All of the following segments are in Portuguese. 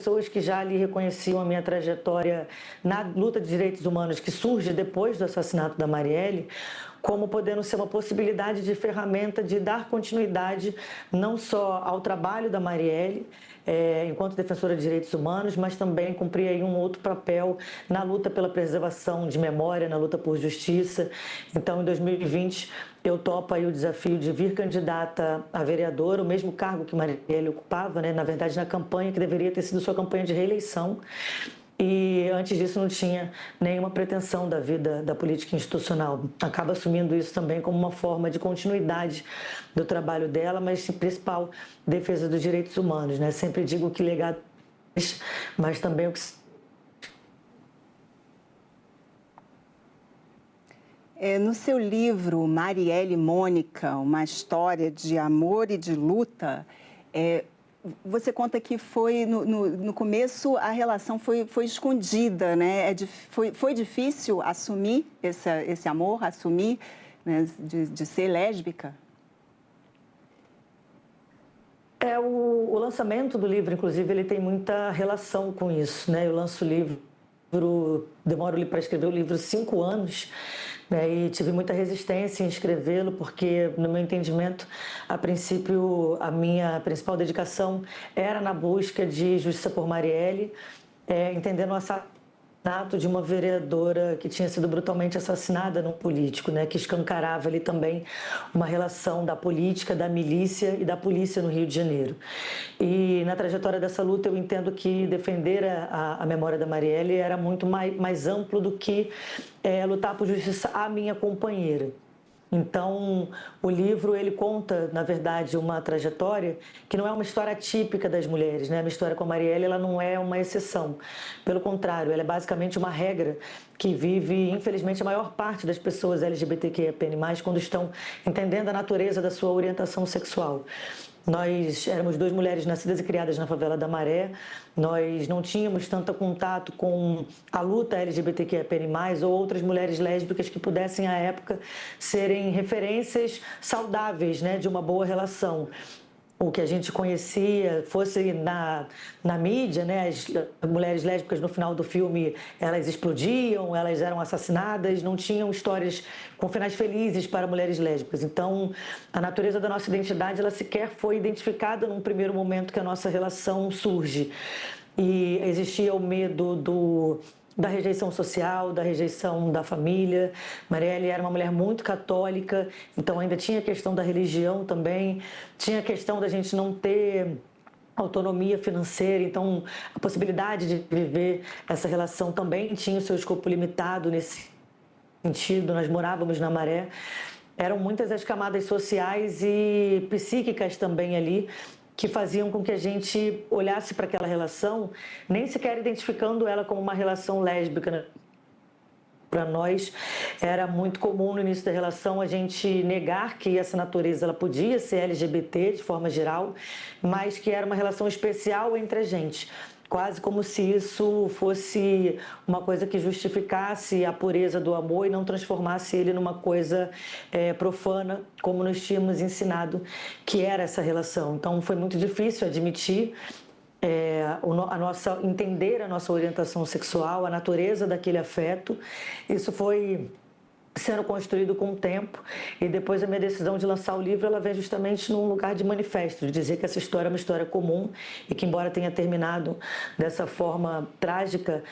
pessoas que já ali reconheciam a minha trajetória na luta de direitos humanos, que surge depois do assassinato da Marielle, como podendo ser uma possibilidade de ferramenta de dar continuidade não só ao trabalho da Marielle, enquanto defensora de direitos humanos, mas também cumprir aí um outro papel na luta pela preservação de memória, na luta por justiça. Então, em 2020, eu topo aí o desafio de vir candidata a vereadora, o mesmo cargo que Marielle ocupava, né? Na verdade, na campanha que deveria ter sido sua campanha de reeleição. E antes disso não tinha nenhuma pretensão da vida da política institucional. Acaba assumindo isso também como uma forma de continuidade do trabalho dela, mas principal, defesa dos direitos humanos, né? Sempre digo que legado, mas também o que... No seu livro, Marielle Mônica, uma história de amor e de luta, você conta que no começo a relação foi escondida, né? Foi difícil assumir esse amor, assumir, né, de ser lésbica? O lançamento do livro, inclusive, ele tem muita relação com isso, né? Eu lanço o livro, demoro para escrever o livro 5 anos, né? E tive muita resistência em escrevê-lo, porque, no meu entendimento, a princípio, a minha principal dedicação era na busca de justiça por Marielle, entendendo o assassinato de uma vereadora que tinha sido brutalmente assassinada num político, né, que escancarava ali também uma relação da política, da milícia e da polícia no Rio de Janeiro. E na trajetória dessa luta eu entendo que defender a memória da Marielle era muito mais amplo do que lutar por justiça à minha companheira. Então, o livro, ele conta, na verdade, uma trajetória que não é uma história típica das mulheres, né? A minha história com a Marielle, ela não é uma exceção. Pelo contrário, ela é basicamente uma regra que vive, infelizmente, a maior parte das pessoas LGBTQIA+, quando estão entendendo a natureza da sua orientação sexual. Nós éramos 2 mulheres nascidas e criadas na favela da Maré, nós não tínhamos tanto contato com a luta LGBTQIA+, ou outras mulheres lésbicas que pudessem, à época, serem referências saudáveis, né, de uma boa relação. O que a gente conhecia, fosse na mídia, né? As mulheres lésbicas no final do filme, elas explodiam, elas eram assassinadas, não tinham histórias com finais felizes para mulheres lésbicas. Então, a natureza da nossa identidade, ela sequer foi identificada num primeiro momento que a nossa relação surge. E existia o medo da rejeição social, da rejeição da família. Marielle era uma mulher muito católica, então ainda tinha a questão da religião também, tinha a questão da gente não ter autonomia financeira, então a possibilidade de viver essa relação também tinha o seu escopo limitado nesse sentido. Nós morávamos na Maré, eram muitas as camadas sociais e psíquicas também ali, que faziam com que a gente olhasse para aquela relação, nem sequer identificando ela como uma relação lésbica, né? Para nós era muito comum no início da relação a gente negar que essa natureza ela podia ser LGBT de forma geral, mas que era uma relação especial entre a gente. Quase como se isso fosse uma coisa que justificasse a pureza do amor e não transformasse ele numa coisa profana, como nós tínhamos ensinado que era essa relação. Então foi muito difícil admitir entender a nossa orientação sexual, a natureza daquele afeto. Isso foi sendo construído com o tempo, e depois a minha decisão de lançar o livro, ela vem justamente num lugar de manifesto, de dizer que essa história é uma história comum e que, embora tenha terminado dessa forma trágica,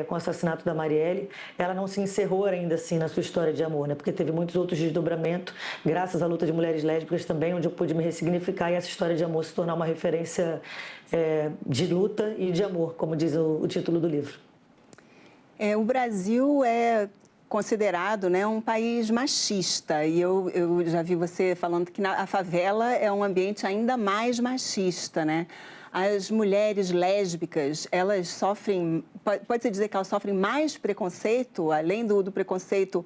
com o assassinato da Marielle, ela não se encerrou ainda assim na sua história de amor, né? Porque teve muitos outros desdobramentos, graças à luta de mulheres lésbicas também, onde eu pude me ressignificar e essa história de amor se tornar uma referência de luta e de amor, como diz o título do livro. O Brasil é considerado, né, um país machista, e eu já vi você falando que a favela é um ambiente ainda mais machista, né? As mulheres lésbicas, elas sofrem, pode-se dizer que elas sofrem mais preconceito, além do preconceito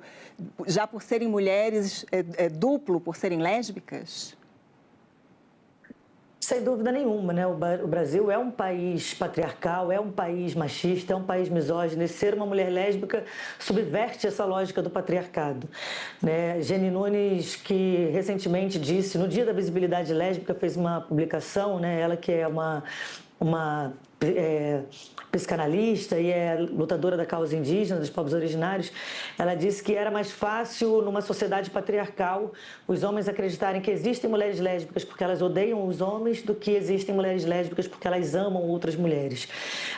já por serem mulheres, duplo por serem lésbicas? Sem dúvida nenhuma, né? O Brasil é um país patriarcal, é um país machista, é um país misógino, e ser uma mulher lésbica subverte essa lógica do patriarcado, né? Jenny Nunes, que recentemente disse, no Dia da Visibilidade Lésbica, fez uma publicação, né? Ela que é uma psicanalista e é lutadora da causa indígena, dos povos originários. Ela disse que era mais fácil, numa sociedade patriarcal, os homens acreditarem que existem mulheres lésbicas porque elas odeiam os homens do que existem mulheres lésbicas porque elas amam outras mulheres.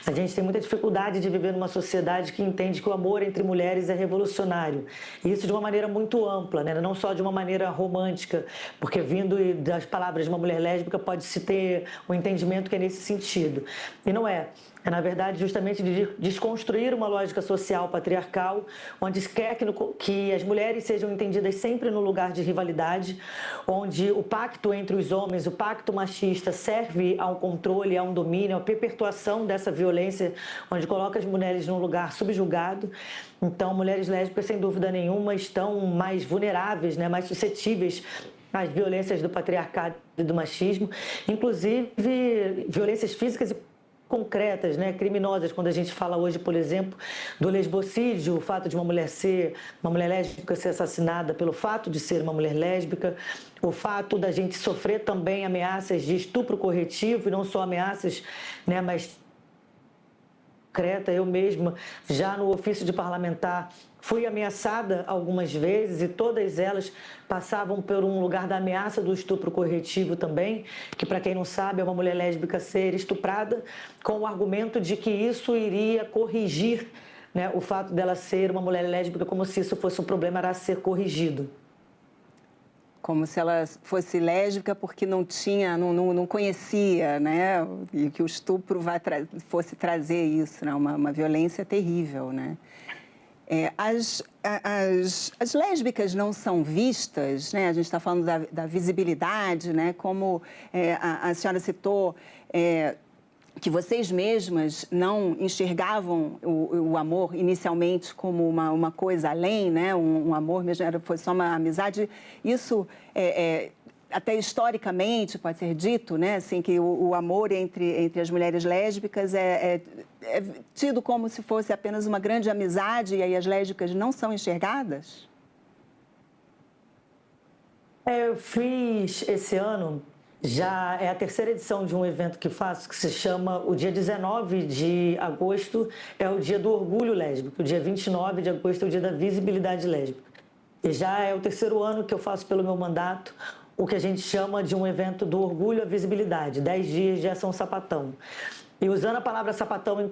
A gente tem muita dificuldade de viver numa sociedade que entende que o amor entre mulheres é revolucionário. E isso de uma maneira muito ampla, né? Não só de uma maneira romântica, porque vindo das palavras de uma mulher lésbica pode-se ter um entendimento que é nesse sentido. E não é. É, na verdade, justamente de desconstruir uma lógica social patriarcal, onde se quer que as mulheres sejam entendidas sempre no lugar de rivalidade, onde o pacto entre os homens, o pacto machista, serve ao controle, a um domínio, à perpetuação dessa violência, onde coloca as mulheres num lugar subjugado. Então, mulheres lésbicas, sem dúvida nenhuma, estão mais vulneráveis, né, mais suscetíveis às violências do patriarcado e do machismo, inclusive violências físicas e concretas, né, criminosas, quando a gente fala hoje, por exemplo, do lesbocídio, o fato de uma mulher lésbica ser assassinada pelo fato de ser uma mulher lésbica, o fato da gente sofrer também ameaças de estupro corretivo, e não só ameaças, né, mas concreta. Eu mesma, já no ofício de parlamentar, fui ameaçada algumas vezes e todas elas passavam por um lugar da ameaça do estupro corretivo também, que, para quem não sabe, é uma mulher lésbica ser estuprada com o argumento de que isso iria corrigir, né, o fato dela ser uma mulher lésbica, como se isso fosse um problema a ser corrigido. Como se ela fosse lésbica porque não conhecia, né? E que o estupro fosse trazer isso, né? Uma violência terrível, né? As lésbicas não são vistas, né? A gente está falando da visibilidade, né? Como a senhora citou, que vocês mesmas não enxergavam o amor inicialmente como uma coisa além, né? Um amor mesmo, foi só uma amizade. Isso até historicamente pode ser dito, né? Assim, que o amor entre as mulheres lésbicas é tido como se fosse apenas uma grande amizade, e aí as lésbicas não são enxergadas? Eu fiz esse ano, já é a terceira edição de um evento que faço, que se chama o dia 19 de agosto, é o dia do orgulho lésbico, o dia 29 de agosto é o dia da visibilidade lésbica. E já é o terceiro ano que eu faço pelo meu mandato o que a gente chama de um evento do orgulho à visibilidade, 10 dias de ação sapatão. E usando a palavra sapatão,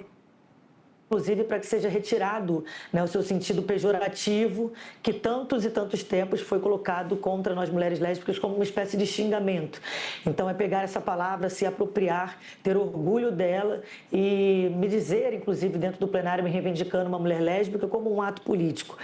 inclusive para que seja retirado, né, o seu sentido pejorativo, que tantos e tantos tempos foi colocado contra nós mulheres lésbicas como uma espécie de xingamento. Então é pegar essa palavra, se apropriar, ter orgulho dela e me dizer, inclusive dentro do plenário, me reivindicando uma mulher lésbica como um ato político.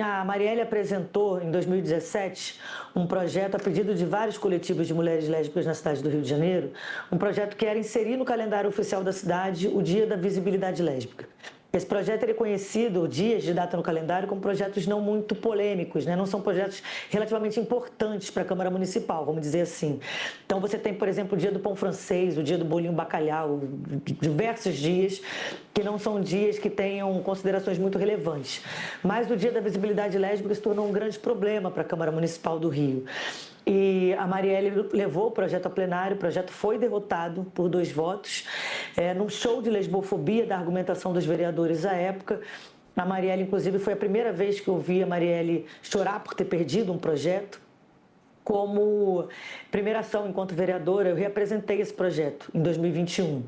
A Marielle apresentou, em 2017, um projeto a pedido de vários coletivos de mulheres lésbicas na cidade do Rio de Janeiro, um projeto que era inserir no calendário oficial da cidade o Dia da Visibilidade Lésbica. Esse projeto é conhecido, dias de data no calendário, como projetos não muito polêmicos, né? Não são projetos relativamente importantes para a Câmara Municipal, vamos dizer assim. Então você tem, por exemplo, o dia do pão francês, o dia do bolinho bacalhau, diversos dias que não são dias que tenham considerações muito relevantes. Mas o dia da visibilidade lésbica se tornou um grande problema para a Câmara Municipal do Rio. E a Marielle levou o projeto ao plenário, o projeto foi derrotado por 2 votos, num show de lesbofobia da argumentação dos vereadores à época. A Marielle, inclusive, foi a primeira vez que eu vi a Marielle chorar por ter perdido um projeto. Como primeira ação enquanto vereadora, eu reapresentei esse projeto em 2021.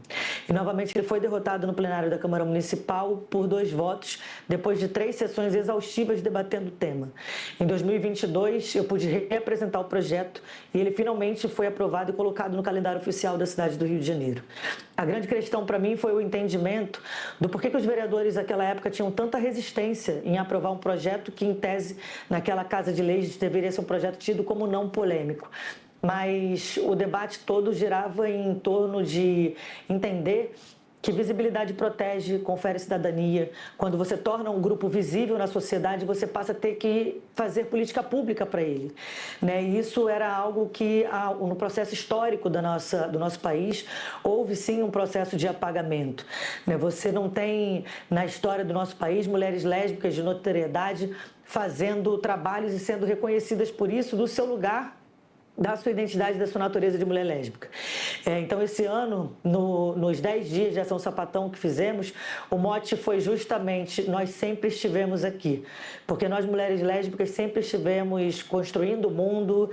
E novamente ele foi derrotado no plenário da Câmara Municipal por 2 votos, depois de 3 sessões exaustivas debatendo o tema. Em 2022, eu pude reapresentar o projeto e ele finalmente foi aprovado e colocado no calendário oficial da cidade do Rio de Janeiro. A grande questão para mim foi o entendimento do porquê que os vereadores naquela época tinham tanta resistência em aprovar um projeto que, em tese, naquela Casa de Leis, deveria ser um projeto tido como não polêmico. Mas o debate todo girava em torno de entender que visibilidade protege, confere cidadania. Quando você torna um grupo visível na sociedade, você passa a ter que fazer política pública para ele, né? E isso era algo que, no processo histórico do nosso país, houve sim um processo de apagamento, né? Você não tem, na história do nosso país, mulheres lésbicas de notoriedade fazendo trabalhos e sendo reconhecidas por isso do seu lugar da sua identidade, da sua natureza de mulher lésbica. Então, esse ano, nos 10 dias de Ação Sapatão que fizemos, o mote foi justamente: nós sempre estivemos aqui. Porque nós, mulheres lésbicas, sempre estivemos construindo o mundo,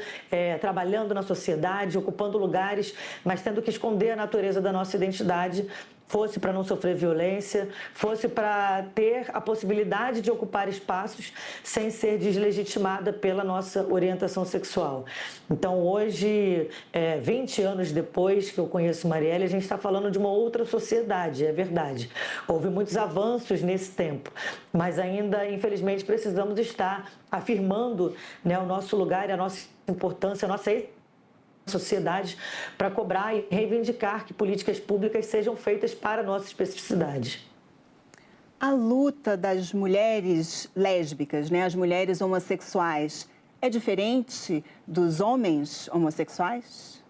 trabalhando na sociedade, ocupando lugares, mas tendo que esconder a natureza da nossa identidade, fosse para não sofrer violência, fosse para ter a possibilidade de ocupar espaços sem ser deslegitimada pela nossa orientação sexual. Então, hoje, 20 anos depois que eu conheço Marielle, a gente está falando de uma outra sociedade, é verdade. Houve muitos avanços nesse tempo, mas ainda, infelizmente, precisamos estar afirmando, né, o nosso lugar, a nossa importância, a nossa sociedade, para cobrar e reivindicar que políticas públicas sejam feitas para a nossa especificidade. A luta das mulheres lésbicas, né, as mulheres homossexuais, é diferente dos homens homossexuais?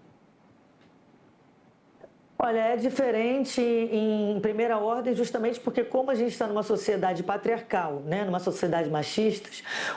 Olha, é diferente em primeira ordem justamente porque, como a gente está numa sociedade patriarcal, né, numa sociedade machista,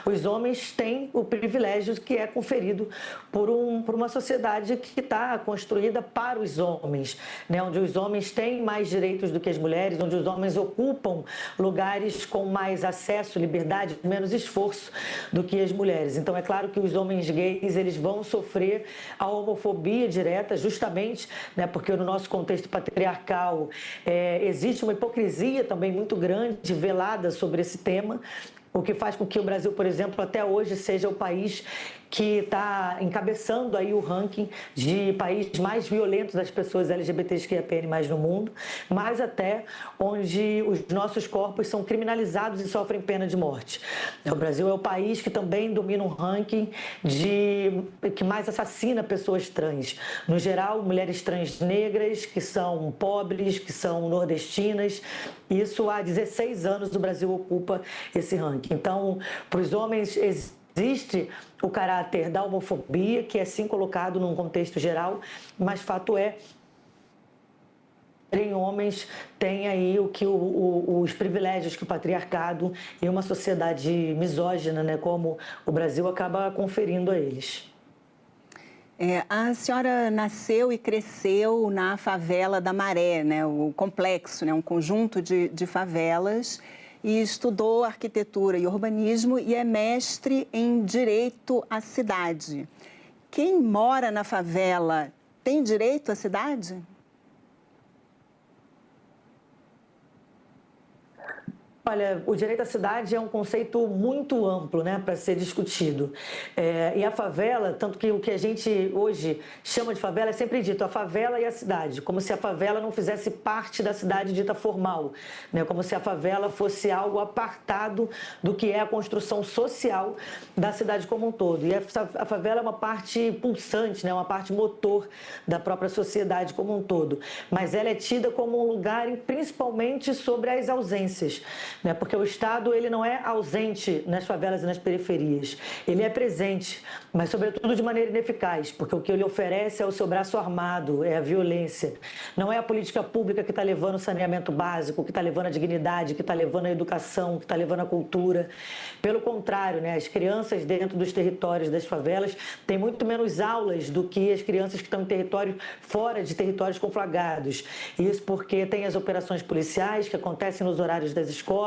os homens têm o privilégio que é conferido por uma sociedade que está construída para os homens, né, onde os homens têm mais direitos do que as mulheres, onde os homens ocupam lugares com mais acesso, liberdade, menos esforço do que as mulheres. Então, é claro que os homens gays, eles vão sofrer a homofobia direta justamente, né, porque no nosso contexto patriarcal, existe uma hipocrisia também muito grande, velada sobre esse tema, o que faz com que o Brasil, por exemplo, até hoje seja o país que está encabeçando aí o ranking de países mais violentos das pessoas LGBTQIAPN+ no mundo, mas até onde os nossos corpos são criminalizados e sofrem pena de morte. O Brasil é o país que também domina um ranking que mais assassina pessoas trans. No geral, mulheres trans negras, que são pobres, que são nordestinas. Isso há 16 anos o Brasil ocupa esse ranking. Então, para os homens existe o caráter da homofobia, que é sim colocado num contexto geral, mas fato é em homens tem aí os privilégios que o patriarcado e uma sociedade misógina, né, como o Brasil, acaba conferindo a eles. A senhora nasceu e cresceu na favela da Maré, né, o complexo, né, um conjunto de favelas, e estudou arquitetura e urbanismo e é mestre em direito à cidade. Quem mora na favela tem direito à cidade? Olha, o direito à cidade é um conceito muito amplo, né, para ser discutido. E a favela, tanto que o que a gente hoje chama de favela é sempre dito a favela e a cidade, como se a favela não fizesse parte da cidade dita formal, né, como se a favela fosse algo apartado do que é a construção social da cidade como um todo. E a favela é uma parte pulsante, né, uma parte motor da própria sociedade como um todo, mas ela é tida como um lugar principalmente sobre as ausências, né? Porque o Estado ele não é ausente nas favelas e nas periferias, ele é presente, mas sobretudo de maneira ineficaz, porque o que ele oferece é o seu braço armado, é a violência. Não é a política pública que está levando o saneamento básico, que está levando a dignidade, que está levando a educação, que está levando a cultura. Pelo contrário, né? As crianças dentro dos territórios das favelas têm muito menos aulas do que as crianças que estão em territórios fora de territórios conflagrados. Isso porque tem as operações policiais que acontecem nos horários das escolas,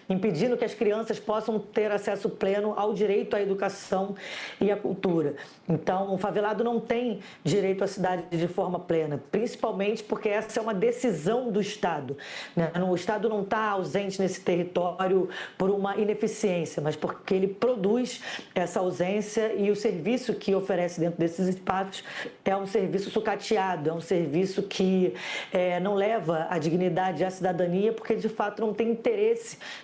impedindo que as crianças possam ter acesso pleno ao direito à educação e à cultura. Então, o favelado não tem direito à cidade de forma plena, principalmente porque essa é uma decisão do Estado, né? O Estado não está ausente nesse território por uma ineficiência, mas porque ele produz essa ausência e o serviço que oferece dentro desses espaços é um serviço sucateado, é um serviço que não leva a dignidade e a cidadania, porque de fato não tem interesse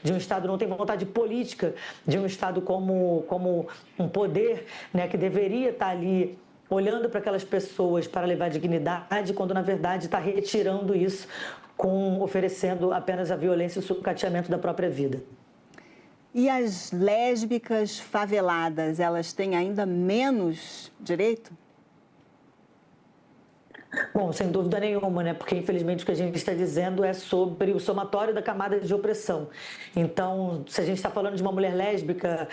de um Estado, não tem vontade política de um Estado como um poder, né, que deveria estar ali olhando para aquelas pessoas para levar dignidade, quando na verdade está retirando isso, oferecendo apenas a violência e o sucateamento da própria vida. E as lésbicas faveladas, elas têm ainda menos direito? Bom, sem dúvida nenhuma, né? Porque infelizmente o que a gente está dizendo é sobre o somatório da camada de opressão. Então, se a gente está falando de uma mulher lésbica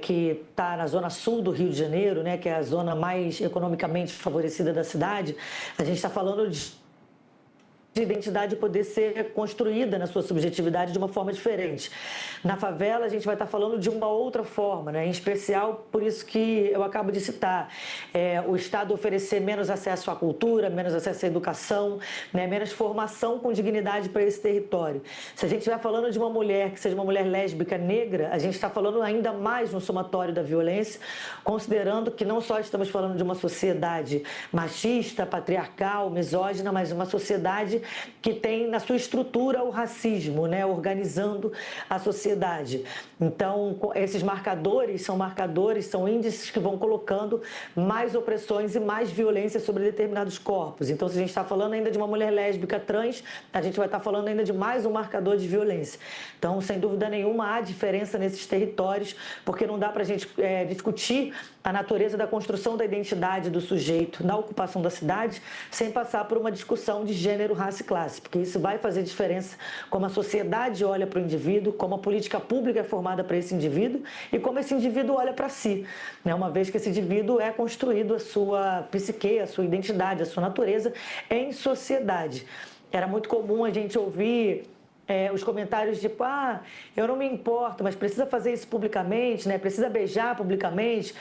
que está na zona sul do Rio de Janeiro, né, que é a zona mais economicamente favorecida da cidade, a gente está falando de identidade poder ser construída na sua subjetividade de uma forma diferente. Na favela, a gente vai estar falando de uma outra forma, né? Em especial, por isso que eu acabo de citar, o Estado oferecer menos acesso à cultura, menos acesso à educação, né? Menos formação com dignidade para esse território. Se a gente estiver falando de uma mulher que seja uma mulher lésbica negra, a gente está falando ainda mais no somatório da violência, considerando que não só estamos falando de uma sociedade machista, patriarcal, misógina, mas uma sociedade que tem na sua estrutura o racismo, né, organizando a sociedade. Então, esses marcadores, são índices que vão colocando mais opressões e mais violência sobre determinados corpos. Então, se a gente está falando ainda de uma mulher lésbica trans, a gente vai estar falando ainda de mais um marcador de violência. Então, sem dúvida nenhuma, há diferença nesses territórios, porque não dá para a gente discutir a natureza da construção da identidade do sujeito na ocupação da cidade sem passar por uma discussão de gênero, raça e classe, porque isso vai fazer diferença como a sociedade olha para o indivíduo, como a política pública é formada para esse indivíduo e como esse indivíduo olha para si, né? Uma vez que esse indivíduo é construído a sua psique, a sua identidade, a sua natureza em sociedade. Era muito comum a gente ouvir os comentários tipo, eu não me importo, mas precisa fazer isso publicamente, né? Precisa beijar publicamente,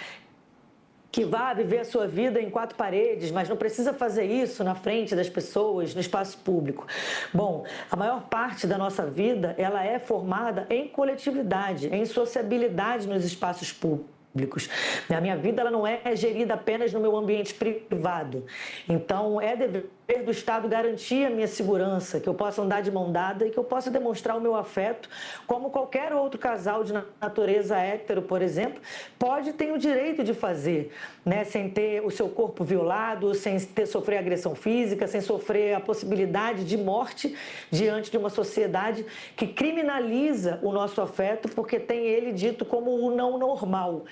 que vá viver a sua vida em quatro paredes, mas não precisa fazer isso na frente das pessoas, no espaço público. Bom, a maior parte da nossa vida, ela é formada em coletividade, em sociabilidade nos espaços públicos. A minha vida ela não é gerida apenas no meu ambiente privado. Então, é dever do Estado garantir a minha segurança, que eu possa andar de mão dada e que eu possa demonstrar o meu afeto, como qualquer outro casal de natureza hétero, por exemplo, pode ter o direito de fazer, né? Sem ter o seu corpo violado, sem sofrer agressão física, sem sofrer a possibilidade de morte diante de uma sociedade que criminaliza o nosso afeto porque tem ele dito como o não normal.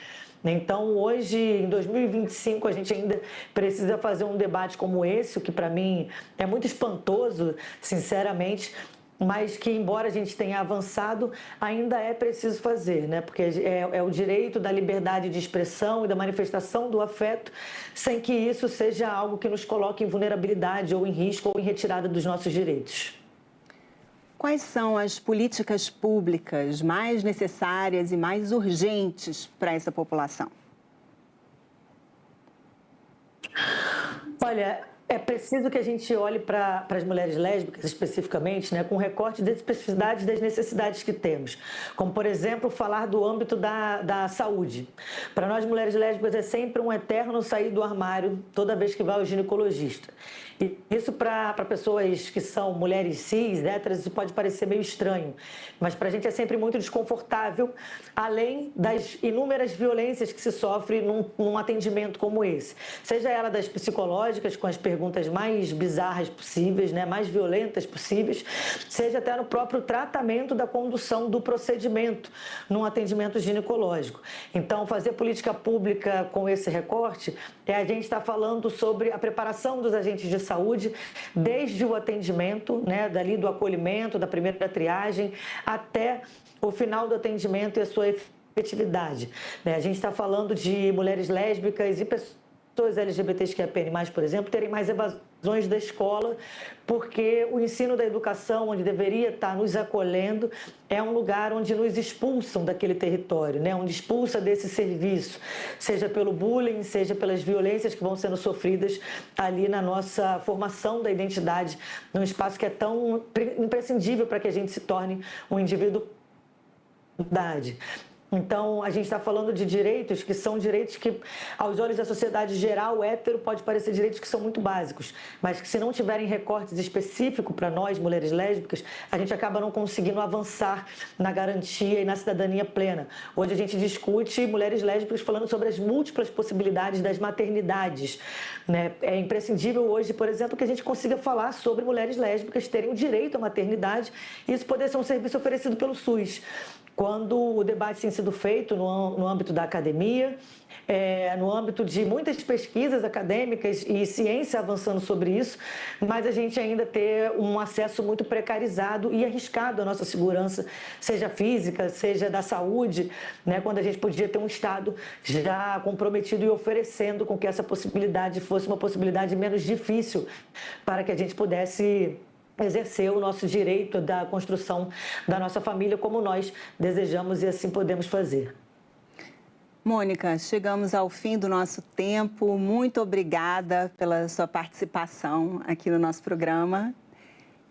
Então, hoje, em 2025, a gente ainda precisa fazer um debate como esse, o que para mim é muito espantoso, sinceramente, mas que, embora a gente tenha avançado, ainda é preciso fazer, né? Porque é o direito da liberdade de expressão e da manifestação do afeto, sem que isso seja algo que nos coloque em vulnerabilidade ou em risco ou em retirada dos nossos direitos. Quais são as políticas públicas mais necessárias e mais urgentes para essa população? Olha, é preciso que a gente olhe para as mulheres lésbicas especificamente, né, com recorte das especificidades das necessidades que temos. Como, por exemplo, falar do âmbito da saúde. Para nós, mulheres lésbicas, é sempre um eterno sair do armário toda vez que vai ao ginecologista. E isso para pessoas que são mulheres cis, héteras, isso pode parecer meio estranho, mas para a gente é sempre muito desconfortável, além das inúmeras violências que se sofre num atendimento como esse. Seja ela das psicológicas, com as perguntas mais bizarras possíveis, né, mais violentas possíveis, seja até no próprio tratamento da condução do procedimento num atendimento ginecológico. Então, fazer política pública com esse recorte é a gente estar falando sobre a preparação dos agentes de saúde, desde o atendimento, né, dali do acolhimento, da primeira triagem, até o final do atendimento e a sua efetividade. A gente está falando de mulheres lésbicas e pessoas LGBTQIA+, por exemplo, terem mais evasões da escola, porque o ensino da educação, onde deveria estar nos acolhendo, é um lugar onde nos expulsam daquele território, né? Onde expulsa desse serviço, seja pelo bullying, seja pelas violências que vão sendo sofridas ali na nossa formação da identidade, num espaço que é tão imprescindível para que a gente se torne um indivíduo. Então, a gente está falando de direitos que são direitos que, aos olhos da sociedade geral, hétero, pode parecer direitos que são muito básicos, mas que se não tiverem recortes específicos para nós, mulheres lésbicas, a gente acaba não conseguindo avançar na garantia e na cidadania plena. Hoje a gente discute mulheres lésbicas falando sobre as múltiplas possibilidades das maternidades, né? É imprescindível hoje, por exemplo, que a gente consiga falar sobre mulheres lésbicas terem o direito à maternidade e isso poder ser um serviço oferecido pelo SUS. Quando o debate se sido feito no âmbito da academia, no âmbito de muitas pesquisas acadêmicas e ciência avançando sobre isso, mas a gente ainda ter um acesso muito precarizado e arriscado à nossa segurança, seja física, seja da saúde, né? Quando a gente podia ter um Estado já comprometido e oferecendo com que essa possibilidade fosse uma possibilidade menos difícil para que a gente pudesse exercer o nosso direito da construção da nossa família como nós desejamos e assim podemos fazer. Mônica, chegamos ao fim do nosso tempo. Muito obrigada pela sua participação aqui no nosso programa.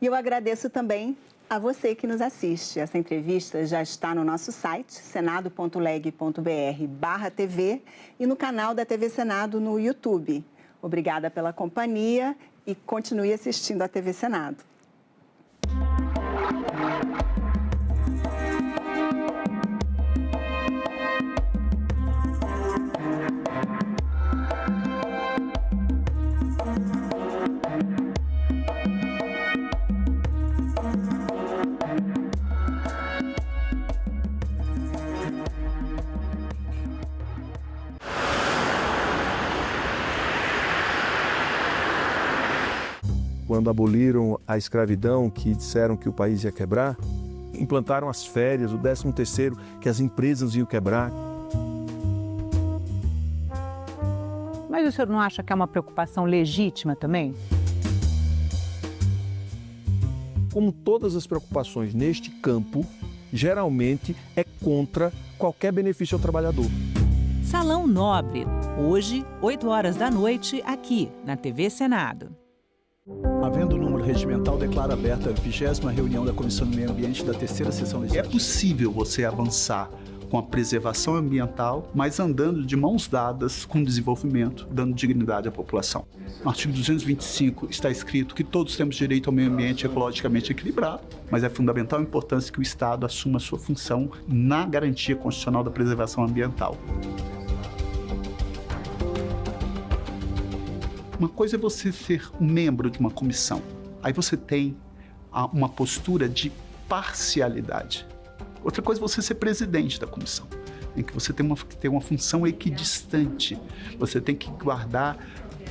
E eu agradeço também a você que nos assiste. Essa entrevista já está no nosso site, senado.leg.br/TV e no canal da TV Senado no YouTube. Obrigada pela companhia e continue assistindo a TV Senado. Quando aboliram a escravidão, que disseram que o país ia quebrar, implantaram as férias, o 13º, que as empresas iam quebrar. Mas o senhor não acha que é uma preocupação legítima também? Como todas as preocupações neste campo, geralmente é contra qualquer benefício ao trabalhador. Salão Nobre, hoje, 20h, aqui na TV Senado. Havendo o número regimental, declara aberta a 20ª reunião da Comissão do Meio Ambiente da 3ª Sessão Legislativa. É possível você avançar com a preservação ambiental, mas andando de mãos dadas com o desenvolvimento, dando dignidade à população. No artigo 225 está escrito que todos temos direito ao meio ambiente ecologicamente equilibrado, mas é fundamental a importância que o Estado assuma sua função na garantia constitucional da preservação ambiental. Uma coisa é você ser um membro de uma comissão. Aí você tem uma postura de parcialidade. Outra coisa é você ser presidente da comissão, em que você tem uma função equidistante. Você tem que guardar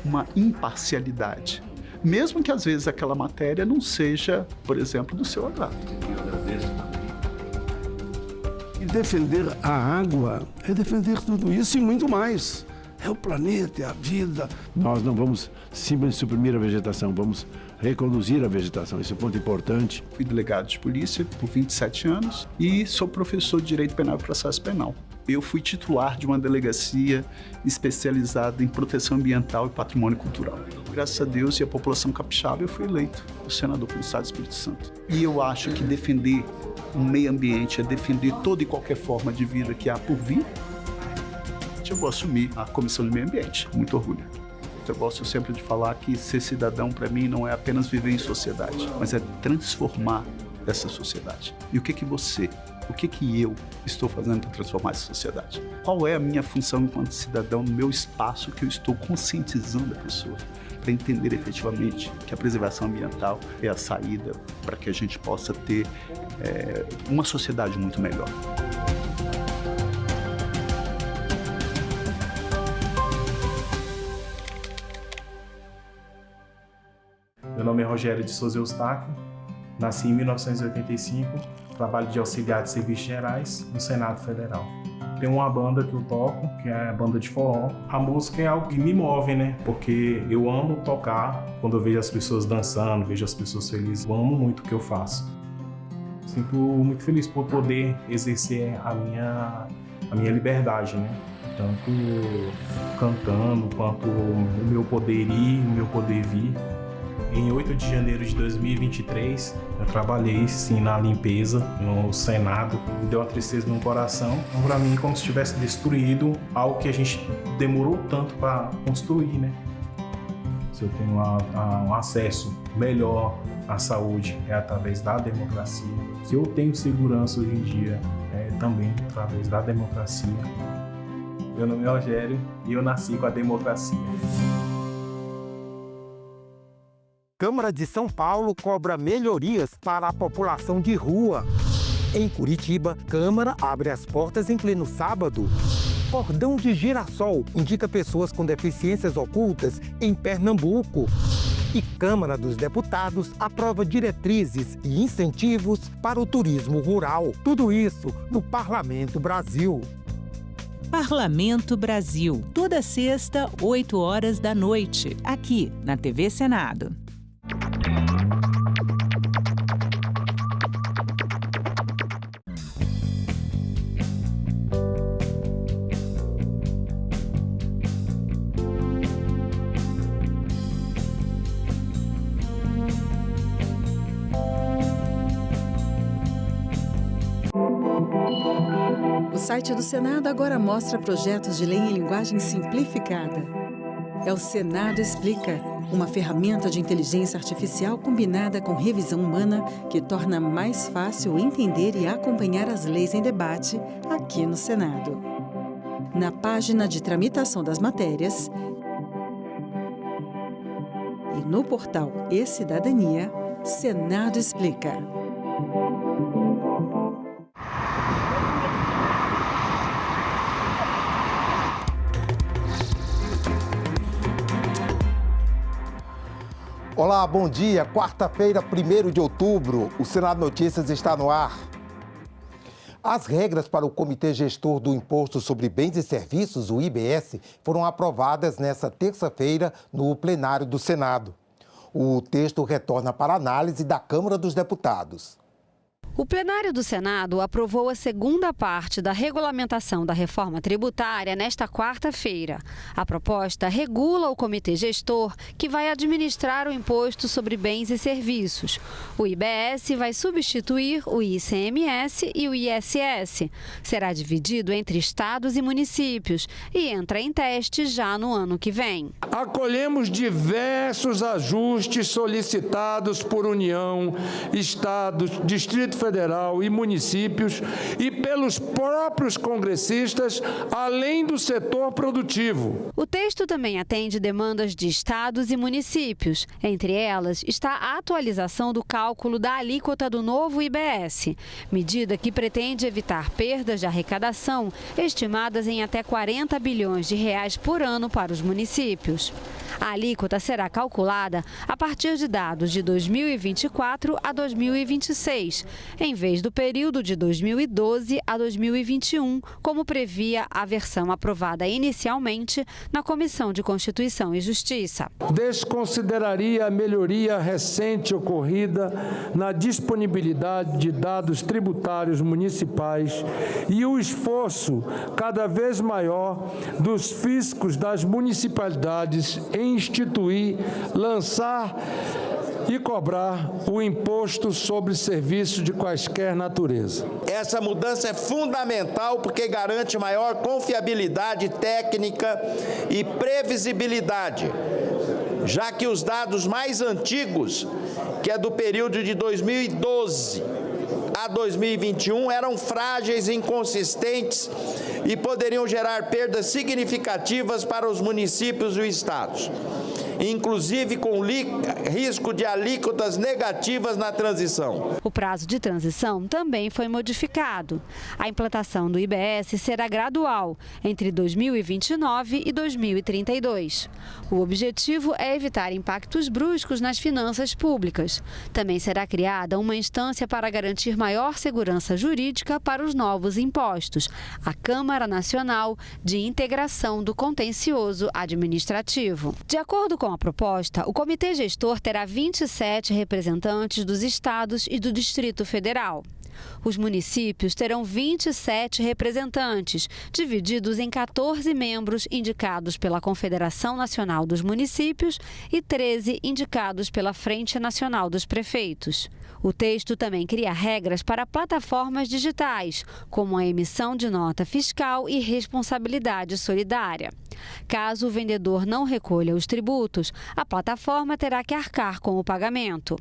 uma imparcialidade, mesmo que às vezes aquela matéria não seja, por exemplo, do seu agrado. E defender a água é defender tudo isso e muito mais. É o planeta, é a vida. Nós não vamos simplesmente suprimir a vegetação, vamos reconduzir a vegetação. Esse é um ponto importante. Fui delegado de polícia por 27 anos e sou professor de Direito Penal e Processo Penal. Eu fui titular de uma delegacia especializada em proteção ambiental e patrimônio cultural. Graças a Deus e a população capixaba, eu fui eleito o senador pelo Estado do Espírito Santo. E eu acho que defender o meio ambiente é defender toda e qualquer forma de vida que há por vir. Eu vou assumir a Comissão do Meio Ambiente, com muito orgulho. Eu gosto sempre de falar que ser cidadão, para mim, não é apenas viver em sociedade, mas é transformar essa sociedade. E o que eu estou fazendo para transformar essa sociedade? Qual é a minha função enquanto cidadão no meu espaço que eu estou conscientizando a pessoa para entender efetivamente que a preservação ambiental é a saída para que a gente possa ter uma sociedade muito melhor. Meu nome é Rogério de Souza Eustáquio, nasci em 1985, trabalho de auxiliar de serviços gerais no Senado Federal. Tem uma banda que eu toco, que é a banda de forró. A música é algo que me move, né? Porque eu amo tocar, quando eu vejo as pessoas dançando, vejo as pessoas felizes, eu amo muito o que eu faço. Sinto muito feliz por poder exercer a minha liberdade, né? Tanto cantando, quanto o meu poder ir, o meu poder vir. Em 8 de janeiro de 2023, eu trabalhei sim na limpeza no Senado. Me deu uma tristeza no coração. Então, para mim, como se tivesse destruído algo que a gente demorou tanto para construir, né? Se eu tenho um acesso melhor à saúde, é através da democracia. Se eu tenho segurança hoje em dia, é também através da democracia. Meu nome é Rogério e eu nasci com a democracia. Câmara de São Paulo cobra melhorias para a população de rua. Em Curitiba, Câmara abre as portas em pleno sábado. Cordão de girassol indica pessoas com deficiências ocultas em Pernambuco. E Câmara dos Deputados aprova diretrizes e incentivos para o turismo rural. Tudo isso no Parlamento Brasil. Parlamento Brasil, toda sexta, 8 horas da noite, aqui na TV Senado. O site do Senado agora mostra projetos de lei em linguagem simplificada. É o Senado Explica, uma ferramenta de inteligência artificial combinada com revisão humana que torna mais fácil entender e acompanhar as leis em debate aqui no Senado. Na página de tramitação das matérias e no portal E-Cidadania, Senado Explica. Olá, bom dia. Quarta-feira, 1º de outubro, o Senado Notícias está no ar. As regras para o Comitê Gestor do Imposto sobre Bens e Serviços, o IBS, foram aprovadas nesta terça-feira no plenário do Senado. O texto retorna para análise da Câmara dos Deputados. O plenário do Senado aprovou a segunda parte da regulamentação da reforma tributária nesta quarta-feira. A proposta regula o comitê gestor que vai administrar o imposto sobre bens e serviços. O IBS vai substituir o ICMS e o ISS. Será dividido entre estados e municípios e entra em teste já no ano que vem. Acolhemos diversos ajustes solicitados por União, estados, Distrito Federal e municípios e pelos próprios congressistas, além do setor produtivo. O texto também atende demandas de estados e municípios. Entre elas está a atualização do cálculo da alíquota do novo IBS, medida que pretende evitar perdas de arrecadação estimadas em até 40 bilhões de reais por ano para os municípios. A alíquota será calculada a partir de dados de 2024 a 2026, em vez do período de 2012 a 2021, como previa a versão aprovada inicialmente na Comissão de Constituição e Justiça. Desconsideraria a melhoria recente ocorrida na disponibilidade de dados tributários municipais e o esforço cada vez maior dos fiscos das municipalidades em instituir, lançar e cobrar o imposto sobre serviços de quaisquer natureza. Essa mudança é fundamental porque garante maior confiabilidade técnica e previsibilidade, já que os dados mais antigos, que é do período de 2012 a 2021, eram frágeis e inconsistentes e poderiam gerar perdas significativas para os municípios e os estados, inclusive com risco de alíquotas negativas na transição. O prazo de transição também foi modificado. A implantação do IBS será gradual, entre 2029 e 2032. O objetivo é evitar impactos bruscos nas finanças públicas. Também será criada uma instância para garantir maior segurança jurídica para os novos impostos, a Câmara Nacional de Integração do Contencioso Administrativo. De acordo com a proposta, o Comitê Gestor terá 27 representantes dos estados e do Distrito Federal. Os municípios terão 27 representantes, divididos em 14 membros indicados pela Confederação Nacional dos Municípios e 13 indicados pela Frente Nacional dos Prefeitos. O texto também cria regras para plataformas digitais, como a emissão de nota fiscal e responsabilidade solidária. Caso o vendedor não recolha os tributos, a plataforma terá que arcar com o pagamento.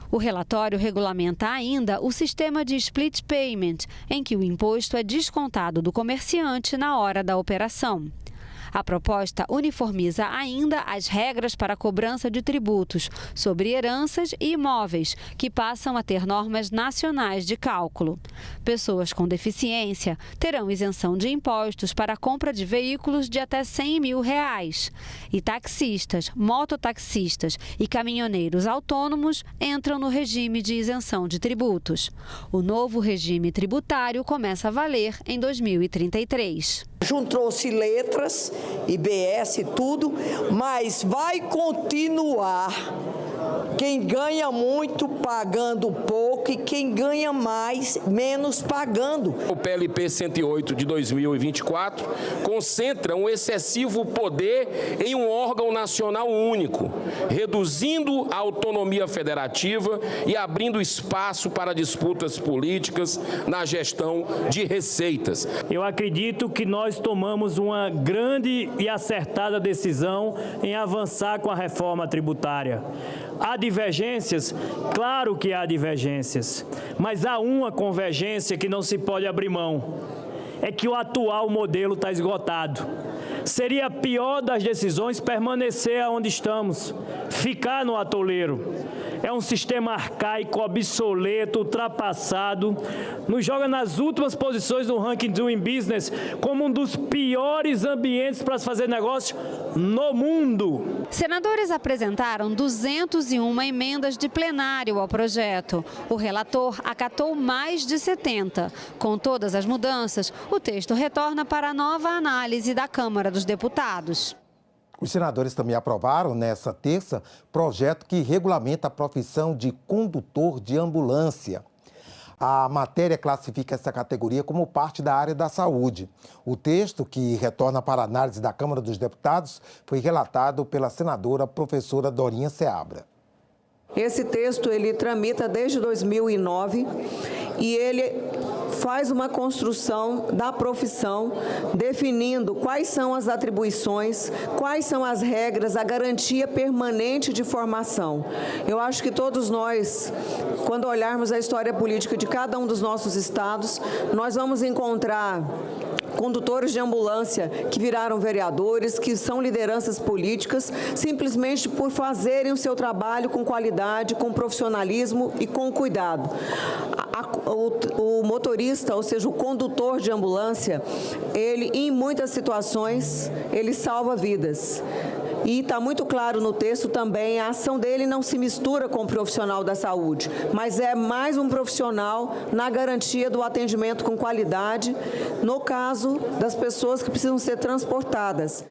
O relatório regulamenta ainda o sistema de split payment, em que o imposto é descontado do comerciante na hora da operação. A proposta uniformiza ainda as regras para a cobrança de tributos sobre heranças e imóveis, que passam a ter normas nacionais de cálculo. Pessoas com deficiência terão isenção de impostos para a compra de veículos de até R$100 mil. E taxistas, mototaxistas e caminhoneiros autônomos entram no regime de isenção de tributos. O novo regime tributário começa a valer em 2033. Juntou-se letras, IBS e tudo, mas vai continuar quem ganha muito pagando pouco e quem ganha mais, menos pagando. O PLP 108 de 2024 concentra um excessivo poder em um órgão nacional único, reduzindo a autonomia federativa e abrindo espaço para disputas políticas na gestão de receitas. Eu acredito que nós tomamos uma grande e acertada decisão em avançar com a reforma tributária. Há divergências? Claro que há divergências, mas há uma convergência que não se pode abrir mão. É que o atual modelo está esgotado. Seria a pior das decisões permanecer onde estamos, ficar no atoleiro. É um sistema arcaico, obsoleto, ultrapassado, nos joga nas últimas posições do ranking Doing Business como um dos piores ambientes para se fazer negócio no mundo. Senadores apresentaram 201 emendas de plenário ao projeto. O relator acatou mais de 70. Com todas as mudanças, o texto retorna para a nova análise da Câmara dos Deputados. Os senadores também aprovaram, nesta terça, projeto que regulamenta a profissão de condutor de ambulância. A matéria classifica essa categoria como parte da área da saúde. O texto, que retorna para a análise da Câmara dos Deputados, foi relatado pela senadora professora Dorinha Seabra. Esse texto ele tramita desde 2009 e ele faz uma construção da profissão, definindo quais são as atribuições, quais são as regras, a garantia permanente de formação. Eu acho que todos nós, quando olharmos a história política de cada um dos nossos estados, nós vamos encontrar condutores de ambulância que viraram vereadores, que são lideranças políticas, simplesmente por fazerem o seu trabalho com qualidade, com profissionalismo e com cuidado. O motorista, ou seja, o condutor de ambulância, ele, em muitas situações, ele salva vidas. E está muito claro no texto também, a ação dele não se mistura com o profissional da saúde, mas é mais um profissional na garantia do atendimento com qualidade, no caso das pessoas que precisam ser transportadas.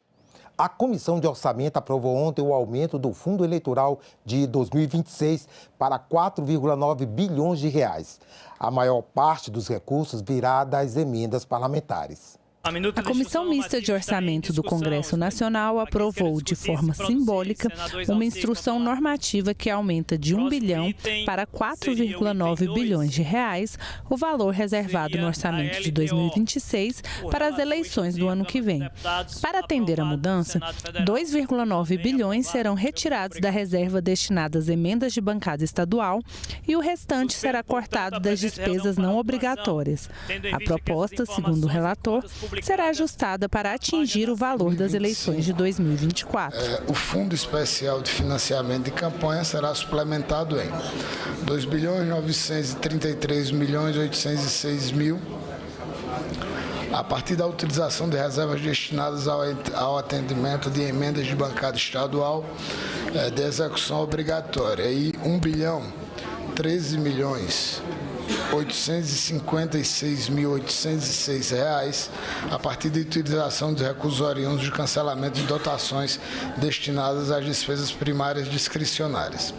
A Comissão de Orçamento aprovou ontem o aumento do fundo eleitoral de 2026 para 4,9 bilhões de reais. A maior parte dos recursos virá das emendas parlamentares. A Comissão Mista de Orçamento do Congresso Nacional aprovou, de forma simbólica, uma instrução normativa que aumenta de 1 bilhão para 4,9 bilhões de reais o valor reservado no orçamento de 2026 para as eleições do ano que vem. Para atender a mudança, 2,9 bilhões serão retirados da reserva destinada às emendas de bancada estadual e o restante será cortado das despesas não obrigatórias. A proposta, segundo o relator, será ajustada para atingir o valor das eleições de 2024. O Fundo Especial de Financiamento de Campanha será suplementado em 2.933.806.000 a partir da utilização de reservas destinadas ao atendimento de emendas de bancada estadual de execução obrigatória e 1.013.856.806 reais a partir da utilização dos recursos oriundos de cancelamento de dotações destinadas às despesas primárias discricionárias.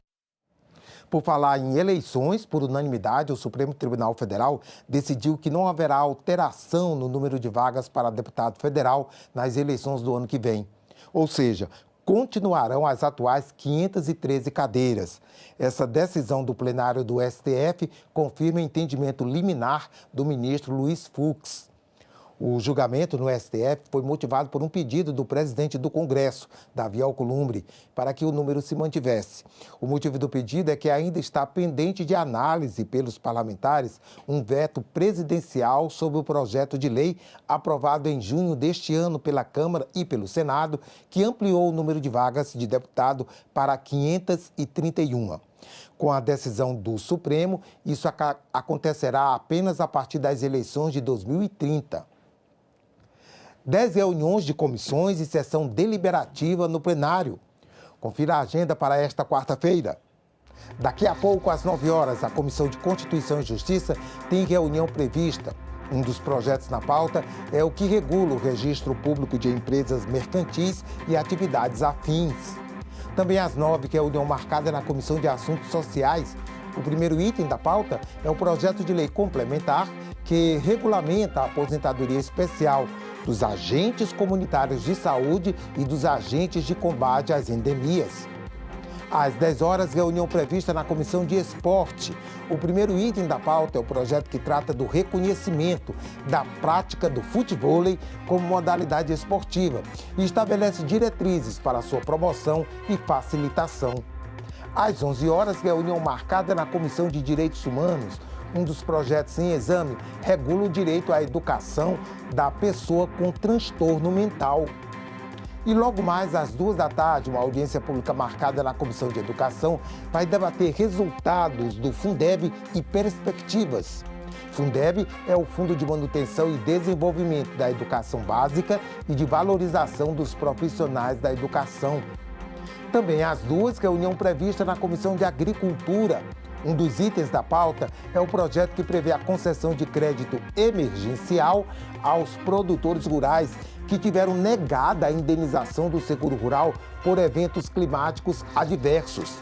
Por falar em eleições, por unanimidade, o Supremo Tribunal Federal decidiu que não haverá alteração no número de vagas para deputado federal nas eleições do ano que vem. Ou seja, continuarão as atuais 513 cadeiras. Essa decisão do plenário do STF confirma o entendimento liminar do ministro Luiz Fux. O julgamento no STF foi motivado por um pedido do presidente do Congresso, Davi Alcolumbre, para que o número se mantivesse. O motivo do pedido é que ainda está pendente de análise pelos parlamentares um veto presidencial sobre o projeto de lei aprovado em junho deste ano pela Câmara e pelo Senado, que ampliou o número de vagas de deputado para 531. Com a decisão do Supremo, isso acontecerá apenas a partir das eleições de 2030. 10 reuniões de comissões e sessão deliberativa no plenário. Confira a agenda para esta quarta-feira. Daqui a pouco, às 9 horas, a Comissão de Constituição e Justiça tem reunião prevista. Um dos projetos na pauta é o que regula o registro público de empresas mercantis e atividades afins. Também às 9, que é a reunião marcada na Comissão de Assuntos Sociais. O primeiro item da pauta é o projeto de lei complementar que regulamenta a aposentadoria especial dos agentes comunitários de saúde e dos agentes de combate às endemias. Às 10 horas, reunião prevista na Comissão de Esporte. O primeiro item da pauta é o projeto que trata do reconhecimento da prática do futevôlei como modalidade esportiva e estabelece diretrizes para sua promoção e facilitação. Às 11 horas, reunião marcada na Comissão de Direitos Humanos. Um dos projetos em exame regula o direito à educação da pessoa com transtorno mental. E logo mais, às 2 da tarde, uma audiência pública marcada na Comissão de Educação vai debater resultados do Fundeb e perspectivas. Fundeb é o Fundo de Manutenção e Desenvolvimento da Educação Básica e de Valorização dos Profissionais da Educação. Também às 2, reunião prevista na Comissão de Agricultura. Um dos itens da pauta é o projeto que prevê a concessão de crédito emergencial aos produtores rurais que tiveram negada a indenização do seguro rural por eventos climáticos adversos.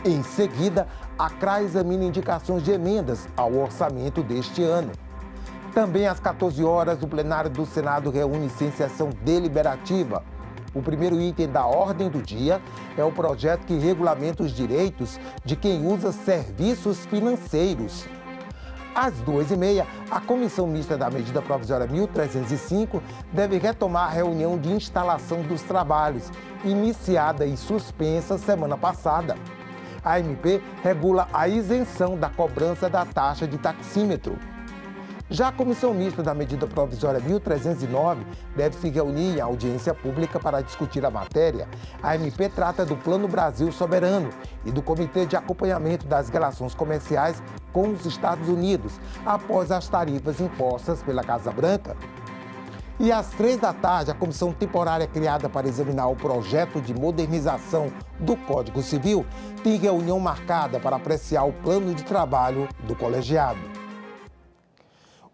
Em seguida, a CRA examina indicações de emendas ao orçamento deste ano. Também às 14 horas, o plenário do Senado reúne-se em sessão deliberativa. O primeiro item da ordem do dia é o projeto que regulamenta os direitos de quem usa serviços financeiros. Às 2h30, a Comissão Mista da Medida Provisória 1305 deve retomar a reunião de instalação dos trabalhos, iniciada e suspensa semana passada. A MP regula a isenção da cobrança da taxa de taxímetro. Já a Comissão Mista da Medida Provisória 1309 deve se reunir em audiência pública para discutir a matéria. A MP trata do Plano Brasil Soberano e do Comitê de Acompanhamento das Relações Comerciais com os Estados Unidos, após as tarifas impostas pela Casa Branca. E às 3 da tarde, a comissão temporária criada para examinar o projeto de modernização do Código Civil tem reunião marcada para apreciar o plano de trabalho do colegiado.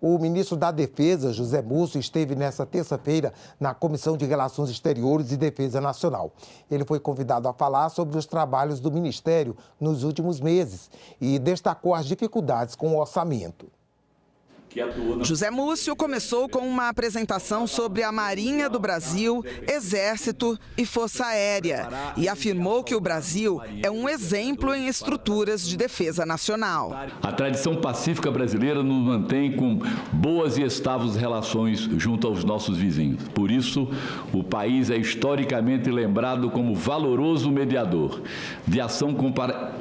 O ministro da Defesa, José Múcio, esteve nesta terça-feira na Comissão de Relações Exteriores e Defesa Nacional. Ele foi convidado a falar sobre os trabalhos do Ministério nos últimos meses e destacou as dificuldades com o orçamento. José Múcio começou com uma apresentação sobre a Marinha do Brasil, Exército e Força Aérea e afirmou que o Brasil é um exemplo em estruturas de defesa nacional. A tradição pacífica brasileira nos mantém com boas e estáveis relações junto aos nossos vizinhos. Por isso, o país é historicamente lembrado como valoroso mediador de ação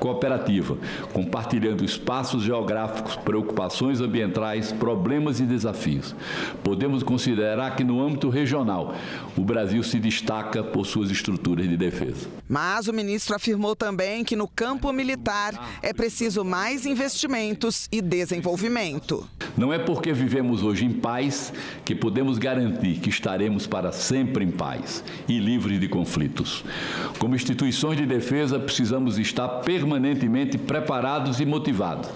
cooperativa, compartilhando espaços geográficos, preocupações ambientais, problemas e desafios. Podemos considerar que no âmbito regional, o Brasil se destaca por suas estruturas de defesa. Mas o ministro afirmou também que no campo militar é preciso mais investimentos e desenvolvimento. Não é porque vivemos hoje em paz que podemos garantir que estaremos para sempre em paz e livres de conflitos. Como instituições de defesa, precisamos estar permanentemente preparados e motivados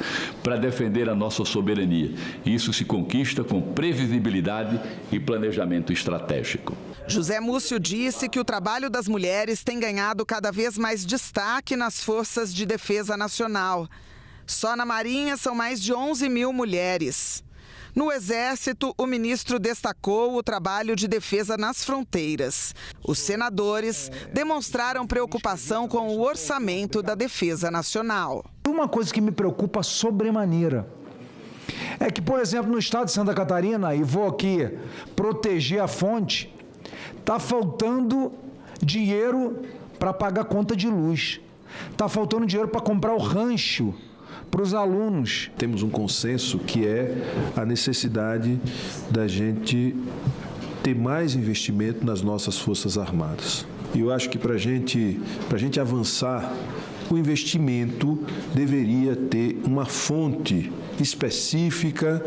para defender a nossa soberania. Isso se conquista com previsibilidade e planejamento estratégico. José Múcio disse que o trabalho das mulheres tem ganhado cada vez mais destaque nas forças de defesa nacional. Só na Marinha são mais de 11 mil mulheres. No Exército, o ministro destacou o trabalho de defesa nas fronteiras. Os senadores demonstraram preocupação com o orçamento da defesa nacional. Uma coisa que me preocupa sobremaneira é que, por exemplo, no estado de Santa Catarina, e vou aqui proteger a fonte, está faltando dinheiro para pagar a conta de luz. Está faltando dinheiro para comprar o rancho para os alunos. Temos um consenso que é a necessidade da gente ter mais investimento nas nossas Forças Armadas. E eu acho que para a gente avançar, o investimento deveria ter uma fonte específica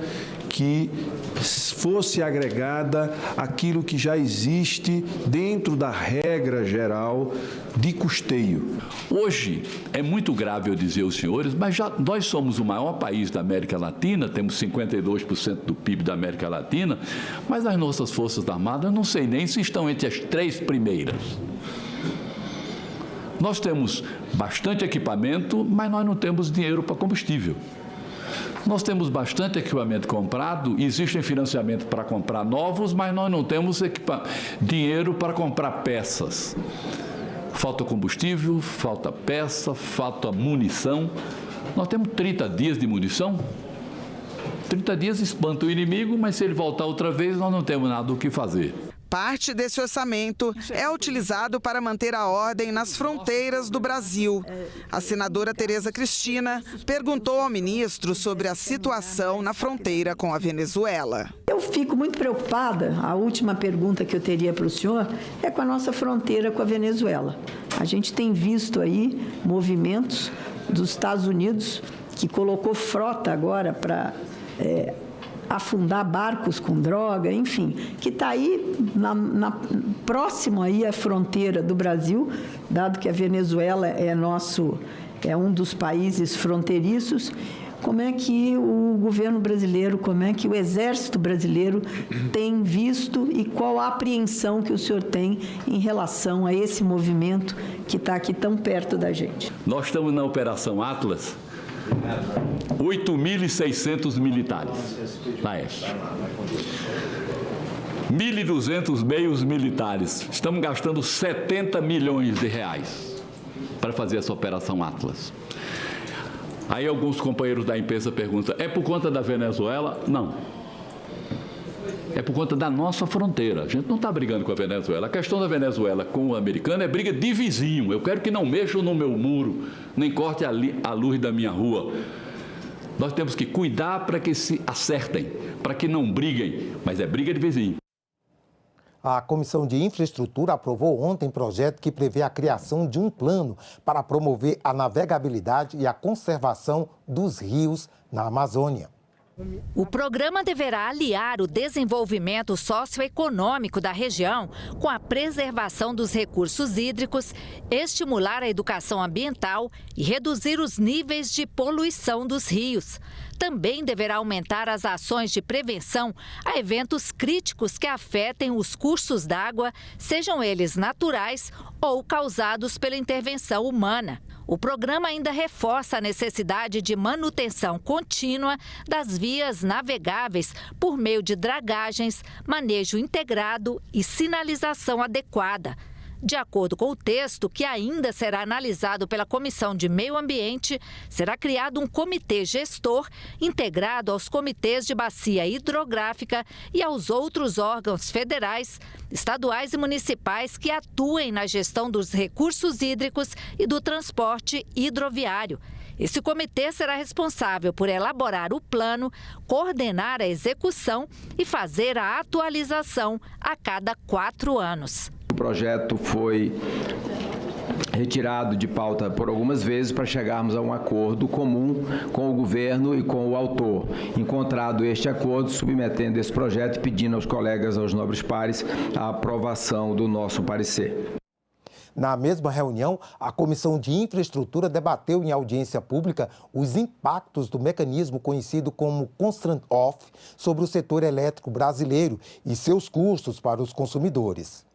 que fosse agregada àquilo que já existe dentro da regra geral de custeio. Hoje, é muito grave eu dizer aos senhores, mas nós somos o maior país da América Latina, temos 52% do PIB da América Latina, mas as nossas Forças Armadas, não sei nem se estão entre as 3 primeiras. Nós temos bastante equipamento, mas nós não temos dinheiro para combustível. Nós temos bastante equipamento comprado, existe financiamento para comprar novos, mas nós não temos dinheiro para comprar peças. Falta combustível, falta peça, falta munição. Nós temos 30 dias de munição. 30 dias espanta o inimigo, mas se ele voltar outra vez, nós não temos nada o que fazer. Parte desse orçamento é utilizado para manter a ordem nas fronteiras do Brasil. A senadora Tereza Cristina perguntou ao ministro sobre a situação na fronteira com a Venezuela. Eu fico muito preocupada, a última pergunta que eu teria para o senhor é com a nossa fronteira com a Venezuela. A gente tem visto aí movimentos dos Estados Unidos, que colocou frota agora para afundar barcos com droga, enfim, que está aí próximo aí à fronteira do Brasil, dado que a Venezuela é um dos países fronteiriços. Como é que o governo brasileiro, como é que o Exército brasileiro tem visto e qual a apreensão que o senhor tem em relação a esse movimento que está aqui tão perto da gente? Nós estamos na Operação Atlas, 8.600 militares na EF. 1.200 meios militares. Estamos gastando 70 milhões de reais para fazer essa Operação Atlas. Aí alguns companheiros da imprensa perguntam, é por conta da Venezuela? Não. É por conta da nossa fronteira. A gente não está brigando com a Venezuela. A questão da Venezuela com o americano é briga de vizinho. Eu quero que não mexam no meu muro, nem corte a luz da minha rua. Nós temos que cuidar para que se acertem, para que não briguem, mas é briga de vizinho. A Comissão de Infraestrutura aprovou ontem projeto que prevê a criação de um plano para promover a navegabilidade e a conservação dos rios na Amazônia. O programa deverá aliar o desenvolvimento socioeconômico da região com a preservação dos recursos hídricos, estimular a educação ambiental e reduzir os níveis de poluição dos rios. Também deverá aumentar as ações de prevenção a eventos críticos que afetem os cursos d'água, sejam eles naturais ou causados pela intervenção humana. O programa ainda reforça a necessidade de manutenção contínua das vias navegáveis por meio de dragagens, manejo integrado e sinalização adequada. De acordo com o texto, que ainda será analisado pela Comissão de Meio Ambiente, será criado um comitê gestor integrado aos comitês de bacia hidrográfica e aos outros órgãos federais, estaduais e municipais que atuem na gestão dos recursos hídricos e do transporte hidroviário. Esse comitê será responsável por elaborar o plano, coordenar a execução e fazer a atualização a cada 4 anos. O projeto foi retirado de pauta por algumas vezes para chegarmos a um acordo comum com o governo e com o autor. Encontrado este acordo, submetendo esse projeto e pedindo aos colegas, aos nobres pares, a aprovação do nosso parecer. Na mesma reunião, a Comissão de Infraestrutura debateu em audiência pública os impactos do mecanismo conhecido como Constraint Off sobre o setor elétrico brasileiro e seus custos para os consumidores.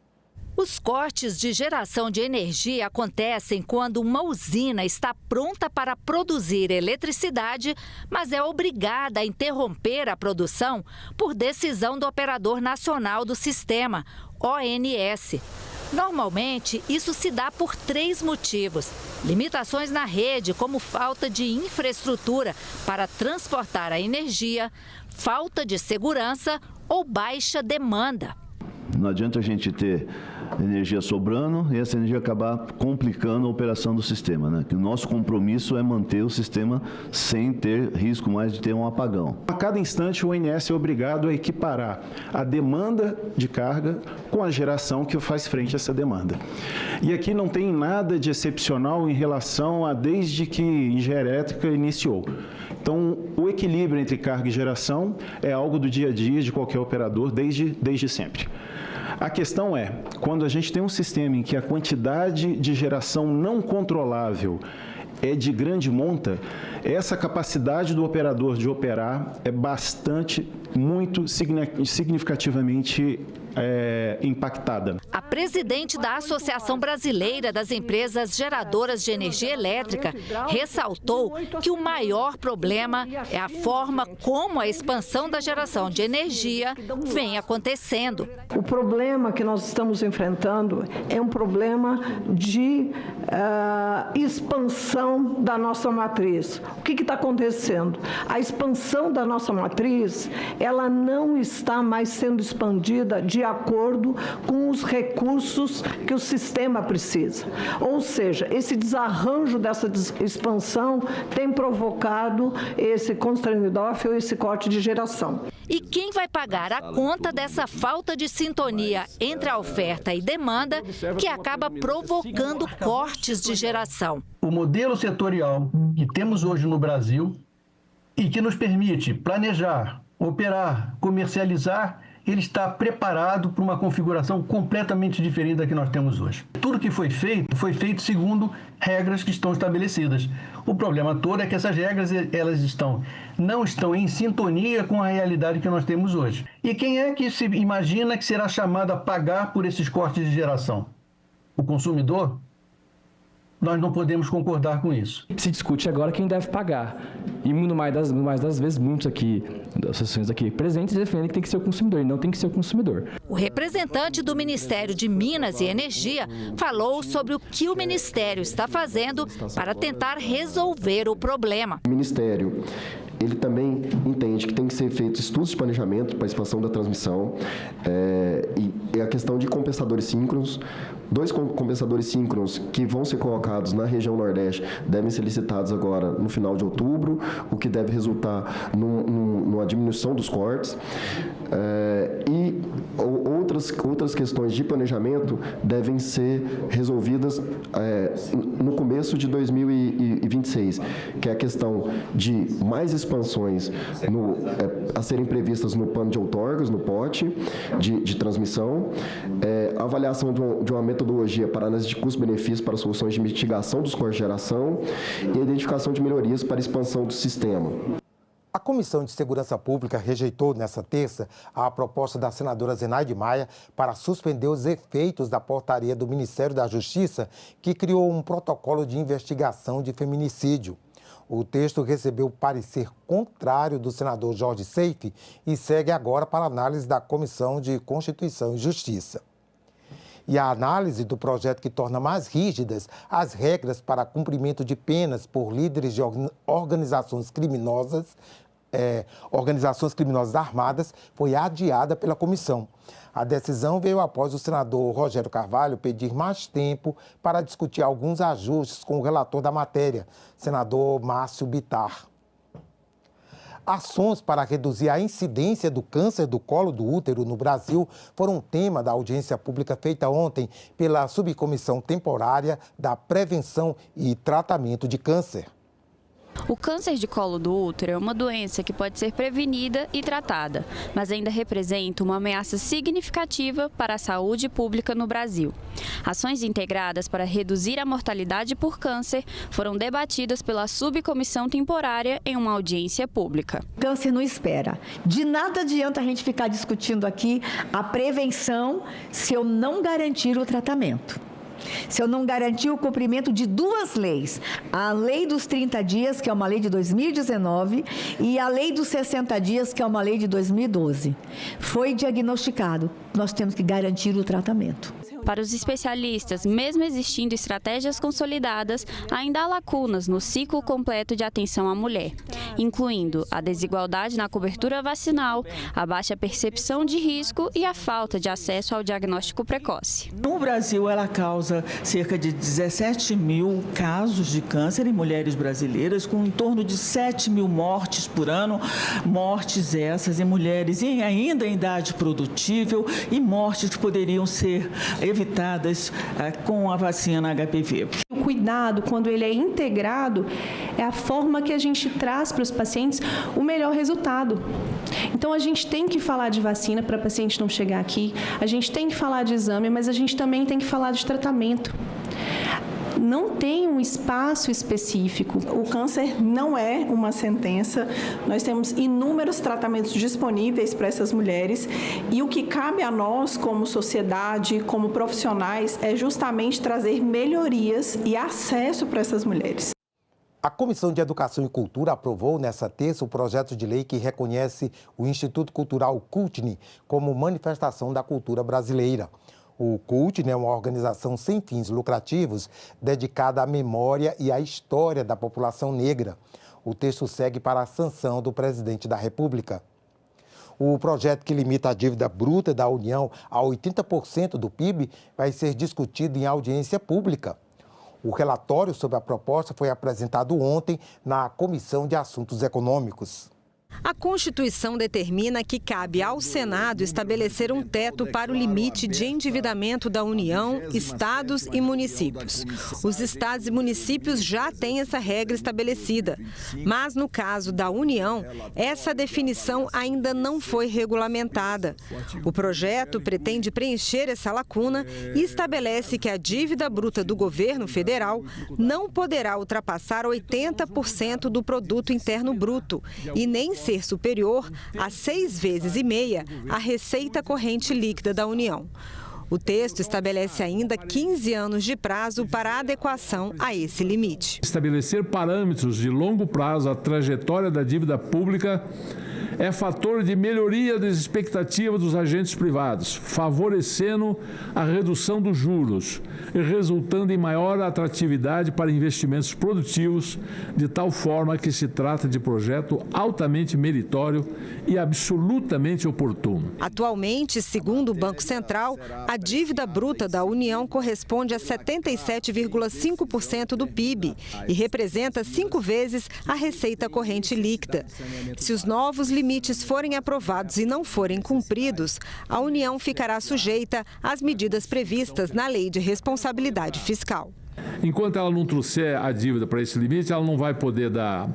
Os cortes de geração de energia acontecem quando uma usina está pronta para produzir eletricidade, mas é obrigada a interromper a produção por decisão do Operador Nacional do Sistema, ONS. Normalmente, isso se dá por 3 motivos. Limitações na rede, como falta de infraestrutura para transportar a energia, falta de segurança ou baixa demanda. Não adianta a gente ter energia sobrando e essa energia acabar complicando a operação do sistema, né? Que o nosso compromisso é manter o sistema sem ter risco mais de ter um apagão. A cada instante o ONS é obrigado a equiparar a demanda de carga com a geração que faz frente a essa demanda. E aqui não tem nada de excepcional em relação a desde que a engenharia elétrica iniciou. Então, o equilíbrio entre carga e geração é algo do dia a dia de qualquer operador desde sempre. A questão é, quando a gente tem um sistema em que a quantidade de geração não controlável é de grande monta, essa capacidade do operador de operar é muito significativamente impactada. A presidente da Associação Brasileira das Empresas Geradoras de Energia Elétrica ressaltou que o maior problema é a forma como a expansão da geração de energia vem acontecendo. O problema que nós estamos enfrentando é um problema de expansão da nossa matriz. O que está acontecendo? A expansão da nossa matriz, ela não está mais sendo expandida de acordo com os recursos que o sistema precisa. Ou seja, esse desarranjo dessa expansão tem provocado esse constrangimento ou esse corte de geração. E quem vai pagar a conta dessa falta de sintonia entre a oferta e demanda que acaba provocando cortes de geração? O modelo setorial que temos hoje no Brasil e que nos permite planejar, operar, comercializar, ele está preparado para uma configuração completamente diferente da que nós temos hoje. Tudo que foi feito segundo regras que estão estabelecidas. O problema todo é que essas regras não estão em sintonia com a realidade que nós temos hoje. E quem é que se imagina que será chamado a pagar por esses cortes de geração? O consumidor? Nós não podemos concordar com isso. Se discute agora quem deve pagar. E muito mais das vezes, muitos aqui, das associações aqui presentes, defendem que tem que ser o consumidor e não tem que ser o consumidor. O representante do Ministério de Minas e Energia falou sobre o que o Ministério está fazendo para tentar resolver o problema. O Ministério, ele também entende que tem que ser feito estudos de planejamento para a expansão da transmissão e a questão de compensadores síncronos. 2 compensadores síncronos que vão ser colocados na região Nordeste devem ser licitados agora no final de outubro, o que deve resultar numa diminuição dos cortes. E outras questões de planejamento devem ser resolvidas no começo de 2026, que é a questão de mais expansões a serem previstas no plano de outorgas, no POT de transmissão, a avaliação de uma metodologia para análise de custo-benefício para soluções de mitigação dos cortes de geração e a identificação de melhorias para a expansão do sistema. A Comissão de Segurança Pública rejeitou nesta terça a proposta da senadora Zenaide Maia para suspender os efeitos da portaria do Ministério da Justiça, que criou um protocolo de investigação de feminicídio. O texto recebeu parecer contrário do senador Jorge Seife e segue agora para análise da Comissão de Constituição e Justiça. E a análise do projeto que torna mais rígidas as regras para cumprimento de penas por líderes de organizações criminosas armadas foi adiada pela comissão. A decisão veio após o senador Rogério Carvalho pedir mais tempo para discutir alguns ajustes com o relator da matéria, senador Márcio Bittar. Ações para reduzir a incidência do câncer do colo do útero no Brasil foram tema da audiência pública feita ontem pela Subcomissão Temporária da Prevenção e Tratamento de Câncer. O câncer de colo do útero é uma doença que pode ser prevenida e tratada, mas ainda representa uma ameaça significativa para a saúde pública no Brasil. Ações integradas para reduzir a mortalidade por câncer foram debatidas pela Subcomissão Temporária em uma audiência pública. Câncer não espera. De nada adianta a gente ficar discutindo aqui a prevenção se eu não garantir o tratamento. Se eu não garantir o cumprimento de 2 leis, a lei dos 30 dias, que é uma lei de 2019, e a lei dos 60 dias, que é uma lei de 2012. Foi diagnosticado, nós temos que garantir o tratamento. Para os especialistas, mesmo existindo estratégias consolidadas, ainda há lacunas no ciclo completo de atenção à mulher, incluindo a desigualdade na cobertura vacinal, a baixa percepção de risco e a falta de acesso ao diagnóstico precoce. No Brasil, ela causa cerca de 17 mil casos de câncer em mulheres brasileiras, com em torno de 7 mil mortes por ano, mortes essas em mulheres ainda em idade produtível e mortes que poderiam ser evitadas com a vacina HPV. O cuidado, quando ele é integrado, é a forma que a gente traz para os pacientes o melhor resultado. Então, a gente tem que falar de vacina para o paciente não chegar aqui, a gente tem que falar de exame, mas a gente também tem que falar de tratamento. Não tem um espaço específico. O câncer não é uma sentença. Nós temos inúmeros tratamentos disponíveis para essas mulheres e o que cabe a nós, como sociedade, como profissionais, é justamente trazer melhorias e acesso para essas mulheres. A Comissão de Educação e Cultura aprovou nesta terça o projeto de lei que reconhece o Instituto Cultural CULTNE como manifestação da cultura brasileira. O CULTNE é uma organização sem fins lucrativos dedicada à memória e à história da população negra. O texto segue para a sanção do presidente da República. O projeto que limita a dívida bruta da União a 80% do PIB vai ser discutido em audiência pública. O relatório sobre a proposta foi apresentado ontem na Comissão de Assuntos Econômicos. A Constituição determina que cabe ao Senado estabelecer um teto para o limite de endividamento da União, estados e municípios. Os estados e municípios já têm essa regra estabelecida, mas no caso da União, essa definição ainda não foi regulamentada. O projeto pretende preencher essa lacuna e estabelece que a dívida bruta do governo federal não poderá ultrapassar 80% do produto interno bruto e nem ser superior a 6,5 vezes a receita corrente líquida da União. O texto estabelece ainda 15 anos de prazo para adequação a esse limite. Estabelecer parâmetros de longo prazo à trajetória da dívida pública é fator de melhoria das expectativas dos agentes privados, favorecendo a redução dos juros e resultando em maior atratividade para investimentos produtivos, de tal forma que se trata de projeto altamente meritório e absolutamente oportuno. Atualmente, segundo o Banco Central, a dívida bruta da União corresponde a 77,5% do PIB e representa 5 vezes a receita corrente líquida. Se os novos limites forem aprovados e não forem cumpridos, a União ficará sujeita às medidas previstas na Lei de Responsabilidade Fiscal. Enquanto ela não trouxer a dívida para esse limite, ela não vai poder dar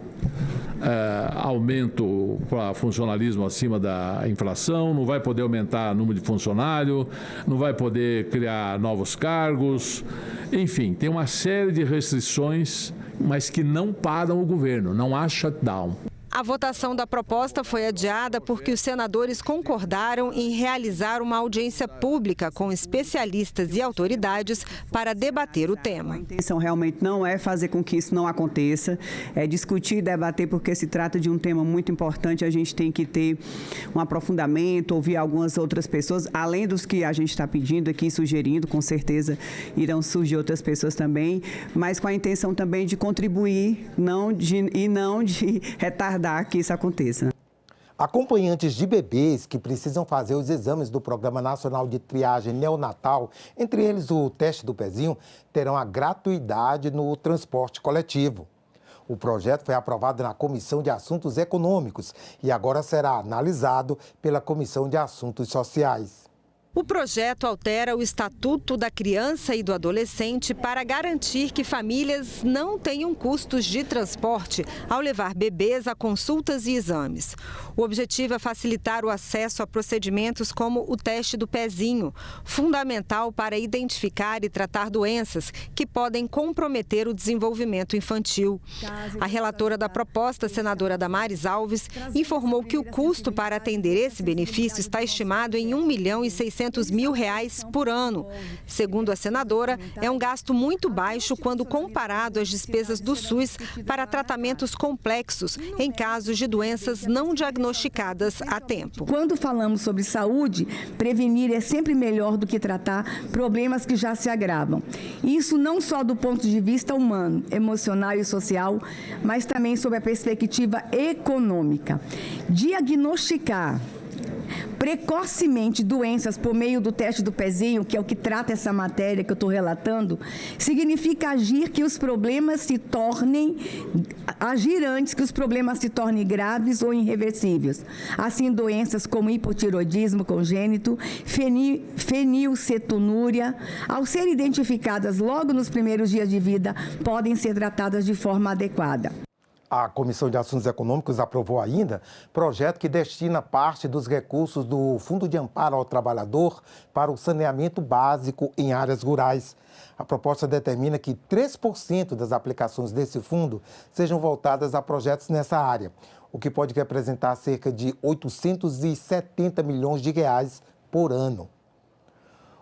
aumento para funcionalismo acima da inflação, não vai poder aumentar o número de funcionário, não vai poder criar novos cargos. Enfim, tem uma série de restrições, mas que não param o governo, não há shutdown. A votação da proposta foi adiada porque os senadores concordaram em realizar uma audiência pública com especialistas e autoridades para debater o tema. A intenção realmente não é fazer com que isso não aconteça, é discutir e debater, porque se trata de um tema muito importante. A gente tem que ter um aprofundamento, ouvir algumas outras pessoas, além dos que a gente está pedindo aqui, sugerindo, com certeza irão surgir outras pessoas também, mas com a intenção também de contribuir não de retardar que isso aconteça. Acompanhantes de bebês que precisam fazer os exames do Programa Nacional de Triagem Neonatal, entre eles o teste do pezinho, terão a gratuidade no transporte coletivo. O projeto foi aprovado na Comissão de Assuntos Econômicos e agora será analisado pela Comissão de Assuntos Sociais. O projeto altera o Estatuto da Criança e do Adolescente para garantir que famílias não tenham custos de transporte ao levar bebês a consultas e exames. O objetivo é facilitar o acesso a procedimentos como o teste do pezinho, fundamental para identificar e tratar doenças que podem comprometer o desenvolvimento infantil. A relatora da proposta, senadora Damares Alves, informou que o custo para atender esse benefício está estimado em R$ 1.600.000 800 mil reais por ano. Segundo a senadora, é um gasto muito baixo quando comparado às despesas do SUS para tratamentos complexos em casos de doenças não diagnosticadas a tempo. Quando falamos sobre saúde, prevenir é sempre melhor do que tratar problemas que já se agravam. Isso não só do ponto de vista humano, emocional e social, mas também sob a perspectiva econômica. Diagnosticar precocemente doenças por meio do teste do pezinho, que é o que trata essa matéria que eu estou relatando, significa agir antes que os problemas se tornem graves ou irreversíveis. Assim, doenças como hipotiroidismo congênito, fenilcetonúria, ao serem identificadas logo nos primeiros dias de vida, podem ser tratadas de forma adequada. A Comissão de Assuntos Econômicos aprovou ainda projeto que destina parte dos recursos do Fundo de Amparo ao Trabalhador para o saneamento básico em áreas rurais. A proposta determina que 3% das aplicações desse fundo sejam voltadas a projetos nessa área, o que pode representar cerca de 870 milhões de reais por ano.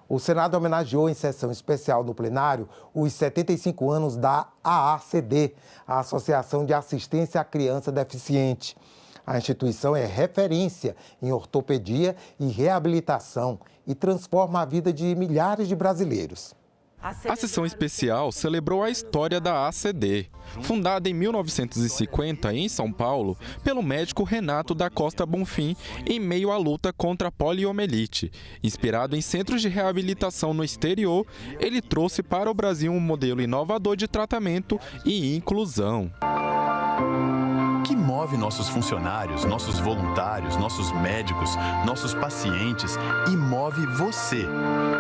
O Senado homenageou em sessão especial no plenário os 75 anos da AACD, a Associação de Assistência à Criança Deficiente. A instituição é referência em ortopedia e reabilitação e transforma a vida de milhares de brasileiros. A sessão especial celebrou a história da AACD. Fundada em 1950 em São Paulo pelo médico Renato da Costa Bonfim em meio à luta contra a poliomielite. Inspirado em centros de reabilitação no exterior, ele trouxe para o Brasil um modelo inovador de tratamento e inclusão. O que move nossos funcionários, nossos voluntários, nossos médicos, nossos pacientes e move você,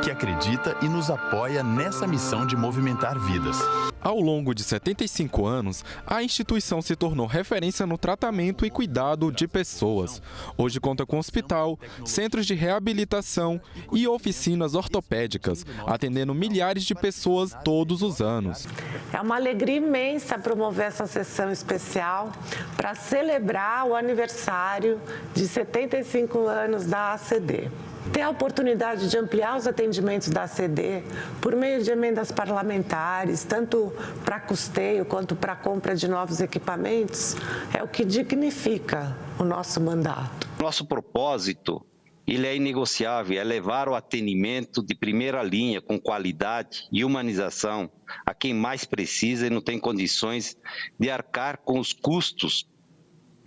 que acredita e nos apoia nessa missão de movimentar vidas. Ao longo de 75 anos, a instituição se tornou referência no tratamento e cuidado de pessoas. Hoje conta com hospital, centros de reabilitação e oficinas ortopédicas, atendendo milhares de pessoas todos os anos. É uma alegria imensa promover essa sessão especial para celebrar o aniversário de 75 anos da AACD. Ter a oportunidade de ampliar os atendimentos da AACD por meio de emendas parlamentares, tanto para custeio quanto para compra de novos equipamentos, é o que dignifica o nosso mandato. Nosso propósito, ele é inegociável, é levar o atendimento de primeira linha, com qualidade e humanização, a quem mais precisa e não tem condições de arcar com os custos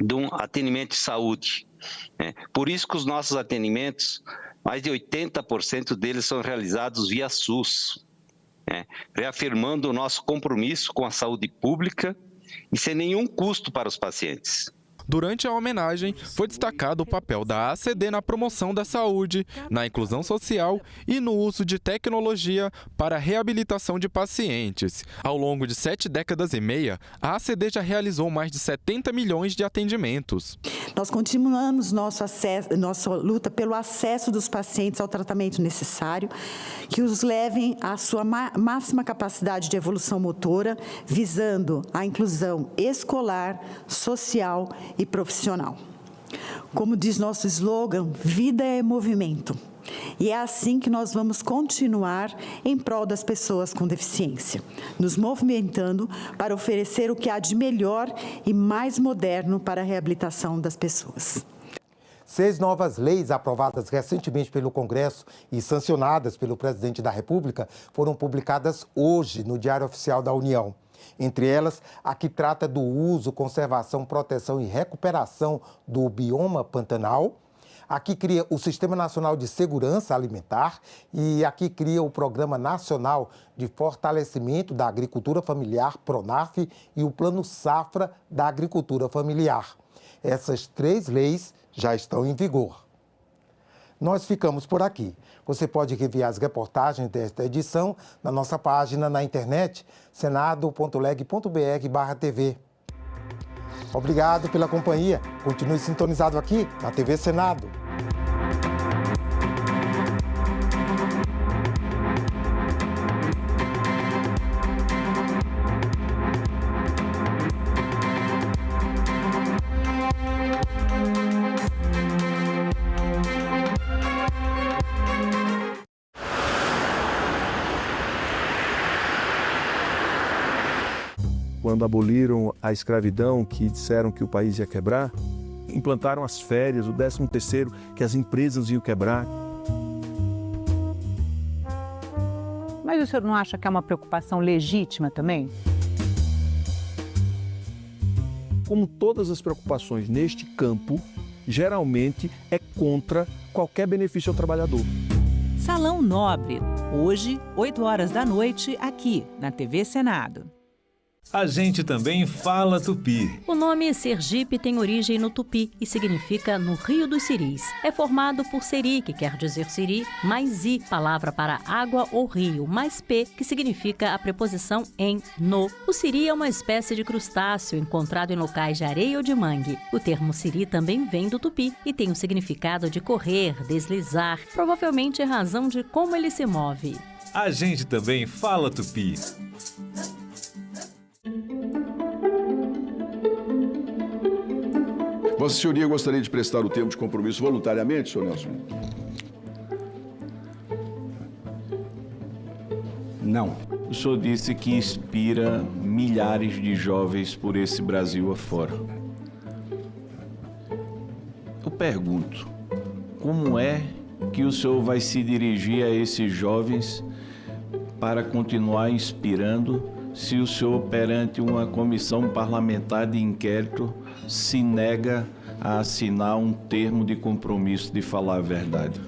de um atendimento de saúde. Por isso que os nossos atendimentos, mais de 80% deles são realizados via SUS, reafirmando o nosso compromisso com a saúde pública e sem nenhum custo para os pacientes. Durante a homenagem, foi destacado o papel da AACD na promoção da saúde, na inclusão social e no uso de tecnologia para a reabilitação de pacientes. Ao longo de 7 décadas e meia, a AACD já realizou mais de 70 milhões de atendimentos. Nós continuamos nossa luta pelo acesso dos pacientes ao tratamento necessário, que os levem à sua máxima capacidade de evolução motora, visando a inclusão escolar, social e profissional. Como diz nosso slogan, vida é movimento. E é assim que nós vamos continuar em prol das pessoas com deficiência, nos movimentando para oferecer o que há de melhor e mais moderno para a reabilitação das pessoas. 6 novas leis aprovadas recentemente pelo Congresso e sancionadas pelo presidente da República foram publicadas hoje no Diário Oficial da União. Entre elas, a que trata do uso, conservação, proteção e recuperação do bioma Pantanal, a que cria o Sistema Nacional de Segurança Alimentar e a que cria o Programa Nacional de Fortalecimento da Agricultura Familiar, PRONAF, e o Plano Safra da Agricultura Familiar. Essas 3 leis já estão em vigor. Nós ficamos por aqui. Você pode rever as reportagens desta edição na nossa página na internet, senado.leg.br/tv. Obrigado pela companhia. Continue sintonizado aqui na TV Senado. quando aboliram a escravidão, que disseram que o país ia quebrar, implantaram as férias, o 13º, que as empresas iam quebrar. Mas o senhor não acha que é uma preocupação legítima também? Como todas as preocupações neste campo, geralmente é contra qualquer benefício ao trabalhador. Salão Nobre, hoje, 20h, aqui na TV Senado. A gente também fala tupi. O nome Sergipe tem origem no tupi e significa no Rio dos Siris. É formado por seri, que quer dizer siri, mais i, palavra para água ou rio, mais p, que significa a preposição em, no. O siri é uma espécie de crustáceo encontrado em locais de areia ou de mangue. O termo siri também vem do tupi e tem o significado de correr, deslizar, provavelmente em razão de como ele se move. A gente também fala tupi. Vossa Senhoria gostaria de prestar o termo de compromisso voluntariamente, senhor Nelson? Não. O senhor disse que inspira milhares de jovens por esse Brasil afora. Eu pergunto, como é que o senhor vai se dirigir a esses jovens para continuar inspirando se o senhor, perante uma comissão parlamentar de inquérito, se nega a assinar um termo de compromisso de falar a verdade?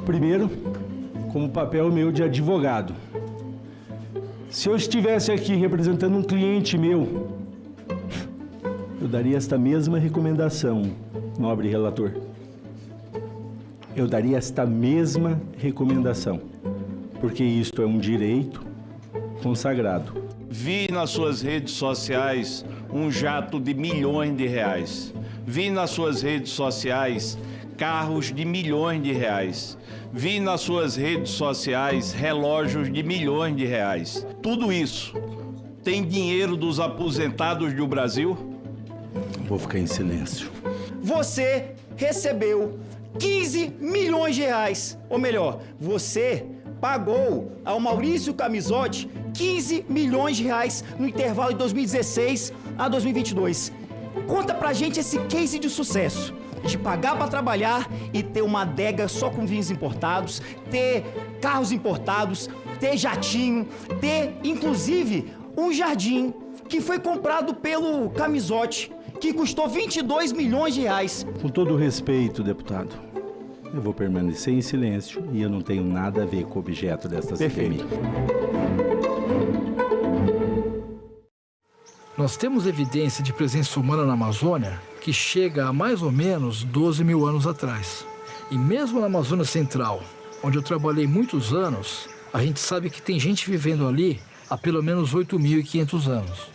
Primeiro, como papel meu de advogado. Se eu estivesse aqui representando um cliente meu, eu daria esta mesma recomendação, nobre relator. Eu daria esta mesma recomendação, porque isto é um direito consagrado. Vi nas suas redes sociais um jato de milhões de reais. Vi nas suas redes sociais carros de milhões de reais. Vi nas suas redes sociais relógios de milhões de reais. Tudo isso tem dinheiro dos aposentados do Brasil? Vou ficar em silêncio. Você recebeu 15 milhões de reais. Ou melhor, você pagou ao Maurício Camisotti 15 milhões de reais no intervalo de 2016 a 2022. Conta pra gente esse case de sucesso, de pagar pra trabalhar e ter uma adega só com vinhos importados, ter carros importados, ter jatinho, ter, inclusive, um jardim que foi comprado pelo Camisotti, que custou 22 milhões de reais. Com todo o respeito, deputado, eu vou permanecer em silêncio e eu não tenho nada a ver com o objeto desta CPMI. Nós temos evidência de presença humana na Amazônia que chega a mais ou menos 12 mil anos atrás. E mesmo na Amazônia Central, onde eu trabalhei muitos anos, a gente sabe que tem gente vivendo ali há pelo menos 8.500 anos.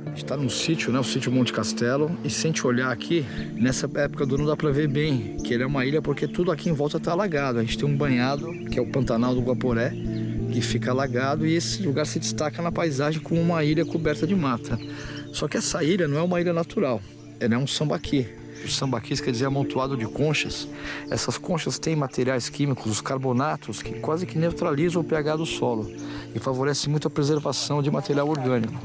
A gente está num sítio, né, o sítio Monte Castelo, e se a gente olhar aqui, nessa época do ano dá para ver bem que ele é uma ilha porque tudo aqui em volta está alagado. A gente tem um banhado, que é o Pantanal do Guaporé, que fica alagado, e esse lugar se destaca na paisagem como uma ilha coberta de mata. Só que essa ilha não é uma ilha natural, ela é um sambaqui. Os sambaquis quer dizer amontoado de conchas. Essas conchas têm materiais químicos, os carbonatos, que quase que neutralizam o pH do solo e favorecem muito a preservação de material orgânico.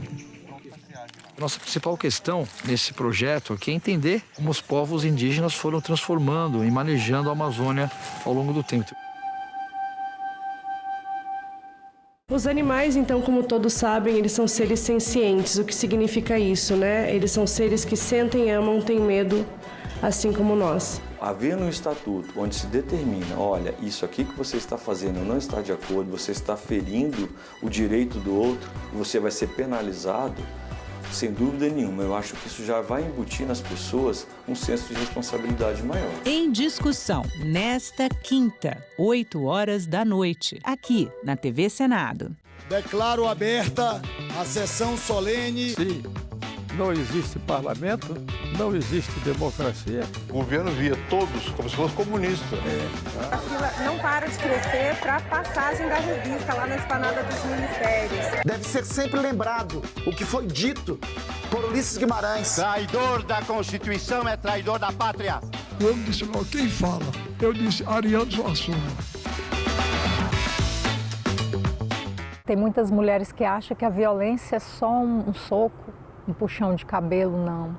Nossa principal questão nesse projeto aqui é entender como os povos indígenas foram transformando e manejando a Amazônia ao longo do tempo. Os animais, então, como todos sabem, eles são seres sencientes. O que significa isso, né? Eles são seres que sentem, amam, têm medo, assim como nós. Havendo um estatuto onde se determina, olha, isso aqui que você está fazendo não está de acordo, você está ferindo o direito do outro e você vai ser penalizado, sem dúvida nenhuma, eu acho que isso já vai embutir nas pessoas um senso de responsabilidade maior. Em discussão, nesta quinta, 20h, aqui na TV Senado. Declaro aberta a sessão solene. Sim. Não existe parlamento, não existe democracia. O governo via todos como se fosse comunista. A fila não para de crescer para a passagem da revista lá na esplanada dos ministérios. Deve ser sempre lembrado o que foi dito por Ulisses Guimarães. Traidor da Constituição é traidor da pátria. Eu não disse não, quem fala? Eu disse Ariano Suassuna. Tem muitas mulheres que acham que a violência é só um soco, um puxão de cabelo, não.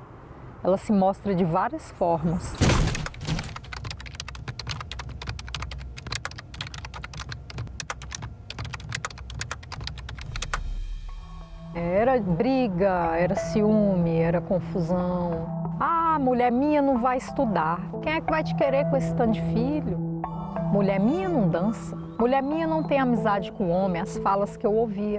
Ela se mostra de várias formas. Era briga, era ciúme, era confusão. Ah, mulher minha não vai estudar. Quem é que vai te querer com esse tanto de filho? Mulher minha não dança. Mulher minha não tem amizade com homem, as falas que eu ouvia.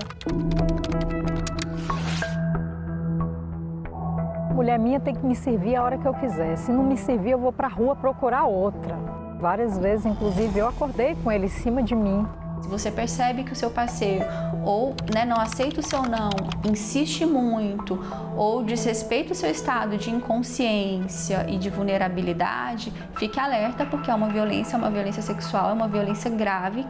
Mulher minha tem que me servir a hora que eu quiser. Se não me servir, eu vou pra rua procurar outra. Várias vezes, inclusive, eu acordei com ele em cima de mim. Se você percebe que o seu parceiro ou não aceita o seu não, insiste muito ou desrespeita o seu estado de inconsciência e de vulnerabilidade, fique alerta porque é uma violência sexual, é uma violência grave.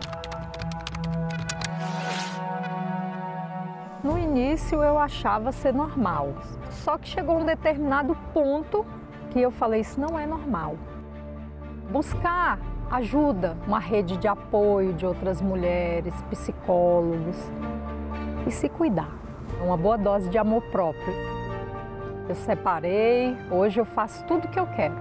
No início eu achava ser normal, só que chegou um determinado ponto que eu falei, isso não é normal. Buscar ajuda, uma rede de apoio de outras mulheres, psicólogos e se cuidar. Uma boa dose de amor próprio. Eu separei, hoje eu faço tudo o que eu quero.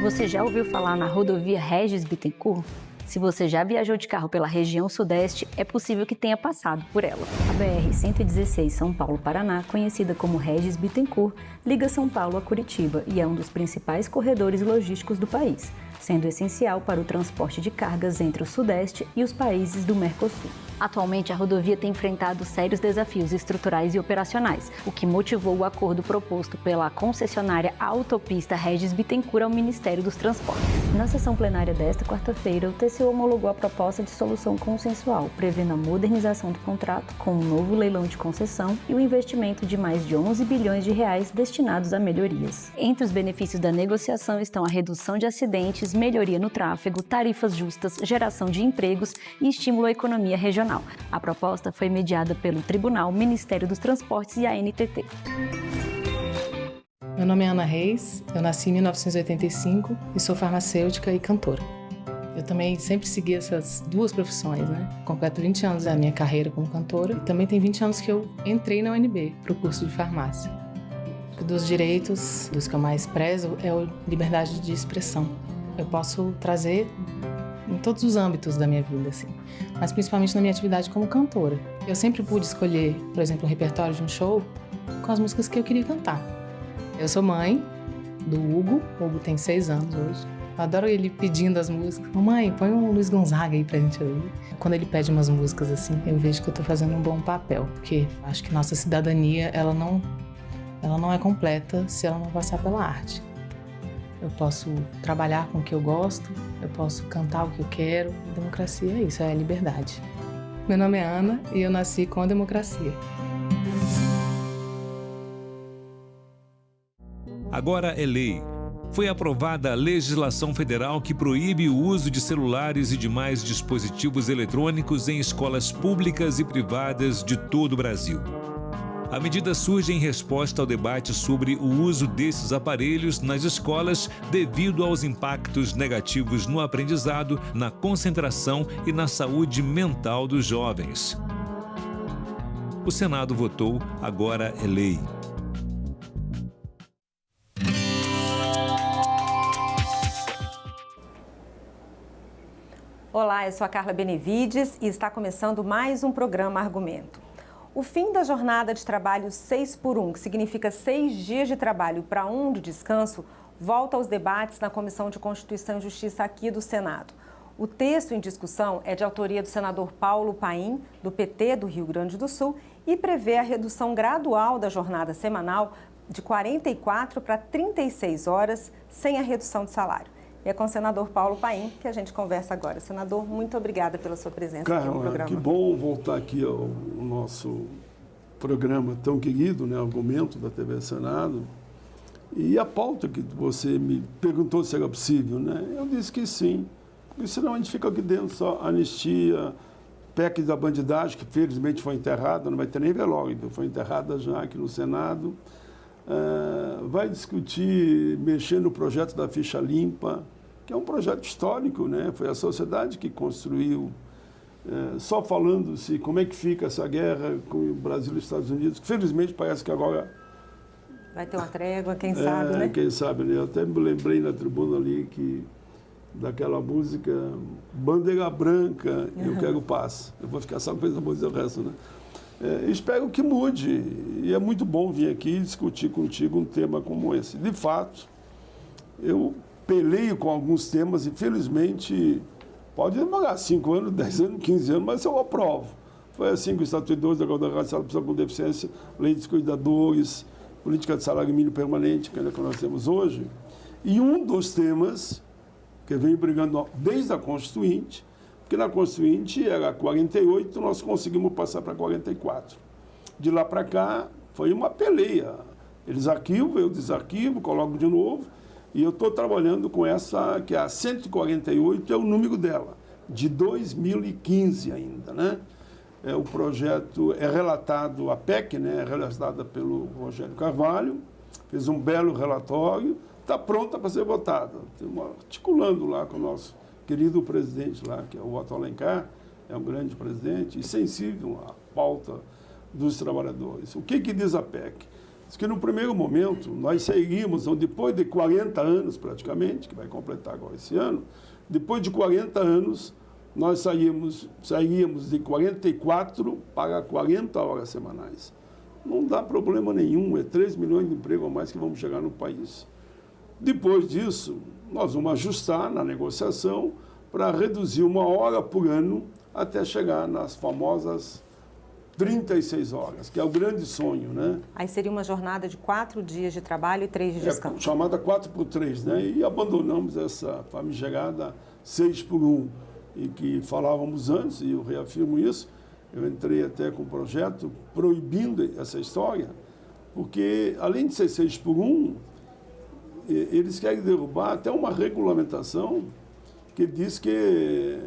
Você já ouviu falar na rodovia Regis Bittencourt? Se você já viajou de carro pela região sudeste, é possível que tenha passado por ela. A BR-116 São Paulo-Paraná, conhecida como Regis Bittencourt, liga São Paulo a Curitiba e é um dos principais corredores logísticos do país, sendo essencial para o transporte de cargas entre o Sudeste e os países do Mercosul. Atualmente, a rodovia tem enfrentado sérios desafios estruturais e operacionais, o que motivou o acordo proposto pela concessionária Autopista Regis Bittencourt ao Ministério dos Transportes. Na sessão plenária desta quarta-feira, o TCU homologou a proposta de solução consensual, prevendo a modernização do contrato com um novo leilão de concessão e o investimento de mais de 11 bilhões de reais destinados a melhorias. Entre os benefícios da negociação estão a redução de acidentes, melhoria no tráfego, tarifas justas, geração de empregos e estímulo à economia regional. A proposta foi mediada pelo Tribunal, Ministério dos Transportes e a ANTT. Meu nome é Ana Reis, eu nasci em 1985 e sou farmacêutica e cantora. Eu também sempre segui essas duas profissões, né? Completo 20 anos da minha carreira como cantora e também tem 20 anos que eu entrei na UNB para o curso de farmácia. Dos direitos, dos que eu mais prezo, é a liberdade de expressão. Eu posso trazer em todos os âmbitos da minha vida, assim, mas principalmente na minha atividade como cantora. Eu sempre pude escolher, por exemplo, um repertório de um show com as músicas que eu queria cantar. Eu sou mãe do Hugo, o Hugo tem 6 anos hoje. Eu adoro ele pedindo as músicas. Mamãe, põe um Luiz Gonzaga aí pra gente ouvir. Quando ele pede umas músicas assim, eu vejo que eu tô fazendo um bom papel, porque acho que nossa cidadania, ela não é completa se ela não passar pela arte. Eu posso trabalhar com o que eu gosto, eu posso cantar o que eu quero. Democracia é isso, é a liberdade. Meu nome é Ana e eu nasci com a democracia. Agora é lei. Foi aprovada a legislação federal que proíbe o uso de celulares e demais dispositivos eletrônicos em escolas públicas e privadas de todo o Brasil. A medida surge em resposta ao debate sobre o uso desses aparelhos nas escolas devido aos impactos negativos no aprendizado, na concentração e na saúde mental dos jovens. O Senado votou, agora é lei. Olá, eu sou a Carla Benevides e está começando mais um programa Argumento. O fim da jornada de trabalho 6x1, que significa 6 dias de trabalho para 1 de descanso, volta aos debates na Comissão de Constituição e Justiça aqui do Senado. O texto em discussão é de autoria do senador Paulo Paim, do PT do Rio Grande do Sul, e prevê a redução gradual da jornada semanal de 44 para 36 horas, sem a redução de salário. E é com o senador Paulo Paim que a gente conversa agora. Senador, muito obrigada pela sua presença aqui no programa. Que bom voltar aqui ao nosso programa tão querido, né, Argumento da TV Senado. E a pauta que você me perguntou se era possível, né? Eu disse que sim, porque senão a gente fica aqui dentro só anistia, PEC da bandidagem, que felizmente foi enterrada, não vai ter nem velório, foi enterrada já aqui no Senado. vai discutir, mexer no projeto da ficha limpa, que é um projeto histórico, né? Foi a sociedade que construiu. Só falando-se como é que fica essa guerra com o Brasil e os Estados Unidos, que felizmente parece que agora... Vai ter uma trégua, quem sabe, né? Quem sabe, né? Eu até me lembrei na tribuna ali daquela música Bandeira Branca, Eu Quero Paz. Eu vou ficar só com essa música o resto, né? Espero que mude. E é muito bom vir aqui discutir contigo um tema como esse. De fato, eu peleio com alguns temas e, felizmente, pode demorar 5 anos, 10 anos, 15 anos, mas eu aprovo. Foi assim com o Estatuto 2 da Guarda Racial da Pessoa com Deficiência, Lei dos Cuidadores, Política de Salário Mínimo Permanente, que é que nós temos hoje. E um dos temas que vem brigando desde a Constituinte, porque na Constituinte era 48, nós conseguimos passar para 44. De lá para cá, foi uma peleia. Eles arquivam, eu desarquivo, coloco de novo, e eu estou trabalhando com essa, que é a 148, é o número dela, de 2015 ainda, né? O projeto é relatado, a PEC, né, é relatada pelo Rogério Carvalho, fez um belo relatório, está pronta para ser votada. Estamos articulando lá com o nosso querido presidente lá, que é o Otto Alencar, é um grande presidente e sensível à pauta dos trabalhadores. O que diz a PEC? Diz que no primeiro momento nós sairíamos, depois de 40 anos praticamente, que vai completar agora esse ano, depois de 40 anos, nós sairíamos de 44 para 40 horas semanais. Não dá problema nenhum, é 3 milhões de empregos a mais que vamos chegar no país. Depois disso, nós vamos ajustar na negociação para reduzir 1 hora por ano até chegar nas famosas 36 horas, que é o grande sonho, né? Aí seria uma jornada de 4 dias de trabalho e 3 de descanso. Chamada 4x3, né? E abandonamos essa famigerada 6x1, e que falávamos antes, e eu reafirmo isso. Eu entrei até com um projeto proibindo essa história, porque além de ser 6x1, eles querem derrubar até uma regulamentação que diz que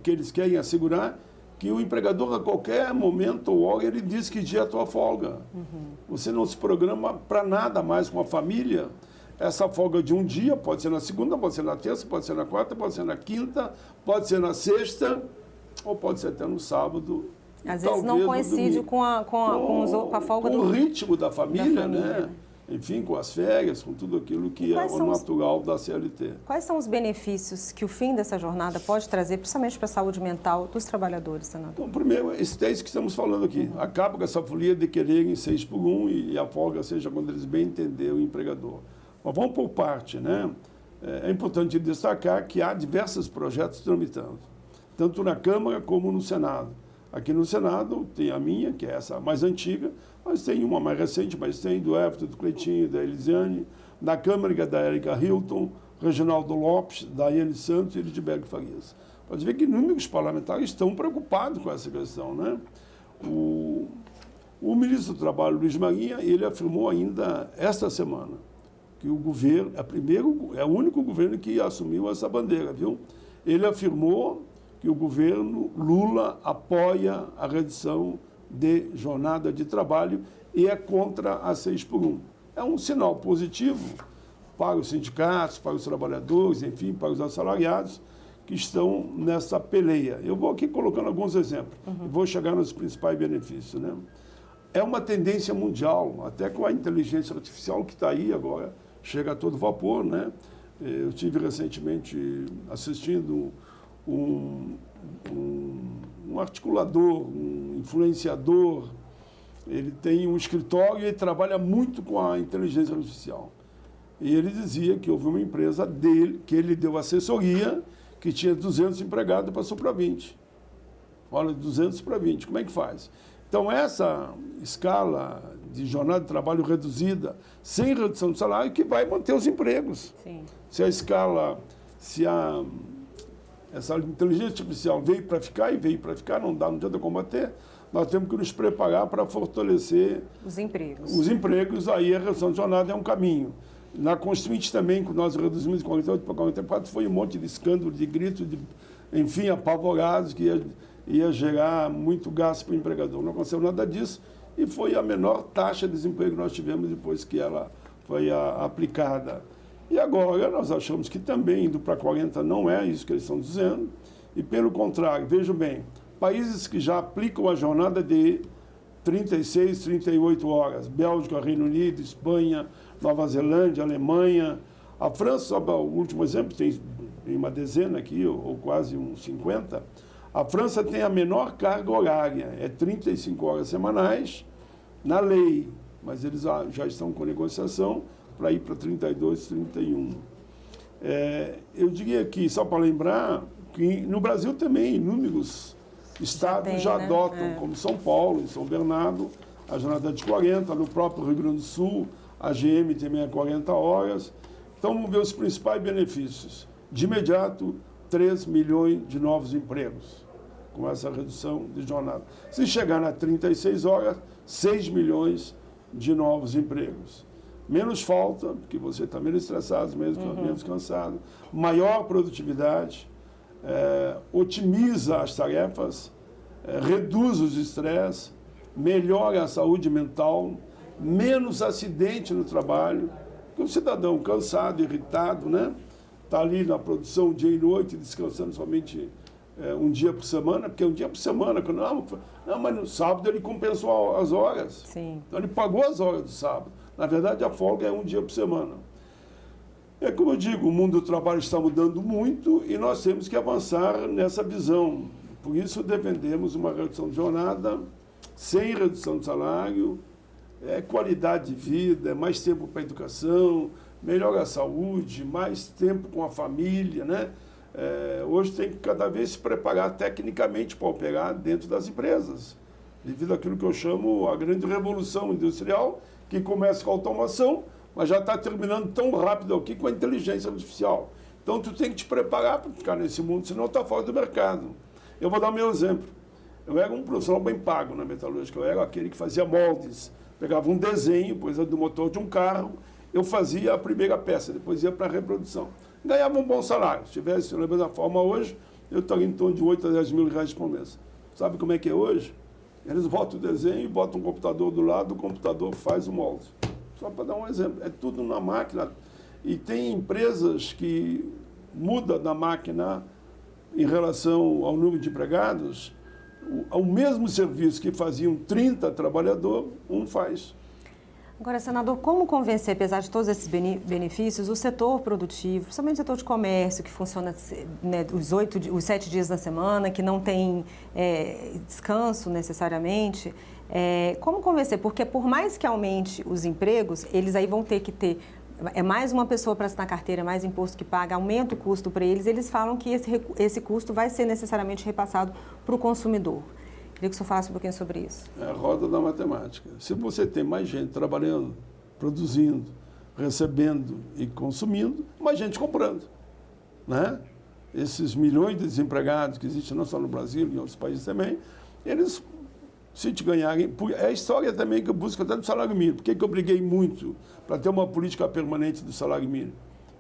eles querem assegurar que o empregador a qualquer momento ou hora ele diz que dia é a tua folga. Você não se programa para nada mais com a família. Essa folga de um dia pode ser na segunda, pode ser na terça, pode ser na quarta, pode ser na quinta, pode ser na sexta ou pode ser até no sábado. Às vezes não coincide com a folga do... Com o ritmo da família, né? Enfim, com as férias, com tudo aquilo que é o natural da CLT. Quais são os benefícios que o fim dessa jornada pode trazer, principalmente para a saúde mental dos trabalhadores, senador? Então, primeiro, é isso que estamos falando aqui. Acaba com essa folia de quererem 6x1 e a folga seja quando eles bem entender o empregador. Mas vamos por parte, né? É importante destacar que há diversos projetos tramitando, tanto na Câmara como no Senado. Aqui no Senado tem a minha, que é essa mais antiga, mas tem uma mais recente, mas tem do Everton, do Cleitinho, da Elisiane, na Câmara, que é da Érica Hilton, Reginaldo Lopes, da Daiane Santos e Edilberto Farias. Pode ver que inúmeros parlamentares estão preocupados com essa questão, né? O ministro do Trabalho, Luiz Marinho, ele afirmou ainda esta semana que o governo, é o único governo que assumiu essa bandeira, viu? Ele afirmou que o governo Lula apoia a redução de jornada de trabalho e é contra a 6x1. É um sinal positivo para os sindicatos, para os trabalhadores, enfim, para os assalariados que estão nessa peleia. Eu vou aqui colocando alguns exemplos e vou chegar nos principais benefícios, né? É uma tendência mundial, até com a inteligência artificial que está aí agora, chega a todo vapor, né? Eu estive recentemente assistindo um articulador, um influenciador, ele tem um escritório e ele trabalha muito com a inteligência artificial. E ele dizia que houve uma empresa dele, que ele deu assessoria, que tinha 200 empregados e passou para 20. Olha, 200 para 20, como é que faz? Então, essa escala de jornada de trabalho reduzida, sem redução de salário, que vai manter os empregos. Sim. Essa inteligência artificial veio para ficar e veio para ficar, não adianta combater, nós temos que nos preparar para fortalecer os empregos. Os empregos, aí a redução de jornada é um caminho. Na Constituinte também, quando nós reduzimos de 48 para 44, foi um monte de escândalo, de gritos, enfim, apavorados, que ia gerar muito gasto para o empregador. Não aconteceu nada disso e foi a menor taxa de desemprego que nós tivemos depois que ela foi aplicada. E agora nós achamos que também indo para 40 não é isso que eles estão dizendo, e pelo contrário, vejam bem, países que já aplicam a jornada de 36, 38 horas, Bélgica, Reino Unido, Espanha, Nova Zelândia, Alemanha, a França, o último exemplo, tem uma dezena aqui, ou quase uns 50, a França tem a menor carga horária, é 35 horas semanais na lei, mas eles já estão com negociação para ir para 32, 31. Eu diria que, só para lembrar, que no Brasil também inúmeros estados já adotam, como São Paulo, em São Bernardo, a jornada de 40, no próprio Rio Grande do Sul, a GM também é 40 horas. Então, vamos ver os principais benefícios. De imediato, 3 milhões de novos empregos, com essa redução de jornada. Se chegar na 36 horas, 6 milhões de novos empregos. Menos falta, porque você está menos estressado, menos cansado, maior produtividade, otimiza as tarefas, reduz os estresses, melhora a saúde mental, menos acidente no trabalho, porque o cidadão cansado, irritado, né? Está ali na produção dia e noite, descansando somente um dia por semana, porque é um dia por semana. Não, mas no sábado ele compensou as horas. Sim. Então ele pagou as horas do sábado. Na verdade, a folga é um dia por semana. É como eu digo, o mundo do trabalho está mudando muito e nós temos que avançar nessa visão. Por isso, defendemos uma redução de jornada, sem redução de salário, qualidade de vida, mais tempo para a educação, melhora a saúde, mais tempo com a família, né? Hoje tem que cada vez se preparar tecnicamente para operar dentro das empresas, devido àquilo que eu chamo a grande revolução industrial, que começa com a automação, mas já está terminando tão rápido aqui com a inteligência artificial. Então, tu tem que te preparar para ficar nesse mundo, senão está fora do mercado. Eu vou dar meu exemplo. Eu era um profissional bem pago na metalúrgica, eu era aquele que fazia moldes, pegava um desenho, por exemplo, do motor de um carro, eu fazia a primeira peça, depois ia para a reprodução. Ganhava um bom salário. Se tivesse da mesma forma hoje, eu estaria em torno de 8 a 10 mil reais por mês. Sabe como é que é hoje? Eles botam o desenho, botam um computador do lado, o computador faz o molde. Só para dar um exemplo. É tudo na máquina. E tem empresas que mudam da máquina em relação ao número de empregados. O mesmo serviço que faziam 30 trabalhadores, um faz. Agora, senador, como convencer, apesar de todos esses benefícios, o setor produtivo, principalmente o setor de comércio, que funciona, né, os 7 dias da semana, que não tem descanso necessariamente, como convencer? Porque por mais que aumente os empregos, eles aí vão ter que ter mais uma pessoa para assinar carteira, mais imposto que paga, aumenta o custo para eles falam que esse custo vai ser necessariamente repassado para o consumidor. Queria que o senhor falasse um pouquinho sobre isso. É a roda da matemática. Se você tem mais gente trabalhando, produzindo, recebendo e consumindo, mais gente comprando, né? Esses milhões de desempregados que existem não só no Brasil, em outros países também, eles, se te ganharem... É a história também que eu busco até do salário mínimo. Por que eu briguei muito para ter uma política permanente do salário mínimo?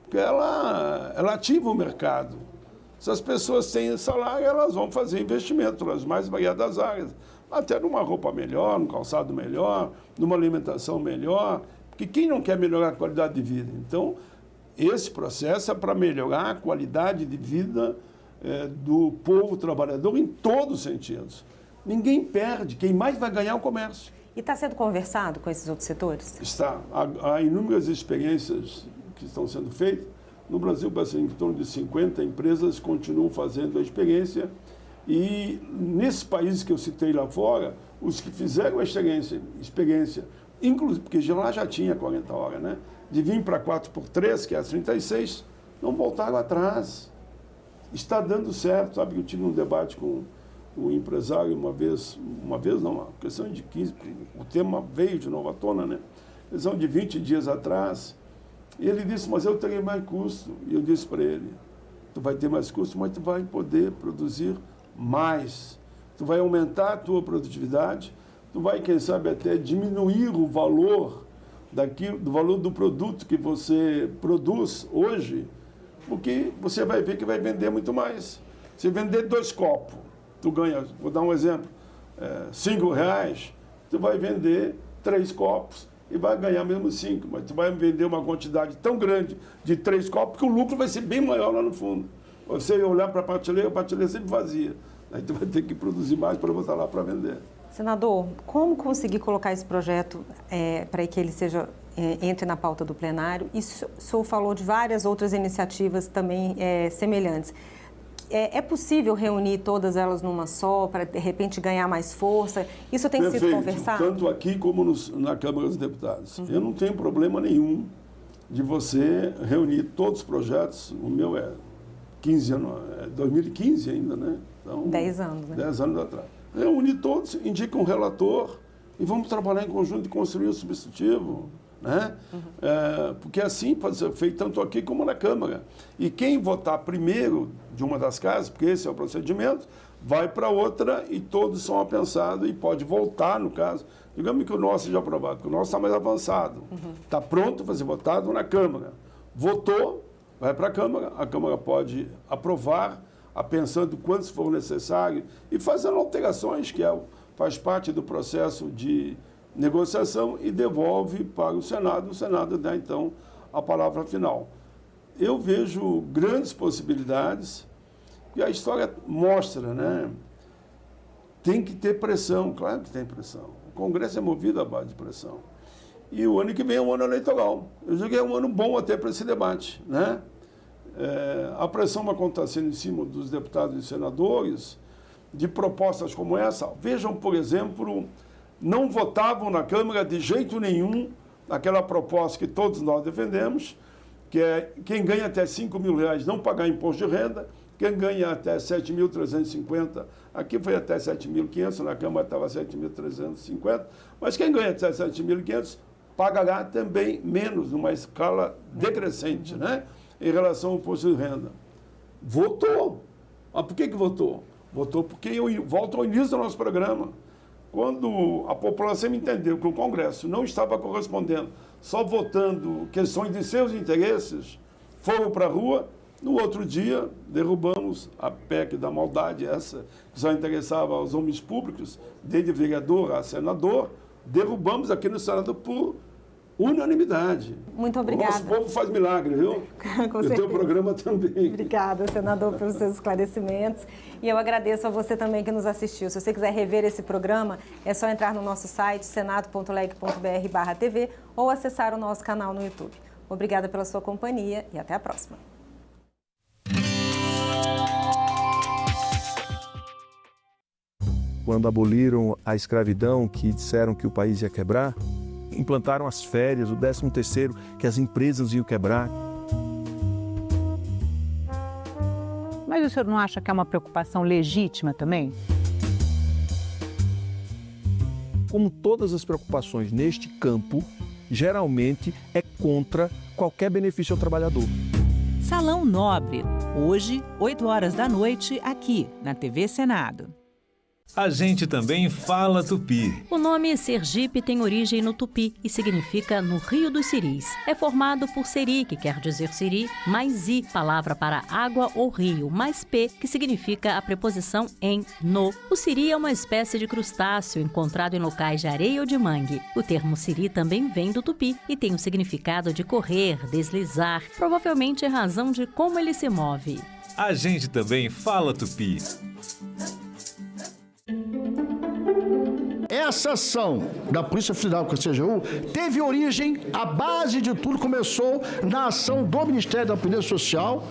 Porque ela ativa o mercado. Se as pessoas têm salário, elas vão fazer investimento nas mais variadas áreas. Até numa roupa melhor, num calçado melhor, numa alimentação melhor. Porque quem não quer melhorar a qualidade de vida? Então, esse processo é para melhorar a qualidade de vida do povo trabalhador em todos os sentidos. Ninguém perde, quem mais vai ganhar é o comércio. E está sendo conversado com esses outros setores? Está. Há inúmeras experiências que estão sendo feitas. No Brasil, em torno de 50 empresas continuam fazendo a experiência e nesses países que eu citei lá fora, os que fizeram a experiência inclusive, porque lá já tinha 40 horas, né? De vir para 4x3, que é as 36, não voltaram atrás. Está dando certo, sabe? Eu tive um debate com o empresário uma vez não, uma questão de 15, o tema veio de novo à tona, né? Questão de 20 dias atrás. E ele disse, mas eu terei mais custo. E eu disse para ele, tu vai ter mais custo, mas tu vai poder produzir mais. Tu vai aumentar a tua produtividade, tu vai, quem sabe, até diminuir o valor do valor do produto que você produz hoje, porque você vai ver que vai vender muito mais. Se vender 2 copos, tu ganha, vou dar um exemplo, R$5, tu vai vender 3 copos e vai ganhar mesmo 5, mas tu vai vender uma quantidade tão grande de 3 copos que o lucro vai ser bem maior lá no fundo. Você olhar para a prateleira sempre vazia. Aí tu vai ter que produzir mais para botar lá para vender. Senador, como conseguir colocar esse projeto para que ele entre na pauta do plenário? E o senhor falou de várias outras iniciativas também semelhantes. É possível reunir todas elas numa só, para de repente ganhar mais força? Isso tem sido conversado? Tanto aqui como na Câmara dos Deputados. Eu não tenho problema nenhum de você reunir todos os projetos. O meu é 15 anos, 2015 ainda, né? Então, 10 anos, né? 10 anos atrás. Reunir todos, indica um relator e vamos trabalhar em conjunto e construir o substitutivo, né? Porque assim pode ser feito tanto aqui como na Câmara. E quem votar primeiro de uma das casas, porque esse é o procedimento, vai para outra e todos são apensados e pode voltar, no caso. Digamos que o nosso seja aprovado, porque o nosso está mais avançado. Está pronto para ser votado na Câmara. Votou, vai para a Câmara pode aprovar, pensando quantos for necessário e fazendo alterações, que faz parte do processo de negociação e devolve para o Senado dá então a palavra final. Eu vejo grandes possibilidades e a história mostra, né? Tem que ter pressão, claro que tem pressão. O Congresso é movido à base de pressão. E o ano que vem é um ano eleitoral. Eu digo que é um ano bom até para esse debate, né? A pressão vai acontecer em cima dos deputados e senadores de propostas como essa. Vejam, por exemplo, não votavam na Câmara de jeito nenhum aquela proposta que todos nós defendemos, que é quem ganha até R$5.000 não pagar imposto de renda, quem ganha até 7.350, aqui foi até 7.500, na Câmara estava 7.350, mas quem ganha até 7.500 pagará também menos, numa escala decrescente, né? Em relação ao imposto de renda. Votou. Mas por que votou? Votou porque eu volto ao início do nosso programa. Quando a população entendeu que o Congresso não estava correspondendo, só votando questões de seus interesses, foram para a rua. No outro dia, derrubamos a PEC da maldade, essa que só interessava aos homens públicos, desde vereador a senador, derrubamos aqui no Senado por unanimidade. Muito obrigada. O nosso povo faz milagre, viu? Com certeza. O teu programa também. Obrigada, senador, pelos seus esclarecimentos. E eu agradeço a você também que nos assistiu. Se você quiser rever esse programa, é só entrar no nosso site, senado.leg.br/TV, ou acessar o nosso canal no YouTube. Obrigada pela sua companhia e até a próxima. Quando aboliram a escravidão, que disseram que o país ia quebrar, implantaram as férias, o 13º, que as empresas iam quebrar. Mas o senhor não acha que é uma preocupação legítima também? Como todas as preocupações neste campo, geralmente é contra qualquer benefício ao trabalhador. Salão Nobre, hoje, 20h, aqui na TV Senado. A gente também fala tupi. O nome Sergipe tem origem no tupi e significa no Rio dos Siris. É formado por seri, que quer dizer siri, mais i, palavra para água ou rio, mais p, que significa a preposição em, no. O siri é uma espécie de crustáceo encontrado em locais de areia ou de mangue. O termo siri também vem do tupi e tem o significado de correr, deslizar, provavelmente em razão de como ele se move. A gente também fala tupi. Essa ação da Polícia Federal com a CGU teve origem, a base de tudo começou na ação do Ministério da Previdência Social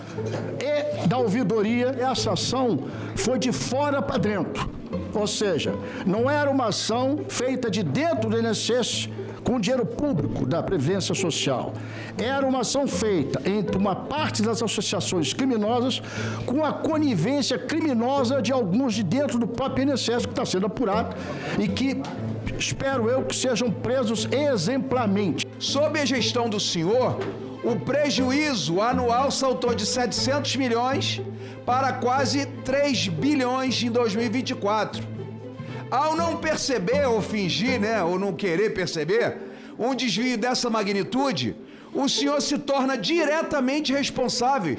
e da ouvidoria. Essa ação foi de fora para dentro, ou seja, não era uma ação feita de dentro do INSS com dinheiro público da Previdência Social. Era uma ação feita entre uma parte das associações criminosas com a conivência criminosa de alguns de dentro do próprio INSS, que está sendo apurado e que espero eu que sejam presos exemplarmente. Sob a gestão do senhor, o prejuízo anual saltou de 700 milhões para quase 3 bilhões em 2024. Ao não perceber ou fingir, ou não querer perceber, um desvio dessa magnitude, o senhor se torna diretamente responsável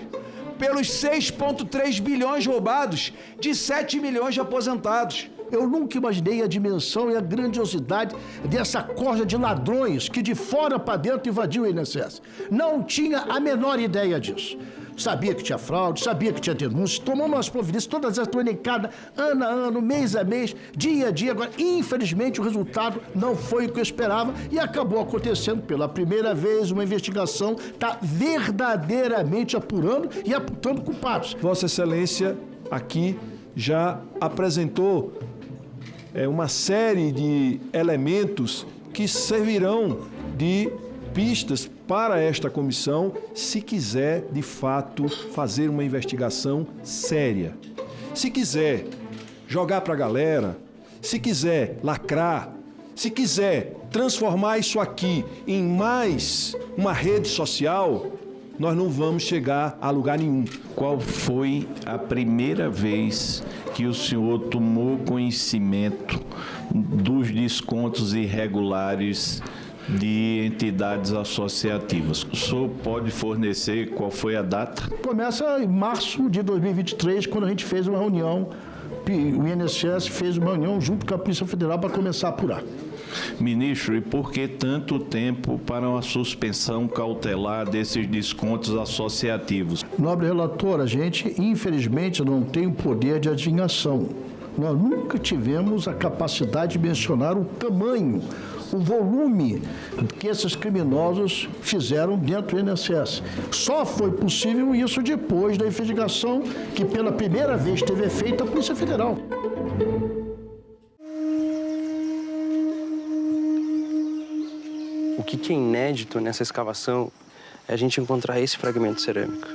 pelos 6,3 bilhões roubados de 7 milhões de aposentados. Eu nunca imaginei a dimensão e a grandiosidade dessa corja de ladrões que de fora para dentro invadiu o INSS. Não tinha a menor ideia disso. Sabia que tinha fraude, sabia que tinha denúncia, tomou umas providências, todas elas estão elencadas ano a ano, mês a mês, dia a dia. Agora, infelizmente, o resultado não foi o que eu esperava e acabou acontecendo pela primeira vez. Uma investigação está verdadeiramente apurando e apontando culpados. Vossa Excelência aqui já apresentou uma série de elementos que servirão de pistas para esta comissão, se quiser, de fato, fazer uma investigação séria. Se quiser jogar para a galera, se quiser lacrar, se quiser transformar isso aqui em mais uma rede social, nós não vamos chegar a lugar nenhum. Qual foi a primeira vez que o senhor tomou conhecimento dos descontos irregulares de entidades associativas? O senhor pode fornecer qual foi a data? Começa em março de 2023, quando a gente fez uma reunião, o INSS fez uma reunião junto com a Polícia Federal para começar a apurar. Ministro, e por que tanto tempo para uma suspensão cautelar desses descontos associativos? Nobre relator, a gente, infelizmente, não tem o poder de adivinhação. Nós nunca tivemos a capacidade de mencionar o tamanho, o volume que esses criminosos fizeram dentro do INSS. Só foi possível isso depois da investigação que pela primeira vez teve feita a Polícia Federal. O que é inédito nessa escavação é a gente encontrar esse fragmento cerâmico.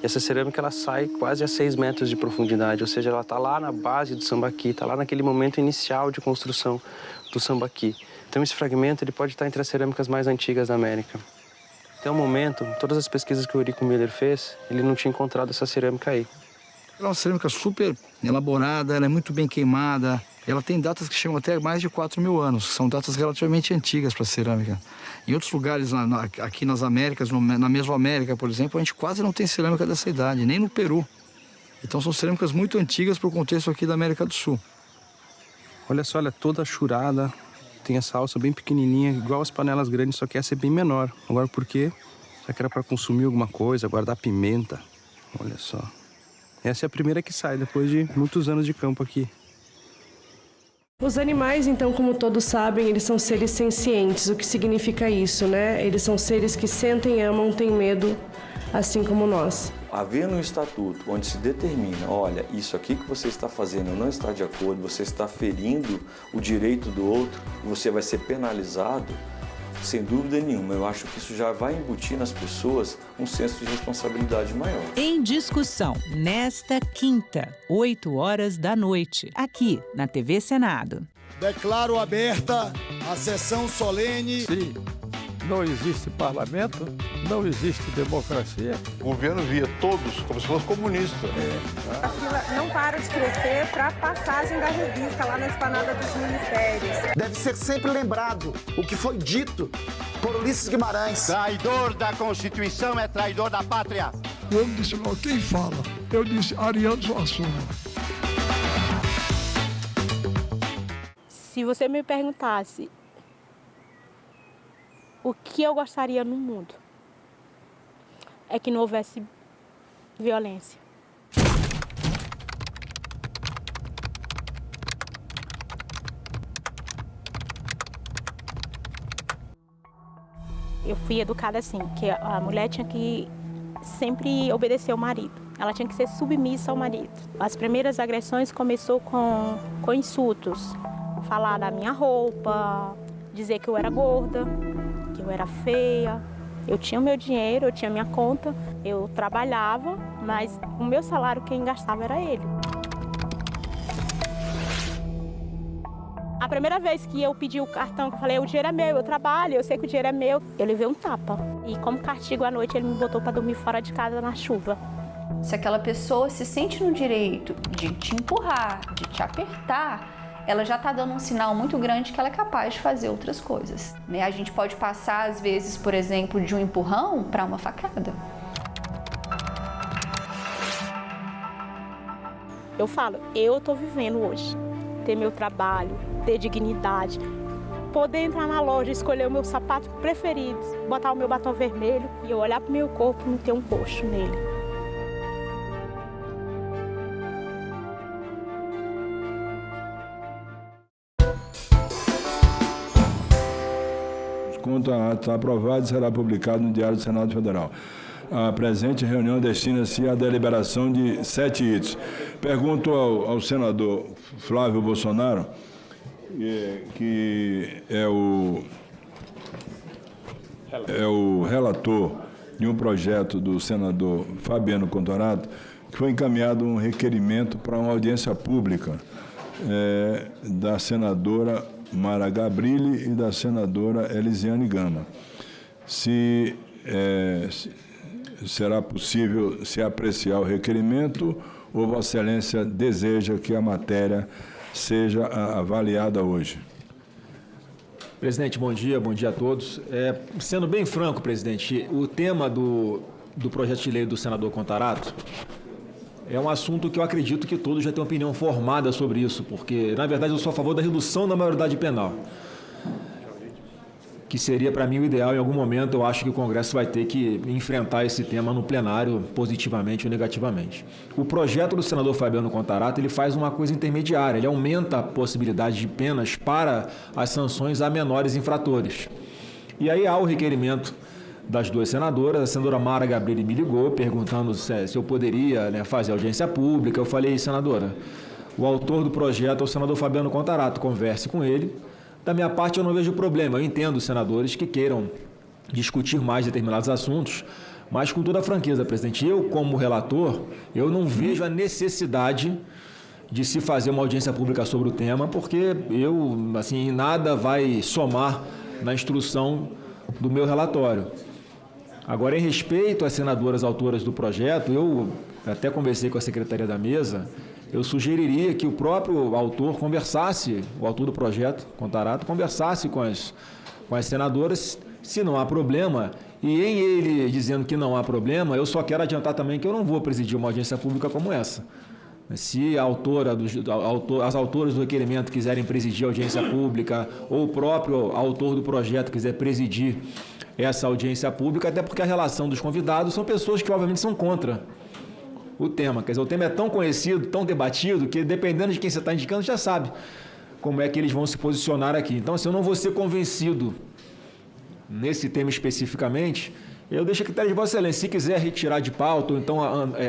E essa cerâmica ela sai quase a 6 metros de profundidade, ou seja, ela está lá na base do sambaqui, está lá naquele momento inicial de construção do sambaqui. Então esse fragmento ele pode estar entre as cerâmicas mais antigas da América. Até o momento, todas as pesquisas que o Eurico Miller fez, ele não tinha encontrado essa cerâmica aí. Ela é uma cerâmica super elaborada, ela é muito bem queimada. Ela tem datas que chegam até mais de 4.000 anos, que são datas relativamente antigas para a cerâmica. Em outros lugares, aqui nas Américas, na Mesoamérica, por exemplo, a gente quase não tem cerâmica dessa idade, nem no Peru. Então são cerâmicas muito antigas para o contexto aqui da América do Sul. Olha só, ela é toda achurada, tem essa alça bem pequenininha, igual as panelas grandes, só que essa é bem menor. Agora por quê? Será que era para consumir alguma coisa, guardar pimenta? Olha só. Essa é a primeira que sai, depois de muitos anos de campo aqui. Os animais, então, como todos sabem, eles são seres sencientes. O que significa isso, né? Eles são seres que sentem, amam, têm medo, assim como nós. Havendo um estatuto onde se determina, olha, isso aqui que você está fazendo não está de acordo, você está ferindo o direito do outro, você vai ser penalizado, sem dúvida nenhuma. Eu acho que isso já vai embutir nas pessoas um senso de responsabilidade maior. Em discussão, nesta quinta, 20h, aqui na TV Senado. Declaro aberta a sessão solene. Sim. Não existe parlamento, não existe democracia. O governo via todos como se fosse comunista. A fila não para de crescer para a passagem da revista lá na esplanada dos ministérios. Deve ser sempre lembrado o que foi dito por Ulisses Guimarães. Traidor da Constituição é traidor da pátria. Eu não disse não, quem fala? Eu disse Ariano Suassuna. Se você me perguntasse o que eu gostaria no mundo, é que não houvesse violência. Eu fui educada assim, que a mulher tinha que sempre obedecer ao marido. Ela tinha que ser submissa ao marido. As primeiras agressões começou com insultos. Falar da minha roupa, dizer que eu era gorda, que eu era feia. Eu tinha o meu dinheiro, eu tinha minha conta, eu trabalhava, mas o meu salário quem gastava era ele. A primeira vez que eu pedi o cartão, que eu falei, o dinheiro é meu, eu trabalho, eu sei que o dinheiro é meu, eu levei um tapa. E como castigo à noite, ele me botou para dormir fora de casa na chuva. Se aquela pessoa se sente no direito de te empurrar, de te apertar, ela já está dando um sinal muito grande que ela é capaz de fazer outras coisas. Né? A gente pode passar, às vezes, por exemplo, de um empurrão para uma facada. Eu falo, eu estou vivendo hoje. ter meu trabalho, ter dignidade, poder entrar na loja, escolher o meu sapato preferido, botar o meu batom vermelho e eu olhar para o meu corpo e não ter um roxo nele. Quanto a ato aprovado, será publicado no Diário do Senado Federal. A presente reunião destina-se à deliberação de 7 itos. Pergunto ao senador Flávio Bolsonaro, que é o relator de um projeto do senador Fabiano Contarato, que foi encaminhado um requerimento para uma audiência pública da senadora Mara Gabrilli e da senadora Elisiane Gama. Se será possível se apreciar o requerimento ou Vossa Excelência deseja que a matéria seja avaliada hoje? Presidente, bom dia a todos. Sendo bem franco, presidente, o tema do projeto de lei do senador Contarato é um assunto que eu acredito que todos já têm opinião formada sobre isso, porque, na verdade, eu sou a favor da redução da maioridade penal, que seria, para mim, o ideal. Em algum momento, eu acho que o Congresso vai ter que enfrentar esse tema no plenário, positivamente ou negativamente. O projeto do senador Fabiano Contarato, ele faz uma coisa intermediária, ele aumenta a possibilidade de penas para as sanções a menores infratores. E aí há o requerimento das duas senadoras. A senadora Mara Gabrilli me ligou perguntando se eu poderia fazer audiência pública. Eu falei, senadora, o autor do projeto é o senador Fabiano Contarato, converse com ele. Da minha parte, eu não vejo problema. Eu entendo os senadores que queiram discutir mais determinados assuntos, mas com toda a franqueza, presidente, eu, como relator, eu não vejo a necessidade de se fazer uma audiência pública sobre o tema, porque nada vai somar na instrução do meu relatório. Agora, em respeito às senadoras autoras do projeto, eu até conversei com a secretaria da mesa, eu sugeriria que o próprio autor conversasse, o autor do projeto, Contarato, conversasse com as senadoras, se não há problema, e em ele dizendo que não há problema, eu só quero adiantar também que eu não vou presidir uma audiência pública como essa. Se as autoras do requerimento quiserem presidir a audiência pública, ou o próprio autor do projeto quiser presidir essa audiência pública, até porque a relação dos convidados são pessoas que, obviamente, são contra o tema. Quer dizer, o tema é tão conhecido, tão debatido, que dependendo de quem você está indicando, já sabe como é que eles vão se posicionar aqui. Então, eu não vou ser convencido nesse tema especificamente, eu deixo a critério de Vossa Excelência. Se quiser retirar de pauta, ou então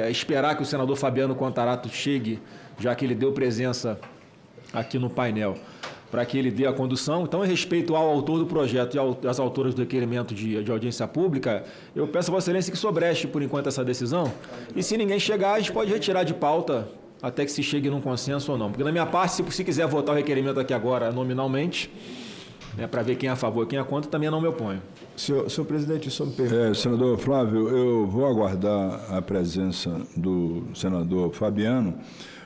esperar que o senador Fabiano Contarato chegue, já que ele deu presença aqui no painel, para que ele dê a condução. Então, em respeito ao autor do projeto e às autoras do requerimento de audiência pública, eu peço a Vossa Excelência que sobreste, por enquanto, essa decisão. E se ninguém chegar, a gente pode retirar de pauta até que se chegue num consenso ou não. Porque, da minha parte, se quiser votar o requerimento aqui agora nominalmente, para ver quem é a favor e quem é contra, também não me oponho. Senhor presidente, só me permite. Senador Flávio, eu vou aguardar a presença do senador Fabiano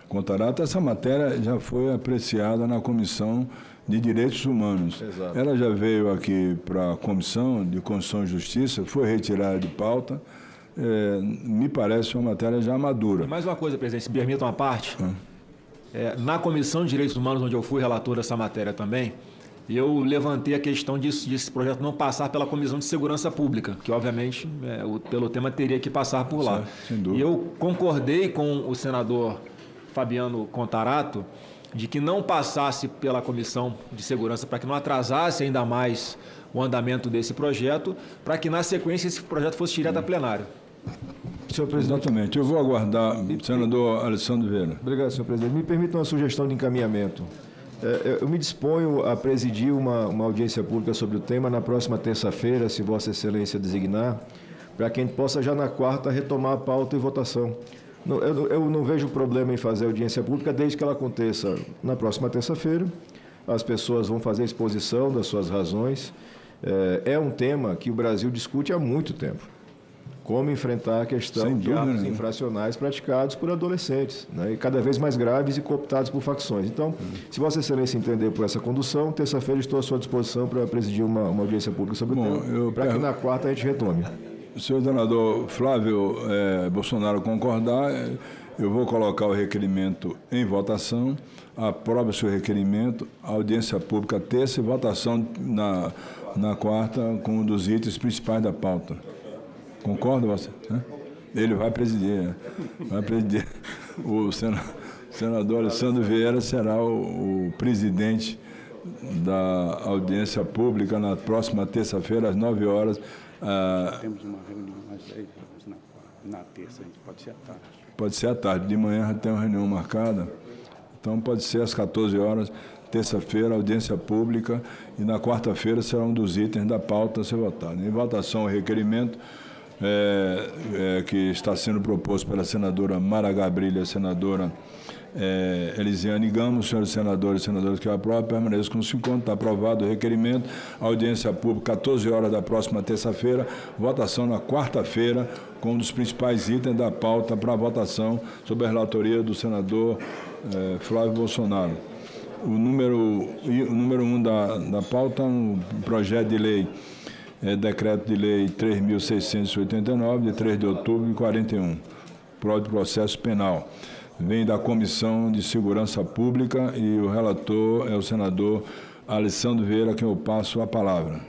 Contarato. Essa matéria já foi apreciada na Comissão de Direitos Humanos. Exato. Ela já veio aqui para a Comissão de Constituição e Justiça, foi retirada de pauta. Me parece uma matéria já madura. E mais uma coisa, presidente, se me permita uma parte. Na Comissão de Direitos Humanos, onde eu fui relator dessa matéria também, eu levantei a questão desse projeto não passar pela Comissão de Segurança Pública, que, obviamente, pelo tema teria que passar por lá. Sem dúvida. E eu concordei com o senador Fabiano Contarato de que não passasse pela Comissão de Segurança, para que não atrasasse ainda mais o andamento desse projeto, para que, na sequência, esse projeto fosse direto a plenário. Senhor presidente, exatamente. Eu vou aguardar o senador Alessandro Vieira. Obrigado, senhor presidente. Me permita uma sugestão de encaminhamento. Eu me disponho a presidir uma audiência pública sobre o tema na próxima terça-feira, se Vossa Excelência designar, para que a gente possa já na quarta retomar a pauta e votação. Eu não vejo problema em fazer audiência pública desde que ela aconteça na próxima terça-feira. As pessoas vão fazer exposição das suas razões. É um tema que o Brasil discute há muito tempo. Como enfrentar a questão de atos infracionais praticados por adolescentes, e cada vez mais graves e cooptados por facções. Então, se Vossa Excelência entender por essa condução, terça-feira estou à sua disposição para presidir uma audiência pública sobre o tema, para que na quarta a gente retome. O senhor senador Flávio Bolsonaro concordar, Eu vou colocar o requerimento em votação, aprova o seu requerimento, audiência pública terça e votação na quarta com um dos itens principais da pauta. Concorda você? Ele vai presidir, né? Vai presidir. O senador Alessandro Vieira será o presidente da audiência pública na próxima terça-feira, às 9 horas. Temos uma reunião às 10 horas na terça, pode ser à tarde. Pode ser à tarde, de manhã já tem uma reunião marcada, então pode ser às 14 horas, terça-feira, audiência pública, e na quarta-feira será um dos itens da pauta a ser votado. Em votação, o requerimento que está sendo proposto pela senadora Mara Gabrilha, senadora Elisiane Gama, senhores senadores e senadoras que aprovam, permaneçam como se encontra. Está aprovado o requerimento, audiência pública, 14 horas da próxima terça-feira, votação na quarta-feira, com um dos principais itens da pauta para votação sob a relatoria do senador Flávio Bolsonaro. O número 1 da pauta, um projeto de lei, decreto de lei 3.689, de 3 de outubro de 41, Código de Processo Penal. Vem da Comissão de Segurança Pública e o relator é o senador Alessandro Vieira, a quem eu passo a palavra.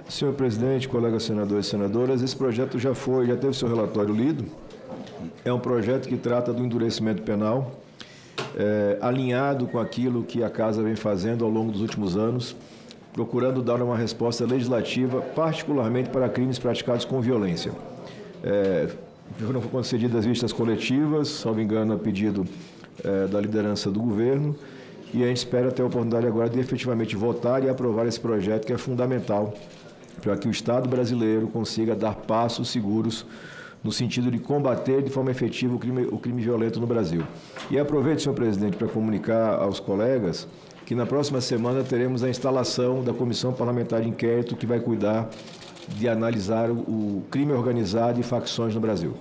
Senhor presidente, colegas senadores e senadoras, esse projeto já teve seu relatório lido. É um projeto que trata do endurecimento penal, alinhado com aquilo que a Casa vem fazendo ao longo dos últimos anos, procurando dar uma resposta legislativa, particularmente para crimes praticados com violência. Foram concedidas vistas coletivas, salvo engano, a pedido da liderança do governo, e a gente espera ter a oportunidade agora de efetivamente votar e aprovar esse projeto, que é fundamental para que o Estado brasileiro consiga dar passos seguros no sentido de combater de forma efetiva o crime violento no Brasil. E aproveito, senhor presidente, para comunicar aos colegas que na próxima semana teremos a instalação da Comissão Parlamentar de Inquérito, que vai cuidar de analisar o crime organizado e facções no Brasil.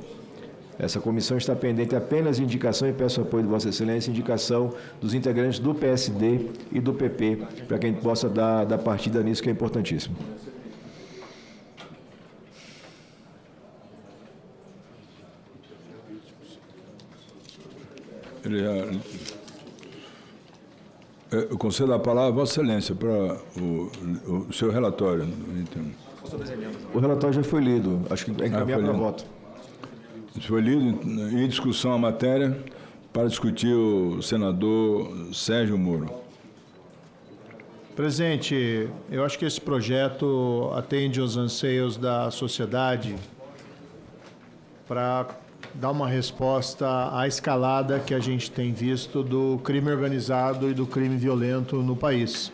Essa comissão está pendente apenas de indicação, e peço apoio de Vossa Excelência, indicação dos integrantes do PSD e do PP, para que a gente possa dar partida nisso, que é importantíssimo. Eu concedo a palavra a Vossa Excelência para o seu relatório. O relatório já foi lido, acho que é encaminhado para voto. Foi lido, em discussão a matéria, para discutir o senador Sérgio Moro. Presidente, eu acho que esse projeto atende aos anseios da sociedade para dar uma resposta à escalada que a gente tem visto do crime organizado e do crime violento no país.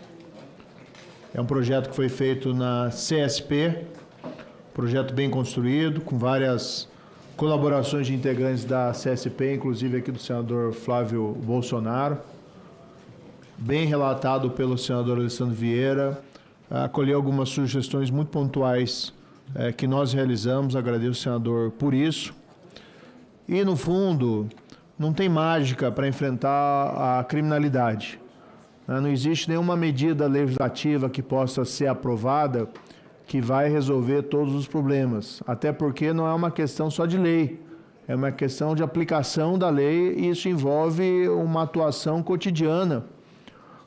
É um projeto que foi feito na CSP, projeto bem construído, com várias colaborações de integrantes da CSP, inclusive aqui do senador Flávio Bolsonaro, bem relatado pelo senador Alessandro Vieira, acolheu algumas sugestões muito pontuais que nós realizamos, agradeço ao senador por isso. E, no fundo, não tem mágica para enfrentar a criminalidade. Não existe nenhuma medida legislativa que possa ser aprovada que vai resolver todos os problemas. Até porque não é uma questão só de lei, é uma questão de aplicação da lei, e isso envolve uma atuação cotidiana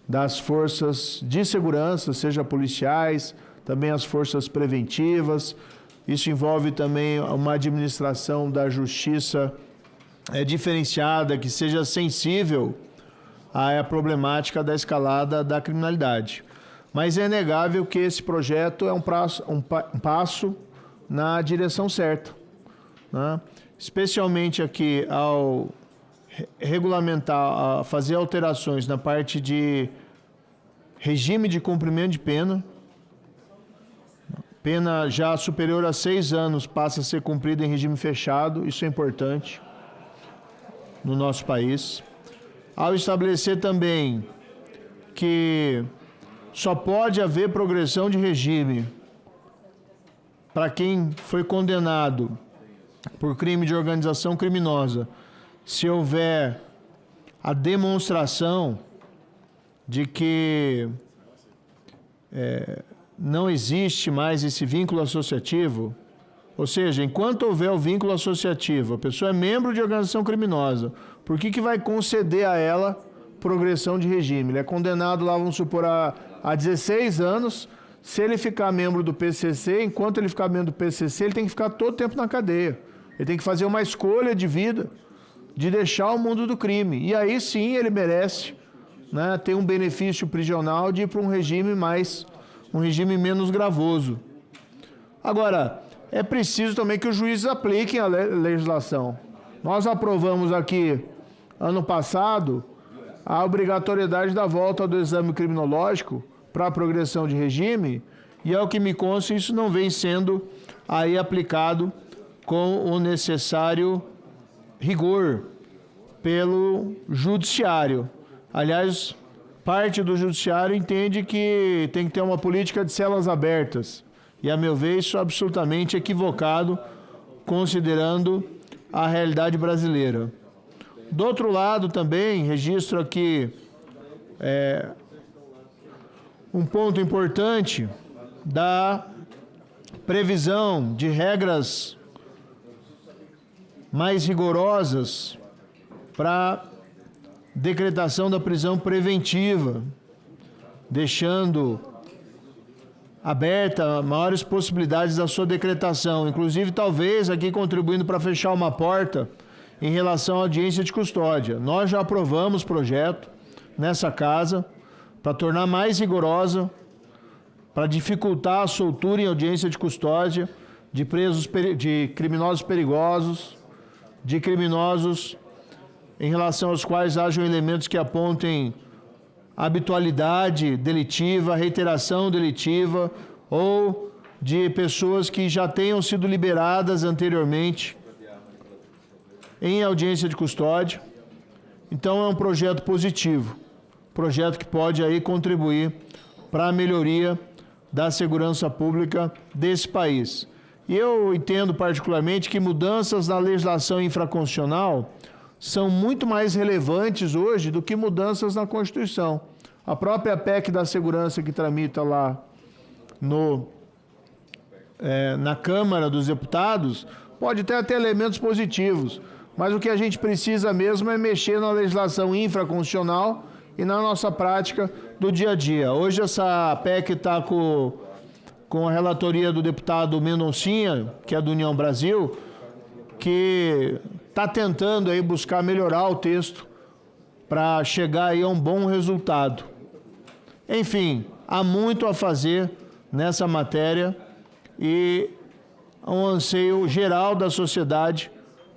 das forças de segurança, seja policiais, também as forças preventivas. Isso envolve também uma administração da justiça diferenciada, que seja sensível à problemática da escalada da criminalidade. Mas é inegável que esse projeto é um passo na direção certa, né? Especialmente aqui ao regulamentar, fazer alterações na parte de regime de cumprimento de pena. Pena já superior a 6 anos passa a ser cumprida em regime fechado, isso é importante no nosso país. Ao estabelecer também que só pode haver progressão de regime para quem foi condenado por crime de organização criminosa, se houver a demonstração de que não existe mais esse vínculo associativo, Ou seja, enquanto houver o vínculo associativo, a pessoa é membro de organização criminosa, por que vai conceder a ela progressão de regime? Ele é condenado lá, vamos supor, a 16 anos. Se ele ficar membro do PCC, enquanto ele ficar membro do PCC, ele tem que ficar todo o tempo na cadeia. Ele tem que fazer uma escolha de vida, de deixar o mundo do crime. E aí sim ele merece, né, ter um benefício prisional de ir para um regime menos gravoso. Agora, é preciso também que os juízes apliquem a legislação. Nós aprovamos aqui, ano passado, a obrigatoriedade da volta do exame criminológico para a progressão de regime, e ao que me consta, isso não vem sendo aí aplicado com o necessário rigor pelo judiciário. Aliás, parte do judiciário entende que tem que ter uma política de celas abertas. E, a meu ver, isso é absolutamente equivocado, considerando a realidade brasileira. Do outro lado, também, registro aqui um ponto importante da previsão de regras mais rigorosas para decretação da prisão preventiva, deixando aberta maiores possibilidades da sua decretação, inclusive talvez aqui contribuindo para fechar uma porta em relação à audiência de custódia. Nós já aprovamos projeto nessa casa para tornar mais rigorosa, para dificultar a soltura em audiência de custódia de de criminosos perigosos, de criminosos em relação aos quais hajam elementos que apontem habitualidade delitiva, reiteração delitiva, ou de pessoas que já tenham sido liberadas anteriormente em audiência de custódia. Então é um projeto positivo, projeto que pode aí contribuir para a melhoria da segurança pública desse país. E eu entendo particularmente que mudanças na legislação infraconstitucional são muito mais relevantes hoje do que mudanças na Constituição. A própria PEC da segurança que tramita lá na Câmara dos Deputados pode até ter elementos positivos, mas o que a gente precisa mesmo é mexer na legislação infraconstitucional e na nossa prática do dia a dia. Hoje essa PEC está com a relatoria do deputado Mendoncinha, que é do União Brasil, que está tentando aí buscar melhorar o texto para chegar aí a um bom resultado. Enfim, há muito a fazer nessa matéria e um anseio geral da sociedade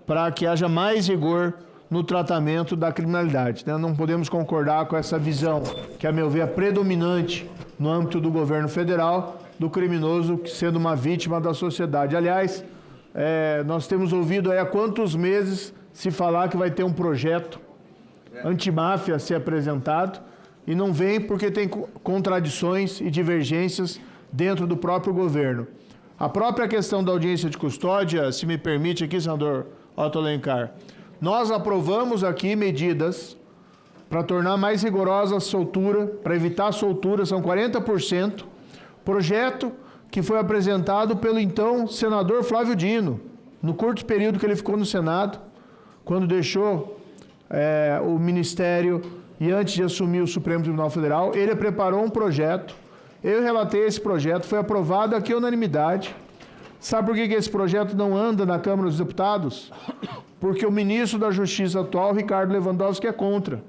para que haja mais rigor no tratamento da criminalidade, né? Não podemos concordar com essa visão, que a meu ver é predominante no âmbito do governo federal, do criminoso sendo uma vítima da sociedade. Aliás, nós temos ouvido aí há quantos meses se falar que vai ter um projeto antimáfia a ser apresentado e não vem porque tem contradições e divergências dentro do próprio governo. A própria questão da audiência de custódia, se me permite aqui, senador Otto Alencar, nós aprovamos aqui medidas para tornar mais rigorosa a soltura, para evitar a soltura, são 40%, projeto que foi apresentado pelo então senador Flávio Dino, no curto período que ele ficou no Senado, quando deixou o Ministério e antes de assumir o Supremo Tribunal Federal, ele preparou um projeto, eu relatei esse projeto, foi aprovado aqui à unanimidade. Sabe por que esse projeto não anda na Câmara dos Deputados? Porque o ministro da Justiça atual, Ricardo Lewandowski, é contra.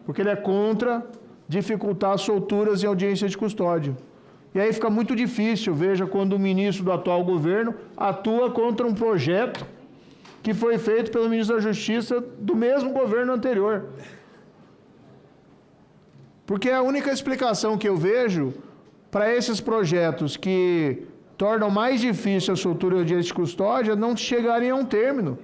Porque ele é contra dificultar solturas em audiência de custódia. E aí fica muito difícil, veja, quando o ministro do atual governo atua contra um projeto que foi feito pelo ministro da Justiça do mesmo governo anterior. Porque a única explicação que eu vejo para esses projetos que tornam mais difícil a soltura e audiência de custódia não chegarem a um término.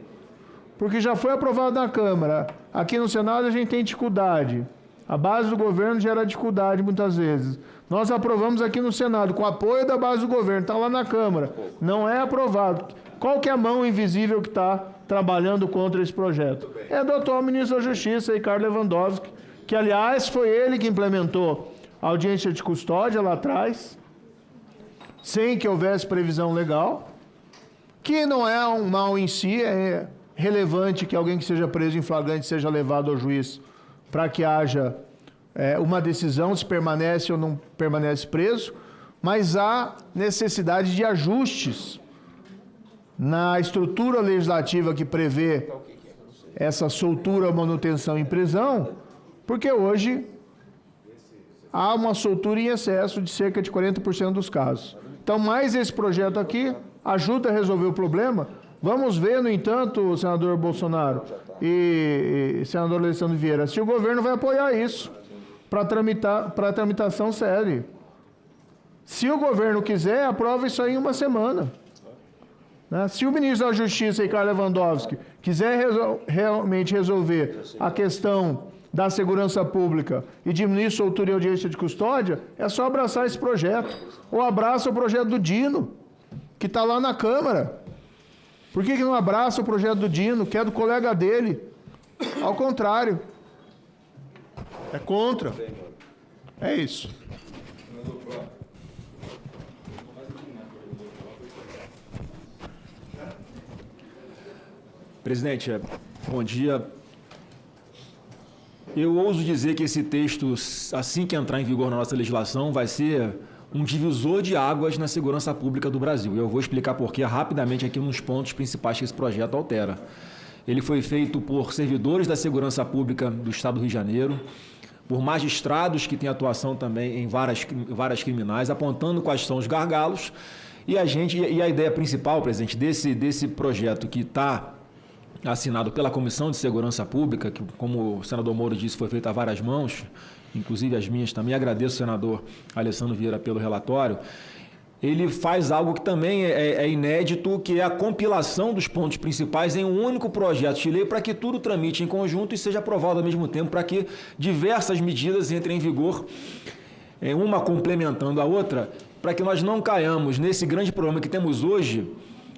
Porque já foi aprovado na Câmara. Aqui no Senado a gente tem dificuldade. A base do governo gera dificuldade muitas vezes. Nós aprovamos aqui no Senado, com apoio da base do governo, está lá na Câmara. Não é aprovado. Qual que é a mão invisível que está trabalhando contra esse projeto? É do atual ministro da Justiça, Ricardo Lewandowski, que, aliás, foi ele que implementou a audiência de custódia lá atrás, sem que houvesse previsão legal. que não é um mal em si, é relevante que alguém que seja preso em flagrante seja levado ao juiz para que haja uma decisão se permanece ou não permanece preso, mas há necessidade de ajustes na estrutura legislativa que prevê essa soltura ou manutenção em prisão, porque hoje há uma soltura em excesso de cerca de 40% dos casos. Então, mais esse projeto aqui ajuda a resolver o problema. Vamos ver, no entanto, senador Bolsonaro e senador Alessandro Vieira, se o governo vai apoiar isso para a tramitação séria. Se o governo quiser, aprova isso aí em uma semana. Né? Se o ministro da Justiça, Ricardo Lewandowski, quiser realmente resolver a questão da segurança pública e diminuir soltura e audiência de custódia, é só abraçar esse projeto. Ou abraça o projeto do Dino, que está lá na Câmara. Por que não abraça o projeto do Dino, que é do colega dele? Ao contrário. É contra. É isso. Presidente, bom dia. Eu ouso dizer que esse texto, assim que entrar em vigor na nossa legislação, vai ser um divisor de águas na segurança pública do Brasil. Eu vou explicar por quê rapidamente aqui nos pontos principais que esse projeto altera. Ele foi feito por servidores da segurança pública do Estado do Rio de Janeiro, por magistrados que têm atuação também em várias criminais, apontando quais são os gargalos. E a ideia principal, presidente, desse projeto que está assinado pela Comissão de Segurança Pública, que, como o senador Moro disse, foi feito a várias mãos, inclusive as minhas também. Agradeço ao senador Alessandro Vieira pelo relatório. Ele faz algo que também é inédito, que é a compilação dos pontos principais em um único projeto de lei para que tudo tramite em conjunto e seja aprovado ao mesmo tempo, para que diversas medidas entrem em vigor, uma complementando a outra, para que nós não caiamos nesse grande problema que temos hoje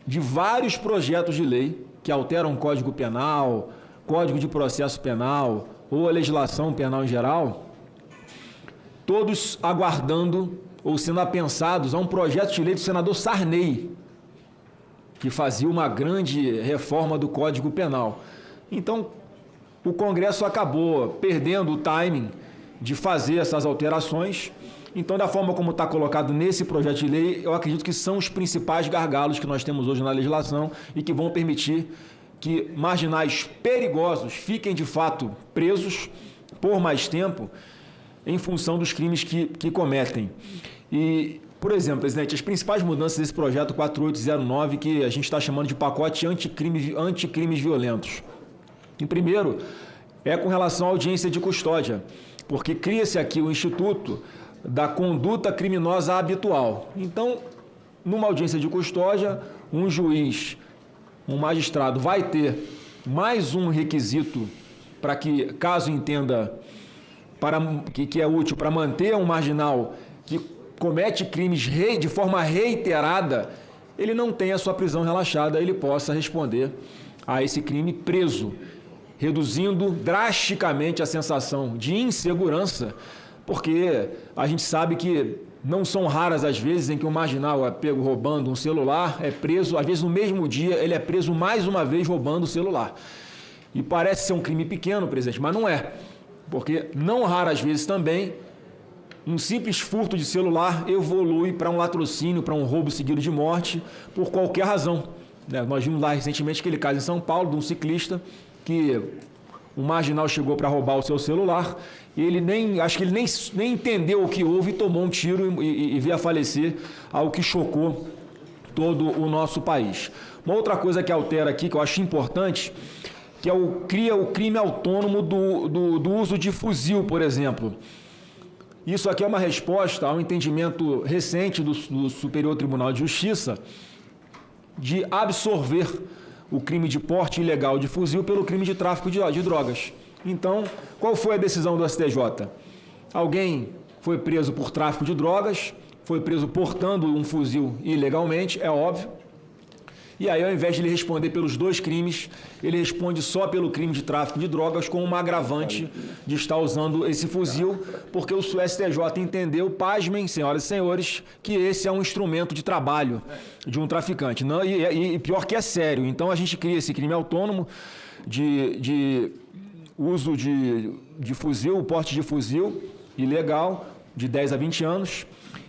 de vários projetos de lei que alteram o Código Penal, Código de Processo Penal ou a legislação penal em geral, todos aguardando ou sendo apensados a um projeto de lei do senador Sarney, que fazia uma grande reforma do Código Penal. Então, o Congresso acabou perdendo o timing de fazer essas alterações. Então, da forma como está colocado nesse projeto de lei, eu acredito que são os principais gargalos que nós temos hoje na legislação e que vão permitir que marginais perigosos fiquem, de fato, presos por mais tempo em função dos crimes que cometem. E, por exemplo, presidente, as principais mudanças desse projeto 4809, que a gente está chamando de pacote anticrimes violentos. Em primeiro, é com relação à audiência de custódia, porque cria-se aqui o Instituto da Conduta Criminosa Habitual. Então, numa audiência de custódia, um juiz, um magistrado vai ter mais um requisito para que, caso entenda que é útil para manter um marginal que comete crimes de forma reiterada, ele não tenha a sua prisão relaxada, ele possa responder a esse crime preso, reduzindo drasticamente a sensação de insegurança, porque a gente sabe que não são raras as vezes em que um marginal é pego roubando um celular, é preso, às vezes no mesmo dia ele é preso mais uma vez roubando o celular. E parece ser um crime pequeno, presidente, mas não é. Porque não raras vezes também um simples furto de celular evolui para um latrocínio, para um roubo seguido de morte, por qualquer razão. Nós vimos lá recentemente aquele caso em São Paulo de um ciclista que um marginal chegou para roubar o seu celular e ele acho que ele nem entendeu o que houve e tomou um tiro e veio a falecer, algo que chocou todo o nosso país. Uma outra coisa que altera aqui, que eu acho importante, que cria o crime autônomo do uso de fuzil, por exemplo. Isso aqui é uma resposta ao entendimento recente do Superior Tribunal de Justiça de absorver o crime de porte ilegal de fuzil pelo crime de tráfico de drogas. Então, qual foi a decisão do STJ? Alguém foi preso por tráfico de drogas, foi preso portando um fuzil ilegalmente, é óbvio, E aí, ao invés de ele responder pelos 2 crimes, ele responde só pelo crime de tráfico de drogas com uma agravante de estar usando esse fuzil, porque o STJ entendeu, pasmem, senhoras e senhores, que esse é um instrumento de trabalho de um traficante. Não, e pior que é sério. Então, a gente cria esse crime autônomo de uso de fuzil, porte de fuzil ilegal, de 10 a 20 anos,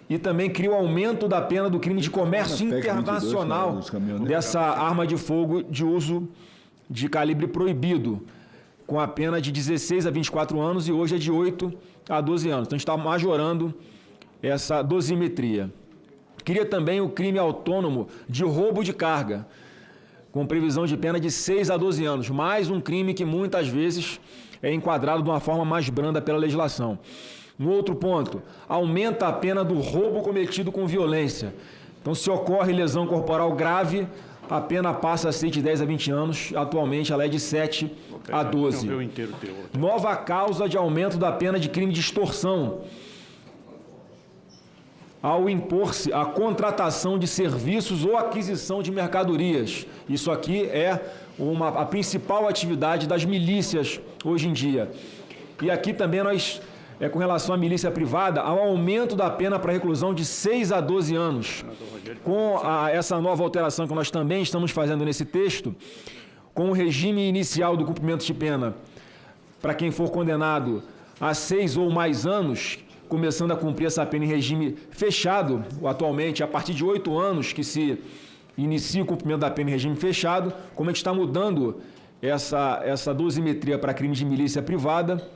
e também cria o aumento da pena do crime de comércio internacional dessa arma de fogo de uso de calibre proibido, com a pena de 16 a 24 anos e hoje é de 8 a 12 anos. Então a gente está majorando essa dosimetria. Cria também o crime autônomo de roubo de carga, com previsão de pena de 6 a 12 anos, mais um crime que muitas vezes é enquadrado de uma forma mais branda pela legislação. Um outro ponto, aumenta a pena do roubo cometido com violência. Então, se ocorre lesão corporal grave, a pena passa a ser de 10 a 20 anos, atualmente ela é de 7 a 12. Nova causa de aumento da pena de crime de extorsão, ao impor-se a contratação de serviços ou aquisição de mercadorias. Isso aqui é a principal atividade das milícias hoje em dia. E aqui também nós, com relação à milícia privada, ao aumento da pena para reclusão de 6 a 12 anos. Com essa nova alteração que nós também estamos fazendo nesse texto, com o regime inicial do cumprimento de pena para quem for condenado a 6 ou mais anos, começando a cumprir essa pena em regime fechado, atualmente a partir de 8 anos que se inicia o cumprimento da pena em regime fechado, como a gente está mudando essa dosimetria para crime de milícia privada,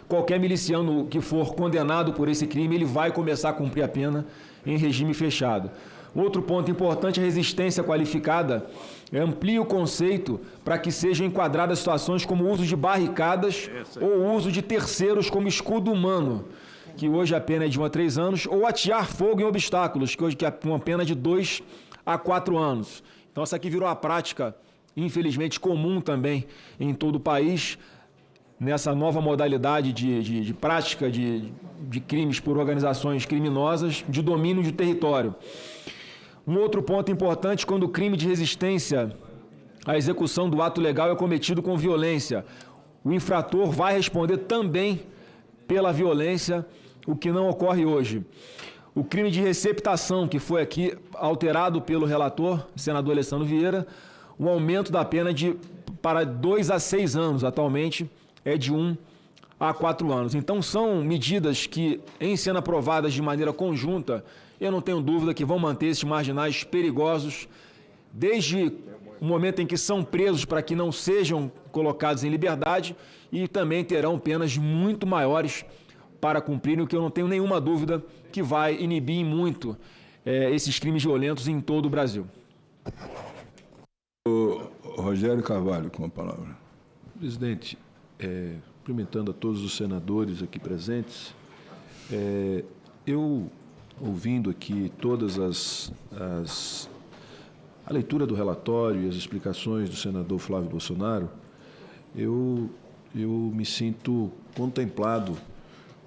qualquer miliciano que for condenado por esse crime, ele vai começar a cumprir a pena em regime fechado. Outro ponto importante, a resistência qualificada amplia o conceito para que sejam enquadradas situações como o uso de barricadas ou o uso de terceiros como escudo humano, que hoje a pena é de 1 a 3 anos, ou atear fogo em obstáculos, que hoje é uma pena de 2 a 4 anos. Então, essa aqui virou a prática, infelizmente, comum também em todo o país, nessa nova modalidade de prática de crimes por organizações criminosas de domínio de território. Um outro ponto importante, quando o crime de resistência à execução do ato legal é cometido com violência, o infrator vai responder também pela violência, o que não ocorre hoje. O crime de receptação, que foi aqui alterado pelo relator, senador Alessandro Vieira, o aumento da pena para 2 a 6 anos, atualmente é de 1 a 4 anos. Então, são medidas que, em sendo aprovadas de maneira conjunta, eu não tenho dúvida que vão manter esses marginais perigosos, desde o momento em que são presos para que não sejam colocados em liberdade, e também terão penas muito maiores para cumprirem, o que eu não tenho nenhuma dúvida que vai inibir muito esses crimes violentos em todo o Brasil. O Rogério Carvalho, com a palavra. Presidente, cumprimentando a todos os senadores aqui presentes, eu, ouvindo aqui todas a leitura do relatório e as explicações do senador Flávio Bolsonaro, eu me sinto contemplado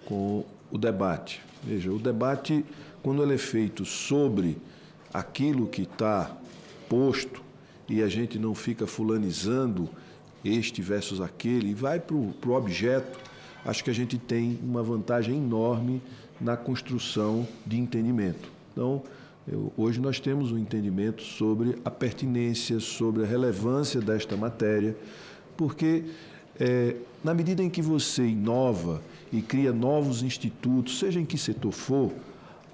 com o debate. Veja, o debate, quando ele é feito sobre aquilo que está posto, e a gente não fica fulanizando este versus aquele, e vai para o objeto, acho que a gente tem uma vantagem enorme na construção de entendimento. Então, hoje nós temos um entendimento sobre a pertinência, sobre a relevância desta matéria, porque na medida em que você inova e cria novos institutos, seja em que setor for,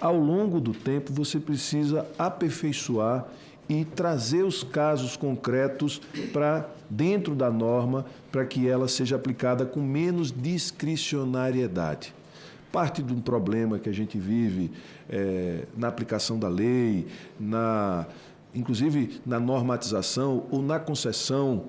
ao longo do tempo você precisa aperfeiçoar e trazer os casos concretos para dentro da norma, para que ela seja aplicada com menos discricionariedade. Parte de um problema que a gente vive na aplicação da lei, inclusive na normatização ou na concessão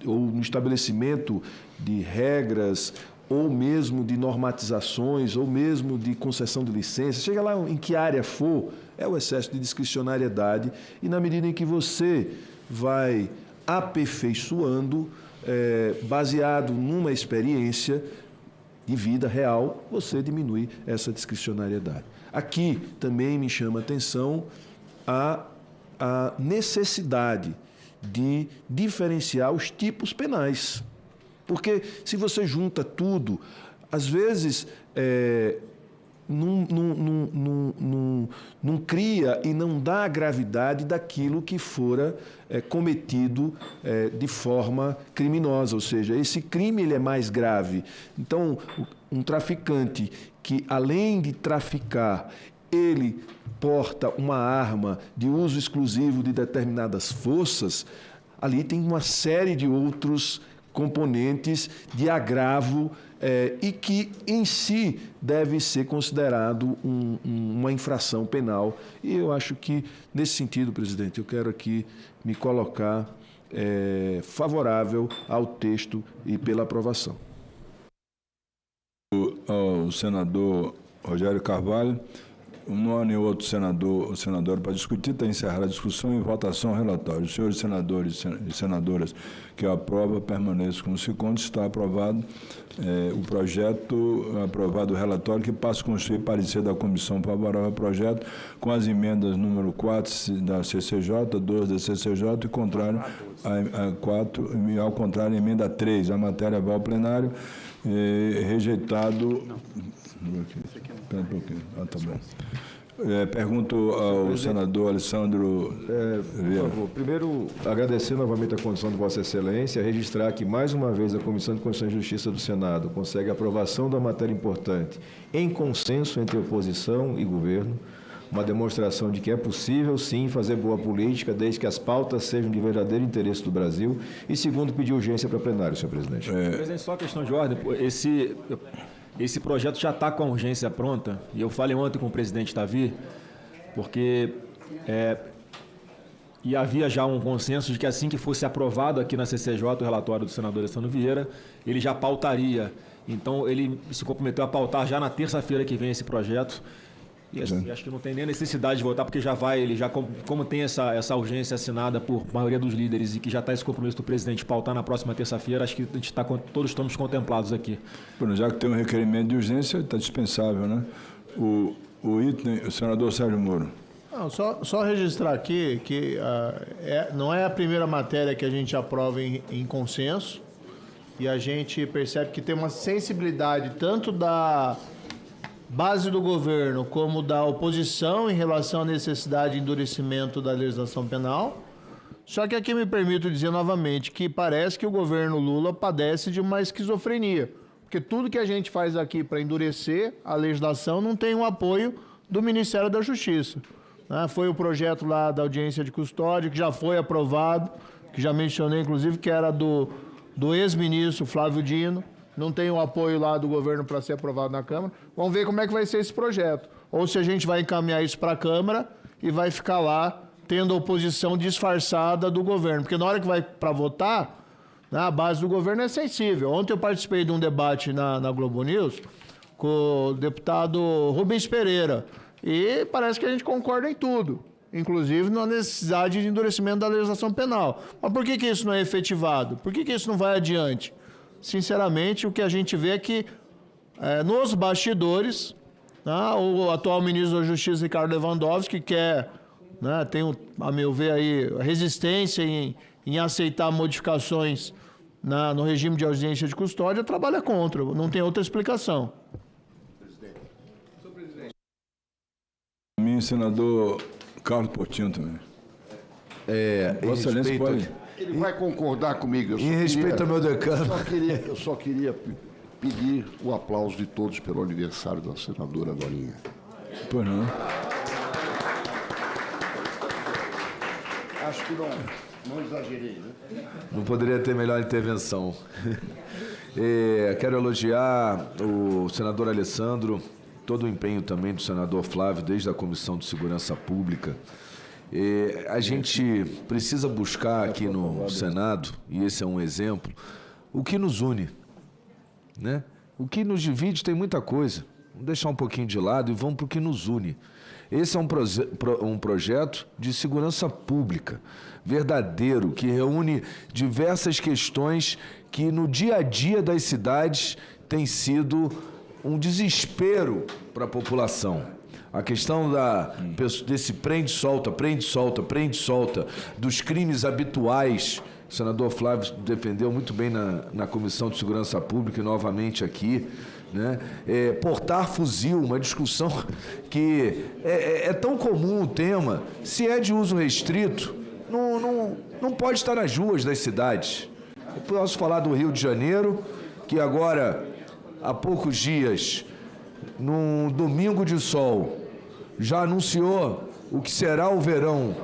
ou no estabelecimento de regras, ou mesmo de normatizações, ou mesmo de concessão de licenças, chega lá em que área for, é o excesso de discricionariedade, e na medida em que você vai aperfeiçoando, baseado numa experiência de vida real, você diminui essa discricionariedade. Aqui também me chama a atenção a a necessidade de diferenciar os tipos penais. Porque se você junta tudo, às vezes não cria e não dá a gravidade daquilo que fora cometido de forma criminosa, ou seja, esse crime ele é mais grave. Então, um traficante que, além de traficar, ele porta uma arma de uso exclusivo de determinadas forças, ali tem uma série de outros componentes de agravo e que, em si, deve ser considerado uma infração penal. E eu acho que, nesse sentido, presidente, eu quero aqui me colocar favorável ao texto e pela aprovação. O senador Rogério Carvalho. Não há nenhum outro senador para discutir. Está encerrada a discussão e votação relatório. Os senhores senadores e senadoras que aprovam, permaneçam como se conta. Está aprovado o projeto, aprovado o relatório, que passa a constituir parecer da comissão favorável ao projeto, com as emendas número 4 da CCJ, 12 da CCJ e contrário a 4, e ao contrário, a emenda 3. A matéria vai ao plenário, rejeitado. Espera um pouquinho. Tá bom. Pergunto ao senador Alessandro Vieira. Por favor, primeiro, agradecer novamente a condição de Vossa Excelência, registrar que, mais uma vez, a Comissão de Constituição e Justiça do Senado consegue a aprovação da matéria importante em consenso entre oposição e governo, uma demonstração de que é possível, sim, fazer boa política, desde que as pautas sejam de verdadeiro interesse do Brasil. E, segundo, pedir urgência para plenário, senhor presidente. Presidente, só questão de ordem. Esse projeto já está com a urgência pronta, e eu falei ontem com o presidente Davi, porque e havia já um consenso de que, assim que fosse aprovado aqui na CCJ o relatório do senador Alessandro Vieira, ele já pautaria. Então, ele se comprometeu a pautar já na terça-feira que vem esse projeto. E acho que não tem nem necessidade de votar, porque já vai, ele já, como tem essa urgência assinada por maioria dos líderes e que já está esse compromisso do presidente pautar na próxima terça-feira, acho que a gente todos estamos contemplados aqui. Bom, já que tem um requerimento de urgência, está dispensável, né? O senador Sérgio Moro. Não, só registrar aqui que não é a primeira matéria que a gente aprova em consenso, e a gente percebe que tem uma sensibilidade tanto da base do governo como da oposição em relação à necessidade de endurecimento da legislação penal. Só que aqui me permito dizer novamente que parece que o governo Lula padece de uma esquizofrenia, porque tudo que a gente faz aqui para endurecer a legislação não tem o apoio do Ministério da Justiça. Foi o projeto lá da audiência de custódia, que já foi aprovado, que já mencionei, inclusive, que era do ex-ministro Flávio Dino. Não tem o apoio lá do governo para ser aprovado na Câmara. Vamos ver como é que vai ser esse projeto. Ou se a gente vai encaminhar isso para a Câmara e vai ficar lá tendo a oposição disfarçada do governo. Porque na hora que vai para votar, a base do governo é sensível. Ontem eu participei de um debate na Globo News com o deputado Rubens Pereira. E parece que a gente concorda em tudo, inclusive na necessidade de endurecimento da legislação penal. Mas por que isso não é efetivado? Por que isso não vai adiante? Sinceramente, o que a gente vê é que, nos bastidores, o atual ministro da Justiça, Ricardo Lewandowski, quer, tem, a meu ver, aí, resistência em aceitar modificações no regime de audiência de custódia, trabalha contra, não tem outra explicação. Mim, senador Carlos Portinho também. Vossa Excelência pode... Ele vai concordar comigo. Em respeito ao meu decano. Eu só queria pedir o aplauso de todos pelo aniversário da senadora Dorinha. Pois não. Acho que não exagerei, né? Não poderia ter melhor intervenção. Quero elogiar o senador Alessandro, todo o empenho também do senador Flávio, desde a Comissão de Segurança Pública. A gente precisa buscar aqui no Senado, e esse é um exemplo, o que nos une, né? O que nos divide tem muita coisa. Vamos deixar um pouquinho de lado e vamos para o que nos une. Esse é um projeto de segurança pública, verdadeiro, que reúne diversas questões que no dia a dia das cidades tem sido um desespero para a população. A questão desse prende-solta, dos crimes habituais. O senador Flávio defendeu muito bem na Comissão de Segurança Pública e novamente aqui. Né? Portar fuzil, uma discussão que é tão comum o tema. Se é de uso restrito, não pode estar nas ruas das cidades. Eu posso falar do Rio de Janeiro, que agora, há poucos dias, num domingo de sol, já anunciou o que será o verão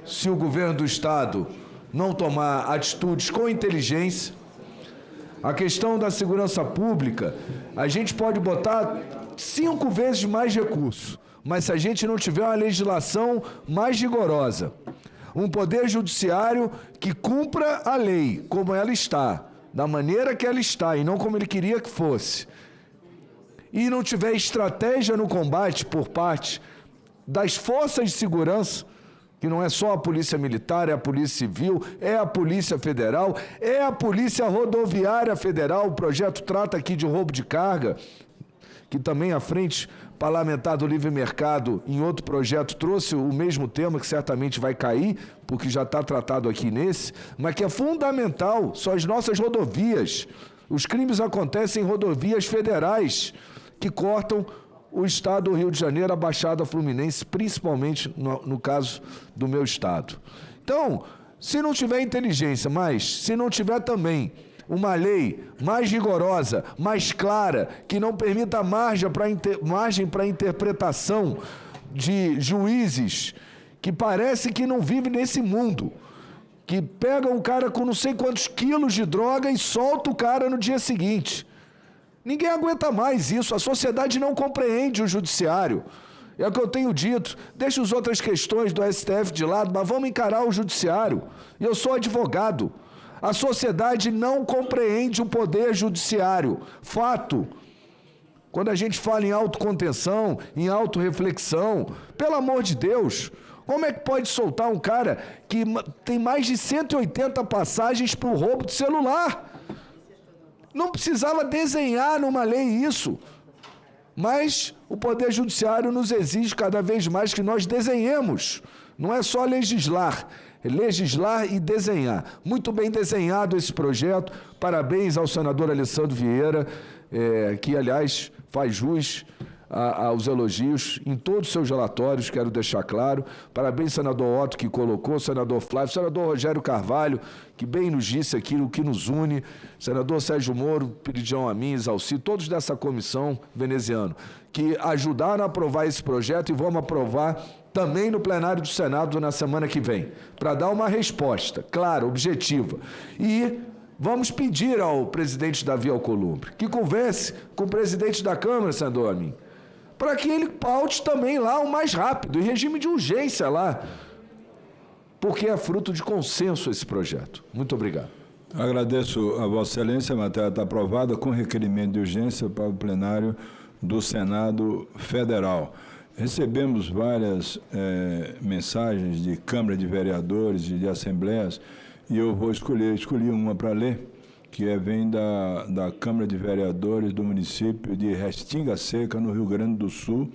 se o governo do estado não tomar atitudes com inteligência. A questão da segurança pública, a gente pode botar 5 vezes mais recursos, mas se a gente não tiver uma legislação mais rigorosa, um poder judiciário que cumpra a lei como ela está, da maneira que ela está e não como ele queria que fosse, e não tiver estratégia no combate por parte das forças de segurança, que não é só a Polícia Militar, é a Polícia Civil, é a Polícia Federal, é a Polícia Rodoviária Federal. O projeto trata aqui de roubo de carga, que também a Frente Parlamentar do Livre Mercado, em outro projeto, trouxe o mesmo tema, que certamente vai cair, porque já está tratado aqui nesse, mas que é fundamental, são as nossas rodovias. Os crimes acontecem em rodovias federais, que cortam o estado do Rio de Janeiro, a Baixada Fluminense, principalmente no caso do meu estado. Então, se não tiver inteligência, mas se não tiver também uma lei mais rigorosa, mais clara, que não permita margem para interpretação de juízes que parece que não vivem nesse mundo, que pegam o cara com não sei quantos quilos de droga e solta o cara no dia seguinte. Ninguém aguenta mais isso, a sociedade não compreende o judiciário. É o que eu tenho dito, deixa as outras questões do STF de lado, mas vamos encarar o judiciário. E eu sou advogado. A sociedade não compreende o poder judiciário. Fato. Quando a gente fala em autocontenção, em autorreflexão, pelo amor de Deus, como é que pode soltar um cara que tem mais de 180 passagens por roubo de celular? Não precisava desenhar numa lei isso, mas o Poder Judiciário nos exige cada vez mais que nós desenhemos. Não é só legislar, é legislar e desenhar. Muito bem desenhado esse projeto. Parabéns ao senador Alessandro Vieira, que, aliás, faz jus aos elogios em todos os seus relatórios, quero deixar claro. Parabéns, senador Otto, que colocou, senador Flávio, senador Rogério Carvalho, que bem nos disse aquilo que nos une, senador Sérgio Moro, Peridião Amin, Exalci, todos dessa comissão veneziana, que ajudaram a aprovar esse projeto e vamos aprovar também no plenário do Senado na semana que vem, para dar uma resposta clara, objetiva. E vamos pedir ao presidente Davi Alcolumbre que converse com o presidente da Câmara, senador Amin, para que ele paute também lá o mais rápido, em regime de urgência lá, porque é fruto de consenso esse projeto. Muito obrigado. Agradeço a Vossa Excelência, a matéria está aprovada com requerimento de urgência para o plenário do Senado Federal. Recebemos várias mensagens de Câmara de Vereadores e de Assembleias, e eu vou escolhi uma para ler, que vem da Câmara de Vereadores do município de Restinga Seca, no Rio Grande do Sul,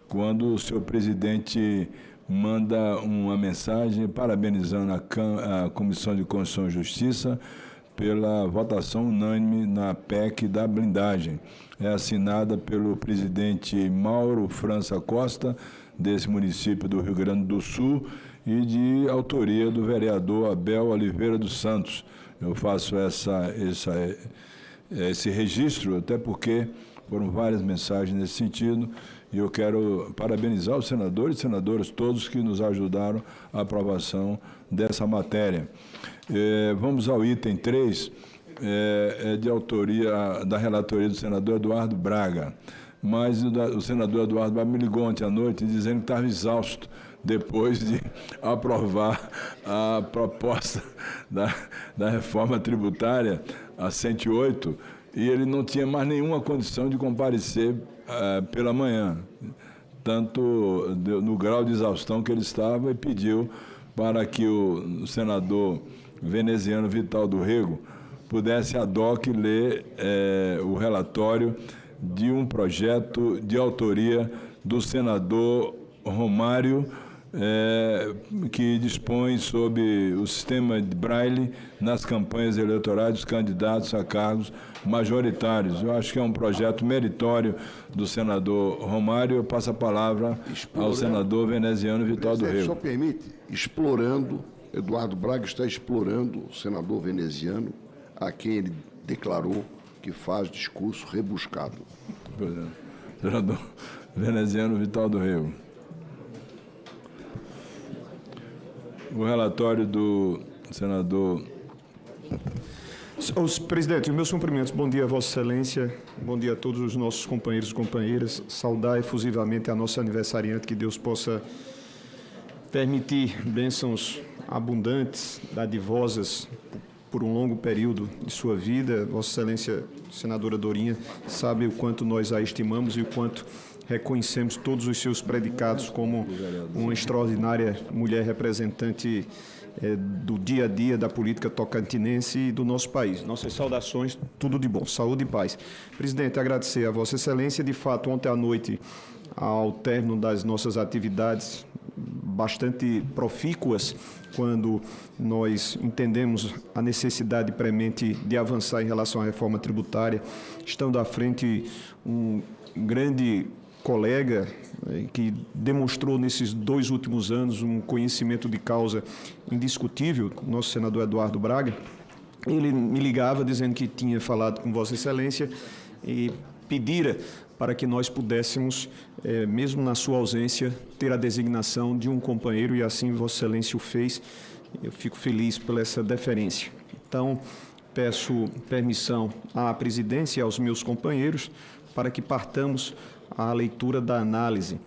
quando o seu presidente manda uma mensagem parabenizando a Comissão de Constituição e Justiça pela votação unânime na PEC da blindagem. É assinada pelo presidente Mauro França Costa, desse município do Rio Grande do Sul, e de autoria do vereador Abel Oliveira dos Santos. Eu faço esse registro, até porque foram várias mensagens nesse sentido, e eu quero parabenizar os senadores e senadoras, todos que nos ajudaram à aprovação dessa matéria. Vamos ao item 3, de autoria da relatoria do senador Eduardo Braga, mas o senador Eduardo Braga me ligou ontem à noite dizendo que estava exausto depois de aprovar a proposta da reforma tributária, a 108, e ele não tinha mais nenhuma condição de comparecer pela manhã, tanto no grau de exaustão que ele estava, e pediu para que o senador veneziano Vital do Rego pudesse ad hoc ler o relatório de um projeto de autoria do senador Romário, que dispõe sobre o sistema de Braille nas campanhas eleitorais dos candidatos a cargos majoritários. Eu acho que é um projeto meritório do senador Romário. Eu passo a palavra ao senador veneziano Vital do Rego. Só permite, Eduardo Braga está explorando o senador veneziano, a quem ele declarou que faz discurso rebuscado. Senador veneziano Vital do Rego. O relatório do senador... Presidente, os meus cumprimentos. Bom dia, Vossa Excelência. Bom dia a todos os nossos companheiros e companheiras. Saudar efusivamente a nossa aniversariante, que Deus possa permitir bênçãos abundantes, dadivosas, por um longo período de sua vida. Vossa Excelência, senadora Dorinha, sabe o quanto nós a estimamos e o quanto reconhecemos todos os seus predicados como uma extraordinária mulher representante do dia a dia da política tocantinense e do nosso país. Nossas saudações, tudo de bom, saúde e paz. Presidente, agradecer a Vossa Excelência. De fato, ontem à noite, ao término das nossas atividades bastante profícuas, quando nós entendemos a necessidade premente de avançar em relação à reforma tributária, estando à frente um grande colega que demonstrou nesses 2 últimos anos um conhecimento de causa indiscutível, nosso senador Eduardo Braga. Ele me ligava dizendo que tinha falado com Vossa Excelência e pedira para que nós pudéssemos, mesmo na sua ausência, ter a designação de um companheiro, e assim Vossa Excelência o fez. Eu fico feliz por essa deferência. Então, peço permissão à presidência e aos meus companheiros para que partamos à leitura da análise.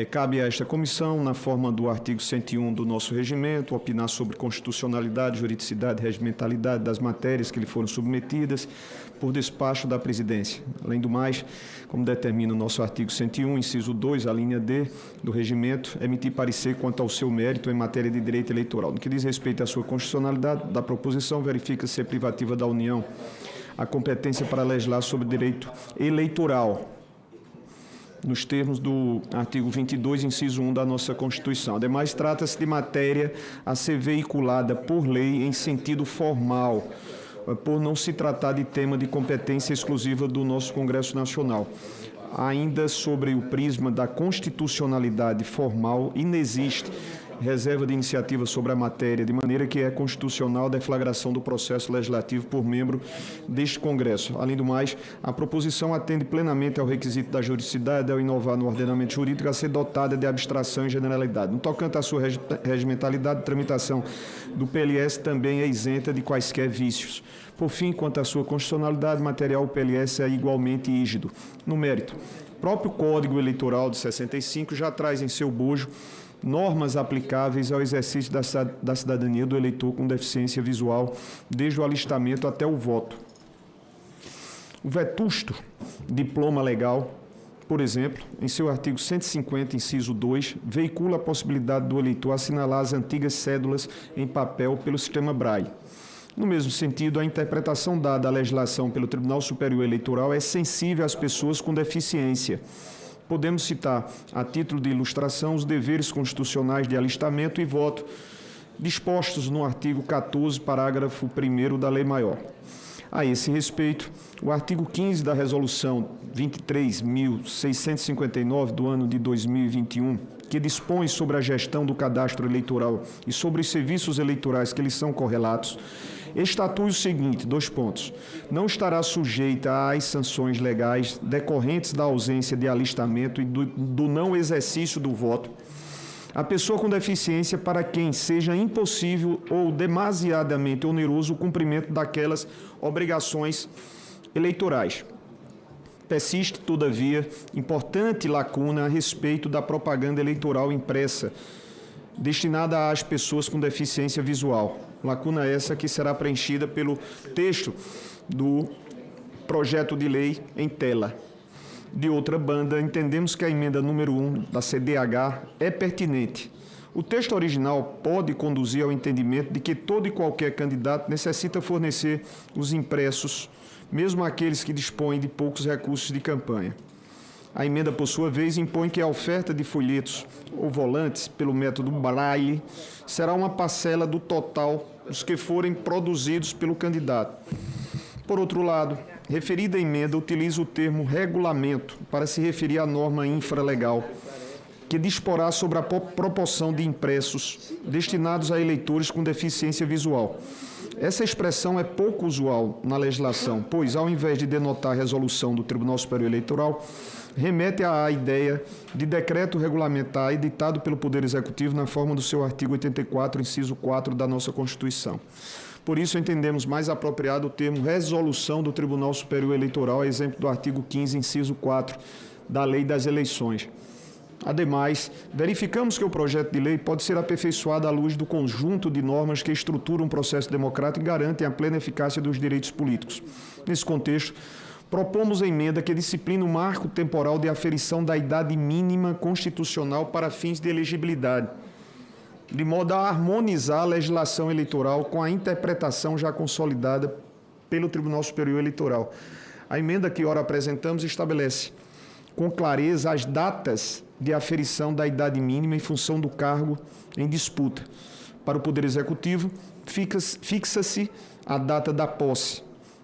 Cabe a esta comissão, na forma do artigo 101 do nosso regimento, opinar sobre constitucionalidade, juridicidade e regimentalidade das matérias que lhe foram submetidas por despacho da presidência. Além do mais, como determina o nosso artigo 101, inciso 2, a linha D do regimento, emitir parecer quanto ao seu mérito em matéria de direito eleitoral. No que diz respeito à sua constitucionalidade da proposição, verifica ser privativa da União a competência para legislar sobre direito eleitoral, nos termos do artigo 22, inciso 1 da nossa Constituição. Ademais, trata-se de matéria a ser veiculada por lei em sentido formal, por não se tratar de tema de competência exclusiva do nosso Congresso Nacional. Ainda sobre o prisma da constitucionalidade formal, inexiste reserva de iniciativa sobre a matéria, de maneira que é constitucional a deflagração do processo legislativo por membro deste Congresso. Além do mais, a proposição atende plenamente ao requisito da juridicidade ao inovar no ordenamento jurídico a ser dotada de abstração e generalidade. No tocante à sua regimentalidade, a tramitação do PLS também é isenta de quaisquer vícios. Por fim, quanto à sua constitucionalidade material, o PLS é igualmente rígido. No mérito, o próprio Código Eleitoral de 65 já traz em seu bojo normas aplicáveis ao exercício da cidadania do eleitor com deficiência visual, desde o alistamento até o voto. O vetusto diploma legal, por exemplo, em seu artigo 150, inciso 2, veicula a possibilidade do eleitor assinalar as antigas cédulas em papel pelo sistema Braille. No mesmo sentido, a interpretação dada à legislação pelo Tribunal Superior Eleitoral é sensível às pessoas com deficiência. Podemos citar, a título de ilustração, os deveres constitucionais de alistamento e voto dispostos no artigo 14, parágrafo 1º da Lei Maior. A esse respeito, o artigo 15 da Resolução 23.659 do ano de 2021, que dispõe sobre a gestão do cadastro eleitoral e sobre os serviços eleitorais que lhes são correlatos, estatui o seguinte, 2 pontos. Não estará sujeita às sanções legais decorrentes da ausência de alistamento e do não exercício do voto a pessoa com deficiência para quem seja impossível ou demasiadamente oneroso o cumprimento daquelas obrigações eleitorais. Persiste, todavia, importante lacuna a respeito da propaganda eleitoral impressa, destinada às pessoas com deficiência visual. Lacuna essa que será preenchida pelo texto do projeto de lei em tela. De outra banda, entendemos que a emenda número 1 da CDH é pertinente. O texto original pode conduzir ao entendimento de que todo e qualquer candidato necessita fornecer os impressos, mesmo aqueles que dispõem de poucos recursos de campanha. A emenda, por sua vez, impõe que a oferta de folhetos ou volantes pelo método Braille será uma parcela do total dos que forem produzidos pelo candidato. Por outro lado, referida emenda utiliza o termo regulamento para se referir à norma infralegal, que disporá sobre a proporção de impressos destinados a eleitores com deficiência visual. Essa expressão é pouco usual na legislação, pois, ao invés de denotar a resolução do Tribunal Superior Eleitoral, remete à ideia de decreto regulamentar editado pelo Poder Executivo na forma do seu artigo 84, inciso 4 da nossa Constituição. Por isso, entendemos mais apropriado o termo resolução do Tribunal Superior Eleitoral, a exemplo do artigo 15, inciso 4 da Lei das Eleições. Ademais, verificamos que o projeto de lei pode ser aperfeiçoado à luz do conjunto de normas que estruturam um processo democrático e garantem a plena eficácia dos direitos políticos. Nesse contexto, propomos a emenda que disciplina o marco temporal de aferição da idade mínima constitucional para fins de elegibilidade, de modo a harmonizar a legislação eleitoral com a interpretação já consolidada pelo Tribunal Superior Eleitoral. A emenda que ora apresentamos estabelece com clareza as datas de aferição da idade mínima em função do cargo em disputa. Para o Poder Executivo, fixa-se a data da posse,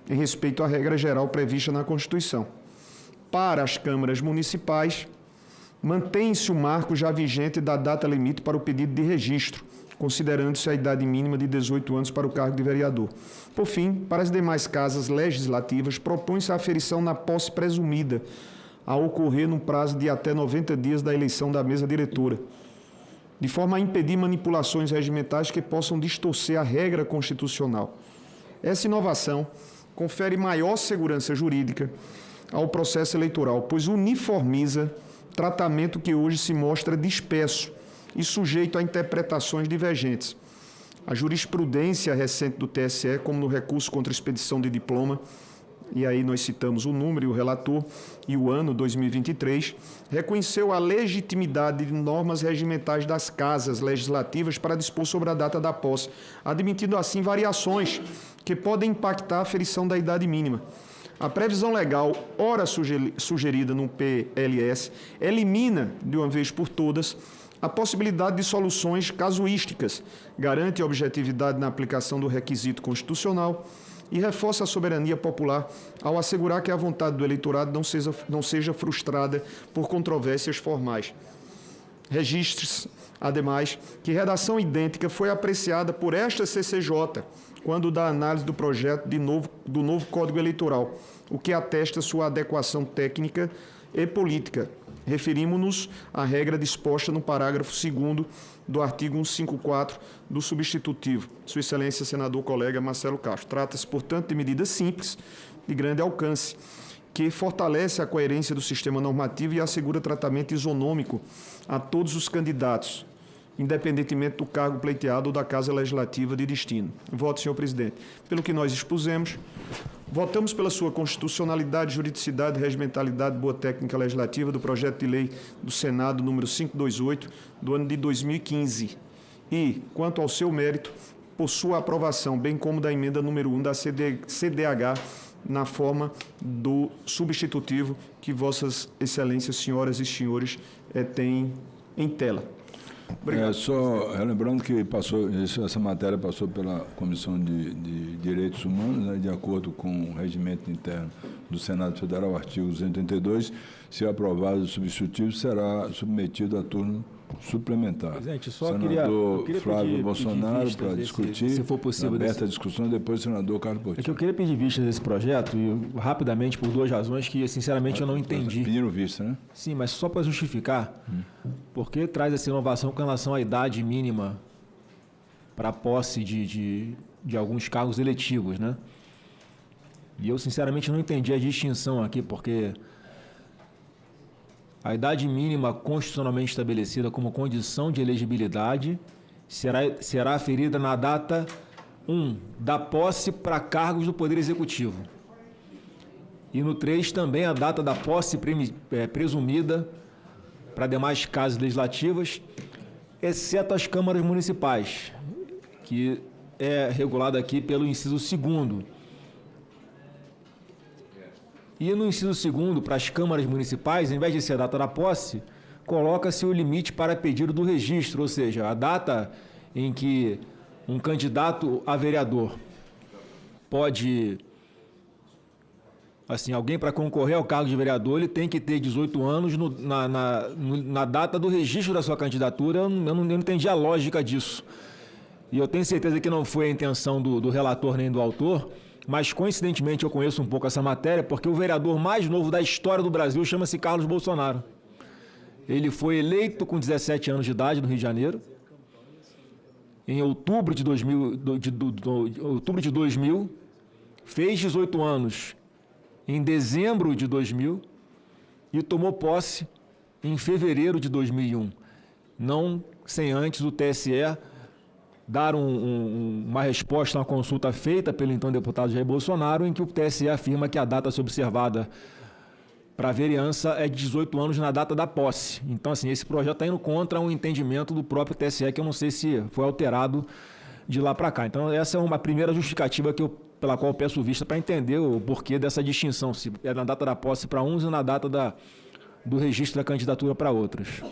em respeito à regra geral prevista na Constituição. Para as câmaras municipais, mantém-se o marco já vigente da data limite para o pedido de registro, considerando-se a idade mínima de 18 anos para o cargo de vereador. Por fim, para as demais casas legislativas, propõe-se a aferição na posse presumida, a ocorrer no prazo de até 90 dias da eleição da mesa diretora, de forma a impedir manipulações regimentais que possam distorcer a regra constitucional. Essa inovação confere maior segurança jurídica ao processo eleitoral, pois uniformiza tratamento que hoje se mostra disperso e sujeito a interpretações divergentes. A jurisprudência recente do TSE, como no recurso contra a expedição de diploma, e aí nós citamos o número e o relator, e o ano 2023, reconheceu a legitimidade de normas regimentais das casas legislativas para dispor sobre a data da posse, admitindo assim variações que podem impactar a aferição da idade mínima. A previsão legal, ora sugerida no PLS, elimina, de uma vez por todas, a possibilidade de soluções casuísticas, garante a objetividade na aplicação do requisito constitucional e reforça a soberania popular ao assegurar que a vontade do eleitorado não seja frustrada por controvérsias formais. Registre-se, ademais, que redação idêntica foi apreciada por esta CCJ quando da análise do projeto do novo Código Eleitoral, o que atesta sua adequação técnica e política. Referimos-nos à regra disposta no parágrafo 2º do artigo 154 do substitutivo. Sua Excelência, senador colega Marcelo Castro. Trata-se, portanto, de medida simples, de grande alcance, que fortalece a coerência do sistema normativo e assegura tratamento isonômico a todos os candidatos, independentemente do cargo pleiteado ou da Casa Legislativa de destino. Voto, senhor presidente. Pelo que nós expusemos, votamos pela sua constitucionalidade, juridicidade, regimentalidade, boa técnica legislativa do projeto de lei do Senado número 528 do ano de 2015 e, quanto ao seu mérito, por sua aprovação, bem como da emenda número 1 da CDH na forma do substitutivo que vossas excelências, senhoras e senhores, têm em tela. Só relembrando que essa matéria passou pela Comissão de Direitos Humanos, né, de acordo com o regimento interno do Senado Federal, artigo 282, se aprovado o substitutivo, será submetido a turno suplementar. Presidente, só senador queria Flávio Bolsonaro para discutir, se for possível, aberta a discussão, depois o senador Carlos Portinho. É que eu queria pedir vista desse projeto, e rapidamente, por duas razões que, sinceramente, eu não entendi. Pediram vista, né? Sim, mas só para justificar, por que traz essa inovação com relação à idade mínima para a posse de alguns cargos eletivos, né? E eu, sinceramente, não entendi a distinção aqui, porque a idade mínima constitucionalmente estabelecida como condição de elegibilidade será aferida na data 1 da posse para cargos do Poder Executivo. E no 3 também a data da posse presumida para demais casas legislativas, exceto as câmaras municipais, que é regulada aqui pelo inciso 2º. E no inciso 2º, para as câmaras municipais, em vez de ser a data da posse, coloca-se o limite para pedido do registro, ou seja, a data em que um candidato a vereador pode... Assim, alguém para concorrer ao cargo de vereador, ele tem que ter 18 anos na data do registro da sua candidatura. Eu não entendi a lógica disso. E eu tenho certeza que não foi a intenção do relator nem do autor, mas coincidentemente eu conheço um pouco essa matéria, porque o vereador mais novo da história do Brasil chama-se Carlos Bolsonaro. Ele foi eleito com 17 anos de idade no Rio de Janeiro. Em outubro de 2000, fez 18 anos em dezembro de 2000 e tomou posse em fevereiro de 2001. Não sem antes o TSE dar uma resposta a uma consulta feita pelo então deputado Jair Bolsonaro, em que o TSE afirma que a data a ser observada para a vereança é de 18 anos na data da posse. Então, assim, esse projeto está indo contra um entendimento do próprio TSE, que eu não sei se foi alterado de lá para cá. Então, essa é uma primeira justificativa pela qual eu peço vista para entender o porquê dessa distinção, se é na data da posse para uns e na data do registro da candidatura para outras.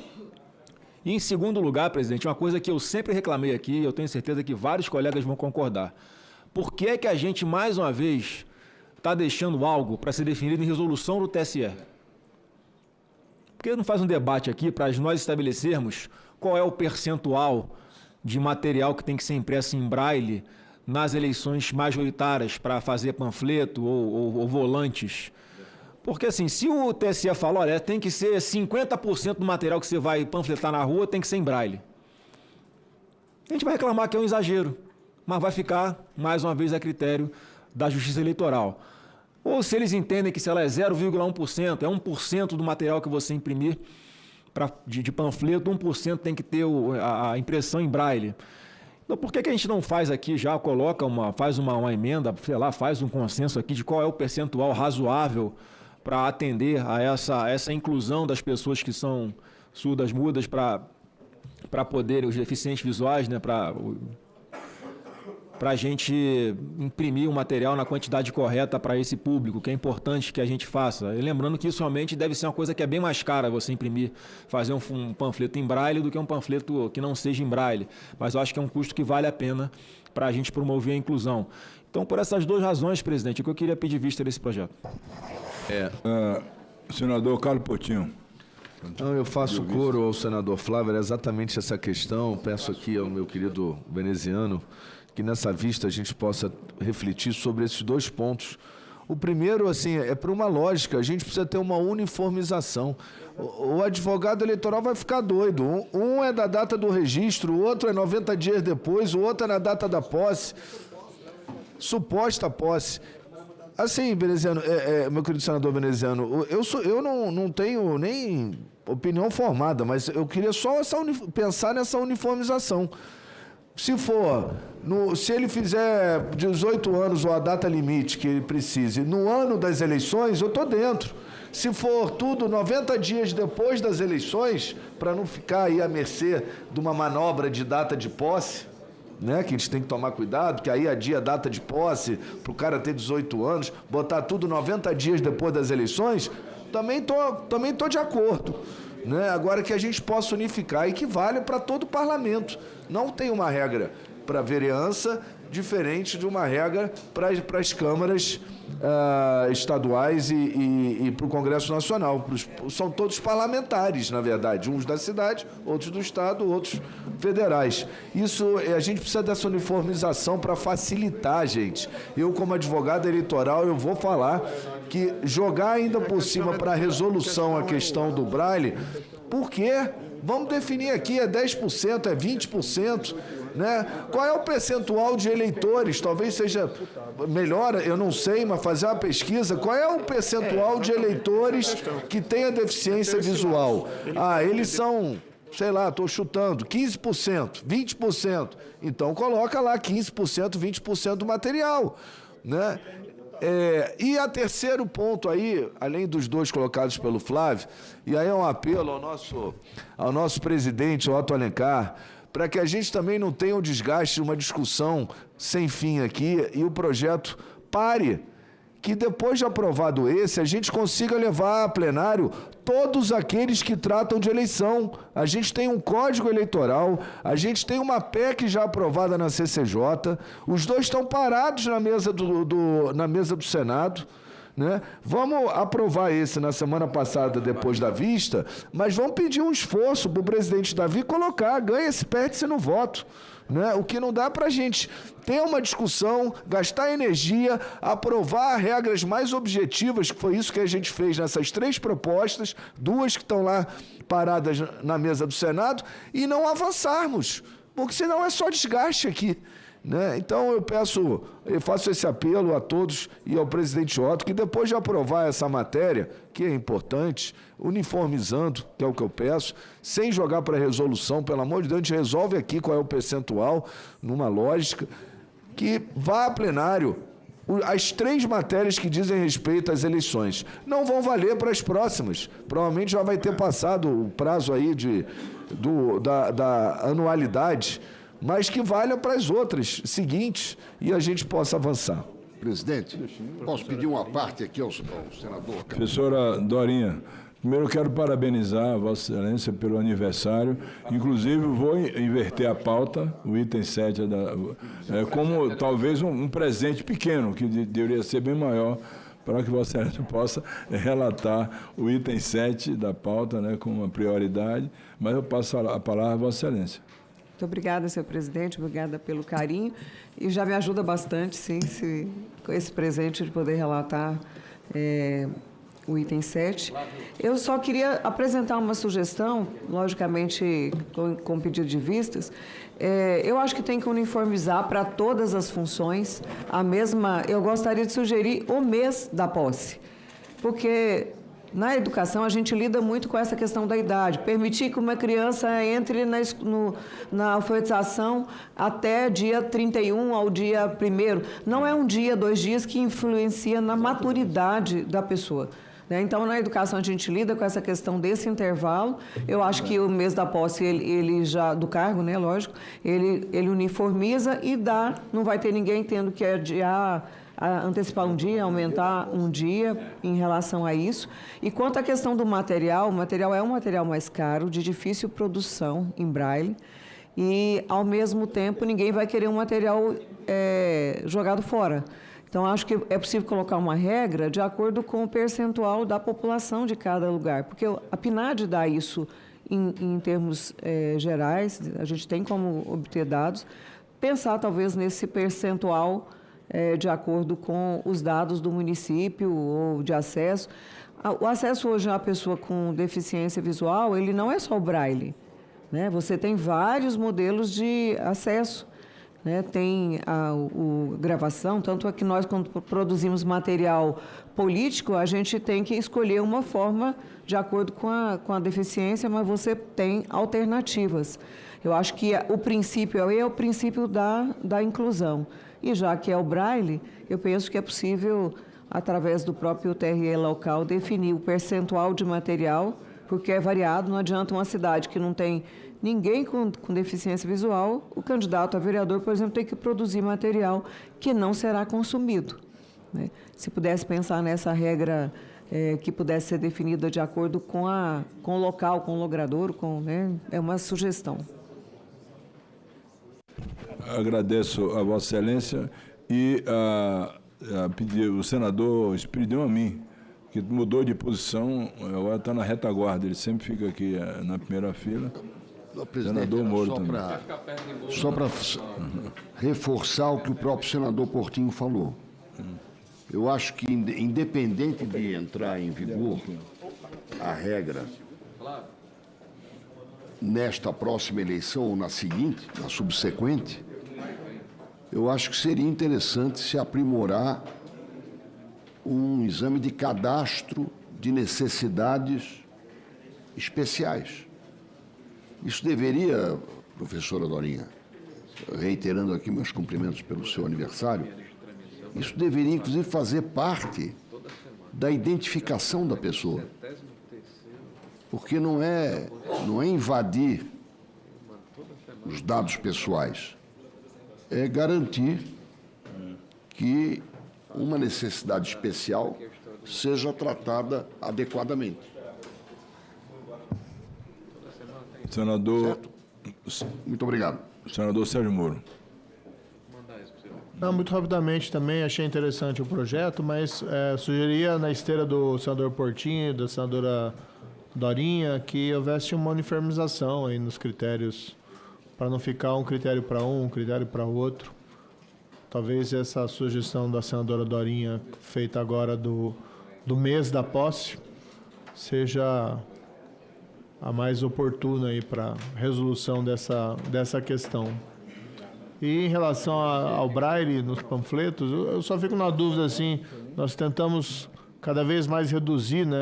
E, em segundo lugar, presidente, uma coisa que eu sempre reclamei aqui, eu tenho certeza que vários colegas vão concordar. Por que é que a gente, mais uma vez, está deixando algo para ser definido em resolução do TSE? Por que não faz um debate aqui para nós estabelecermos qual é o percentual de material que tem que ser impresso em braille nas eleições majoritárias para fazer panfleto ou volantes? Porque, assim, se o TSE fala, olha, tem que ser 50% do material que você vai panfletar na rua tem que ser em braille, a gente vai reclamar que é um exagero, mas vai ficar, mais uma vez, a critério da Justiça Eleitoral. Ou se eles entendem que, sei lá, é 0,1%, é 1% do material que você imprimir de panfleto, 1% tem que ter a impressão em braille. Então, por que a gente não faz aqui, já coloca faz uma emenda, sei lá, faz um consenso aqui de qual é o percentual razoável para atender a essa inclusão das pessoas que são surdas, mudas, para poder, os deficientes visuais, né, para a gente imprimir o material na quantidade correta para esse público, que é importante que a gente faça. E lembrando que isso realmente deve ser uma coisa que é bem mais cara, você imprimir, fazer um panfleto em braille do que um panfleto que não seja em braille. Mas eu acho que é um custo que vale a pena para a gente promover a inclusão. Então, por essas duas razões, presidente, é que eu queria pedir vista desse projeto. Senador Carlos Portinho. Não, eu faço coro ao senador Flávio, era exatamente essa questão. Peço aqui ao meu querido veneziano que nessa vista a gente possa refletir sobre esses dois pontos. O primeiro, assim, é por uma lógica, a gente precisa ter uma uniformização. O advogado eleitoral vai ficar doido. Um é da data do registro, o outro é 90 dias depois, o outro é na data da posse, suposta posse. Assim, veneziano, meu querido senador veneziano, eu não tenho nem opinião formada, mas eu queria só pensar nessa uniformização. Se ele fizer 18 anos ou a data limite que ele precise no ano das eleições, eu estou dentro. Se for tudo 90 dias depois das eleições, para não ficar aí à mercê de uma manobra de data de posse, né, que a gente tem que tomar cuidado, que aí adia a data de posse para o cara ter 18 anos, botar tudo 90 dias depois das eleições, também tô de acordo. Né? Agora que a gente possa unificar e que vale para todo o parlamento. Não tem uma regra para a vereança diferente de uma regra para as câmaras estaduais e para o Congresso Nacional. São todos parlamentares, na verdade, uns da cidade, outros do estado, outros federais. Isso, a gente precisa dessa uniformização para facilitar, gente. Eu, como advogado eleitoral, eu vou falar que jogar ainda por cima para a resolução a questão do braille, porque vamos definir aqui, é 10%, é 20%, né? Qual é o percentual de eleitores? Talvez seja melhor, eu não sei, mas fazer uma pesquisa, qual é o percentual de eleitores que tem a deficiência visual? Eles são, sei lá, estou chutando, 15%, 20%. Então coloca lá 15%, 20% do material, né? E a terceiro ponto aí, além dos dois colocados pelo Flávio, e aí é um apelo ao nosso presidente, Otto Alencar, para que a gente também não tenha o desgaste de uma discussão sem fim aqui e o projeto pare, que depois de aprovado esse, a gente consiga levar a plenário todos aqueles que tratam de eleição. A gente tem um código eleitoral, a gente tem uma PEC já aprovada na CCJ, os dois estão parados na mesa do Senado, né? Vamos aprovar esse na semana passada, depois da vista, mas vamos pedir um esforço para o presidente Davi colocar, ganha-se, perde-se no voto. Né? O que não dá para a gente ter uma discussão, gastar energia, aprovar regras mais objetivas, que foi isso que a gente fez nessas 3 propostas, 2 que estão lá paradas na mesa do Senado, e não avançarmos, porque senão é só desgaste aqui. Né? Então eu faço esse apelo a todos e ao presidente Otto, que depois de aprovar essa matéria, que é importante, uniformizando, que é o que eu peço, sem jogar para resolução, pelo amor de Deus, a gente resolve aqui qual é o percentual, numa lógica, que vá a plenário. As 3 matérias que dizem respeito às eleições não vão valer para as próximas. Provavelmente já vai ter passado o prazo aí da anualidade, mas que valha para as outras seguintes e a gente possa avançar. Presidente, posso pedir uma parte aqui ao senador? Professora Dorinha, primeiro eu quero parabenizar a Vossa Excelência pelo aniversário. Inclusive, vou inverter a pauta, o item 7, como talvez um presente pequeno, que deveria ser bem maior, para que Vossa Excelência possa relatar o item 7 da pauta, né, com uma prioridade, mas eu passo a palavra a Vossa Excelência. Muito obrigada, senhor presidente, obrigada pelo carinho. E já me ajuda bastante, sim, com esse presente de poder relatar o item 7. Eu só queria apresentar uma sugestão, logicamente com pedido de vistas. Eu acho que tem que uniformizar para todas as funções a mesma... Eu gostaria de sugerir o mês da posse, porque... Na educação, a gente lida muito com essa questão da idade. Permitir que uma criança entre na alfabetização até dia 31 ao dia 1º. Não é um dia, 2 dias que influencia na maturidade da pessoa. Né? Então, na educação, a gente lida com essa questão desse intervalo. Eu acho que o mês da posse, ele já, do cargo, né, lógico, ele uniformiza e dá, não vai ter ninguém tendo que adiar, antecipar um dia, aumentar um dia em relação a isso. E quanto à questão do material, o material é um material mais caro, de difícil produção em braille, e, ao mesmo tempo, ninguém vai querer um material jogado fora. Então, acho que é possível colocar uma regra de acordo com o percentual da população de cada lugar, porque a PNAD dá isso em termos gerais, a gente tem como obter dados, pensar talvez nesse percentual de acordo com os dados do município ou de acesso. O acesso hoje à pessoa com deficiência visual, ele não é só o braille, né? Você tem vários modelos de acesso, né? Tem a gravação, tanto é que nós, quando produzimos material político, a gente tem que escolher uma forma de acordo com a deficiência, mas você tem alternativas. Eu acho que o princípio é o princípio da inclusão. E já que é o braille, eu penso que é possível, através do próprio TRE local, definir o percentual de material, porque é variado. Não adianta uma cidade que não tem ninguém com deficiência visual, o candidato a vereador, por exemplo, tem que produzir material que não será consumido. Né? Se pudesse pensar nessa regra que pudesse ser definida de acordo com o local, com o logradouro, né? É uma sugestão. Agradeço a Vossa Excelência e o senador pediu a mim, que mudou de posição, agora está na retaguarda, ele sempre fica aqui na primeira fila. Senador Moro também. Só para reforçar o que o próprio senador Portinho falou. Eu acho que, independente de entrar em vigor a regra nesta próxima eleição ou na seguinte, na subsequente, eu acho que seria interessante se aprimorar um exame de cadastro de necessidades especiais. Isso deveria, professora Dorinha, reiterando aqui meus cumprimentos pelo seu aniversário, isso deveria, inclusive, fazer parte da identificação da pessoa. Porque não é invadir os dados pessoais, é garantir que uma necessidade especial seja tratada adequadamente. Senador... Muito obrigado. Senador Sérgio Moro. Não, muito rapidamente também, achei interessante o projeto, mas sugeria na esteira do senador Portinho e da senadora Dorinha que houvesse uma uniformização aí nos critérios, para não ficar um critério para um critério para outro. Talvez essa sugestão da senadora Dorinha, feita agora do mês da posse, seja a mais oportuna aí para resolução dessa questão. E em relação ao braille nos panfletos, eu só fico na dúvida, assim, nós tentamos cada vez mais reduzir, né?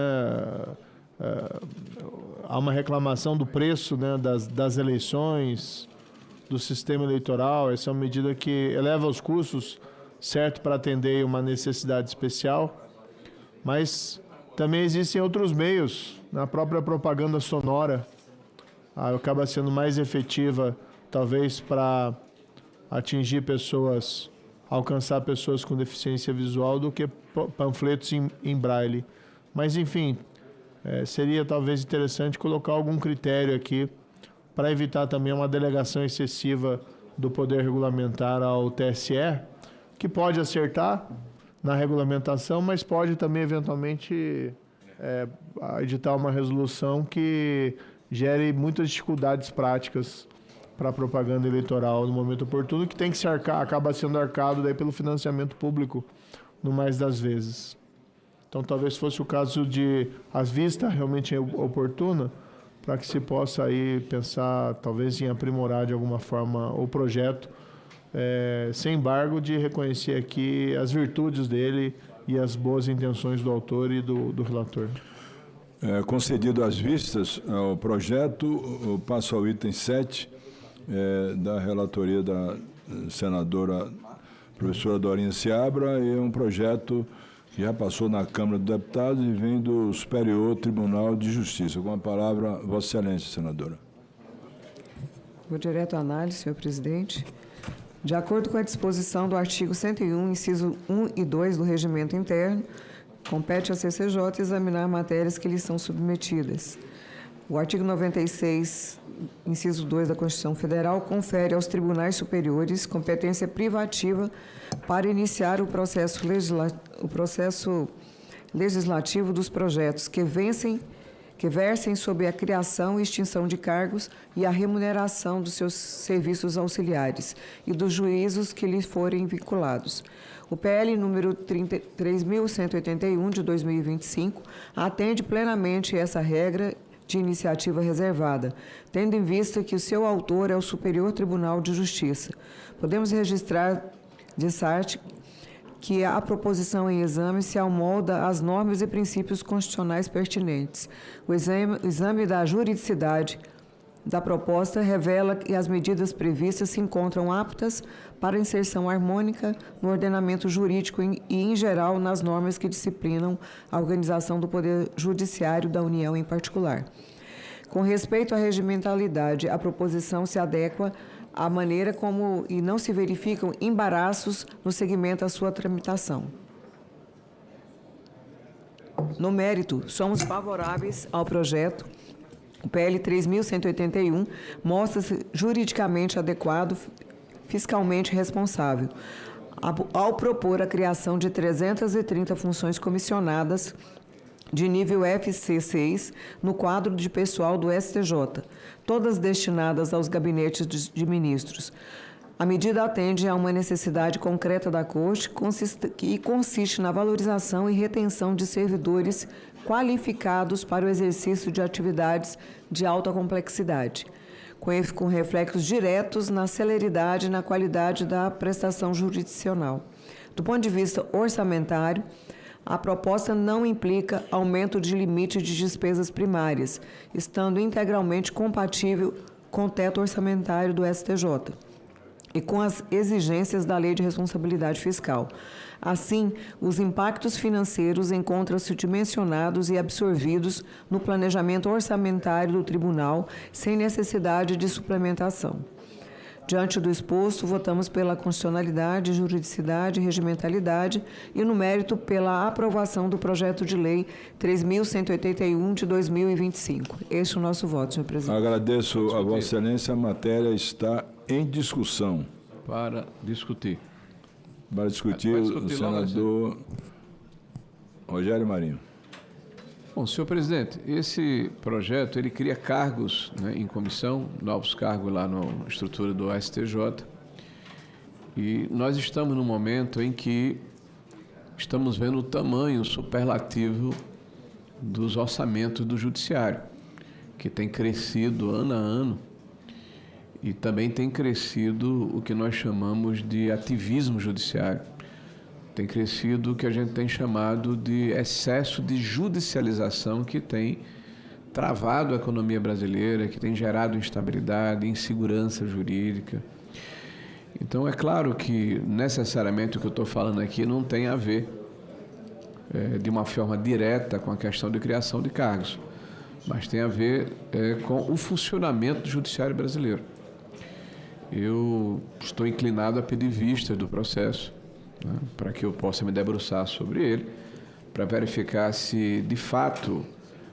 Há uma reclamação do preço, né, das eleições, do sistema eleitoral. Essa é uma medida que eleva os custos, certo, para atender uma necessidade especial, mas também existem outros meios, na própria propaganda sonora, acaba sendo mais efetiva, talvez, para atingir pessoas, alcançar pessoas com deficiência visual do que panfletos em braille. Mas, enfim, seria talvez interessante colocar algum critério aqui para evitar também uma delegação excessiva do Poder Regulamentar ao TSE, que pode acertar na regulamentação, mas pode também, eventualmente, editar uma resolução que gere muitas dificuldades práticas para a propaganda eleitoral no momento oportuno, que tem que acaba sendo arcado daí pelo financiamento público, no mais das vezes. Então, talvez fosse o caso de as vistas realmente oportuna, para que se possa aí pensar, talvez, em aprimorar de alguma forma o projeto, sem embargo de reconhecer aqui as virtudes dele e as boas intenções do autor e do relator. Concedido as vistas, o projeto passa ao item 7, da relatoria da senadora professora Dorinha Seabra, e é um projeto que já passou na Câmara dos Deputados e vem do Superior Tribunal de Justiça. Com a palavra, Vossa Excelência, senadora. Vou direto à análise, senhor presidente. De acordo com a disposição do artigo 101, inciso 1 e 2 do Regimento Interno, compete à CCJ examinar matérias que lhes são submetidas. O artigo 96, inciso 2 da Constituição Federal, confere aos tribunais superiores competência privativa para iniciar o processo legislativo dos projetos que versem sobre a criação e extinção de cargos e a remuneração dos seus serviços auxiliares e dos juízos que lhes forem vinculados. O PL número 3.181, de 2025, atende plenamente essa regra de iniciativa reservada, tendo em vista que o seu autor é o Superior Tribunal de Justiça. Podemos registrar de SART que a proposição em exame se amolda às normas e princípios constitucionais pertinentes. O exame da juridicidade da proposta revela que as medidas previstas se encontram aptas para inserção harmônica no ordenamento jurídico e, em geral, nas normas que disciplinam a organização do Poder Judiciário da União em particular. Com respeito à regimentalidade, a proposição se adequa à maneira como e não se verificam embaraços no seguimento à sua tramitação. No mérito, somos favoráveis ao projeto. O PL 3.181 mostra-se juridicamente adequado, fiscalmente responsável, ao propor a criação de 330 funções comissionadas de nível FC6 no quadro de pessoal do STJ, todas destinadas aos gabinetes de ministros. A medida atende a uma necessidade concreta da Corte e consiste na valorização e retenção de servidores qualificados para o exercício de atividades de alta complexidade, com reflexos diretos na celeridade e na qualidade da prestação jurisdicional. Do ponto de vista orçamentário, a proposta não implica aumento de limite de despesas primárias, estando integralmente compatível com o teto orçamentário do STJ e com as exigências da Lei de Responsabilidade Fiscal. Assim, os impactos financeiros encontram-se dimensionados e absorvidos no planejamento orçamentário do Tribunal, sem necessidade de suplementação. Diante do exposto, votamos pela constitucionalidade, juridicidade e regimentalidade e, no mérito, pela aprovação do projeto de lei 3.181 de 2025. Este é o nosso voto, senhor presidente. Agradeço a Vossa Excelência. A matéria está em discussão. Para discutir. Para discutir, o senador Rogério Marinho. Bom, senhor presidente, esse projeto ele cria cargos, né, em comissão, novos cargos lá na estrutura do STJ. E nós estamos num momento em que estamos vendo o tamanho superlativo dos orçamentos do Judiciário, que tem crescido ano a ano e também tem crescido o que nós chamamos de ativismo judiciário. Tem crescido o que a gente tem chamado de excesso de judicialização, que tem travado a economia brasileira, que tem gerado instabilidade, insegurança jurídica. Então, é claro que necessariamente o que eu estou falando aqui não tem a ver de uma forma direta com a questão de criação de cargos, mas tem a ver com o funcionamento do judiciário brasileiro. Eu estou inclinado a pedir vista do processo, né, para que eu possa me debruçar sobre ele, para verificar se, de fato,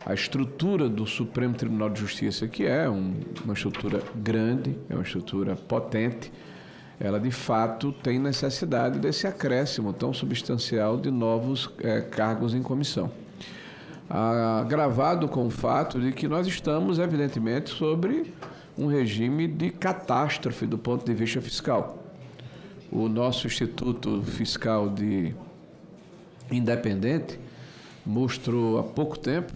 a estrutura do Supremo Tribunal de Justiça, que é uma estrutura grande, é uma estrutura potente, ela, de fato, tem necessidade desse acréscimo tão substancial de novos cargos em comissão. Agravado com o fato de que nós estamos, evidentemente, sobre um regime de catástrofe do ponto de vista fiscal. O nosso Instituto Fiscal Independente mostrou há pouco tempo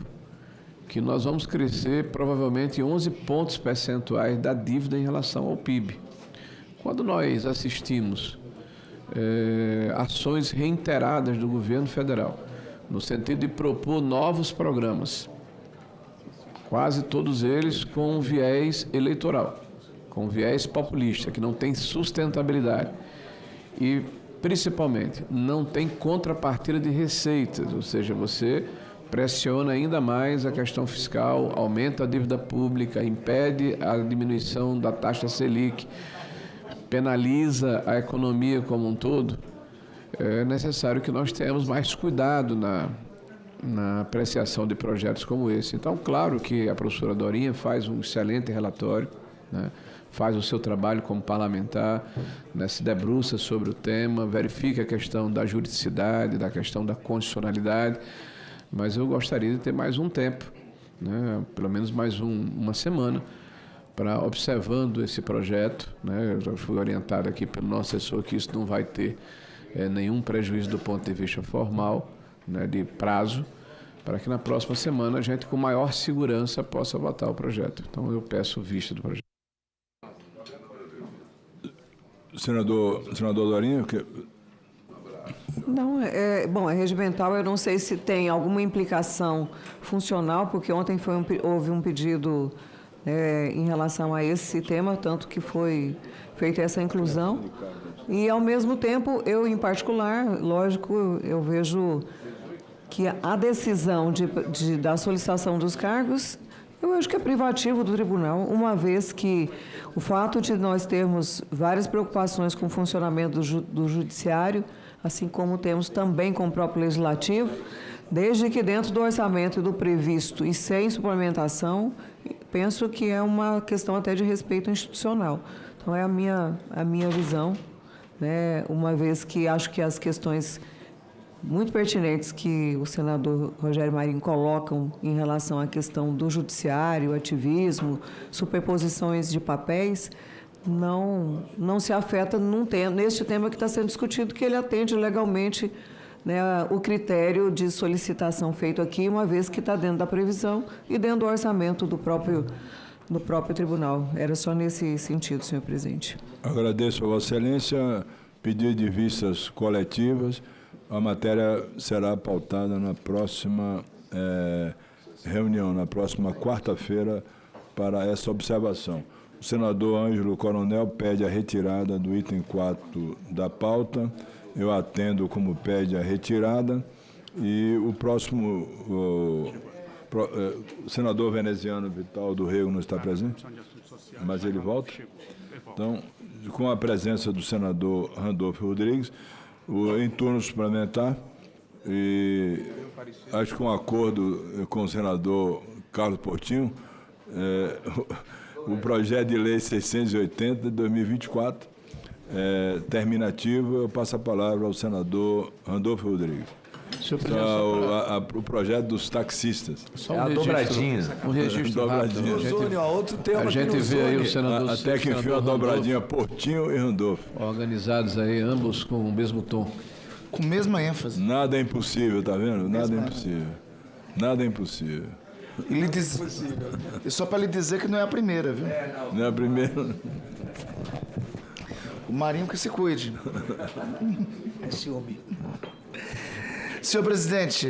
que nós vamos crescer provavelmente 11 pontos percentuais da dívida em relação ao PIB. Quando nós assistimos ações reiteradas do governo federal, no sentido de propor novos programas, quase todos eles com viés eleitoral, com viés populista, que não tem sustentabilidade. E, principalmente, não tem contrapartida de receitas, ou seja, você pressiona ainda mais a questão fiscal, aumenta a dívida pública, impede a diminuição da taxa Selic, penaliza a economia como um todo. É necessário que nós tenhamos mais cuidado na apreciação de projetos como esse. Então, claro que a professora Dorinha faz um excelente relatório, né? Faz o seu trabalho como parlamentar, né, se debruça sobre o tema, verifica a questão da juridicidade, da questão da constitucionalidade, mas eu gostaria de ter mais um tempo, né, pelo menos mais uma semana, para observando esse projeto, né. Eu já fui orientado aqui pelo nosso assessor que isso não vai ter nenhum prejuízo do ponto de vista formal, né, de prazo, para que na próxima semana a gente com maior segurança possa votar o projeto. Então eu peço vista do projeto. Senador Dorinha, Não, bom, é regimental, eu não sei se tem alguma implicação funcional, porque ontem houve um pedido em relação a esse tema, tanto que foi feita essa inclusão. E, ao mesmo tempo, eu, em particular, lógico, eu vejo que a decisão da solicitação dos cargos, eu acho que é privativo do tribunal, uma vez que o fato de nós termos várias preocupações com o funcionamento do judiciário, assim como temos também com o próprio legislativo, desde que dentro do orçamento e do previsto e sem suplementação, penso que é uma questão até de respeito institucional. Então, é a minha visão, né? Uma vez que acho que as questões muito pertinentes que o senador Rogério Marinho colocam em relação à questão do judiciário, ativismo, superposições de papéis, não se afeta neste tema que está sendo discutido, que ele atende legalmente, né, o critério de solicitação feito aqui, uma vez que está dentro da previsão e dentro do orçamento do próprio tribunal. Era só nesse sentido, senhor presidente. Agradeço a Vossa Excelência. Pedido de vistas coletivas. A matéria será pautada na próxima reunião, na próxima quarta-feira, para essa observação. O senador Ângelo Coronel pede a retirada do item 4 da pauta. Eu atendo como pede a retirada. E o próximo O senador veneziano Vital do Rego não está presente, mas ele volta. Então, com a presença do senador Randolfo Rodrigues, em turno suplementar, e acho que um acordo com o senador Carlos Portinho, o projeto de lei 680 de 2024, terminativo, eu passo a palavra ao senador Randolfo Rodrigues. O projeto dos taxistas. Só a dobradinha. Um registro rápido. Outro tema a gente vê aí o senador... Até que enfim a dobradinha Portinho e Randolfo. Organizados aí, ambos com o mesmo tom. Com a mesma ênfase. Nada é impossível, tá vendo? Nada é impossível. Nada é impossível. E só para lhe dizer que não é a primeira, viu? Não é a primeira. O Marinho que se cuide. Esse homem. Senhor presidente,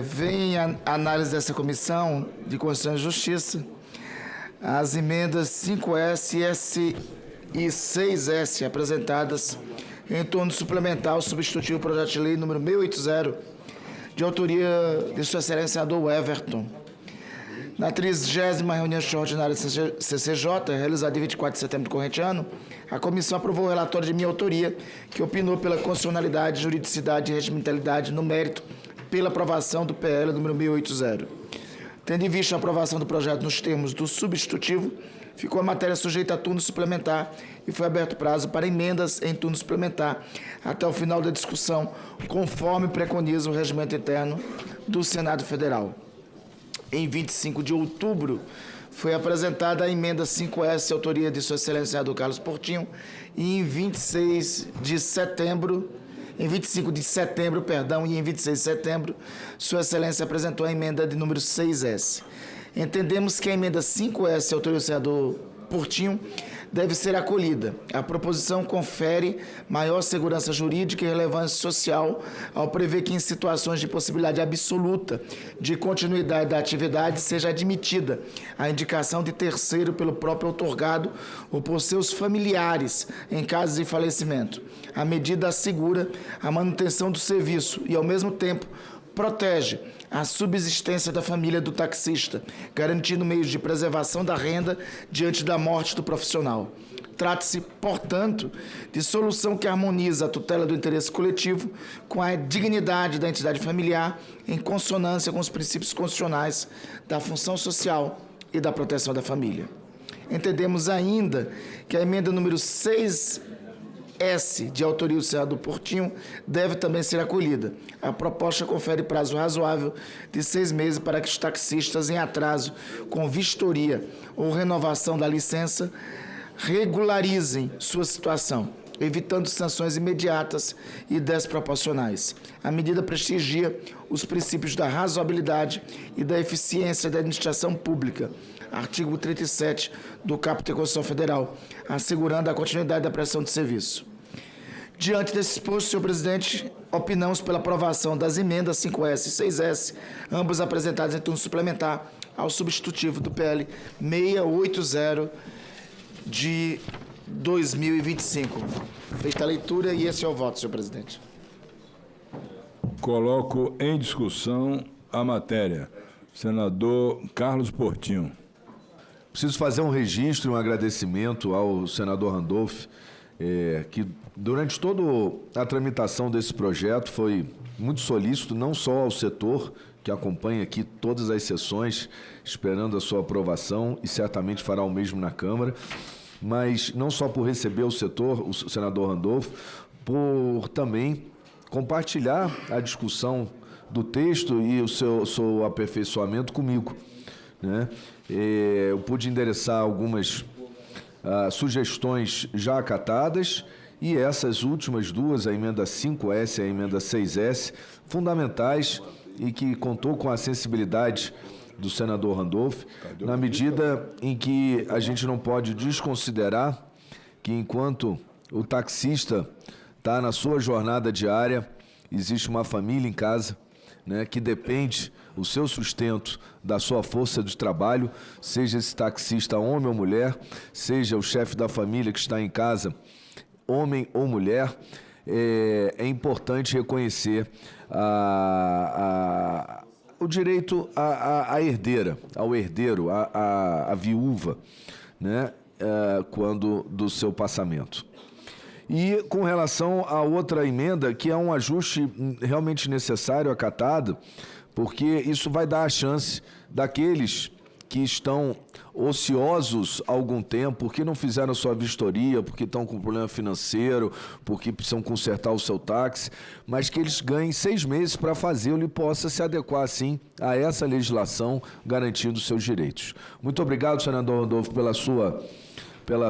vem a análise dessa comissão de Constituição e Justiça as emendas 5S, S e 6S apresentadas em turno suplementar ao substitutivo projeto de lei número 680, de autoria de Sua Excelência senador Everton. Na 30ª reunião extraordinária do CCJ, realizada em 24 de setembro do corrente ano, a comissão aprovou o relatório de minha autoria, que opinou pela constitucionalidade, juridicidade e regimentalidade no mérito pela aprovação do PL número 680. Tendo em vista a aprovação do projeto nos termos do substitutivo, ficou a matéria sujeita a turno suplementar e foi aberto prazo para emendas em turno suplementar até o final da discussão, conforme preconiza o regimento interno do Senado Federal. Em 25 de outubro, foi apresentada a emenda 5S, autoria de Sua Excelência senador Carlos Portinho, e em 25 de setembro, e em 26 de setembro, Sua Excelência apresentou a emenda de número 6S. Entendemos que a emenda 5S, autoria do senador Portinho, deve ser acolhida. A proposição confere maior segurança jurídica e relevância social ao prever que em situações de possibilidade absoluta de continuidade da atividade seja admitida a indicação de terceiro pelo próprio outorgado ou por seus familiares em casos de falecimento. A medida assegura a manutenção do serviço e, ao mesmo tempo, protege a subsistência da família do taxista, garantindo meios de preservação da renda diante da morte do profissional. Trata-se, portanto, de solução que harmoniza a tutela do interesse coletivo com a dignidade da entidade familiar, em consonância com os princípios constitucionais da função social e da proteção da família. Entendemos ainda que a emenda número 6S, de autoria do senador Portinho, deve também ser acolhida. A proposta confere prazo razoável de 6 meses para que os taxistas em atraso com vistoria ou renovação da licença regularizem sua situação, evitando sanções imediatas e desproporcionais. A medida prestigia os princípios da razoabilidade e da eficiência da administração pública, artigo 37 do caput da Constituição Federal, assegurando a continuidade da prestação de serviço. Diante desse exposto, senhor presidente, opinamos pela aprovação das emendas 5S e 6S, ambas apresentadas em turno suplementar ao substitutivo do PL 680 de 2025. Feita a leitura, e esse é o voto, senhor presidente. Coloco em discussão a matéria. Senador Carlos Portinho. Preciso fazer um registro e um agradecimento ao senador Randolfo, que durante toda a tramitação desse projeto foi muito solícito, não só ao setor, que acompanha aqui todas as sessões, esperando a sua aprovação, e certamente fará o mesmo na Câmara, mas não só por receber o setor, o senador Randolfo, por também compartilhar a discussão do texto e o seu aperfeiçoamento comigo, né? Eu pude endereçar algumas sugestões já acatadas, e essas últimas duas, a emenda 5S e a emenda 6S, fundamentais e que contou com a sensibilidade do senador Randolfo, na medida em que a gente não pode desconsiderar que, enquanto o taxista está na sua jornada diária, existe uma família em casa, né, que depende o seu sustento da sua força de trabalho, seja esse taxista homem ou mulher, seja o chefe da família que está em casa, homem ou mulher. É importante reconhecer o o direito à herdeira, ao herdeiro, à viúva, né, quando do seu passamento. E com relação a outra emenda, que é um ajuste realmente necessário, acatado, porque isso vai dar a chance daqueles que estão ociosos há algum tempo, porque não fizeram sua vistoria, porque estão com problema financeiro, porque precisam consertar o seu táxi, mas que eles ganhem 6 meses para fazê-lo e possa se adequar, assim, a essa legislação, garantindo seus direitos. Muito obrigado, senador Rodolfo, pela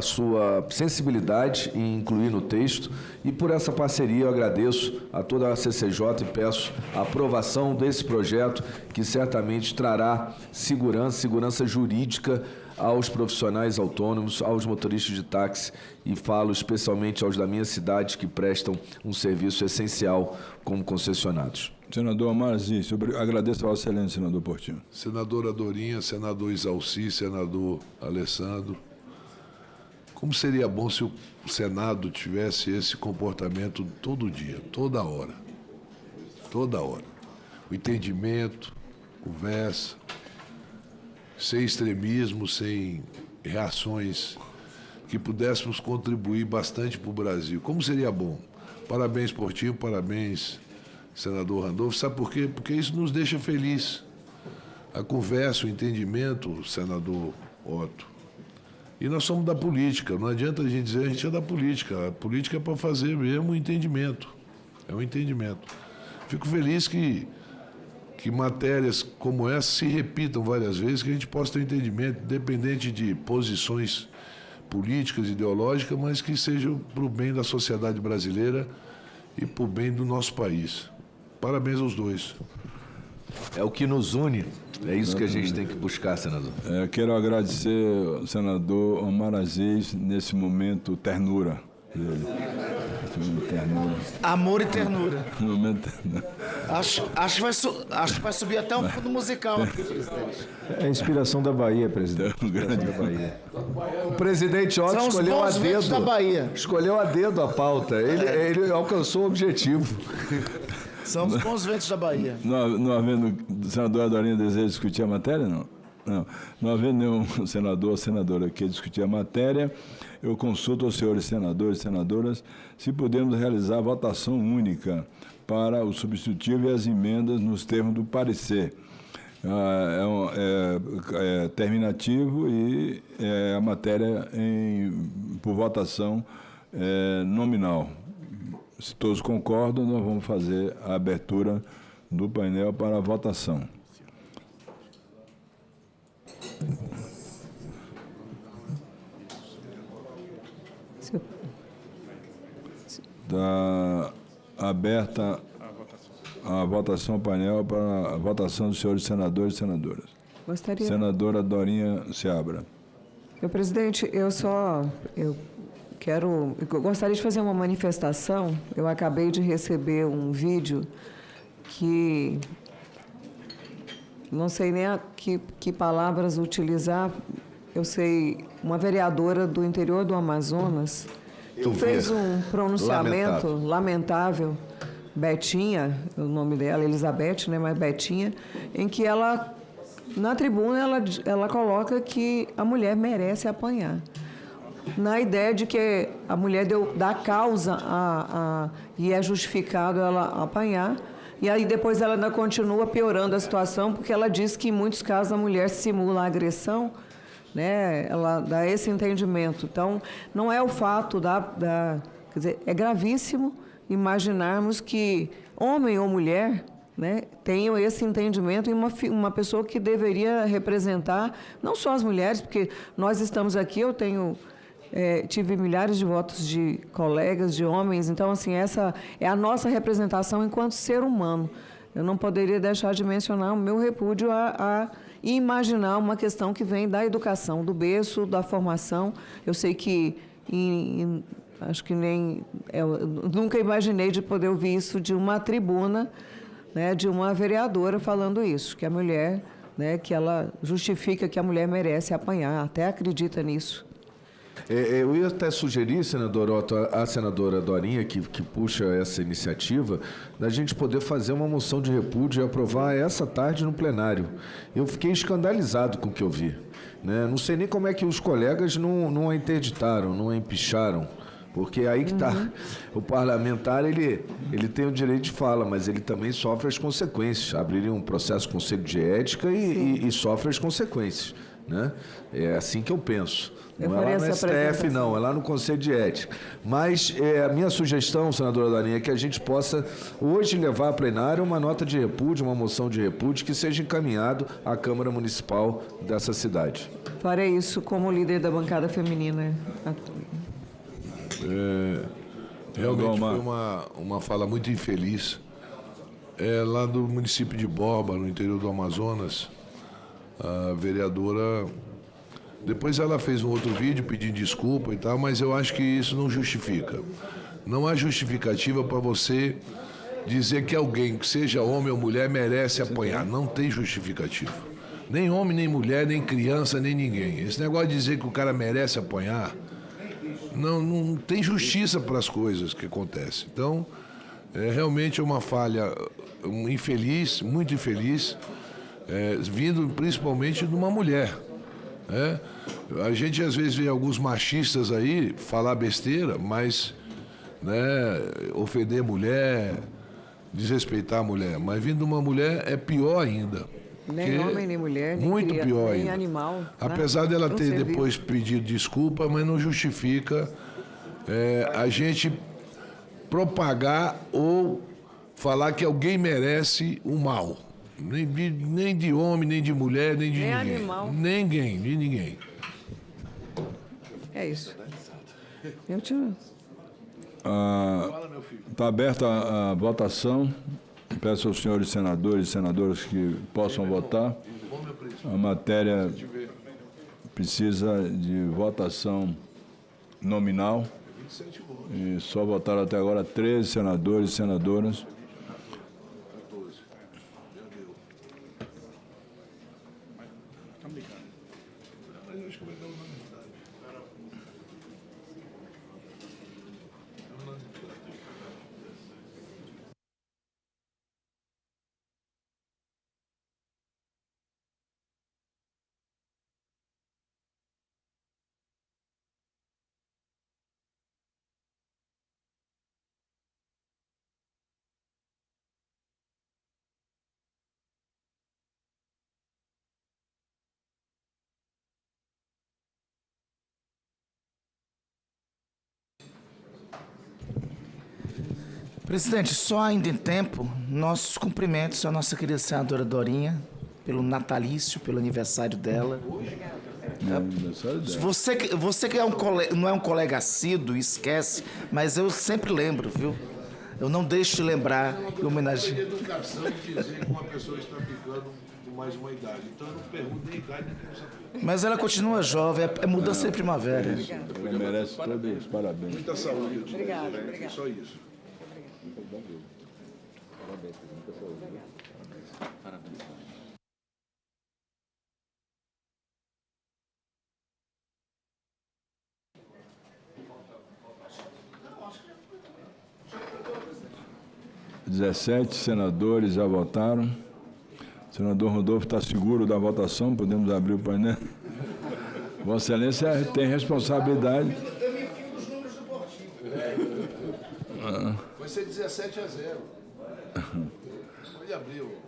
sua sensibilidade em incluir no texto, e por essa parceria eu agradeço a toda a CCJ e peço a aprovação desse projeto, que certamente trará segurança jurídica aos profissionais autônomos, aos motoristas de táxi, e falo especialmente aos da minha cidade, que prestam um serviço essencial como concessionados. Senador Marzi, agradeço ao excelente senador Portinho. Senadora Dorinha, senador Isalci, senador Alessandro, como seria bom se o Senado tivesse esse comportamento todo dia, toda hora. Toda hora. O entendimento, conversa, sem extremismo, sem reações, que pudéssemos contribuir bastante para o Brasil. Como seria bom? Parabéns, Portinho, parabéns, senador Randolfo. Sabe por quê? Porque isso nos deixa felizes. A conversa, o entendimento, senador Otto. E nós somos da política, não adianta a gente dizer a gente é da política. A política é para fazer mesmo o entendimento. É um entendimento. Fico feliz que matérias como essa se repitam várias vezes, que a gente possa ter um entendimento, independente de posições políticas, ideológicas, mas que sejam para o bem da sociedade brasileira e para o bem do nosso país. Parabéns aos dois. É o que nos une. É isso que a gente tem que buscar, senador. Quero agradecer ao senador Omar Aziz nesse momento ternura dele. Ternura. Amor e ternura. Momento... Acho que vai subir até um fundo musical aqui, presidente. É a inspiração da Bahia, presidente. Da Bahia. O presidente Otto escolheu a dedo. Da Bahia. Escolheu a dedo a pauta. Ele alcançou o objetivo. São os bons ventos da Bahia. Não havendo senador Dorinha deseja discutir a matéria, não? Não havendo nenhum senador ou senadora que discutir a matéria, eu consulto aos senhores senadores e senadoras se podemos realizar votação única para o substitutivo e as emendas nos termos do parecer. É terminativo e a matéria por votação nominal. Se todos concordam, nós vamos fazer a abertura do painel para a votação. Está aberta a votação painel para a votação dos senhores senadores e senadoras. Gostaria. Senadora Dorinha Seabra. Meu presidente, eu gostaria de fazer uma manifestação. Eu acabei de receber um vídeo que não sei nem que palavras utilizar. Eu sei, uma vereadora do interior do Amazonas que fez um pronunciamento lamentável, Betinha, o nome dela, Elizabeth, né, mas Betinha, em que ela, na tribuna, ela coloca que a mulher merece apanhar. Na ideia de que a mulher dá causa e é justificado ela apanhar, e aí depois ela ainda continua piorando a situação, porque ela diz que em muitos casos a mulher simula a agressão, né? Ela dá esse entendimento. Então, não é o fato quer dizer, é gravíssimo imaginarmos que homem ou mulher, né, tenham esse entendimento em uma pessoa que deveria representar não só as mulheres, porque nós estamos aqui, eu tive milhares de votos de colegas, de homens, então, assim, essa é a nossa representação enquanto ser humano. Eu não poderia deixar de mencionar o meu repúdio a imaginar uma questão que vem da educação, do berço, da formação. Eu sei que, acho que eu nunca imaginei de poder ouvir isso de uma tribuna, né, de uma vereadora falando isso, que a mulher, né, que ela justifica que a mulher merece apanhar, até acredita nisso. Eu ia até sugerir, senador Otto, a senadora Dorinha, que puxa essa iniciativa, da gente poder fazer uma moção de repúdio e aprovar essa tarde no plenário. Eu fiquei escandalizado com o que eu vi, né? Não sei nem como é que os colegas não a interditaram, não a empicharam. Porque aí que está. O parlamentar, ele tem o direito de fala, mas ele também sofre as consequências. Abriria um processo conselho de ética e sofre as consequências, né? É assim que eu penso. Não é lá no STF, não, é lá no Conselho de Ética. Mas a minha sugestão, senadora Dorinha, é que a gente possa hoje levar a plenário uma nota de repúdio, uma moção de repúdio que seja encaminhado à Câmara Municipal dessa cidade. Farei isso como líder da bancada feminina. Realmente foi uma fala muito infeliz. Lá do município de Borba, no interior do Amazonas, a vereadora... Depois ela fez um outro vídeo pedindo desculpa e tal, mas eu acho que isso não justifica. Não há justificativa para você dizer que alguém, que seja homem ou mulher, merece apanhar. Não tem justificativa. Nem homem, nem mulher, nem criança, nem ninguém. Esse negócio de dizer que o cara merece apanhar, não tem justiça para as coisas que acontecem. Então, realmente é uma falha infeliz, muito infeliz, vindo principalmente de uma mulher. A gente às vezes vê alguns machistas aí falar besteira, mas ofender mulher, desrespeitar a mulher. Mas vindo de uma mulher é pior ainda. Nem homem, nem mulher, nem muito criança, pior nem ainda. Animal. Apesar dela ter depois pedido desculpa, mas não justifica a gente propagar ou falar que alguém merece o mal. Nem de homem, nem de mulher, nem de nem ninguém. Animal. Ninguém. É isso. Eu te... Está aberta a votação. Peço aos senhores senadores e senadoras que possam votar. A matéria precisa de votação nominal. E só votaram até agora 13 senadores e senadoras. Presidente, só ainda em tempo, nossos cumprimentos à nossa querida senadora Dorinha, pelo natalício, pelo aniversário dela. Você que não é um colega assíduo, esquece, mas eu sempre lembro, viu? Eu não deixo de lembrar e homenagear. É educação dizer que uma pessoa está ficando com mais uma idade, então eu não pergunto nem idade, nem quero saber. Mas ela continua jovem, é mudança de primavera. Ela merece todos os parabéns. Muita saúde. Obrigada. Só isso. Parabéns. Parabéns. 17 senadores já votaram. O senador Rodolfo está seguro da votação, podemos abrir o painel. Vossa Excelência tem responsabilidade. Eu me fico os números do Portinho. Vai ser 17-0. Pode abrir o...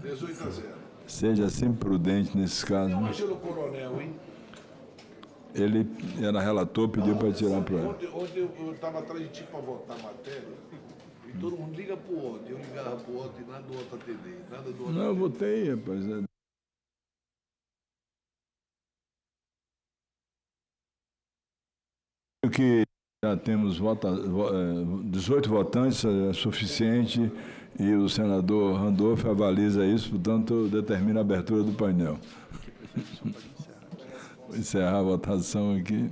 18-0. Seja sempre prudente nesses casos. Imagina o coronel, hein? Ele era relator, pediu para tirar para ele. Ontem eu estava atrás de ti para votar a matéria e todo mundo liga para o outro. Eu ligava para o outro e nada do outro atender. Nada do outro. Não, eu votei, rapaz. Que já temos 18 votantes, é suficiente, e o senador Randolph avaliza isso, portanto, determina a abertura do painel. Vou encerrar a votação aqui.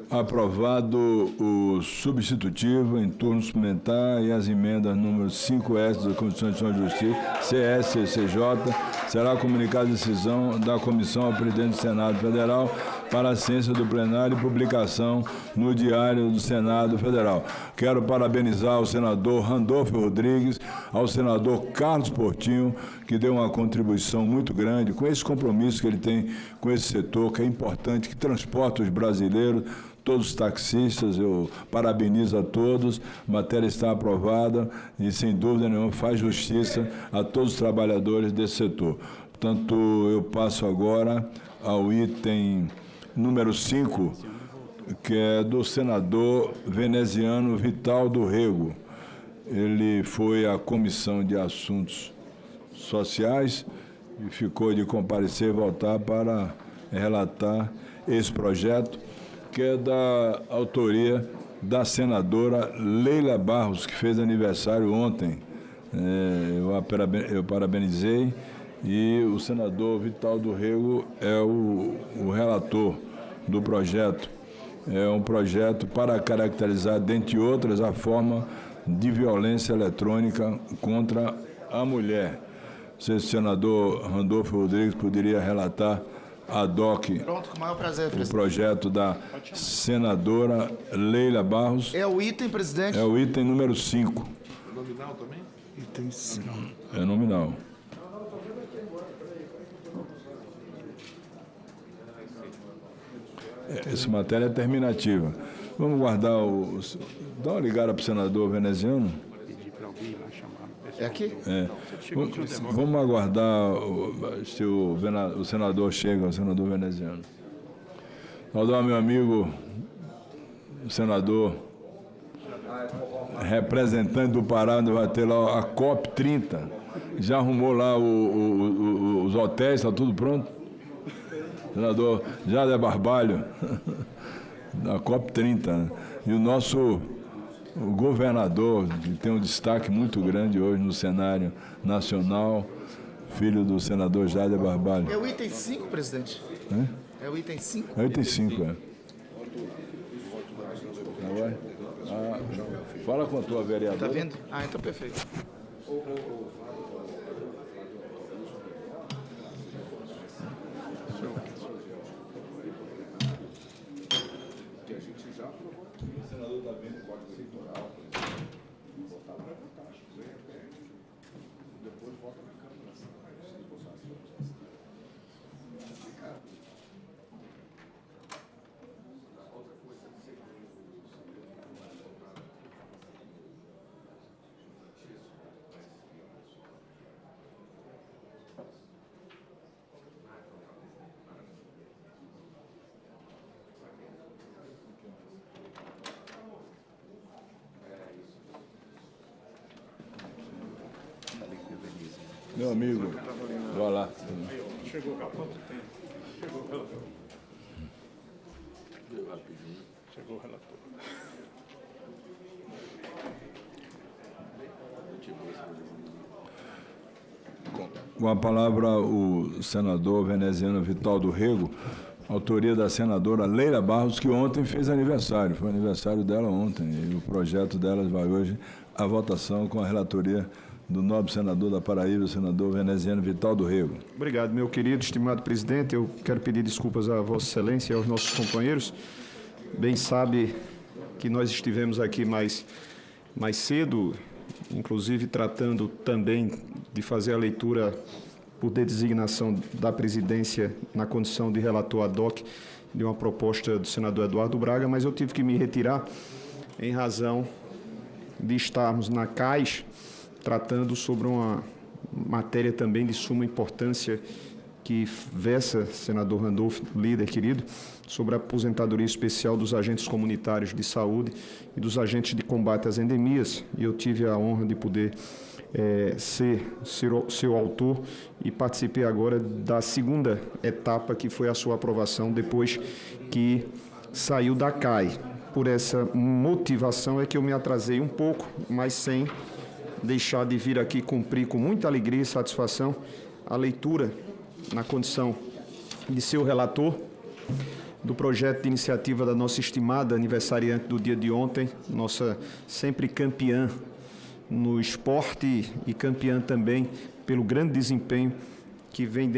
Aprovado o substitutivo em turno suplementar e as emendas número 5S da Constituição de Justiça, CS e CJ, será comunicada a decisão da comissão ao presidente do Senado Federal para a ciência do plenário e publicação no Diário do Senado Federal. Quero parabenizar o senador Randolfo Rodrigues, ao senador Carlos Portinho, que deu uma contribuição muito grande com esse compromisso que ele tem com esse setor, que é importante, que transporta os brasileiros, todos os taxistas. Eu parabenizo a todos, a matéria está aprovada e, sem dúvida nenhuma, faz justiça a todos os trabalhadores desse setor. Portanto, eu passo agora ao item número 5, que é do senador veneziano Vital do Rego. Ele foi à Comissão de Assuntos Sociais e ficou de comparecer e voltar para relatar esse projeto, que é da autoria da senadora Leila Barros, que fez aniversário ontem. Eu parabenizei, e o senador Vital do Rego é o relator do projeto. É um projeto para caracterizar, dentre outras, a forma de violência eletrônica contra a mulher. Se o senador Randolfo Rodrigues poderia relatar ad hoc Pronto, com o maior prazer, presidente. O projeto da senadora Leila Barros. É o item, presidente? É o item número 5. Nominal também? Item 5. É nominal. Essa matéria é terminativa. Vamos guardar o... Dá uma ligada para o senador veneziano. É aqui? É. Vamos aguardar se o senador chega, o senador veneziano. Saudar meu amigo, o senador, representante do Pará, vai ter lá a COP30. Já arrumou lá os hotéis, está tudo pronto? Senador Jader Barbalho, da COP30. Né? E o nosso governador, que tem um destaque muito grande hoje no cenário nacional, filho do senador Jader Barbalho. É o item 5, presidente? É o item 5? É o item 5, é. Fala com a tua vereadora. Está vendo? Ah, então perfeito. Meu amigo, vai lá. Chegou há quanto tempo? Chegou o relator. Chegou o relator. Com a palavra, o senador veneziano Vital do Rego, autoria da senadora Leila Barros, que ontem fez aniversário. Foi aniversário dela ontem. E o projeto dela vai hoje à votação com a relatoria do nobre senador da Paraíba, o senador veneziano Vital do Rego. Obrigado, meu querido, estimado presidente. Eu quero pedir desculpas a Vossa Excelência e aos nossos companheiros. Bem sabe que nós estivemos aqui mais cedo, inclusive tratando também de fazer a leitura por designação da presidência na condição de relator ad hoc de uma proposta do senador Eduardo Braga, mas eu tive que me retirar em razão de estarmos na CAIS tratando sobre uma matéria também de suma importância que versa, senador Randolfo, líder querido, sobre a aposentadoria especial dos agentes comunitários de saúde e dos agentes de combate às endemias. E eu tive a honra de poder ser seu autor e participei agora da segunda etapa, que foi a sua aprovação depois que saiu da CAI. Por essa motivação é que eu me atrasei um pouco, mas sem deixar de vir aqui cumprir com muita alegria e satisfação a leitura, na condição de seu relator, do projeto de iniciativa da nossa estimada aniversariante do dia de ontem, nossa sempre campeã no esporte e campeã também pelo grande desempenho que vem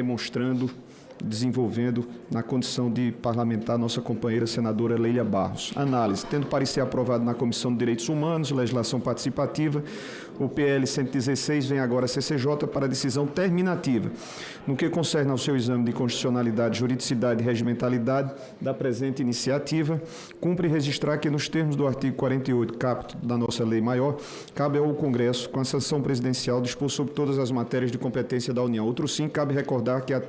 desenvolvendo na condição de parlamentar nossa companheira senadora Leila Barros. Análise. Tendo parecer aprovado na Comissão de Direitos Humanos, Legislação Participativa, o PL 116 vem agora à CCJ para decisão terminativa. No que concerne ao seu exame de constitucionalidade, juridicidade e regimentalidade da presente iniciativa, cumpre registrar que, nos termos do artigo 48, caput da nossa Lei Maior, cabe ao Congresso, com a sanção presidencial, dispor sobre todas as matérias de competência da União. Outro sim, cabe recordar que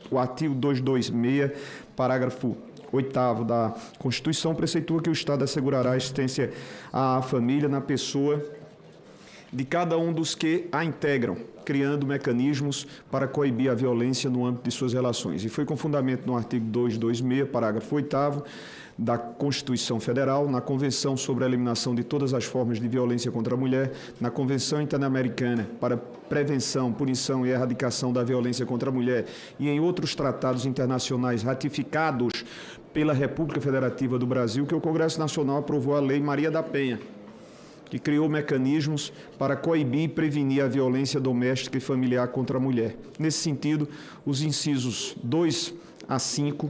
o artigo 226, parágrafo 8º da Constituição, preceitua que o Estado assegurará a assistência à família na pessoa de cada um dos que a integram, criando mecanismos para coibir a violência no âmbito de suas relações. E foi com fundamento no artigo 226, parágrafo 8º, da Constituição Federal, na Convenção sobre a Eliminação de Todas as Formas de Violência contra a Mulher, na Convenção Interamericana para Prevenção, Punição e Erradicação da Violência contra a Mulher e em outros tratados internacionais ratificados pela República Federativa do Brasil, que o Congresso Nacional aprovou a Lei Maria da Penha, que criou mecanismos para coibir e prevenir a violência doméstica e familiar contra a mulher. Nesse sentido, os incisos 2 a 5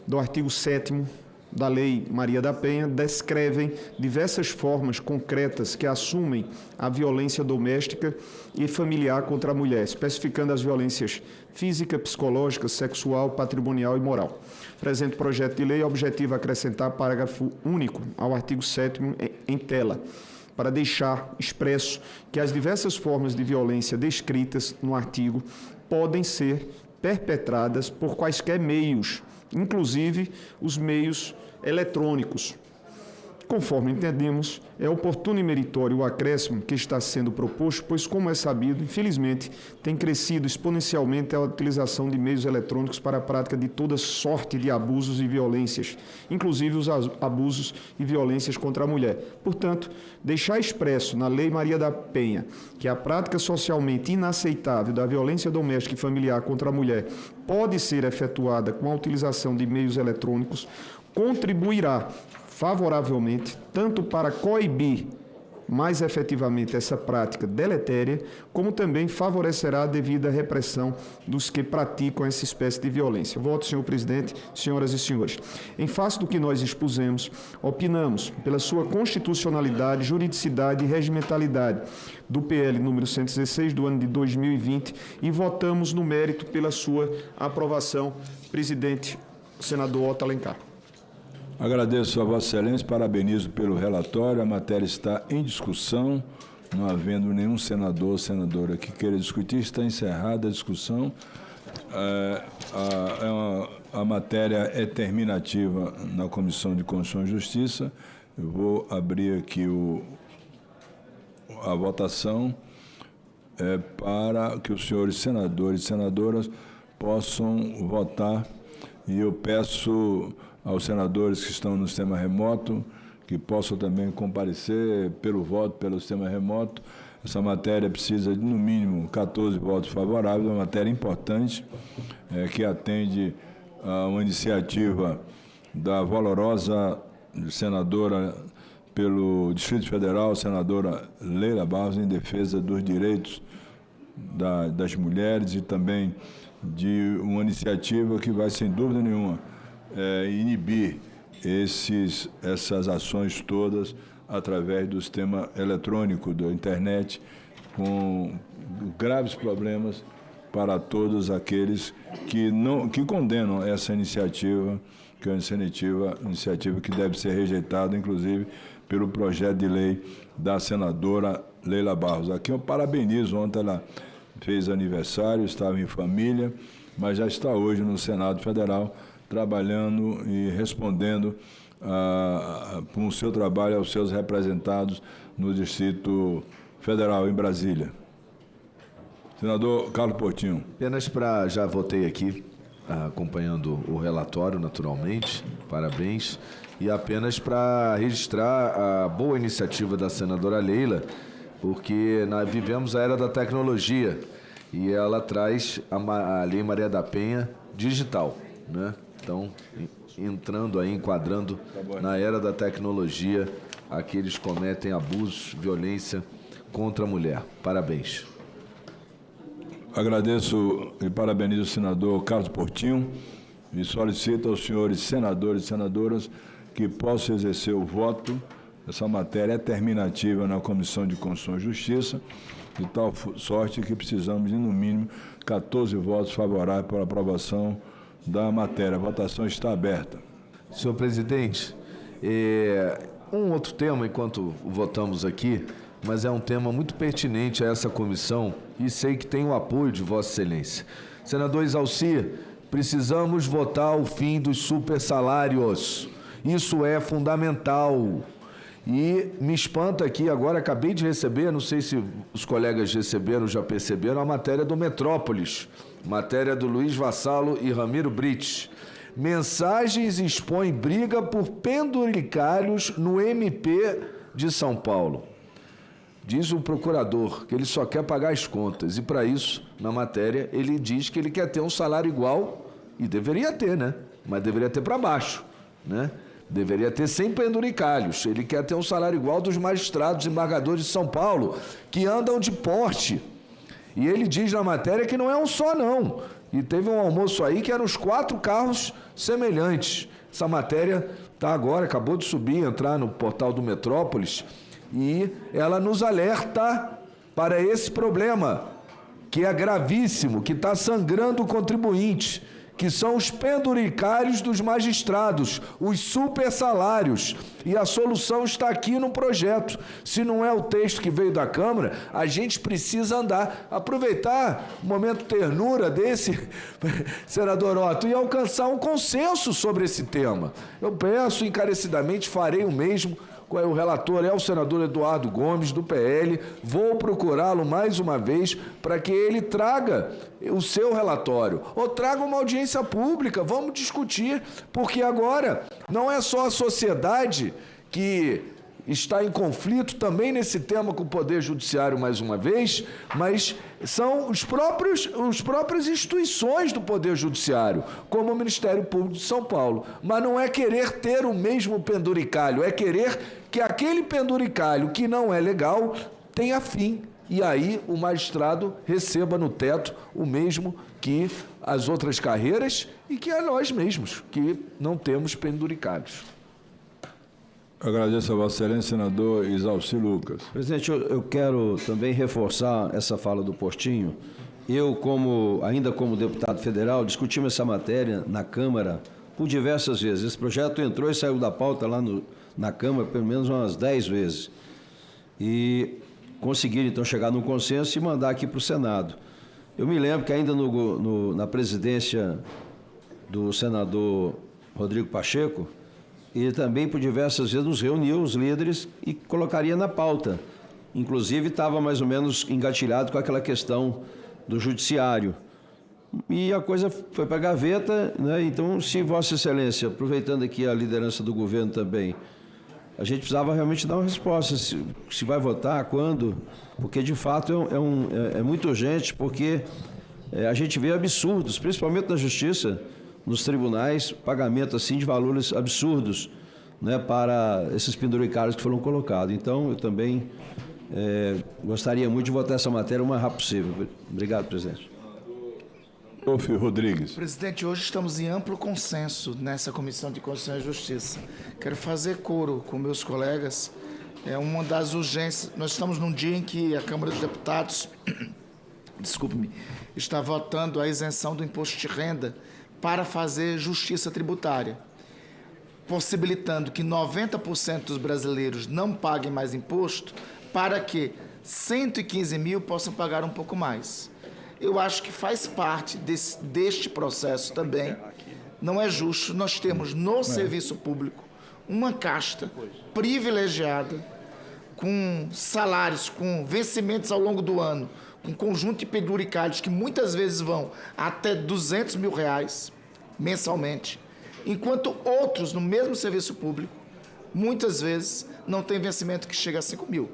do artigo 7º da Lei Maria da Penha descrevem diversas formas concretas que assumem a violência doméstica e familiar contra a mulher, especificando as violências física, psicológica, sexual, patrimonial e moral. O presente projeto de lei objetiva acrescentar parágrafo único ao artigo 7º em tela, para deixar expresso que as diversas formas de violência descritas no artigo podem ser perpetradas por quaisquer meios, inclusive os meios eletrônicos. Conforme entendemos, é oportuno e meritório o acréscimo que está sendo proposto, pois, como é sabido, infelizmente, tem crescido exponencialmente a utilização de meios eletrônicos para a prática de toda sorte de abusos e violências, inclusive os abusos e violências contra a mulher. Portanto, deixar expresso na Lei Maria da Penha que a prática socialmente inaceitável da violência doméstica e familiar contra a mulher pode ser efetuada com a utilização de meios eletrônicos contribuirá favoravelmente tanto para coibir mais efetivamente essa prática deletéria, como também favorecerá a devida repressão dos que praticam essa espécie de violência. Voto, senhor presidente, senhoras e senhores. Em face do que nós expusemos, opinamos pela sua constitucionalidade, juridicidade e regimentalidade do PL número 116 do ano de 2020 e votamos no mérito pela sua aprovação. Presidente, senador Otto Alencar. Agradeço a Vossa Excelência, parabenizo pelo relatório. A matéria está em discussão, não havendo nenhum senador ou senadora que queira discutir, está encerrada a discussão. A matéria é terminativa na Comissão de Constituição e Justiça. Eu vou abrir aqui a votação para que os senhores senadores e senadoras possam votar, e eu peço aos senadores que estão no sistema remoto que possam também comparecer pelo voto pelo sistema remoto. Essa matéria precisa de, no mínimo, 14 votos favoráveis, uma matéria importante que atende a uma iniciativa da valorosa senadora pelo Distrito Federal, senadora Leila Barros, em defesa dos direitos das mulheres e também de uma iniciativa que vai, sem dúvida nenhuma, inibir essas ações todas através do sistema eletrônico da internet, com graves problemas para todos aqueles que condenam essa iniciativa, que é uma iniciativa que deve ser rejeitada, inclusive, pelo projeto de lei da senadora Leila Barros. Aqui eu parabenizo, ontem ela fez aniversário, estava em família, mas já está hoje no Senado Federal, trabalhando e respondendo com o seu trabalho aos seus representados no Distrito Federal, em Brasília. Senador Carlos Portinho. Apenas para... Já votei aqui, acompanhando o relatório, naturalmente, parabéns, e apenas para registrar a boa iniciativa da senadora Leila, porque nós vivemos a era da tecnologia e ela traz a Lei Maria da Penha digital, né? Então, entrando aí, enquadrando na era da tecnologia, aqueles que cometem abusos, violência contra a mulher. Parabéns. Agradeço e parabenizo o senador Carlos Portinho e solicito aos senhores senadores e senadoras que possam exercer o voto. Essa matéria é terminativa na Comissão de Constituição e Justiça, de tal sorte que precisamos de, no mínimo, 14 votos favoráveis para a aprovação da matéria. A votação está aberta. Senhor presidente, um outro tema, enquanto votamos aqui, mas é um tema muito pertinente a essa comissão e sei que tem o apoio de Vossa Excelência. Senador Isalci, precisamos votar o fim dos supersalários. Isso é fundamental. E me espanta aqui, agora acabei de receber, não sei se os colegas receberam, já perceberam, a matéria do Metrópolis, matéria do Luiz Vassalo e Ramiro Brites. Mensagens expõem briga por penduricalhos no MP de São Paulo. Diz o procurador que ele só quer pagar as contas e, para isso, na matéria, ele diz que ele quer ter um salário igual, e deveria ter, né? Mas deveria ter para baixo, né? Deveria ter 100 penduricalhos. Ele quer ter um salário igual dos magistrados e embargadores de São Paulo, que andam de porte. E ele diz na matéria que não é um só, não. E teve um almoço aí que eram os 4 carros semelhantes. Essa matéria está agora, acabou de subir, entrar no portal do Metrópolis, e ela nos alerta para esse problema, que é gravíssimo, que está sangrando o contribuinte, que são os penduricalhos dos magistrados, os supersalários. E a solução está aqui no projeto. Se não é o texto que veio da Câmara, a gente precisa andar, aproveitar o momento ternura desse, senador Otto, e alcançar um consenso sobre esse tema. Eu peço encarecidamente, farei o mesmo. O relator é o senador Eduardo Gomes, do PL. Vou procurá-lo mais uma vez para que ele traga o seu relatório, ou traga uma audiência pública. Vamos discutir, porque agora não é só a sociedade que está em conflito também nesse tema com o Poder Judiciário mais uma vez, mas são as próprias instituições do Poder Judiciário, como o Ministério Público de São Paulo. Mas não é querer ter o mesmo penduricalho, é querer que aquele penduricalho que não é legal tenha fim. E aí o magistrado receba no teto o mesmo que as outras carreiras e que a nós mesmos, que não temos penduricalhos. Agradeço a Vossa Excelência, senador Isalci Lucas. Presidente, eu quero também reforçar essa fala do Portinho. Eu, ainda como deputado federal, discutimos essa matéria na Câmara por diversas vezes. Esse projeto entrou e saiu da pauta lá na Câmara pelo menos umas 10 vezes. E conseguiram, então, chegar num consenso e mandar aqui para o Senado. Eu me lembro que ainda na presidência do senador Rodrigo Pacheco, ele também, por diversas vezes, nos reuniu, os líderes, e colocaria na pauta. Inclusive, estava mais ou menos engatilhado com aquela questão do judiciário. E a coisa foi para a gaveta, né? Então, se Vossa Excelência, aproveitando aqui a liderança do governo também, a gente precisava realmente dar uma resposta, se vai votar, quando, porque, de fato, é muito urgente, porque a gente vê absurdos, principalmente na Justiça, nos tribunais, pagamento assim de valores absurdos, né, para esses penduricalhos que foram colocados. Então, eu também gostaria muito de votar essa matéria o mais rápido possível. Obrigado, presidente. Rodrigues. Presidente, hoje estamos em amplo consenso nessa Comissão de Constituição e Justiça. Quero fazer coro com meus colegas. É uma das urgências. Nós estamos num dia em que a Câmara dos Deputados, desculpe-me, está votando a isenção do imposto de renda para fazer justiça tributária, possibilitando que 90% dos brasileiros não paguem mais imposto, para que 115 mil possam pagar um pouco mais. Eu acho que faz parte deste processo também. Não é justo. Nós temos no serviço público uma casta privilegiada, com salários, com vencimentos ao longo do ano, com conjunto de penduricalhos que muitas vezes vão até R$200 mil mensalmente, enquanto outros no mesmo serviço público, muitas vezes, não têm vencimento que chega a 5 mil.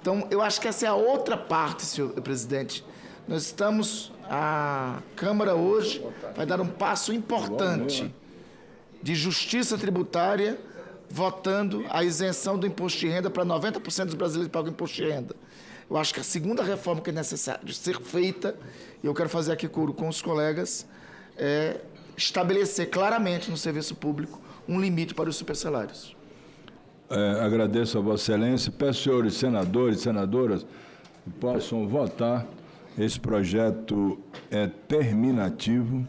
Então, eu acho que essa é a outra parte, senhor presidente. Nós estamos, a Câmara hoje vai dar um passo importante de justiça tributária, votando a isenção do imposto de renda para 90% dos brasileiros que pagam imposto de renda. Eu acho que a segunda reforma que é necessária ser feita, e eu quero fazer aqui coro com os colegas, é estabelecer claramente no serviço público um limite para os supersalários. Agradeço a Vossa Excelência. Peço, senhores senadores e senadoras, que possam votar. Esse projeto é terminativo.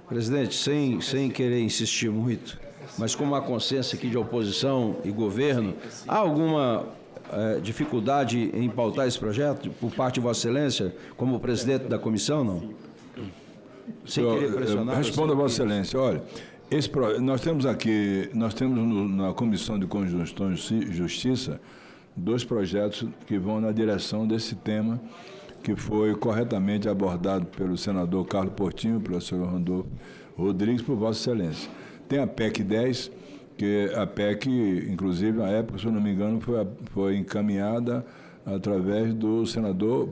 Presidente, sem querer insistir muito, mas com uma consciência aqui de oposição e governo, há alguma dificuldade em pautar esse projeto por parte de Vossa Excelência, como presidente da comissão, não? Sem querer pressionar. Respondo a Vossa Excelência. Olha, nós temos na Comissão de Constituição e Justiça 2 projetos que vão na direção desse tema, que foi corretamente abordado pelo senador Carlos Portinho, pelo senhor Randolfo Rodrigues, por Vossa Excelência. Tem a PEC 10, que a PEC, inclusive, na época, se eu não me engano, foi encaminhada através do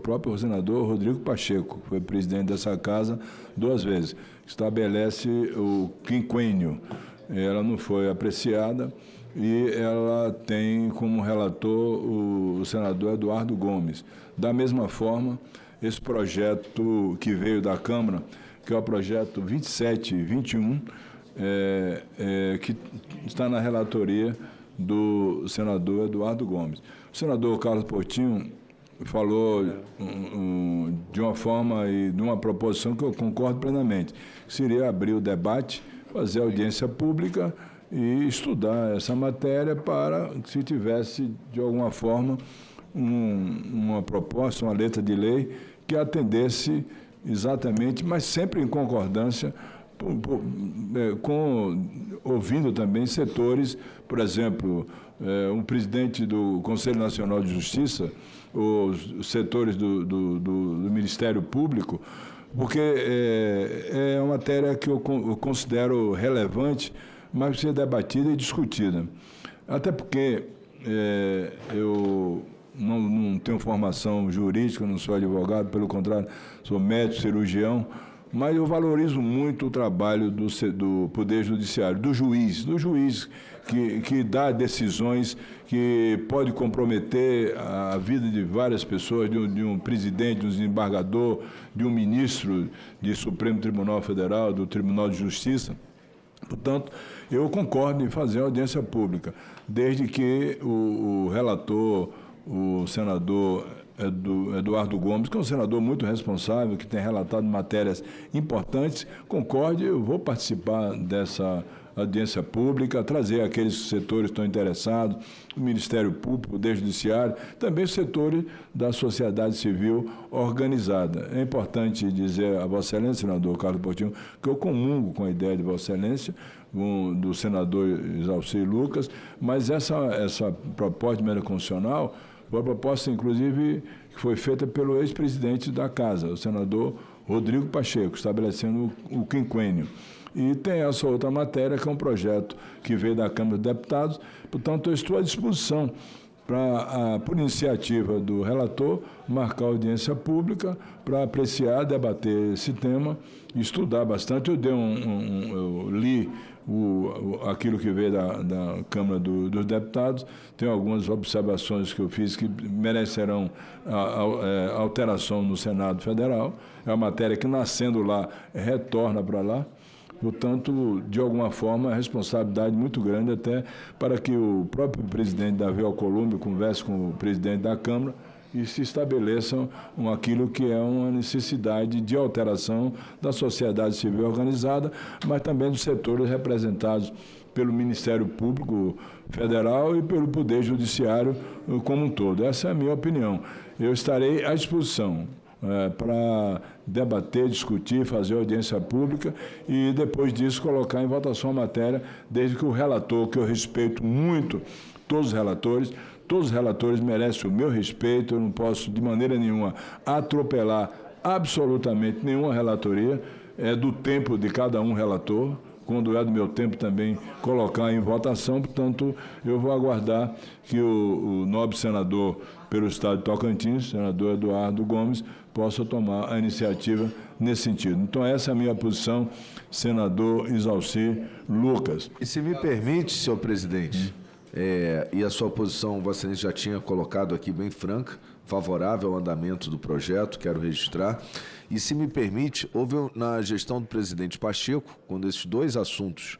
próprio senador Rodrigo Pacheco, que foi presidente dessa casa 2 vezes, que estabelece o quinquênio. Ela não foi apreciada e ela tem como relator o senador Eduardo Gomes. Da mesma forma, esse projeto que veio da Câmara, que é o projeto 2721, que está na relatoria do senador Eduardo Gomes. O senador Carlos Portinho falou de uma forma e de uma proposição que eu concordo plenamente, que seria abrir o debate, fazer audiência pública e estudar essa matéria para que, se tivesse, de alguma forma, uma proposta, uma letra de lei que atendesse exatamente, mas sempre em concordância, ouvindo também setores, por exemplo, um presidente do Conselho Nacional de Justiça, os setores do Ministério Público, porque é uma matéria que eu considero relevante, mas precisa ser debatida e discutida. Até porque eu não tenho formação jurídica, não sou advogado, pelo contrário, sou médico, cirurgião, mas eu valorizo muito o trabalho do Poder Judiciário, do juiz que dá decisões que pode comprometer a vida de várias pessoas, de um presidente, de um desembargador, de um ministro do Supremo Tribunal Federal, do Tribunal de Justiça. Portanto, eu concordo em fazer audiência pública, desde que o relator, o senador Eduardo Gomes, que é um senador muito responsável, que tem relatado matérias importantes, concorde, eu vou participar dessa audiência pública, trazer aqueles setores que estão interessados, o Ministério Público, o Poder Judiciário, também os setores da sociedade civil organizada. É importante dizer a Vossa Excelência, senador Carlos Portinho, que eu comungo com a ideia de Vossa Excelência, do senador Isalci Lucas, mas essa proposta de emenda constitucional foi uma proposta, inclusive, que foi feita pelo ex-presidente da Casa, o senador Rodrigo Pacheco, estabelecendo o quinquênio. E tem essa outra matéria, que é um projeto que veio da Câmara dos Deputados. Portanto, eu estou à disposição para, por iniciativa do relator, marcar audiência pública para apreciar, debater esse tema, estudar bastante. Eu li aquilo que veio da Câmara dos Deputados, tenho algumas observações que eu fiz que merecerão alteração no Senado Federal. É uma matéria que, nascendo lá, retorna para lá. Portanto, de alguma forma, a responsabilidade muito grande até para que o próprio presidente Davi Alcolumbre converse com o presidente da Câmara e se estabeleçam aquilo que é uma necessidade de alteração da sociedade civil organizada, mas também dos setores representados pelo Ministério Público Federal e pelo Poder Judiciário como um todo. Essa é a minha opinião. Eu estarei à disposição para debater, discutir, fazer audiência pública e, depois disso, colocar em votação a matéria, desde que o relator, que eu respeito muito, todos os relatores merecem o meu respeito, eu não posso, de maneira nenhuma, atropelar absolutamente nenhuma relatoria, é do tempo de cada um relator, quando é do meu tempo também, colocar em votação. Portanto, eu vou aguardar que o nobre senador pelo Estado de Tocantins, senador Eduardo Gomes, possa tomar a iniciativa nesse sentido. Então, essa é a minha posição, senador Isalci Lucas. E se me permite, senhor presidente, e a sua posição, Vossa Excelência já tinha colocado aqui bem franca, favorável ao andamento do projeto, quero registrar. E se me permite, houve na gestão do presidente Pacheco, quando esses dois assuntos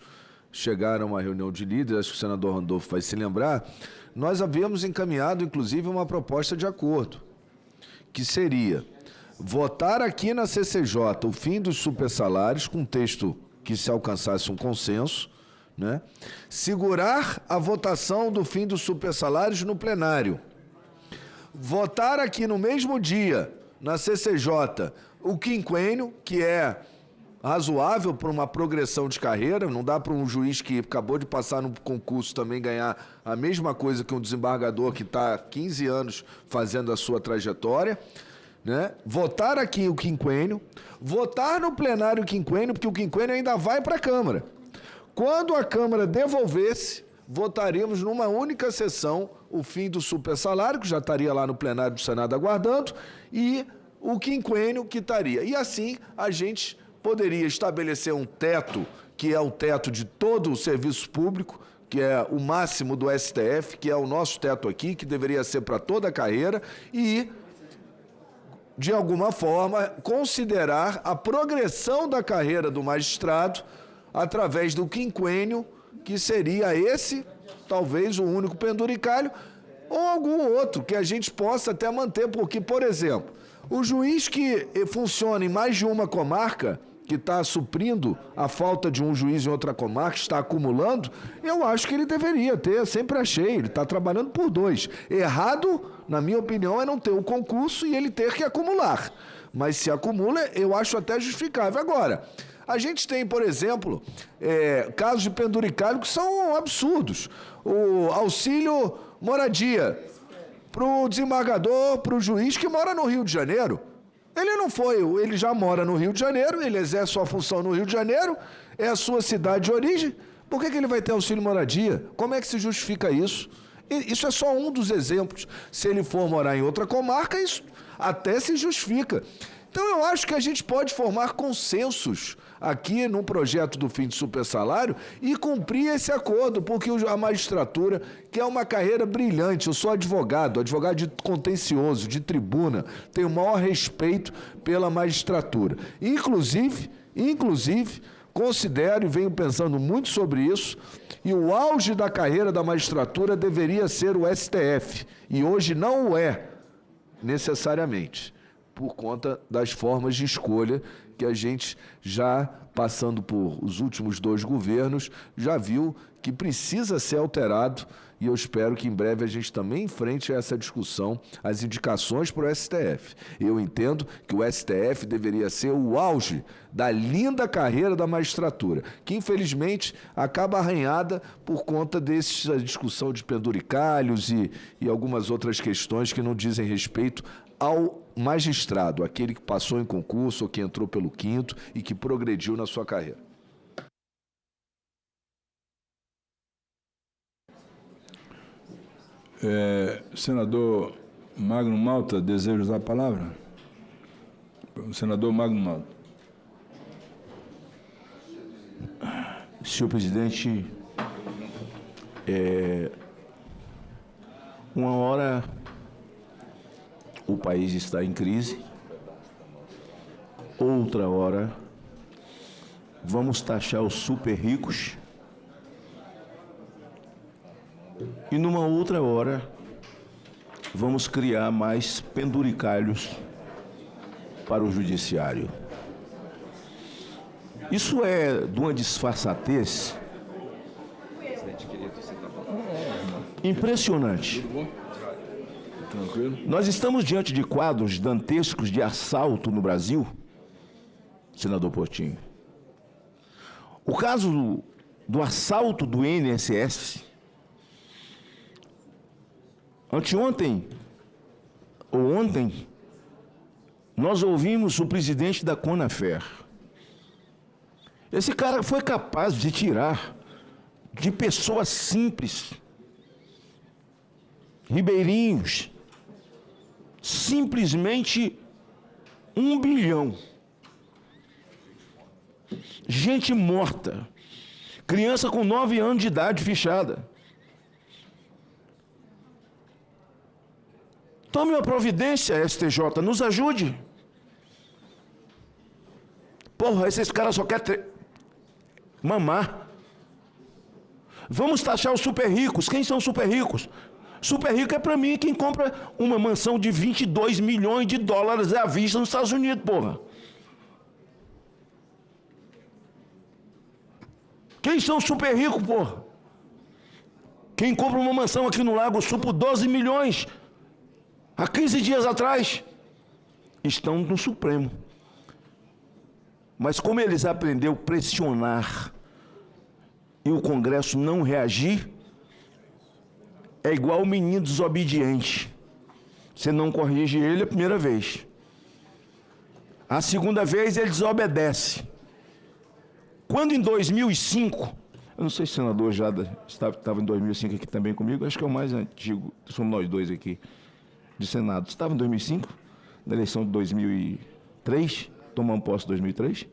chegaram a uma reunião de líderes, acho que o senador Randolfo vai se lembrar, nós havíamos encaminhado, inclusive, uma proposta de acordo, que seria votar aqui na CCJ o fim dos supersalários, com um texto que se alcançasse um consenso, né? Segurar a votação do fim dos supersalários no plenário, votar aqui no mesmo dia, na CCJ, o quinquênio, que é razoável para uma progressão de carreira, não dá para um juiz que acabou de passar no concurso também ganhar a mesma coisa que um desembargador que está há 15 anos fazendo a sua trajetória, né? Votar aqui o quinquênio, votar no plenário o quinquênio, porque o quinquênio ainda vai para a Câmara. Quando a Câmara devolvesse, votaríamos numa única sessão o fim do supersalário, que já estaria lá no plenário do Senado aguardando, e o quinquênio que estaria. E assim a gente poderia estabelecer um teto, que é o teto de todo o serviço público, que é o máximo do STF, que é o nosso teto aqui, que deveria ser para toda a carreira, e, de alguma forma, considerar a progressão da carreira do magistrado através do quinquênio, que seria esse, talvez, o único penduricalho, ou algum outro que a gente possa até manter, porque, por exemplo, o juiz que funciona em mais de uma comarca, que está suprindo a falta de um juiz em outra comarca, está acumulando, eu acho que ele deveria ter, sempre achei, ele está trabalhando por 2. Errado, na minha opinião, é não ter o concurso e ele ter que acumular. Mas se acumula, eu acho até justificável. Agora, a gente tem, por exemplo, casos de penduricalho que são absurdos. O auxílio moradia para o desembargador, para o juiz que mora no Rio de Janeiro. Ele não foi, ele já mora no Rio de Janeiro, ele exerce sua função no Rio de Janeiro, é a sua cidade de origem. Por que ele vai ter auxílio moradia? Como é que se justifica isso? Isso é só um dos exemplos. Se ele for morar em outra comarca, isso até se justifica. Então, eu acho que a gente pode formar consensos aqui no projeto do fim de supersalário e cumprir esse acordo, porque a magistratura, que é uma carreira brilhante, eu sou advogado de contencioso, de tribuna, tenho o maior respeito pela magistratura. Inclusive, considero e venho pensando muito sobre isso, e o auge da carreira da magistratura deveria ser o STF, e hoje não o é, necessariamente, por conta das formas de escolha que a gente, já passando por os últimos 2 governos, já viu que precisa ser alterado, e eu espero que em breve a gente também enfrente essa discussão, as indicações para o STF. Eu entendo que o STF deveria ser o auge da linda carreira da magistratura, que infelizmente acaba arranhada por conta dessa discussão de penduricalhos e algumas outras questões que não dizem respeito ao magistrado, aquele que passou em concurso ou que entrou pelo 5º e que progrediu na sua carreira. Senador Magno Malta, deseja usar a palavra? Senador Magno Malta. Senhor presidente, uma hora o país está em crise, outra hora vamos taxar os super ricos e numa outra hora vamos criar mais penduricalhos para o judiciário. Isso é de uma disfarçatez impressionante. Nós estamos diante de quadros dantescos de assalto no Brasil, senador Portinho. O caso do assalto do INSS, anteontem ou ontem, nós ouvimos o presidente da Conafer Esse cara foi capaz de tirar de pessoas simples, ribeirinhos, simplesmente 1 bilhão. Gente morta. Criança com 9 anos de idade fichada. Tome uma providência, STJ, nos ajude. Porra, esses caras só querem mamar. Vamos taxar os super ricos. Quem são os super ricos? Super rico é para mim quem compra uma mansão de 22 milhões de dólares à vista nos Estados Unidos, porra. Quem são os super ricos, porra? Quem compra uma mansão aqui no Lago Sul por 12 milhões, há 15 dias atrás, estão no Supremo. Mas como eles aprenderam a pressionar e o Congresso não reagir, é igual o menino desobediente. Você não corrige ele a primeira vez. A segunda vez ele desobedece. Quando em 2005, eu não sei se o senador já estava em 2005 aqui também comigo, acho que é o mais antigo, somos nós dois aqui, de Senado. Estava em 2005, na eleição de 2003, tomamos posse em 2003.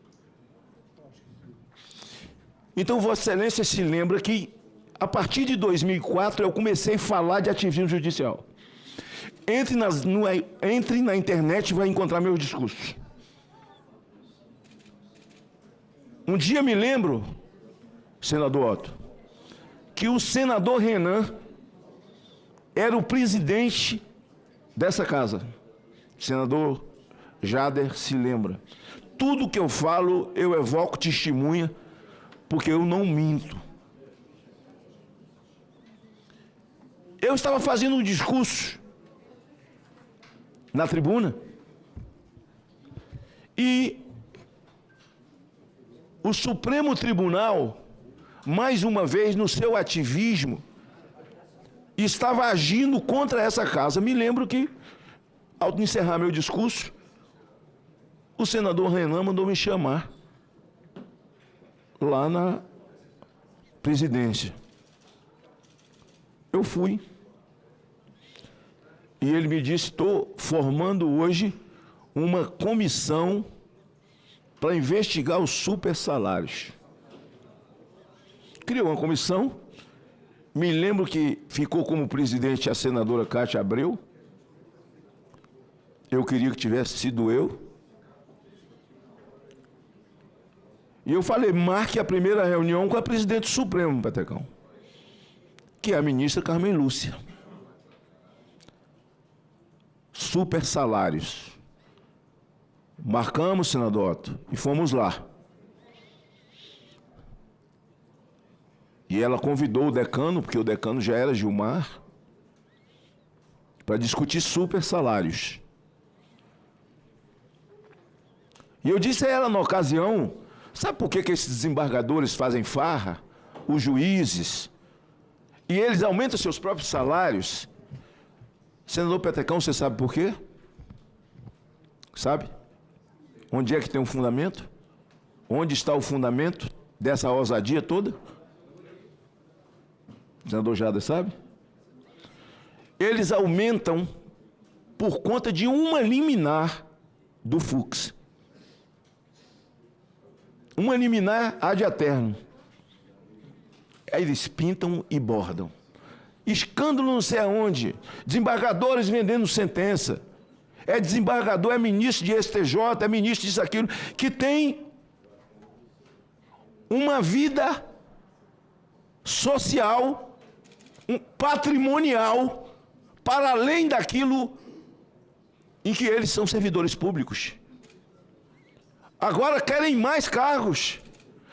Então, Vossa Excelência se lembra que, a partir de 2004, eu comecei a falar de ativismo judicial. Entre na internet e vai encontrar meus discursos. Um dia me lembro, senador Otto, que o senador Renan era o presidente dessa casa. O senador Jader se lembra. Tudo que eu falo, eu evoco testemunha, porque eu não minto. Eu estava fazendo um discurso na tribuna e o Supremo Tribunal, mais uma vez no seu ativismo, estava agindo contra essa casa. Me lembro que, ao encerrar meu discurso, o senador Renan mandou me chamar lá na presidência. Eu fui. E ele me disse: estou formando hoje uma comissão para investigar os super salários. Criou uma comissão. Me lembro que ficou como presidente a senadora Cátia Abreu. Eu queria que tivesse sido eu. E eu falei: marque a primeira reunião com a presidente do Supremo, Petecão, que é a ministra Carmen Lúcia. Super salários. Marcamos, senador Otto, e fomos lá. E ela convidou o decano, porque o decano já era Gilmar, para discutir super salários. E eu disse a ela na ocasião: sabe por que esses desembargadores fazem farra? Os juízes. E eles aumentam seus próprios salários. Senador Petecão, você sabe por quê? Sabe? Onde é que tem um fundamento? Onde está o fundamento dessa ousadia toda? O senador Jader sabe? Eles aumentam por conta de uma liminar do Fux. Uma liminar ad eterno. Aí eles pintam e bordam. Escândalo não sei aonde. Desembargadores vendendo sentença. É desembargador, é ministro de STJ, é ministro disso, aquilo, que tem uma vida social, patrimonial, para além daquilo em que eles são servidores públicos. Agora querem mais cargos,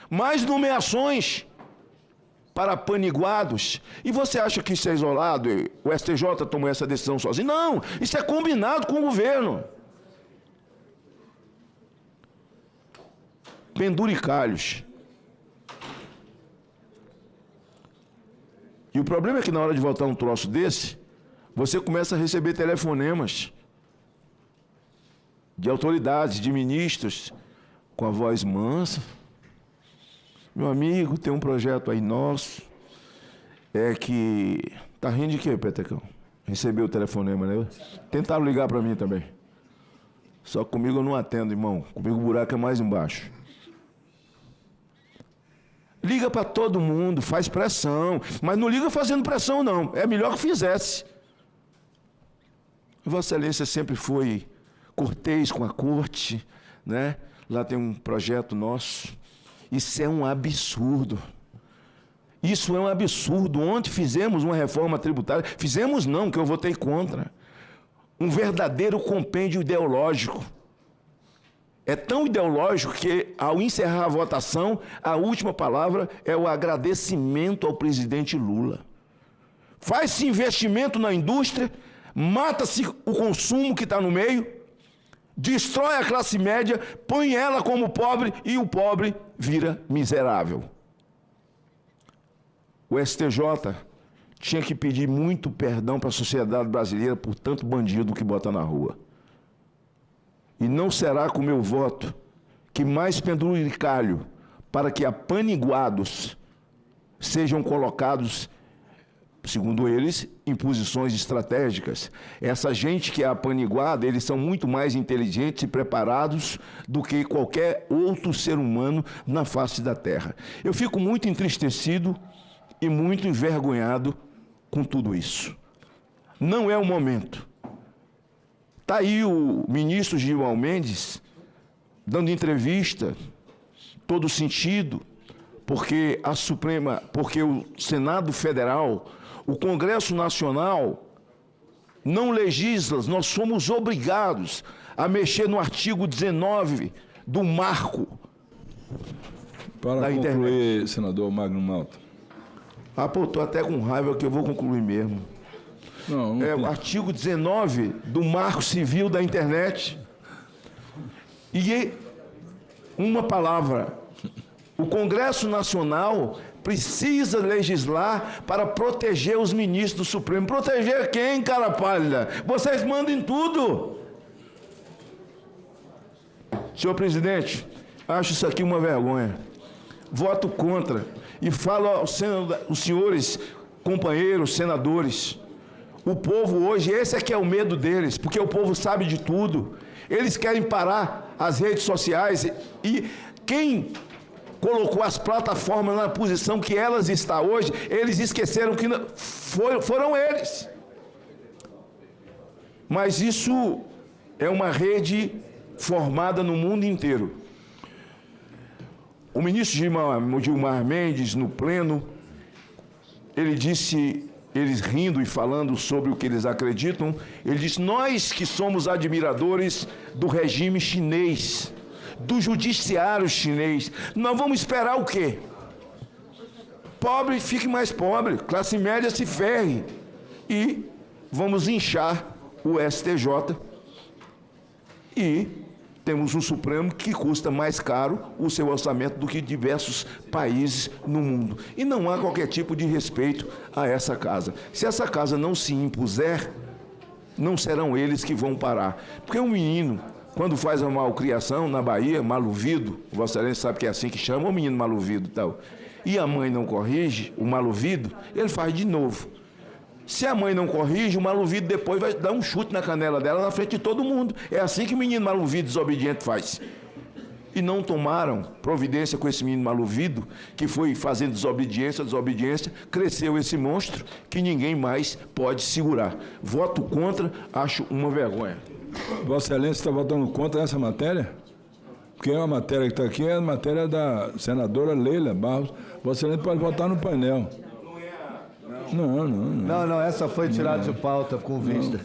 mais nomeações para paniguados. E você acha que isso é isolado? O STJ tomou essa decisão sozinho? Não, isso é combinado com o governo. Penduricalhos. E o problema é que na hora de votar um troço desse, você começa a receber telefonemas de autoridades, de ministros, com a voz mansa. Meu amigo, tem um projeto aí nosso, que... Tá rindo de quê, Petecão? Recebeu o telefonema, né? Tentaram ligar para mim também. Só que comigo eu não atendo, irmão. Comigo o buraco é mais embaixo. Liga para todo mundo, faz pressão. Mas não liga fazendo pressão, não. É melhor que fizesse. Vossa Excelência sempre foi cortês com a corte, né? Lá tem um projeto nosso. Isso é um absurdo. Isso é um absurdo. Ontem fizemos uma reforma tributária. Fizemos não, que eu votei contra. Um verdadeiro compêndio ideológico. É tão ideológico que, ao encerrar a votação, a última palavra é o agradecimento ao presidente Lula. Faz-se investimento na indústria, mata-se o consumo que está no meio, destrói a classe média, põe ela como pobre e o pobre vira miserável. O STJ tinha que pedir muito perdão para a sociedade brasileira por tanto bandido que bota na rua. E não será com o meu voto que mais penduricalho para que apaniguados sejam colocados, segundo eles, em posições estratégicas. Essa gente que é apaniguada, eles são muito mais inteligentes e preparados do que qualquer outro ser humano na face da terra. Eu fico muito entristecido e muito envergonhado com tudo isso. Não é o momento. Está aí o ministro Gilmar Mendes dando entrevista, todo sentido, porque o Senado Federal, o Congresso Nacional, não legisla, nós somos obrigados a mexer no artigo 19 do marco da concluir, internet. Senador Magno Malta. Pô, estou até com raiva que eu vou concluir mesmo. Não o artigo 19 do Marco Civil da Internet. E uma palavra. O Congresso Nacional precisa legislar para proteger os ministros do Supremo. Proteger quem, cara pálida? Vocês mandam em tudo. Senhor presidente, acho isso aqui uma vergonha. Voto contra. E falo aos senhores companheiros, senadores, o povo hoje, esse é que é o medo deles, porque o povo sabe de tudo. Eles querem parar as redes sociais e quem colocou as plataformas na posição que elas estão hoje, eles esqueceram que foram eles. Mas isso é uma rede formada no mundo inteiro. O ministro Gilmar Mendes, no pleno, ele disse, eles rindo e falando sobre o que eles acreditam, ele disse, nós que somos admiradores do regime chinês, do judiciário chinês, nós vamos esperar o quê? Pobre fique mais pobre, classe média se ferre e vamos inchar o STJ e temos um Supremo que custa mais caro o seu orçamento do que diversos países no mundo. E não há qualquer tipo de respeito a essa casa. Se essa casa não se impuser, não serão eles que vão parar. Porque um menino, quando faz uma malcriação na Bahia, maluvido, Vossa Excelência sabe que é assim que chama, o menino maluvido e tal, e a mãe não corrige, o maluvido, ele faz de novo. Se a mãe não corrige, o maluvido depois vai dar um chute na canela dela na frente de todo mundo. É assim que o menino maluvido desobediente faz. E não tomaram providência com esse menino maluvido, que foi fazendo desobediência, cresceu esse monstro que ninguém mais pode segurar. Voto contra, acho uma vergonha. Vossa Excelência está votando contra essa matéria? Porque a matéria que está aqui é a matéria da senadora Leila Barros. Vossa Excelência pode votar no painel. Não, essa foi tirada de pauta com vista.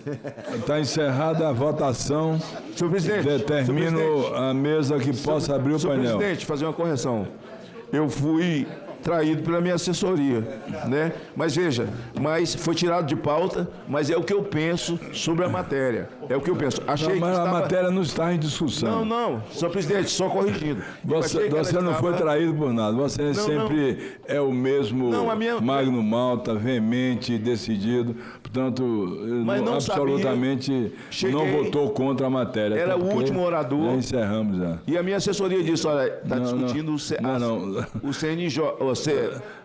Está encerrada a votação. Senhor presidente, determino a mesa que possa abrir o painel. Senhor presidente, fazer uma correção. Eu fui traído pela minha assessoria, né? Mas veja, foi tirado de pauta, mas é o que eu penso sobre a matéria. É o que eu penso. Achei não, mas que a matéria não está em discussão. Não, senhor presidente, só corrigindo. Você não foi traído por nada. Você sempre é o mesmo Magno Malta, veemente, decidido. Portanto, absolutamente não votou contra a matéria. Era o último orador. Já encerramos já. E a minha assessoria disse, olha, está discutindo o CNJ,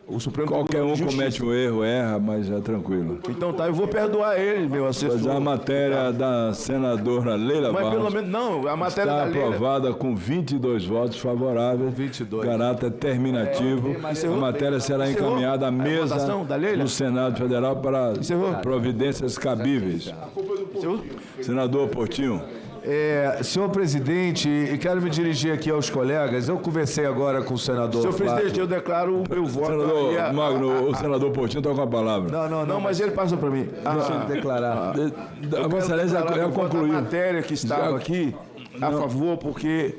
o Supremo Qualquer Tribunal de um Justiça. comete um erro, erra, mas é tranquilo. Então tá, eu vou perdoar ele, meu assessor. Mas a matéria da senadora Leila Mas Barros pelo menos, não, a matéria está da Leila... aprovada com 22 votos favoráveis, caráter terminativo. A matéria será encaminhada à mesa do Senado Federal para providências cabíveis. Senador Portinho. Senhor presidente, e quero me dirigir aqui aos colegas. Eu conversei agora com o senador Senhor Flávio. presidente, eu declaro o meu voto. Senador Magno, o senador Portinho está com a palavra. Não, mas ele passa para mim. Deixa ele declarar. A Vossa Excelência já concluiu. A matéria que estava aqui a favor, porque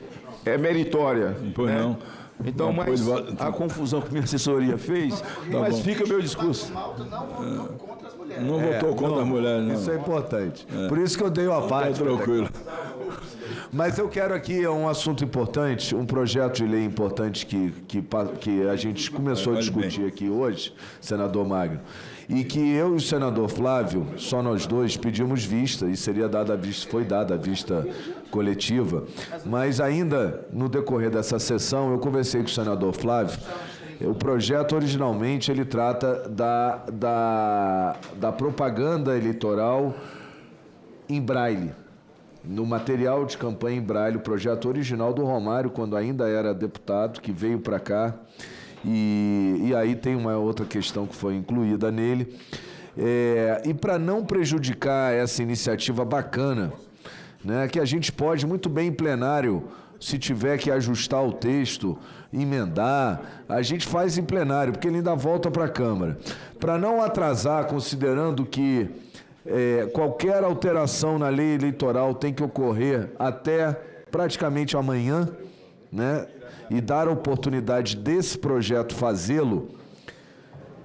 é meritória. Pois não. Então, mas a confusão que minha assessoria fez, mas fica meu discurso. Não votou contra as mulheres, não. Isso é importante. Por isso que eu dei uma parte. Tranquilo. Mas eu quero aqui um assunto importante, um projeto de lei importante que a gente começou a discutir aqui hoje, senador Magno, e que eu e o senador Flávio, só nós dois, pedimos vista, e foi dada a vista coletiva, mas ainda no decorrer dessa sessão eu conversei com o senador Flávio. O projeto, originalmente, ele trata da propaganda eleitoral em braille, no material de campanha em braille, o projeto original do Romário, quando ainda era deputado, que veio para cá, e aí tem uma outra questão que foi incluída nele. E para não prejudicar essa iniciativa bacana, né, que a gente pode muito bem em plenário, se tiver que ajustar o texto, emendar, a gente faz em plenário, porque ele ainda volta para a Câmara. Para não atrasar, considerando que qualquer alteração na lei eleitoral tem que ocorrer até praticamente amanhã, né? E dar a oportunidade desse projeto fazê-lo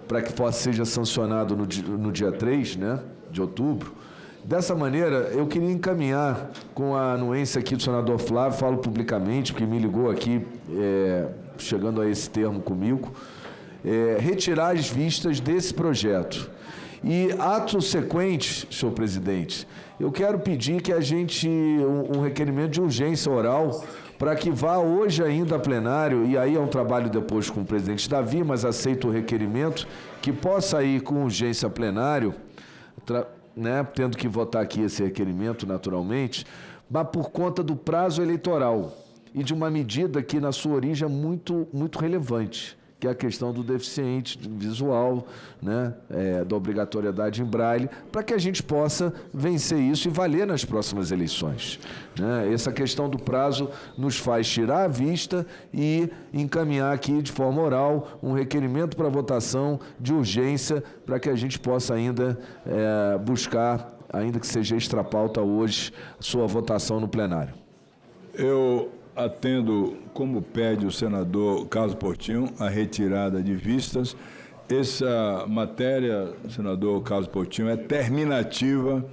para que seja sancionado no dia 3, né, de outubro. Dessa maneira, eu queria encaminhar com a anuência aqui do senador Flávio, falo publicamente, porque me ligou aqui, chegando a esse termo comigo, retirar as vistas desse projeto. E ato sequente, senhor presidente, eu quero pedir que a gente, um requerimento de urgência oral, para que vá hoje ainda a plenário, e aí é um trabalho depois com o presidente Davi, mas aceito o requerimento, que possa ir com urgência a plenário, né, tendo que votar aqui esse requerimento, naturalmente, mas por conta do prazo eleitoral e de uma medida que, na sua origem, é muito, muito relevante, que é a questão do deficiente visual, né, da obrigatoriedade em braille, para que a gente possa vencer isso e valer nas próximas eleições, né? Essa questão do prazo nos faz tirar a vista e encaminhar aqui de forma oral um requerimento para votação de urgência para que a gente possa ainda buscar, ainda que seja extrapauta hoje, sua votação no plenário. Eu atendo, como pede o senador Carlos Portinho, a retirada de vistas. Essa matéria, senador Carlos Portinho, é terminativa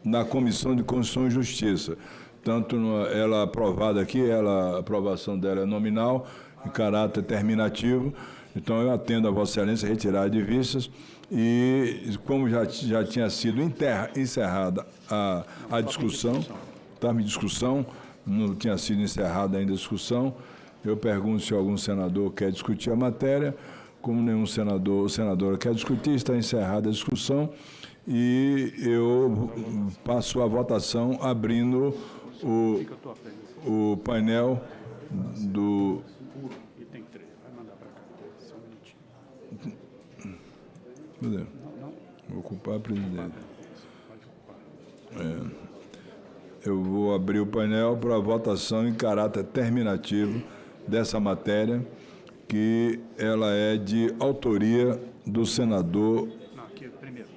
na Comissão de Constituição e Justiça. Tanto ela aprovada aqui, a aprovação dela é nominal, em caráter terminativo. Então, eu atendo a Vossa Excelência a retirada de vistas e, como já tinha sido encerrada a discussão, estava em discussão, não tinha sido encerrada ainda a discussão. Eu pergunto se algum senador quer discutir a matéria. Como nenhum senador ou senadora quer discutir, está encerrada a discussão e eu passo a votação abrindo o painel do... Item 3, vai mandar para cá, só um minutinho. Vou ocupar a presidência. Eu vou abrir o painel para a votação em caráter terminativo dessa matéria, que ela é de autoria do senador... Não, aqui é primeiro.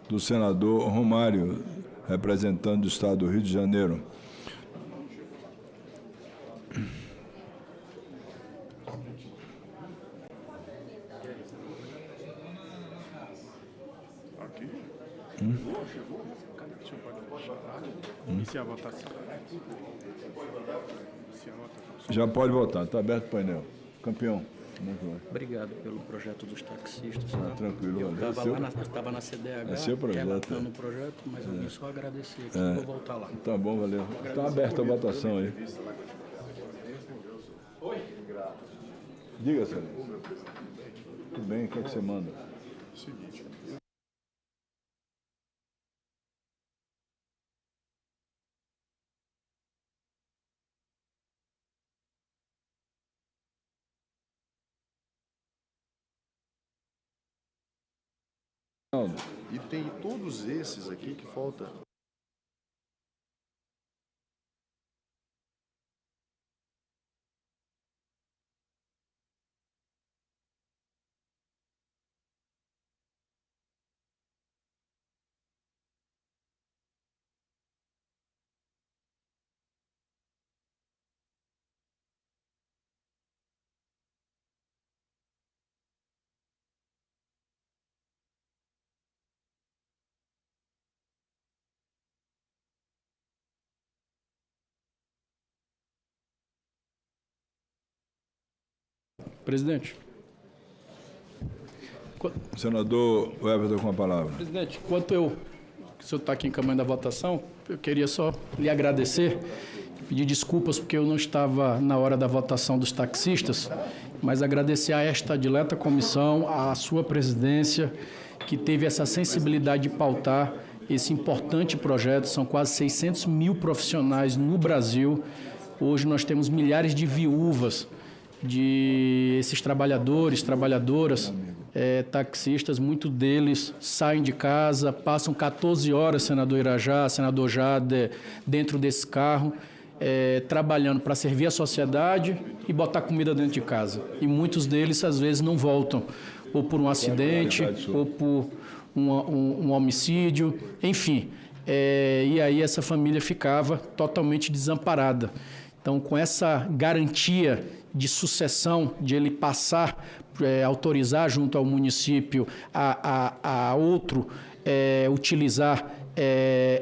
Do senador Romário, representante do Estado do Rio de Janeiro. Iniciar a votação. Já pode votar, está aberto o painel. Campeão. Obrigado pelo projeto dos taxistas. Tranquilo. Eu estava na CDH, É seu projeto, relatando o projeto, mas eu vim só agradecer aqui, vou voltar lá. Tá bom, valeu. Está aberta a votação aí. Diga, senhor. Tudo bem, o que é que você manda? Seguinte. E tem todos esses aqui que falta. Presidente. Senador Everton com a palavra. Presidente, enquanto o senhor está aqui encaminhando a votação, eu queria só lhe agradecer, pedir desculpas porque eu não estava na hora da votação dos taxistas, mas agradecer a esta dileta comissão, à sua presidência, que teve essa sensibilidade de pautar esse importante projeto. São quase 600 mil profissionais no Brasil. Hoje nós temos milhares de viúvas de esses trabalhadores, trabalhadoras, taxistas. Muitos deles saem de casa, passam 14 horas, senador Irajá, senador Jade, dentro desse carro, trabalhando para servir a sociedade e botar comida dentro de casa. E muitos deles, às vezes, não voltam, ou por um acidente, ou por um homicídio, enfim. E aí essa família ficava totalmente desamparada. Então, com essa garantia de sucessão, de ele passar, autorizar junto ao município a outro utilizar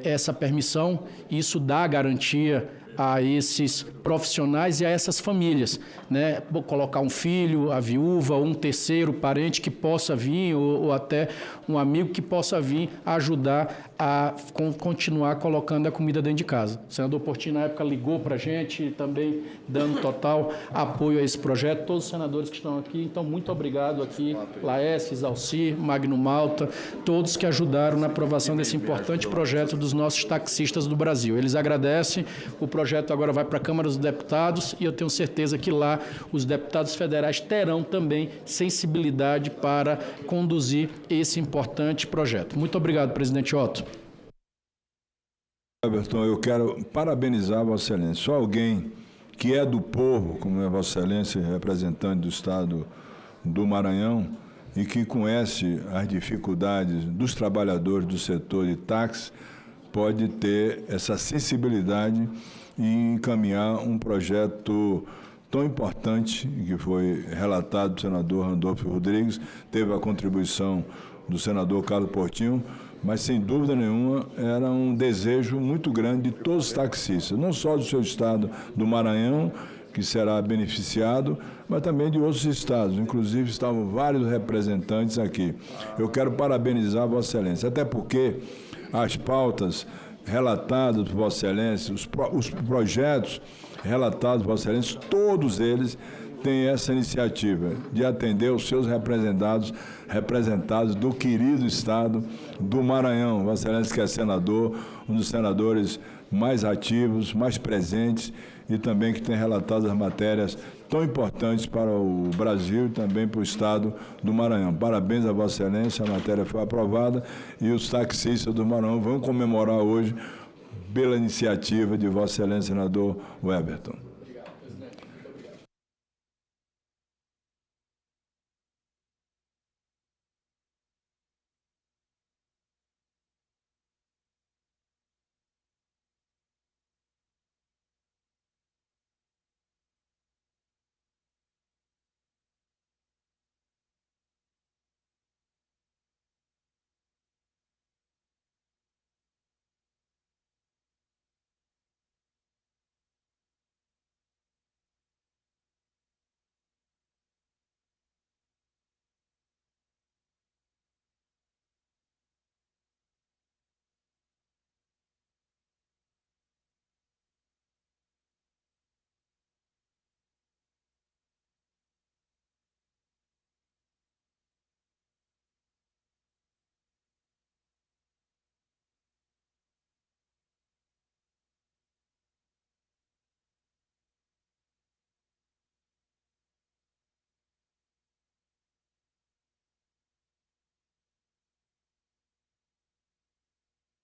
essa permissão, isso dá garantia a esses profissionais e a essas famílias, né? Vou colocar um filho, a viúva, ou um terceiro parente que possa vir, ou até um amigo que possa vir ajudar a continuar colocando a comida dentro de casa. O senador Portinho, na época, ligou para a gente, também dando total apoio a esse projeto. Todos os senadores que estão aqui, então, muito obrigado aqui, Laércio, Isalci, Magno Malta, todos que ajudaram na aprovação desse importante projeto dos nossos taxistas do Brasil. Eles agradecem. O projeto agora vai para a Câmara dos Deputados e eu tenho certeza que lá os deputados federais terão também sensibilidade para conduzir esse importante projeto. Muito obrigado, presidente Otto. Everton, eu quero parabenizar Vossa Excelência. Só alguém que é do povo, como é Vossa Excelência, representante do Estado do Maranhão, e que conhece as dificuldades dos trabalhadores do setor de táxi, pode ter essa sensibilidade e encaminhar um projeto tão importante, que foi relatado do senador Randolfo Rodrigues, teve a contribuição do senador Carlos Portinho, mas, sem dúvida nenhuma, era um desejo muito grande de todos os taxistas, não só do seu estado do Maranhão, que será beneficiado, mas também de outros estados. Inclusive, estavam vários representantes aqui. Eu quero parabenizar Vossa Excelência, até porque as pautas relatadas por Vossa Excelência, os projetos relatados por Vossa Excelência, todos eles têm essa iniciativa de atender os seus representados do querido estado do Maranhão. Vossa Excelência, que é senador, um dos senadores mais ativos, mais presentes e também que tem relatado as matérias tão importantes para o Brasil e também para o estado do Maranhão. Parabéns a Vossa Excelência, a matéria foi aprovada e os taxistas do Maranhão vão comemorar hoje pela iniciativa de Vossa Excelência, senador Everton.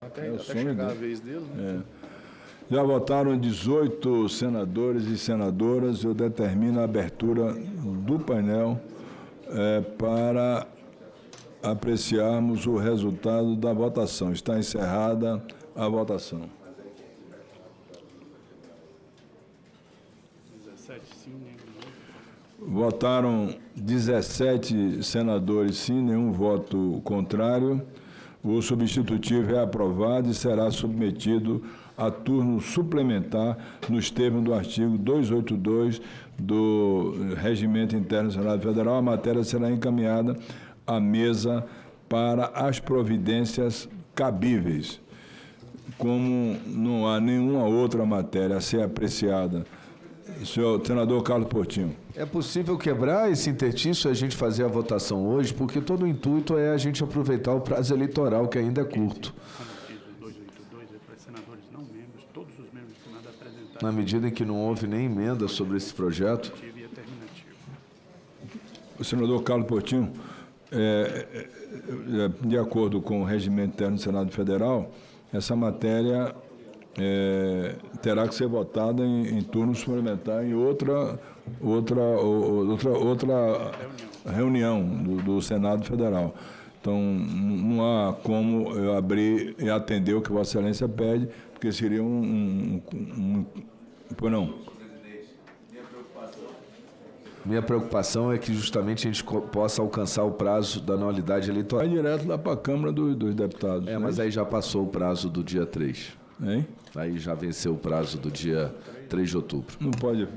Até chegar a vez deles, né? Já votaram 18 senadores e senadoras. Eu determino a abertura do painel para apreciarmos o resultado da votação. Está encerrada a votação. 17 sim, Votaram 17 senadores sim, nenhum voto contrário. O substitutivo é aprovado e será submetido a turno suplementar nos termos do artigo 282 do Regimento Interno do Senado Federal. A matéria será encaminhada à mesa para as providências cabíveis. Como não há nenhuma outra matéria a ser apreciada, senhor senador Carlos Portinho. É possível quebrar esse interstício e a gente fazer a votação hoje, porque todo o intuito é a gente aproveitar o prazo eleitoral, que ainda é curto. Na medida em que não houve nem emenda sobre esse projeto. O senador Carlos Portinho, de acordo com o Regimento Interno do Senado Federal, essa matéria terá que ser votada em turno suplementar em outra reunião do Senado Federal. Então, não há como eu abrir e atender o que Vossa Excelência pede, porque seria não. Minha preocupação é que justamente a gente possa alcançar o prazo da anualidade eleitoral. Vai direto lá para a Câmara dos Deputados. Mas aí já passou o prazo do dia 3. Hein? Aí já venceu o prazo do dia 3 de outubro. Não pode...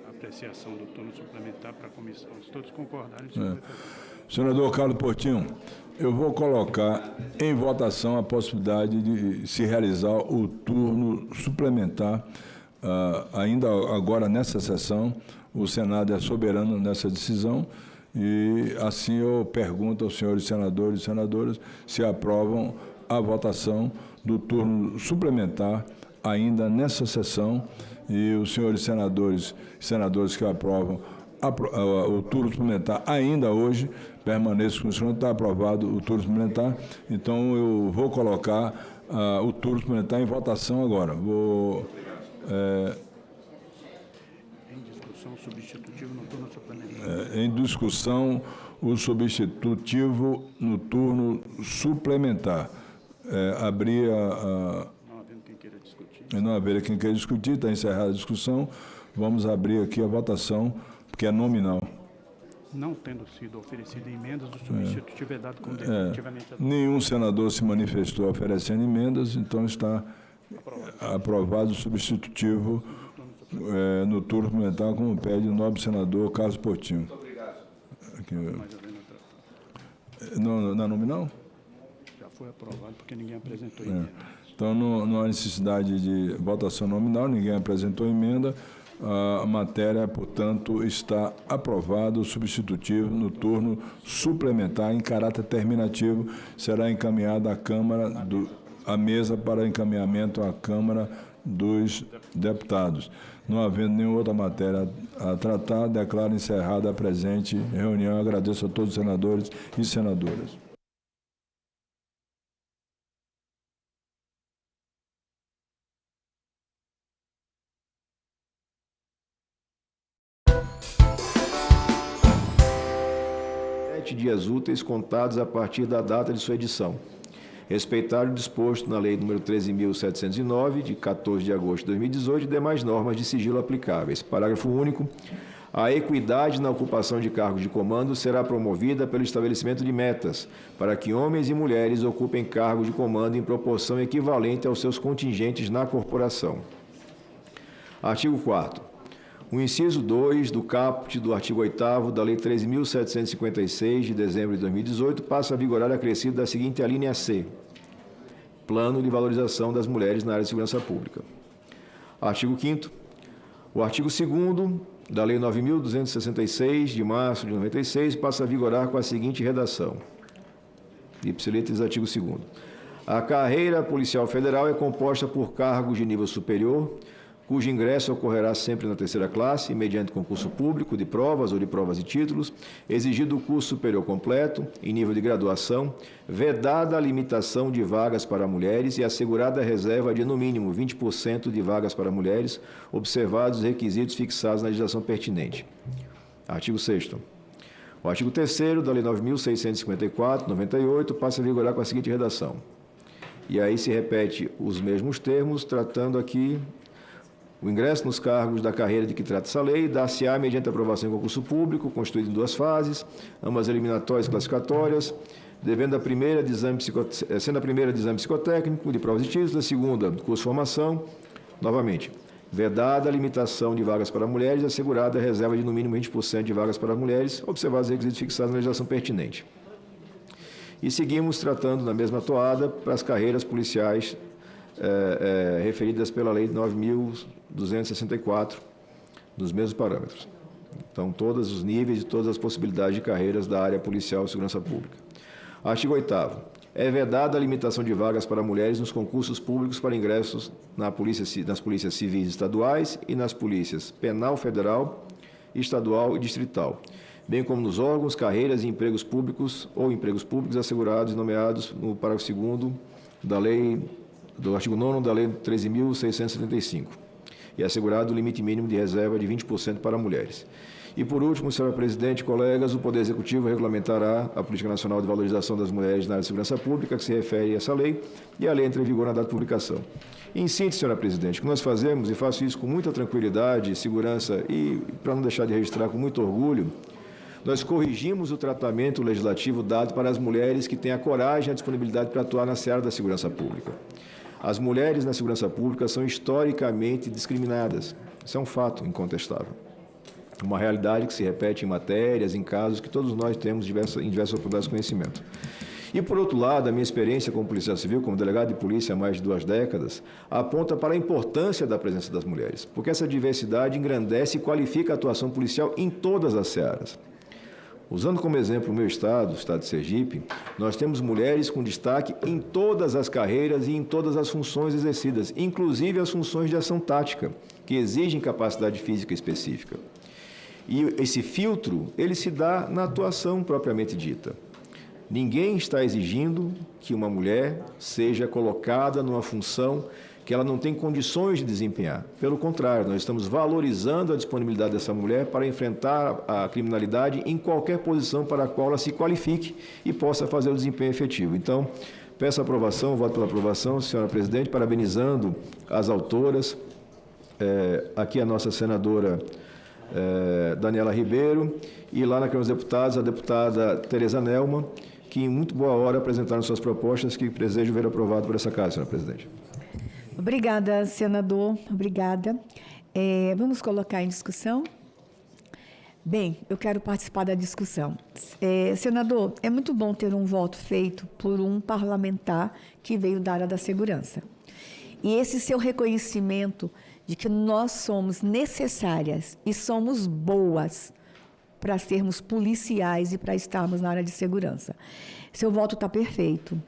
Apreciação do turno suplementar para a comissão. Se todos concordarem, Senador Carlos Portinho, eu vou colocar em votação a possibilidade de se realizar o turno suplementar ainda agora nessa sessão. O Senado é soberano nessa decisão e assim eu pergunto aos senhores senadores e senadoras se aprovam a votação do turno suplementar ainda nessa sessão. E os senhores senadores e senadoras que aprovam o turno suplementar ainda hoje, permaneço com o senhor, está aprovado o turno suplementar. Então, eu vou colocar o turno suplementar em votação agora. Em discussão, o substitutivo no turno suplementar. Em discussão, o substitutivo no turno suplementar. Abrir Não haver quem queira discutir, está encerrada a discussão. Vamos abrir aqui a votação, porque é nominal. Não tendo sido oferecido emendas, o substitutivo é dado como definitivamente adotado. Nenhum senador se manifestou oferecendo emendas, então está aprovado o substitutivo no turno suplementar, como pede o nobre senador Carlos Portinho. Muito obrigado. Na nominal? Já foi aprovado, porque ninguém apresentou emenda. Então, não há necessidade de votação nominal, ninguém apresentou emenda. A matéria, portanto, está aprovada. O substitutivo no turno suplementar, em caráter terminativo, será encaminhado à mesa para encaminhamento à Câmara dos Deputados. Não havendo nenhuma outra matéria a tratar, declaro encerrada a presente reunião. Agradeço a todos os senadores e senadoras. Dias úteis contados a partir da data de sua edição. Respeitado o disposto na Lei nº 13.709, de 14 de agosto de 2018, e demais normas de sigilo aplicáveis. Parágrafo único. A equidade na ocupação de cargos de comando será promovida pelo estabelecimento de metas para que homens e mulheres ocupem cargos de comando em proporção equivalente aos seus contingentes na corporação. Artigo 4º. O inciso 2 do caput do artigo 8º da Lei 13.756, de dezembro de 2018, passa a vigorar acrescido da seguinte alínea C: Plano de valorização das mulheres na área de segurança pública. Artigo 5º. O artigo 2º da Lei 9.266, de março de 96, passa a vigorar com a seguinte redação. Ipsiletres, artigo 2º. A carreira policial federal é composta por cargos de nível superior, cujo ingresso ocorrerá sempre na terceira classe, mediante concurso público de provas ou de provas e títulos, exigido o curso superior completo, em nível de graduação, vedada a limitação de vagas para mulheres e assegurada a reserva de, no mínimo, 20% de vagas para mulheres, observados os requisitos fixados na legislação pertinente. Artigo 6º. O artigo 3º da Lei 9.654, 98, passa a vigorar com a seguinte redação. E aí se repete os mesmos termos, tratando aqui o ingresso nos cargos da carreira de que trata essa lei, dar-se-á mediante aprovação em concurso público, constituído em 2 fases, ambas eliminatórias e classificatórias, sendo a primeira de exame psicotécnico, de provas e títulos, a segunda, curso de formação, novamente, vedada a limitação de vagas para mulheres, assegurada a reserva de no mínimo 20% de vagas para mulheres, observados os requisitos fixados na legislação pertinente. E seguimos tratando na mesma toada para as carreiras policiais referidas pela Lei 9.264, nos mesmos parâmetros. Então, todos os níveis e todas as possibilidades de carreiras da área policial e segurança pública. Artigo 8º. É vedada a limitação de vagas para mulheres nos concursos públicos para ingressos nas polícias civis estaduais e nas polícias penal federal, estadual e distrital, bem como nos órgãos, carreiras e empregos públicos ou empregos públicos assegurados e nomeados no parágrafo 2º do artigo 9º da Lei 13.675, e assegurado o limite mínimo de reserva de 20% para mulheres. E, por último, senhora presidente, colegas, o Poder Executivo regulamentará a Política Nacional de Valorização das Mulheres na área de segurança pública, que se refere a essa lei, e a lei entra em vigor na data de publicação. Em síntese, senhora presidente, o que nós fazemos, e faço isso com muita tranquilidade, segurança e, para não deixar de registrar com muito orgulho, nós corrigimos o tratamento legislativo dado para as mulheres que têm a coragem e a disponibilidade para atuar na seara da segurança pública. As mulheres na segurança pública são historicamente discriminadas. Isso é um fato incontestável. Uma realidade que se repete em matérias, em casos que todos nós temos em diversas oportunidades de conhecimento. E, por outro lado, a minha experiência como policial civil, como delegado de polícia há mais de 2 décadas, aponta para a importância da presença das mulheres, porque essa diversidade engrandece e qualifica a atuação policial em todas as searas. Usando como exemplo o meu estado, o estado de Sergipe, nós temos mulheres com destaque em todas as carreiras e em todas as funções exercidas, inclusive as funções de ação tática, que exigem capacidade física específica. E esse filtro, ele se dá na atuação propriamente dita. Ninguém está exigindo que uma mulher seja colocada numa função que ela não tem condições de desempenhar. Pelo contrário, nós estamos valorizando a disponibilidade dessa mulher para enfrentar a criminalidade em qualquer posição para a qual ela se qualifique e possa fazer o desempenho efetivo. Então, peço a aprovação, voto pela aprovação, senhora presidente, parabenizando as autoras, aqui a nossa senadora Daniela Ribeiro, e lá na Câmara dos Deputados, a deputada Tereza Nelma, que em muito boa hora apresentaram suas propostas, que desejo ver aprovado por essa Casa, senhora presidente. Obrigada, senador. Obrigada. Vamos colocar em discussão? Bem, eu quero participar da discussão. Senador, é muito bom ter um voto feito por um parlamentar que veio da área da segurança. E esse seu reconhecimento de que nós somos necessárias e somos boas para sermos policiais e para estarmos na área de segurança. Seu voto está perfeito.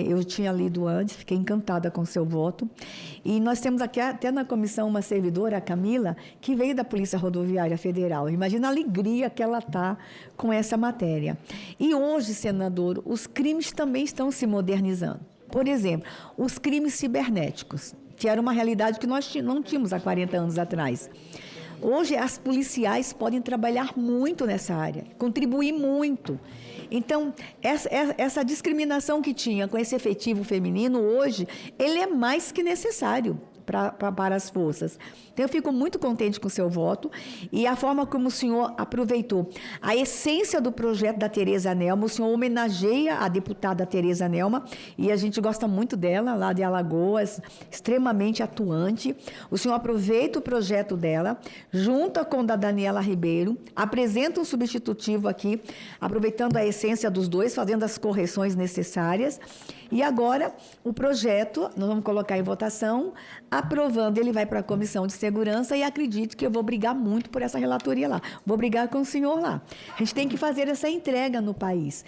Eu tinha lido antes, fiquei encantada com seu voto. E nós temos aqui até na comissão uma servidora, a Camila, que veio da Polícia Rodoviária Federal. Imagina a alegria que ela está com essa matéria. E hoje, senador, os crimes também estão se modernizando. Por exemplo, os crimes cibernéticos, que era uma realidade que nós não tínhamos há 40 anos atrás. Hoje, as policiais podem trabalhar muito nessa área, contribuir muito. Então, essa discriminação que tinha com esse efetivo feminino, hoje, ele é mais que necessário. para as forças. Então, eu fico muito contente com o seu voto e a forma como o senhor aproveitou a essência do projeto da Tereza Nelma. O senhor homenageia a deputada Tereza Nelma e a gente gosta muito dela, lá de Alagoas, extremamente atuante. O senhor aproveita o projeto dela, junta com o da Daniela Ribeiro, apresenta um substitutivo aqui, aproveitando a essência dos dois, fazendo as correções necessárias. E agora, o projeto, nós vamos colocar em votação, aprovando, ele vai para a Comissão de Segurança e acredito que eu vou brigar muito por essa relatoria lá. Vou brigar com o senhor lá. A gente tem que fazer essa entrega no país.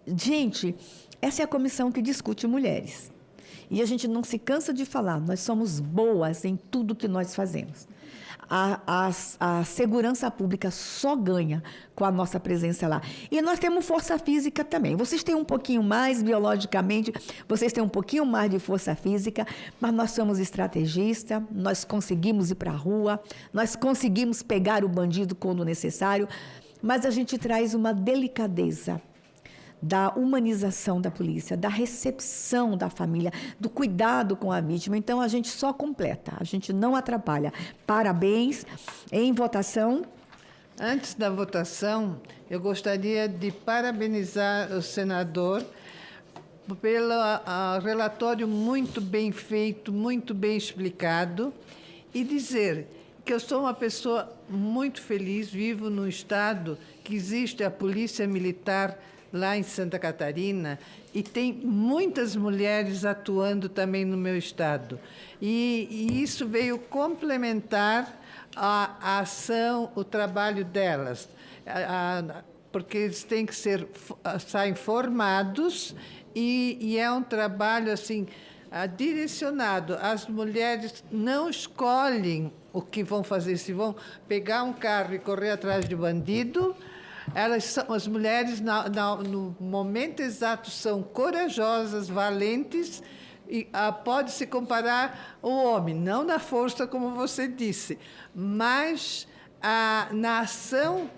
Gente, essa é a comissão que discute mulheres. E a gente não se cansa de falar, nós somos boas em tudo que nós fazemos. A segurança pública só ganha com a nossa presença lá. E nós temos força física também. Vocês têm um pouquinho mais biologicamente, vocês têm um pouquinho mais de força física, mas nós somos estrategistas, nós conseguimos ir para a rua, nós conseguimos pegar o bandido quando necessário, mas a gente traz uma delicadeza da humanização da polícia, da recepção da família, do cuidado com a vítima. Então, a gente só completa, a gente não atrapalha. Parabéns. Em votação. Antes da votação, eu gostaria de parabenizar o senador pelo relatório muito bem feito, muito bem explicado, e dizer que eu sou uma pessoa muito feliz, vivo num estado que existe a Polícia Militar lá em Santa Catarina, e tem muitas mulheres atuando também no meu estado. E isso veio complementar a ação, o trabalho delas, porque eles têm que saem formados, e é um trabalho assim direcionado. As mulheres não escolhem o que vão fazer, se vão pegar um carro e correr atrás de bandido. As mulheres, no momento exato, são corajosas, valentes, e pode se comparar ao homem, não na força, como você disse, mas na ação,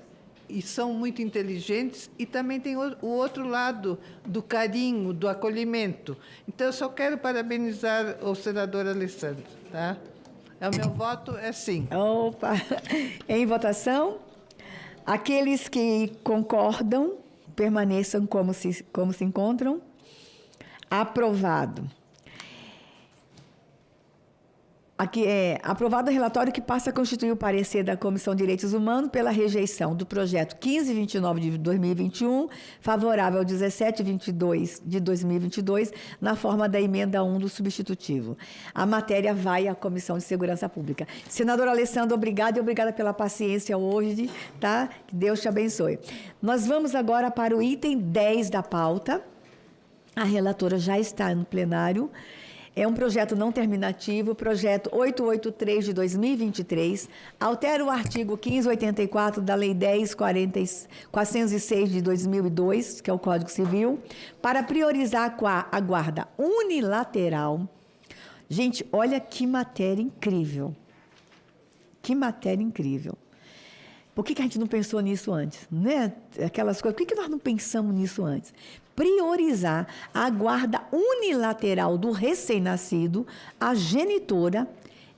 e são muito inteligentes, e também tem o outro lado do carinho, do acolhimento. Então, eu só quero parabenizar o senador Alessandro. Tá? O meu voto é sim. Opa! Em votação? Aqueles que concordam, permaneçam como se encontram. Aprovado. Aqui aprovado o relatório que passa a constituir o parecer da Comissão de Direitos Humanos pela rejeição do projeto 1529 de 2021, favorável ao 1722 de 2022, na forma da emenda 1 do substitutivo. A matéria vai à Comissão de Segurança Pública. Senador Alessandro, obrigada e obrigada pela paciência hoje, tá? Que Deus te abençoe. Nós vamos agora para o item 10 da pauta. A relatora já está no plenário. É um projeto não terminativo, projeto 883 de 2023, altera o artigo 1584 da Lei 10.406 de 2002, que é o Código Civil, para priorizar a guarda unilateral. Gente, olha que matéria incrível. Que matéria incrível. Por que a gente não pensou nisso antes? Né? Aquelas coisas, por que nós não pensamos nisso antes? Priorizar a guarda unilateral do recém-nascido, a genitora,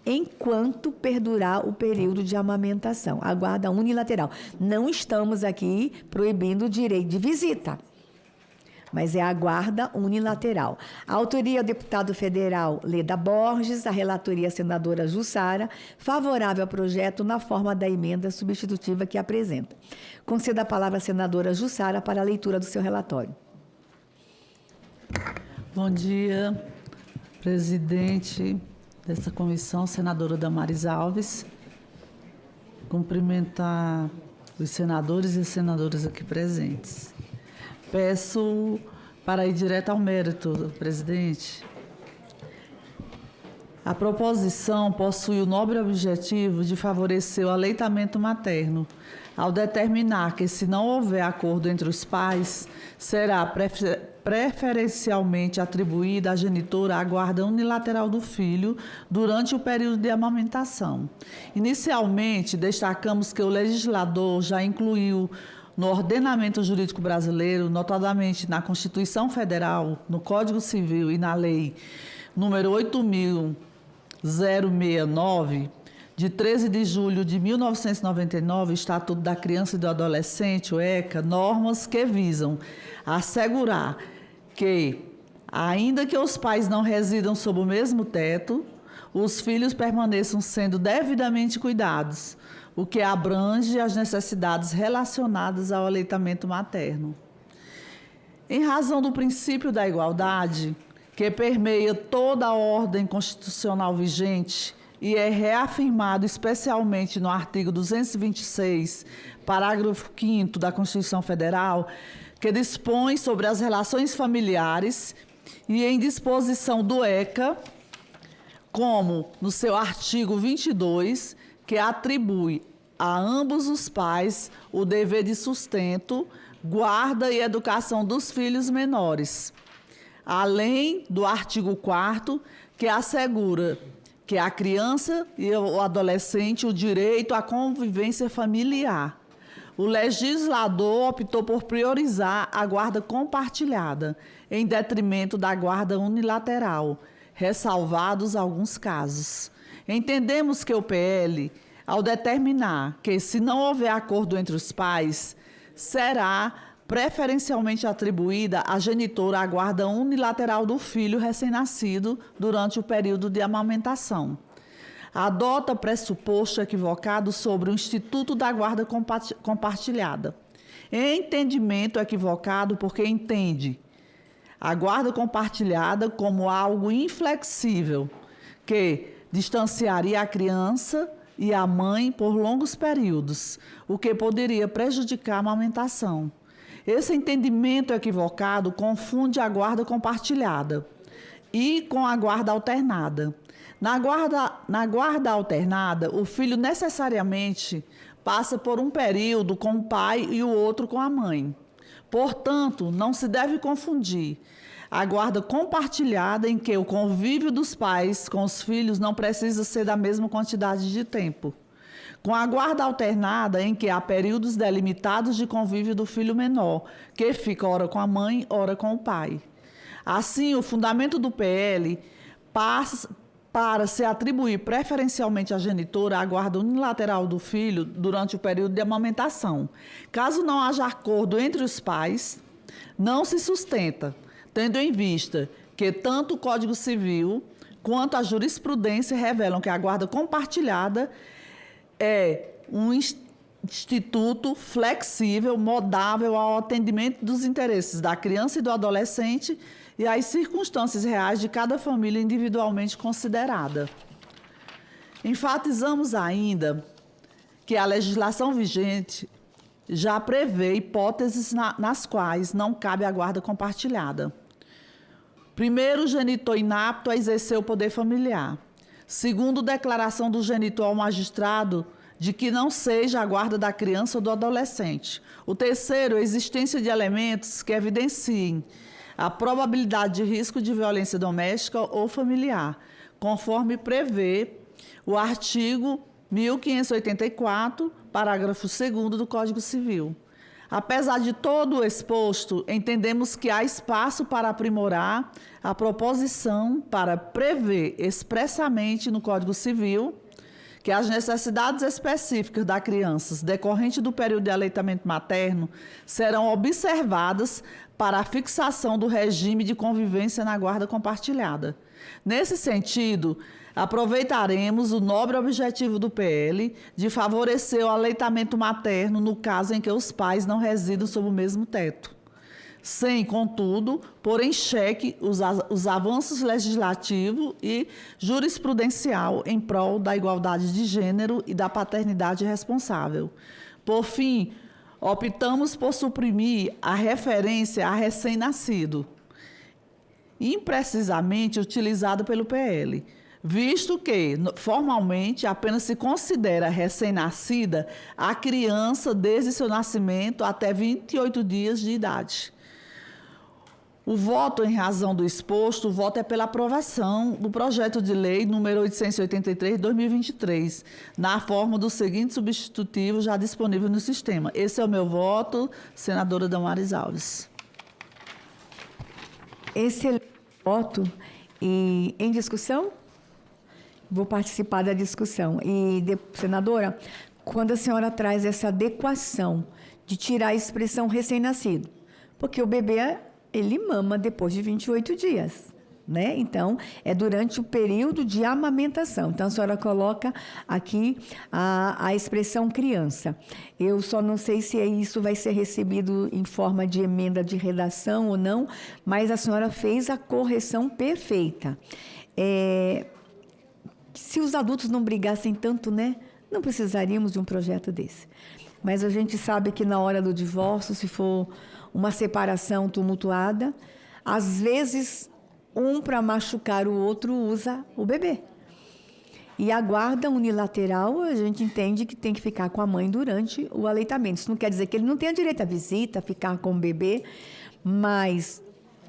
enquanto perdurar o período de amamentação. A guarda unilateral. Não estamos aqui proibindo o direito de visita, mas é a guarda unilateral. A autoria, o deputado federal Leda Borges, a relatoria, a senadora Jussara, favorável ao projeto na forma da emenda substitutiva que apresenta. Conceda a palavra à senadora Jussara para a leitura do seu relatório. Bom dia, presidente dessa comissão, senadora Damares Alves. Cumprimentar os senadores e senadoras aqui presentes. Peço para ir direto ao mérito, presidente. A proposição possui o nobre objetivo de favorecer o aleitamento materno, ao determinar que, se não houver acordo entre os pais, será preferencialmente atribuída à genitora a guarda unilateral do filho durante o período de amamentação. Inicialmente, destacamos que o legislador já incluiu no ordenamento jurídico brasileiro, notadamente na Constituição Federal, no Código Civil e na Lei número 8.069, de 13 de julho de 1999, Estatuto da Criança e do Adolescente, o ECA, normas que visam assegurar que, ainda que os pais não residam sob o mesmo teto, os filhos permaneçam sendo devidamente cuidados, o que abrange as necessidades relacionadas ao aleitamento materno. Em razão do princípio da igualdade, que permeia toda a ordem constitucional vigente e é reafirmado especialmente no artigo 226, parágrafo 5º da Constituição Federal, que dispõe sobre as relações familiares, e em disposição do ECA, como no seu artigo 22, que atribui a ambos os pais o dever de sustento, guarda e educação dos filhos menores, além do artigo 4º, que assegura que a criança e o adolescente o direito à convivência familiar. O legislador optou por priorizar a guarda compartilhada, em detrimento da guarda unilateral, ressalvados alguns casos. Entendemos que o PL, ao determinar que, se não houver acordo entre os pais, será preferencialmente atribuída à genitora a guarda unilateral do filho recém-nascido durante o período de amamentação. Adota pressuposto equivocado sobre o Instituto da Guarda Compartilhada. Entendimento equivocado porque entende a guarda compartilhada como algo inflexível, que distanciaria a criança e a mãe por longos períodos, o que poderia prejudicar a amamentação. Esse entendimento equivocado confunde a guarda compartilhada e com a guarda alternada. Na guarda alternada, o filho necessariamente passa por um período com o pai e o outro com a mãe. Portanto, não se deve confundir a guarda compartilhada, em que o convívio dos pais com os filhos não precisa ser da mesma quantidade de tempo, com a guarda alternada, em que há períodos delimitados de convívio do filho menor, que fica ora com a mãe, ora com o pai. Assim, o fundamento do PL passa para se atribuir preferencialmente à genitora a guarda unilateral do filho durante o período de amamentação. Caso não haja acordo entre os pais, não se sustenta, tendo em vista que tanto o Código Civil quanto a jurisprudência revelam que a guarda compartilhada é um instituto flexível, modável ao atendimento dos interesses da criança e do adolescente e às circunstâncias reais de cada família individualmente considerada. Enfatizamos ainda que a legislação vigente já prevê hipóteses nas quais não cabe a guarda compartilhada. Primeiro, o genitor inapto a exercer o poder familiar. Segundo, declaração do genitor ao magistrado de que não seja a guarda da criança ou do adolescente. O terceiro, a existência de elementos que evidenciem a probabilidade de risco de violência doméstica ou familiar, conforme prevê o artigo 1584, parágrafo 2º do Código Civil. Apesar de todo o exposto, entendemos que há espaço para aprimorar a proposição para prever expressamente no Código Civil que as necessidades específicas das crianças decorrente do período de aleitamento materno serão observadas para a fixação do regime de convivência na guarda compartilhada. Nesse sentido, aproveitaremos o nobre objetivo do PL de favorecer o aleitamento materno no caso em que os pais não residam sob o mesmo teto, sem, contudo, pôr em xeque os avanços legislativo e jurisprudencial em prol da igualdade de gênero e da paternidade responsável. Por fim, optamos por suprimir a referência a recém-nascido, imprecisamente utilizado pelo PL, visto que, formalmente, apenas se considera recém-nascida a criança desde seu nascimento até 28 dias de idade. O voto, em razão do exposto, o voto é pela aprovação do projeto de lei número 883/2023, na forma do seguinte substitutivo já disponível no sistema. Esse é o meu voto, senadora Damares Alves. Esse voto E em discussão? Vou participar da discussão. E, senadora, quando a senhora traz essa adequação de tirar a expressão recém-nascido, porque o bebê, ele mama depois de 28 dias, né? Então, é durante o período de amamentação. Então, a senhora coloca aqui a expressão criança. Eu só não sei se isso vai ser recebido em forma de emenda de redação ou não, mas a senhora fez a correção perfeita. Se os adultos não brigassem tanto, né, não precisaríamos de um projeto desse. Mas a gente sabe que na hora do divórcio, se for uma separação tumultuada, às vezes um, para machucar o outro, usa o bebê. E a guarda unilateral, a gente entende que tem que ficar com a mãe durante o aleitamento. Isso não quer dizer que ele não tenha direito à visita, a ficar com o bebê, mas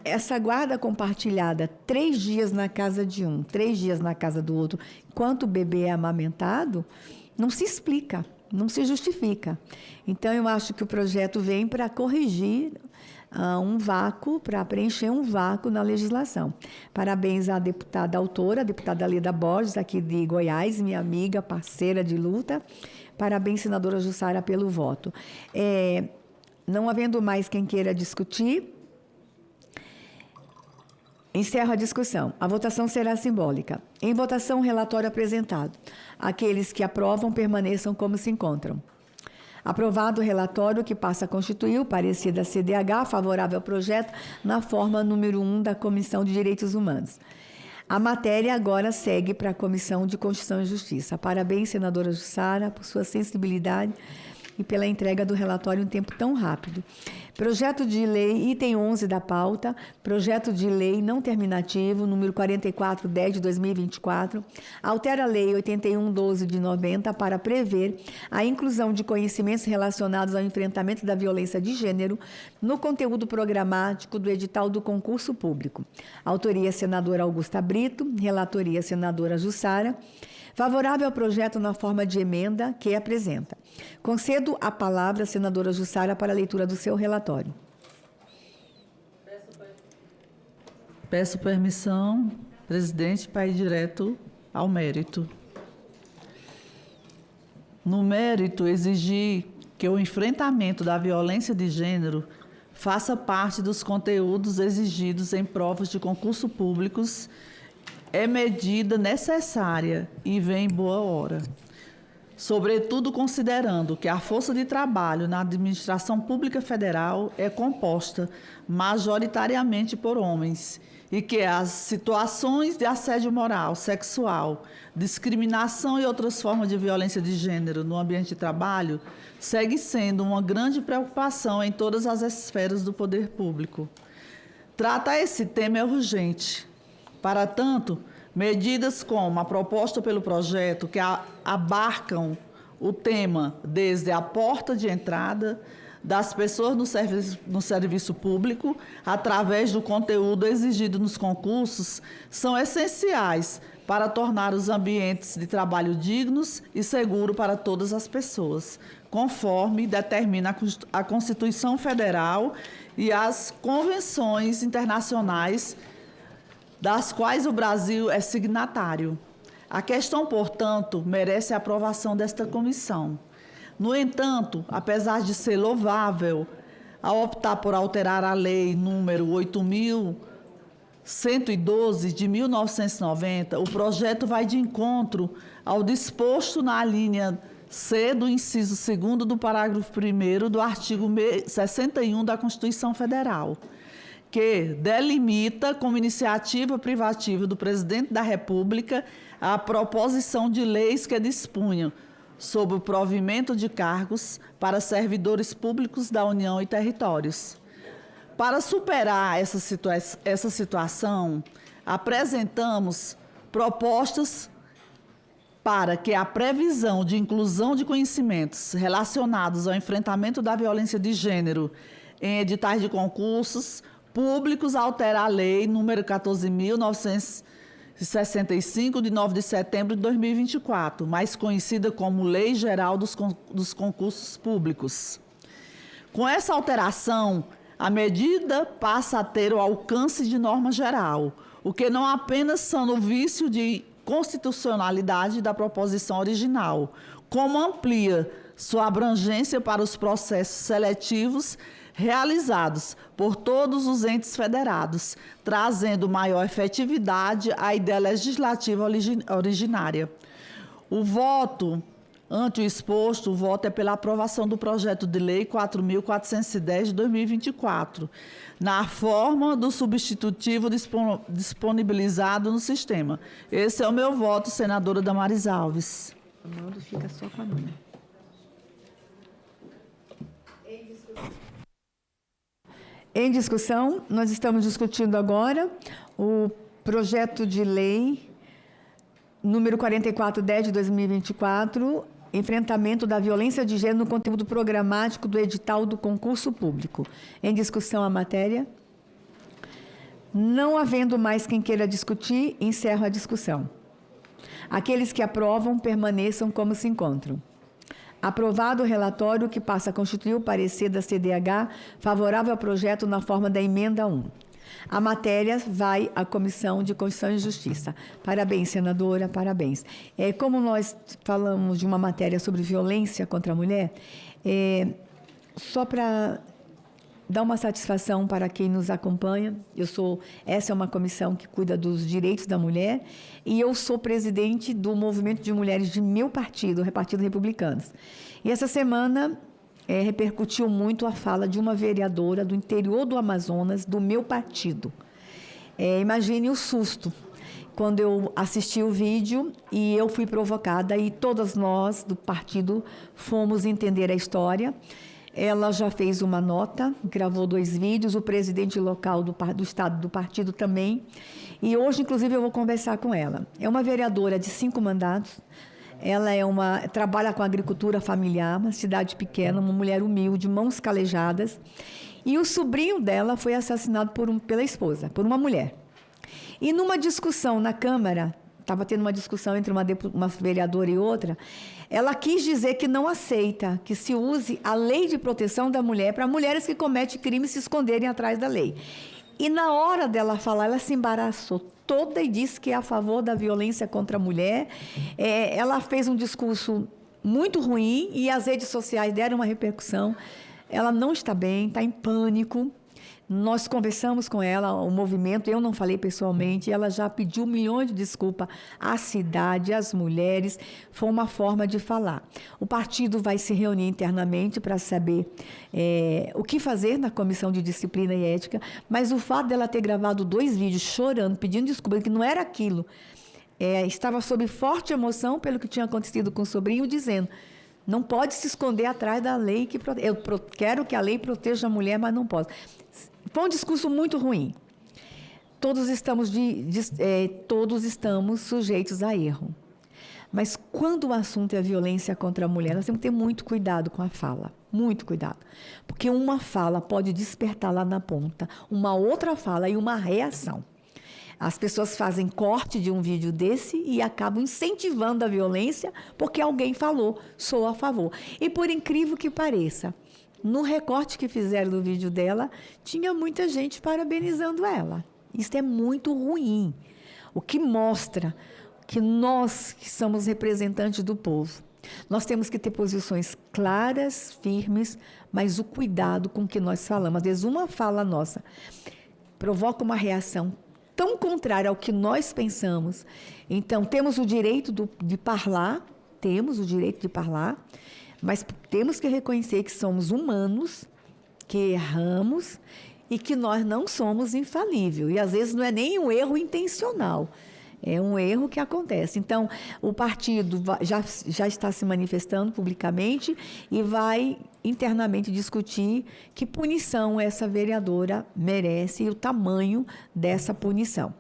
essa guarda compartilhada, 3 dias na casa de um, 3 dias na casa do outro, enquanto o bebê é amamentado, não se explica, não se justifica. Então, eu acho que o projeto vem para corrigir um vácuo, para preencher um vácuo na legislação. Parabéns à deputada autora, a deputada Leda Borges, aqui de Goiás, minha amiga, parceira de luta. Parabéns, senadora Jussara, pelo voto. Não havendo mais quem queira discutir, encerro a discussão. A votação será simbólica. Em votação, o relatório apresentado. Aqueles que aprovam permaneçam como se encontram. Aprovado o relatório que passa a constituir o parecer da CDH favorável ao projeto na forma número 1 da Comissão de Direitos Humanos. A matéria agora segue para a Comissão de Constituição e Justiça. Parabéns, senadora Jussara, por sua sensibilidade e pela entrega do relatório em um tempo tão rápido. Projeto de lei, item 11 da pauta, projeto de lei não terminativo, número 4410 de 2024, altera a lei 8112 de 90 para prever a inclusão de conhecimentos relacionados ao enfrentamento da violência de gênero no conteúdo programático do edital do concurso público. Autoria, senadora Augusta Brito, relatoria, senadora Jussara. Favorável ao projeto na forma de emenda que apresenta. Concedo a palavra à senadora Jussara para a leitura do seu relatório. Peço permissão, presidente, para ir direto ao mérito. No mérito, exigir que o enfrentamento da violência de gênero faça parte dos conteúdos exigidos em provas de concurso públicos é medida necessária e vem em boa hora. Sobretudo considerando que a força de trabalho na administração pública federal é composta majoritariamente por homens e que as situações de assédio moral, sexual, discriminação e outras formas de violência de gênero no ambiente de trabalho segue sendo uma grande preocupação em todas as esferas do poder público. Tratar esse tema é urgente. Para tanto, medidas como a proposta pelo projeto, que abarcam o tema desde a porta de entrada das pessoas no serviço público, através do conteúdo exigido nos concursos, são essenciais para tornar os ambientes de trabalho dignos e seguros para todas as pessoas, conforme determina a Constituição Federal e as convenções internacionais das quais o Brasil é signatário. A questão, portanto, merece a aprovação desta comissão. No entanto, apesar de ser louvável, ao optar por alterar a lei número 8.112 de 1990, o projeto vai de encontro ao disposto na linha C do inciso 2º do parágrafo 1º do artigo 61 da Constituição Federal, que delimita como iniciativa privativa do Presidente da República a proposição de leis que dispunham sobre o provimento de cargos para servidores públicos da União e territórios. Para superar essa situação, apresentamos propostas para que a previsão de inclusão de conhecimentos relacionados ao enfrentamento da violência de gênero em editais de concursos públicos altera a lei número 14.965, de 9 de setembro de 2024, mais conhecida como Lei Geral dos Concursos Públicos. Com essa alteração, a medida passa a ter o alcance de norma geral, o que não apenas são o vício de constitucionalidade da proposição original, como amplia sua abrangência para os processos seletivos realizados por todos os entes federados, trazendo maior efetividade à ideia legislativa originária. O voto, ante o exposto, o voto é pela aprovação do projeto de lei 4.410 de 2024, na forma do substitutivo disponibilizado no sistema. Esse é o meu voto, senadora Damares Alves. Amando fica só com a mão. Em discussão, nós estamos discutindo agora o projeto de lei número 4410 de 2024, enfrentamento da violência de gênero no conteúdo programático do edital do concurso público. Em discussão a matéria. Não havendo mais quem queira discutir, encerro a discussão. Aqueles que aprovam, permaneçam como se encontram. Aprovado o relatório que passa a constituir o parecer da CDH favorável ao projeto na forma da emenda 1. A matéria vai à Comissão de Constituição e Justiça. Parabéns, senadora, parabéns. Como nós falamos de uma matéria sobre violência contra a mulher, só para dar uma satisfação para quem nos acompanha, essa é uma comissão que cuida dos direitos da mulher, e eu sou presidente do movimento de mulheres de meu partido, o Partido Republicanos. E essa semana repercutiu muito a fala de uma vereadora do interior do Amazonas, do meu partido. Imagine o susto quando eu assisti o vídeo e eu fui provocada, e todas nós do partido fomos entender a história. Ela já fez uma nota, gravou 2 vídeos, o presidente local do estado do partido também. E hoje, inclusive, eu vou conversar com ela. É uma vereadora de 5 mandatos. Ela trabalha com agricultura familiar, uma cidade pequena, uma mulher humilde, mãos calejadas. E o sobrinho dela foi assassinado pela esposa, por uma mulher. E numa discussão na Câmara, estava tendo uma discussão entre uma vereadora e outra, ela quis dizer que não aceita que se use a lei de proteção da mulher para mulheres que cometem crimes se esconderem atrás da lei. E na hora dela falar, ela se embaraçou toda e disse que é a favor da violência contra a mulher. Ela fez um discurso muito ruim e as redes sociais deram uma repercussão. Ela não está bem, está em pânico. Nós conversamos com ela, o movimento, eu não falei pessoalmente, ela já pediu milhões de desculpas à cidade, às mulheres, foi uma forma de falar. O partido vai se reunir internamente para saber o que fazer na Comissão de Disciplina e Ética, mas o fato dela ter gravado 2 vídeos chorando, pedindo desculpa, que não era aquilo, estava sob forte emoção pelo que tinha acontecido com o sobrinho, dizendo: não pode se esconder atrás da lei que eu quero que a lei proteja a mulher, mas não posso. Foi um discurso muito ruim. Todos estamos sujeitos a erro. Mas quando o assunto é a violência contra a mulher, nós temos que ter muito cuidado com a fala. Muito cuidado. Porque uma fala pode despertar lá na ponta uma outra fala e uma reação. As pessoas fazem corte de um vídeo desse e acabam incentivando a violência porque alguém falou, sou a favor. E por incrível que pareça, no recorte que fizeram do vídeo dela, tinha muita gente parabenizando ela. Isso é muito ruim. O que mostra que nós, que somos representantes do povo, nós temos que ter posições claras, firmes, mas o cuidado com o que nós falamos. Às vezes uma fala nossa provoca uma reação tão contrária ao que nós pensamos. Então, temos o direito de falar, mas temos que reconhecer que somos humanos, que erramos e que nós não somos infalíveis. E, às vezes, não é nem um erro intencional, é um erro que acontece. Então, o partido já está se manifestando publicamente e vai internamente discutir que punição essa vereadora merece e o tamanho dessa punição.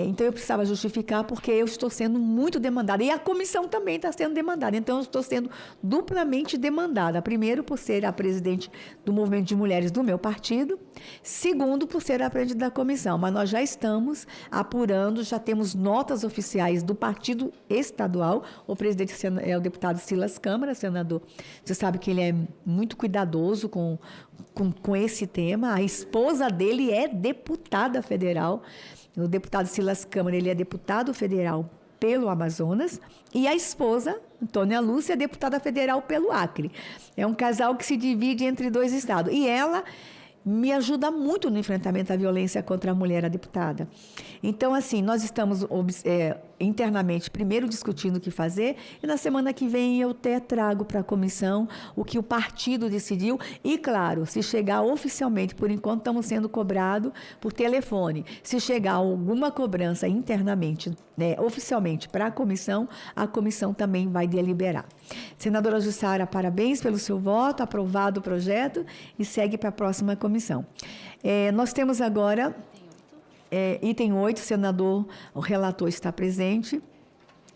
Então, eu precisava justificar porque eu estou sendo muito demandada. E a comissão também está sendo demandada. Então, eu estou sendo duplamente demandada. Primeiro, por ser a presidente do movimento de mulheres do meu partido. Segundo, por ser a presidente da comissão. Mas nós já estamos apurando, já temos notas oficiais do partido estadual. O presidente é o deputado Silas Câmara, senador. Você sabe que ele é muito cuidadoso com esse tema. A esposa dele é deputada federal. O deputado Silas Câmara, ele é deputado federal pelo Amazonas, e a esposa, Antônia Lúcia, é deputada federal pelo Acre. É um casal que se divide entre 2 estados. E ela me ajuda muito no enfrentamento à violência contra a mulher, a deputada. Então, assim, nós estamos internamente, primeiro discutindo o que fazer, e na semana que vem eu até trago para a comissão o que o partido decidiu. E, claro, se chegar oficialmente, por enquanto estamos sendo cobrados por telefone, se chegar alguma cobrança internamente, oficialmente para a comissão também vai deliberar. Senadora Jussara, parabéns pelo seu voto, aprovado o projeto e segue para a próxima comissão. Nós temos agora... item 8, o relator está presente,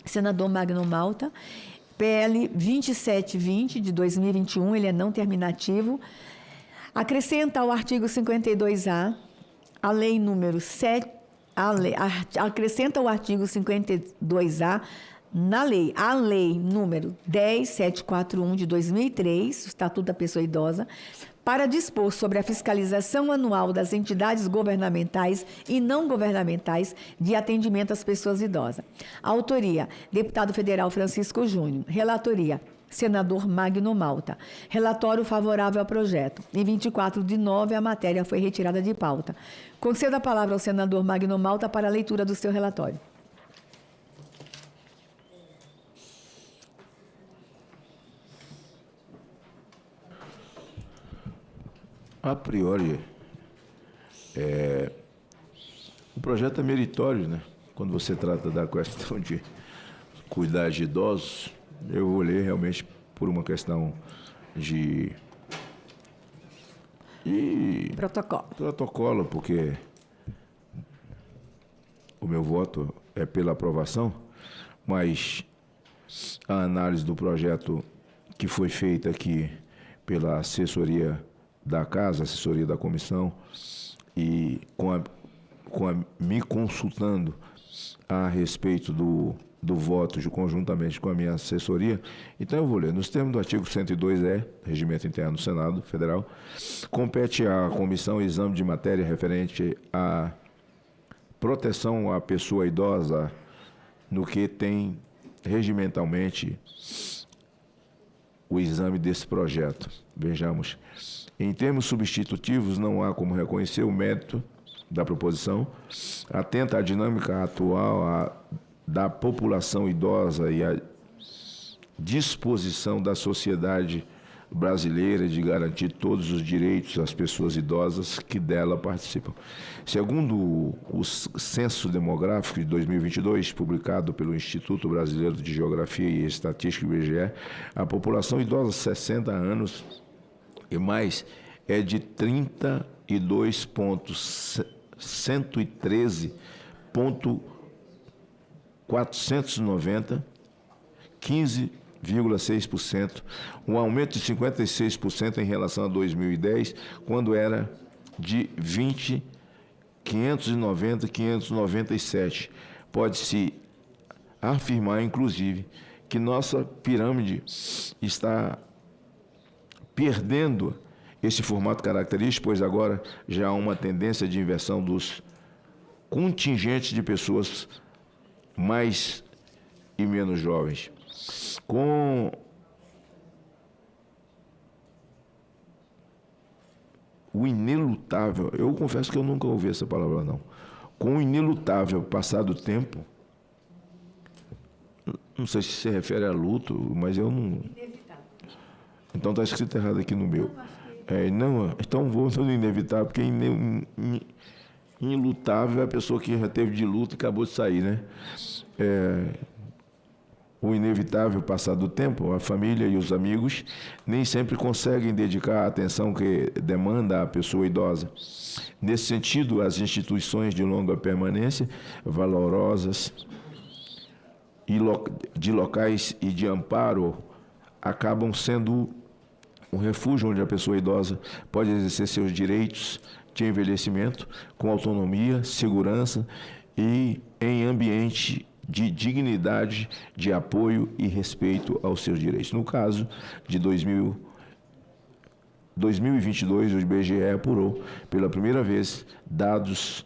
senador Magno Malta, PL 2720 de 2021, ele é não terminativo, acrescenta ao artigo 52A a lei número 7, acrescenta o artigo 52A a lei número 10741 de 2003, o Estatuto da Pessoa Idosa, para dispor sobre a fiscalização anual das entidades governamentais e não governamentais de atendimento às pessoas idosas. Autoria, deputado federal Francisco Júnior. Relatoria, senador Magno Malta. Relatório favorável ao projeto. Em 24/9, a matéria foi retirada de pauta. Concedo a palavra ao senador Magno Malta para a leitura do seu relatório. A priori, o projeto é meritório, né? Quando você trata da questão de cuidar de idosos, eu vou ler realmente por uma questão de protocolo, porque o meu voto é pela aprovação, mas a análise do projeto que foi feita aqui pela assessoria da casa, assessoria da comissão, e me consultando a respeito do voto conjuntamente com a minha assessoria. Então eu vou ler. Nos termos do artigo 102E, Regimento Interno do Senado Federal, compete à comissão o exame de matéria referente à proteção à pessoa idosa no que tem regimentalmente o exame desse projeto. Vejamos. Em termos substitutivos, não há como reconhecer o mérito da proposição, atenta à dinâmica atual da população idosa e à disposição da sociedade brasileira de garantir todos os direitos às pessoas idosas que dela participam. Segundo o Censo Demográfico de 2022, publicado pelo Instituto Brasileiro de Geografia e Estatística, IBGE, a população idosa 60 anos e mais é de 32.113.490, 15,6%, um aumento de 56% em relação a 2010, quando era de 597. Pode-se afirmar, inclusive, que nossa pirâmide está perdendo esse formato característico, pois agora já há uma tendência de inversão dos contingentes de pessoas mais e menos jovens. Com o inelutável, eu confesso que eu nunca ouvi essa palavra, não. Com o inelutável passar do tempo, não sei se se refere a luto, mas eu não... Então está escrito errado aqui no meu. Então vou no inevitável, porque ilutável é a pessoa que já teve de luto e acabou de sair, né? O inevitável passar do tempo, a família e os amigos nem sempre conseguem dedicar a atenção que demanda a pessoa idosa. Nesse sentido, as instituições de longa permanência, valorosas, de locais e de amparo, acabam sendo um refúgio onde a pessoa idosa pode exercer seus direitos de envelhecimento com autonomia, segurança e em ambiente de dignidade, de apoio e respeito aos seus direitos. No caso de 2022, o IBGE apurou pela primeira vez dados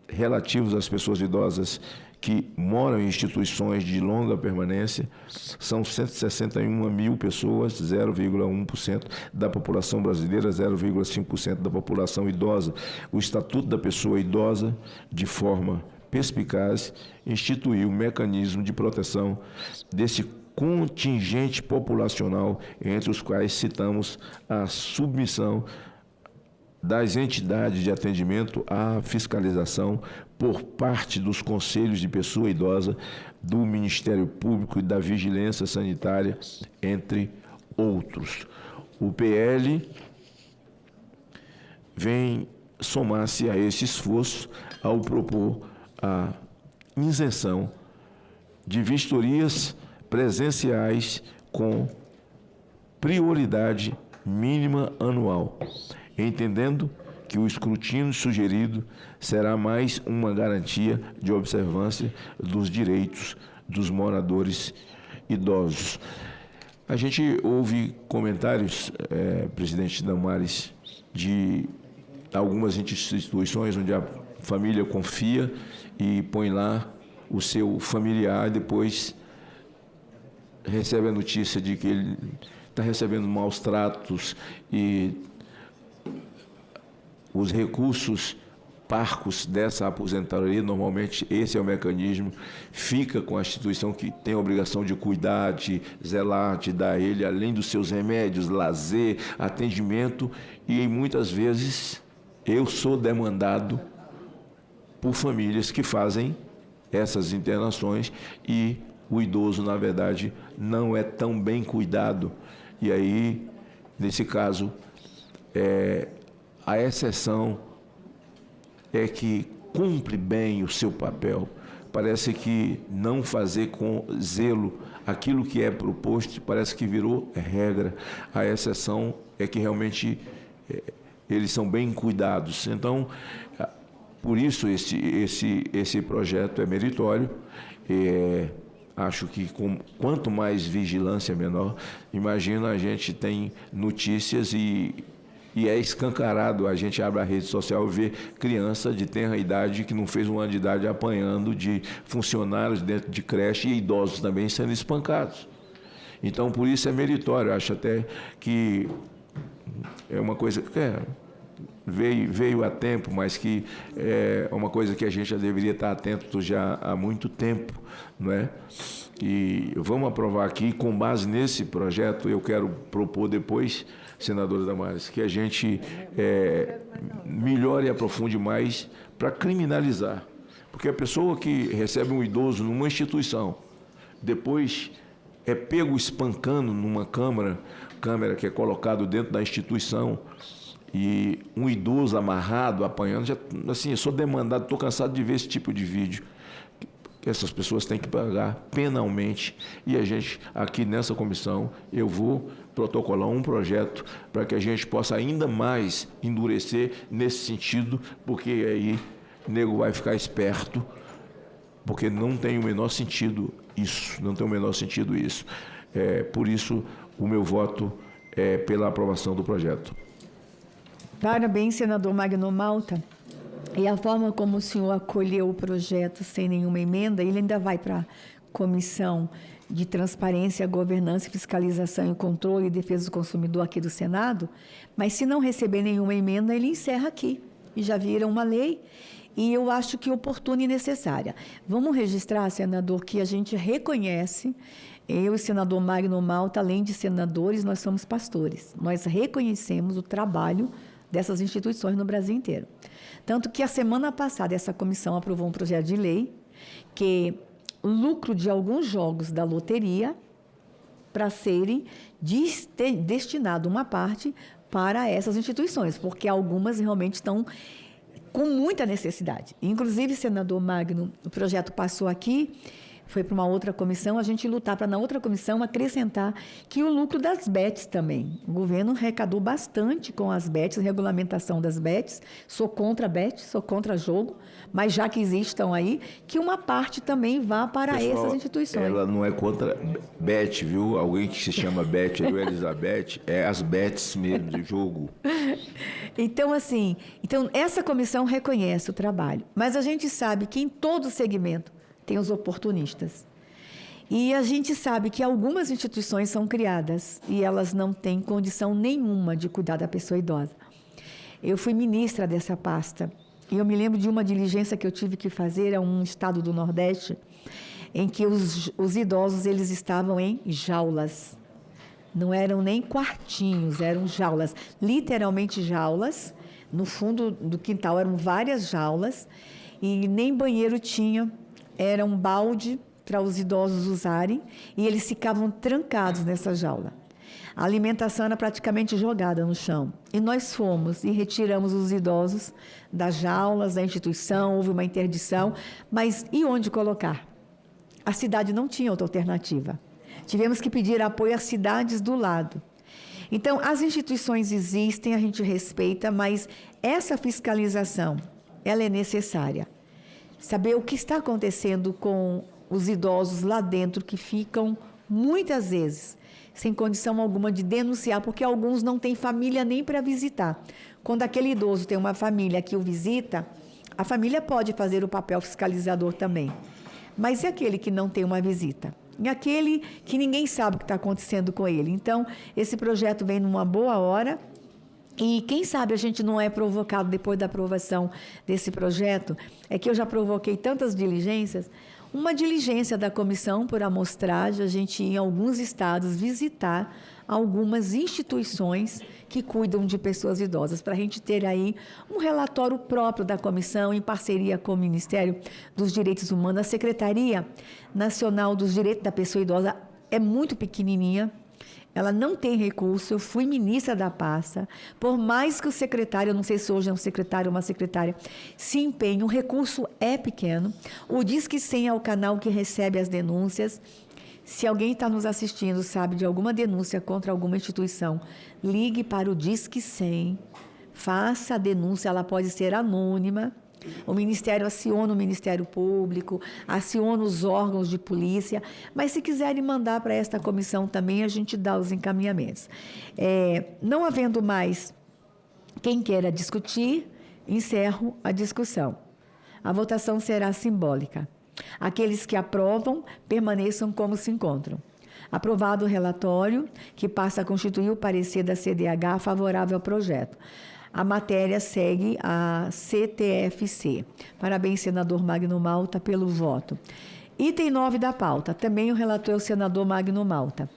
relativos às pessoas idosas que moram em instituições de longa permanência, são 161 mil pessoas, 0,1% da população brasileira, 0,5% da população idosa. O Estatuto da Pessoa Idosa, de forma perspicaz, instituiu um mecanismo de proteção desse contingente populacional, entre os quais citamos a submissão das entidades de atendimento à fiscalização por parte dos conselhos de pessoa idosa, do Ministério Público e da Vigilância Sanitária, entre outros. O PL vem somar-se a esse esforço ao propor a isenção de vistorias presenciais com prioridade mínima anual, entendendo que o escrutínio sugerido será mais uma garantia de observância dos direitos dos moradores idosos. A gente ouve comentários, presidente Damares, de algumas instituições onde a família confia e põe lá o seu familiar e depois recebe a notícia de que ele está recebendo maus tratos e os recursos parcos dessa aposentadoria, normalmente esse é o mecanismo, fica com a instituição que tem a obrigação de cuidar, de zelar, de dar a ele, além dos seus remédios, lazer, atendimento, e muitas vezes eu sou demandado por famílias que fazem essas internações e o idoso, na verdade, não é tão bem cuidado. E aí, nesse caso, a exceção é que cumpre bem o seu papel. Parece que não fazer com zelo aquilo que é proposto, parece que virou regra. A exceção é que realmente eles são bem cuidados. Então, por isso esse projeto é meritório. Acho que quanto mais vigilância menor, imagina, a gente tem notícias e é escancarado, a gente abre a rede social e vê criança de tenra idade que não fez um ano de idade apanhando de funcionários dentro de creche e idosos também sendo espancados. Então, por isso é meritório. Acho até que é uma coisa que veio a tempo, mas que é uma coisa que a gente já deveria estar atento já há muito tempo, não é? E vamos aprovar aqui, com base nesse projeto, eu quero propor depois, senadora Damares, que a gente melhore e aprofunde mais para criminalizar. Porque a pessoa que recebe um idoso numa instituição, depois é pego espancando numa câmera que é colocado dentro da instituição, e um idoso amarrado, apanhando, já, assim, eu sou demandado, estou cansado de ver esse tipo de vídeo. Que essas pessoas têm que pagar penalmente. E a gente, aqui nessa comissão, eu vou protocolar um projeto para que a gente possa ainda mais endurecer nesse sentido, porque aí o nego vai ficar esperto, porque não tem o menor sentido isso, não tem o menor sentido isso. Por isso, o meu voto é pela aprovação do projeto. Parabéns, senador Magno Malta. E a forma como o senhor acolheu o projeto sem nenhuma emenda, ele ainda vai para a Comissão de Transparência, Governança, Fiscalização e Controle e Defesa do Consumidor aqui do Senado, mas se não receber nenhuma emenda, ele encerra aqui. E já vira uma lei, e eu acho que oportuna e necessária. Vamos registrar, senador, que a gente reconhece, eu e o senador Magno Malta, além de senadores, nós somos pastores. Nós reconhecemos o trabalho dessas instituições no Brasil inteiro. Tanto que a semana passada essa comissão aprovou um projeto de lei que o lucro de alguns jogos da loteria para serem destinado uma parte para essas instituições, porque algumas realmente estão com muita necessidade. Inclusive, senador Magno, o projeto passou aqui, foi para uma outra comissão, a gente lutar para na outra comissão acrescentar que o lucro das bets também. O governo arrecadou bastante com as bets, regulamentação das bets. Sou contra bets, sou contra jogo, mas já que existam aí, que uma parte também vá para Pessoal, essas instituições. Ela não é contra bet, viu? Alguém que se chama bet, aí, Elizabeth, é as bets mesmo de jogo. Então, assim, essa comissão reconhece o trabalho, mas a gente sabe que em todo segmento tem os oportunistas. E a gente sabe que algumas instituições são criadas e elas não têm condição nenhuma de cuidar da pessoa idosa. Eu fui ministra dessa pasta e eu me lembro de uma diligência que eu tive que fazer a um estado do Nordeste, em que os idosos eles estavam em jaulas. Não eram nem quartinhos, eram jaulas, literalmente jaulas. No fundo do quintal eram várias jaulas e nem banheiro tinha. Era um balde para os idosos usarem e eles ficavam trancados nessa jaula. A alimentação era praticamente jogada no chão. E nós fomos e retiramos os idosos das jaulas, da instituição, houve uma interdição, mas e onde colocar? A cidade não tinha outra alternativa. Tivemos que pedir apoio às cidades do lado. Então, as instituições existem, a gente respeita, mas essa fiscalização, ela é necessária. Saber o que está acontecendo com os idosos lá dentro, que ficam, muitas vezes, sem condição alguma de denunciar, porque alguns não têm família nem para visitar. Quando aquele idoso tem uma família que o visita, a família pode fazer o papel fiscalizador também. Mas e aquele que não tem uma visita? E aquele que ninguém sabe o que está acontecendo com ele? Então, esse projeto vem numa boa hora. E quem sabe a gente não é provocado depois da aprovação desse projeto, é que eu já provoquei tantas diligências, uma diligência da comissão por amostragem, a gente ir em alguns estados visitar algumas instituições que cuidam de pessoas idosas, para a gente ter aí um relatório próprio da comissão, em parceria com o Ministério dos Direitos Humanos. A Secretaria Nacional dos Direitos da Pessoa Idosa é muito pequenininha, ela não tem recurso, eu fui ministra da pasta, por mais que o secretário, eu não sei se hoje é um secretário ou uma secretária, se empenhe, o recurso é pequeno. O Disque 100 é o canal que recebe as denúncias. Se alguém está nos assistindo, sabe de alguma denúncia contra alguma instituição, ligue para o Disque 100, faça a denúncia, ela pode ser anônima. O Ministério aciona o Ministério Público, aciona os órgãos de polícia, mas se quiserem mandar para esta comissão também, a gente dá os encaminhamentos. Não havendo mais quem queira discutir, encerro a discussão. A votação será simbólica. Aqueles que aprovam, permaneçam como se encontram. Aprovado o relatório, que passa a constituir o parecer da CDH favorável ao projeto. A matéria segue a CTFC. Parabéns, senador Magno Malta, pelo voto. Item 9 da pauta. Também o relator é o senador Magno Malta.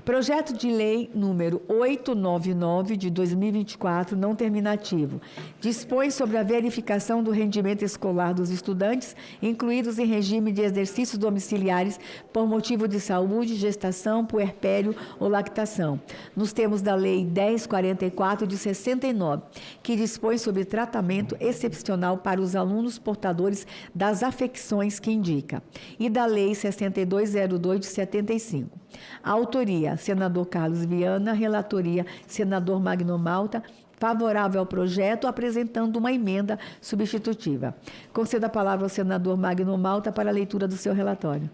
Projeto de lei número 899 de 2024, não terminativo, dispõe sobre a verificação do rendimento escolar dos estudantes incluídos em regime de exercícios domiciliares por motivo de saúde, gestação, puerpério ou lactação, nos termos da Lei 1044 de 69, que dispõe sobre tratamento excepcional para os alunos portadores das afecções que indica, e da Lei 6202 de 75. A autoria, senador Carlos Viana, relatoria, senador Magno Malta, favorável ao projeto, apresentando uma emenda substitutiva. Concedo a palavra ao senador Magno Malta para a leitura do seu relatório.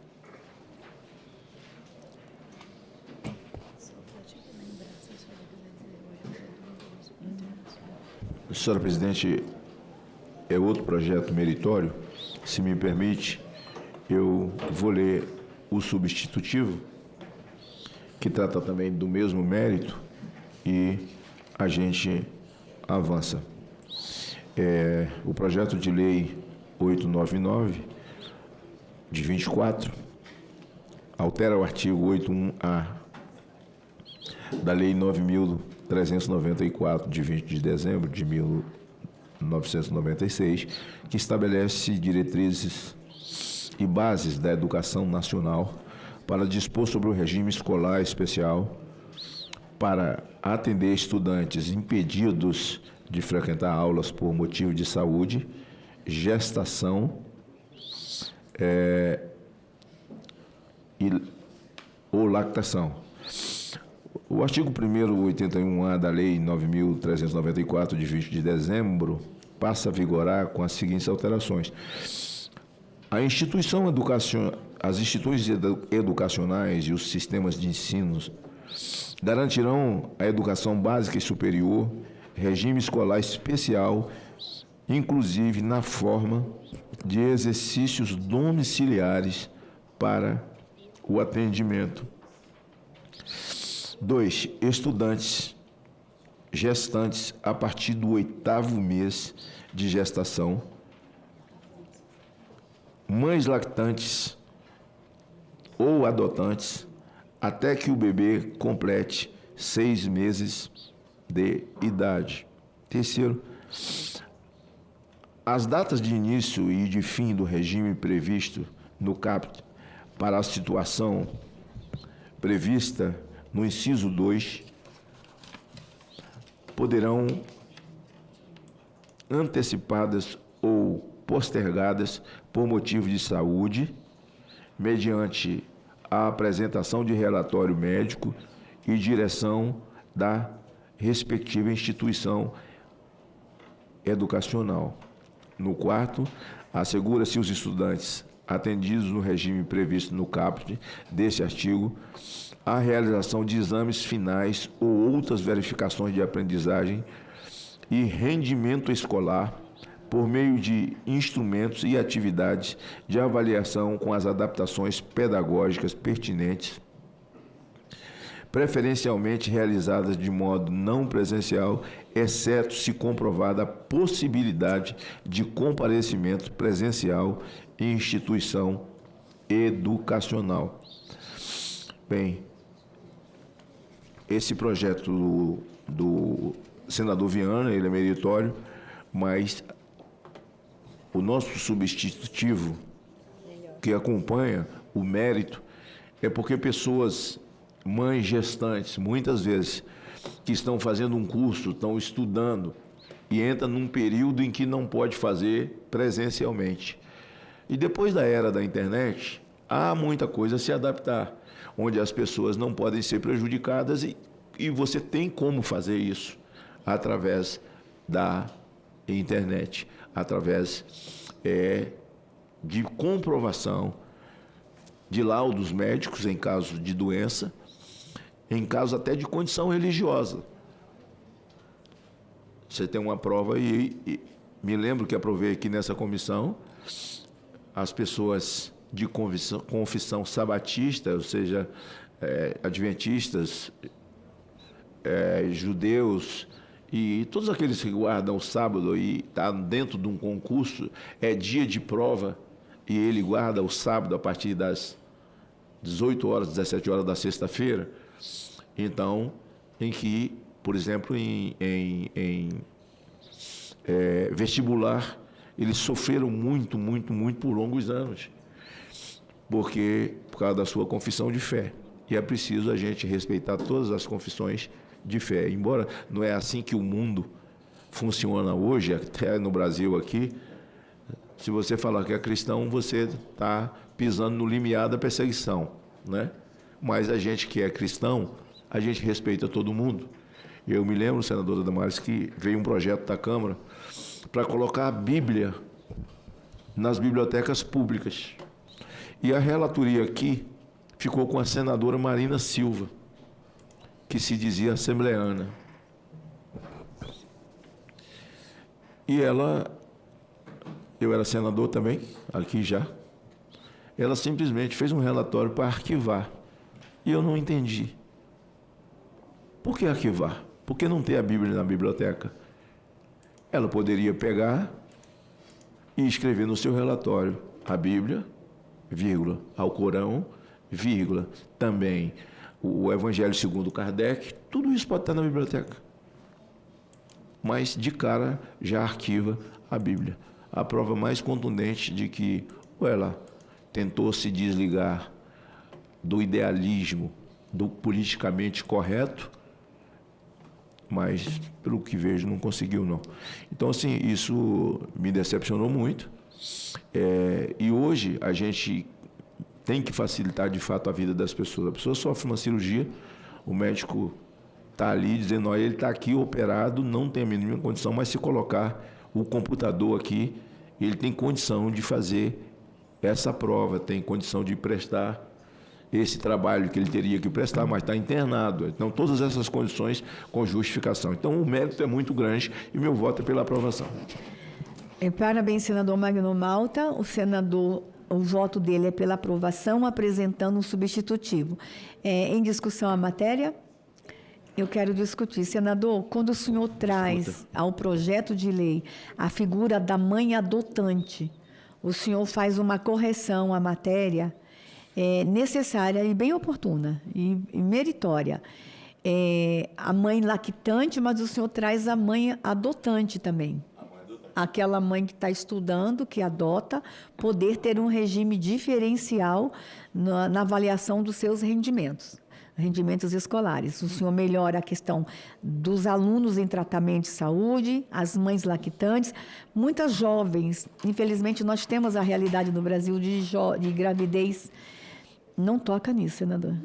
Senhora presidente, é outro projeto meritório. Se me permite, eu vou ler o substitutivo, que trata também do mesmo mérito, e a gente avança. O projeto de lei 899, de 24, altera o artigo 81A da Lei 9.394, de 20 de dezembro de 1996, que estabelece diretrizes e bases da educação nacional para dispor sobre o regime escolar especial para atender estudantes impedidos de frequentar aulas por motivo de saúde, gestação, ou lactação. O artigo 1º 81A da Lei 9.394, de 20 de dezembro, passa a vigorar com as seguintes alterações. As instituições educacionais e os sistemas de ensino garantirão a educação básica e superior, regime escolar especial, inclusive na forma de exercícios domiciliares para o atendimento. 2. Estudantes gestantes a partir do 8º mês de gestação, mães lactantes ou adotantes até que o bebê complete 6 meses de idade. 3º, as datas de início e de fim do regime previsto no caput para a situação prevista no inciso 2 poderão antecipadas ou postergadas por motivo de saúde, mediante a apresentação de relatório médico e direção da respectiva instituição educacional. No 4º, assegura-se os estudantes atendidos no regime previsto no caput deste artigo a realização de exames finais ou outras verificações de aprendizagem e rendimento escolar por meio de instrumentos e atividades de avaliação com as adaptações pedagógicas pertinentes, preferencialmente realizadas de modo não presencial, exceto se comprovada a possibilidade de comparecimento presencial em instituição educacional. Bem, esse projeto do senador Viana, ele é meritório, mas o nosso substitutivo que acompanha o mérito é porque pessoas, mães gestantes, muitas vezes, que estão fazendo um curso, estão estudando e entram num período em que não pode fazer presencialmente. E depois da era da internet, há muita coisa a se adaptar, onde as pessoas não podem ser prejudicadas e você tem como fazer isso através da internet, através de comprovação de laudos médicos em caso de doença, em caso até de condição religiosa. Você tem uma prova e me lembro que aprovei aqui nessa comissão as pessoas de confissão sabatista, ou seja, adventistas, judeus e todos aqueles que guardam o sábado e está dentro de um concurso, é dia de prova e ele guarda o sábado a partir das 18 horas, 17 horas da sexta-feira. Então, em que, por exemplo, em vestibular, eles sofreram muito por longos anos, por causa da sua confissão de fé. E é preciso a gente respeitar todas as confissões de fé. Embora não é assim que o mundo funciona hoje, até no Brasil aqui, se você falar que é cristão, você está pisando no limiar da perseguição, né? Mas a gente que é cristão, a gente respeita todo mundo. Eu me lembro, senadora Damares, que veio um projeto da Câmara para colocar a Bíblia nas bibliotecas públicas. E a relatoria aqui ficou com a senadora Marina Silva, que se dizia assembleana. E ela, eu era senador também, aqui já, ela simplesmente fez um relatório para arquivar. E eu não entendi. Por que arquivar? Por que não ter a Bíblia na biblioteca? Ela poderia pegar e escrever no seu relatório a Bíblia, vírgula, ao Corão, vírgula, também o Evangelho segundo Kardec, tudo isso pode estar na biblioteca. Mas, de cara, já arquiva a Bíblia. A prova mais contundente de que ela tentou se desligar do idealismo, do politicamente correto, mas, pelo que vejo, não conseguiu, não. Então, assim, isso me decepcionou muito. E hoje a gente tem que facilitar de fato a vida das pessoas. A pessoa sofre uma cirurgia, o médico está ali dizendo, olha, ele está aqui operado, não tem a mínima condição, mas se colocar o computador aqui, ele tem condição de fazer essa prova, tem condição de prestar esse trabalho que ele teria que prestar, mas está internado. Então, todas essas condições com justificação. Então, o mérito é muito grande e meu voto é pela aprovação. Parabéns, senador Magno Malta. O voto dele é pela aprovação, apresentando um substitutivo. Em discussão a matéria, eu quero discutir. Senador, quando o senhor traz ao projeto de lei a figura da mãe adotante, o senhor faz uma correção à matéria necessária e bem oportuna e meritória. A mãe lactante, mas o senhor traz a mãe adotante também. Aquela mãe que está estudando, que adota, poder ter um regime diferencial na avaliação dos seus rendimentos escolares. O senhor melhora a questão dos alunos em tratamento de saúde, as mães lactantes, muitas jovens. Infelizmente, nós temos a realidade no Brasil de gravidez. Não toca nisso, senador.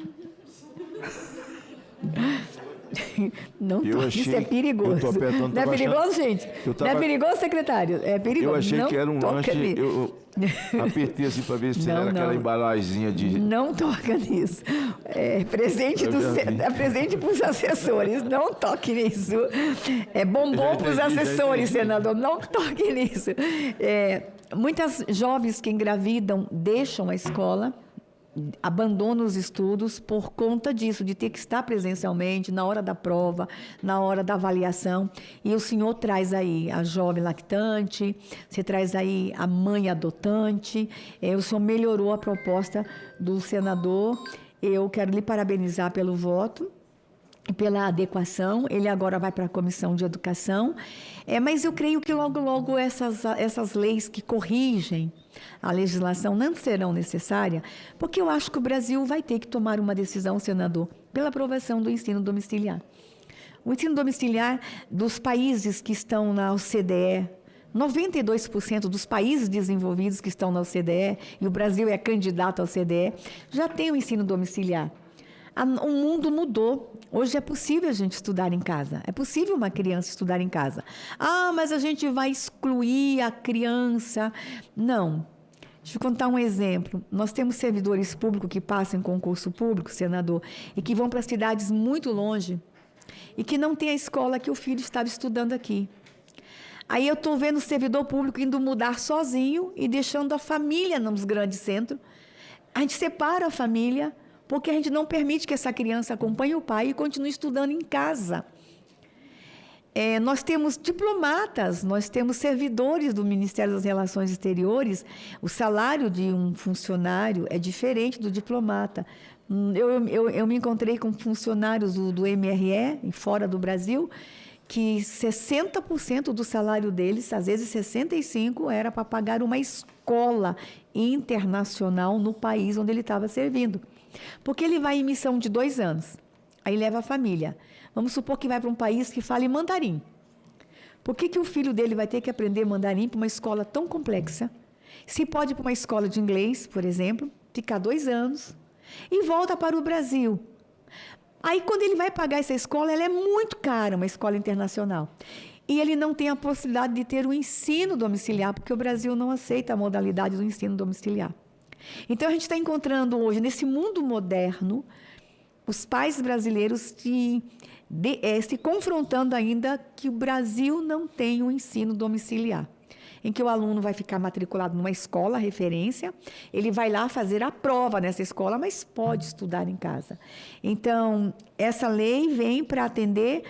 Não toca, isso é perigoso. Não é perigoso, gente? Não é perigoso, secretário? É perigoso. Eu achei que era um lanche, eu apertei assim para ver se era aquela embalagenzinha de... Não toca nisso. Presente para os assessores, não toque nisso. É bombom para os assessores, senador, não toque nisso. Muitas jovens que engravidam deixam a escola, abandona os estudos por conta disso, de ter que estar presencialmente na hora da prova, na hora da avaliação. E o senhor traz aí a jovem lactante, você traz aí a mãe adotante. O senhor melhorou a proposta do senador. Eu quero lhe parabenizar pelo voto, pela adequação. Ele agora vai para a Comissão de Educação. Mas eu creio que logo, logo essas leis que corrigem a legislação não serão necessárias, porque eu acho que o Brasil vai ter que tomar uma decisão, senador, pela aprovação do ensino domiciliar. O ensino domiciliar dos países que estão na OCDE, 92% dos países desenvolvidos que estão na OCDE, e o Brasil é candidato à OCDE, já tem o ensino domiciliar. O mundo mudou. Hoje é possível a gente estudar em casa. É possível uma criança estudar em casa. Mas a gente vai excluir a criança. Não. Deixa eu contar um exemplo. Nós temos servidores públicos que passam em concurso público, senador, e que vão para cidades muito longe e que não tem a escola que o filho estava estudando aqui. Aí eu estou vendo o servidor público indo mudar sozinho e deixando a família nos grandes centros. A gente separa a família, porque a gente não permite que essa criança acompanhe o pai e continue estudando em casa. Nós temos diplomatas, nós temos servidores do Ministério das Relações Exteriores. O salário de um funcionário é diferente do diplomata. Eu me encontrei com funcionários do MRE, fora do Brasil, que 60% do salário deles, às vezes 65%, era para pagar uma escola internacional no país onde ele estava servindo. Porque ele vai em missão de 2 anos, aí leva a família. Vamos supor que vai para um país que fale mandarim. Por que o filho dele vai ter que aprender mandarim para uma escola tão complexa? Se pode ir para uma escola de inglês, por exemplo, ficar 2 anos e volta para o Brasil. Aí, quando ele vai pagar essa escola, ela é muito cara, uma escola internacional. E ele não tem a possibilidade de ter o ensino domiciliar, porque o Brasil não aceita a modalidade do ensino domiciliar. Então, a gente está encontrando hoje, nesse mundo moderno, os pais brasileiros se confrontando ainda que o Brasil não tem um ensino domiciliar, em que o aluno vai ficar matriculado numa escola referência, ele vai lá fazer a prova nessa escola, mas pode estudar em casa. Então, essa lei vem para atender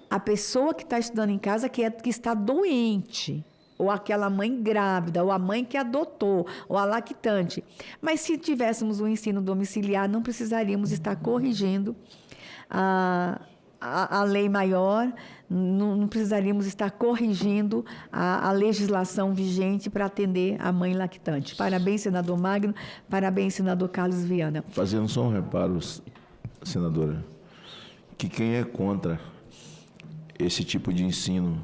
a pessoa que está estudando em casa, que está doente, ou aquela mãe grávida, ou a mãe que adotou, ou a lactante. Mas se tivéssemos um ensino domiciliar, não precisaríamos estar corrigindo a lei maior, não precisaríamos estar corrigindo a legislação vigente para atender a mãe lactante. Parabéns, senador Magno, parabéns, senador Carlos Viana. Fazendo só um reparo, senadora, que quem é contra esse tipo de ensino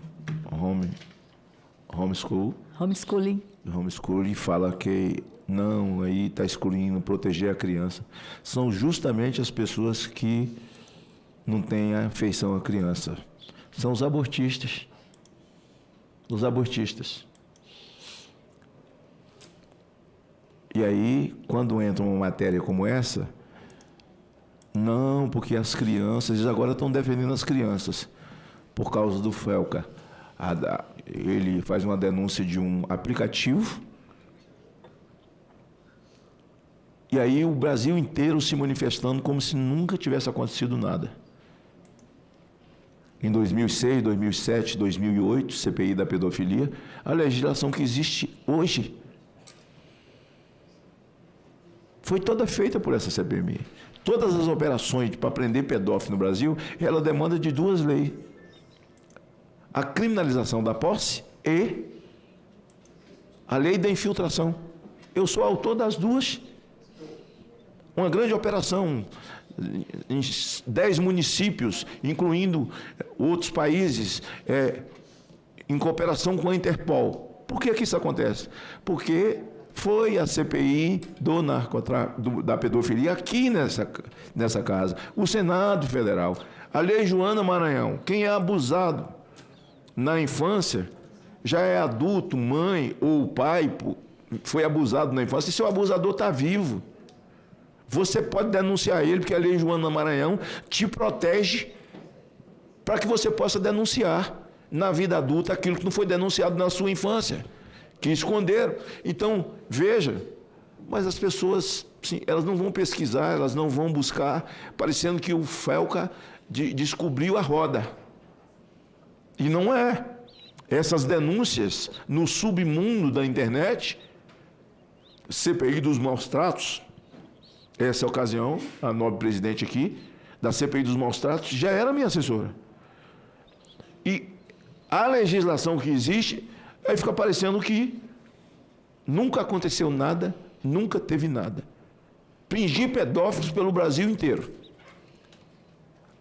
homeschooling, homeschooling fala que não, aí está excluindo proteger a criança. São justamente as pessoas que não têm afeição à criança. São os abortistas. Os abortistas. E aí, quando entra uma matéria como essa, não, porque as crianças, eles agora estão defendendo as crianças, por causa do FELCA. Ele faz uma denúncia de um aplicativo, e aí o Brasil inteiro se manifestando como se nunca tivesse acontecido nada. Em 2006, 2007, 2008, CPI da pedofilia, a legislação que existe hoje foi toda feita por essa CPMI. Todas as operações para prender pedófilo no Brasil, ela demanda de duas leis. A criminalização da posse e a lei da infiltração. Eu sou autor das duas. Uma grande operação em 10 municípios, incluindo outros países, em cooperação com a Interpol. Por que isso acontece? Porque foi a CPI da pedofilia aqui nessa casa, o Senado Federal, a Lei Joana Maranhão. Quem é abusado na infância, já é adulto, mãe ou pai, foi abusado na infância, e seu abusador está vivo. Você pode denunciar ele, porque a Lei Joana Maranhão te protege para que você possa denunciar na vida adulta aquilo que não foi denunciado na sua infância, que esconderam. Então, veja, mas as pessoas, sim, elas não vão pesquisar, elas não vão buscar, parecendo que o FELCA descobriu a roda. E não é. Essas denúncias no submundo da internet, CPI dos maus tratos, essa ocasião, a nobre presidente aqui, da CPI dos maus tratos, já era minha assessora. E a legislação que existe, aí fica parecendo que nunca aconteceu nada, nunca teve nada. Pingir pedófilos pelo Brasil inteiro.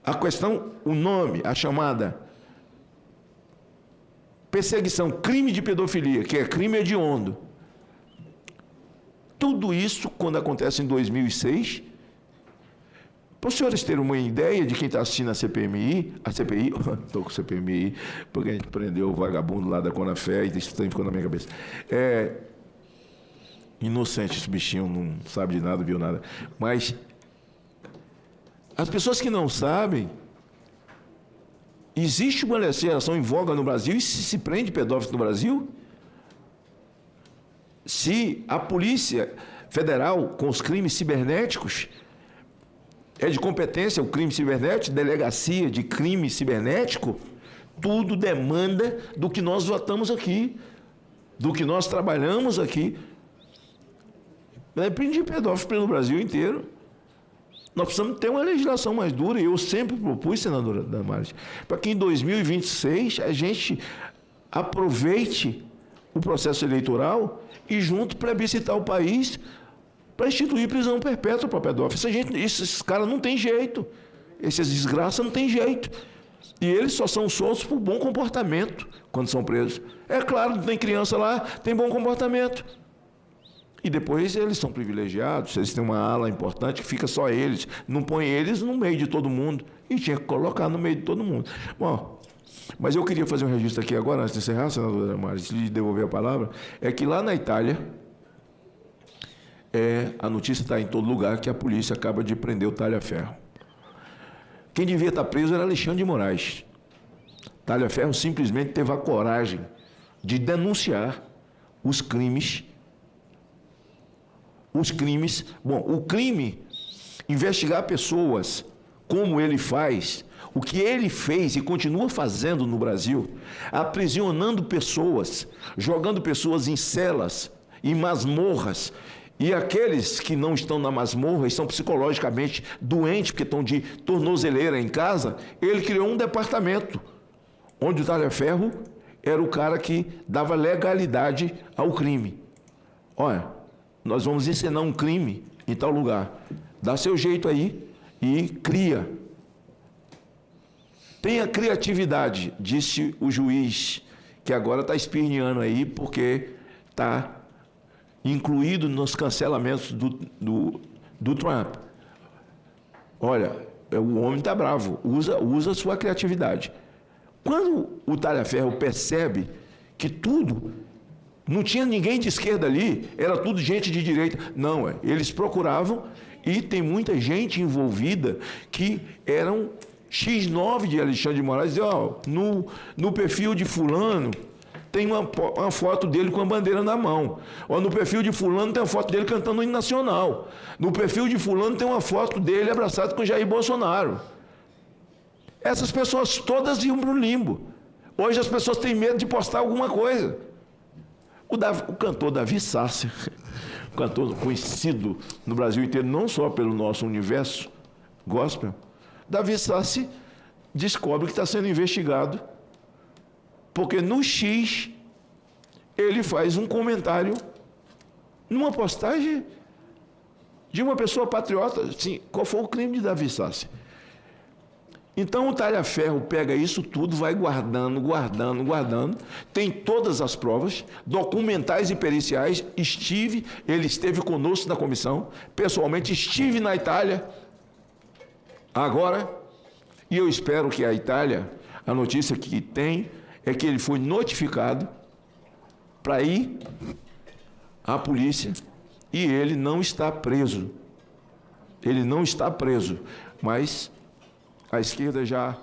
A questão, o nome, a chamada perseguição, crime de pedofilia, que é crime hediondo. Tudo isso, quando acontece em 2006, para os senhores terem uma ideia de quem está assistindo a CPI, estou com CPMI, porque a gente prendeu o vagabundo lá da Conafé, e isso ficou na minha cabeça. Inocente, esse bichinho não sabe de nada, viu nada. Mas as pessoas que não sabem, existe uma legislação em voga no Brasil e se prende pedófilo no Brasil? Se a Polícia Federal, com os crimes cibernéticos, é de competência o crime cibernético, delegacia de crime cibernético, tudo demanda do que nós votamos aqui, do que nós trabalhamos aqui. Prende pedófilo pelo Brasil inteiro. Nós precisamos ter uma legislação mais dura, e eu sempre propus, senadora Damares, para que em 2026 a gente aproveite o processo eleitoral e junto plebiscitar o país para instituir prisão perpétua para pedófilos. Esses caras não tem jeito, essas desgraças não tem jeito. E eles só são soltos por bom comportamento quando são presos. É claro, tem criança lá, tem bom comportamento. E depois eles são privilegiados, eles têm uma ala importante que fica só eles, não põe eles no meio de todo mundo, e tinha que colocar no meio de todo mundo. Bom, mas eu queria fazer um registro aqui agora, antes de encerrar, senadora Damares, lhe devolver a palavra, é que lá na Itália, a notícia está em todo lugar que a polícia acaba de prender o Talhaferro. Quem devia estar preso era Alexandre de Moraes. Talhaferro simplesmente teve a coragem de denunciar os crimes. Bom, o crime, investigar pessoas como ele faz, o que ele fez e continua fazendo no Brasil, aprisionando pessoas, jogando pessoas em celas, em masmorras, e aqueles que não estão na masmorra estão psicologicamente doentes, porque estão de tornozeleira em casa, ele criou um departamento, onde o Talhaferro era o cara que dava legalidade ao crime. Olha, nós vamos encenar um crime em tal lugar. Dá seu jeito aí e cria. Tenha criatividade, disse o juiz, que agora está esperneando aí, porque está incluído nos cancelamentos do Trump. Olha, o homem está bravo, usa a sua criatividade. Quando o Talhaferro percebe que tudo, não tinha ninguém de esquerda ali, era tudo gente de direita. Não, eles procuravam, e tem muita gente envolvida que eram X9 de Alexandre de Moraes, e, ó, no perfil de fulano tem uma foto dele com a bandeira na mão. Ó, no perfil de fulano tem uma foto dele cantando o hino nacional. No perfil de fulano tem uma foto dele abraçado com Jair Bolsonaro. Essas pessoas todas iam para o limbo. Hoje as pessoas têm medo de postar alguma coisa. O cantor Davi Sassi, um cantor conhecido no Brasil inteiro, não só pelo nosso universo gospel, Davi Sassi descobre que está sendo investigado porque no X ele faz um comentário numa postagem de uma pessoa patriota. Assim, qual foi o crime de Davi Sassi? Então o Talhaferro pega isso tudo, vai guardando, tem todas as provas, documentais e periciais. Ele esteve conosco na comissão, pessoalmente estive na Itália, agora, e eu espero que a Itália, a notícia que tem é que ele foi notificado para ir à polícia e ele não está preso. Ele não está preso, mas a esquerda já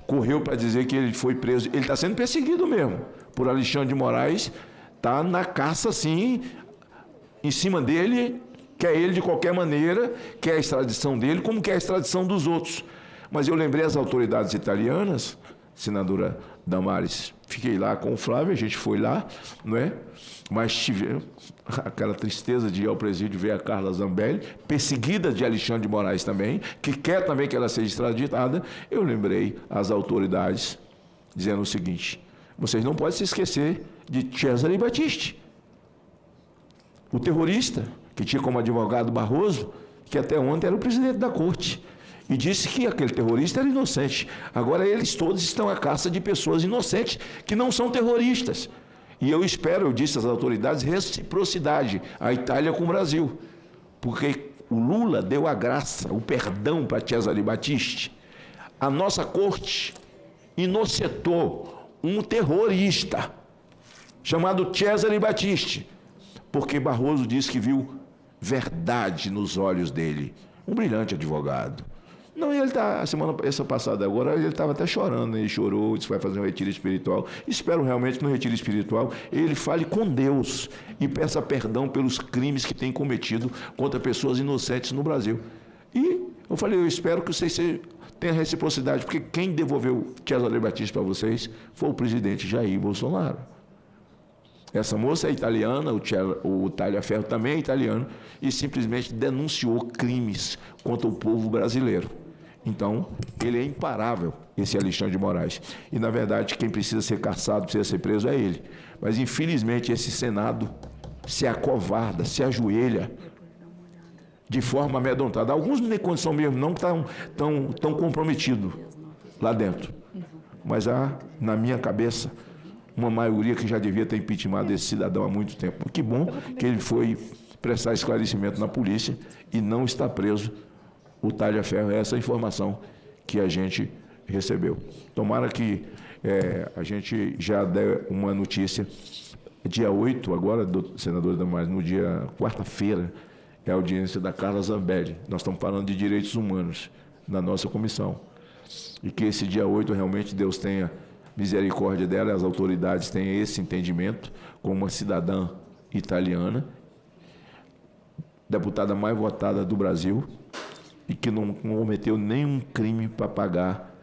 correu para dizer que ele foi preso. Ele está sendo perseguido mesmo por Alexandre de Moraes, está na caça, sim, em cima dele, quer ele de qualquer maneira, quer a extradição dele, como quer a extradição dos outros. Mas eu lembrei as autoridades italianas, senadora Damares, fiquei lá com o Flávio, a gente foi lá, não é? Mas tive aquela tristeza de ir ao presídio ver a Carla Zambelli, perseguida de Alexandre de Moraes também, que quer também que ela seja extraditada. Eu lembrei às autoridades, dizendo o seguinte: vocês não podem se esquecer de Cesare Battisti, o terrorista, que tinha como advogado Barroso, que até ontem era o presidente da corte, e disse que aquele terrorista era inocente. Agora eles todos estão à caça de pessoas inocentes que não são terroristas. E eu espero, eu disse às autoridades, reciprocidade, a Itália com o Brasil. Porque o Lula deu a graça, o perdão para Cesare Battisti. A nossa corte inocentou um terrorista chamado Cesare Battisti, porque Barroso disse que viu verdade nos olhos dele. Um brilhante advogado. Não, ele está, essa passada agora, ele estava até chorando, ele chorou, disse que vai fazer um retiro espiritual. Espero realmente que no retiro espiritual ele fale com Deus e peça perdão pelos crimes que tem cometido contra pessoas inocentes no Brasil. E eu falei, eu espero que vocês tenham reciprocidade, porque quem devolveu Cesare Battisti para vocês foi o presidente Jair Bolsonaro. Essa moça é italiana, o Talhaferro também é italiano, e simplesmente denunciou crimes contra o povo brasileiro. Então, ele é imparável, esse Alexandre de Moraes. E, na verdade, quem precisa ser caçado, precisa ser preso é ele. Mas, infelizmente, esse Senado se acovarda, se ajoelha de forma amedrontada. Alguns não têm condição mesmo, não estão tão comprometidos lá dentro. Mas há, na minha cabeça, uma maioria que já devia ter impeachmentado esse cidadão há muito tempo. Que bom que ele foi prestar esclarecimento na polícia e não está preso. O Talhaferro, essa informação que a gente recebeu. Tomara que a gente já dê uma notícia. Dia 8, agora, do senador Damares, no dia quarta-feira, é a audiência da Carla Zambelli. Nós estamos falando de direitos humanos na nossa comissão. E que esse dia 8 realmente Deus tenha misericórdia dela, as autoridades tenham esse entendimento, como uma cidadã italiana, deputada mais votada do Brasil, e que não cometeu nenhum crime para pagar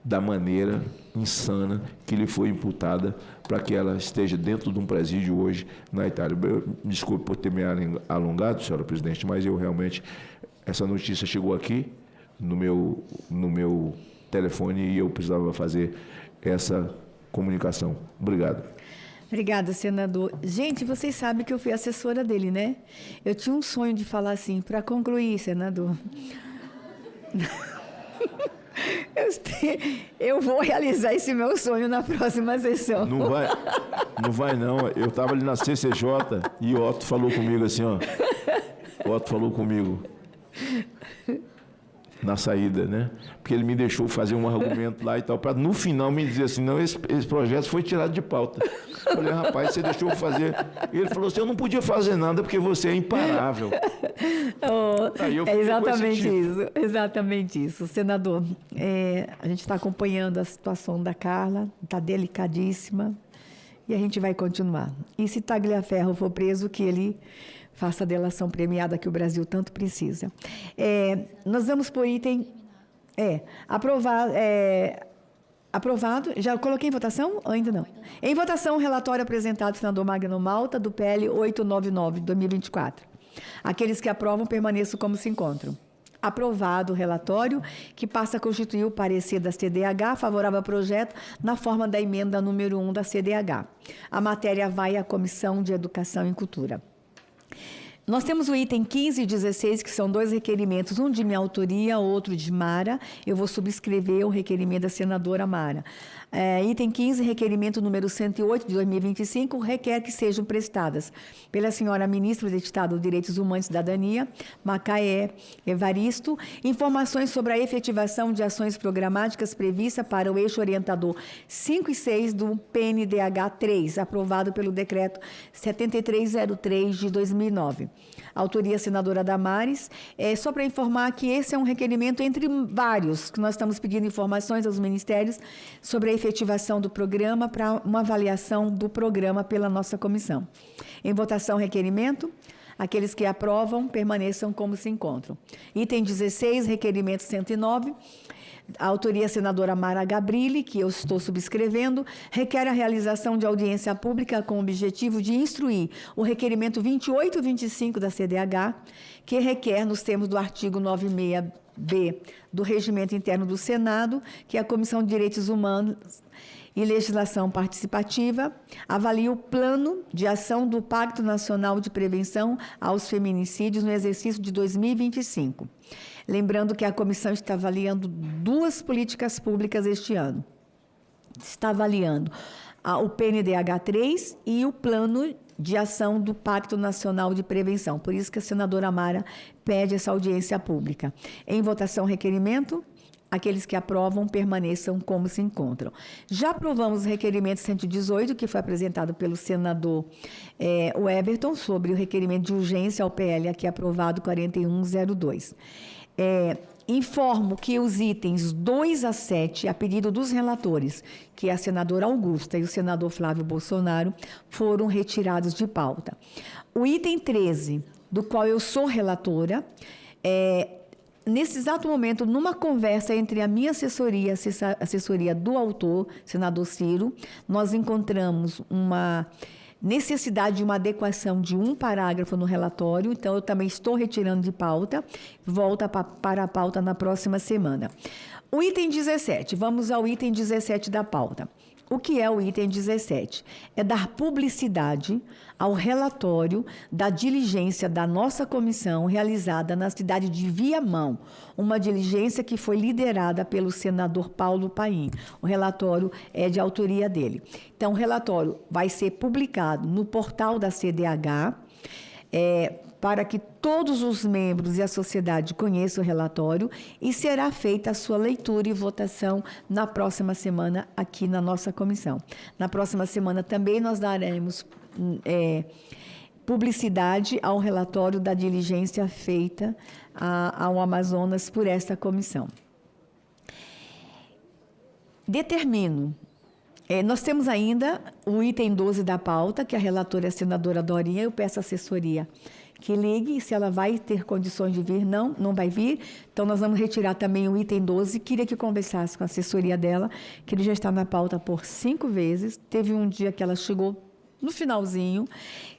da maneira insana que lhe foi imputada para que ela esteja dentro de um presídio hoje na Itália. Desculpe por ter me alongado, senhora presidente, mas eu realmente, essa notícia chegou aqui no meu telefone e eu precisava fazer essa comunicação. Obrigado. Obrigada, senador. Gente, vocês sabem que eu fui assessora dele, né? Eu tinha um sonho de falar assim, para concluir, senador. eu vou realizar esse meu sonho na próxima sessão. Não vai não. Eu estava ali na CCJ e o Otto falou comigo assim, ó. O Otto falou comigo na saída, né? Porque ele me deixou fazer um argumento lá e tal, para no final me dizer assim, não, esse projeto foi tirado de pauta. Eu falei, rapaz, você deixou eu fazer. E ele falou assim, eu não podia fazer nada porque você é imparável. É exatamente isso. Senador, a gente está acompanhando a situação da Carla, está delicadíssima, e a gente vai continuar. E se Tagliaferro for preso, que ele faça a delação premiada que o Brasil tanto precisa. Nós vamos por item... Aprovado. Já coloquei em votação? Ou ainda não? Em votação, o relatório apresentado pelo senador Magno Malta, do PL 899, 2024. Aqueles que aprovam, permaneçam como se encontram. Aprovado o relatório, que passa a constituir o parecer da CDH favorável ao projeto na forma da emenda número 1 da CDH. A matéria vai à Comissão de Educação e Cultura. Nós temos o item 15 e 16, que são 2 requerimentos, um de minha autoria, outro de Mara. Eu vou subscrever o requerimento da senadora Mara. Item 15, requerimento número 108, de 2025, requer que sejam prestadas pela senhora ministra do Estado dos Direitos Humanos e Cidadania, Macaé Evaristo, informações sobre a efetivação de ações programáticas previstas para o eixo orientador 5 e 6 do PNDH 3, aprovado pelo decreto 7303 de 2009. Autoria senadora Damares. Só para informar que esse é um requerimento entre vários, que nós estamos pedindo informações aos ministérios sobre a efetivação do programa para uma avaliação do programa pela nossa comissão. Em votação, requerimento. Aqueles que aprovam, permaneçam como se encontram. Item 16, requerimento 109. A autoria senadora Mara Gabrilli, que eu estou subscrevendo, requer a realização de audiência pública com o objetivo de instruir o requerimento 28 e 25 da CDH, que requer, nos termos do artigo 96B do Regimento Interno do Senado, que a Comissão de Direitos Humanos e Legislação Participativa avalie o plano de ação do Pacto Nacional de Prevenção aos Feminicídios no exercício de 2025. Lembrando que a comissão está avaliando 2 políticas públicas este ano. Está avaliando o PNDH 3 e o plano de ação do Pacto Nacional de Prevenção. Por isso que a senadora Mara pede essa audiência pública. Em votação, requerimento. Aqueles que aprovam, permaneçam como se encontram. Já aprovamos o requerimento 118, que foi apresentado pelo senador o Everton, sobre o requerimento de urgência ao PL, aqui aprovado 4102. Informo que os itens 2 a 7, a pedido dos relatores, que é a senadora Augusta e o senador Flávio Bolsonaro, foram retirados de pauta. O item 13, do qual eu sou relatora, nesse exato momento, numa conversa entre a minha assessoria e a assessoria do autor, senador Ciro, nós encontramos uma necessidade de uma adequação de um parágrafo no relatório, então eu também estou retirando de pauta, volta para a pauta na próxima semana. O item 17, vamos ao item 17 da pauta. O que é o item 17? É dar publicidade ao relatório da diligência da nossa comissão realizada na cidade de Viamão, uma diligência que foi liderada pelo senador Paulo Paim. O relatório é de autoria dele. Então, o relatório vai ser publicado no portal da CDH, para que todos os membros e a sociedade conheçam o relatório, e será feita a sua leitura e votação na próxima semana aqui na nossa comissão. Na próxima semana também nós daremos publicidade ao relatório da diligência feita ao Amazonas por esta comissão. Determino. Nós temos ainda o item 12 da pauta, que a relatora é a senadora Dorinha. Eu peço à assessoria que ligue, se ela vai ter condições de vir. Não vai vir. Então, nós vamos retirar também o item 12. Queria que conversasse com a assessoria dela, que ele já está na pauta por 5 vezes. Teve um dia que ela chegou no finalzinho.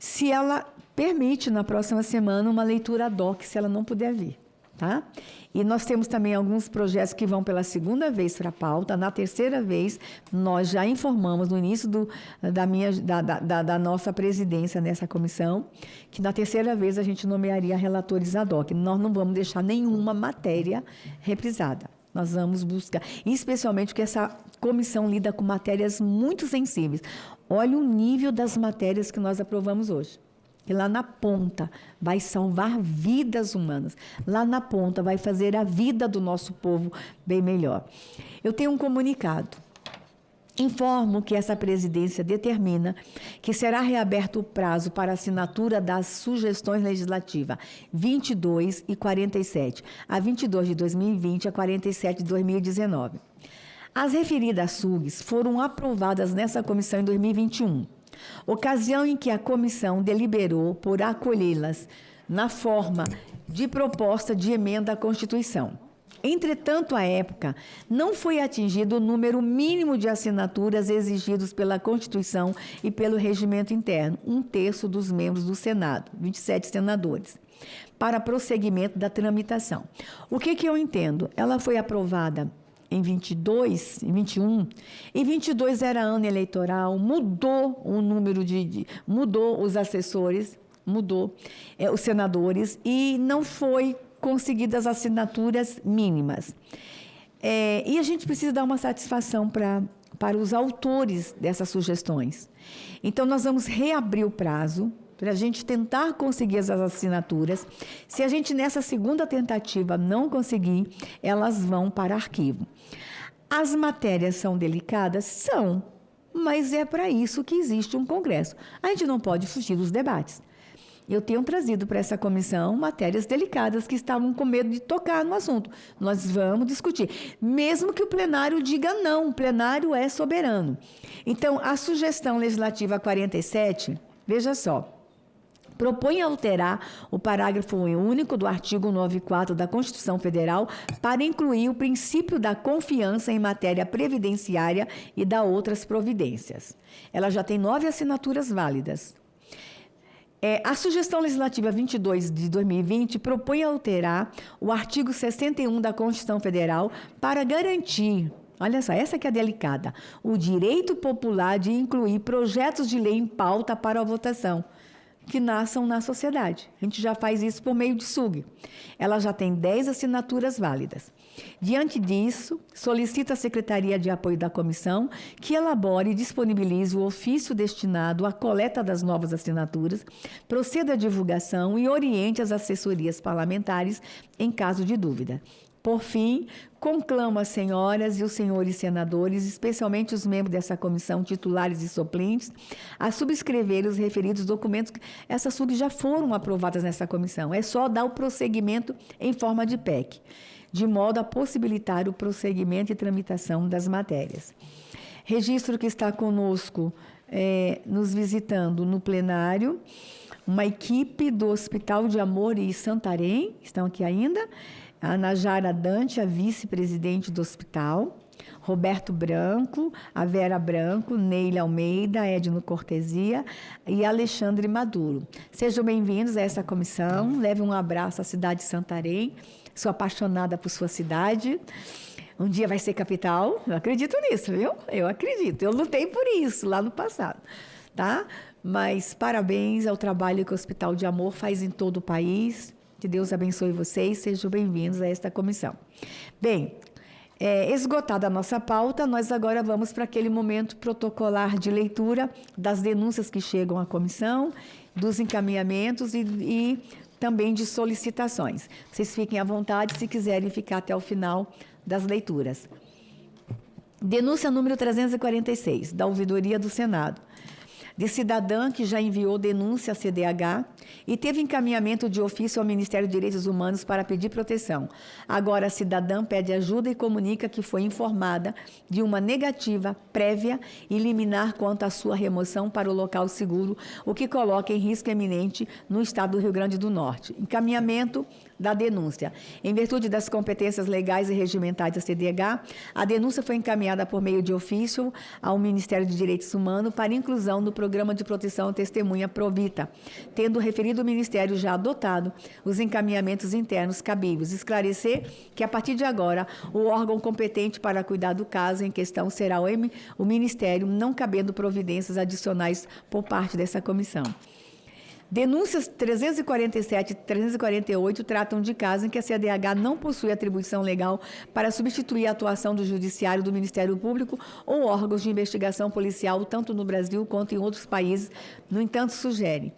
Se ela permite, na próxima semana, uma leitura ad hoc, se ela não puder vir. Tá? E nós temos também alguns projetos que vão pela 2ª vez para a pauta. Na 3ª vez, nós já informamos no início da nossa presidência nessa comissão, que na 3ª vez a gente nomearia relatores ad hoc. Nós não vamos deixar nenhuma matéria reprisada. Nós vamos buscar, especialmente porque essa comissão lida com matérias muito sensíveis. Olha o nível das matérias que nós aprovamos hoje. E lá na ponta vai salvar vidas humanas. Lá na ponta vai fazer a vida do nosso povo bem melhor. Eu tenho um comunicado. Informo que essa presidência determina que será reaberto o prazo para assinatura das sugestões legislativas 22 e 47, a 22 de 2020 a 47 de 2019. As referidas SUGs foram aprovadas nessa comissão em 2021, ocasião em que a comissão deliberou por acolhê-las na forma de proposta de emenda à Constituição. Entretanto, à época, não foi atingido o número mínimo de assinaturas exigidos pela Constituição e pelo regimento interno, 1/3 dos membros do Senado, 27 senadores, para prosseguimento da tramitação. O que eu entendo? Ela foi aprovada em 22, em 21, e 22 era ano eleitoral, mudou o número mudou os assessores, mudou os senadores, e não foi conseguidas assinaturas mínimas. E a gente precisa dar uma satisfação para os autores dessas sugestões. Então, nós vamos reabrir o prazo para a gente tentar conseguir as assinaturas. Se a gente, nessa segunda tentativa, não conseguir, elas vão para arquivo. As matérias são delicadas? São, mas é para isso que existe um Congresso. A gente não pode fugir dos debates. Eu tenho trazido para essa comissão matérias delicadas que estavam com medo de tocar no assunto. Nós vamos discutir. Mesmo que o plenário diga não, o plenário é soberano. Então, a sugestão legislativa 47, veja só, propõe alterar o parágrafo único do artigo 94 da Constituição Federal para incluir o princípio da confiança em matéria previdenciária e da outras providências. Ela já tem 9 assinaturas válidas. A sugestão legislativa 22 de 2020 propõe alterar o artigo 61 da Constituição Federal para garantir, olha só, essa que é delicada, o direito popular de incluir projetos de lei em pauta para a votação, que nasçam na sociedade. A gente já faz isso por meio de SUG. Ela já tem 10 assinaturas válidas. Diante disso, solicita a Secretaria de Apoio da Comissão que elabore e disponibilize o ofício destinado à coleta das novas assinaturas, proceda à divulgação e oriente as assessorias parlamentares em caso de dúvida. Por fim, conclamo as senhoras e os senhores senadores, especialmente os membros dessa comissão, titulares e suplentes, a subscrever os referidos documentos. Essas SUGs já foram aprovadas nessa comissão. É só dar o prosseguimento em forma de PEC, de modo a possibilitar o prosseguimento e tramitação das matérias. Registro que está conosco, nos visitando no plenário, uma equipe do Hospital de Amor e Santarém, estão aqui ainda, a Ana Jara Dante, a vice-presidente do hospital, Roberto Branco, a Vera Branco, Neila Almeida, Edno Cortesia e Alexandre Maduro. Sejam bem-vindos a essa comissão, leve um abraço à cidade de Santarém, sou apaixonada por sua cidade, um dia vai ser capital, eu acredito nisso, viu? Eu acredito, eu lutei por isso lá no passado, tá? Mas parabéns ao trabalho que o Hospital de Amor faz em todo o país. Que Deus abençoe vocês, sejam bem-vindos a esta comissão. Bem, esgotada a nossa pauta, nós agora vamos para aquele momento protocolar de leitura das denúncias que chegam à comissão, dos encaminhamentos e também de solicitações. Vocês fiquem à vontade se quiserem ficar até o final das leituras. Denúncia número 346, da Ouvidoria do Senado. De cidadã que já enviou denúncia à CDH e teve encaminhamento de ofício ao Ministério dos Direitos Humanos para pedir proteção. Agora, a cidadã pede ajuda e comunica que foi informada de uma negativa prévia e liminar quanto à sua remoção para o local seguro, o que coloca em risco eminente no estado do Rio Grande do Norte. Encaminhamento da denúncia. Em virtude das competências legais e regimentais da CDH, a denúncia foi encaminhada por meio de ofício ao Ministério dos Direitos Humanos para inclusão no Programa de Proteção à Testemunha Provita, tendo o referido Ministério já adotado os encaminhamentos internos cabíveis. Esclarecer que, a partir de agora, o órgão competente para cuidar do caso em questão será o Ministério, não cabendo providências adicionais por parte dessa comissão. Denúncias 347 e 348 tratam de casos em que a CDH não possui atribuição legal para substituir a atuação do Judiciário, do Ministério Público ou órgãos de investigação policial, tanto no Brasil quanto em outros países. No entanto, sugere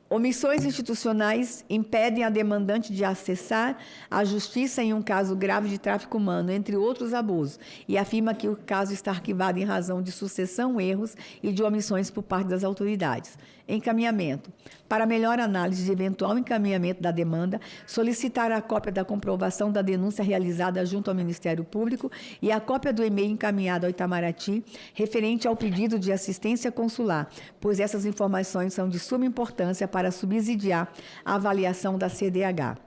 omissões institucionais impedem a demandante de acessar a justiça em um caso grave de tráfico humano, entre outros abusos, e afirma que o caso está arquivado em razão de sucessão, erros e de omissões por parte das autoridades. Encaminhamento. Para melhor análise de eventual encaminhamento da demanda, solicitar a cópia da comprovação da denúncia realizada junto ao Ministério Público e a cópia do e-mail encaminhado ao Itamaraty, referente ao pedido de assistência consular, pois essas informações são de suma importância para subsidiar a avaliação da CDH.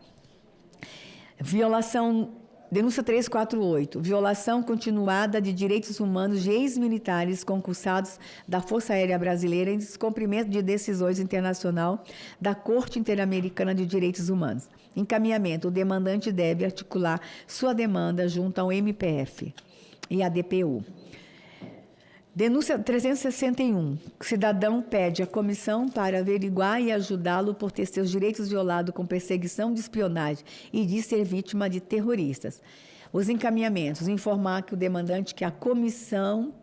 Denúncia 348, violação continuada de direitos humanos de ex-militares concursados da Força Aérea Brasileira em descumprimento de decisões internacional da Corte Interamericana de Direitos Humanos. Encaminhamento, o demandante deve articular sua demanda junto ao MPF e à DPU. Denúncia 361. O cidadão pede à comissão para averiguar e ajudá-lo por ter seus direitos violados com perseguição de espionagem e de ser vítima de terroristas. Os encaminhamentos. Informar que o demandante que a comissão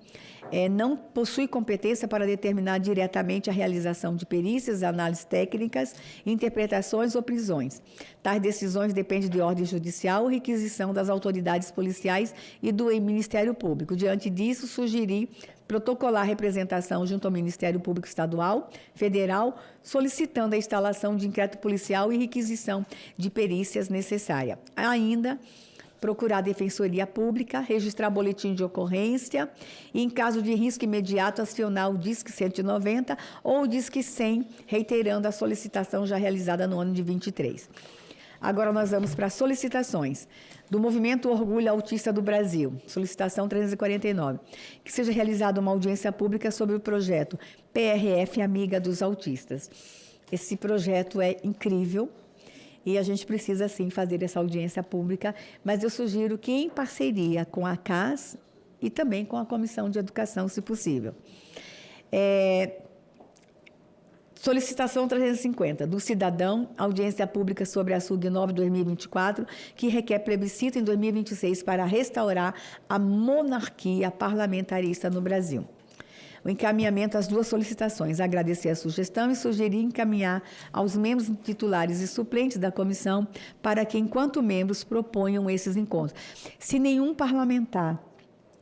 não possui competência para determinar diretamente a realização de perícias, análises técnicas, interpretações ou prisões. Tais decisões dependem de ordem judicial ou requisição das autoridades policiais e do Ministério Público. Diante disso, sugerir protocolar representação junto ao Ministério Público Estadual, Federal, solicitando a instalação de inquérito policial e requisição de perícias necessária. Ainda, procurar a Defensoria Pública, registrar boletim de ocorrência e, em caso de risco imediato, acionar o DISC 190 ou o DISC 100, reiterando a solicitação já realizada no ano de 23. Agora nós vamos para solicitações do Movimento Orgulho Autista do Brasil, solicitação 349, que seja realizada uma audiência pública sobre o projeto PRF Amiga dos Autistas. Esse projeto é incrível e a gente precisa, sim, fazer essa audiência pública, mas eu sugiro que em parceria com a CAS e também com a Comissão de Educação, se possível. Solicitação 350, do cidadão, audiência pública sobre a SUG 9/2024, que requer plebiscito em 2026 para restaurar a monarquia parlamentarista no Brasil. O encaminhamento às duas solicitações, agradecer a sugestão e sugerir encaminhar aos membros titulares e suplentes da comissão para que, enquanto membros, proponham esses encontros. Se nenhum parlamentar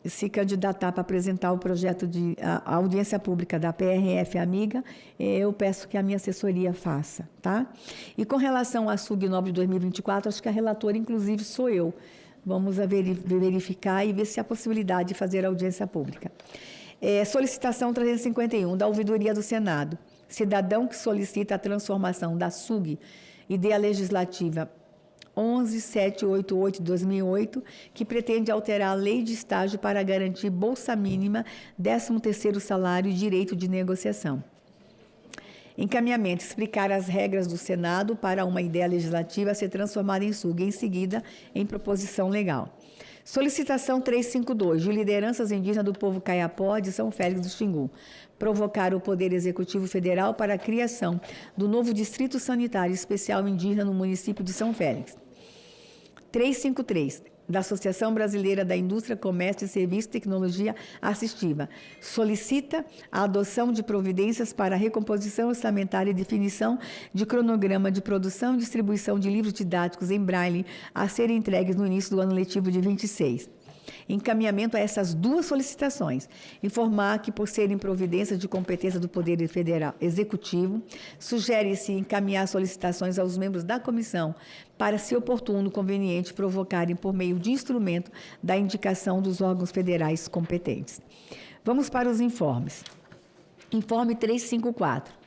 se candidatar para apresentar o projeto de a audiência pública da PRF Amiga, eu peço que a minha assessoria faça, tá? E com relação à SUG 9 de 2024, acho que a relatora, inclusive, sou eu. Vamos verificar e ver se há possibilidade de fazer audiência pública. Solicitação 351, da Ouvidoria do Senado. Cidadão que solicita a transformação da SUG, Ideia Legislativa 11788 de 2008, que pretende alterar a lei de estágio para garantir bolsa mínima, 13º salário e direito de negociação. Encaminhamento, explicar as regras do Senado para uma ideia legislativa a ser transformada em SUG, em seguida, em proposição legal. Solicitação 352, de lideranças indígenas do povo Caiapó de São Félix do Xingu. Provocar o Poder Executivo Federal para a criação do novo Distrito Sanitário Especial Indígena no município de São Félix. 353, da Associação Brasileira da Indústria, Comércio e Serviços de Tecnologia Assistiva. Solicita a adoção de providências para a recomposição orçamentária e definição de cronograma de produção e distribuição de livros didáticos em braille a serem entregues no início do ano letivo de 26. Encaminhamento a essas duas solicitações. Informar que, por serem providências de competência do Poder Federal Executivo, sugere-se encaminhar solicitações aos membros da comissão para, se oportuno, conveniente, provocarem por meio de instrumento da indicação dos órgãos federais competentes. Vamos para os informes. Informe 354.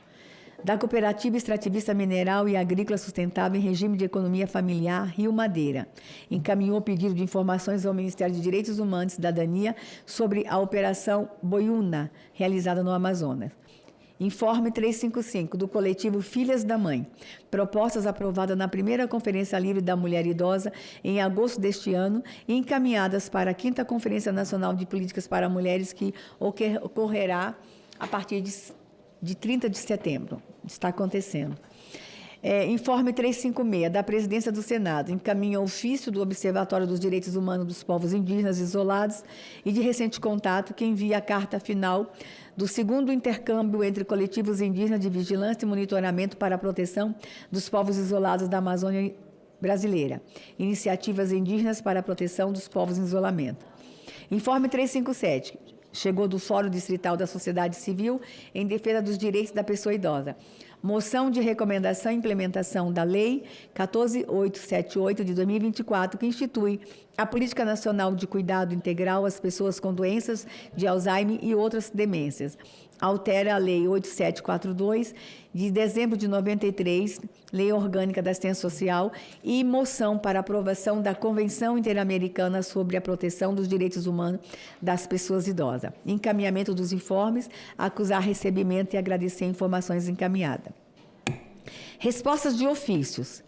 Da Cooperativa Extrativista Mineral e Agrícola Sustentável em Regime de Economia Familiar, Rio Madeira. Encaminhou o pedido de informações ao Ministério de Direitos Humanos e Cidadania sobre a Operação Boiúna, realizada no Amazonas. Informe 355, do coletivo Filhas da Mãe. Propostas aprovadas na primeira Conferência Livre da Mulher Idosa, em agosto deste ano, e encaminhadas para a 5ª Conferência Nacional de Políticas para Mulheres, que ocorrerá a partir de 30 de setembro. Está acontecendo. Informe 356, da Presidência do Senado, encaminha ofício do Observatório dos Direitos Humanos dos Povos Indígenas Isolados e de recente contato, que envia a carta final do 2º intercâmbio entre coletivos indígenas de vigilância e monitoramento para a proteção dos povos isolados da Amazônia brasileira. Iniciativas indígenas para a proteção dos povos em isolamento. Informe 357, chegou do Fórum Distrital da Sociedade Civil em defesa dos direitos da pessoa idosa. Moção de recomendação e implementação da Lei 14.878 de 2024, que institui a Política Nacional de Cuidado Integral às Pessoas com Doenças de Alzheimer e outras demências. Altera a Lei 8742, de dezembro de 93, Lei Orgânica da Assistência Social, e moção para aprovação da Convenção Interamericana sobre a Proteção dos Direitos Humanos das Pessoas Idosas. Encaminhamento dos informes, acusar recebimento e agradecer informações encaminhadas. Respostas de ofícios.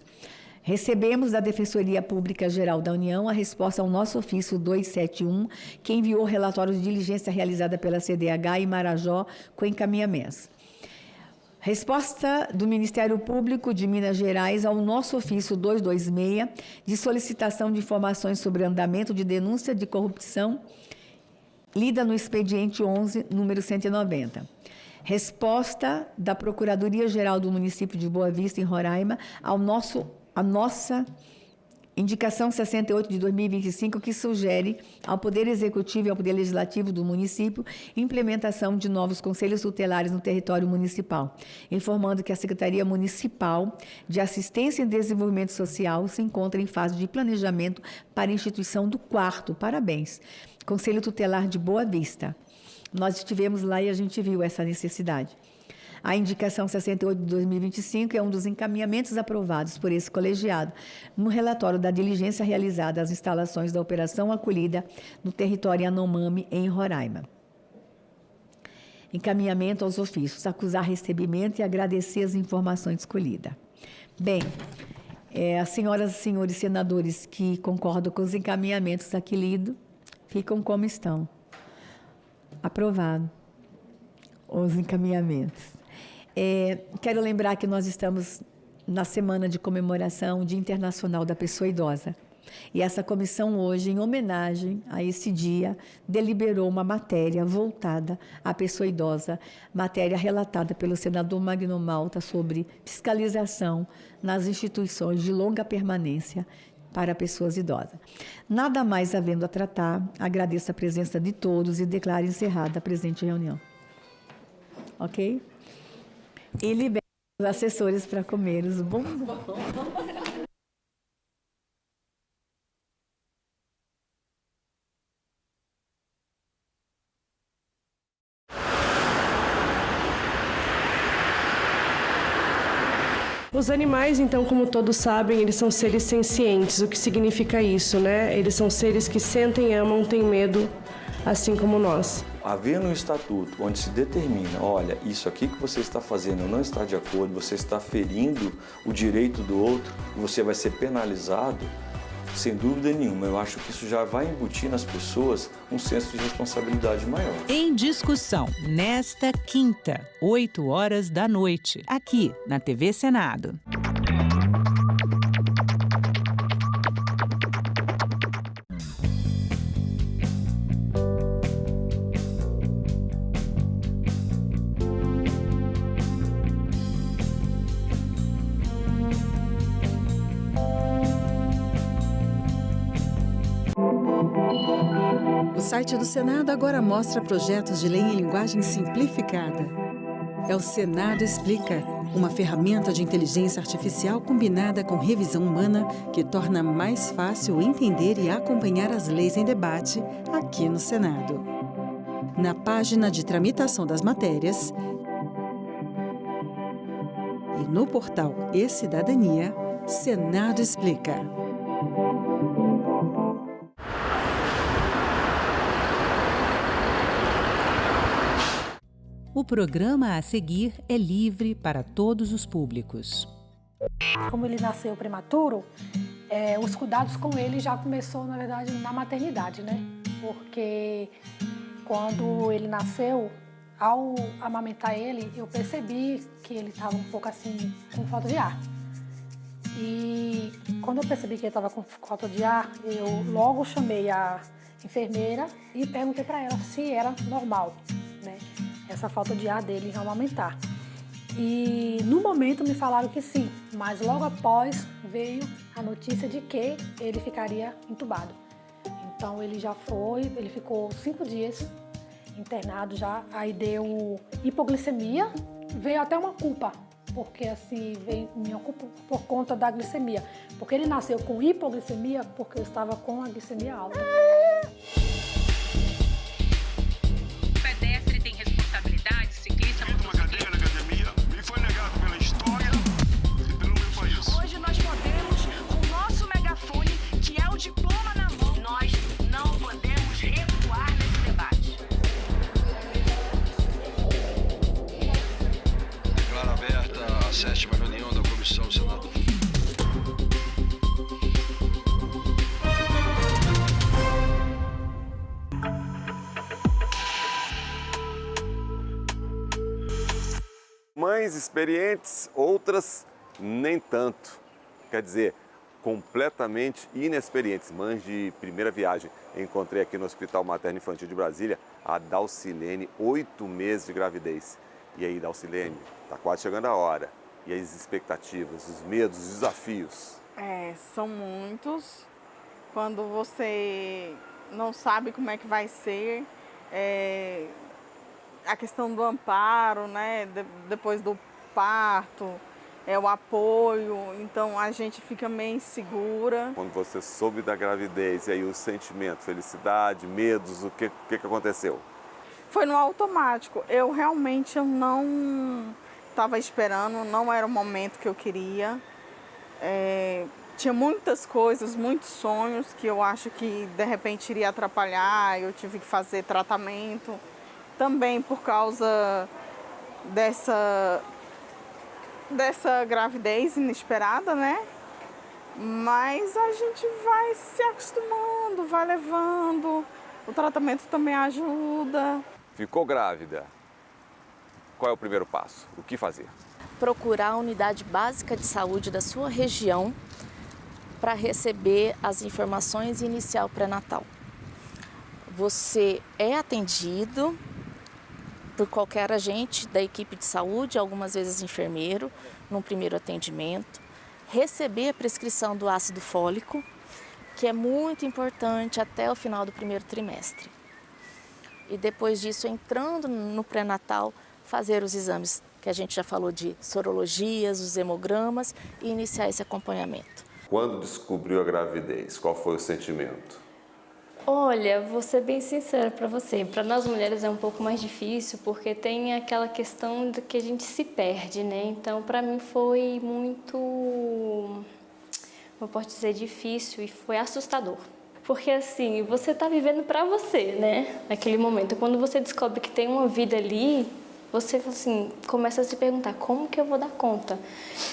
Recebemos da Defensoria Pública Geral da União a resposta ao nosso ofício 271, que enviou o relatório de diligência realizada pela CDH em Marajó com encaminhamentos. Resposta do Ministério Público de Minas Gerais ao nosso ofício 226, de solicitação de informações sobre andamento de denúncia de corrupção, lida no expediente 11, número 190. Resposta da Procuradoria-Geral do município de Boa Vista, em Roraima, a nossa indicação 68 de 2025, que sugere ao Poder Executivo e ao Poder Legislativo do município implementação de novos conselhos tutelares no território municipal, informando que a Secretaria Municipal de Assistência e Desenvolvimento Social se encontra em fase de planejamento para a instituição do 4º, parabéns, Conselho Tutelar de Boa Vista. Nós estivemos lá e a gente viu essa necessidade. A indicação 68 de 2025 é um dos encaminhamentos aprovados por esse colegiado no relatório da diligência realizada às instalações da Operação Acolhida no território Yanomami, em Roraima. Encaminhamento aos ofícios, acusar recebimento e agradecer as informações colhidas. Bem, as senhoras e senhores senadores que concordam com os encaminhamentos aqui lidos, ficam como estão. Aprovado os encaminhamentos. Quero lembrar que nós estamos na semana de comemoração Dia Internacional da Pessoa Idosa. E essa comissão hoje, em homenagem a esse dia, deliberou uma matéria voltada à pessoa idosa, matéria relatada pelo senador Magno Malta sobre fiscalização nas instituições de longa permanência para pessoas idosas. Nada mais havendo a tratar, agradeço a presença de todos e declaro encerrada a presente reunião. Ok? E libero os assessores para comer os bombons. Os animais, então, como todos sabem, eles são seres sencientes. O que significa isso, né? Eles são seres que sentem, amam, têm medo, assim como nós. Havendo um estatuto onde se determina, olha, isso aqui que você está fazendo não está de acordo, você está ferindo o direito do outro, você vai ser penalizado, sem dúvida nenhuma. Eu acho que isso já vai embutir nas pessoas um senso de responsabilidade maior. Em discussão, nesta quinta, 20h, aqui na TV Senado. O site do Senado agora mostra projetos de lei em linguagem simplificada. É o Senado Explica, uma ferramenta de inteligência artificial combinada com revisão humana que torna mais fácil entender e acompanhar as leis em debate aqui no Senado. Na página de tramitação das matérias e no portal E-Cidadania, Senado Explica. O programa a seguir é livre para todos os públicos. Como ele nasceu prematuro, os cuidados com ele já começou, na verdade, na maternidade, né? Porque quando ele nasceu, ao amamentar ele, eu percebi que ele estava um pouco assim, com falta de ar. E quando eu percebi que ele estava com falta de ar, eu logo chamei a enfermeira e perguntei para ela se era normal, né, essa falta de ar dele ao amamentar. E no momento me falaram que sim, mas logo após veio a notícia de que ele ficaria entubado. Então ele ficou 5 dias internado já, aí deu hipoglicemia, veio até uma culpa, porque assim, veio minha culpa por conta da glicemia, porque ele nasceu com hipoglicemia porque eu estava com a glicemia alta. O pedestre tem responsabilidade, ciclista... Uma cadeia na academia me foi negado pela história e pelo meu país. Hoje nós podemos, com o nosso megafone, que é o diploma na mão, nós não podemos recuar nesse debate. Declaro aberta a 7ª reunião da Comissão do Senado. Mães experientes, outras nem tanto. Quer dizer, completamente inexperientes, mães de primeira viagem. Encontrei aqui no Hospital Materno Infantil de Brasília a Dalcilene, 8 meses de gravidez. E aí, Dalcilene, tá quase chegando a hora. E as expectativas, os medos, os desafios? São muitos. Quando você não sabe como é que vai ser, a questão do amparo, né? Depois do parto, o apoio, então a gente fica meio insegura. Quando você soube da gravidez, e aí o sentimento, felicidade, medos, o que aconteceu? Foi no automático. Eu realmente não estava esperando, não era o momento que eu queria. Tinha muitas coisas, muitos sonhos que eu acho que de repente iria atrapalhar, eu tive que fazer tratamento. Também por causa dessa gravidez inesperada, né? Mas a gente vai se acostumando, vai levando. O tratamento também ajuda. Ficou grávida? Qual é o primeiro passo? O que fazer? Procurar a unidade básica de saúde da sua região para receber as informações e iniciar o pré-natal. Você é atendido por qualquer agente da equipe de saúde, algumas vezes enfermeiro, num primeiro atendimento. Receber a prescrição do ácido fólico, que é muito importante até o final do primeiro trimestre. E depois disso, entrando no pré-natal, fazer os exames que a gente já falou de sorologias, os hemogramas e iniciar esse acompanhamento. Quando descobriu a gravidez, qual foi o sentimento? Olha, vou ser bem sincera para você. Para nós mulheres é um pouco mais difícil, porque tem aquela questão de que a gente se perde, né? Então, para mim foi muito, eu posso dizer, difícil e foi assustador. Porque assim, você tá vivendo para você, né? Naquele momento, quando você descobre que tem uma vida ali, você assim, começa a se perguntar, como que eu vou dar conta?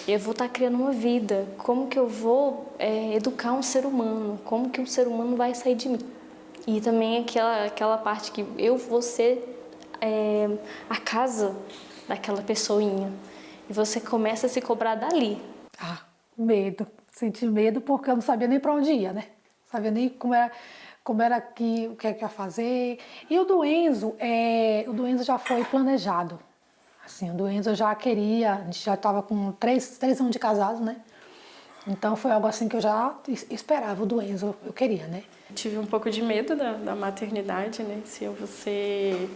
Eu vou estar criando uma vida, como que eu vou educar um ser humano? Como que um ser humano vai sair de mim? E também aquela parte que eu vou ser a casa daquela pessoinha. E você começa a se cobrar dali. Medo. Senti medo porque eu não sabia nem para onde ia, né? Não sabia nem como era aqui, o que ia fazer. E o do Enzo já foi planejado. Assim, o do Enzo eu já queria, a gente já estava com 3 anos de casado, né? Então foi algo assim que eu já esperava. O do Enzo eu queria, né? Tive um pouco de medo da maternidade, né? Se eu vou ser...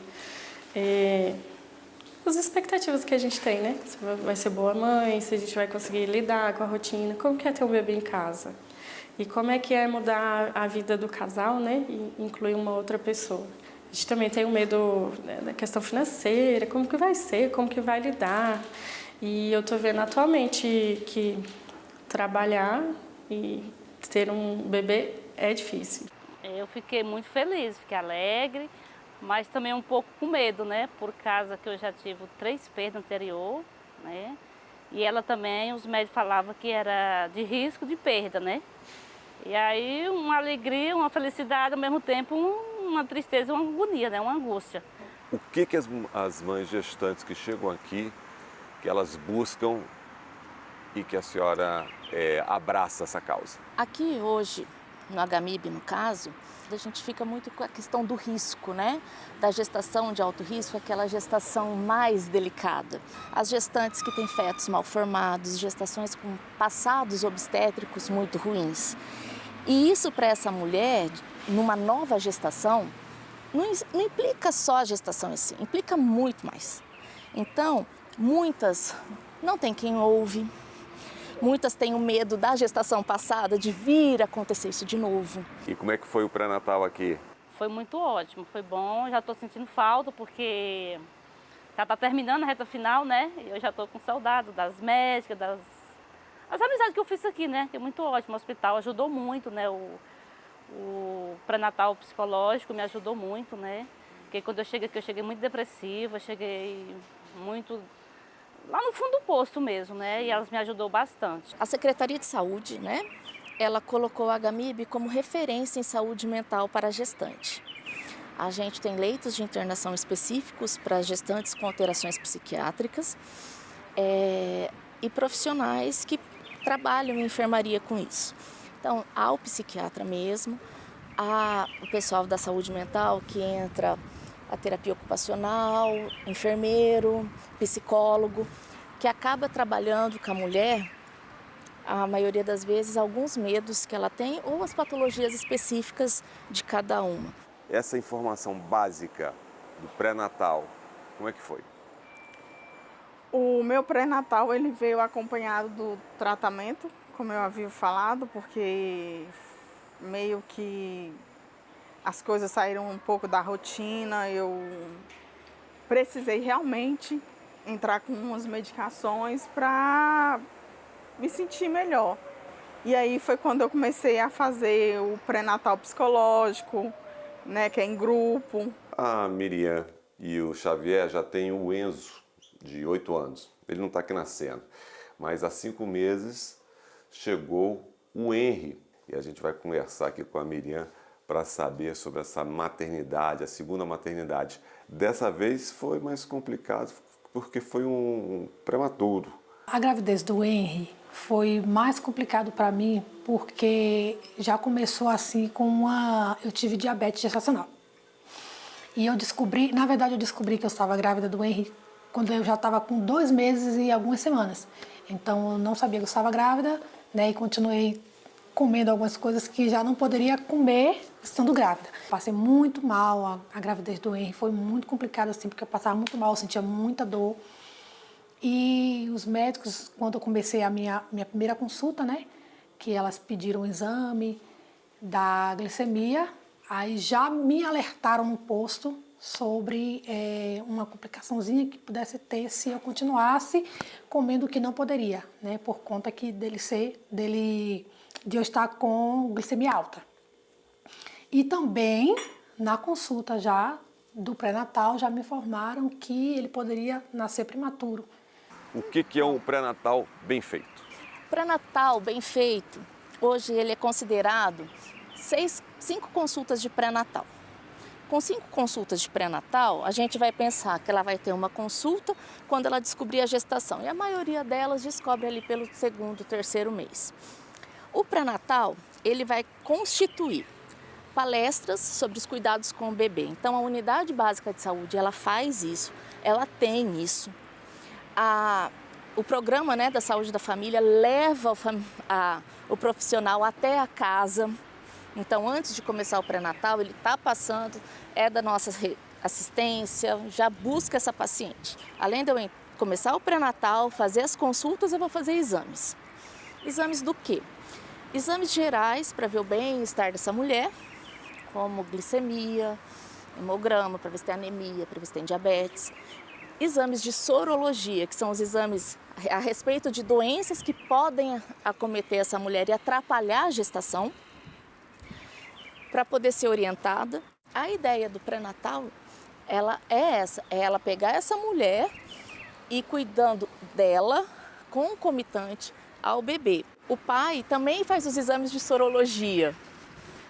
as expectativas que a gente tem, né? Se vai ser boa mãe, se a gente vai conseguir lidar com a rotina, como que é ter um bebê em casa. E como é que é mudar a vida do casal, né? E incluir uma outra pessoa. A gente também tem o medo, né, da questão financeira, como que vai ser, como que vai lidar. E eu tô vendo atualmente que trabalhar e ter um bebê é difícil. Eu fiquei muito feliz, fiquei alegre, mas também um pouco com medo, né? Por causa que eu já tive 3 perdas anterior, né? E ela também, os médicos falavam que era de risco de perda, né? E aí uma alegria, uma felicidade, ao mesmo tempo uma tristeza, uma agonia, né? Uma angústia. O que as mães gestantes que chegam aqui, que elas buscam e que a senhora abraça essa causa? Aqui hoje, no HMIB, no caso, a gente fica muito com a questão do risco, né? Da gestação de alto risco, aquela gestação mais delicada. As gestantes que têm fetos mal formados, gestações com passados obstétricos muito ruins. E isso para essa mulher, numa nova gestação, não implica só a gestação em si, implica muito mais. Então, muitas não tem quem ouve, muitas têm o medo da gestação passada, de vir acontecer isso de novo. E como é que foi o pré-natal aqui? Foi muito ótimo, foi bom, já estou sentindo falta porque já está terminando a reta final, né? Eu já estou com saudade das médicas, das amizades que eu fiz aqui, né? Que é muito ótimo, o hospital ajudou muito, né? O pré-natal psicológico me ajudou muito, né? Porque quando eu cheguei aqui, eu cheguei muito depressiva, cheguei muito lá no fundo do poço mesmo, né? E elas me ajudou bastante. A Secretaria de Saúde, né? Ela colocou a HMIB como referência em saúde mental para a gestante. A gente tem leitos de internação específicos para gestantes com alterações psiquiátricas e profissionais que trabalham em enfermaria com isso. Então, há o psiquiatra mesmo, há o pessoal da saúde mental que entra a terapia ocupacional, enfermeiro, psicólogo, que acaba trabalhando com a mulher, a maioria das vezes, alguns medos que ela tem ou as patologias específicas de cada uma. Essa informação básica do pré-natal, como é que foi? O meu pré-natal ele veio acompanhado do tratamento, como eu havia falado, porque meio que as coisas saíram um pouco da rotina, eu precisei realmente entrar com umas medicações para me sentir melhor. E aí foi quando eu comecei a fazer o pré-natal psicológico, né, que é em grupo. A Miriam e o Xavier já têm o Enzo, de 8 anos. Ele não está aqui na cena, mas há 5 meses chegou o Henry. E a gente vai conversar aqui com a Miriam para saber sobre essa maternidade, a segunda maternidade. Dessa vez foi mais complicado porque foi um prematuro. A gravidez do Henry foi mais complicado para mim porque já começou assim com eu tive diabetes gestacional. E eu descobri que eu estava grávida do Henry quando eu já estava com 2 meses e algumas semanas. Então eu não sabia que eu estava grávida, né, e continuei comendo algumas coisas que já não poderia comer estando grávida. Passei muito mal, a gravidez do Henry foi muito complicada assim, porque eu passava muito mal, eu sentia muita dor. E os médicos, quando eu comecei a minha primeira consulta, né, que elas pediram um exame da glicemia, aí já me alertaram no posto sobre uma complicaçãozinha que pudesse ter se eu continuasse comendo o que não poderia, né, por conta de eu estar com glicemia alta. E também, na consulta já do pré-natal, já me informaram que ele poderia nascer prematuro. O que é um pré-natal bem feito? Pré-natal bem feito, hoje ele é considerado 5 consultas de pré-natal. Com 5 consultas de pré-natal, a gente vai pensar que ela vai ter uma consulta quando ela descobrir a gestação. E a maioria delas descobre ali pelo 2º, 3º mês. O pré-natal, ele vai constituir palestras sobre os cuidados com o bebê. Então, a unidade básica de saúde, ela faz isso, ela tem isso. O programa, né, da saúde da família leva o profissional até a casa. Então, antes de começar o pré-natal, ele está passando, é da nossa assistência, já busca essa paciente. Além de eu começar o pré-natal, fazer as consultas, eu vou fazer exames. Exames do quê? Exames gerais para ver o bem-estar dessa mulher, como glicemia, hemograma, para ver se tem anemia, para ver se tem diabetes. Exames de sorologia, que são os exames a respeito de doenças que podem acometer essa mulher e atrapalhar a gestação, para poder ser orientada. A ideia do pré-natal, ela é ela pegar essa mulher e ir cuidando dela, concomitante ao bebê. O pai também faz os exames de sorologia,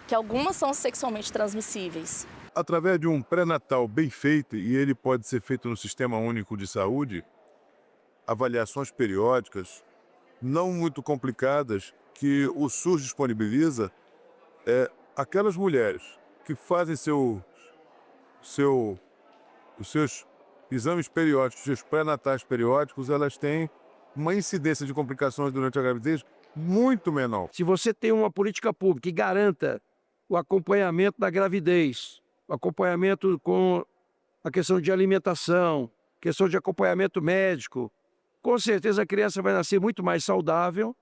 que algumas são sexualmente transmissíveis. Através de um pré-natal bem feito, e ele pode ser feito no Sistema Único de Saúde, avaliações periódicas, não muito complicadas, que o SUS disponibiliza, aquelas mulheres que fazem os seus exames periódicos, seus pré-natais periódicos, elas têm uma incidência de complicações durante a gravidez muito menor. Se você tem uma política pública que garanta o acompanhamento da gravidez, o acompanhamento com a questão de alimentação, questão de acompanhamento médico, com certeza a criança vai nascer muito mais saudável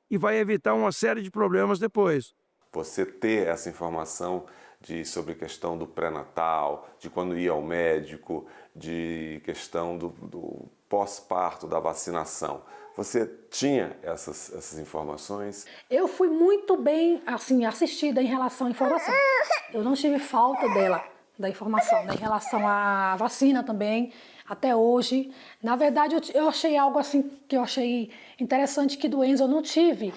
e vai evitar uma série de problemas depois. Você ter essa informação sobre a questão do pré-natal, de quando ir ao médico, de questão do pós-parto, da vacinação. Você tinha essas informações? Eu fui muito bem assistida em relação à informação. Eu não tive falta da informação, né? Em relação à vacina também, até hoje. Na verdade, eu achei algo assim que eu achei interessante que do Enzo eu não tive.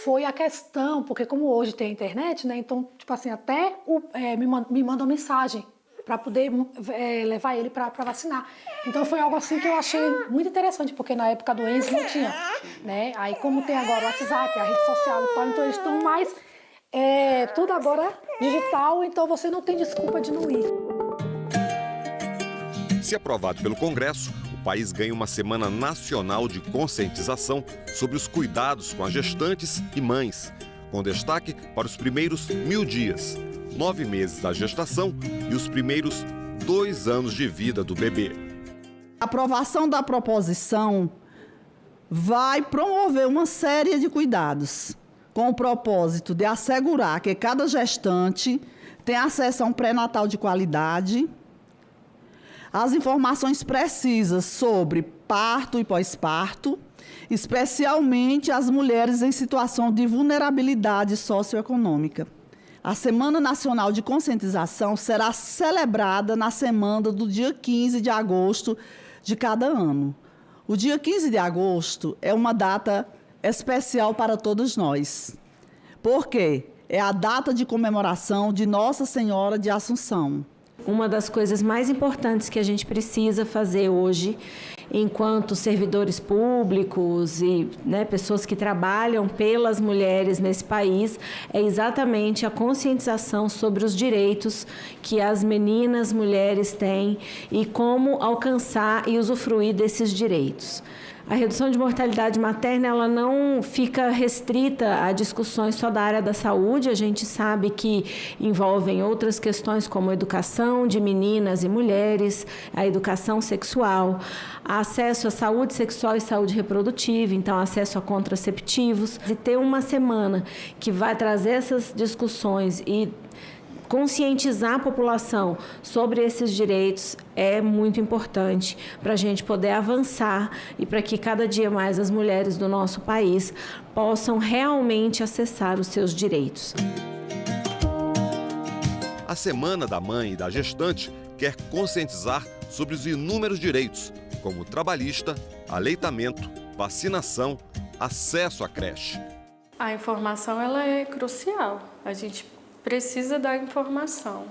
Foi a questão, porque como hoje tem a internet, né? Então, tipo assim, até me mandam mensagem para poder levar ele para vacinar. Então foi algo assim que eu achei muito interessante, porque na época do Enzo não tinha, né? Aí como tem agora o WhatsApp, a rede social e tal, então eles estão mais tudo agora digital, então você não tem desculpa de não ir. Se aprovado pelo Congresso, o país ganha uma semana nacional de conscientização sobre os cuidados com as gestantes e mães, com destaque para os primeiros 1000 dias, 9 meses da gestação e os primeiros 2 anos de vida do bebê. A aprovação da proposição vai promover uma série de cuidados, com o propósito de assegurar que cada gestante tem acesso a um pré-natal de qualidade, as informações precisas sobre parto e pós-parto, especialmente as mulheres em situação de vulnerabilidade socioeconômica. A Semana Nacional de Conscientização será celebrada na semana do dia 15 de agosto de cada ano. O dia 15 de agosto é uma data especial para todos nós. Por quê? É a data de comemoração de Nossa Senhora de Assunção. Uma das coisas mais importantes que a gente precisa fazer hoje, enquanto servidores públicos e pessoas que trabalham pelas mulheres nesse país, é exatamente a conscientização sobre os direitos que as meninas, mulheres têm e como alcançar e usufruir desses direitos. A redução de mortalidade materna ela não fica restrita a discussões só da área da saúde. A gente sabe que envolvem outras questões como a educação de meninas e mulheres, a educação sexual, acesso à saúde sexual e saúde reprodutiva, então acesso a contraceptivos. E ter uma semana que vai trazer essas discussões e conscientizar a população sobre esses direitos é muito importante para a gente poder avançar e para que cada dia mais as mulheres do nosso país possam realmente acessar os seus direitos. A Semana da Mãe e da Gestante quer conscientizar sobre os inúmeros direitos, como trabalhista, aleitamento, vacinação, acesso à creche. A informação ela é crucial. A gente precisa da informação.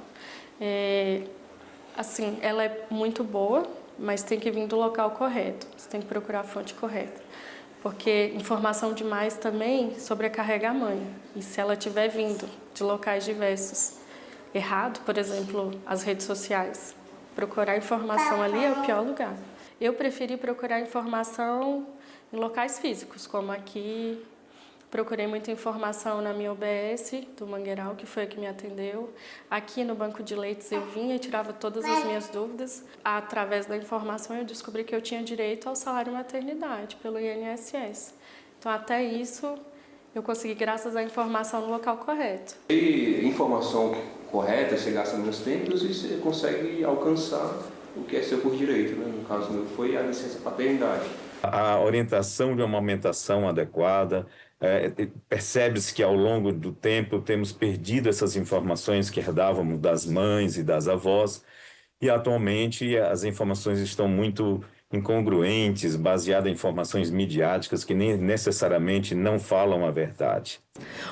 Ela é muito boa, mas tem que vir do local correto. Você tem que procurar a fonte correta. Porque informação demais também sobrecarrega a mãe. E se ela estiver vindo de locais diversos, errado, por exemplo, as redes sociais, procurar informação ali é o pior lugar. Eu preferi procurar informação em locais físicos, como aqui. Procurei muita informação na minha UBS do Mangueiral, que foi a que me atendeu. Aqui no Banco de Leitos eu vinha e tirava todas as minhas dúvidas. Através da informação eu descobri que eu tinha direito ao salário maternidade pelo INSS. Então até isso eu consegui graças à informação no local correto. E informação correta, você gasta menos tempo e você consegue alcançar o que é seu por direito, né? No caso meu foi a licença paternidade. A orientação de uma amamentação adequada, percebe-se que ao longo do tempo temos perdido essas informações que herdávamos das mães e das avós e atualmente as informações estão muito incongruentes, baseadas em informações midiáticas que nem necessariamente não falam a verdade.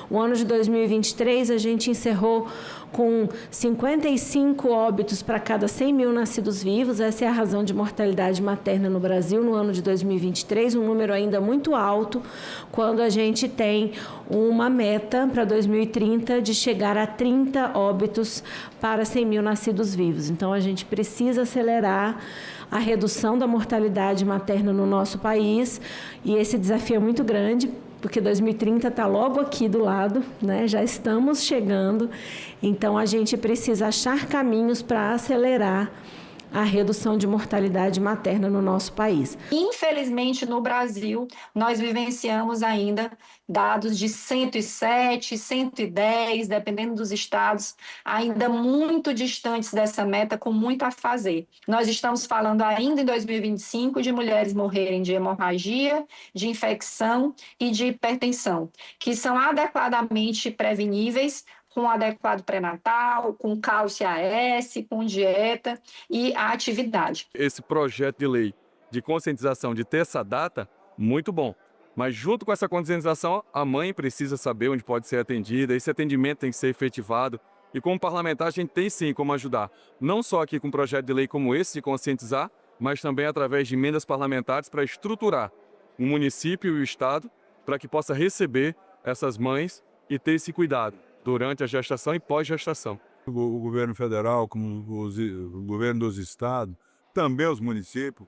O ano de 2023, a gente encerrou com 55 óbitos para cada 100 mil nascidos vivos. Essa é a razão de mortalidade materna no Brasil no ano de 2023, um número ainda muito alto, quando a gente tem uma meta para 2030 de chegar a 30 óbitos para 100 mil nascidos vivos. Então, a gente precisa acelerar a redução da mortalidade materna no nosso país, e esse desafio é muito grande, porque 2030 está logo aqui do lado, né? Já estamos chegando, então a gente precisa achar caminhos para acelerar a redução de mortalidade materna no nosso país. Infelizmente, no Brasil, nós vivenciamos ainda dados de 107, 110, dependendo dos estados, ainda muito distantes dessa meta, com muito a fazer. Nós estamos falando ainda em 2025 de mulheres morrerem de hemorragia, de infecção e de hipertensão, que são adequadamente preveníveis com adequado pré-natal, com cálcio AS, com dieta e a atividade. Esse projeto de lei de conscientização de ter essa data, muito bom. Mas junto com essa conscientização, a mãe precisa saber onde pode ser atendida, esse atendimento tem que ser efetivado. E como parlamentar, a gente tem sim como ajudar. Não só aqui com um projeto de lei como esse, de conscientizar, mas também através de emendas parlamentares para estruturar o município e o estado para que possa receber essas mães e ter esse cuidado durante a gestação e pós-gestação. O governo federal, como o governo dos estados, também os municípios,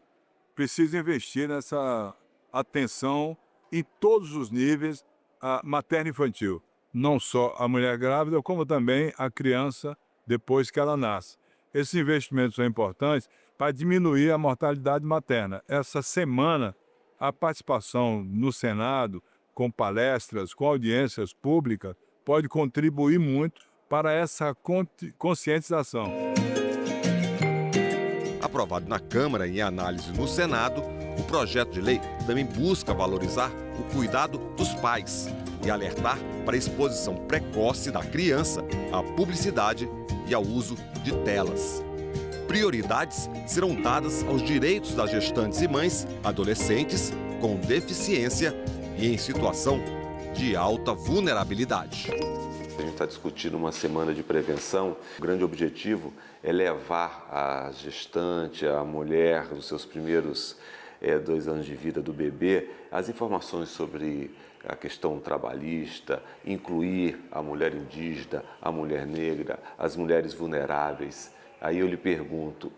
precisam investir nessa atenção em todos os níveis materno-infantil. Não só a mulher grávida, como também a criança depois que ela nasce. Esses investimentos são importantes para diminuir a mortalidade materna. Essa semana, a participação no Senado, com palestras, com audiências públicas, pode contribuir muito para essa conscientização. Aprovado na Câmara e em análise no Senado, o projeto de lei também busca valorizar o cuidado dos pais e alertar para a exposição precoce da criança à publicidade e ao uso de telas. Prioridades serão dadas aos direitos das gestantes e mães, adolescentes com deficiência e em situação de alta vulnerabilidade. A gente está discutindo uma semana de prevenção. O grande objetivo é levar a gestante, a mulher, os seus primeiros 2 anos de vida do bebê, as informações sobre a questão trabalhista, incluir a mulher indígena, a mulher negra, as mulheres vulneráveis. Aí eu lhe pergunto,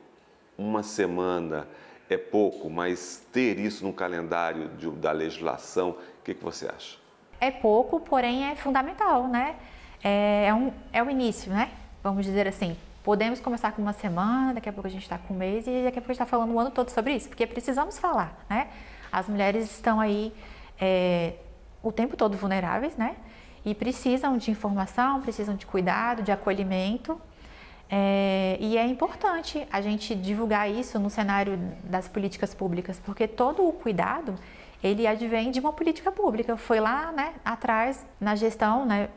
uma semana é pouco, mas ter isso no calendário da legislação, o que você acha? É pouco, porém é fundamental, né? É o início, né? Vamos dizer assim, podemos começar com uma semana, daqui a pouco a gente está com um mês e daqui a pouco a gente está falando o ano todo sobre isso, porque precisamos falar, né? As mulheres estão aí o tempo todo vulneráveis, né? E precisam de informação, precisam de cuidado, de acolhimento. E é importante a gente divulgar isso no cenário das políticas públicas, porque todo o cuidado ele advém de uma política pública. Foi lá, né, atrás, na gestão, né,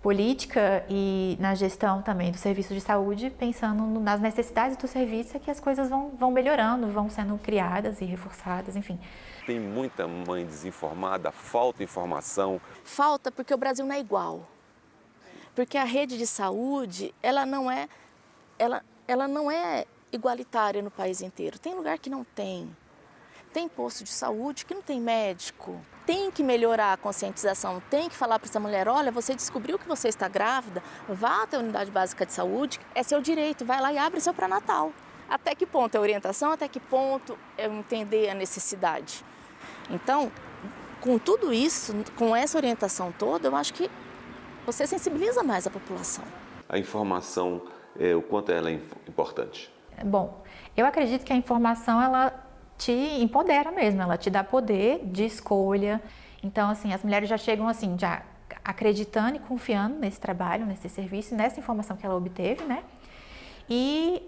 política e na gestão também do serviço de saúde, pensando nas necessidades do serviço, que as coisas vão melhorando, vão sendo criadas e reforçadas, enfim. Tem muita mãe desinformada, falta informação. Falta porque o Brasil não é igual. Porque a rede de saúde, ela não é igualitária no país inteiro. Tem lugar que não tem. Tem posto de saúde que não tem médico. Tem que melhorar a conscientização, tem que falar para essa mulher, olha, você descobriu que você está grávida, vá até a unidade básica de saúde, é seu direito, vai lá e abre seu pré-natal. Até que ponto é orientação, até que ponto é entender a necessidade. Então, com tudo isso, com essa orientação toda, eu acho que você sensibiliza mais a população. A informação, o quanto ela é importante? Bom, eu acredito que a informação, ela te empodera mesmo, ela te dá poder de escolha. Então, assim, as mulheres já chegam assim, já acreditando e confiando nesse trabalho, nesse serviço, nessa informação que ela obteve, né? E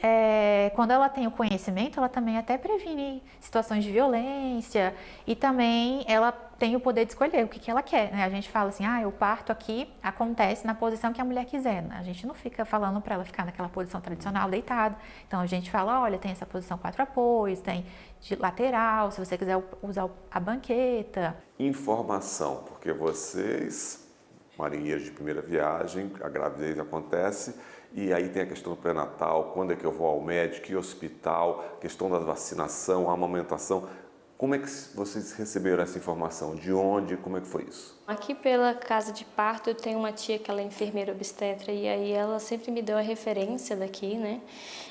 quando ela tem o conhecimento, ela também até previne situações de violência e também ela tem o poder de escolher o que ela quer, né? A gente fala assim, o parto aqui acontece na posição que a mulher quiser, né? A gente não fica falando para ela ficar naquela posição tradicional, deitada. Então a gente fala, olha, tem essa posição 4 apoios, tem de lateral, se você quiser usar a banqueta. Informação, porque vocês marinheiros de primeira viagem, a gravidez acontece, e aí tem a questão do pré-natal, quando é que eu vou ao médico, que hospital, questão da vacinação, a amamentação. Como é que vocês receberam essa informação? De onde? Como é que foi isso? Aqui pela casa de parto eu tenho uma tia que ela é enfermeira obstetra e aí ela sempre me deu a referência daqui, né?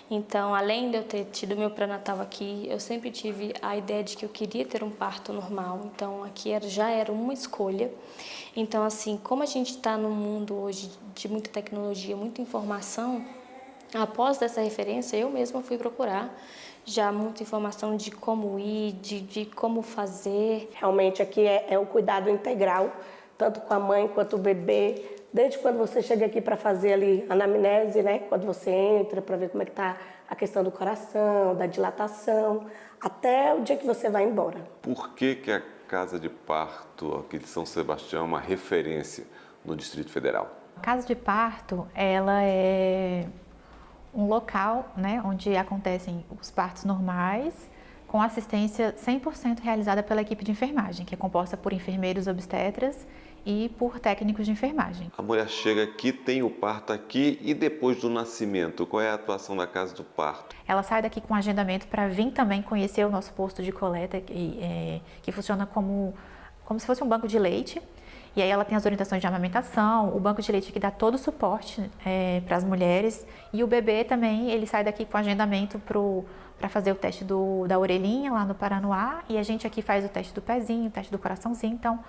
Então, além de eu ter tido meu pré-natal aqui, eu sempre tive a ideia de que eu queria ter um parto normal. Então, aqui já era uma escolha. Então, assim, como a gente está num mundo hoje de muita tecnologia, muita informação, após dessa referência, eu mesma fui procurar já muita informação de como ir, de como fazer. Realmente aqui é um cuidado integral, tanto com a mãe quanto o bebê, desde quando você chega aqui para fazer ali a anamnese, né? Quando você entra para ver como é que está a questão do coração, da dilatação, até o dia que você vai embora. Por que a casa de parto aqui de São Sebastião é uma referência no Distrito Federal? A casa de parto, ela é um local, né, onde acontecem os partos normais, com assistência 100% realizada pela equipe de enfermagem, que é composta por enfermeiros obstetras e por técnicos de enfermagem. A mulher chega aqui, tem o parto aqui e depois do nascimento, qual é a atuação da casa do parto? Ela sai daqui com agendamento para vir também conhecer o nosso posto de coleta, que funciona como se fosse um banco de leite. E aí ela tem as orientações de amamentação, o banco de leite que dá todo o suporte para as mulheres. E o bebê também, ele sai daqui com agendamento para fazer o teste da orelhinha lá no Paranoá. E a gente aqui faz o teste do pezinho, o teste do coraçãozinho. Então,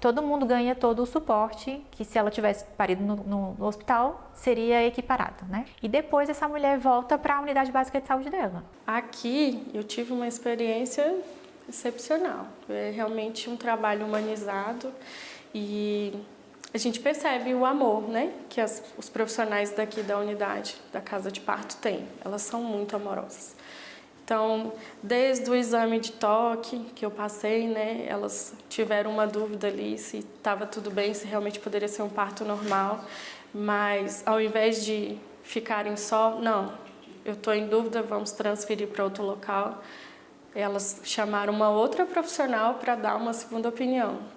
todo mundo ganha todo o suporte, que se ela tivesse parido no hospital, seria equiparado, né? E depois essa mulher volta para a unidade básica de saúde dela. Aqui eu tive uma experiência excepcional. É realmente um trabalho humanizado. E a gente percebe o amor, né, que os profissionais daqui da unidade, da casa de parto têm. Elas são muito amorosas. Então, desde o exame de toque que eu passei, né, elas tiveram uma dúvida ali se estava tudo bem, se realmente poderia ser um parto normal. Mas, ao invés de ficarem só, não, eu estou em dúvida, vamos transferir para outro local. Elas chamaram uma outra profissional para dar uma segunda opinião.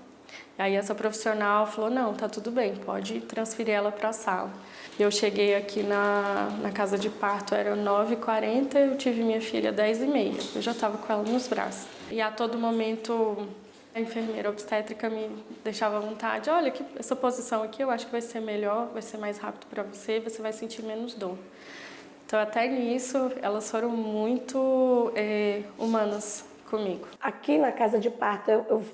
Aí essa profissional falou, não, tá tudo bem, pode transferir ela para a sala. Eu cheguei aqui na casa de parto, era 9h40, eu tive minha filha 10h30, eu já estava com ela nos braços. E a todo momento a enfermeira obstétrica me deixava à vontade, olha, essa posição aqui eu acho que vai ser melhor, vai ser mais rápido para você, você vai sentir menos dor. Então até nisso elas foram muito humanas comigo. Aqui na casa de parto eu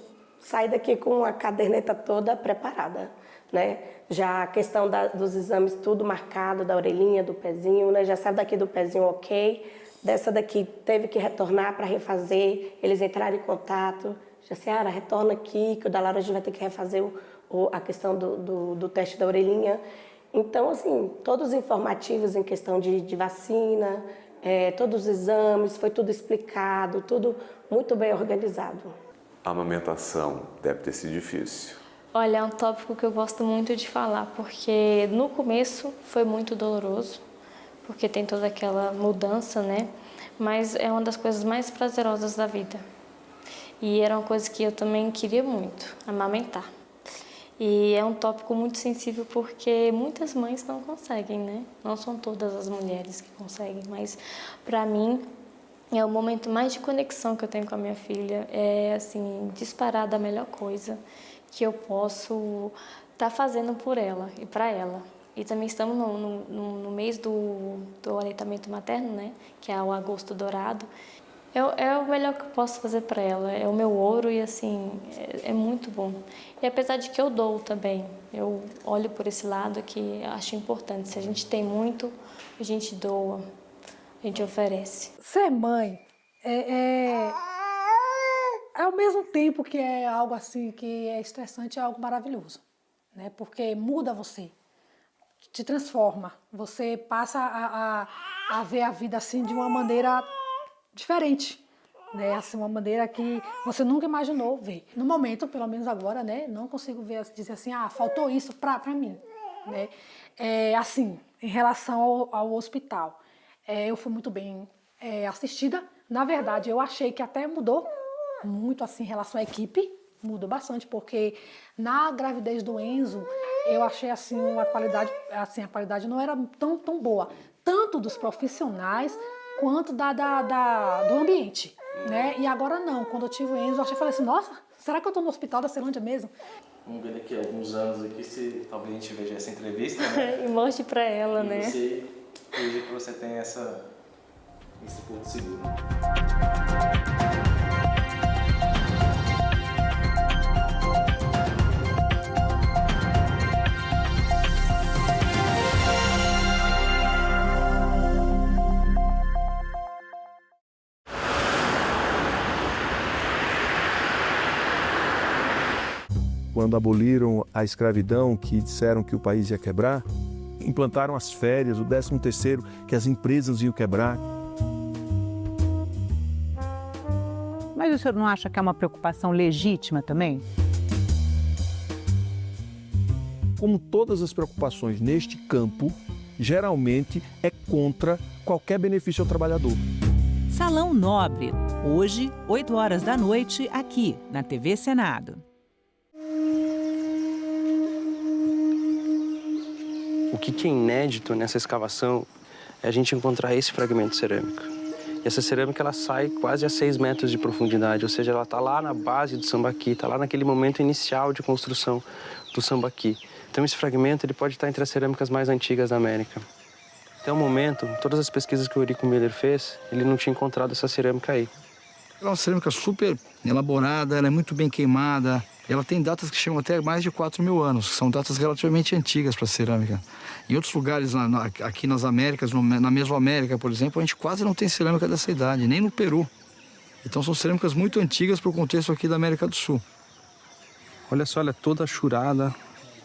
saí daqui com a caderneta toda preparada, né? Já a questão dos exames tudo marcado, da orelhinha, do pezinho, né? Já saiu daqui do pezinho ok, dessa daqui teve que retornar para refazer, eles entraram em contato, já Seara, retorna aqui, que o da Laura a gente vai ter que refazer a questão do teste da orelhinha. Então, assim, todos os informativos em questão de vacina, todos os exames, foi tudo explicado, tudo muito bem organizado. A amamentação deve ter sido difícil. Olha, é um tópico que eu gosto muito de falar, porque no começo foi muito doloroso, porque tem toda aquela mudança, né? Mas é uma das coisas mais prazerosas da vida. E era uma coisa que eu também queria muito, amamentar. E é um tópico muito sensível porque muitas mães não conseguem, né? Não são todas as mulheres que conseguem, mas para mim é o momento mais de conexão que eu tenho com a minha filha. É, assim, disparada a melhor coisa que eu posso estar fazendo por ela e para ela. E também estamos no mês do aleitamento materno, né? Que é o agosto dourado. É o melhor que eu posso fazer para ela. É o meu ouro e, assim, é muito bom. E apesar de que eu dou também, eu olho por esse lado que acho importante. Se a gente tem muito, a gente doa. A gente oferece. Ser mãe ao mesmo tempo que é algo assim que é estressante, é algo maravilhoso, né? Porque muda você, te transforma. Você passa a ver a vida assim de uma maneira diferente, né? Assim, uma maneira que você nunca imaginou ver. No momento, pelo menos agora, né? Não consigo dizer assim, faltou isso para mim, né? Assim, em relação ao hospital. Eu fui muito bem assistida. Na verdade, eu achei que até mudou muito assim, em relação à equipe. Mudou bastante, porque na gravidez do Enzo, eu achei assim a qualidade não era tão boa, tanto dos profissionais quanto do ambiente, né? E agora não, quando eu tive o Enzo, eu falei assim, nossa, será que eu estou no hospital da Ceilândia mesmo? Vamos ver daqui a alguns anos aqui se talvez a gente veja essa entrevista, né? E mostre para ela, né? E veja que você tem esse ponto seguro. Quando aboliram a escravidão, que disseram que o país ia quebrar, implantaram as férias, o 13º, que as empresas iam quebrar. Mas o senhor não acha que é uma preocupação legítima também? Como todas as preocupações neste campo, geralmente é contra qualquer benefício ao trabalhador. Salão Nobre, hoje, 20h, aqui na TV Senado. O que é inédito nessa escavação é a gente encontrar esse fragmento cerâmico. E essa cerâmica ela sai quase a 6 metros de profundidade, ou seja, ela está lá na base do sambaqui, está lá naquele momento inicial de construção do sambaqui. Então esse fragmento ele pode estar entre as cerâmicas mais antigas da América. Até o momento, todas as pesquisas que o Eurico Miller fez, ele não tinha encontrado essa cerâmica aí. Ela é uma cerâmica super elaborada, ela é muito bem queimada. Ela tem datas que chegam até mais de 4.000 anos, que são datas relativamente antigas para a cerâmica. Em outros lugares, aqui nas Américas, na Mesoamérica, por exemplo, a gente quase não tem cerâmica dessa idade, nem no Peru. Então são cerâmicas muito antigas para o contexto aqui da América do Sul. Olha só, ela é toda achurada,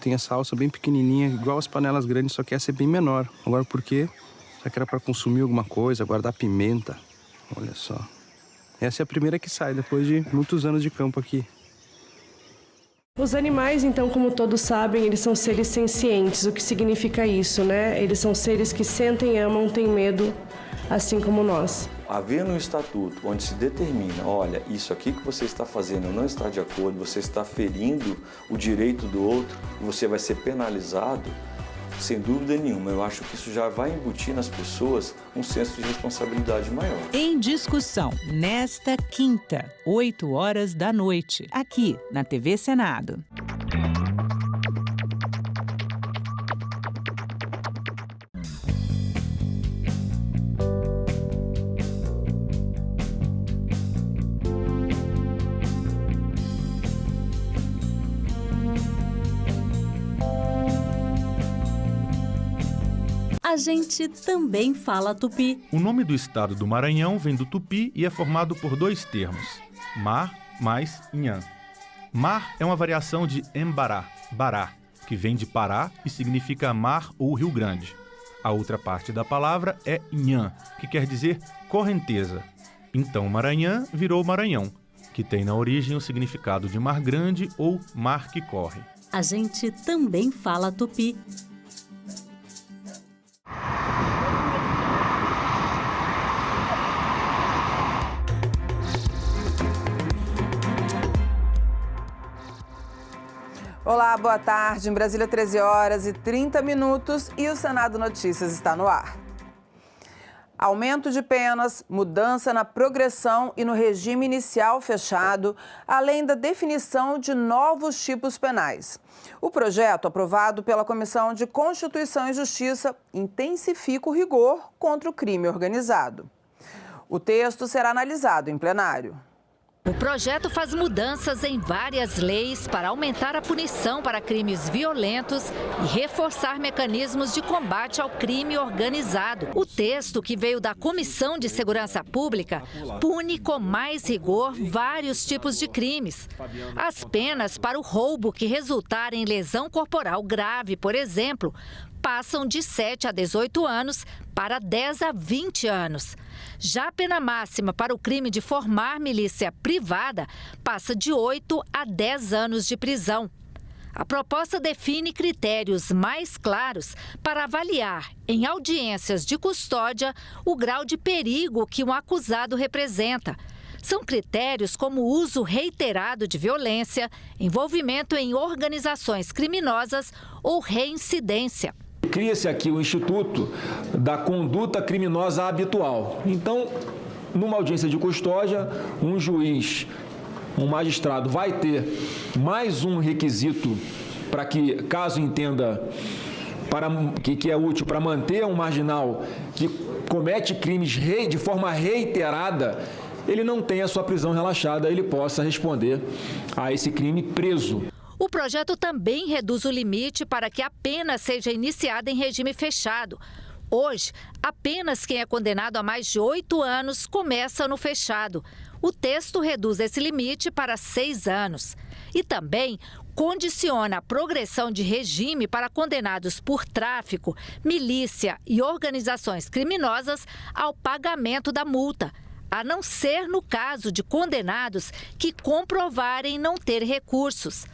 tem essa alça bem pequenininha, igual as panelas grandes, só que essa é bem menor. Agora por quê? Será que era para consumir alguma coisa, guardar pimenta? Olha só. Essa é a primeira que sai depois de muitos anos de campo aqui. Os animais, então, como todos sabem, eles são seres sencientes. O que significa isso, né? Eles são seres que sentem, amam, têm medo, assim como nós. Havendo um estatuto onde se determina, olha, isso aqui que você está fazendo não está de acordo, você está ferindo o direito do outro e você vai ser penalizado, sem dúvida nenhuma, eu acho que isso já vai embutir nas pessoas um senso de responsabilidade maior. Em discussão, nesta quinta, 20h, aqui na TV Senado. A gente também fala tupi. O nome do estado do Maranhão vem do tupi e é formado por 2 termos, mar mais nhan. Mar é uma variação de embará, bará, que vem de Pará e significa mar ou rio grande. A outra parte da palavra é nhan, que quer dizer correnteza. Então Maranhão virou Maranhão, que tem na origem o significado de mar grande ou mar que corre. A gente também fala tupi. Olá, boa tarde. Em Brasília, 13h30 e o Senado Notícias está no ar. Aumento de penas, mudança na progressão e no regime inicial fechado, além da definição de novos tipos penais. O projeto, aprovado pela Comissão de Constituição e Justiça, intensifica o rigor contra o crime organizado. O texto será analisado em plenário. O projeto faz mudanças em várias leis para aumentar a punição para crimes violentos e reforçar mecanismos de combate ao crime organizado. O texto, que veio da Comissão de Segurança Pública, pune com mais rigor vários tipos de crimes. As penas para o roubo que resultar em lesão corporal grave, por exemplo, passam de 7 a 18 anos para 10 a 20 anos. Já a pena máxima para o crime de formar milícia privada passa de 8 a 10 anos de prisão. A proposta define critérios mais claros para avaliar, em audiências de custódia, o grau de perigo que um acusado representa. São critérios como uso reiterado de violência, envolvimento em organizações criminosas ou reincidência. Cria-se aqui o Instituto da Conduta Criminosa Habitual. Então, numa audiência de custódia, um juiz, um magistrado vai ter mais um requisito para que, caso entenda que é útil para manter um marginal que comete crimes de forma reiterada, ele não tenha a sua prisão relaxada, ele possa responder a esse crime preso. O projeto também reduz o limite para que a pena seja iniciada em regime fechado. Hoje, apenas quem é condenado a mais de 8 anos começa no fechado. O texto reduz esse limite para 6 anos. E também condiciona a progressão de regime para condenados por tráfico, milícia e organizações criminosas ao pagamento da multa, a não ser no caso de condenados que comprovarem não ter recursos.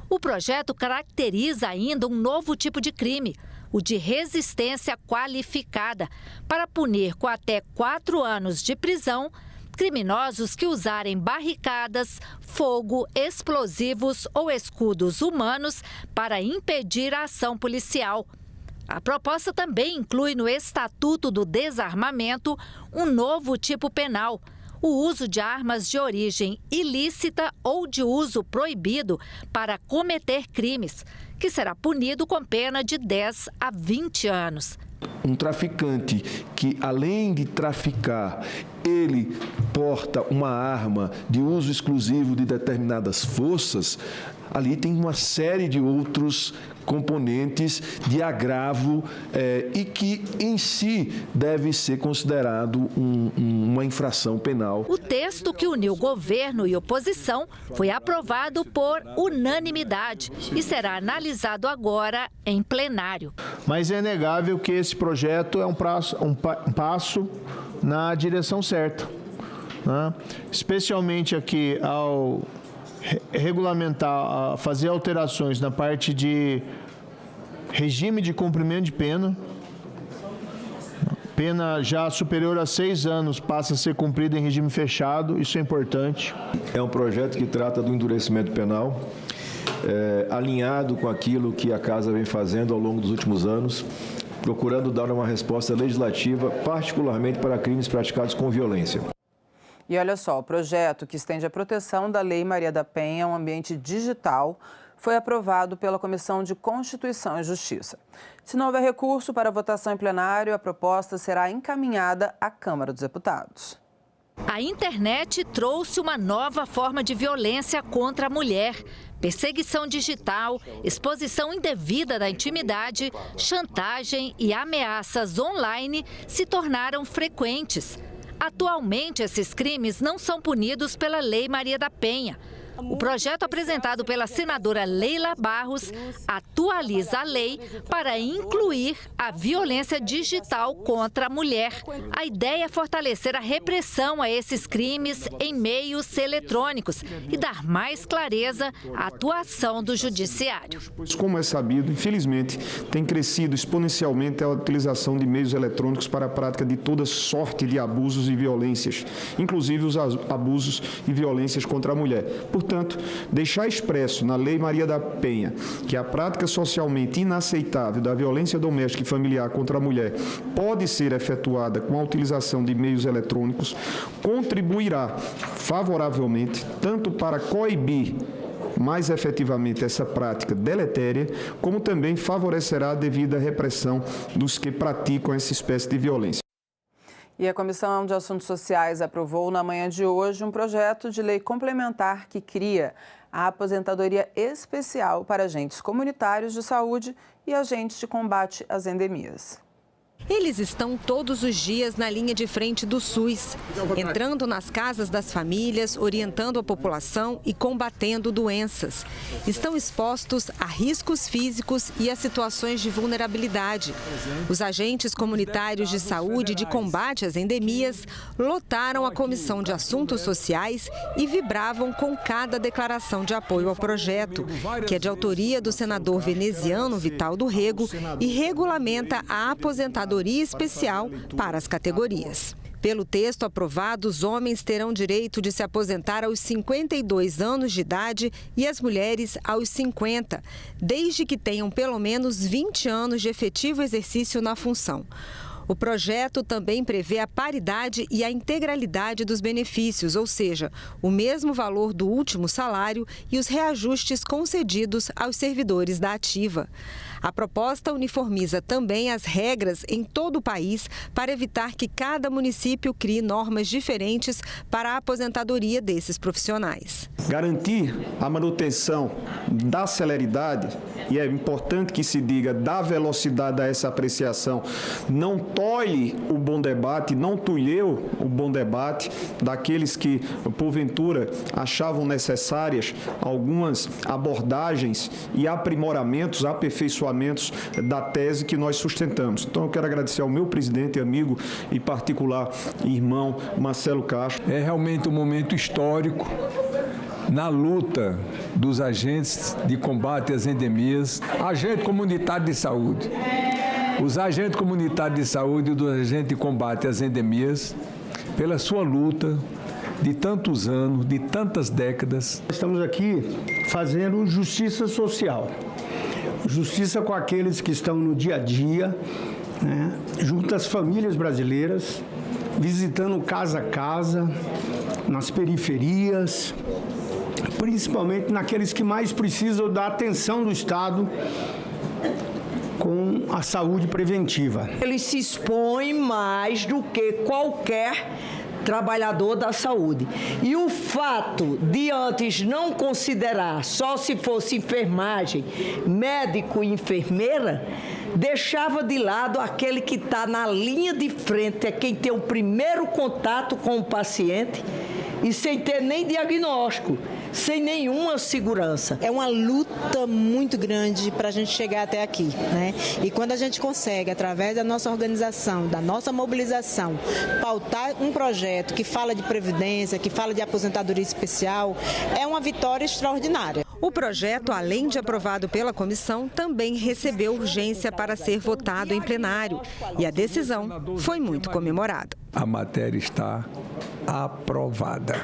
O projeto caracteriza ainda um novo tipo de crime, o de resistência qualificada, para punir com até 4 anos de prisão criminosos que usarem barricadas, fogo, explosivos ou escudos humanos para impedir a ação policial. A proposta também inclui no Estatuto do Desarmamento um novo tipo penal, o uso de armas de origem ilícita ou de uso proibido para cometer crimes, que será punido com pena de 10 a 20 anos. Um traficante que, além de traficar, ele porta uma arma de uso exclusivo de determinadas forças, ali tem uma série de outros componentes de agravo e que, em si, deve ser considerado uma infração penal. O texto que uniu governo e oposição foi aprovado por unanimidade e será analisado agora em plenário. Mas é inegável que esse projeto é um passo na direção certa, né? Especialmente aqui ao regulamentar, fazer alterações na parte de regime de cumprimento de pena. Pena já superior a 6 anos passa a ser cumprida em regime fechado, isso é importante. É um projeto que trata do endurecimento penal, alinhado com aquilo que a Casa vem fazendo ao longo dos últimos anos, procurando dar uma resposta legislativa, particularmente para crimes praticados com violência. E olha só, o projeto que estende a proteção da Lei Maria da Penha ao ambiente digital foi aprovado pela Comissão de Constituição e Justiça. Se não houver recurso para votação em plenário, a proposta será encaminhada à Câmara dos Deputados. A internet trouxe uma nova forma de violência contra a mulher. Perseguição digital, exposição indevida da intimidade, chantagem e ameaças online se tornaram frequentes. Atualmente, esses crimes não são punidos pela Lei Maria da Penha. O projeto apresentado pela senadora Leila Barros atualiza a lei para incluir a violência digital contra a mulher. A ideia é fortalecer a repressão a esses crimes em meios eletrônicos e dar mais clareza à atuação do judiciário. Como é sabido, infelizmente, tem crescido exponencialmente a utilização de meios eletrônicos para a prática de toda sorte de abusos e violências, inclusive os abusos e violências contra a mulher. Portanto, deixar expresso na Lei Maria da Penha que a prática socialmente inaceitável da violência doméstica e familiar contra a mulher pode ser efetuada com a utilização de meios eletrônicos contribuirá favoravelmente tanto para coibir mais efetivamente essa prática deletéria, como também favorecerá a devida repressão dos que praticam essa espécie de violência. E a Comissão de Assuntos Sociais aprovou na manhã de hoje um projeto de lei complementar que cria a aposentadoria especial para agentes comunitários de saúde e agentes de combate às endemias. Eles estão todos os dias na linha de frente do SUS, entrando nas casas das famílias, orientando a população e combatendo doenças. Estão expostos a riscos físicos e a situações de vulnerabilidade. Os agentes comunitários de saúde e de combate às endemias lotaram a Comissão de Assuntos Sociais e vibravam com cada declaração de apoio ao projeto, que é de autoria do senador veneziano Vital do Rego e regulamenta a aposentadoria especial para as categorias. Pelo texto aprovado, os homens terão direito de se aposentar aos 52 anos de idade e as mulheres aos 50, desde que tenham pelo menos 20 anos de efetivo exercício na função. O projeto também prevê a paridade e a integralidade dos benefícios, ou seja, o mesmo valor do último salário e os reajustes concedidos aos servidores da ativa. A proposta uniformiza também as regras em todo o país para evitar que cada município crie normas diferentes para a aposentadoria desses profissionais. Garantir a manutenção da celeridade, e é importante que se diga da velocidade a essa apreciação, não tolhe o bom debate, não tolheu o bom debate daqueles que, porventura, achavam necessárias algumas abordagens e aprimoramentos, aperfeiçoamentos da tese que nós sustentamos. Então, eu quero agradecer ao meu presidente, amigo e particular irmão Marcelo Castro. É realmente um momento histórico na luta dos agentes de combate às endemias, agente comunitário de saúde. Os agentes comunitários de saúde e dos agentes de combate às endemias, pela sua luta de tantos anos, de tantas décadas. Estamos aqui fazendo justiça social. Justiça com aqueles que estão no dia a dia, né, junto às famílias brasileiras, visitando casa a casa, nas periferias, principalmente naqueles que mais precisam da atenção do Estado com a saúde preventiva. Ele se expõe mais do que qualquer trabalhador da saúde. E o fato de antes não considerar só se fosse enfermagem, médico e enfermeira, deixava de lado aquele que está na linha de frente, é quem tem o primeiro contato com o paciente e sem ter nem diagnóstico, sem nenhuma segurança. É uma luta muito grande para a gente chegar até aqui, né? E quando a gente consegue, através da nossa organização, da nossa mobilização, pautar um projeto que fala de previdência, que fala de aposentadoria especial, é uma vitória extraordinária. O projeto, além de aprovado pela comissão, também recebeu urgência para ser votado em plenário. E a decisão foi muito comemorada. A matéria está aprovada.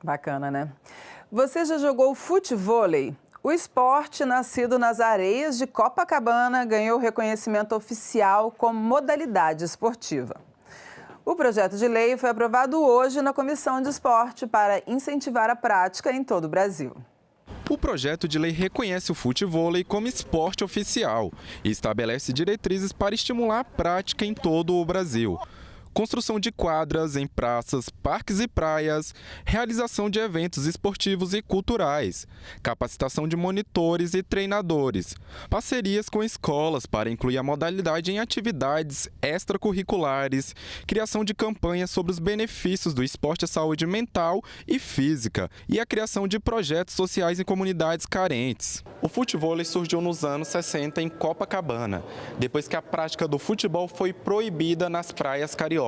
Bacana, né? Você já jogou futevôlei? O esporte, nascido nas areias de Copacabana, ganhou reconhecimento oficial como modalidade esportiva. O projeto de lei foi aprovado hoje na Comissão de Esporte para incentivar a prática em todo o Brasil. O projeto de lei reconhece o futevôlei como esporte oficial e estabelece diretrizes para estimular a prática em todo o Brasil. Construção de quadras em praças, parques e praias, realização de eventos esportivos e culturais, capacitação de monitores e treinadores, parcerias com escolas para incluir a modalidade em atividades extracurriculares, criação de campanhas sobre os benefícios do esporte à saúde mental e física e a criação de projetos sociais em comunidades carentes. O futevôlei surgiu nos anos 60 em Copacabana, depois que a prática do futebol foi proibida nas praias cariocas.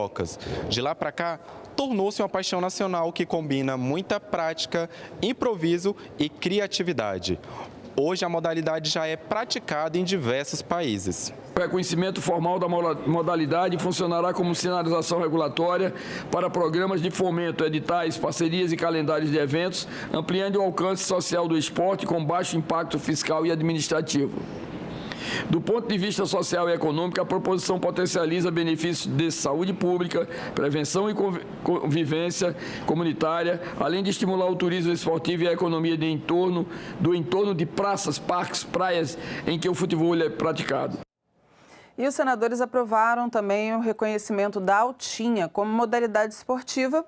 De lá para cá, tornou-se uma paixão nacional que combina muita prática, improviso e criatividade. Hoje a modalidade já é praticada em diversos países. O reconhecimento formal da modalidade funcionará como sinalização regulatória para programas de fomento, editais, parcerias e calendários de eventos, ampliando o alcance social do esporte com baixo impacto fiscal e administrativo. Do ponto de vista social e econômico, a proposição potencializa benefícios de saúde pública, prevenção e convivência comunitária, além de estimular o turismo esportivo e a economia do entorno de praças, parques, praias em que o futevôlei é praticado. E os senadores aprovaram também o reconhecimento da altinha como modalidade esportiva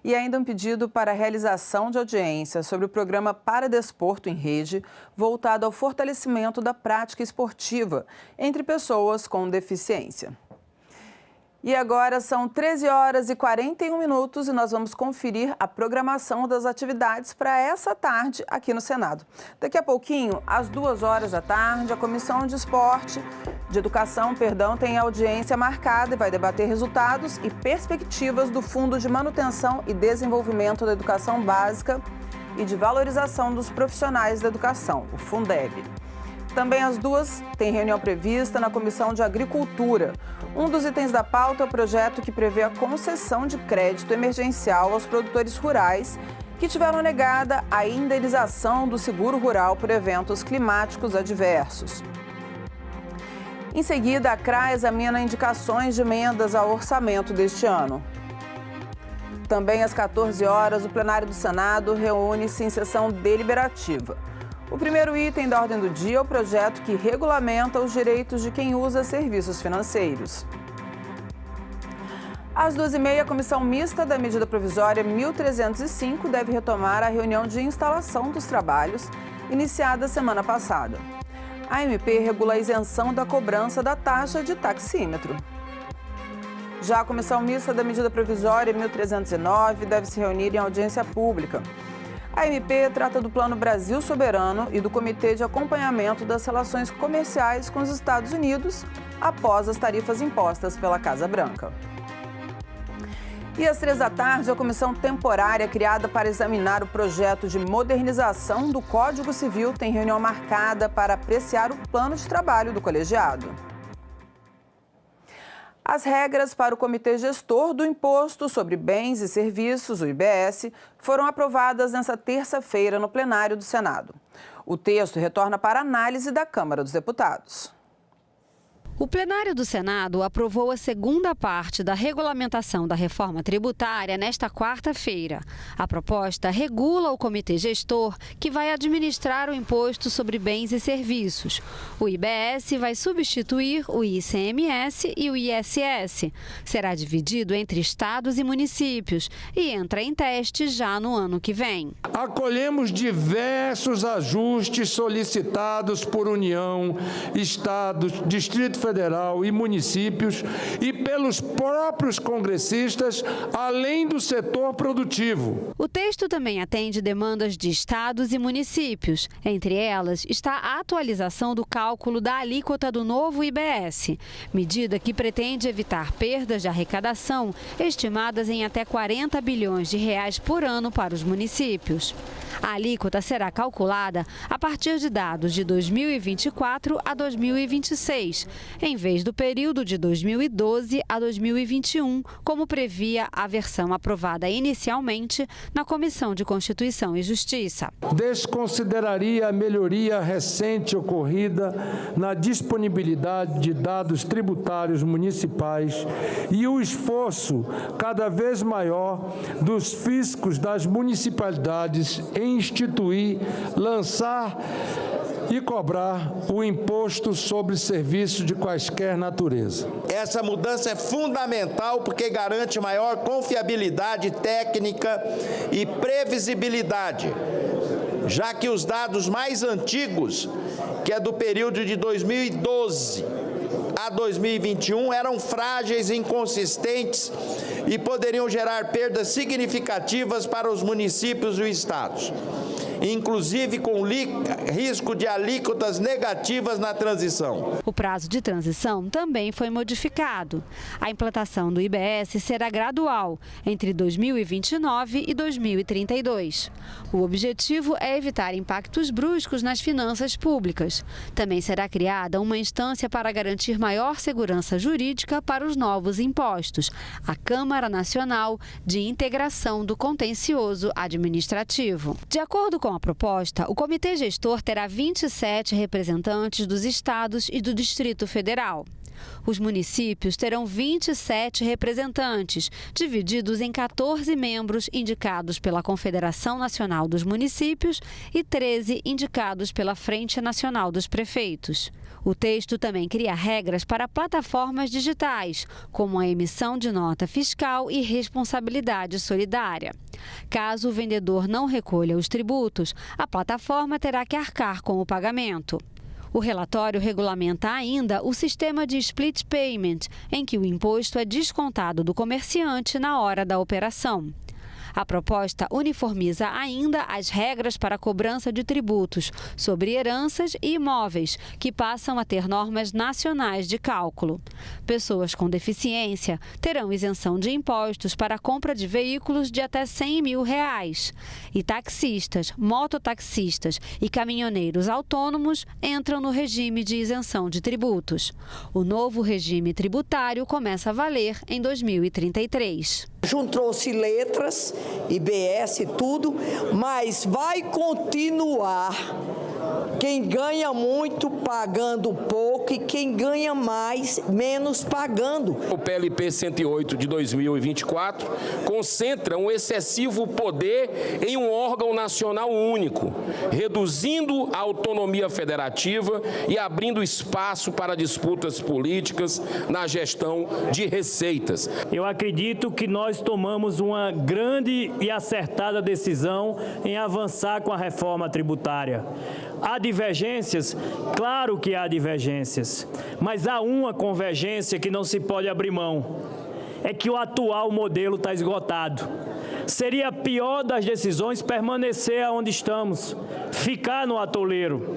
e ainda um pedido para a realização de audiência sobre o programa Paradesporto em Rede, voltado ao fortalecimento da prática esportiva entre pessoas com deficiência. E agora são 13 horas e 41 minutos e nós vamos conferir a programação das atividades para essa tarde aqui no Senado. Daqui a pouquinho, às 2 horas da tarde, a Comissão de Educação, tem audiência marcada e vai debater resultados e perspectivas do Fundo de Manutenção e Desenvolvimento da Educação Básica e de Valorização dos Profissionais da Educação, o Fundeb. Também as duas têm reunião prevista na Comissão de Agricultura. Um dos itens da pauta é o projeto que prevê a concessão de crédito emergencial aos produtores rurais que tiveram negada a indenização do seguro rural por eventos climáticos adversos. Em seguida, a CRA examina indicações de emendas ao orçamento deste ano. Também às 14 horas, o plenário do Senado reúne-se em sessão deliberativa. O primeiro item da ordem do dia é o projeto que regulamenta os direitos de quem usa serviços financeiros. Às 12h30, a Comissão Mista da Medida Provisória 1305 deve retomar a reunião de instalação dos trabalhos iniciada semana passada. A MP regula a isenção da cobrança da taxa de taxímetro. Já a Comissão Mista da Medida Provisória 1309 deve se reunir em audiência pública. A MP trata do Plano Brasil Soberano e do Comitê de Acompanhamento das Relações Comerciais com os Estados Unidos após as tarifas impostas pela Casa Branca. E às 15h, a comissão temporária criada para examinar o projeto de modernização do Código Civil tem reunião marcada para apreciar o plano de trabalho do colegiado. As regras para o Comitê Gestor do Imposto sobre Bens e Serviços, o IBS, foram aprovadas nesta terça-feira no plenário do Senado. O texto retorna para análise da Câmara dos Deputados. O plenário do Senado aprovou a segunda parte da regulamentação da reforma tributária nesta quarta-feira. A proposta regula o comitê gestor, que vai administrar o imposto sobre bens e serviços. O IBS vai substituir o ICMS e o ISS. Será dividido entre estados e municípios e entra em teste já no ano que vem. Acolhemos diversos ajustes solicitados por União, estados, Distrito Federal e municípios e pelos próprios congressistas, além do setor produtivo. O texto também atende demandas de estados e municípios. Entre elas está a atualização do cálculo da alíquota do novo IBS, medida que pretende evitar perdas de arrecadação estimadas em até 40 bilhões de reais por ano para os municípios. A alíquota será calculada a partir de dados de 2024 a 2026, em vez do período de 2012 a 2021, como previa a versão aprovada inicialmente na Comissão de Constituição e Justiça. Desconsideraria a melhoria recente ocorrida na disponibilidade de dados tributários municipais e o esforço cada vez maior dos fiscos das municipalidades em instituir, lançar e cobrar o imposto sobre serviços de quaisquer natureza. Essa mudança é fundamental porque garante maior confiabilidade técnica e previsibilidade, já que os dados mais antigos, que é do período de 2012 a 2021, eram frágeis e inconsistentes e poderiam gerar perdas significativas para os municípios e os estados, inclusive com risco de alíquotas negativas na transição. O prazo de transição também foi modificado. A implantação do IBS será gradual, entre 2029 e 2032. O objetivo é evitar impactos bruscos nas finanças públicas. Também será criada uma instância para garantir maior segurança jurídica para os novos impostos, a Câmara Nacional de Integração do Contencioso Administrativo. De acordo com a proposta, o Comitê Gestor terá 27 representantes dos estados e do Distrito Federal. Os municípios terão 27 representantes, divididos em 14 membros indicados pela Confederação Nacional dos Municípios e 13 indicados pela Frente Nacional dos Prefeitos. O texto também cria regras para plataformas digitais, como a emissão de nota fiscal e responsabilidade solidária. Caso o vendedor não recolha os tributos, a plataforma terá que arcar com o pagamento. O relatório regulamenta ainda o sistema de split payment, em que o imposto é descontado do comerciante na hora da operação. A proposta uniformiza ainda as regras para a cobrança de tributos sobre heranças e imóveis, que passam a ter normas nacionais de cálculo. Pessoas com deficiência terão isenção de impostos para a compra de veículos de até R$100 mil. E taxistas, mototaxistas e caminhoneiros autônomos entram no regime de isenção de tributos. O novo regime tributário começa a valer em 2033. Juntou-se letras, IBS e tudo, mas vai continuar quem ganha muito pagando pouco e quem ganha mais, menos pagando. O PLP 108 de 2024 concentra um excessivo poder em um órgão nacional único, reduzindo a autonomia federativa e abrindo espaço para disputas políticas na gestão de receitas. Eu acredito que nós tomamos uma grande e acertada decisão em avançar com a reforma tributária. Há divergências? Claro que há divergências, mas há uma convergência que não se pode abrir mão. É que o atual modelo está esgotado. Seria a pior das decisões permanecer onde estamos, ficar no atoleiro.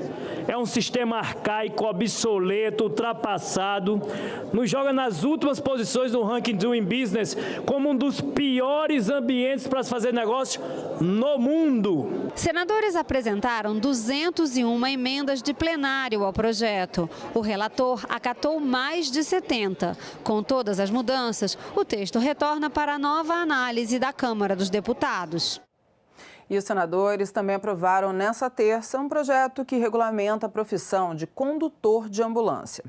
É um sistema arcaico, obsoleto, ultrapassado, nos joga nas últimas posições no ranking Doing Business como um dos piores ambientes para se fazer negócio no mundo. Senadores apresentaram 201 emendas de plenário ao projeto. O relator acatou mais de 70. Com todas as mudanças, o texto retorna para a nova análise da Câmara dos Deputados. E os senadores também aprovaram nesta terça um projeto que regulamenta a profissão de condutor de ambulância.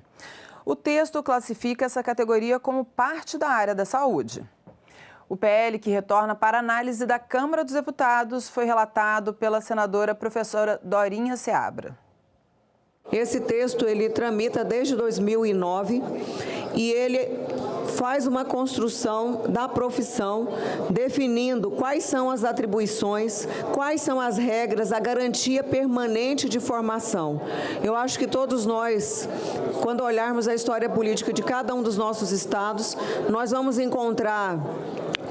O texto classifica essa categoria como parte da área da saúde. O PL, que retorna para análise da Câmara dos Deputados, foi relatado pela senadora professora Dorinha Seabra. Esse texto ele tramita desde 2009 e ele faz uma construção da profissão, definindo quais são as atribuições, quais são as regras, a garantia permanente de formação. Eu acho que todos nós, quando olharmos a história política de cada um dos nossos estados, nós vamos encontrar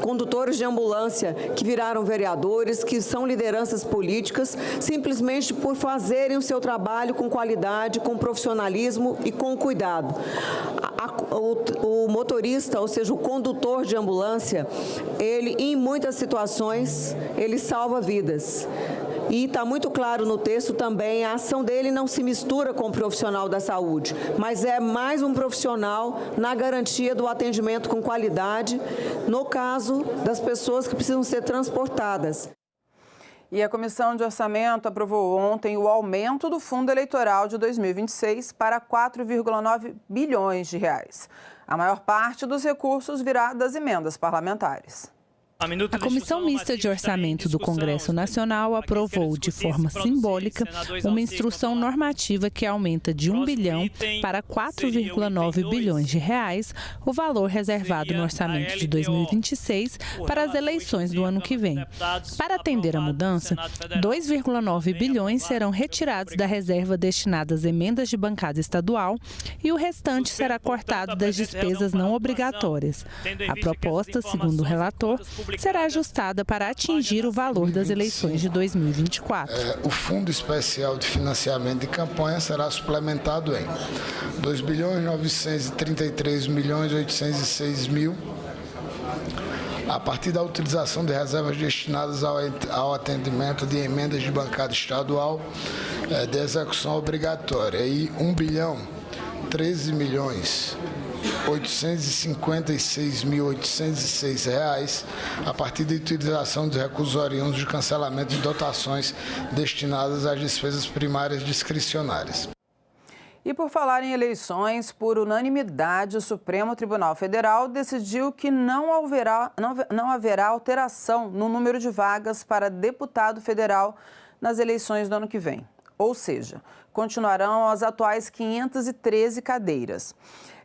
condutores de ambulância que viraram vereadores, que são lideranças políticas, simplesmente por fazerem o seu trabalho com qualidade, com profissionalismo e com cuidado. O motorista, ou seja, o condutor de ambulância, ele, em muitas situações, ele salva vidas. E está muito claro no texto também, a ação dele não se mistura com o profissional da saúde, mas é mais um profissional na garantia do atendimento com qualidade, no caso das pessoas que precisam ser transportadas. E a Comissão de Orçamento aprovou ontem o aumento do fundo eleitoral de 2026 para 4,9 bilhões de reais. A maior parte dos recursos virá das emendas parlamentares. A Comissão Mista de Orçamento do Congresso Nacional aprovou, de forma simbólica, uma instrução normativa que aumenta de 1 bilhão para 4,9 bilhões de reais o valor reservado no orçamento de 2026 para as eleições do ano que vem. Para atender a mudança, 2,9 bilhões serão retirados da reserva destinada às emendas de bancada estadual e o restante será cortado das despesas não obrigatórias. A proposta, segundo o relator, será ajustada para atingir o valor das eleições de 2024. O Fundo Especial de Financiamento de Campanha será suplementado em 2.933.806.000 a partir da utilização de reservas destinadas ao atendimento de emendas de bancada estadual de execução obrigatória e 1.013.856.806 reais a partir da utilização dos recursos oriundos de cancelamento de dotações destinadas às despesas primárias discricionárias. E por falar em eleições, por unanimidade, o Supremo Tribunal Federal decidiu que não haverá alteração no número de vagas para deputado federal nas eleições do ano que vem. Ou seja, continuarão as atuais 513 cadeiras.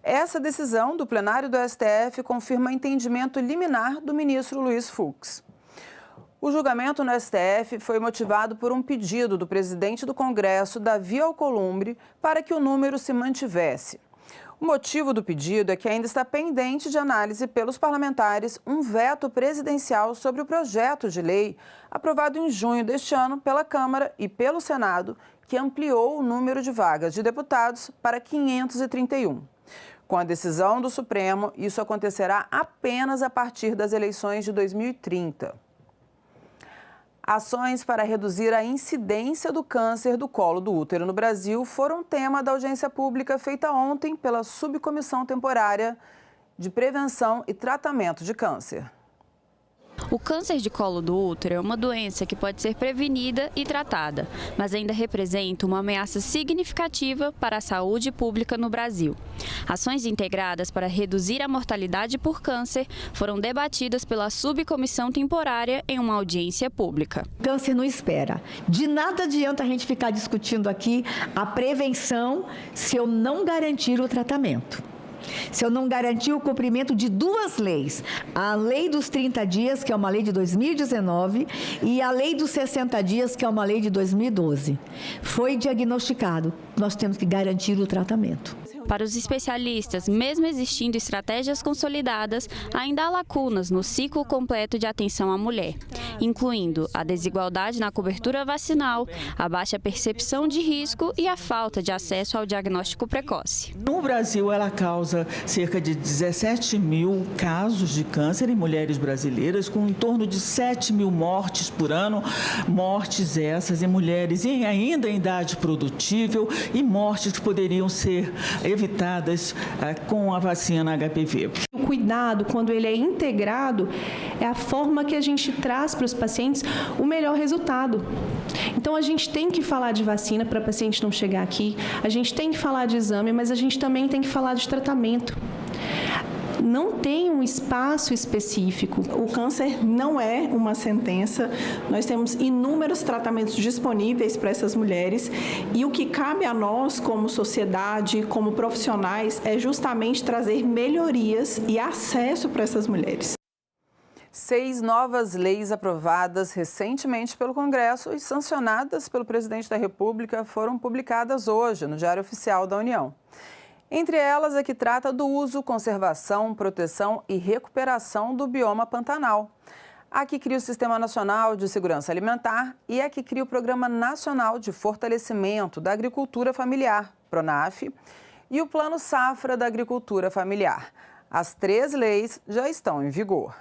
Essa decisão do plenário do STF confirma entendimento liminar do ministro Luiz Fux. O julgamento no STF foi motivado por um pedido do presidente do Congresso, Davi Alcolumbre, para que o número se mantivesse. O motivo do pedido é que ainda está pendente de análise pelos parlamentares um veto presidencial sobre o projeto de lei aprovado em junho deste ano pela Câmara e pelo Senado, que ampliou o número de vagas de deputados para 531. Com a decisão do Supremo, isso acontecerá apenas a partir das eleições de 2030. Ações para reduzir a incidência do câncer do colo do útero no Brasil foram tema da audiência pública feita ontem pela Subcomissão Temporária de Prevenção e Tratamento de Câncer. O câncer de colo do útero é uma doença que pode ser prevenida e tratada, mas ainda representa uma ameaça significativa para a saúde pública no Brasil. Ações integradas para reduzir a mortalidade por câncer foram debatidas pela Subcomissão Temporária em uma audiência pública. Câncer não espera. De nada adianta a gente ficar discutindo aqui a prevenção se eu não garantir o tratamento. Se eu não garantir o cumprimento de duas leis, a lei dos 30 dias, que é uma lei de 2019, e a lei dos 60 dias, que é uma lei de 2012. Foi diagnosticado, nós temos que garantir o tratamento. Para os especialistas, mesmo existindo estratégias consolidadas, ainda há lacunas no ciclo completo de atenção à mulher, incluindo a desigualdade na cobertura vacinal, a baixa percepção de risco e a falta de acesso ao diagnóstico precoce. No Brasil, ela causa cerca de 17 mil casos de câncer em mulheres brasileiras, com em torno de 7 mil mortes por ano, mortes essas em mulheres ainda em idade produtível e mortes que poderiam ser evitadas com a vacina HPV. O cuidado, quando ele é integrado, é a forma que a gente traz para os pacientes o melhor resultado. Então, a gente tem que falar de vacina para o paciente não chegar aqui, a gente tem que falar de exame, mas a gente também tem que falar de tratamento. Não tem um espaço específico. O câncer não é uma sentença. Nós temos inúmeros tratamentos disponíveis para essas mulheres e o que cabe a nós, como sociedade, como profissionais, é justamente trazer melhorias e acesso para essas mulheres. 6 novas leis aprovadas recentemente pelo Congresso e sancionadas pelo presidente da República foram publicadas hoje no Diário Oficial da União. Entre elas, a que trata do uso, conservação, proteção e recuperação do bioma Pantanal. A que cria o Sistema Nacional de Segurança Alimentar e a que cria o Programa Nacional de Fortalecimento da Agricultura Familiar, PRONAF, e o Plano Safra da Agricultura Familiar. As 3 leis já estão em vigor.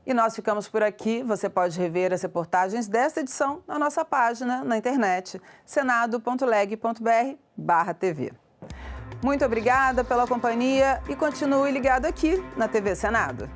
E nós ficamos por aqui. Você pode rever as reportagens desta edição na nossa página na internet, senado.leg.br/TV. Muito obrigada pela companhia e continue ligado aqui na TV Senado.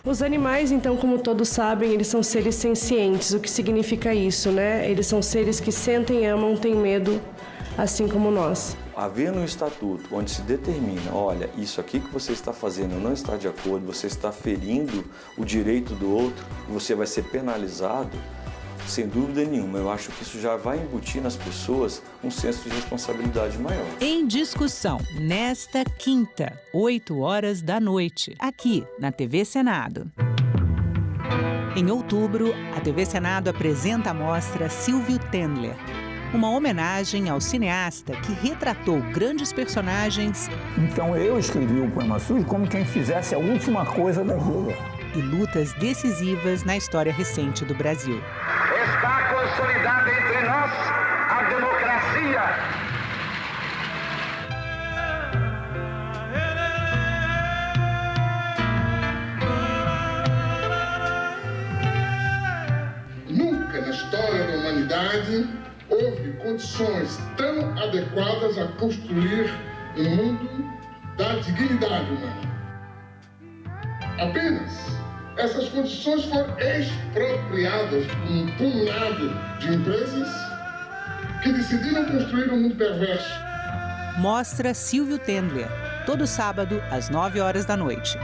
Os animais, então, como todos sabem, eles são seres sencientes. O que significa isso, né? Eles são seres que sentem, amam, têm medo, assim como nós. Havendo um estatuto onde se determina, olha, isso aqui que você está fazendo não está de acordo, você está ferindo o direito do outro, você vai ser penalizado, sem dúvida nenhuma, eu acho que isso já vai embutir nas pessoas um senso de responsabilidade maior. Em discussão, nesta quinta, 20h, aqui na TV Senado. Em outubro, a TV Senado apresenta a mostra Silvio Tendler, uma homenagem ao cineasta que retratou grandes personagens. Então eu escrevi o poema sujo como quem fizesse a última coisa da vida. E lutas decisivas na história recente do Brasil. Está consolidada entre nós a democracia. Nunca na história da humanidade houve condições tão adequadas a construir um mundo da dignidade humana. Apenas essas condições foram expropriadas por um punhado de empresas que decidiram construir um mundo perverso. Mostra Silvio Tendler, todo sábado às 9h.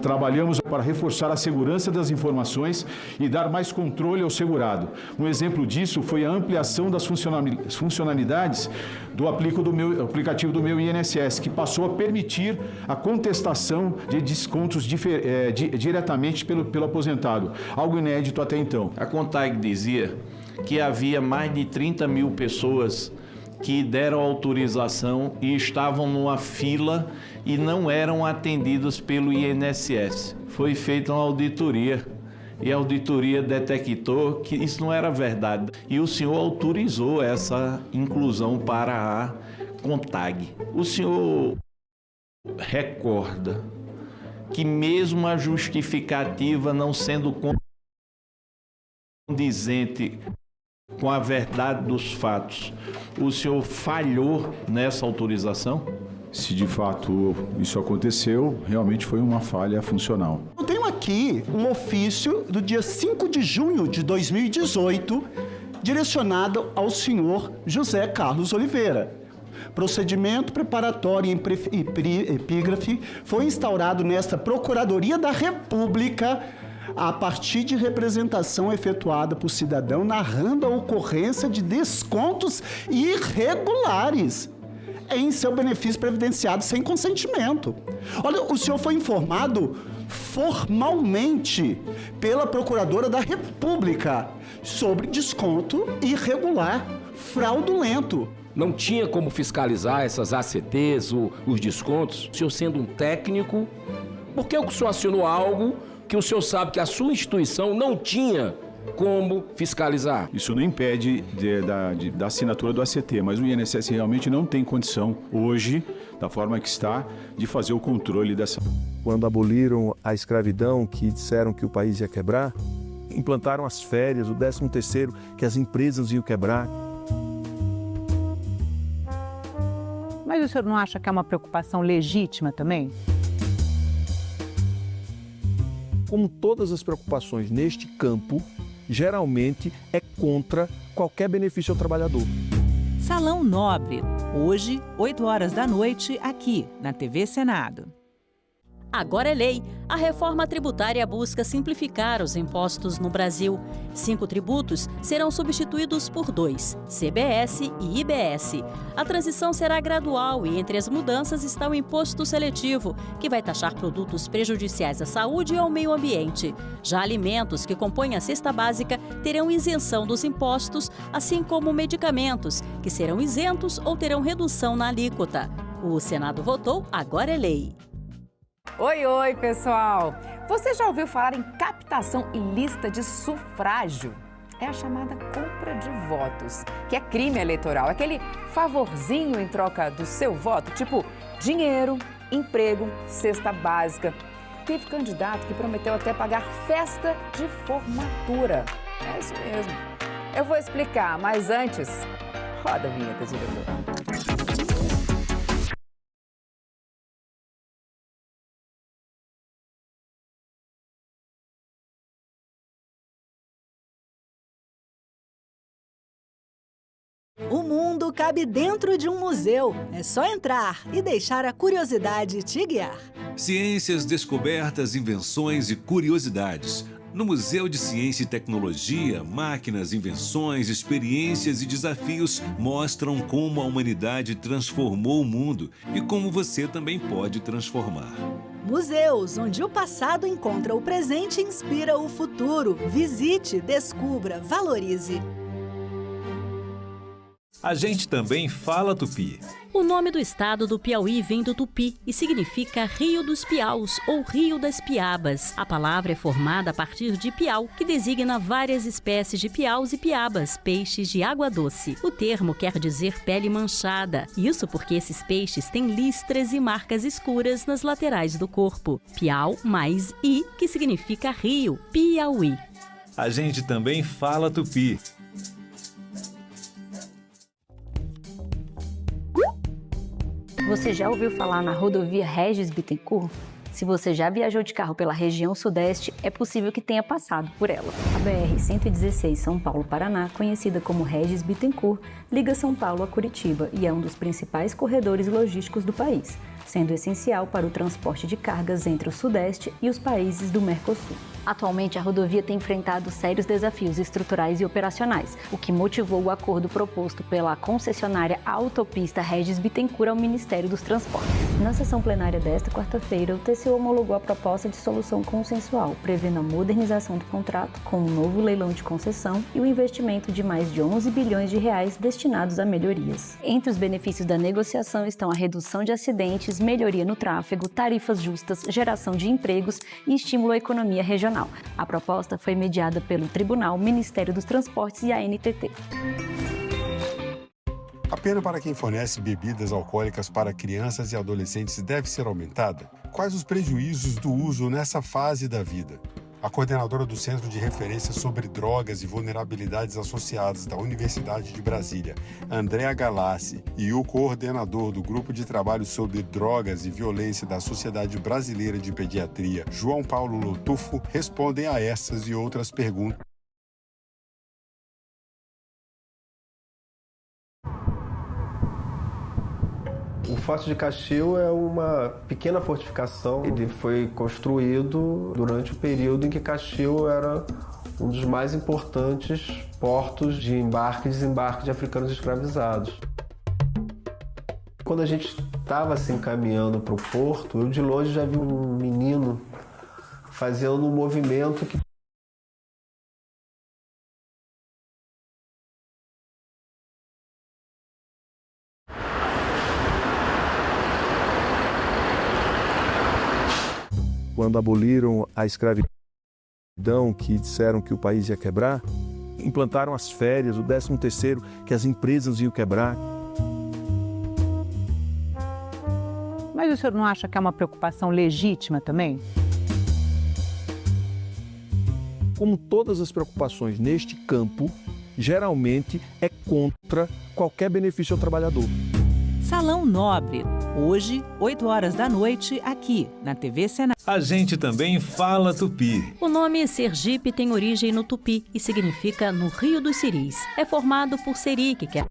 Trabalhamos para reforçar a segurança das informações e dar mais controle ao segurado. Um exemplo disso foi a ampliação das funcionalidades do aplicativo do meu INSS, que passou a permitir a contestação de descontos diretamente pelo aposentado, algo inédito até então. A CONTAG dizia que havia mais de 30 mil pessoas que deram autorização e estavam numa fila e não eram atendidas pelo INSS. Foi feita uma auditoria e a auditoria detectou que isso não era verdade. E o senhor autorizou essa inclusão para a CONTAG. O senhor recorda que mesmo a justificativa não sendo condizente com a verdade dos fatos, o senhor falhou nessa autorização? Se de fato isso aconteceu, realmente foi uma falha funcional. Eu tenho aqui um ofício do dia 5 de junho de 2018, direcionado ao senhor José Carlos Oliveira. Procedimento preparatório em epígrafe foi instaurado nesta Procuradoria da República a partir de representação efetuada por cidadão narrando a ocorrência de descontos irregulares em seu benefício previdenciário sem consentimento. Olha, o senhor foi informado formalmente pela Procuradora da República sobre desconto irregular fraudulento. Não tinha como fiscalizar essas ACTs, os descontos? O senhor sendo um técnico, por que o senhor assinou algo que o senhor sabe que a sua instituição não tinha como fiscalizar? Isso não impede da assinatura do ACT, mas o INSS realmente não tem condição, hoje, da forma que está, de fazer o controle dessa... Quando aboliram a escravidão, que disseram que o país ia quebrar, implantaram as férias, o 13º, que as empresas iam quebrar. Mas o senhor não acha que é uma preocupação legítima também? Como todas as preocupações neste campo, geralmente é contra qualquer benefício ao trabalhador. Salão Nobre, hoje, 8 horas da noite, aqui na TV Senado. Agora é lei. A reforma tributária busca simplificar os impostos no Brasil. 5 tributos serão substituídos por 2, CBS e IBS. A transição será gradual e entre as mudanças está o imposto seletivo, que vai taxar produtos prejudiciais à saúde e ao meio ambiente. Já alimentos que compõem a cesta básica terão isenção dos impostos, assim como medicamentos, que serão isentos ou terão redução na alíquota. O Senado votou, agora é lei. Oi, pessoal! Você já ouviu falar em captação ilícita de sufrágio? É a chamada compra de votos, que é crime eleitoral, aquele favorzinho em troca do seu voto, tipo dinheiro, emprego, cesta básica. Teve candidato que prometeu até pagar festa de formatura. É isso mesmo. Eu vou explicar, mas antes, roda a vinheta, diretor. O mundo cabe dentro de um museu. É só entrar e deixar a curiosidade te guiar. Ciências, descobertas, invenções e curiosidades. No Museu de Ciência e Tecnologia, máquinas, invenções, experiências e desafios mostram como a humanidade transformou o mundo e como você também pode transformar. Museus, onde o passado encontra o presente e inspira o futuro. Visite, descubra, valorize. A gente também fala tupi. O nome do estado do Piauí vem do tupi e significa Rio dos Piaus ou Rio das Piabas. A palavra é formada a partir de piau, que designa várias espécies de piaus e piabas, peixes de água doce. O termo quer dizer pele manchada. Isso porque esses peixes têm listras e marcas escuras nas laterais do corpo. Piau mais i, que significa rio, Piauí. A gente também fala tupi. Você já ouviu falar na rodovia Regis Bittencourt? Se você já viajou de carro pela região sudeste, é possível que tenha passado por ela. A BR-116 São Paulo-Paraná, conhecida como Regis Bittencourt, liga São Paulo a Curitiba e é um dos principais corredores logísticos do país. sendo essencial para o transporte de cargas entre o Sudeste e os países do Mercosul. Atualmente, a rodovia tem enfrentado sérios desafios estruturais e operacionais, o que motivou o acordo proposto pela concessionária Autopista Regis Bittencourt ao Ministério dos Transportes. Na sessão plenária desta quarta-feira, o TCU homologou a proposta de solução consensual, prevendo a modernização do contrato com um novo leilão de concessão e o investimento de mais de 11 bilhões de reais destinados a melhorias. Entre os benefícios da negociação estão a redução de acidentes, melhoria no tráfego, tarifas justas, geração de empregos e estímulo à economia regional. A proposta foi mediada pelo Tribunal, Ministério dos Transportes e a ANTT. A pena para quem fornece bebidas alcoólicas para crianças e adolescentes deve ser aumentada? Quais os prejuízos do uso nessa fase da vida? A coordenadora do Centro de Referência sobre Drogas e Vulnerabilidades Associadas da Universidade de Brasília, Andréa Galassi, e o coordenador do Grupo de Trabalho sobre Drogas e Violência da Sociedade Brasileira de Pediatria, João Paulo Lotufo, respondem a essas e outras perguntas. O Forte de Caxias é uma pequena fortificação. Ele foi construído durante o período em que Caxias era um dos mais importantes portos de embarque e desembarque de africanos escravizados. Quando a gente estava se encaminhando para o porto, eu de longe já vi um menino fazendo um movimento que quando aboliram a escravidão, que disseram que o país ia quebrar, implantaram as férias, o 13º, que as empresas iam quebrar. Mas o senhor não acha que é uma preocupação legítima também? Como todas as preocupações neste campo, geralmente é contra qualquer benefício ao trabalhador. Salão Nobre, hoje, 8 horas da noite, aqui na TV Senado. A gente também fala tupi. O nome Sergipe tem origem no tupi e significa no Rio dos Siris. É formado por serique, que é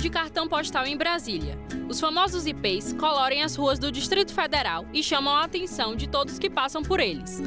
de cartão postal em Brasília. Os famosos IPs colorem as ruas do Distrito Federal e chamam a atenção de todos que passam por eles.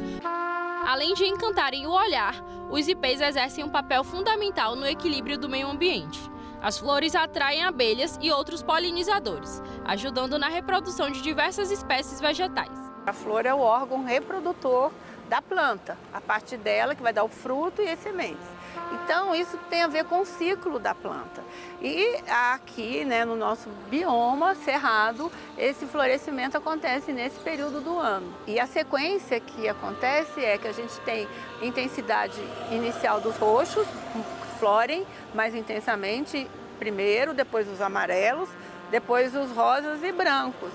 Além de encantarem o olhar, os IPs exercem um papel fundamental no equilíbrio do meio ambiente. As flores atraem abelhas e outros polinizadores, ajudando na reprodução de diversas espécies vegetais. A flor é o órgão reprodutor da planta, a parte dela que vai dar o fruto e as sementes. Então, isso tem a ver com o ciclo da planta. E aqui, no nosso bioma cerrado, esse florescimento acontece nesse período do ano. E a sequência que acontece é que a gente tem intensidade inicial dos roxos, que florem mais intensamente primeiro, depois os amarelos, depois os rosas e brancos.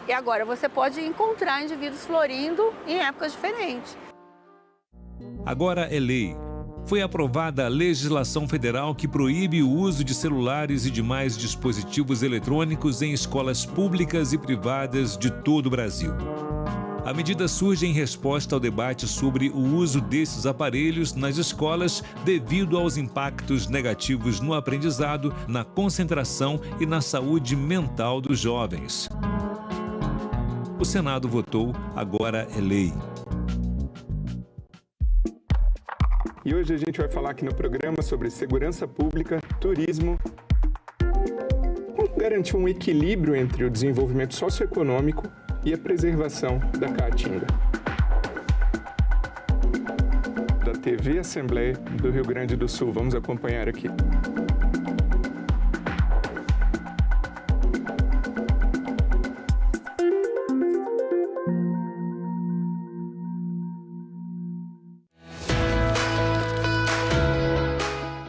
E agora você pode encontrar indivíduos florindo em épocas diferentes. Agora é lei. Foi aprovada a legislação federal que proíbe o uso de celulares e demais dispositivos eletrônicos em escolas públicas e privadas de todo o Brasil. A medida surge em resposta ao debate sobre o uso desses aparelhos nas escolas devido aos impactos negativos no aprendizado, na concentração e na saúde mental dos jovens. O Senado votou, agora é lei. E hoje a gente vai falar aqui no programa sobre segurança pública, turismo, como garantir um equilíbrio entre o desenvolvimento socioeconômico e a preservação da caatinga. Da TV Assembleia do Rio Grande do Sul, vamos acompanhar aqui.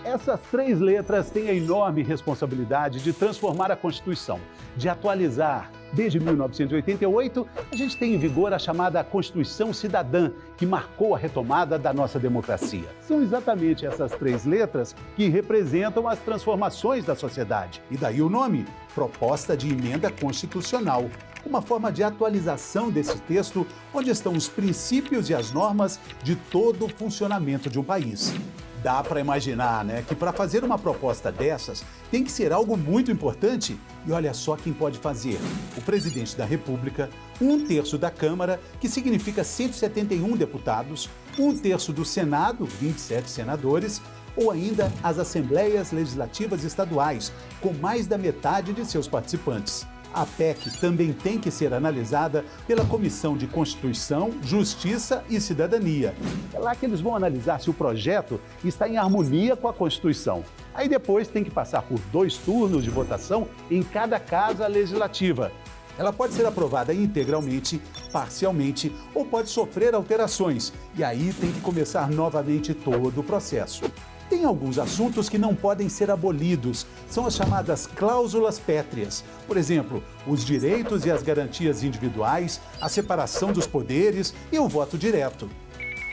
Essa Essas 3 letras têm a enorme responsabilidade de transformar a Constituição, de atualizar. Desde 1988, a gente tem em vigor a chamada Constituição Cidadã, que marcou a retomada da nossa democracia. São exatamente essas 3 letras que representam as transformações da sociedade. E daí o nome, Proposta de Emenda Constitucional. Uma forma de atualização desse texto, onde estão os princípios e as normas de todo o funcionamento de um país. Dá para imaginar, né, que para fazer uma proposta dessas tem que ser algo muito importante. E olha só quem pode fazer: o presidente da República, 1/3 da Câmara, que significa 171 deputados, 1/3 do Senado, 27 senadores, ou ainda as Assembleias Legislativas Estaduais, com mais da metade de seus participantes. A PEC também tem que ser analisada pela Comissão de Constituição, Justiça e Cidadania. É lá que eles vão analisar se o projeto está em harmonia com a Constituição. Aí depois tem que passar por 2 turnos de votação em cada casa legislativa. Ela pode ser aprovada integralmente, parcialmente ou pode sofrer alterações. E aí tem que começar novamente todo o processo. Tem alguns assuntos que não podem ser abolidos, são as chamadas cláusulas pétreas. Por exemplo, os direitos e as garantias individuais, a separação dos poderes e o voto direto.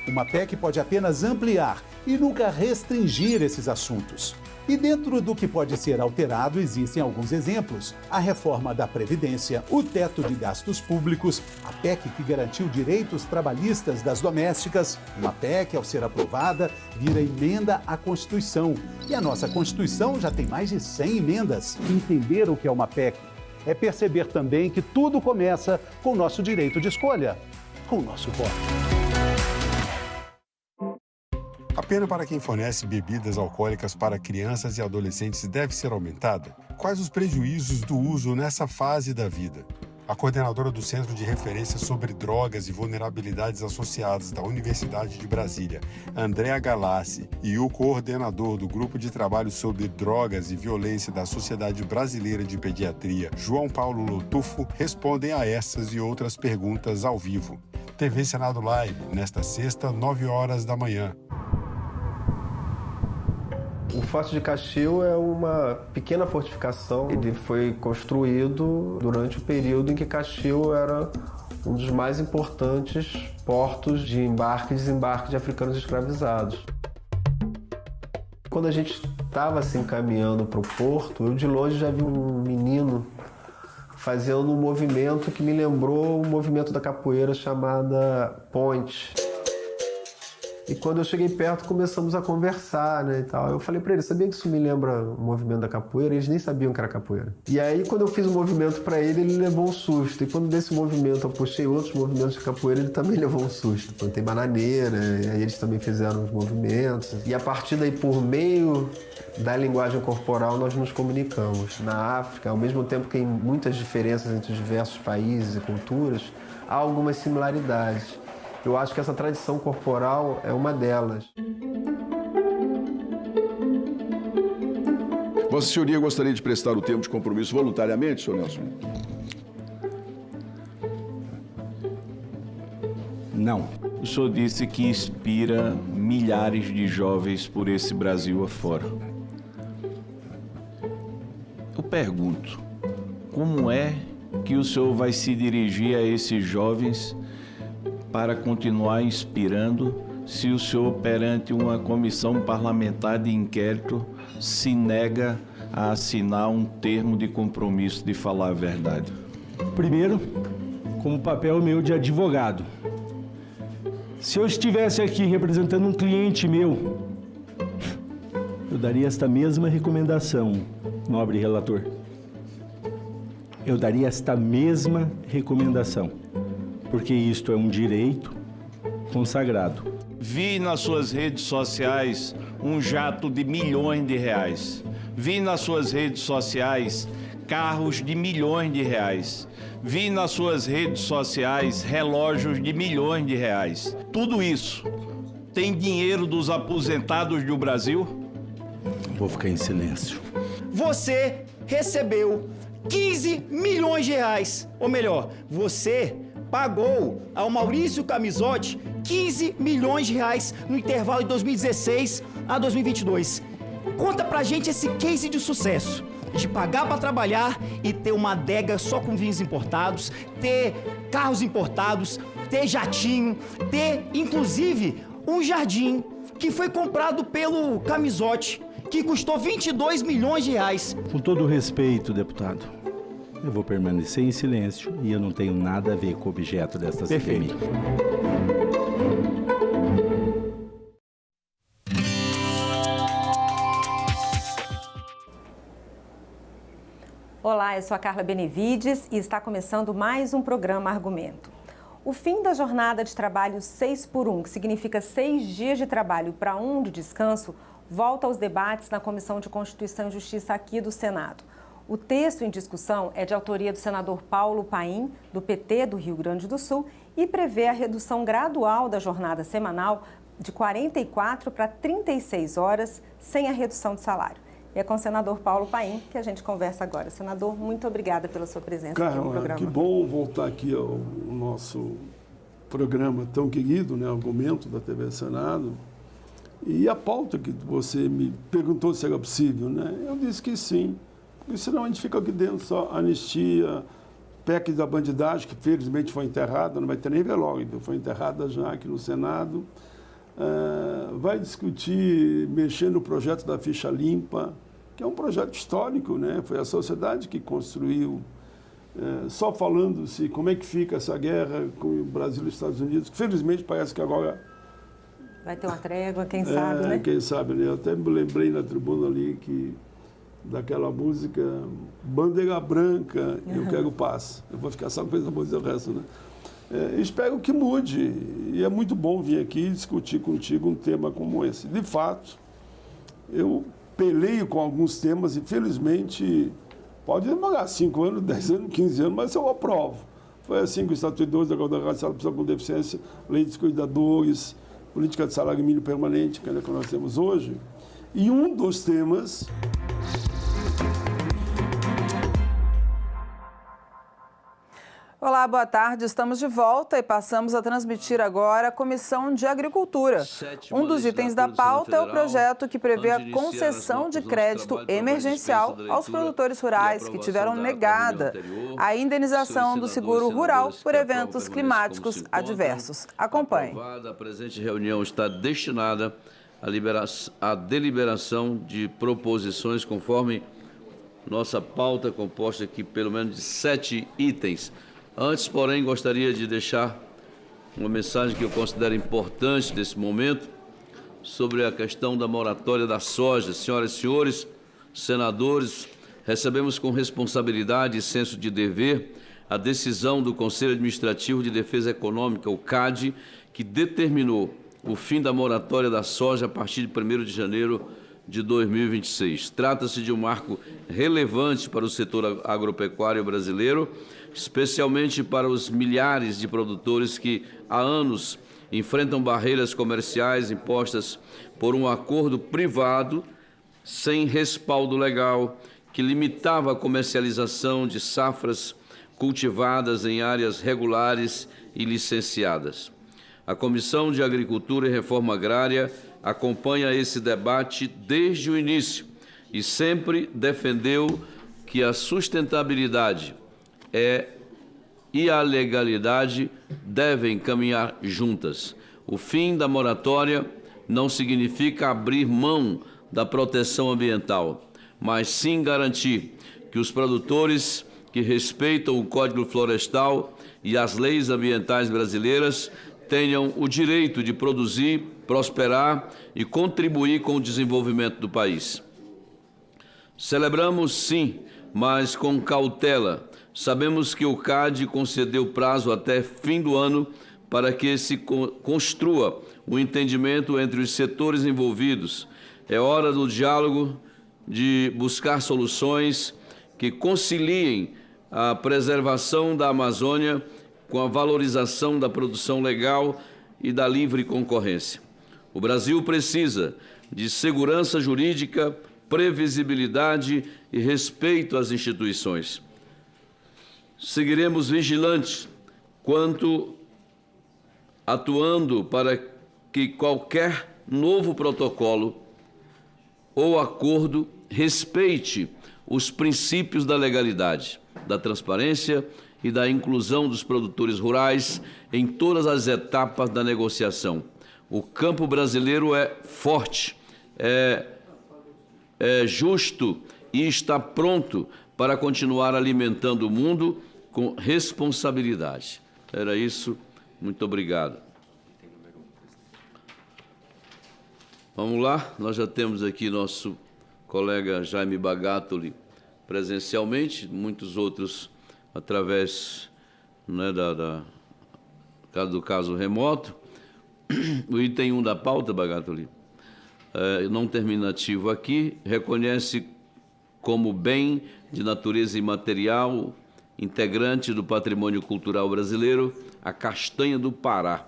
Uma PEC pode apenas ampliar e nunca restringir esses assuntos. E dentro do que pode ser alterado existem alguns exemplos: a reforma da Previdência, o teto de gastos públicos, a PEC que garantiu direitos trabalhistas das domésticas. Uma PEC, ao ser aprovada, vira emenda à Constituição. E a nossa Constituição já tem mais de 100 emendas. Entender o que é uma PEC é perceber também que tudo começa com o nosso direito de escolha, com o nosso voto. A pena para quem fornece bebidas alcoólicas para crianças e adolescentes deve ser aumentada? Quais os prejuízos do uso nessa fase da vida? A coordenadora do Centro de Referência sobre Drogas e Vulnerabilidades Associadas da Universidade de Brasília, Andréa Galassi, e o coordenador do Grupo de Trabalho sobre Drogas e Violência da Sociedade Brasileira de Pediatria, João Paulo Lotufo, respondem a essas e outras perguntas ao vivo. TV Senado Live, nesta sexta, 9 horas da manhã. O Forte de Caxias é uma pequena fortificação. Ele foi construído durante o período em que Caxias era um dos mais importantes portos de embarque e desembarque de africanos escravizados. Quando a gente estava se encaminhando para o porto, eu de longe já vi um menino fazendo um movimento que me lembrou o movimento da capoeira chamada ponte. E quando eu cheguei perto, começamos a conversar, né, e tal. Eu falei pra ele, sabia que isso me lembra o movimento da capoeira? Eles nem sabiam que era capoeira. E aí, quando eu fiz o movimento pra ele, ele levou um susto. E quando desse movimento eu puxei outros movimentos de capoeira, ele também levou um susto. Plantei bananeira, e aí eles também fizeram os movimentos. E a partir daí, por meio da linguagem corporal, nós nos comunicamos. Na África, ao mesmo tempo que tem muitas diferenças entre os diversos países e culturas, há algumas similaridades. Eu acho que essa tradição corporal é uma delas. Vossa Senhoria gostaria de prestar o termo de compromisso voluntariamente, senhor Nelson? Não. O senhor disse que inspira milhares de jovens por esse Brasil afora. Eu pergunto, como é que o senhor vai se dirigir a esses jovens para continuar inspirando se o senhor, perante uma comissão parlamentar de inquérito, se nega a assinar um termo de compromisso de falar a verdade? Primeiro, como papel meu de advogado. Se eu estivesse aqui representando um cliente meu, eu daria esta mesma recomendação, nobre relator. Eu daria esta mesma recomendação. Porque isto é um direito consagrado. Vi nas suas redes sociais um jato de milhões de reais. Vi nas suas redes sociais carros de milhões de reais. Vi nas suas redes sociais relógios de milhões de reais. Tudo isso tem dinheiro dos aposentados do Brasil? Vou ficar em silêncio. Você recebeu 15 milhões de reais. Ou melhor, você pagou ao Maurício Camisotti 15 milhões de reais no intervalo de 2016 a 2022. Conta pra gente esse case de sucesso. De pagar para trabalhar e ter uma adega só com vinhos importados, ter carros importados, ter jatinho, ter, inclusive, um jardim que foi comprado pelo Camisote, que custou 22 milhões de reais. Com todo o respeito, deputado, eu vou permanecer em silêncio e eu não tenho nada a ver com o objeto desta CPMI. Olá, eu sou a Carla Benevides e está começando mais um programa Argumento. O fim da jornada de trabalho 6x1, que significa 6 dias de trabalho para 1 de descanso, volta aos debates na Comissão de Constituição e Justiça aqui do Senado. O texto em discussão é de autoria do senador Paulo Paim, do PT do Rio Grande do Sul, e prevê a redução gradual da jornada semanal de 44 para 36 horas, sem a redução de salário. E é com o senador Paulo Paim que a gente conversa agora. Senador, muito obrigada pela sua presença aqui no programa. Que bom voltar aqui ao nosso programa tão querido, né, Argumento da TV Senado. E a pauta que você me perguntou se era possível, né? Eu disse que sim, porque senão a gente fica aqui dentro só anistia, PEC da bandidagem, que felizmente foi enterrada, não vai ter nem velório, foi enterrada já aqui no Senado. Vai discutir, mexer no projeto da ficha limpa, que é um projeto histórico, né? Foi a sociedade que construiu, só falando-se como é que fica essa guerra com o Brasil e os Estados Unidos, que felizmente parece que agora... Vai ter uma trégua, quem sabe, né? Quem sabe, né? Eu até me lembrei na tribuna ali daquela música Bandeira Branca, Eu Quero Paz. Eu vou ficar só com essa música o resto, né? Espero que mude, e é muito bom vir aqui discutir contigo um tema como esse. De fato, eu peleio com alguns temas e, felizmente, pode demorar 5 anos, 10 anos, 15 anos, mas eu aprovo. Foi assim com o Estatuto de Idoso, da Guarda Racial, pessoa com deficiência, Lei dos Cuidadores, Política de Salário Mínimo Permanente, que é a que nós temos hoje. E um dos temas... Olá, boa tarde. Estamos de volta e passamos a transmitir agora a Comissão de Agricultura. Um dos itens da pauta é o projeto que prevê a concessão de crédito emergencial aos produtores rurais que tiveram negada a indenização do seguro rural por eventos climáticos adversos. Acompanhe. A presente reunião está destinada à deliberação de proposições conforme nossa pauta, composta aqui pelo menos de 7 itens. Antes, porém, gostaria de deixar uma mensagem que eu considero importante nesse momento sobre a questão da moratória da soja. Senhoras e senhores, senadores, recebemos com responsabilidade e senso de dever a decisão do Conselho Administrativo de Defesa Econômica, o CAD, que determinou o fim da moratória da soja a partir de 1º de janeiro de 2026. Trata-se de um marco relevante para o setor agropecuário brasileiro, especialmente para os milhares de produtores que há anos enfrentam barreiras comerciais impostas por um acordo privado sem respaldo legal que limitava a comercialização de safras cultivadas em áreas regulares e licenciadas. A Comissão de Agricultura e Reforma Agrária acompanha esse debate desde o início e sempre defendeu que a sustentabilidade e a legalidade devem caminhar juntas. O fim da moratória não significa abrir mão da proteção ambiental, mas sim garantir que os produtores que respeitam o Código Florestal e as leis ambientais brasileiras tenham o direito de produzir, prosperar e contribuir com o desenvolvimento do país. Celebramos, sim, mas com cautela. Sabemos que o CAD concedeu prazo até fim do ano para que se construa um entendimento entre os setores envolvidos. É hora do diálogo, de buscar soluções que conciliem a preservação da Amazônia com a valorização da produção legal e da livre concorrência. O Brasil precisa de segurança jurídica, previsibilidade e respeito às instituições. Seguiremos vigilantes quanto atuando para que qualquer novo protocolo ou acordo respeite os princípios da legalidade, da transparência e da inclusão dos produtores rurais em todas as etapas da negociação. O campo brasileiro é forte, é justo e está pronto para continuar alimentando o mundo com responsabilidade. Era isso. Muito obrigado. Vamos lá, nós já temos aqui nosso colega Jaime Bagatoli presencialmente, muitos outros através, né, do caso remoto. O item 1 da pauta, Bagatoli, não terminativo aqui, reconhece como bem de natureza imaterial, integrante do patrimônio cultural brasileiro, a castanha do Pará,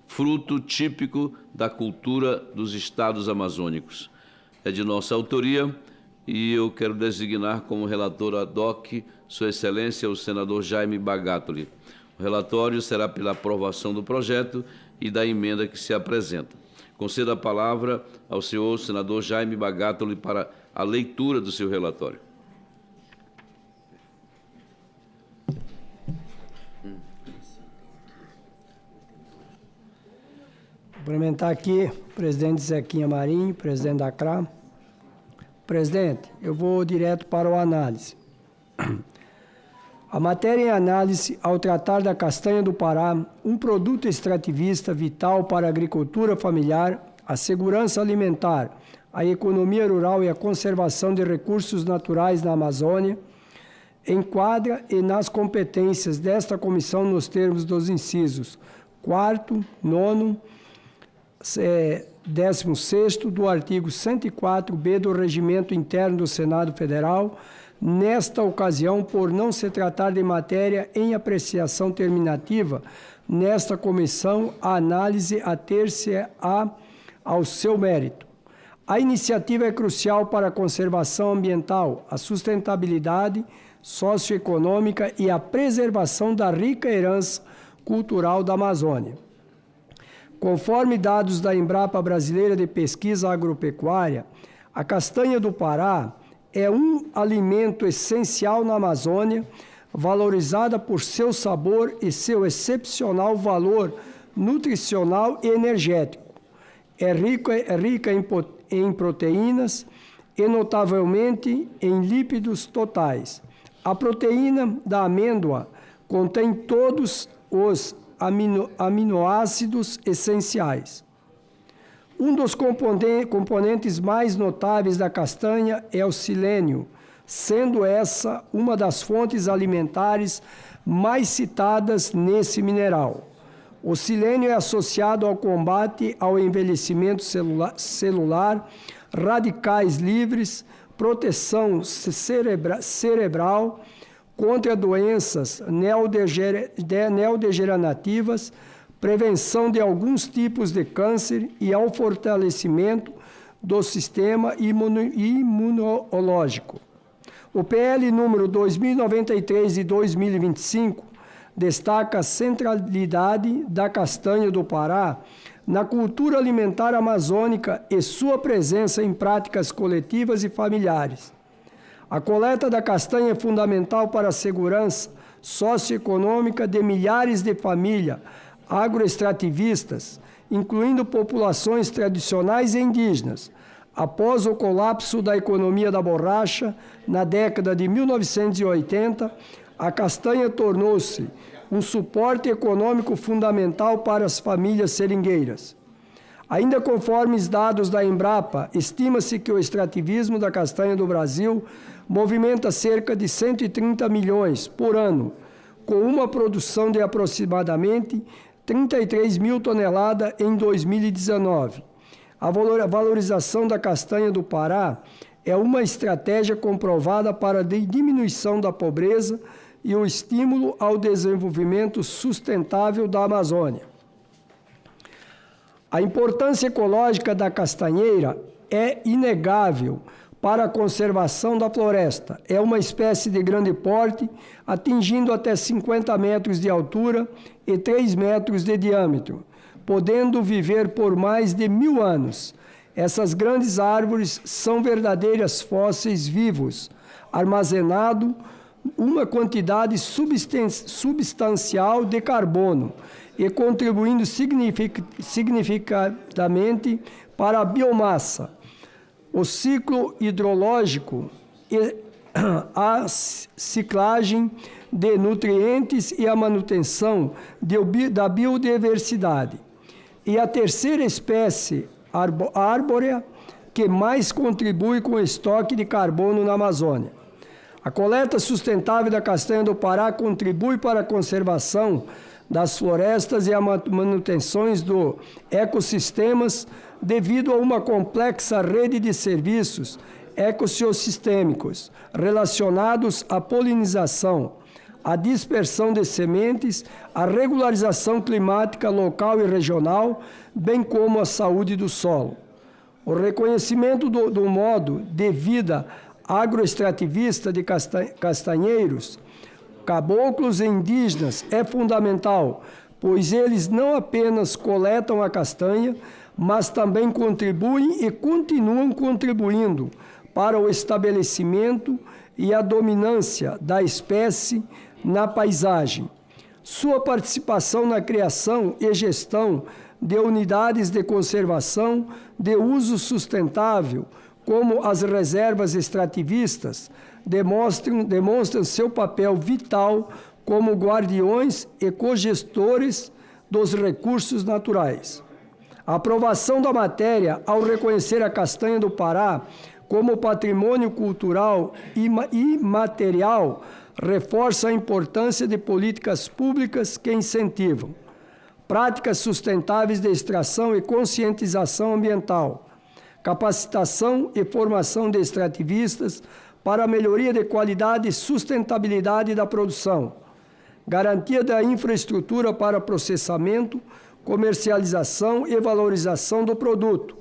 fruto típico da cultura dos estados amazônicos. É de nossa autoria e eu quero designar como relator ad hoc Sua Excelência o senador Jaime Bagatoli. O relatório será pela aprovação do projeto e da emenda que se apresenta. Concedo a palavra ao senhor senador Jaime Bagatoli para a leitura do seu relatório. Cumprimentar aqui o presidente Zequinha Marinho, presidente da CRA. Presidente, eu vou direto para o análise. A matéria em análise, ao tratar da castanha do Pará, um produto extrativista vital para a agricultura familiar, a segurança alimentar, a economia rural e a conservação de recursos naturais na Amazônia, enquadra e nas competências desta comissão nos termos dos incisos 4º, 9º, 16º do artigo 104b do Regimento Interno do Senado Federal, nesta ocasião, por não se tratar de matéria em apreciação terminativa, nesta comissão, a análise a ter-se-á ao seu mérito. A iniciativa é crucial para a conservação ambiental, a sustentabilidade socioeconômica e a preservação da rica herança cultural da Amazônia. Conforme dados da Embrapa Brasileira de Pesquisa Agropecuária, a castanha do Pará é um alimento essencial na Amazônia, valorizada por seu sabor e seu excepcional valor nutricional e energético. É rica em proteínas e, notavelmente, em lípidos totais. A proteína da amêndoa contém todos os aminoácidos essenciais. Um dos componentes mais notáveis da castanha é o silênio, sendo essa uma das fontes alimentares mais citadas nesse mineral. O silênio é associado ao combate ao envelhecimento celular, radicais livres, proteção cerebral, contra doenças neodegenerativas, prevenção de alguns tipos de câncer e ao fortalecimento do sistema imunológico. O PL número 2093 de 2025 destaca a centralidade da castanha do Pará na cultura alimentar amazônica e sua presença em práticas coletivas e familiares. A coleta da castanha é fundamental para a segurança socioeconômica de milhares de famílias agroextrativistas, incluindo populações tradicionais e indígenas. Após o colapso da economia da borracha, na década de 1980, a castanha tornou-se um suporte econômico fundamental para as famílias seringueiras. Ainda conforme os dados da Embrapa, estima-se que o extrativismo da castanha do Brasil movimenta cerca de 130 milhões por ano, com uma produção de aproximadamente 33 mil toneladas em 2019. A valorização da castanha do Pará é uma estratégia comprovada para a diminuição da pobreza e o estímulo ao desenvolvimento sustentável da Amazônia. A importância ecológica da castanheira é inegável para a conservação da floresta. É uma espécie de grande porte, atingindo até 50 metros de altura e 3 metros de diâmetro, podendo viver por mais de 1000 anos. Essas grandes árvores são verdadeiras fósseis vivos, armazenado uma quantidade substancial de carbono e contribuindo significativamente para a biomassa, o ciclo hidrológico e a ciclagem de nutrientes e a manutenção da biodiversidade. E a terceira espécie arbórea que mais contribui com o estoque de carbono na Amazônia. A coleta sustentável da castanha do Pará contribui para a conservação das florestas e a manutenção dos ecossistemas devido a uma complexa rede de serviços ecossistêmicos relacionados à polinização, à dispersão de sementes, à regularização climática local e regional, bem como à saúde do solo. O reconhecimento do modo de vida agroextrativista de castanheiros, caboclos e indígenas é fundamental, pois eles não apenas coletam a castanha, mas também contribuem e continuam contribuindo para o estabelecimento e a dominância da espécie na paisagem. Sua participação na criação e gestão de unidades de conservação de uso sustentável, como as reservas extrativistas, demonstram seu papel vital como guardiões e cogestores dos recursos naturais. A aprovação da matéria, ao reconhecer a castanha do Pará como patrimônio cultural e imaterial, reforça a importância de políticas públicas que incentivam práticas sustentáveis de extração e conscientização ambiental, capacitação e formação de extrativistas para a melhoria de qualidade e sustentabilidade da produção, garantia da infraestrutura para processamento, comercialização e valorização do produto,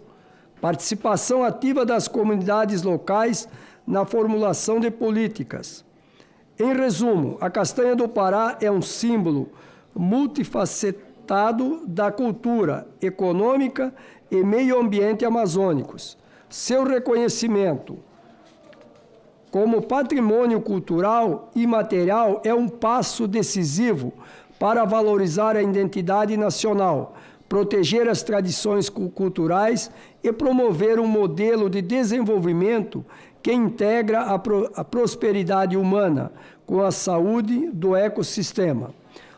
participação ativa das comunidades locais na formulação de políticas. Em resumo, a castanha do Pará é um símbolo multifacetado da cultura econômica e meio ambiente amazônicos. Seu reconhecimento como patrimônio cultural e material é um passo decisivo para valorizar a identidade nacional, proteger as tradições culturais e promover um modelo de desenvolvimento que integra a prosperidade humana com a saúde do ecossistema.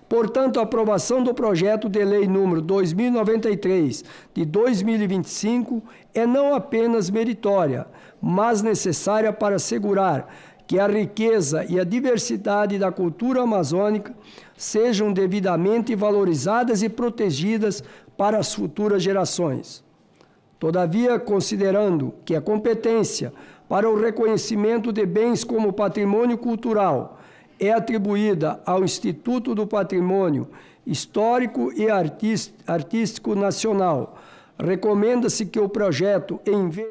Portanto, a aprovação do projeto de lei número 2093 de 2025 é não apenas meritória, mas necessária para assegurar que a riqueza e a diversidade da cultura amazônica sejam devidamente valorizadas e protegidas para as futuras gerações. Todavia, considerando que a competência para o reconhecimento de bens como patrimônio cultural é atribuída ao Instituto do Patrimônio Histórico e Artístico Nacional, recomenda-se que o projeto, em vez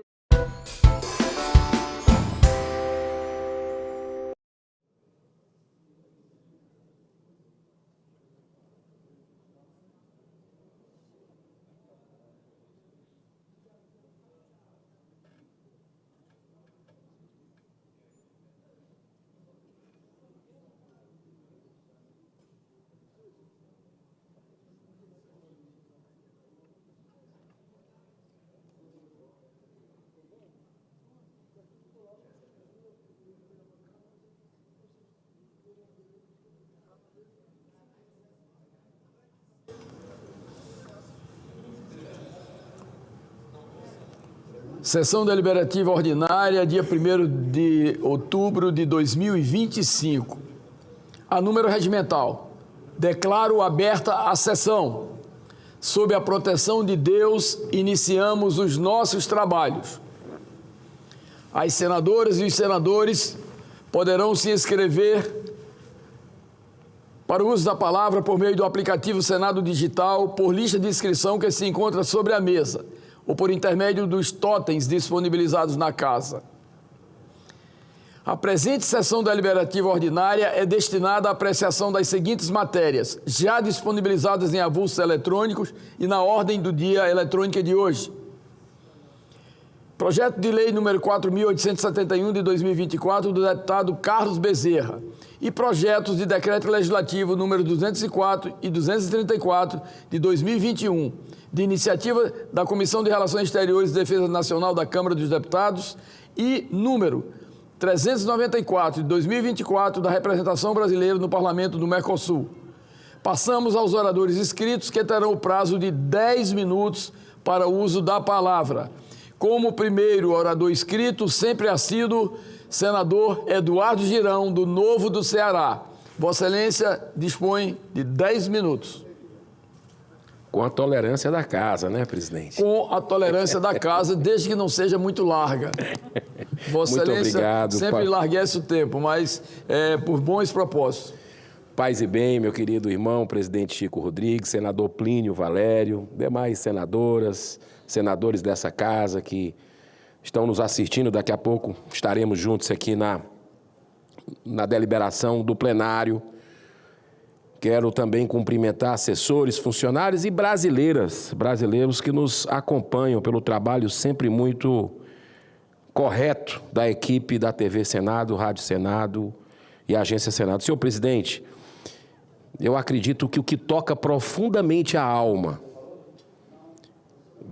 Sessão deliberativa ordinária, dia 1º de outubro de 2025. A número regimental. Declaro aberta a sessão. Sob a proteção de Deus, iniciamos os nossos trabalhos. As senadoras e os senadores poderão se inscrever para o uso da palavra por meio do aplicativo Senado Digital, por lista de inscrição que se encontra sobre a mesa, ou por intermédio dos totens disponibilizados na casa. A presente sessão deliberativa ordinária é destinada à apreciação das seguintes matérias, já disponibilizadas em avulsos eletrônicos e na ordem do dia eletrônica de hoje. Projeto de lei número 4.871 de 2024 do deputado Carlos Bezerra e projetos de decreto legislativo número 204 e 234 de 2021, de iniciativa da Comissão de Relações Exteriores e Defesa Nacional da Câmara dos Deputados e número 394 de 2024 da representação brasileira no Parlamento do Mercosul. Passamos aos oradores inscritos, que terão o prazo de 10 minutos para o uso da palavra. Como primeiro orador inscrito, sempre assíduo, senador Eduardo Girão, do Novo do Ceará. Vossa Excelência dispõe de 10 minutos. Com a tolerância da casa, né, presidente? Com a tolerância da casa, desde que não seja muito larga. Vossa Muito Excelência obrigado, sempre larguece o tempo, mas por bons propósitos. Paz e bem, meu querido irmão, presidente Chico Rodrigues, senador Plínio Valério, demais senadoras, senadores dessa casa que estão nos assistindo. Daqui a pouco estaremos juntos aqui na deliberação do plenário. Quero também cumprimentar assessores, funcionários e brasileiros que nos acompanham pelo trabalho sempre muito correto da equipe da TV Senado, Rádio Senado e Agência Senado. Senhor presidente, eu acredito que o que toca profundamente a alma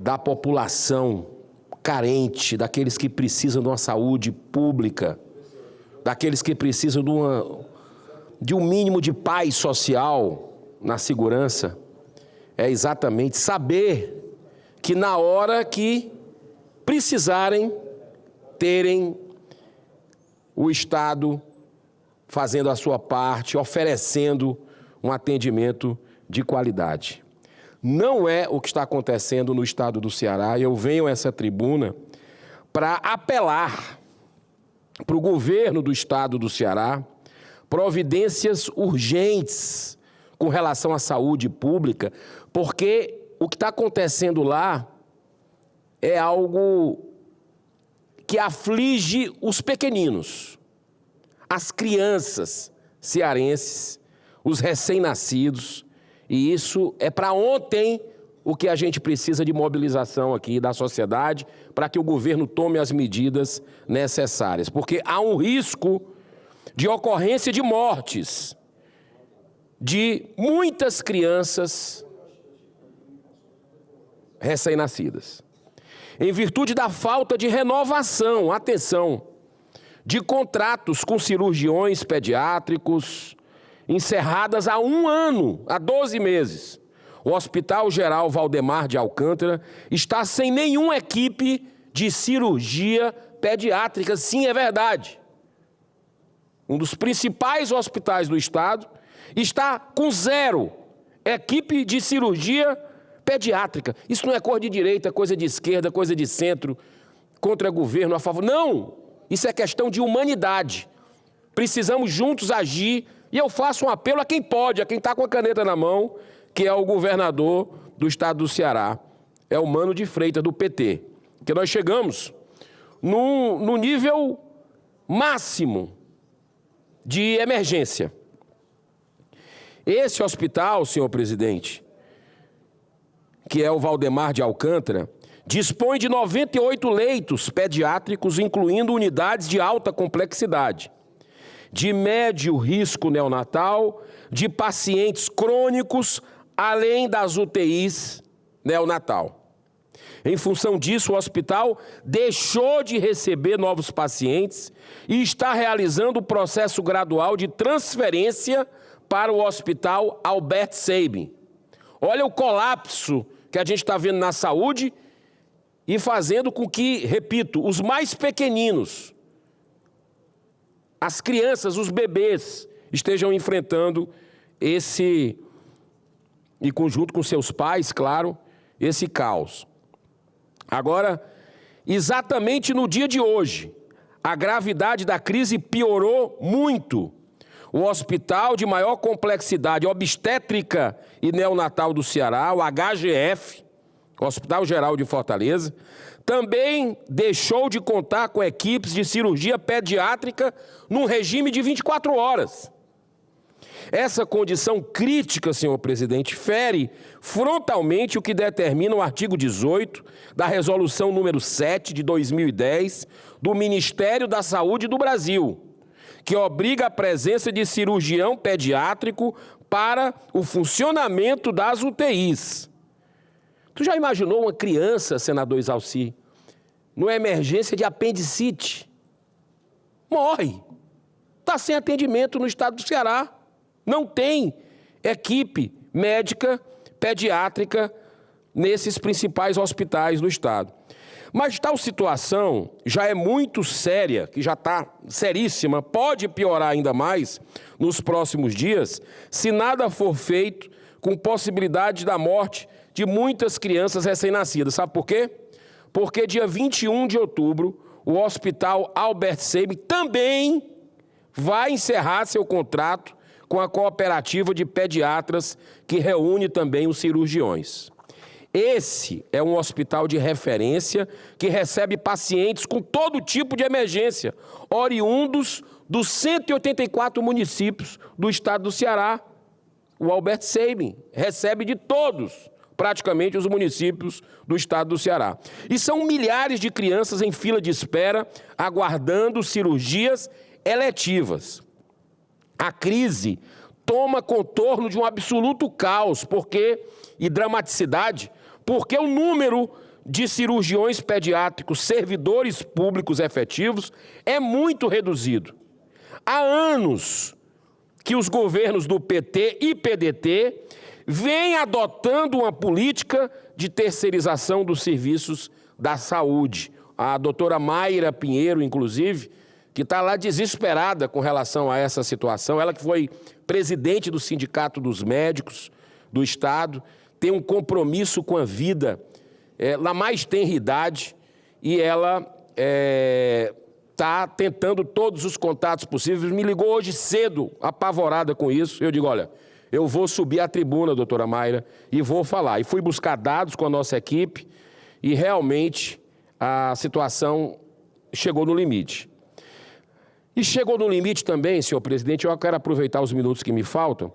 da população carente, daqueles que precisam de uma saúde pública, daqueles que precisam de um mínimo de paz social na segurança, é exatamente saber que na hora que precisarem, terem o Estado fazendo a sua parte, oferecendo um atendimento de qualidade. Não é o que está acontecendo no estado do Ceará. Eu venho a essa tribuna para apelar para o governo do estado do Ceará providências urgentes com relação à saúde pública, porque o que está acontecendo lá é algo que aflige os pequeninos, as crianças cearenses, os recém-nascidos, e isso é para ontem o que a gente precisa de mobilização aqui da sociedade para que o governo tome as medidas necessárias, porque há um risco de ocorrência de mortes de muitas crianças recém-nascidas, em virtude da falta de renovação, atenção, de contratos com cirurgiões pediátricos, encerradas há 1 ano, há 12 meses. O Hospital Geral Valdemar de Alcântara está sem nenhuma equipe de cirurgia pediátrica. Sim, é verdade. Um dos principais hospitais do estado está com 0 equipe de cirurgia pediátrica. Isso não é coisa de direita, coisa de esquerda, coisa de centro, contra governo, a favor. Não! Isso é questão de humanidade. Precisamos juntos agir. E eu faço um apelo a quem pode, a quem está com a caneta na mão, que é o governador do estado do Ceará, é o Mano de Freitas, do PT. Que nós chegamos no nível máximo de emergência. Esse hospital, senhor presidente, que é o Valdemar de Alcântara, dispõe de 98 leitos pediátricos, incluindo unidades de alta complexidade, de médio risco neonatal, de pacientes crônicos, além das UTIs neonatal. Em função disso, o hospital deixou de receber novos pacientes e está realizando o processo gradual de transferência para o Hospital Albert Sabin. Olha o colapso que a gente está vendo na saúde e fazendo com que, repito, os mais pequeninos, as crianças, os bebês, estejam enfrentando esse, e junto com seus pais, claro, esse caos. Agora, exatamente no dia de hoje, a gravidade da crise piorou muito. O hospital de maior complexidade obstétrica e neonatal do Ceará, o HGF, Hospital Geral de Fortaleza, também deixou de contar com equipes de cirurgia pediátrica num regime de 24 horas. Essa condição crítica, senhor presidente, fere frontalmente o que determina o artigo 18 da Resolução número 7 de 2010 do Ministério da Saúde do Brasil, que obriga a presença de cirurgião pediátrico para o funcionamento das UTIs. Tu já imaginou uma criança, senador Isalci, numa emergência de apendicite? Morre. Está sem atendimento no estado do Ceará. Não tem equipe médica pediátrica nesses principais hospitais do estado. Mas tal situação já é muito séria, que já está seríssima, pode piorar ainda mais nos próximos dias, se nada for feito com possibilidade da morte de muitas crianças recém-nascidas. Sabe por quê? Porque dia 21 de outubro, o Hospital Albert Sabin também vai encerrar seu contrato com a cooperativa de pediatras que reúne também os cirurgiões. Esse é um hospital de referência que recebe pacientes com todo tipo de emergência, oriundos dos 184 municípios do estado do Ceará. O Albert Sabin recebe de todos, praticamente, os municípios do estado do Ceará. E são milhares de crianças em fila de espera, aguardando cirurgias eletivas. A crise toma contorno de um absoluto caos e dramaticidade, porque o número de cirurgiões pediátricos, servidores públicos efetivos, é muito reduzido. Há anos que os governos do PT e PDT vêm adotando uma política de terceirização dos serviços da saúde. A doutora Mayra Pinheiro, inclusive, que está lá desesperada com relação a essa situação, ela que foi presidente do Sindicato dos Médicos do Estado, tem um compromisso com a vida na mais tenra idade, e ela está tentando todos os contatos possíveis. Me ligou hoje cedo, apavorada com isso. Eu digo, olha, eu vou subir à tribuna, doutora Mayra, e vou falar. E fui buscar dados com a nossa equipe e realmente a situação chegou no limite. E chegou no limite também, senhor presidente, eu quero aproveitar os minutos que me faltam,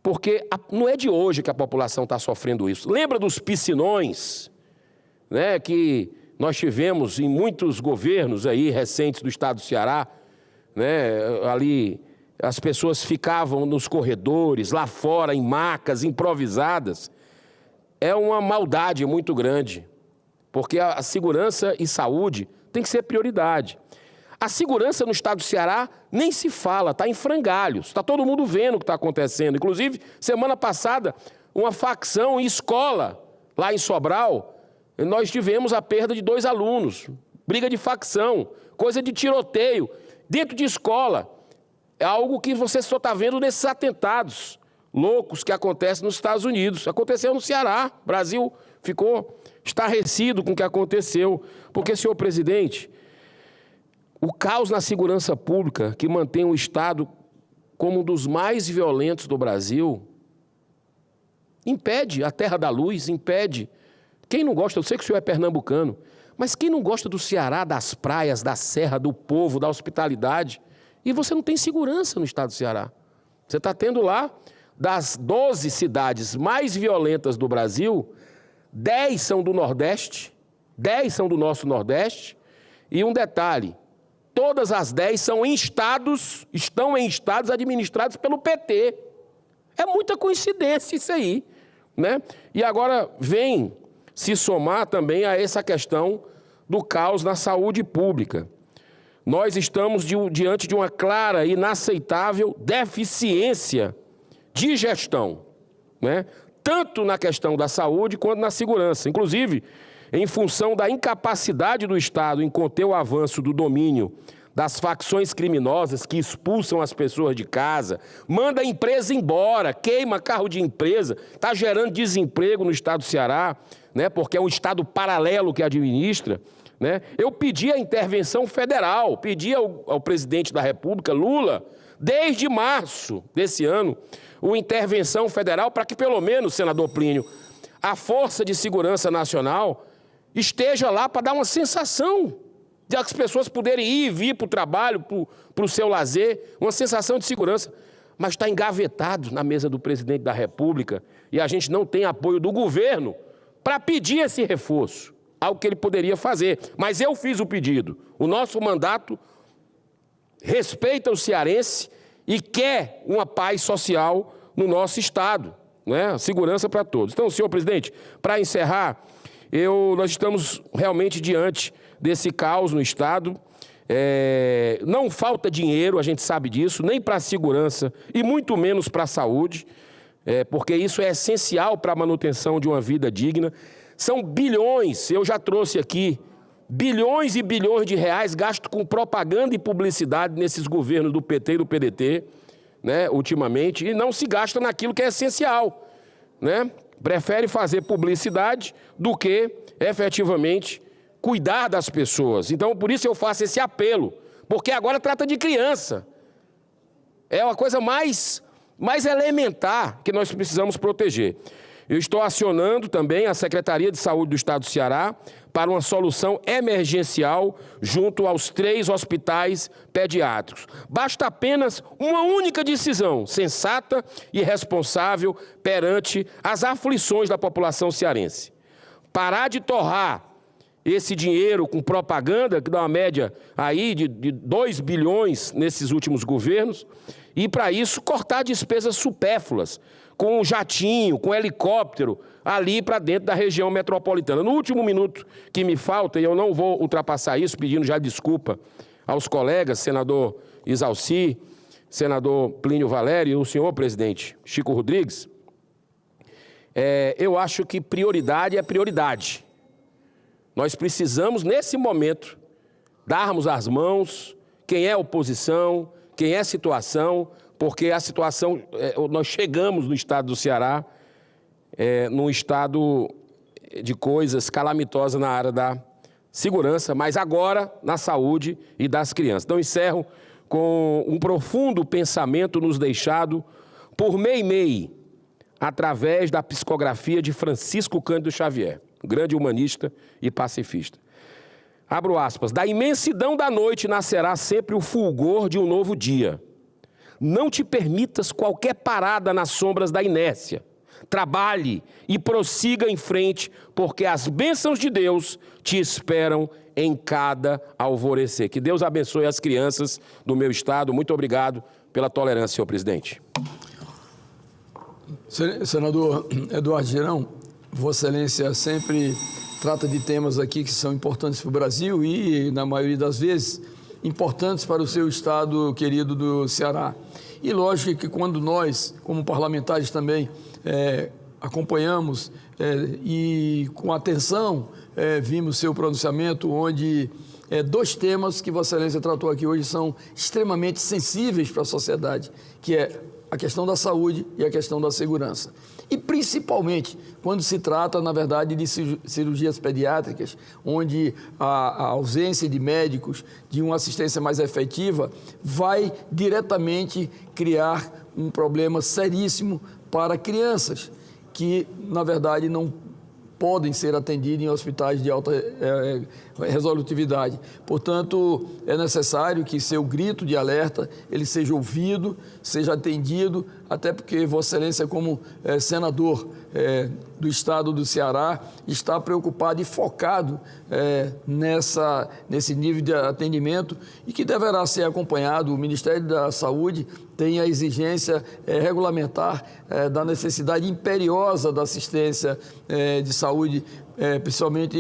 porque não é de hoje que a população está sofrendo isso. Lembra dos piscinões, né, que nós tivemos em muitos governos aí recentes do estado do Ceará, né, ali as pessoas ficavam nos corredores, lá fora, em macas improvisadas. É uma maldade muito grande, porque a segurança e saúde tem que ser prioridade. A segurança no estado do Ceará nem se fala, está em frangalhos, está todo mundo vendo o que está acontecendo. Inclusive, semana passada, uma facção em escola, lá em Sobral, nós tivemos a perda de 2 alunos, briga de facção, coisa de tiroteio, dentro de escola. É algo que você só está vendo nesses atentados loucos que acontecem nos Estados Unidos. Aconteceu no Ceará, o Brasil ficou estarrecido com o que aconteceu, porque, senhor presidente, o caos na segurança pública, que mantém o Estado como um dos mais violentos do Brasil, impede a Terra da Luz, impede. Quem não gosta, eu sei que o senhor é pernambucano, mas quem não gosta do Ceará, das praias, da serra, do povo, da hospitalidade? E você não tem segurança no estado do Ceará. Você está tendo lá, das 12 cidades mais violentas do Brasil, 10 são do Nordeste, 10 são do nosso Nordeste, e um detalhe, todas as 10 estão em estados administrados pelo PT. É muita coincidência isso aí, né? E agora vem se somar também a essa questão do caos na saúde pública. Nós estamos diante de uma clara e inaceitável deficiência de gestão, né? Tanto na questão da saúde quanto na segurança. Inclusive, em função da incapacidade do Estado em conter o avanço do domínio das facções criminosas que expulsam as pessoas de casa, manda a empresa embora, queima carro de empresa, está gerando desemprego no estado do Ceará, né, porque é um estado paralelo que administra, né? Eu pedi a intervenção federal, pedi ao presidente da República, Lula, desde março desse ano, uma intervenção federal para que pelo menos, senador Plínio, a Força de Segurança Nacional esteja lá para dar uma sensação de as pessoas poderem ir e vir para o trabalho, para o seu lazer, uma sensação de segurança. mas está engavetado na mesa do presidente da República e a gente não tem apoio do governo para pedir esse reforço, algo que ele poderia fazer. Mas eu fiz o pedido. O nosso mandato respeita o cearense e quer uma paz social no nosso Estado, né? Segurança para todos. Então, senhor presidente, para encerrar, nós estamos realmente diante desse caos no Estado. Não falta dinheiro, a gente sabe disso, nem para a segurança e muito menos para a saúde, porque isso é essencial para a manutenção de uma vida digna. São bilhões, eu já trouxe aqui, bilhões e bilhões de reais gastos com propaganda e publicidade nesses governos do PT e do PDT, né, ultimamente, e não se gasta naquilo que é essencial, né? Prefere fazer publicidade do que, efetivamente, cuidar das pessoas. Então, por isso eu faço esse apelo, porque agora trata de criança. É uma coisa mais elementar que nós precisamos proteger. Eu estou acionando também a Secretaria de Saúde do Estado do Ceará para uma solução emergencial junto aos 3 hospitais pediátricos. Basta apenas uma única decisão sensata e responsável perante as aflições da população cearense. Parar de torrar esse dinheiro com propaganda, que dá uma média aí de 2 bilhões nesses últimos governos, e para isso cortar despesas supérfluas, com jatinho, com helicóptero, ali para dentro da região metropolitana. No último minuto que me falta, e eu não vou ultrapassar isso, pedindo já desculpa aos colegas, senador Isalci, senador Plínio Valério e o senhor presidente Chico Rodrigues, eu acho que prioridade é prioridade. Nós precisamos, nesse momento, darmos as mãos, quem é oposição, quem é situação, porque a situação, nós chegamos no estado do Ceará, num estado de coisas calamitosas na área da segurança, mas agora na saúde e das crianças. Então, encerro com um profundo pensamento nos deixado por Meimei, através da psicografia de Francisco Cândido Xavier, grande humanista e pacifista. Abro aspas, da imensidão da noite nascerá sempre o fulgor de um novo dia. Não te permitas qualquer parada nas sombras da inércia. Trabalhe e prossiga em frente, porque as bênçãos de Deus te esperam em cada alvorecer. Que Deus abençoe as crianças do meu estado. Muito obrigado pela tolerância, senhor presidente. Senador Eduardo Girão, Vossa Excelência sempre trata de temas aqui que são importantes para o Brasil e, na maioria das vezes, importantes para o seu estado querido do Ceará. E lógico que quando nós, como parlamentares também, acompanhamos e com atenção vimos seu pronunciamento, onde 2 temas que Vossa Excelência tratou aqui hoje são extremamente sensíveis para a sociedade, que é a questão da saúde e a questão da segurança. E principalmente quando se trata, na verdade, de cirurgias pediátricas, onde a ausência de médicos, de uma assistência mais efetiva, vai diretamente criar um problema seríssimo para crianças que, na verdade, não podem ser atendidos em hospitais de alta resolutividade. Portanto, é necessário que seu grito de alerta ele seja ouvido, seja atendido, até porque Vossa Excelência, como senador do estado do Ceará, está preocupado e focado nesse nível de atendimento e que deverá ser acompanhado. O Ministério da Saúde tem a exigência regulamentar da necessidade imperiosa da assistência de saúde, principalmente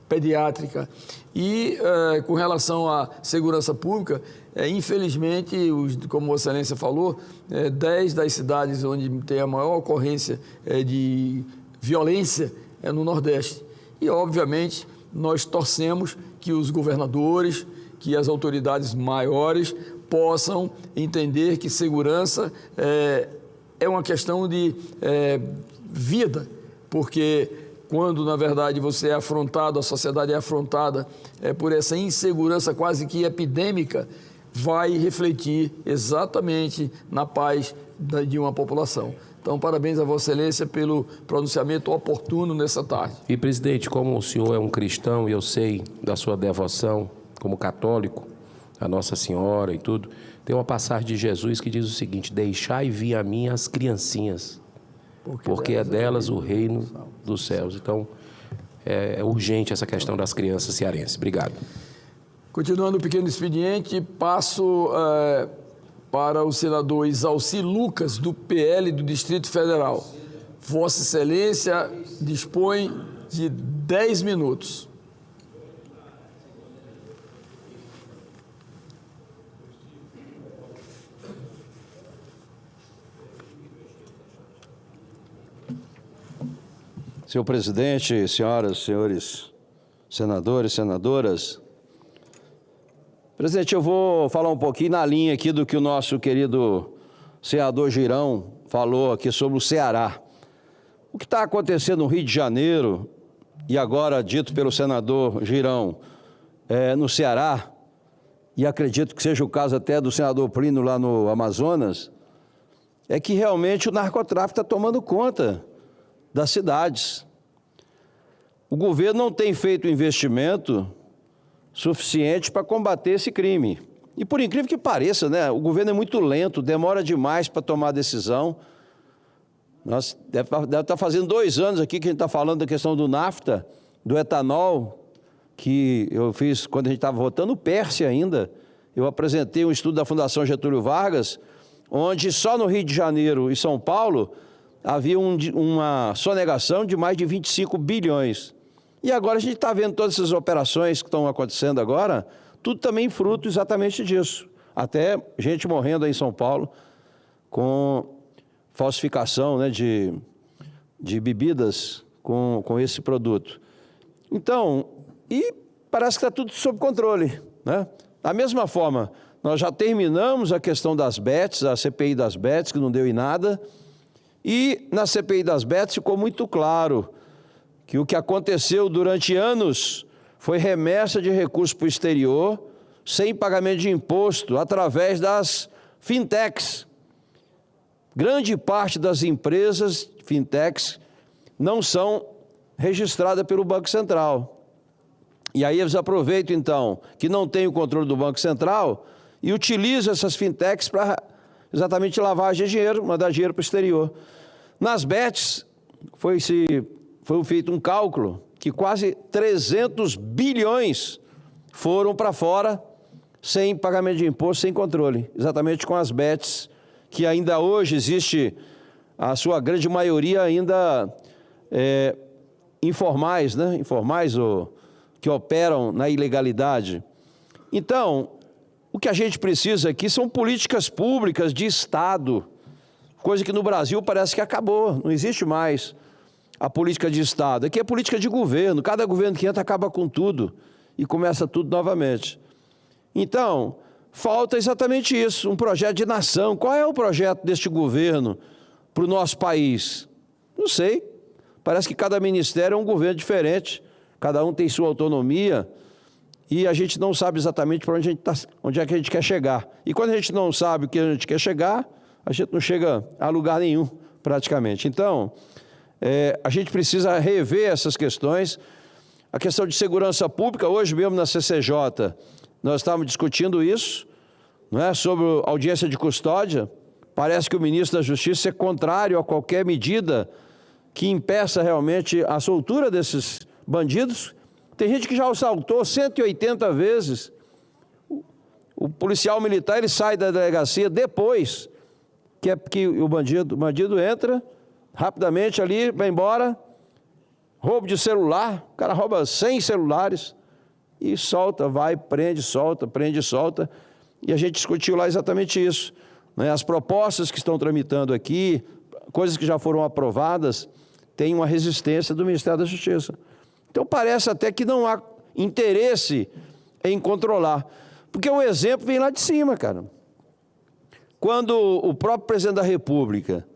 pediátrica. E com relação à segurança pública, infelizmente, como Vossa Excelência falou, 10 das cidades onde tem a maior ocorrência de violência é no Nordeste. E, obviamente, nós torcemos que os governadores, que as autoridades maiores possam entender que segurança é uma questão de vida, porque quando, na verdade, você é afrontado, a sociedade é afrontada por essa insegurança quase que epidêmica, vai refletir exatamente na paz de uma população. Então, parabéns a Vossa Excelência pelo pronunciamento oportuno nessa tarde. E, presidente, como o senhor é um cristão e eu sei da sua devoção como católico, a Nossa Senhora e tudo, Tem uma passagem de Jesus que diz o seguinte: deixai vir a mim as criancinhas, porque é delas o reino dos céus. Então, é urgente essa questão das crianças cearenses. Obrigado. Continuando o pequeno expediente, passo para o senador Isalci Lucas, do PL do Distrito Federal. Vossa Excelência dispõe de 10 minutos. Senhor presidente, senhoras e senhores senadores, senadoras. Presidente, eu vou falar um pouquinho na linha aqui do que o nosso querido senador Girão falou aqui sobre o Ceará. O que está acontecendo no Rio de Janeiro, e agora dito pelo senador Girão, no Ceará, e acredito que seja o caso até do senador Plínio lá no Amazonas, é que realmente o narcotráfico está tomando conta das cidades. O governo não tem feito investimento suficiente para combater esse crime. E por incrível que pareça, né, o governo é muito lento, demora demais para tomar a decisão. Nós deve estar fazendo 2 anos aqui que a gente está falando da questão do NAFTA, do etanol, que eu fiz quando a gente estava votando o Pérsia ainda. Eu apresentei um estudo da Fundação Getúlio Vargas, onde só no Rio de Janeiro e São Paulo havia uma sonegação de mais de 25 bilhões. E agora a gente está vendo todas essas operações que estão acontecendo agora, tudo também fruto exatamente disso. Até gente morrendo aí em São Paulo com falsificação, né, de bebidas com esse produto. Então, e parece que está tudo sob controle, né? Da mesma forma, nós já terminamos a questão das bets, a CPI das bets, que não deu em nada, e na CPI das bets ficou muito claro que o que aconteceu durante anos foi remessa de recursos para o exterior, sem pagamento de imposto, através das fintechs. Grande parte das empresas fintechs não são registradas pelo Banco Central. E aí eles aproveitam, então, que não tem o controle do Banco Central e utilizam essas fintechs para exatamente lavagem de dinheiro, mandar dinheiro para o exterior. Nas bets, foi feito um cálculo que quase 300 bilhões foram para fora sem pagamento de imposto, sem controle, exatamente com as bets, que ainda hoje existe, a sua grande maioria ainda informais, né? Informais ou que operam na ilegalidade. Então, o que a gente precisa aqui são políticas públicas de Estado, coisa que no Brasil parece que acabou, não existe mais a política de Estado. Aqui é política de governo, cada governo que entra acaba com tudo e começa tudo novamente. Então, falta exatamente isso, um projeto de nação. Qual é o projeto deste governo para o nosso país? Não sei, parece que cada ministério é um governo diferente, cada um tem sua autonomia e a gente não sabe exatamente para onde é que a gente quer chegar. E quando a gente não sabe o que a gente quer chegar, a gente não chega a lugar nenhum, praticamente. Então, a gente precisa rever essas questões. A questão de segurança pública, hoje mesmo na CCJ, nós estávamos discutindo isso, não é? Sobre audiência de custódia. Parece que o ministro da Justiça é contrário a qualquer medida que impeça realmente a soltura desses bandidos. Tem gente que já assaltou 180 vezes. O policial militar, ele sai da delegacia depois que o bandido entra, rapidamente ali, vai embora, roubo de celular, o cara rouba 100 celulares e solta, vai, prende, solta, e a gente discutiu lá exatamente isso, né? As propostas que estão tramitando aqui, coisas que já foram aprovadas, tem uma resistência do Ministério da Justiça. Então parece até que não há interesse em controlar, porque o exemplo vem lá de cima, cara. Quando o próprio presidente da República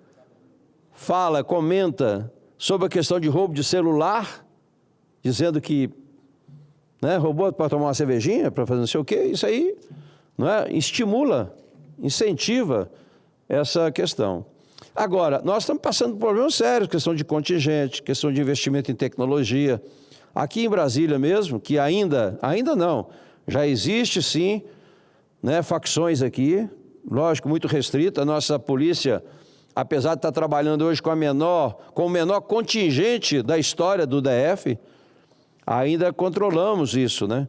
comenta sobre a questão de roubo de celular, dizendo que, né, roubou para tomar uma cervejinha, para fazer não sei o quê, isso aí, não é, estimula, incentiva essa questão. Agora, nós estamos passando por problemas sérios, questão de contingente, questão de investimento em tecnologia. Aqui em Brasília mesmo, que ainda não, já existe sim né, facções aqui, lógico, muito restrita. A nossa polícia, apesar de estar trabalhando hoje com o menor contingente da história do DF, ainda controlamos isso, né?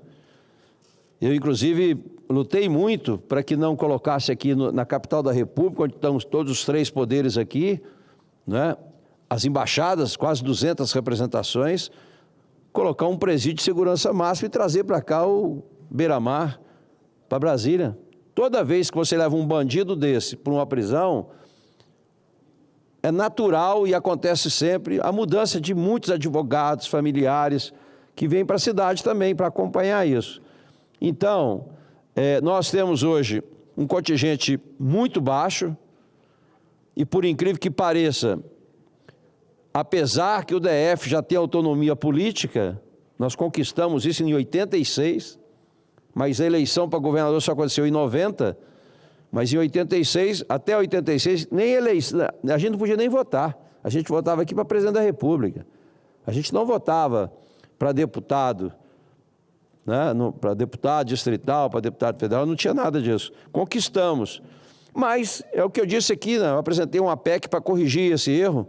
Eu, inclusive, lutei muito para que não colocasse aqui na capital da República, onde estão todos os 3 poderes aqui, né? As embaixadas, quase 200 representações, colocar um presídio de segurança máxima e trazer para cá o Beira-Mar, para Brasília. Toda vez que você leva um bandido desse para uma prisão, é natural e acontece sempre a mudança de muitos advogados, familiares, que vêm para a cidade também para acompanhar isso. Então, nós temos hoje um contingente muito baixo e, por incrível que pareça, apesar que o DF já tem autonomia política, nós conquistamos isso em 86, mas a eleição para governador só aconteceu em 90, mas em 86, até 86, nem eleição, a gente não podia nem votar. A gente votava aqui para presidente da República. A gente não votava para deputado, né? Para deputado distrital, para deputado federal, não tinha nada disso. Conquistamos. Mas é o que eu disse aqui, né? Eu apresentei uma PEC para corrigir esse erro,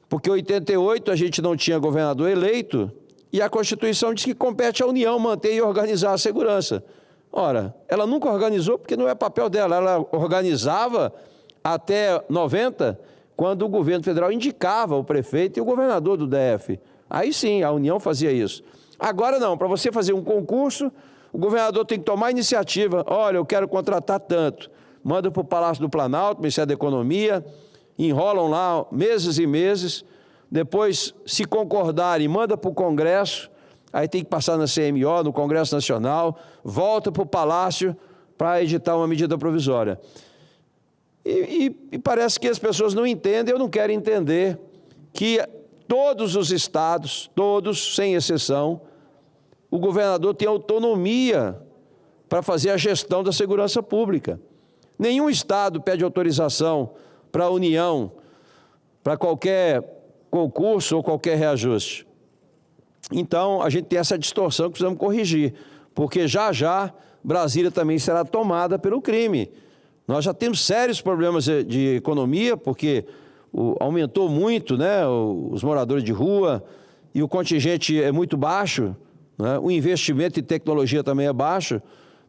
porque em 88 a gente não tinha governador eleito e a Constituição diz que compete à União manter e organizar a segurança. Ora, ela nunca organizou porque não é papel dela, ela organizava até 90, quando o governo federal indicava o prefeito e o governador do DF. Aí sim, a União fazia isso. Agora não, para você fazer um concurso, o governador tem que tomar a iniciativa. Olha, eu quero contratar tanto. Manda para o Palácio do Planalto, Ministério da Economia, enrolam lá meses e meses, depois, se concordarem, manda para o Congresso, aí tem que passar na CMO, no Congresso Nacional, volta para o Palácio para editar uma medida provisória. E parece que as pessoas não entendem, eu não quero entender, que todos os estados, todos, sem exceção, o governador tem autonomia para fazer a gestão da segurança pública. Nenhum estado pede autorização para a União, para qualquer concurso ou qualquer reajuste. Então, a gente tem essa distorção que precisamos corrigir, porque já já Brasília também será tomada pelo crime. Nós já temos sérios problemas de economia, porque aumentou muito, né, os moradores de rua e o contingente é muito baixo, né, o investimento em tecnologia também é baixo,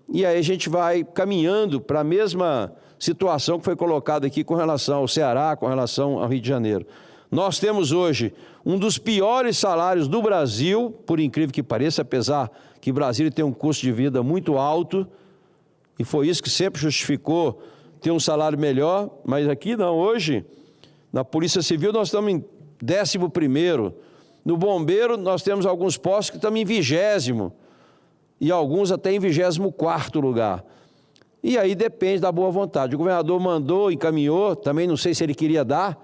e aí a gente vai caminhando para a mesma situação que foi colocada aqui com relação ao Ceará, com relação ao Rio de Janeiro. Nós temos hoje um dos piores salários do Brasil, por incrível que pareça, apesar que Brasília tem um custo de vida muito alto, e foi isso que sempre justificou ter um salário melhor, mas aqui não. Hoje, na Polícia Civil, nós estamos em 11º. No Bombeiro, nós temos alguns postos que estamos em 20º, e alguns até em 24º lugar. E aí depende da boa vontade. O governador mandou, encaminhou, também não sei se ele queria dar,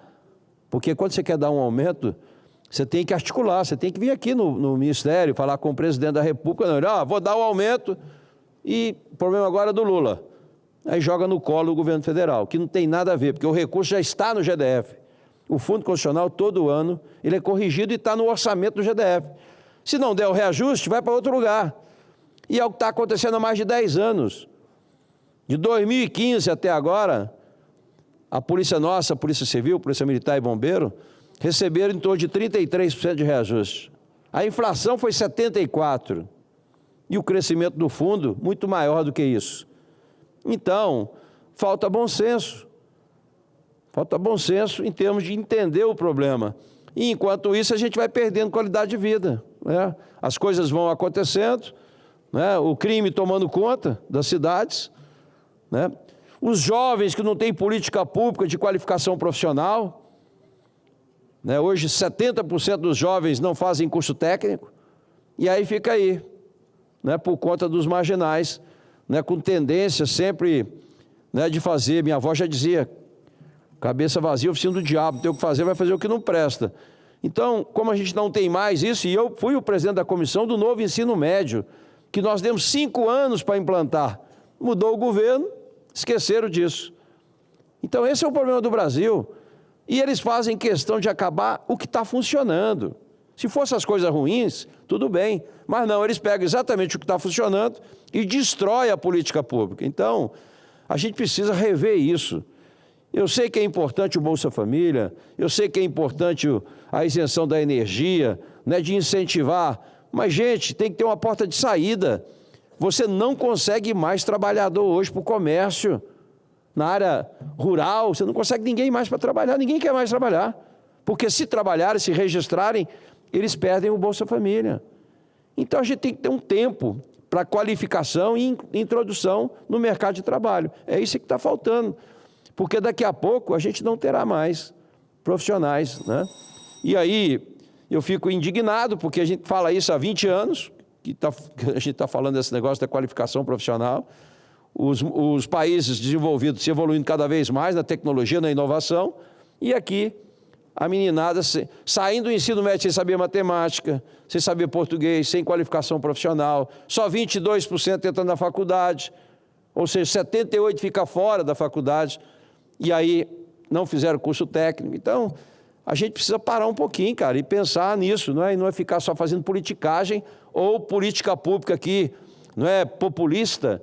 porque quando você quer dar um aumento, você tem que articular, você tem que vir aqui no Ministério, falar com o presidente da República, não, vou dar o aumento, e o problema agora é do Lula. Aí joga no colo o governo federal, que não tem nada a ver, porque o recurso já está no GDF. O Fundo Constitucional, todo ano, ele é corrigido e está no orçamento do GDF. Se não der o reajuste, vai para outro lugar. E é o que está acontecendo há mais de 10 anos. De 2015 até agora, a polícia nossa, a Polícia Civil, Polícia Militar e Bombeiro, receberam em torno de 33% de reajuste. A inflação foi 74%. E o crescimento do fundo, muito maior do que isso. Então, falta bom senso. Falta bom senso em termos de entender o problema. E, enquanto isso, a gente vai perdendo qualidade de vida, né? As coisas vão acontecendo, né? O crime tomando conta das cidades, né? Os jovens que não têm política pública de qualificação profissional, né? Hoje 70% dos jovens não fazem curso técnico, e aí fica aí, né? Por conta dos marginais, né? Com tendência sempre, né? De fazer, minha avó já dizia, cabeça vazia, oficina do diabo, tem o que fazer, vai fazer o que não presta. Então, como a gente não tem mais isso, e eu fui o presidente da comissão do novo ensino médio, que nós demos 5 anos para implantar, mudou o governo, esqueceram disso. Então, esse é o problema do Brasil. E eles fazem questão de acabar o que está funcionando. Se fossem as coisas ruins, tudo bem. Mas não, eles pegam exatamente o que está funcionando e destroem a política pública. Então, a gente precisa rever isso. Eu sei que é importante o Bolsa Família, eu sei que é importante a isenção da energia, né, de incentivar, mas, gente, tem que ter uma porta de saída. Você não consegue mais trabalhador hoje para o comércio, na área rural, você não consegue ninguém mais para trabalhar, ninguém quer mais trabalhar. Porque se trabalharem, se registrarem, eles perdem o Bolsa Família. Então, a gente tem que ter um tempo para qualificação e introdução no mercado de trabalho. É isso que está faltando. Porque daqui a pouco a gente não terá mais profissionais, né? E aí eu fico indignado, porque a gente fala isso há 20 anos, que a gente está falando desse negócio da qualificação profissional, os países desenvolvidos se evoluindo cada vez mais na tecnologia, na inovação, e aqui a meninada saindo do ensino médio sem saber matemática, sem saber português, sem qualificação profissional, só 22% entrando na faculdade, ou seja, 78% fica fora da faculdade, e aí não fizeram curso técnico. Então, a gente precisa parar um pouquinho, cara, e pensar nisso, não é? E não é ficar só fazendo politicagem ou política pública aqui, não é populista.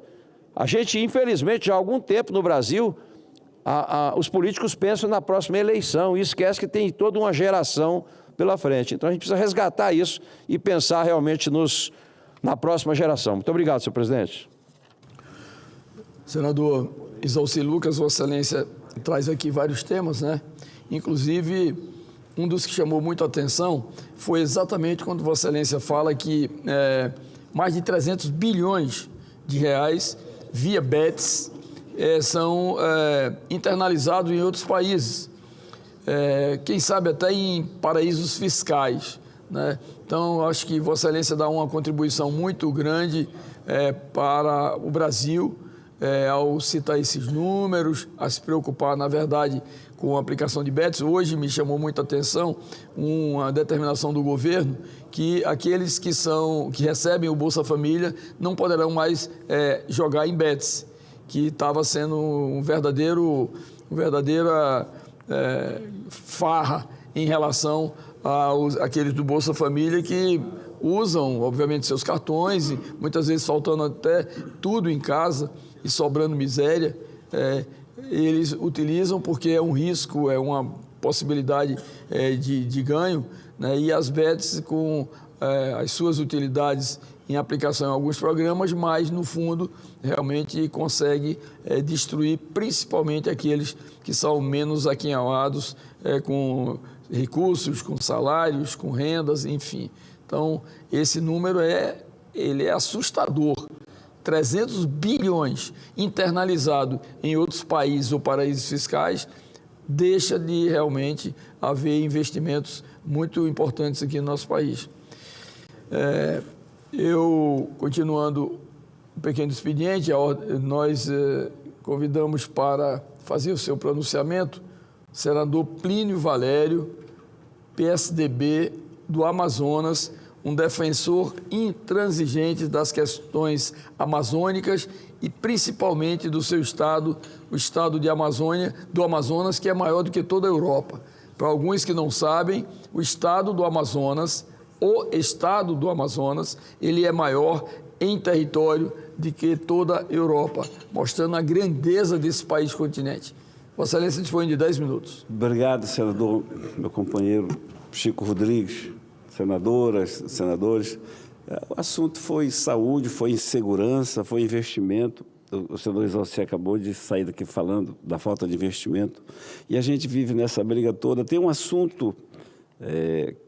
A gente, infelizmente, já há algum tempo no Brasil, os políticos pensam na próxima eleição e esquece que tem toda uma geração pela frente. Então, a gente precisa resgatar isso e pensar realmente na próxima geração. Muito obrigado, senhor presidente. Senador Isalci Lucas, Vossa Excelência traz aqui vários temas, né? Inclusive, um dos que chamou muito a atenção foi exatamente quando Vossa Excelência fala que mais de 300 bilhões de reais via BETS são internalizados em outros países, quem sabe até em paraísos fiscais, né? Então, acho que Vossa Excelência dá uma contribuição muito grande para o Brasil, ao citar esses números, a se preocupar, na verdade, com a aplicação de BETS. Hoje me chamou muita atenção uma determinação do governo que aqueles que recebem o Bolsa Família não poderão mais jogar em BETS, que estava sendo uma verdadeira farra em relação àqueles do Bolsa Família que usam, obviamente, seus cartões e muitas vezes faltando até tudo em casa e sobrando miséria, eles utilizam porque é um risco, é uma possibilidade de ganho, né? E as BETs com as suas utilidades em aplicação em alguns programas, mas no fundo realmente consegue destruir principalmente aqueles que são menos aquinhoados com recursos, com salários, com rendas, enfim. Então, esse número ele é assustador. 300 bilhões internalizado em outros países ou paraísos fiscais, deixa de realmente haver investimentos muito importantes aqui no nosso país. Continuando o pequeno expediente, nós convidamos para fazer o seu pronunciamento o senador Plínio Valério, PSDB do Amazonas, um defensor intransigente das questões amazônicas e principalmente do seu estado, o estado do Amazonas, que é maior do que toda a Europa. Para alguns que não sabem, o estado do Amazonas, ele é maior em território do que toda a Europa, mostrando a grandeza desse país continente. Vossa Excelência dispõe de 10 minutos. Obrigado, senador, meu companheiro Chico Rodrigues. Senadoras, senadores, o assunto foi saúde, foi insegurança, foi investimento. O senador Isalci acabou de sair daqui falando da falta de investimento. E a gente vive nessa briga toda. Tem um assunto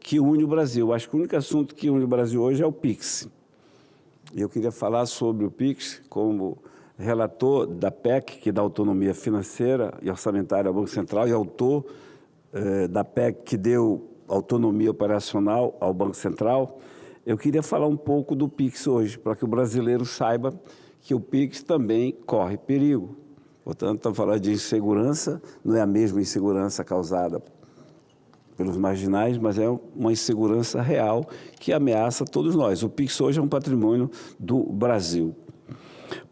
que une o Brasil. Acho que o único assunto que une o Brasil hoje é o PIX. E eu queria falar sobre o PIX como relator da PEC, que dá autonomia financeira e orçamentária ao Banco Central, e autor da PEC que deu autonomia operacional ao Banco Central. Eu queria falar um pouco do PIX hoje, para que o brasileiro saiba que o PIX também corre perigo. Portanto, estamos falando de insegurança, não é a mesma insegurança causada pelos marginais, mas é uma insegurança real que ameaça todos nós. O PIX hoje é um patrimônio do Brasil.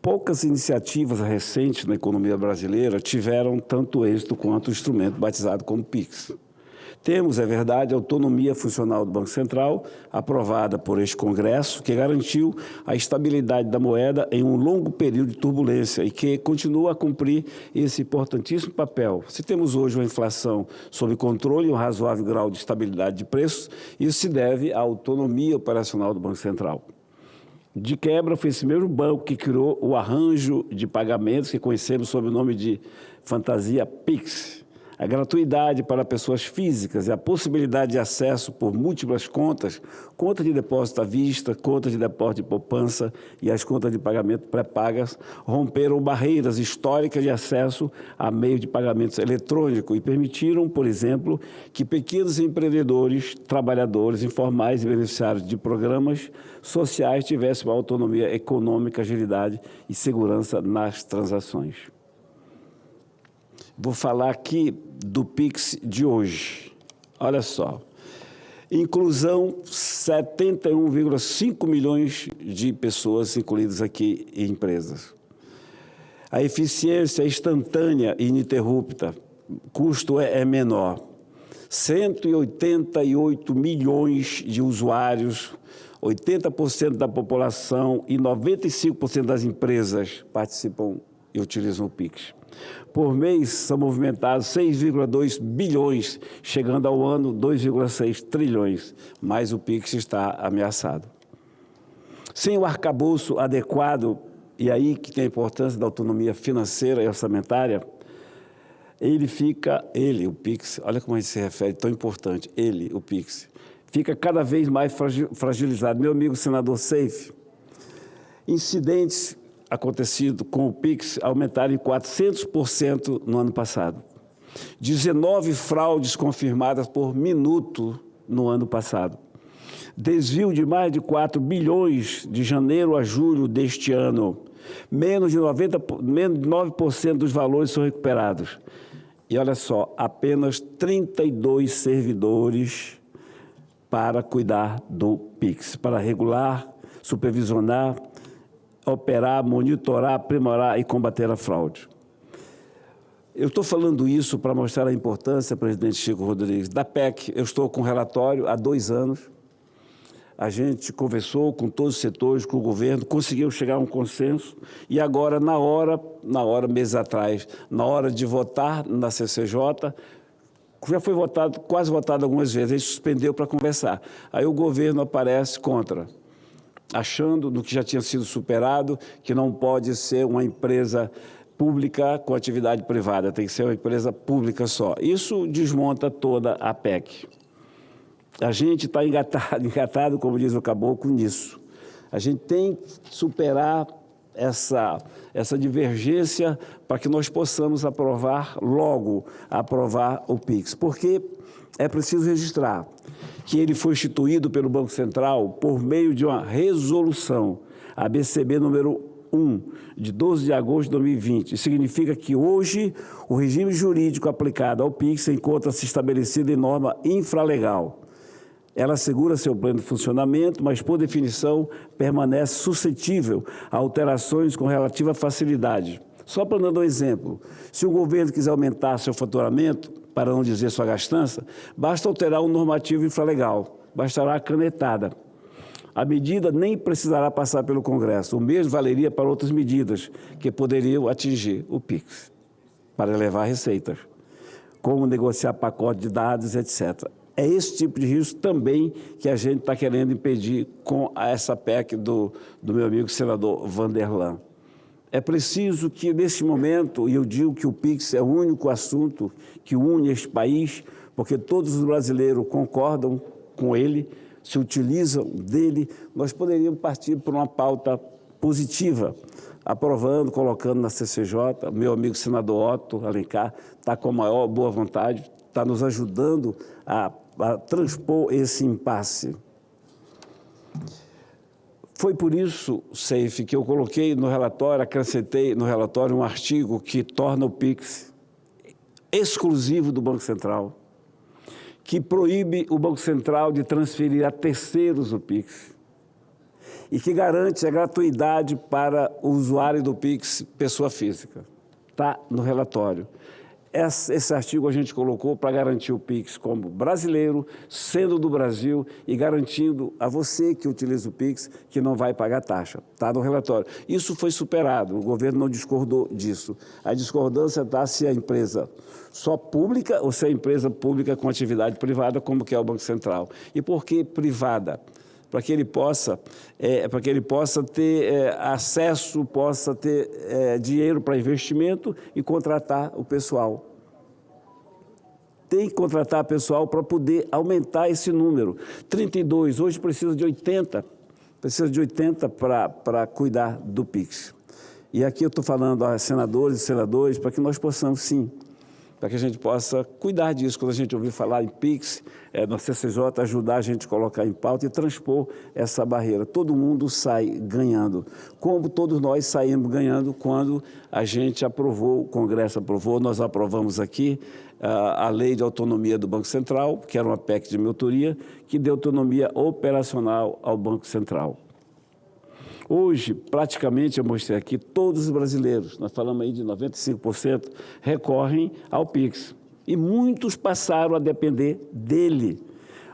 Poucas iniciativas recentes na economia brasileira tiveram tanto êxito quanto o instrumento batizado como PIX. Temos, é verdade, a autonomia funcional do Banco Central, aprovada por este Congresso, que garantiu a estabilidade da moeda em um longo período de turbulência e que continua a cumprir esse importantíssimo papel. Se temos hoje uma inflação sob controle e um razoável grau de estabilidade de preços, isso se deve à autonomia operacional do Banco Central. De quebra, foi esse mesmo banco que criou o arranjo de pagamentos que conhecemos sob o nome de fantasia PIX. A gratuidade para pessoas físicas e a possibilidade de acesso por múltiplas contas, conta de depósito à vista, conta de depósito de poupança e as contas de pagamento pré-pagas, romperam barreiras históricas de acesso a meios de pagamentos eletrônicos e permitiram, por exemplo, que pequenos empreendedores, trabalhadores informais e beneficiários de programas sociais tivessem uma autonomia econômica, agilidade e segurança nas transações. Vou falar aqui do PIX de hoje. Olha só. Inclusão, 71,5 milhões de pessoas incluídas aqui em empresas. A eficiência é instantânea e ininterrupta. Custo é menor. 188 milhões de usuários, 80% da população e 95% das empresas participam e utilizam o PIX. Por mês, são movimentados 6,2 bilhões, chegando ao ano 2,6 trilhões, mas o PIX está ameaçado. Sem o arcabouço adequado, e aí que tem a importância da autonomia financeira e orçamentária, o PIX, olha como a gente se refere, tão importante, o PIX, fica cada vez mais fragilizado. Meu amigo senador Seif, incidentes acontecido com o PIX aumentaram em 400% no ano passado. 19 fraudes confirmadas por minuto no ano passado. Desvio de mais de 4 bilhões de janeiro a julho deste ano. Menos de 9% dos valores são recuperados. E olha só, apenas 32 servidores para cuidar do PIX, para regular, supervisionar, operar, monitorar, aprimorar e combater a fraude. Eu estou falando isso para mostrar a importância, presidente Chico Rodrigues, da PEC. Eu estou com o relatório há 2 anos. A gente conversou com todos os setores, com o governo, conseguiu chegar a um consenso e agora, meses atrás, na hora de votar na CCJ, já foi votado, quase votado algumas vezes, a gente suspendeu para conversar. Aí o governo aparece contra, achando no que já tinha sido superado, que não pode ser uma empresa pública com atividade privada, tem que ser uma empresa pública só. Isso desmonta toda a PEC. A gente está engatado, como diz o Caboclo, nisso. A gente tem que superar essa divergência para que nós possamos aprovar o PIX, porque é preciso registrar que ele foi instituído pelo Banco Central por meio de uma resolução, a BCB número 1, de 12 de agosto de 2020. Isso significa que hoje o regime jurídico aplicado ao PIX encontra-se estabelecido em norma infralegal. Ela assegura seu pleno funcionamento, mas, por definição, permanece suscetível a alterações com relativa facilidade. Só para dar um exemplo, se o governo quiser aumentar seu faturamento, para não dizer sua gastança, basta alterar um normativo infralegal, bastará a canetada. A medida nem precisará passar pelo Congresso, o mesmo valeria para outras medidas que poderiam atingir o PIX, para elevar receitas, como negociar pacote de dados, etc. É esse tipo de risco também que a gente está querendo impedir com essa PEC do meu amigo senador Vanderlan. É preciso que, nesse momento, e eu digo que o PIX é o único assunto que une este país, porque todos os brasileiros concordam com ele, se utilizam dele, nós poderíamos partir por uma pauta positiva, aprovando, colocando na CCJ. Meu amigo senador Otto Alencar está com a maior boa vontade, está nos ajudando a transpor esse impasse. Foi por isso, Seif, que eu coloquei no relatório, acrescentei no relatório um artigo que torna o PIX exclusivo do Banco Central, que proíbe o Banco Central de transferir a terceiros o PIX e que garante a gratuidade para o usuário do PIX, pessoa física. Está no relatório. esse artigo a gente colocou para garantir o Pix como brasileiro, sendo do Brasil e garantindo a você que utiliza o Pix que não vai pagar taxa. Está no relatório. Isso foi superado, o governo não discordou disso. A discordância está se a empresa só pública ou se a empresa pública com atividade privada, como que é o Banco Central. E por que privada? Para que ele possa ter acesso, possa ter dinheiro para investimento e contratar o pessoal. Tem que contratar pessoal para poder aumentar esse número. 32, hoje precisa de 80. Precisa de 80 para cuidar do Pix. E aqui eu estou falando a senadores e senadores para que nós possamos, sim, para que a gente possa cuidar disso. Quando a gente ouvir falar em Pix, no CCJ, ajudar a gente a colocar em pauta e transpor essa barreira. Todo mundo sai ganhando, como todos nós saímos ganhando quando a gente aprovou, o Congresso aprovou, nós aprovamos aqui a Lei de Autonomia do Banco Central, que era uma PEC de minha autoria, que deu autonomia operacional ao Banco Central. Hoje, praticamente, eu mostrei aqui, todos os brasileiros, nós falamos aí de 95%, recorrem ao Pix. E muitos passaram a depender dele,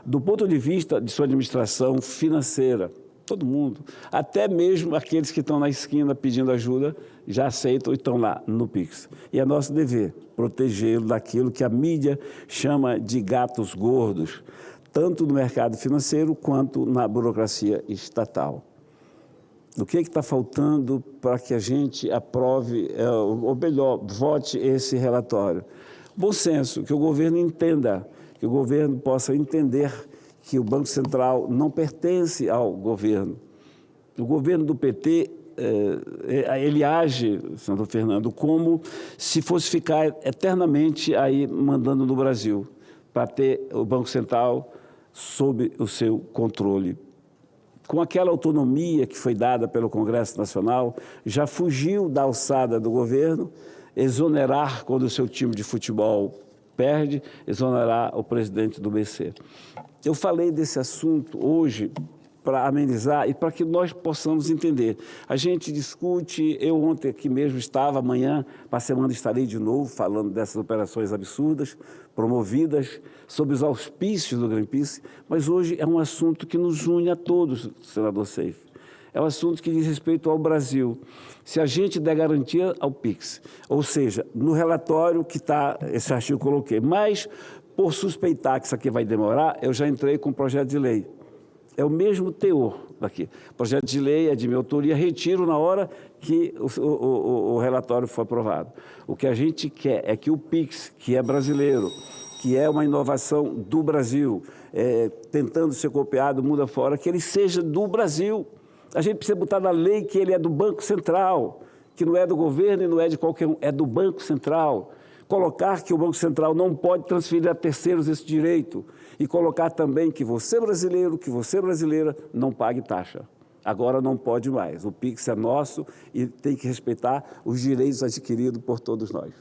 do ponto de vista de sua administração financeira. Todo mundo, até mesmo aqueles que estão na esquina pedindo ajuda, já aceitam e estão lá no Pix. E é nosso dever protegê-lo daquilo que a mídia chama de gatos gordos, tanto no mercado financeiro quanto na burocracia estatal. O que está faltando para que a gente aprove, ou melhor, vote esse relatório? Bom senso, que o governo entenda, que o governo possa entender que o Banco Central não pertence ao governo. O governo do PT, ele age, senador Fernando, como se fosse ficar eternamente aí mandando no Brasil, para ter o Banco Central sob o seu controle. Com aquela autonomia que foi dada pelo Congresso Nacional, já fugiu da alçada do governo, exonerar quando o seu time de futebol perde, exonerar o presidente do BC. Eu falei desse assunto hoje para amenizar e para que nós possamos entender. A gente discute, eu ontem aqui mesmo estava, amanhã, para a semana estarei de novo falando dessas operações absurdas, promovidas sob os auspícios do Greenpeace, mas hoje é um assunto que nos une a todos, senador Seif. É um assunto que diz respeito ao Brasil. Se a gente der garantia ao Pix, ou seja, no relatório que está, esse artigo que eu coloquei, mas por suspeitar que isso aqui vai demorar, eu já entrei com um projeto de lei. É o mesmo teor daqui. O projeto de lei é de minha autoria, retiro na hora que o relatório for aprovado. O que a gente quer é que o Pix, que é brasileiro, que é uma inovação do Brasil, tentando ser copiado mundo afora, que ele seja do Brasil. A gente precisa botar na lei que ele é do Banco Central, que não é do governo e não é de qualquer um, é do Banco Central. Colocar que o Banco Central não pode transferir a terceiros esse direito e colocar também que você brasileiro, que você brasileira não pague taxa. Agora não pode mais. O Pix é nosso e tem que respeitar os direitos adquiridos por todos nós.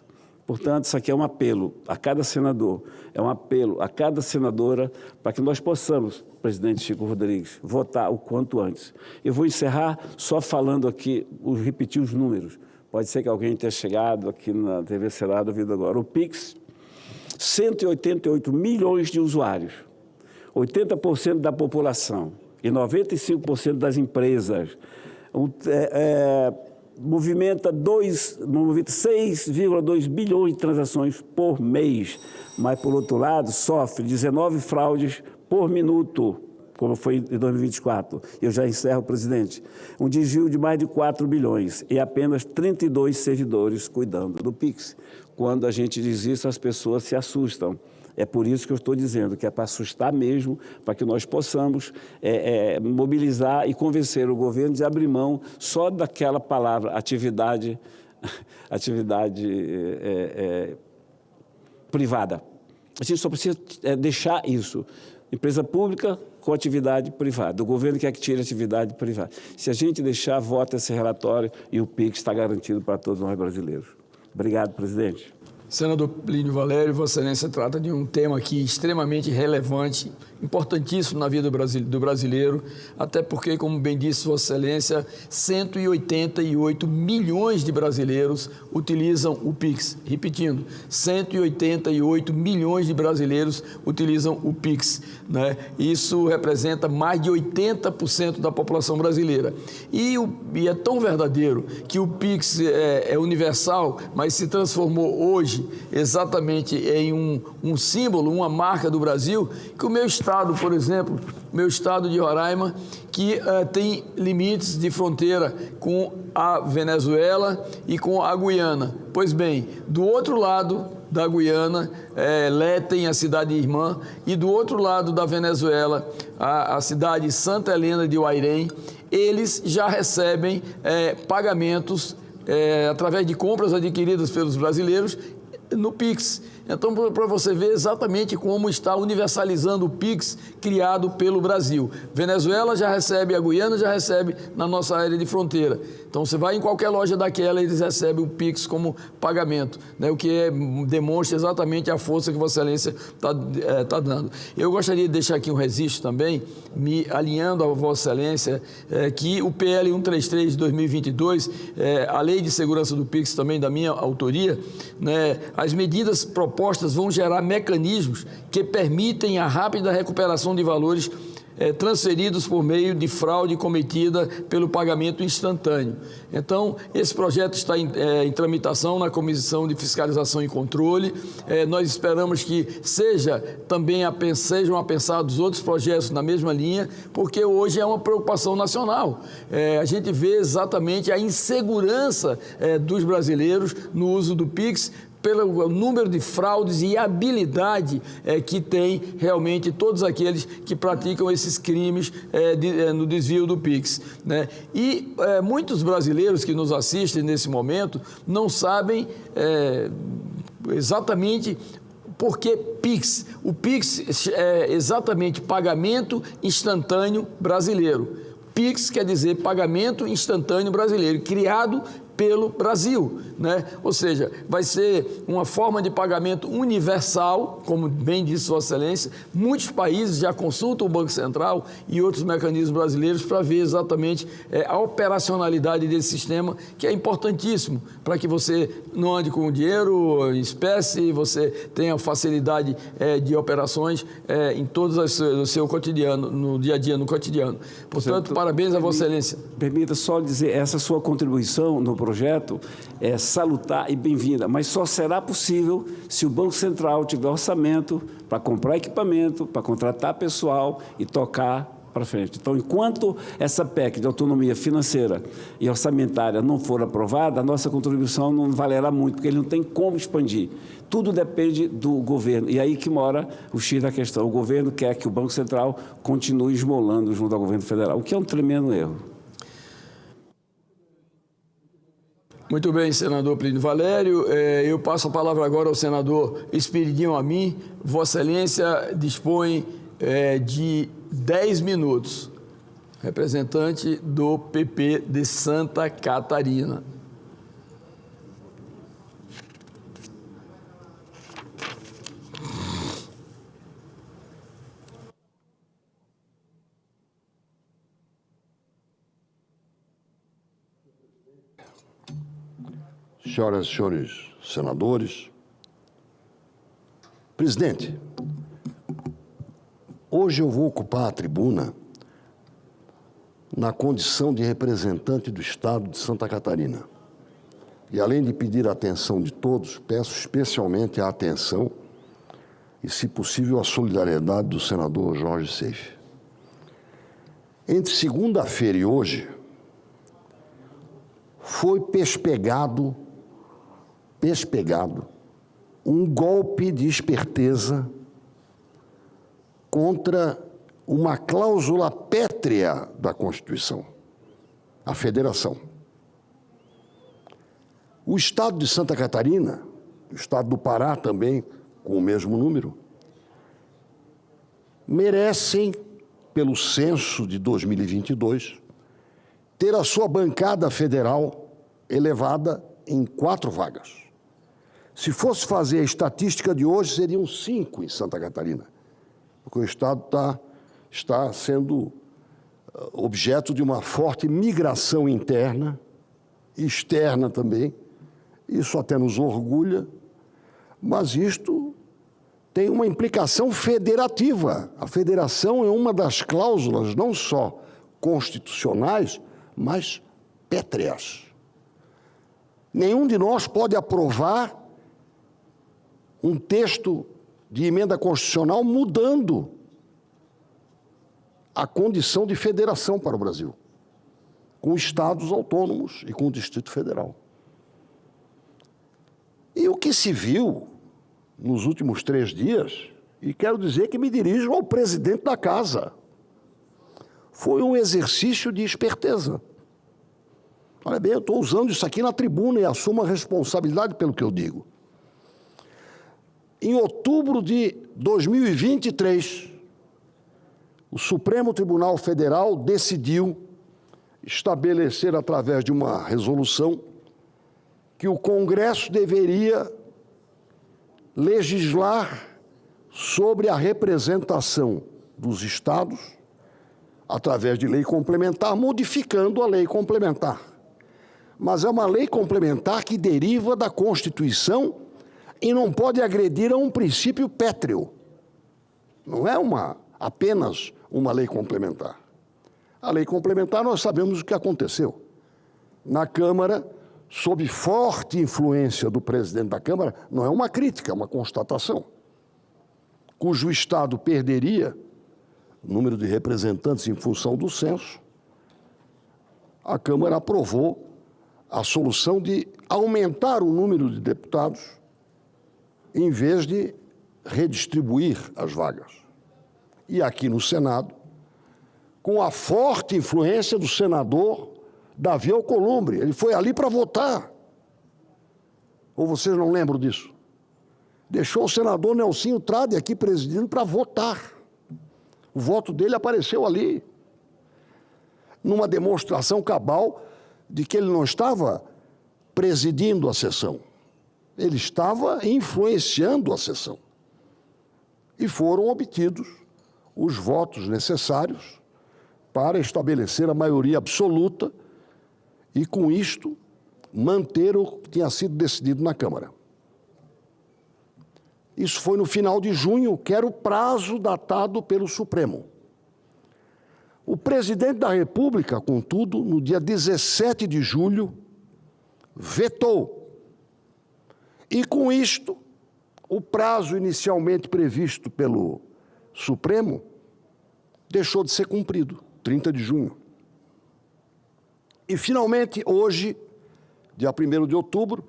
Portanto, isso aqui é um apelo a cada senador, é um apelo a cada senadora para que nós possamos, presidente Chico Rodrigues, votar o quanto antes. Eu vou encerrar só falando aqui, repetir os números. Pode ser que alguém tenha chegado aqui na TV Senado ouvindo agora. O Pix, 188 milhões de usuários, 80% da população e 95% das empresas, movimenta 6,2 bilhões de transações por mês, mas, por outro lado, sofre 19 fraudes por minuto, como foi em 2024. Eu já encerro, presidente. Um desvio de mais de 4 bilhões e apenas 32 servidores cuidando do Pix. Quando a gente diz isso, as pessoas se assustam. É por isso que eu estou dizendo que é para assustar mesmo, para que nós possamos mobilizar e convencer o governo de abrir mão só daquela palavra, atividade privada. A gente só precisa deixar isso. Empresa pública com atividade privada. O governo quer que tire atividade privada. Se a gente deixar, vota esse relatório e o PIX está garantido para todos nós brasileiros. Obrigado, presidente. Senador Plínio Valério, Vossa Excelência trata de um tema aqui extremamente relevante, importantíssimo na vida do brasileiro, até porque, como bem disse Vossa Excelência, 188 milhões de brasileiros utilizam o Pix. Repetindo, 188 milhões de brasileiros utilizam o Pix, né? Isso representa mais de 80% da população brasileira. E é tão verdadeiro que o Pix é universal, mas se transformou hoje exatamente em um símbolo, uma marca do Brasil, que o meu estado, por exemplo, meu estado de Roraima, que tem limites de fronteira com a Venezuela e com a Guiana. Pois bem, do outro lado da Guiana, Léten, a cidade irmã, e do outro lado da Venezuela, a cidade Santa Helena de Uairém, eles já recebem pagamentos através de compras adquiridas pelos brasileiros no Pix. Então, para você ver exatamente como está universalizando o Pix criado pelo Brasil. Venezuela já recebe, a Guiana já recebe na nossa área de fronteira. Então, você vai em qualquer loja daquela, eles recebem o Pix como pagamento, né? O que demonstra exatamente a força que Vossa Excelência está dando. Eu gostaria de deixar aqui um registro também, me alinhando a Vossa Excelência, que o PL 133 de 2022, a Lei de Segurança do Pix também da minha autoria, né, as medidas propostas vão gerar mecanismos que permitem a rápida recuperação de valores transferidos por meio de fraude cometida pelo pagamento instantâneo. Então, esse projeto está em tramitação na Comissão de Fiscalização e Controle. Nós esperamos que sejam apensados outros projetos na mesma linha, porque hoje é uma preocupação nacional. A gente vê exatamente a insegurança dos brasileiros no uso do Pix, pelo número de fraudes e habilidade que tem realmente todos aqueles que praticam esses crimes no desvio do Pix, né? E muitos brasileiros que nos assistem nesse momento não sabem exatamente por que Pix. O Pix é exatamente pagamento instantâneo brasileiro. Pix quer dizer pagamento instantâneo brasileiro, criado pelo Brasil, né? Ou seja, vai ser uma forma de pagamento universal, como bem disse Vossa Excelência. Muitos países já consultam o Banco Central e outros mecanismos brasileiros para ver exatamente a operacionalidade desse sistema, que é importantíssimo para que você não ande com dinheiro em espécie, você tenha facilidade de operações em todo o seu cotidiano, no dia a dia, no cotidiano. Portanto, parabéns a Vossa Excelência. Permita só dizer, essa sua contribuição no projeto é salutar e bem-vinda, mas só será possível se o Banco Central tiver orçamento para comprar equipamento, para contratar pessoal e tocar para frente. Então, enquanto essa PEC de autonomia financeira e orçamentária não for aprovada, a nossa contribuição não valerá muito, porque ele não tem como expandir. Tudo depende do governo. E aí que mora o X da questão. O governo quer que o Banco Central continue esmolando junto ao governo federal, o que é um tremendo erro. Muito bem, senador Plínio Valério. Eu passo a palavra agora ao senador Espiridão Amin. Vossa Excelência dispõe de 10 minutos. Representante do PP de Santa Catarina. Senhoras e senhores senadores, presidente, hoje eu vou ocupar a tribuna na condição de representante do Estado de Santa Catarina. E além de pedir a atenção de todos, peço especialmente a atenção e, se possível, a solidariedade do senador Jorge Seife. Entre segunda-feira e hoje, foi pespegado um golpe de esperteza contra uma cláusula pétrea da Constituição, a federação. O Estado de Santa Catarina, o Estado do Pará também, com o mesmo número, merecem, pelo censo de 2022, ter a sua bancada federal elevada em 4 vagas. Se fosse fazer a estatística de hoje, seriam 5 em Santa Catarina. porque o Estado está sendo objeto de uma forte migração interna, externa também. Isso até nos orgulha, mas isto tem uma implicação federativa. A federação é uma das cláusulas não só constitucionais, mas pétreas. Nenhum de nós pode aprovar um texto de emenda constitucional mudando a condição de federação para o Brasil, com estados autônomos e com o Distrito Federal. E o que se viu nos últimos 3 dias, e quero dizer que me dirijo ao presidente da casa, foi um exercício de esperteza. Olha bem, eu estou usando isso aqui na tribuna e assumo a responsabilidade pelo que eu digo. Em outubro de 2023, o Supremo Tribunal Federal decidiu estabelecer, através de uma resolução, que o Congresso deveria legislar sobre a representação dos estados através de lei complementar, modificando a lei complementar. Mas é uma lei complementar que deriva da Constituição e não pode agredir a um princípio pétreo. Não é apenas uma lei complementar. A lei complementar, nós sabemos o que aconteceu. Na Câmara, sob forte influência do presidente da Câmara, não é uma crítica, é uma constatação, cujo Estado perderia o número de representantes em função do censo, a Câmara aprovou a solução de aumentar o número de deputados em vez de redistribuir as vagas. E aqui no Senado, com a forte influência do senador Davi Alcolumbre, ele foi ali para votar. Ou vocês não lembram disso? Deixou o senador Nelsinho Trade aqui presidindo para votar. O voto dele apareceu ali, numa demonstração cabal de que ele não estava presidindo a sessão, ele estava influenciando a sessão. E foram obtidos os votos necessários para estabelecer a maioria absoluta e, com isto, manter o que tinha sido decidido na Câmara. Isso foi no final de junho, que era o prazo datado pelo Supremo. O presidente da República, contudo, no dia 17 de julho, vetou. E, com isto, o prazo inicialmente previsto pelo Supremo deixou de ser cumprido, 30 de junho. E, finalmente, hoje, dia 1º de outubro,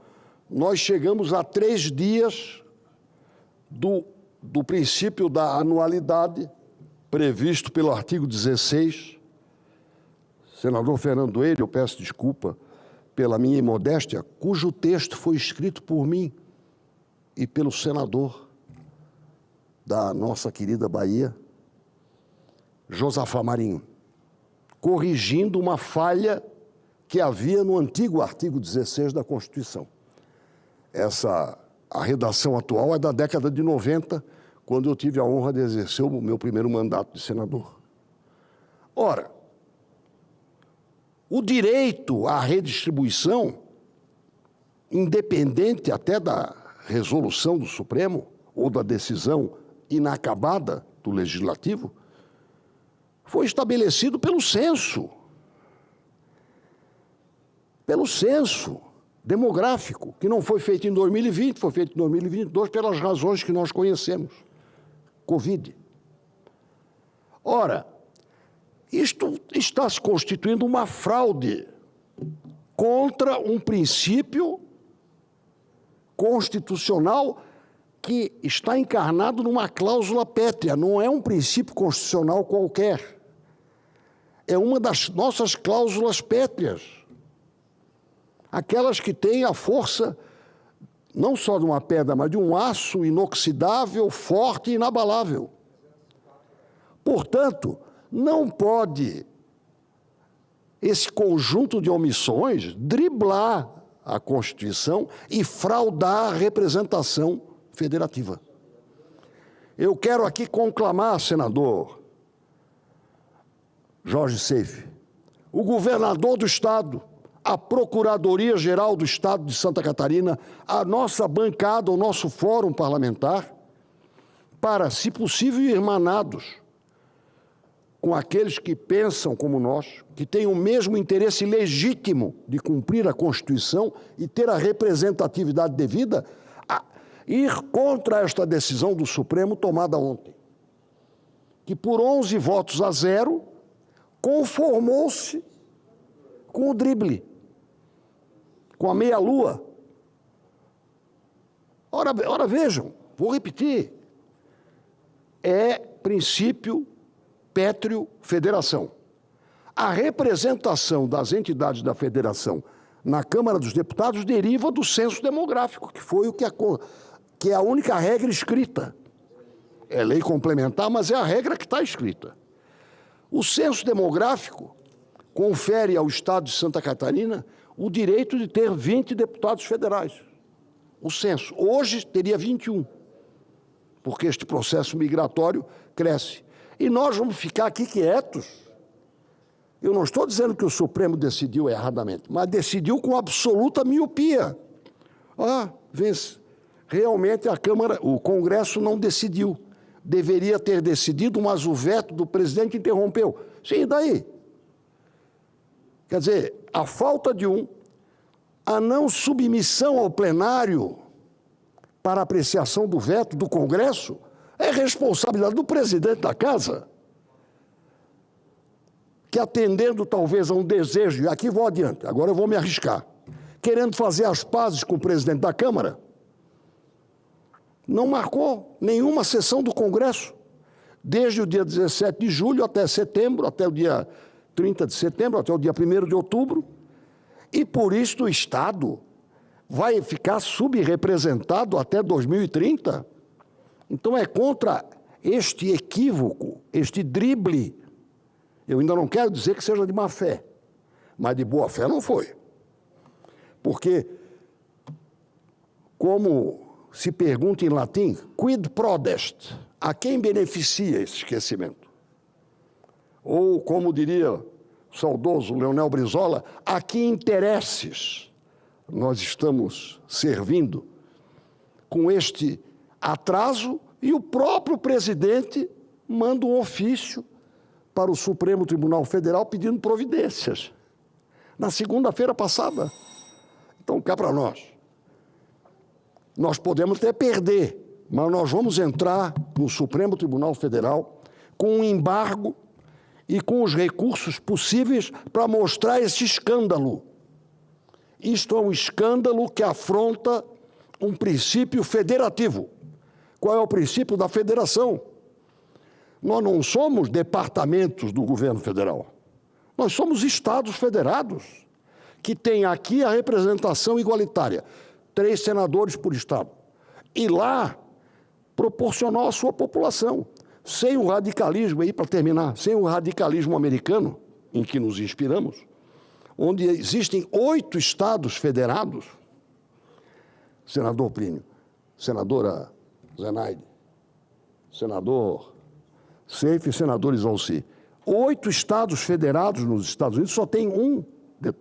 nós chegamos a 3 dias do princípio da anualidade previsto pelo artigo 16. Senador Fernando Eire, eu peço desculpa pela minha imodéstia, cujo texto foi escrito por mim e pelo senador da nossa querida Bahia, Josafá Marinho, corrigindo uma falha que havia no antigo artigo 16 da Constituição. A redação atual é da década de 90, quando eu tive a honra de exercer o meu primeiro mandato de senador. Ora, o direito à redistribuição, independente até da resolução do Supremo ou da decisão inacabada do Legislativo, foi estabelecido pelo censo demográfico, que não foi feito em 2020, foi feito em 2022 pelas razões que nós conhecemos. Covid. Ora, isto está se constituindo uma fraude contra um princípio constitucional que está encarnado numa cláusula pétrea, não é um princípio constitucional qualquer. É uma das nossas cláusulas pétreas. Aquelas que têm a força não só de uma pedra, mas de um aço inoxidável, forte e inabalável. Portanto, não pode esse conjunto de omissões driblar a Constituição e fraudar a representação federativa. Eu quero aqui conclamar, senador Jorge Seife, o governador do Estado, a Procuradoria-Geral do Estado de Santa Catarina, a nossa bancada, o nosso fórum parlamentar, para, se possível, irmanados com aqueles que pensam como nós, que têm o mesmo interesse legítimo de cumprir a Constituição e ter a representatividade devida, a ir contra esta decisão do Supremo tomada ontem, que por 11 votos a 0 conformou-se com o drible, com a meia-lua. Ora vejam, vou repetir, é princípio pétreo federação. A representação das entidades da federação na Câmara dos Deputados deriva do censo demográfico, que foi o que é a única regra escrita. É lei complementar, mas é a regra que está escrita. O censo demográfico confere ao Estado de Santa Catarina o direito de ter 20 deputados federais. O censo. Hoje teria 21, porque este processo migratório cresce. E nós vamos ficar aqui quietos. Eu não estou dizendo que o Supremo decidiu erradamente, mas decidiu com absoluta miopia. Vence. Realmente a Câmara, o Congresso não decidiu. Deveria ter decidido, mas o veto do presidente interrompeu. Sim, e daí? Quer dizer, a falta de a não submissão ao plenário para apreciação do veto do Congresso é responsabilidade do presidente da Casa, que atendendo talvez a um desejo, e aqui vou adiante, agora eu vou me arriscar, querendo fazer as pazes com o presidente da Câmara, não marcou nenhuma sessão do Congresso, desde o dia 17 de julho até setembro, até o dia 30 de setembro, até o dia 1º de outubro, e por isso o Estado vai ficar subrepresentado até 2030. Então é contra este equívoco, este drible. Eu ainda não quero dizer que seja de má fé, mas de boa fé não foi. Porque, como se pergunta em latim, quid prodest? A quem beneficia esse esquecimento? Ou, como diria o saudoso Leonel Brizola, a que interesses nós estamos servindo com este atraso? E o próprio presidente manda um ofício para o Supremo Tribunal Federal pedindo providências, na segunda-feira passada. Então, cá para nós. Nós podemos até perder, mas nós vamos entrar no Supremo Tribunal Federal com um embargo e com os recursos possíveis para mostrar esse escândalo. Isto é um escândalo que afronta um princípio federativo. Qual é o princípio da federação? Nós não somos departamentos do governo federal. Nós somos estados federados, que têm aqui a representação igualitária. 3 senadores por estado. E lá, proporcional à sua população. Sem o radicalismo, aí para terminar, sem o radicalismo americano, em que nos inspiramos, onde existem 8 estados federados, senador Plínio, senadora Zenaide, senador Seife e senador Isolci, 8 estados federados nos Estados Unidos só tem um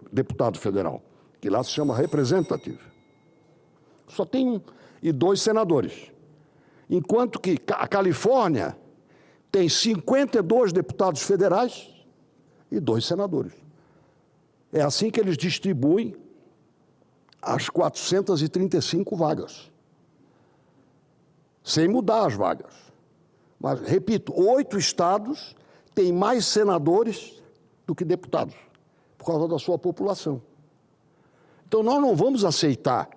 deputado federal, que lá se chama representativo. Só tem um, e 2 senadores. Enquanto que a Califórnia tem 52 deputados federais e 2 senadores. É assim que eles distribuem as 435 vagas, sem mudar as vagas. Mas, repito, 8 estados têm mais senadores do que deputados, por causa da sua população. Então, nós não vamos aceitar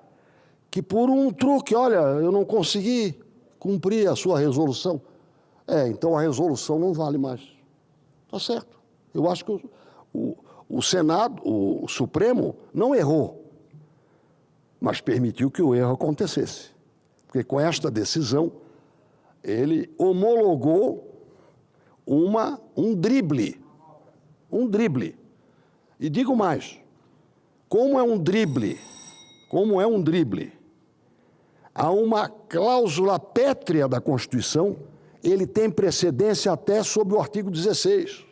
que por um truque, olha, eu não consegui cumprir a sua resolução. Então a resolução não vale mais. Está certo. Eu acho que o Senado, o Supremo, não errou, mas permitiu que o erro acontecesse. Porque com esta decisão, ele homologou um drible. Um drible. E digo mais, como é um drible, há uma cláusula pétrea da Constituição, ele tem precedência até sobre o artigo 16.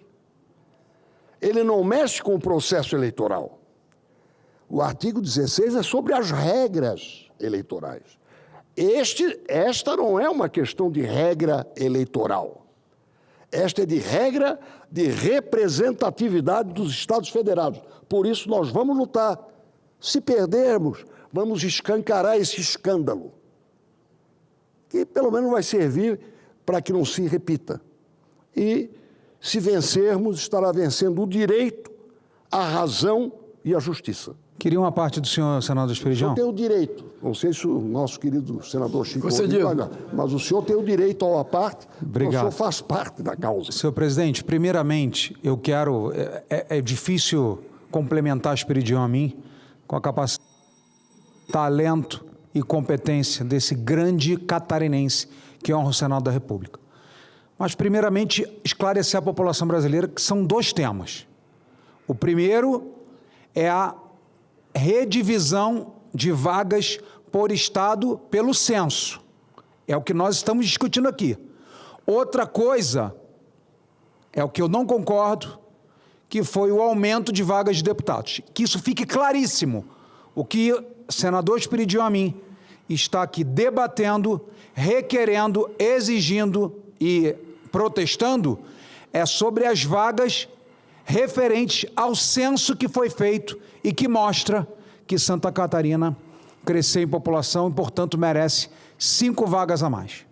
Ele não mexe com o processo eleitoral. O artigo 16 é sobre as regras eleitorais. Esta não é uma questão de regra eleitoral. Esta é de regra de representatividade dos Estados Federados. Por isso nós vamos lutar. Se perdermos, vamos escancarar esse escândalo, que pelo menos vai servir para que não se repita. E, se vencermos, estará vencendo o direito, a razão e a justiça. Queria uma parte do senhor, senador Esperidião? O senhor tem o direito, não sei se o nosso querido senador Chico Rodrigues, mas o senhor tem o direito a uma parte, obrigado. O senhor faz parte da causa. Senhor presidente, primeiramente, eu quero, é difícil complementar Esperidião a mim, com a capacidade, talento e competência desse grande catarinense que honra o Senado da República. Mas, primeiramente, esclarecer à população brasileira que são dois temas. O primeiro é a redivisão de vagas por estado pelo censo. É o que nós estamos discutindo aqui. Outra coisa é o que eu não concordo, que foi o aumento de vagas de deputados. Que isso fique claríssimo. O que o senador Esperidião Amin está aqui debatendo, requerendo, exigindo e protestando é sobre as vagas referentes ao censo que foi feito e que mostra que Santa Catarina cresceu em população e, portanto, merece 5 vagas a mais.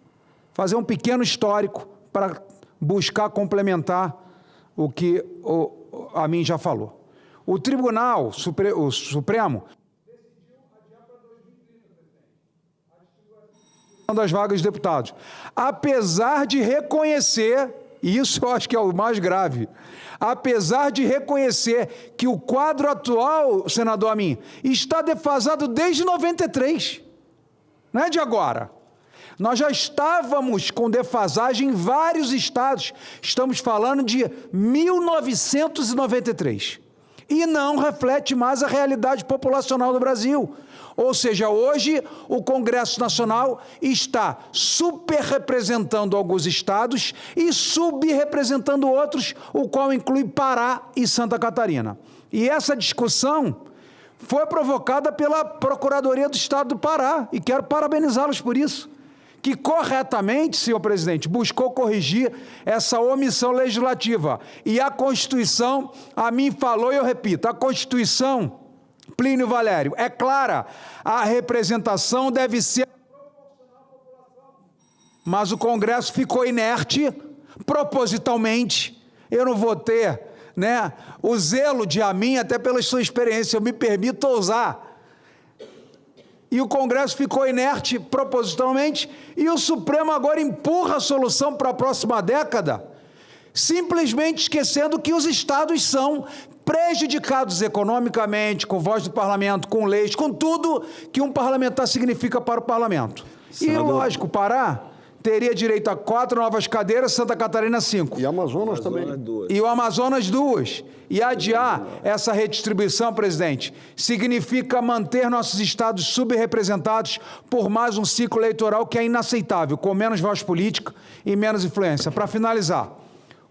Fazer um pequeno histórico para buscar complementar o que a mim já falou. O Tribunal Supremo das vagas de deputados, apesar de reconhecer, e isso eu acho que é o mais grave, apesar de reconhecer que o quadro atual, senador Amin, está defasado desde 93, não é de agora. Nós já estávamos com defasagem em vários estados, estamos falando de 1993, e não reflete mais a realidade populacional do Brasil. Ou seja, hoje o Congresso Nacional está superrepresentando alguns estados e subrepresentando outros, o qual inclui Pará e Santa Catarina. E essa discussão foi provocada pela Procuradoria do Estado do Pará, e quero parabenizá-los por isso, que corretamente, senhor presidente, buscou corrigir essa omissão legislativa. E a Constituição, a mim falou, e eu repito, a Constituição, Plínio Valério, é clara, a representação deve ser mas o Congresso ficou inerte, propositalmente. Eu não vou ter, né, o zelo de Amin, até pela sua experiência, eu me permito ousar. E o Congresso ficou inerte propositalmente, e o Supremo agora empurra a solução para a próxima década, simplesmente esquecendo que os estados são prejudicados economicamente, com voz do parlamento, com leis, com tudo que um parlamentar significa para o parlamento. Senador... E, lógico, Pará teria direito a 4 novas cadeiras, Santa Catarina 5. E Amazonas também. E o Amazonas 2. E adiar essa redistribuição, presidente, significa manter nossos estados subrepresentados por mais um ciclo eleitoral que é inaceitável, com menos voz política e menos influência. Para finalizar,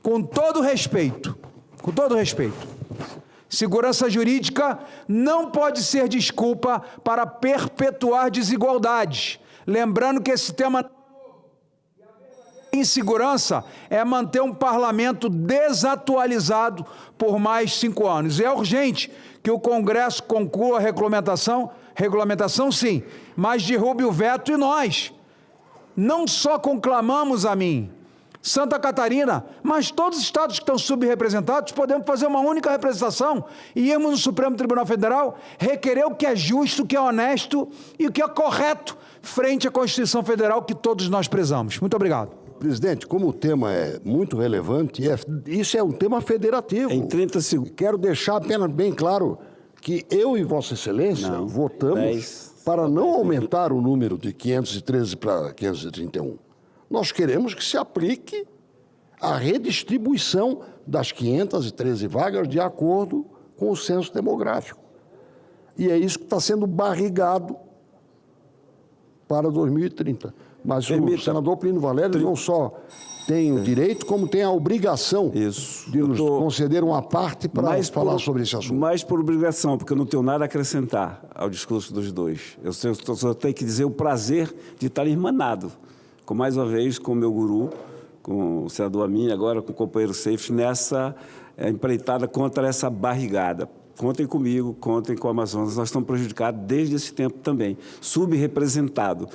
com todo respeito, segurança jurídica não pode ser desculpa para perpetuar desigualdades. Lembrando que esse tema... Insegurança é manter um parlamento desatualizado por mais 5 anos. É urgente que o Congresso conclua a regulamentação sim, mas derrube o veto. E nós não só conclamamos a mim, Santa Catarina, mas todos os estados que estão subrepresentados, podemos fazer uma única representação e irmos no Supremo Tribunal Federal requerer o que é justo, o que é honesto e o que é correto frente à Constituição Federal que todos nós prezamos. Muito obrigado. Presidente, como o tema é muito relevante, isso é um tema federativo. Em 30 segundos. Quero deixar apenas bem claro que eu e Vossa Excelência votamos para não aumentar o número de 513 para 531. Nós queremos que se aplique a redistribuição das 513 vagas de acordo com o censo demográfico. E é isso que está sendo barrigado para 2030. Mas o senador Plínio Valério não só tem o direito, como tem a obrigação de nos conceder uma parte para falar sobre esse assunto. Mais por obrigação, porque eu não tenho nada a acrescentar ao discurso dos dois. Eu só tenho que dizer o prazer de estar irmanado, mais uma vez, com o meu guru, com o senador Amin, agora com o companheiro Seif, nessa empreitada contra essa barrigada. Contem comigo, contem com o Amazonas. Nós estamos prejudicados desde esse tempo também. Subrepresentado.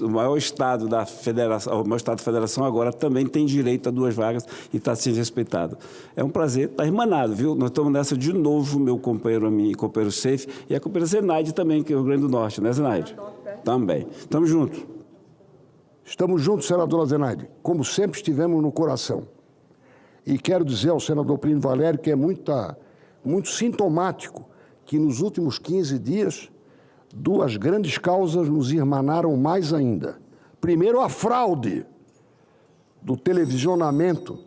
O maior estado da federação, o maior estado da federação agora também tem direito a 2 vagas e está sendo respeitado. É um prazer estar irmanado, viu? Nós estamos nessa de novo, meu companheiro Amin e companheiro Seif, e a companheira Zenaide também, que é o Rio Grande do Norte, né, Zenaide? Também. Estamos juntos. Estamos juntos, senadora Zenaide, como sempre estivemos no coração. E quero dizer ao senador Plínio Valério que é muito sintomático que nos últimos 15 dias 2 grandes causas nos irmanaram mais ainda. Primeiro, a fraude do televisionamento,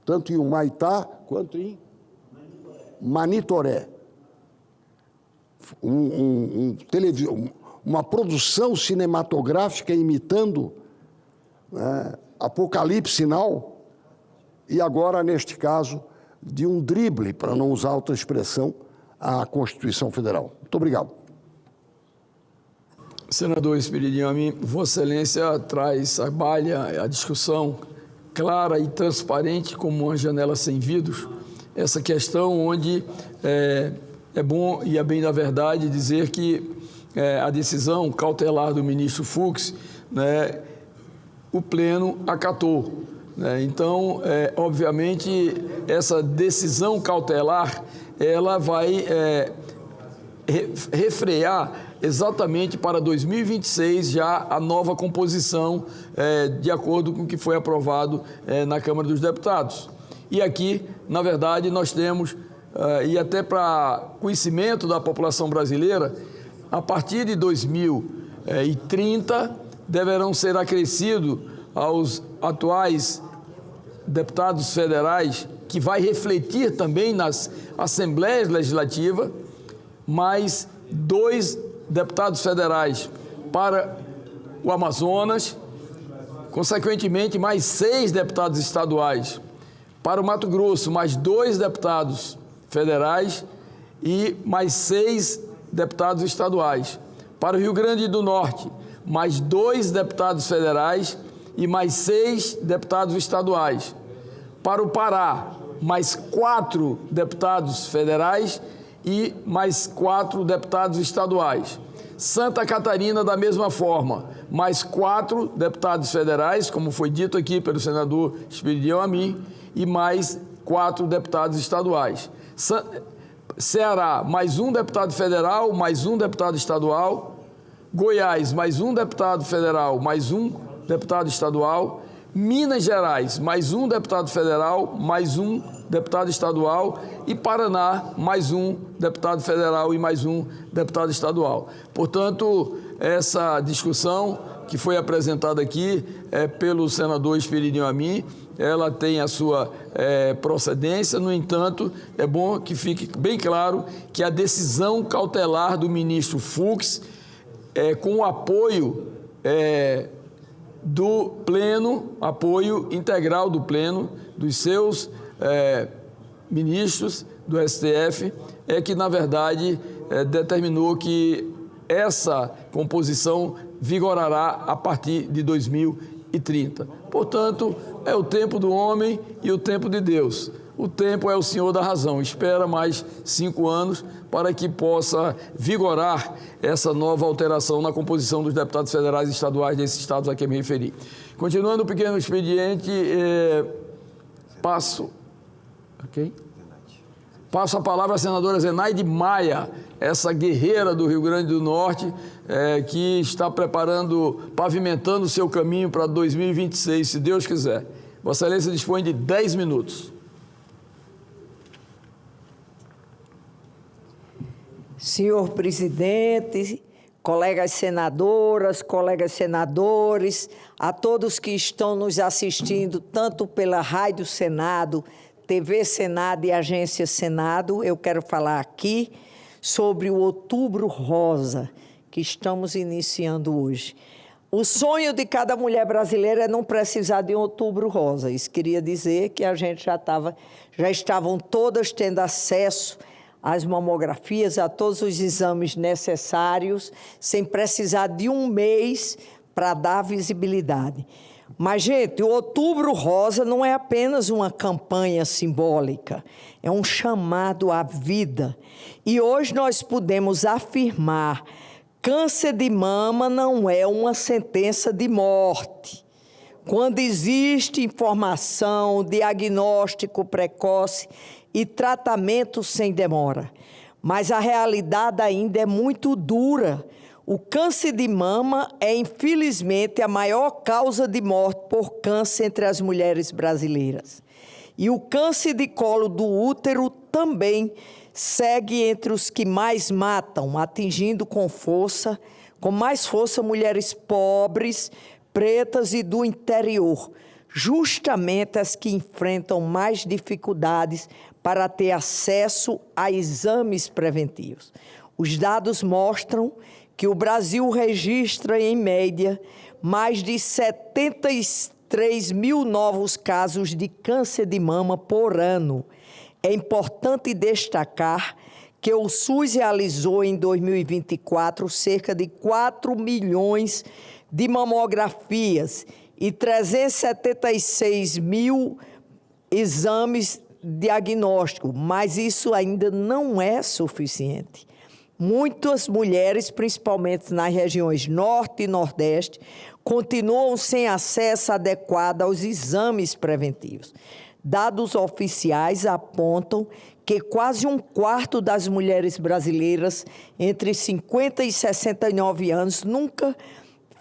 tanto em Humaitá quanto em Manitoré. Uma produção cinematográfica imitando Apocalipse Sinal, e agora, neste caso, de um drible, para não usar outra expressão, à Constituição Federal. Muito obrigado. Senador Esperidião Amin, Vossa Excelência trabalha a discussão clara e transparente como uma janela sem vidros, essa questão onde é bom e é bem da verdade dizer que a decisão cautelar do ministro Fux, né, o Pleno acatou. Então, obviamente, essa decisão cautelar, ela vai refrear exatamente para 2026 já a nova composição, de acordo com o que foi aprovado na Câmara dos Deputados. E aqui, na verdade, nós temos, e até para conhecimento da população brasileira, a partir de 2030, deverão ser acrescidos aos atuais deputados federais, que vai refletir também nas assembleias legislativas, mais 2 deputados federais para o Amazonas, consequentemente mais 6 deputados estaduais. Para o Mato Grosso, mais 2 deputados federais e mais 6 deputados estaduais. Para o Rio Grande do Norte, mais 2 deputados federais e mais 6 deputados estaduais. Para o Pará, mais 4 deputados federais e mais 4 deputados estaduais. Santa Catarina, da mesma forma, mais 4 deputados federais, como foi dito aqui pelo senador Esperidião Amin, e mais 4 deputados estaduais. Ceará, mais 1 deputado federal, mais 1 deputado estadual. Goiás, mais 1 deputado federal, mais 1 deputado estadual. Minas Gerais, mais 1 deputado federal, mais 1 deputado estadual. E Paraná, mais 1 deputado federal e mais 1 deputado estadual. Portanto, essa discussão que foi apresentada aqui pelo senador Esperidião Amin, ela tem a sua procedência. No entanto, é bom que fique bem claro que a decisão cautelar do ministro Fux, com o apoio do Pleno, apoio integral do Pleno, dos seus ministros do STF, que, na verdade, determinou que essa composição vigorará a partir de 2030. Portanto, é o tempo do homem e o tempo de Deus. O tempo é o Senhor da razão. Espera mais 5 anos para que possa vigorar essa nova alteração na composição dos deputados federais e estaduais desses estados a que me referi. Continuando o pequeno expediente, passo a palavra à senadora Zenaide Maia, essa guerreira do Rio Grande do Norte, que está pavimentando o seu caminho para 2026, se Deus quiser. Vossa Excelência dispõe de 10 minutos. Senhor presidente, colegas senadoras, colegas senadores, a todos que estão nos assistindo, tanto pela Rádio Senado, TV Senado e Agência Senado, eu quero falar aqui sobre o Outubro Rosa, que estamos iniciando hoje. O sonho de cada mulher brasileira é não precisar de um Outubro Rosa. Isso queria dizer que a gente já estavam todas tendo acesso às mamografias, a todos os exames necessários, sem precisar de um mês para dar visibilidade. Mas, gente, o Outubro Rosa não é apenas uma campanha simbólica, é um chamado à vida. E hoje nós podemos afirmar: câncer de mama não é uma sentença de morte. Quando existe informação, diagnóstico precoce e tratamento sem demora. Mas a realidade ainda é muito dura. O câncer de mama é, infelizmente, a maior causa de morte por câncer entre as mulheres brasileiras. E o câncer de colo do útero também segue entre os que mais matam, atingindo com mais força, mulheres pobres, pretas e do interior, justamente as que enfrentam mais dificuldades para ter acesso a exames preventivos. Os dados mostram que o Brasil registra, em média, mais de 73 mil novos casos de câncer de mama por ano. É importante destacar que o SUS realizou em 2024 cerca de 4 milhões de mamografias e 376 mil exames diagnósticos, mas isso ainda não é suficiente. Muitas mulheres, principalmente nas regiões Norte e Nordeste, continuam sem acesso adequado aos exames preventivos. Dados oficiais apontam que quase um quarto das mulheres brasileiras entre 50 e 69 anos nunca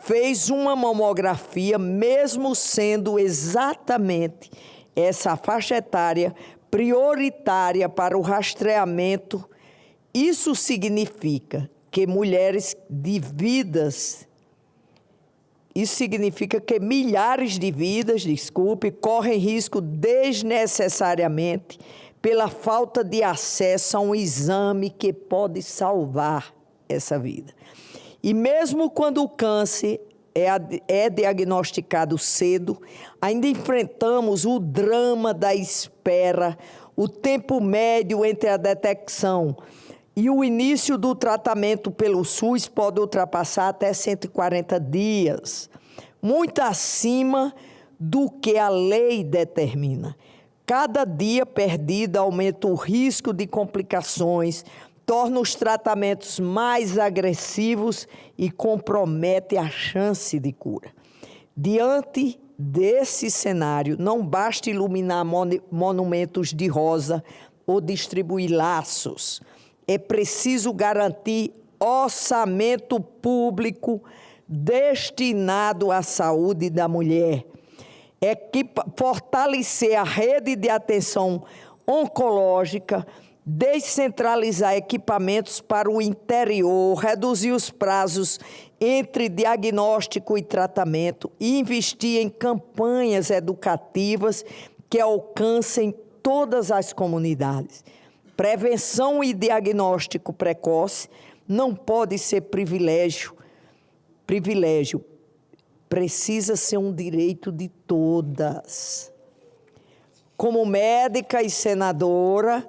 fez uma mamografia, mesmo sendo exatamente essa faixa etária prioritária para o rastreamento. Isso significa que milhares de vidas correm risco desnecessariamente pela falta de acesso a um exame que pode salvar essa vida. E mesmo quando o câncer é diagnosticado cedo, ainda enfrentamos o drama da espera, o tempo médio entre a detecção e o início do tratamento pelo SUS pode ultrapassar até 140 dias, muito acima do que a lei determina. Cada dia perdido aumenta o risco de complicações, torna os tratamentos mais agressivos e compromete a chance de cura. Diante desse cenário, não basta iluminar monumentos de rosa ou distribuir laços. É preciso garantir orçamento público destinado à saúde da mulher. Fortalecer a rede de atenção oncológica, descentralizar equipamentos para o interior, reduzir os prazos entre diagnóstico e tratamento e investir em campanhas educativas que alcancem todas as comunidades. Prevenção e diagnóstico precoce não pode ser privilégio. Precisa ser um direito de todas. Como médica e senadora,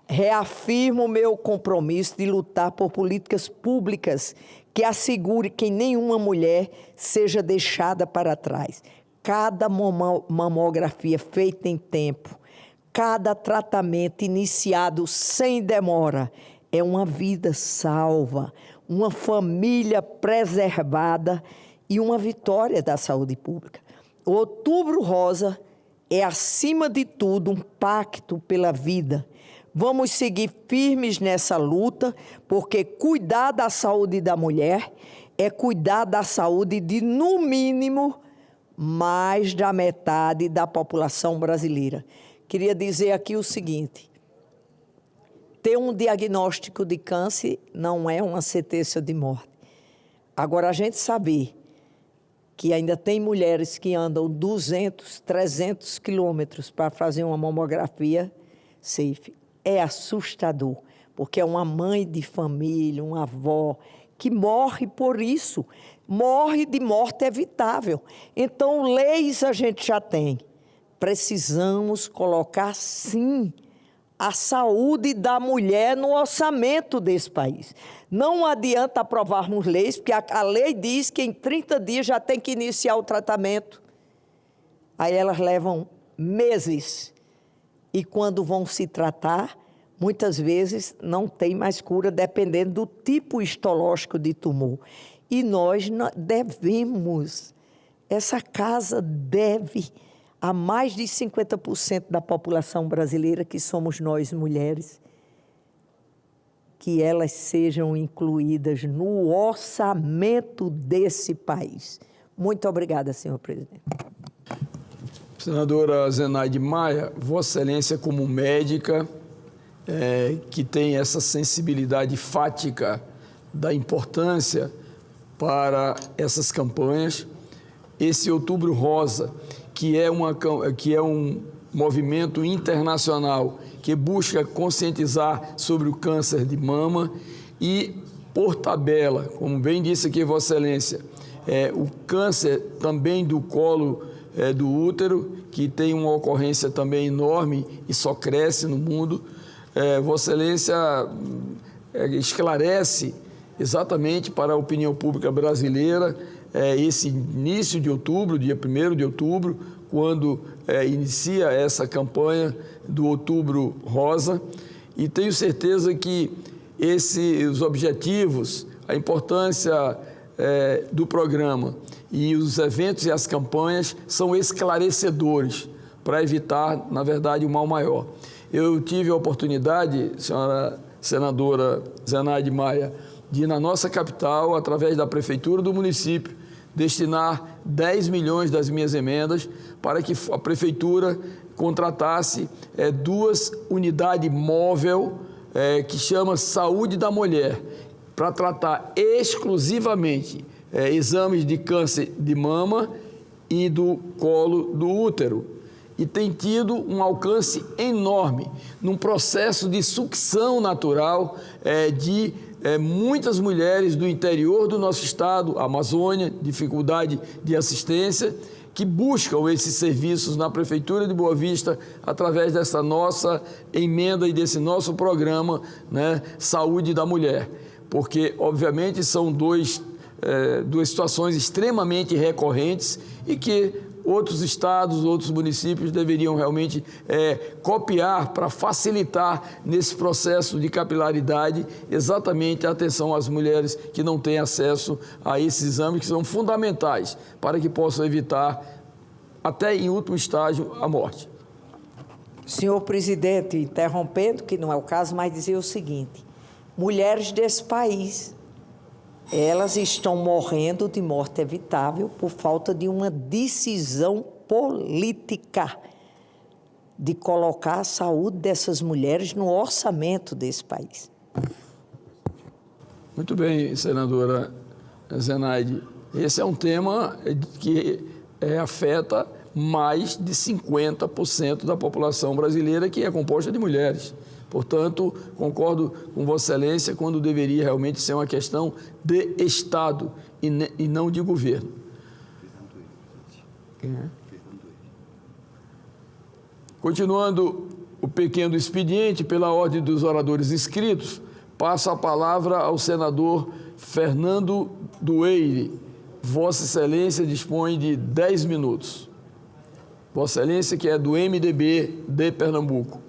reafirmo o meu compromisso de lutar por políticas públicas que assegure que nenhuma mulher seja deixada para trás. Cada mamografia feita em tempo, cada tratamento iniciado sem demora é uma vida salva, uma família preservada e uma vitória da saúde pública. O Outubro Rosa é, acima de tudo, um pacto pela vida. Vamos seguir firmes nessa luta, porque cuidar da saúde da mulher é cuidar da saúde de, no mínimo, mais da metade da população brasileira. Queria dizer aqui o seguinte: ter um diagnóstico de câncer não é uma sentença de morte. Agora, a gente saber que ainda tem mulheres que andam 200, 300 quilômetros para fazer uma mamografia safe é assustador, porque é uma mãe de família, uma avó que morre por isso, morre de morte evitável. Então, leis a gente já tem. Precisamos colocar, sim, a saúde da mulher no orçamento desse país. Não adianta aprovarmos leis, porque a lei diz que em 30 dias já tem que iniciar o tratamento. Aí elas levam meses. E quando vão se tratar, muitas vezes não tem mais cura, dependendo do tipo histológico de tumor. E nós devemos, essa casa deve a mais de 50% da população brasileira, que somos nós mulheres, que elas sejam incluídas no orçamento desse país. Muito obrigada, senhor presidente. Senadora Zenaide Maia, Vossa Excelência, como médica, que tem essa sensibilidade fática da importância para essas campanhas, esse Outubro Rosa, que é um movimento internacional que busca conscientizar sobre o câncer de mama e, por tabela, como bem disse aqui Vossa Excelência, o câncer também do colo do útero, que tem uma ocorrência também enorme e só cresce no mundo. Vossa Excelência esclarece exatamente para a opinião pública brasileira esse início de outubro, dia 1º de outubro, quando inicia essa campanha do Outubro Rosa, e tenho certeza que os objetivos, a importância do programa e os eventos e as campanhas são esclarecedores para evitar, na verdade, o mal maior. Eu tive a oportunidade, senhora senadora Zenaide Maia, de ir na nossa capital, através da prefeitura do município, destinar 10 milhões das minhas emendas para que a prefeitura contratasse 2 unidades móvel que chama Saúde da Mulher, para tratar exclusivamente exames de câncer de mama e do colo do útero. E tem tido um alcance enorme num processo de sucção natural de muitas mulheres do interior do nosso estado, Amazônia, dificuldade de assistência, que buscam esses serviços na Prefeitura de Boa Vista através dessa nossa emenda e desse nosso programa, né, Saúde da Mulher. Porque, obviamente, são duas situações extremamente recorrentes e que outros estados, outros municípios deveriam realmente copiar para facilitar nesse processo de capilaridade exatamente a atenção às mulheres que não têm acesso a esses exames que são fundamentais para que possam evitar, até em último estágio, a morte. Senhor presidente, interrompendo, que não é o caso, mas dizer o seguinte: mulheres desse país, elas estão morrendo de morte evitável por falta de uma decisão política de colocar a saúde dessas mulheres no orçamento desse país. Muito bem, senadora Zenaide. Esse é um tema que afeta mais de 50% da população brasileira, que é composta de mulheres. Portanto, concordo com Vossa Excelência quando deveria realmente ser uma questão de Estado e não de governo. Continuando o pequeno expediente, pela ordem dos oradores inscritos, passo a palavra ao senador Fernando Dueire. Vossa Excelência dispõe de 10 minutos. Vossa Excelência, que é do MDB de Pernambuco.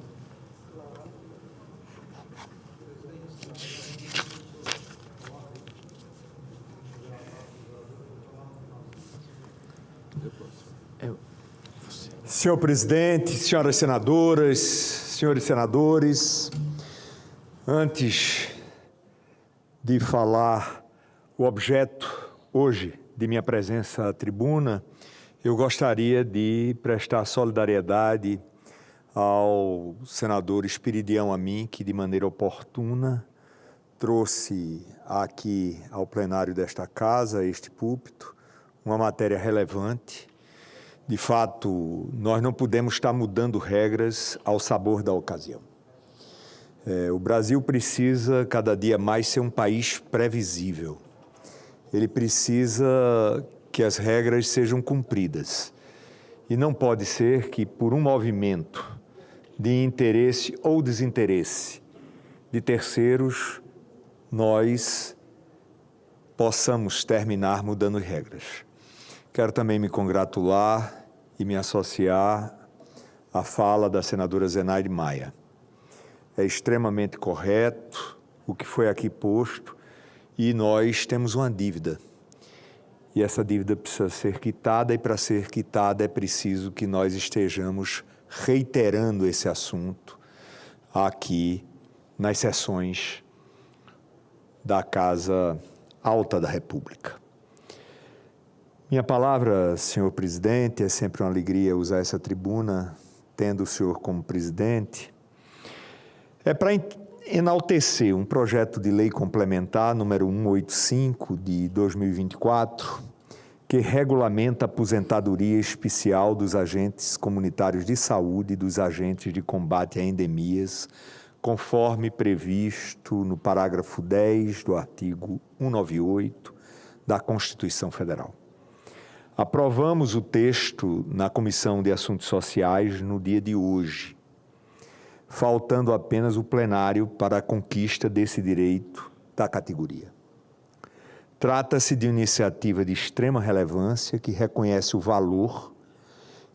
Senhor presidente, senhoras senadoras, senhores senadores, antes de falar o objeto hoje de minha presença à tribuna, eu gostaria de prestar solidariedade ao senador Espiridião Amin, que de maneira oportuna trouxe aqui ao plenário desta casa, este púlpito, uma matéria relevante. De fato, nós não podemos estar mudando regras ao sabor da ocasião. O Brasil precisa cada dia mais ser um país previsível. Ele precisa que as regras sejam cumpridas. E não pode ser que, por um movimento de interesse ou desinteresse de terceiros, nós possamos terminar mudando regras. Quero também me congratular e me associar à fala da senadora Zenaide Maia. É extremamente correto o que foi aqui posto e nós temos uma dívida. E essa dívida precisa ser quitada, e para ser quitada é preciso que nós estejamos reiterando esse assunto aqui nas sessões da Casa Alta da República. Minha palavra, senhor presidente, é sempre uma alegria usar essa tribuna, tendo o senhor como presidente, é para enaltecer um projeto de lei complementar número 185 de 2024, que regulamenta a aposentadoria especial dos agentes comunitários de saúde e dos agentes de combate a endemias, conforme previsto no parágrafo 10 do artigo 198 da Constituição Federal. Aprovamos o texto na Comissão de Assuntos Sociais no dia de hoje, faltando apenas o plenário para a conquista desse direito da categoria. Trata-se de uma iniciativa de extrema relevância que reconhece o valor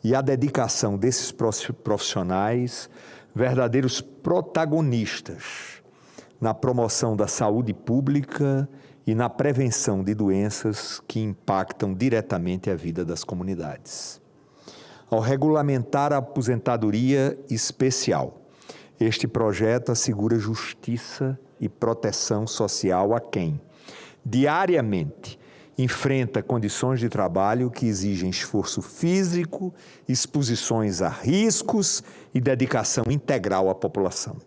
e a dedicação desses profissionais, verdadeiros protagonistas na promoção da saúde pública e na prevenção de doenças que impactam diretamente a vida das comunidades. Ao regulamentar a aposentadoria especial, este projeto assegura justiça e proteção social a quem, diariamente, enfrenta condições de trabalho que exigem esforço físico, exposições a riscos e dedicação integral à população.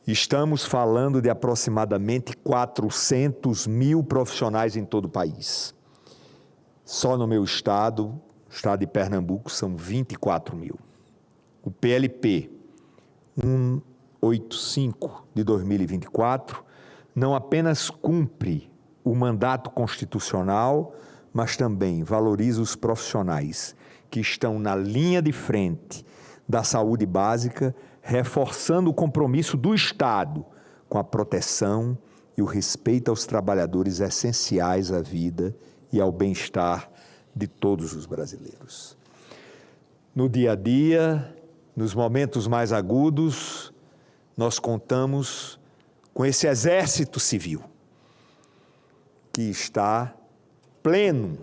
Estamos falando de aproximadamente 400 mil profissionais em todo o país. Só no meu estado, o estado de Pernambuco, são 24 mil. O PLP 185 de 2024 não apenas cumpre o mandato constitucional, mas também valoriza os profissionais que estão na linha de frente da saúde básica, reforçando o compromisso do Estado com a proteção e o respeito aos trabalhadores essenciais à vida e ao bem-estar de todos os brasileiros. No dia a dia, nos momentos mais agudos, nós contamos com esse exército civil que está pleno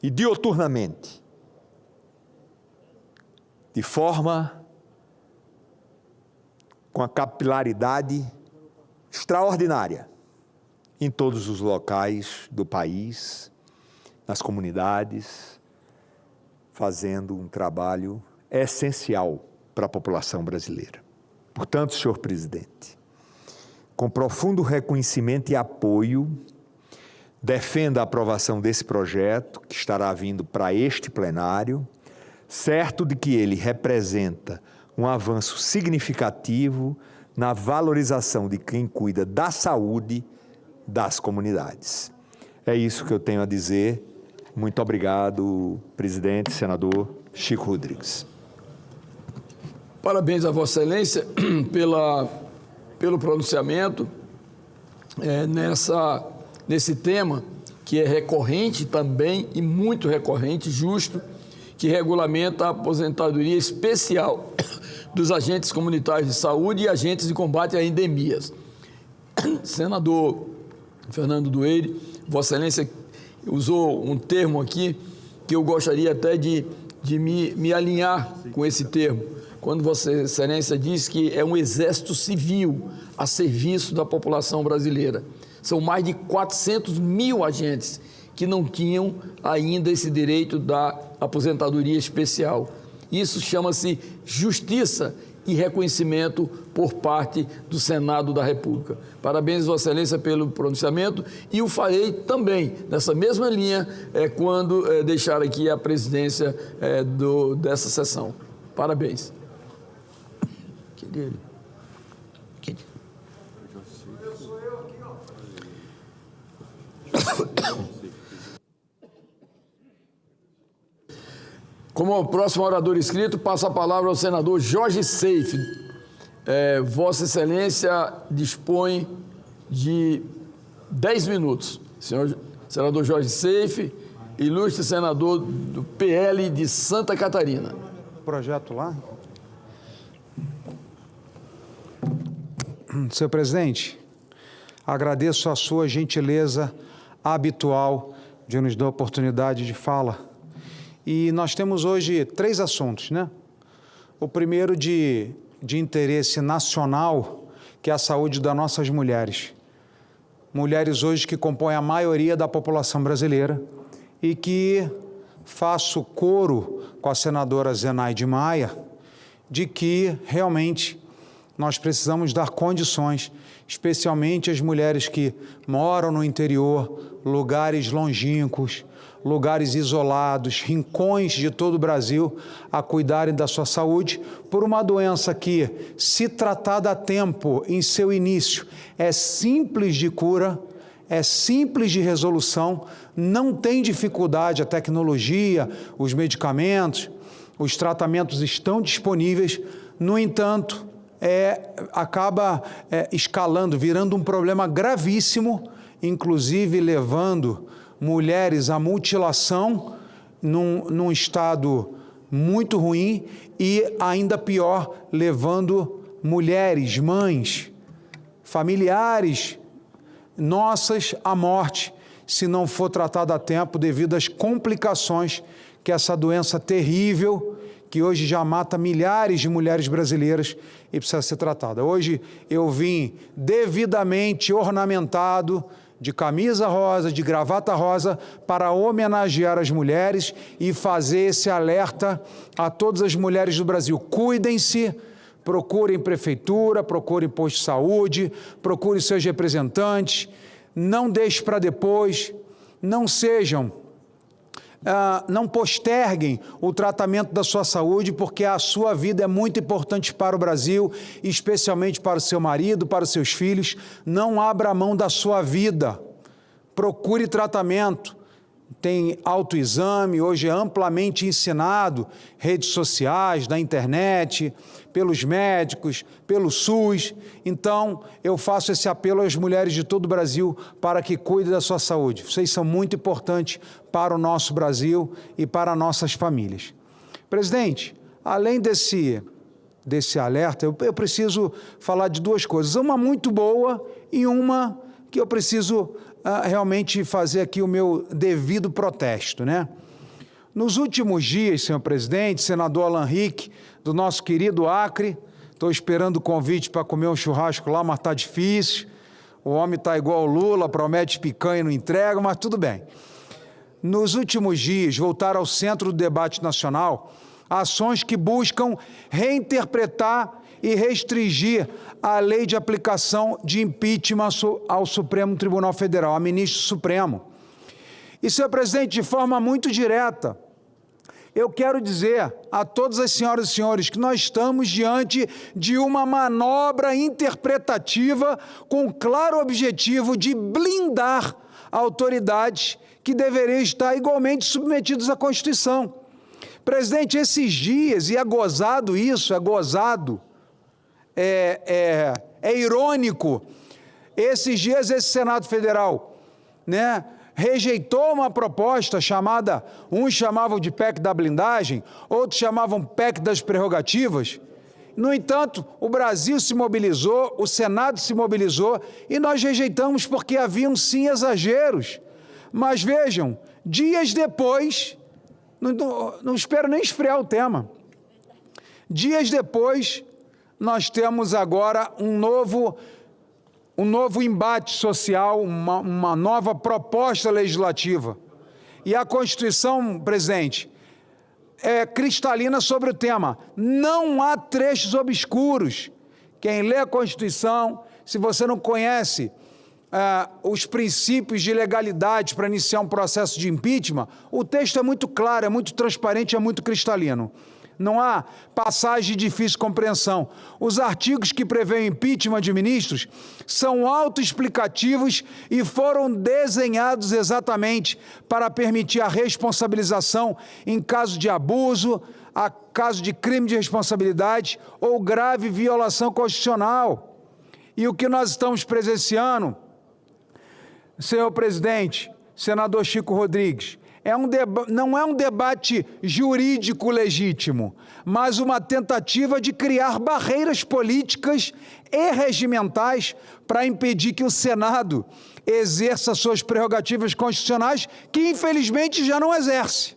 e dioturnamente, de forma com a capilaridade extraordinária em todos os locais do país, nas comunidades, fazendo um trabalho essencial para a população brasileira. Portanto, senhor presidente, com profundo reconhecimento e apoio, defenda a aprovação desse projeto, que estará vindo para este plenário, certo de que ele representa um avanço significativo na valorização de quem cuida da saúde das comunidades. É isso que eu tenho a dizer. Muito obrigado, presidente, senador Chico Rodrigues. Parabéns a Vossa Excelência pelo pronunciamento nesse tema que é recorrente também e muito recorrente, justo, que regulamenta a aposentadoria especial dos agentes comunitários de saúde e agentes de combate a endemias. Senador Fernando Dueire, Vossa Excelência usou um termo aqui que eu gostaria até de me alinhar com esse termo, quando Vossa Excelência diz que é um exército civil a serviço da população brasileira. São mais de 400 mil agentes que não tinham ainda esse direito da aposentadoria especial. Isso chama-se justiça e reconhecimento por parte do Senado da República. Parabéns, Vossa Excelência, pelo pronunciamento, e o farei também nessa mesma linha quando deixar aqui a presidência dessa sessão. Parabéns. Como próximo orador inscrito, passo a palavra ao senador Jorge Seife. Vossa Excelência dispõe de 10 minutos. Senador Jorge Seife, ilustre senador do PL de Santa Catarina. Projeto lá. Senhor presidente, agradeço a sua gentileza habitual de nos dar a oportunidade de fala. E nós temos hoje 3 assuntos, né? O primeiro de interesse nacional, que é a saúde das nossas mulheres. Mulheres hoje que compõem a maioria da população brasileira e que faço coro com a senadora Zenaide Maia de que realmente nós precisamos dar condições, especialmente as mulheres que moram no interior, lugares longínquos, lugares isolados, rincões de todo o Brasil, a cuidarem da sua saúde por uma doença que, se tratada a tempo em seu início, é simples de cura, é simples de resolução, não tem dificuldade, a tecnologia, os medicamentos, os tratamentos estão disponíveis, no entanto, acaba escalando, virando um problema gravíssimo, inclusive levando mulheres à mutilação num estado muito ruim e, ainda pior, levando mulheres, mães, familiares nossas à morte, se não for tratada a tempo devido às complicações que essa doença terrível, que hoje já mata milhares de mulheres brasileiras e precisa ser tratada. Hoje eu vim devidamente ornamentado, de camisa rosa, de gravata rosa, para homenagear as mulheres e fazer esse alerta a todas as mulheres do Brasil. Cuidem-se, procurem prefeitura, procurem posto de saúde, procurem seus representantes, não deixem para depois, não posterguem o tratamento da sua saúde, porque a sua vida é muito importante para o Brasil, especialmente para o seu marido, para os seus filhos. Não abra mão da sua vida, procure tratamento. Tem autoexame, hoje é amplamente ensinado, redes sociais, na internet, pelos médicos, pelo SUS. Então, eu faço esse apelo às mulheres de todo o Brasil para que cuidem da sua saúde. Vocês são muito importantes para o nosso Brasil e para nossas famílias. Presidente, além desse alerta, eu preciso falar de 2 coisas. Uma muito boa e uma que eu preciso realmente fazer aqui o meu devido protesto, né? Nos últimos dias, senhor presidente, senador Alan Rick, do nosso querido Acre, estou esperando o convite para comer um churrasco lá, mas está difícil, o homem está igual o Lula, promete picanha e não entrega, mas tudo bem. Nos últimos dias, voltaram ao centro do debate nacional ações que buscam reinterpretar e restringir a lei de aplicação de impeachment ao Supremo Tribunal Federal, a ministro Supremo. E, senhor presidente, de forma muito direta, eu quero dizer a todas as senhoras e senhores que nós estamos diante de uma manobra interpretativa com claro objetivo de blindar autoridades que deveriam estar igualmente submetidas à Constituição. Presidente, esses dias, e é gozado isso, é irônico, esses dias esse Senado Federal, né, rejeitou uma proposta chamada, uns chamavam de PEC da blindagem, outros chamavam PEC das prerrogativas. No entanto, o Brasil se mobilizou, o Senado se mobilizou e nós rejeitamos porque haviam sim exageros. Mas vejam, dias depois, não espero nem esfriar o tema, dias depois nós temos agora um novo embate social, uma nova proposta legislativa. E a Constituição, presidente, é cristalina sobre o tema. Não há trechos obscuros. Quem lê a Constituição, se você não conhece os princípios de legalidade para iniciar um processo de impeachment, o texto é muito claro, é muito transparente, é muito cristalino. Não há passagem de difícil compreensão. Os artigos que prevêem impeachment de ministros são autoexplicativos e foram desenhados exatamente para permitir a responsabilização em caso de abuso, a caso de crime de responsabilidade ou grave violação constitucional. E o que nós estamos presenciando, senhor presidente, senador Chico Rodrigues, não é um debate jurídico legítimo, mas uma tentativa de criar barreiras políticas e regimentais para impedir que o Senado exerça suas prerrogativas constitucionais, que infelizmente já não exerce.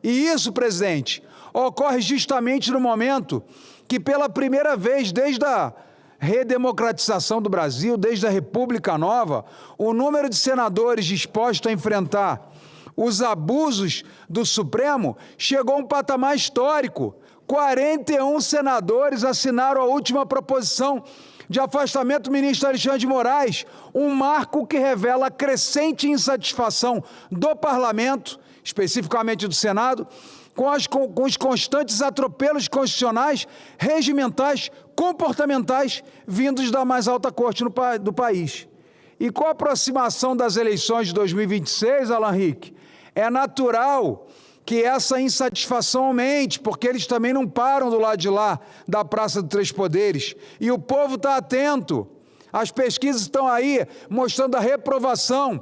E isso, presidente, ocorre justamente no momento que, pela primeira vez desde a redemocratização do Brasil, desde a República Nova, o número de senadores dispostos a enfrentar os abusos do Supremo chegou a um patamar histórico. 41 senadores assinaram a última proposição de afastamento do ministro Alexandre de Moraes, um marco que revela a crescente insatisfação do Parlamento, especificamente do Senado, com os constantes atropelos constitucionais, regimentais, comportamentais, vindos da mais alta corte do país. E com a aproximação das eleições de 2026, Alan Rick, é natural que essa insatisfação aumente, porque eles também não param do lado de lá da Praça dos Três Poderes. E o povo está atento. As pesquisas estão aí mostrando a reprovação,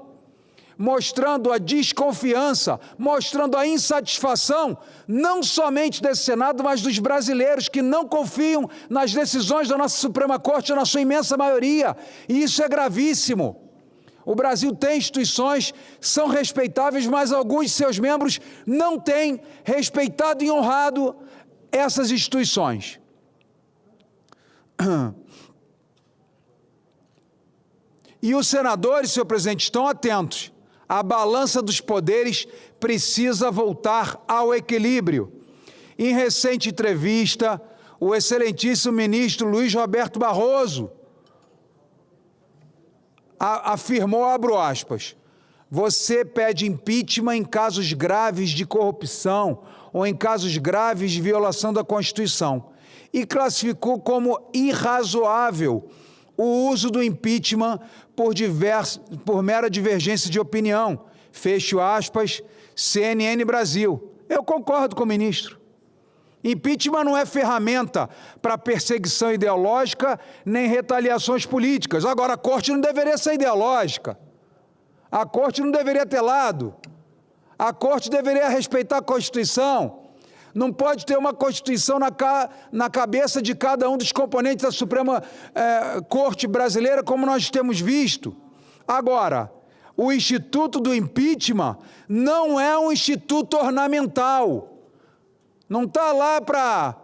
mostrando a desconfiança, mostrando a insatisfação, não somente desse Senado, mas dos brasileiros que não confiam nas decisões da nossa Suprema Corte, na sua imensa maioria. E isso é gravíssimo. O Brasil tem instituições, são respeitáveis, mas alguns de seus membros não têm respeitado e honrado essas instituições. E os senadores, senhor presidente, estão atentos. A balança dos poderes precisa voltar ao equilíbrio. Em recente entrevista, o excelentíssimo ministro Luiz Roberto Barroso afirmou, abro aspas, você pede impeachment em casos graves de corrupção ou em casos graves de violação da Constituição e classificou como irrazoável o uso do impeachment por mera divergência de opinião. Fecho aspas, CNN Brasil. Eu concordo com o ministro. Impeachment não é ferramenta para perseguição ideológica nem retaliações políticas. Agora, a Corte não deveria ser ideológica. A Corte não deveria ter lado. A Corte deveria respeitar a Constituição. Não pode ter uma Constituição na cabeça de cada um dos componentes da Suprema Corte brasileira, como nós temos visto. Agora, o Instituto do Impeachment não é um instituto ornamental. Não está lá para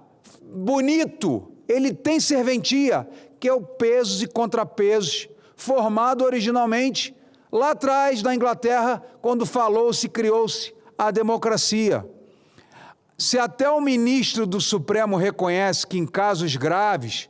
bonito, ele tem serventia, que é o pesos e contrapesos, formado originalmente lá atrás na Inglaterra, quando falou-se, criou-se a democracia. Se até o ministro do Supremo reconhece que em casos graves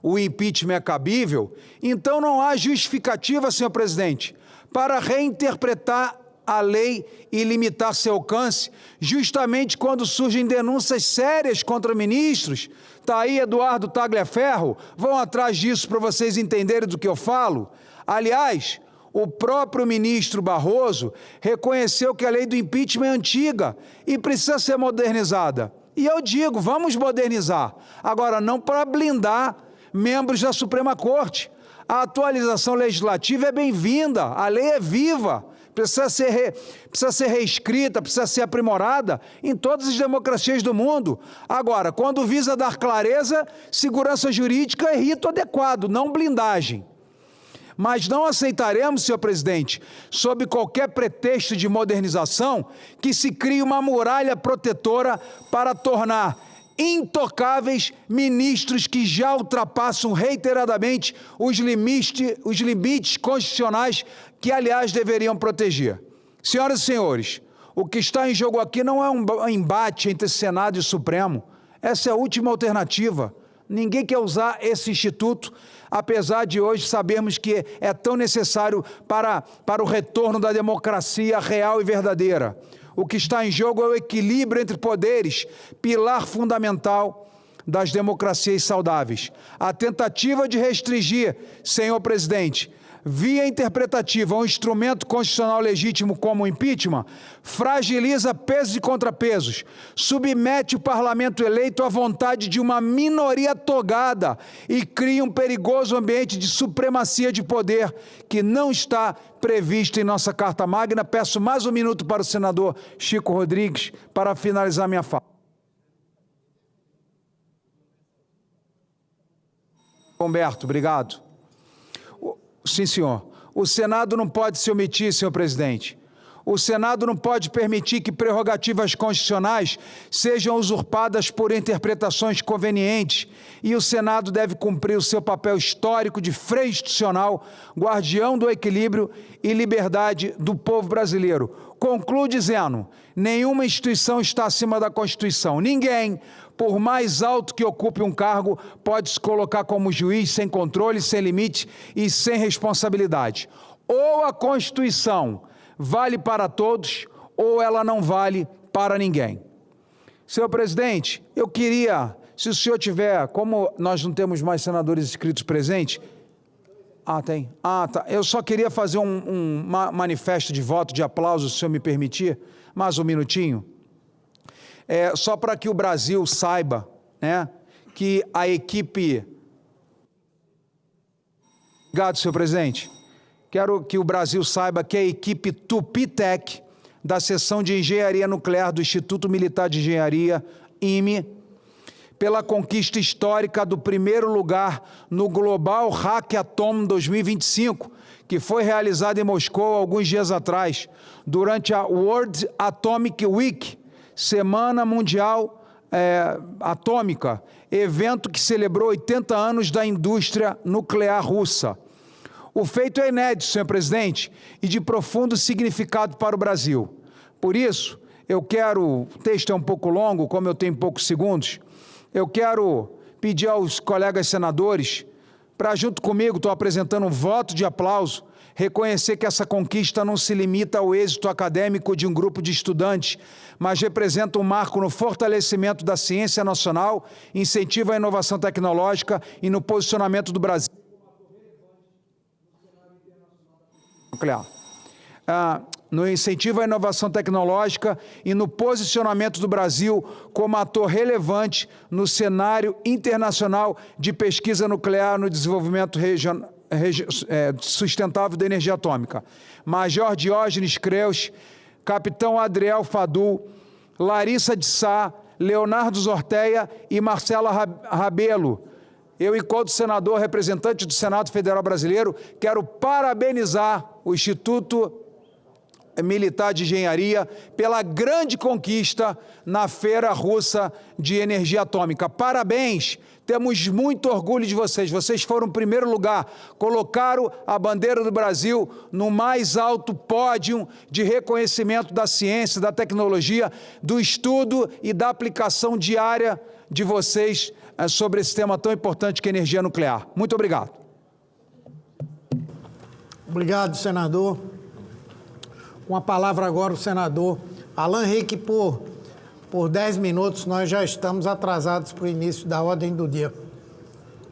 o impeachment é cabível, então não há justificativa, senhor presidente, para reinterpretar a lei e limitar seu alcance, justamente quando surgem denúncias sérias contra ministros. Está aí Eduardo Tagliaferro, vão atrás disso para vocês entenderem do que eu falo. Aliás, o próprio ministro Barroso reconheceu que a lei do impeachment é antiga e precisa ser modernizada. E eu digo, vamos modernizar. Agora, não para blindar membros da Suprema Corte. A atualização legislativa é bem-vinda, a lei é viva. Precisa ser reescrita, precisa ser aprimorada em todas as democracias do mundo. Agora, quando visa dar clareza, segurança jurídica é rito adequado, não blindagem. Mas não aceitaremos, senhor presidente, sob qualquer pretexto de modernização, que se crie uma muralha protetora para tornar intocáveis ministros que já ultrapassam reiteradamente os limites constitucionais que, aliás, deveriam proteger. Senhoras e senhores, o que está em jogo aqui não é um embate entre Senado e Supremo. Essa é a última alternativa. Ninguém quer usar esse instituto, apesar de hoje sabermos que é tão necessário para o retorno da democracia real e verdadeira. O que está em jogo é o equilíbrio entre poderes, pilar fundamental das democracias saudáveis. A tentativa de restringir, senhor presidente, via interpretativa, um instrumento constitucional legítimo como o impeachment, fragiliza pesos e contrapesos, submete o parlamento eleito à vontade de uma minoria togada e cria um perigoso ambiente de supremacia de poder que não está previsto em nossa Carta Magna. Peço mais um minuto para o senador Chico Rodrigues para finalizar minha fala. Humberto, obrigado. Sim, senhor. O Senado não pode se omitir, senhor presidente. O Senado não pode permitir que prerrogativas constitucionais sejam usurpadas por interpretações convenientes e o Senado deve cumprir o seu papel histórico de freio institucional, guardião do equilíbrio e liberdade do povo brasileiro. Concluo dizendo, nenhuma instituição está acima da Constituição. Ninguém, por mais alto que ocupe um cargo, pode se colocar como juiz sem controle, sem limite e sem responsabilidade. Ou a Constituição vale para todos, ou ela não vale para ninguém. Senhor presidente, eu queria, se o senhor tiver, como nós não temos mais senadores inscritos presentes, tem. Tá. Eu só queria fazer um manifesto de voto de aplauso, se o senhor me permitir, mais um minutinho. Só para que o Brasil saiba, né, que a equipe... Obrigado, senhor presidente. Quero que o Brasil saiba que a equipe Tupitec, da Seção de Engenharia Nuclear do Instituto Militar de Engenharia, IME, pela conquista histórica do primeiro lugar no Global Hackathon 2025, que foi realizado em Moscou alguns dias atrás, durante a World Atomic Week, Semana Mundial Atômica, evento que celebrou 80 anos da indústria nuclear russa. O feito é inédito, senhor presidente, e de profundo significado para o Brasil. Por isso, eu quero, o texto é um pouco longo, como eu tenho poucos segundos, eu quero pedir aos colegas senadores para, junto comigo, estou apresentando um voto de aplauso, reconhecer que essa conquista não se limita ao êxito acadêmico de um grupo de estudantes, mas representa um marco no fortalecimento da ciência nacional, incentivo à inovação tecnológica e no posicionamento do Brasil nuclear. No incentivo à inovação tecnológica e no posicionamento do Brasil como ator relevante no cenário internacional de pesquisa nuclear no desenvolvimento sustentável da energia atômica. Major Diógenes Creus, Capitão Adriel Fadul, Larissa de Sá, Leonardo Zorteia e Marcela Rabelo. Eu, enquanto senador, representante do Senado Federal Brasileiro, quero parabenizar o Instituto Militar de Engenharia pela grande conquista na Feira Russa de Energia Atômica. Parabéns! Temos muito orgulho de vocês. Vocês foram em primeiro lugar, colocaram a bandeira do Brasil no mais alto pódio de reconhecimento da ciência, da tecnologia, do estudo e da aplicação diária de vocês sobre esse tema tão importante que é a energia nuclear. Muito obrigado. Obrigado, senador. Com a palavra agora o senador Alan Henrique por 10 minutos. Nós já estamos atrasados para o início da ordem do dia.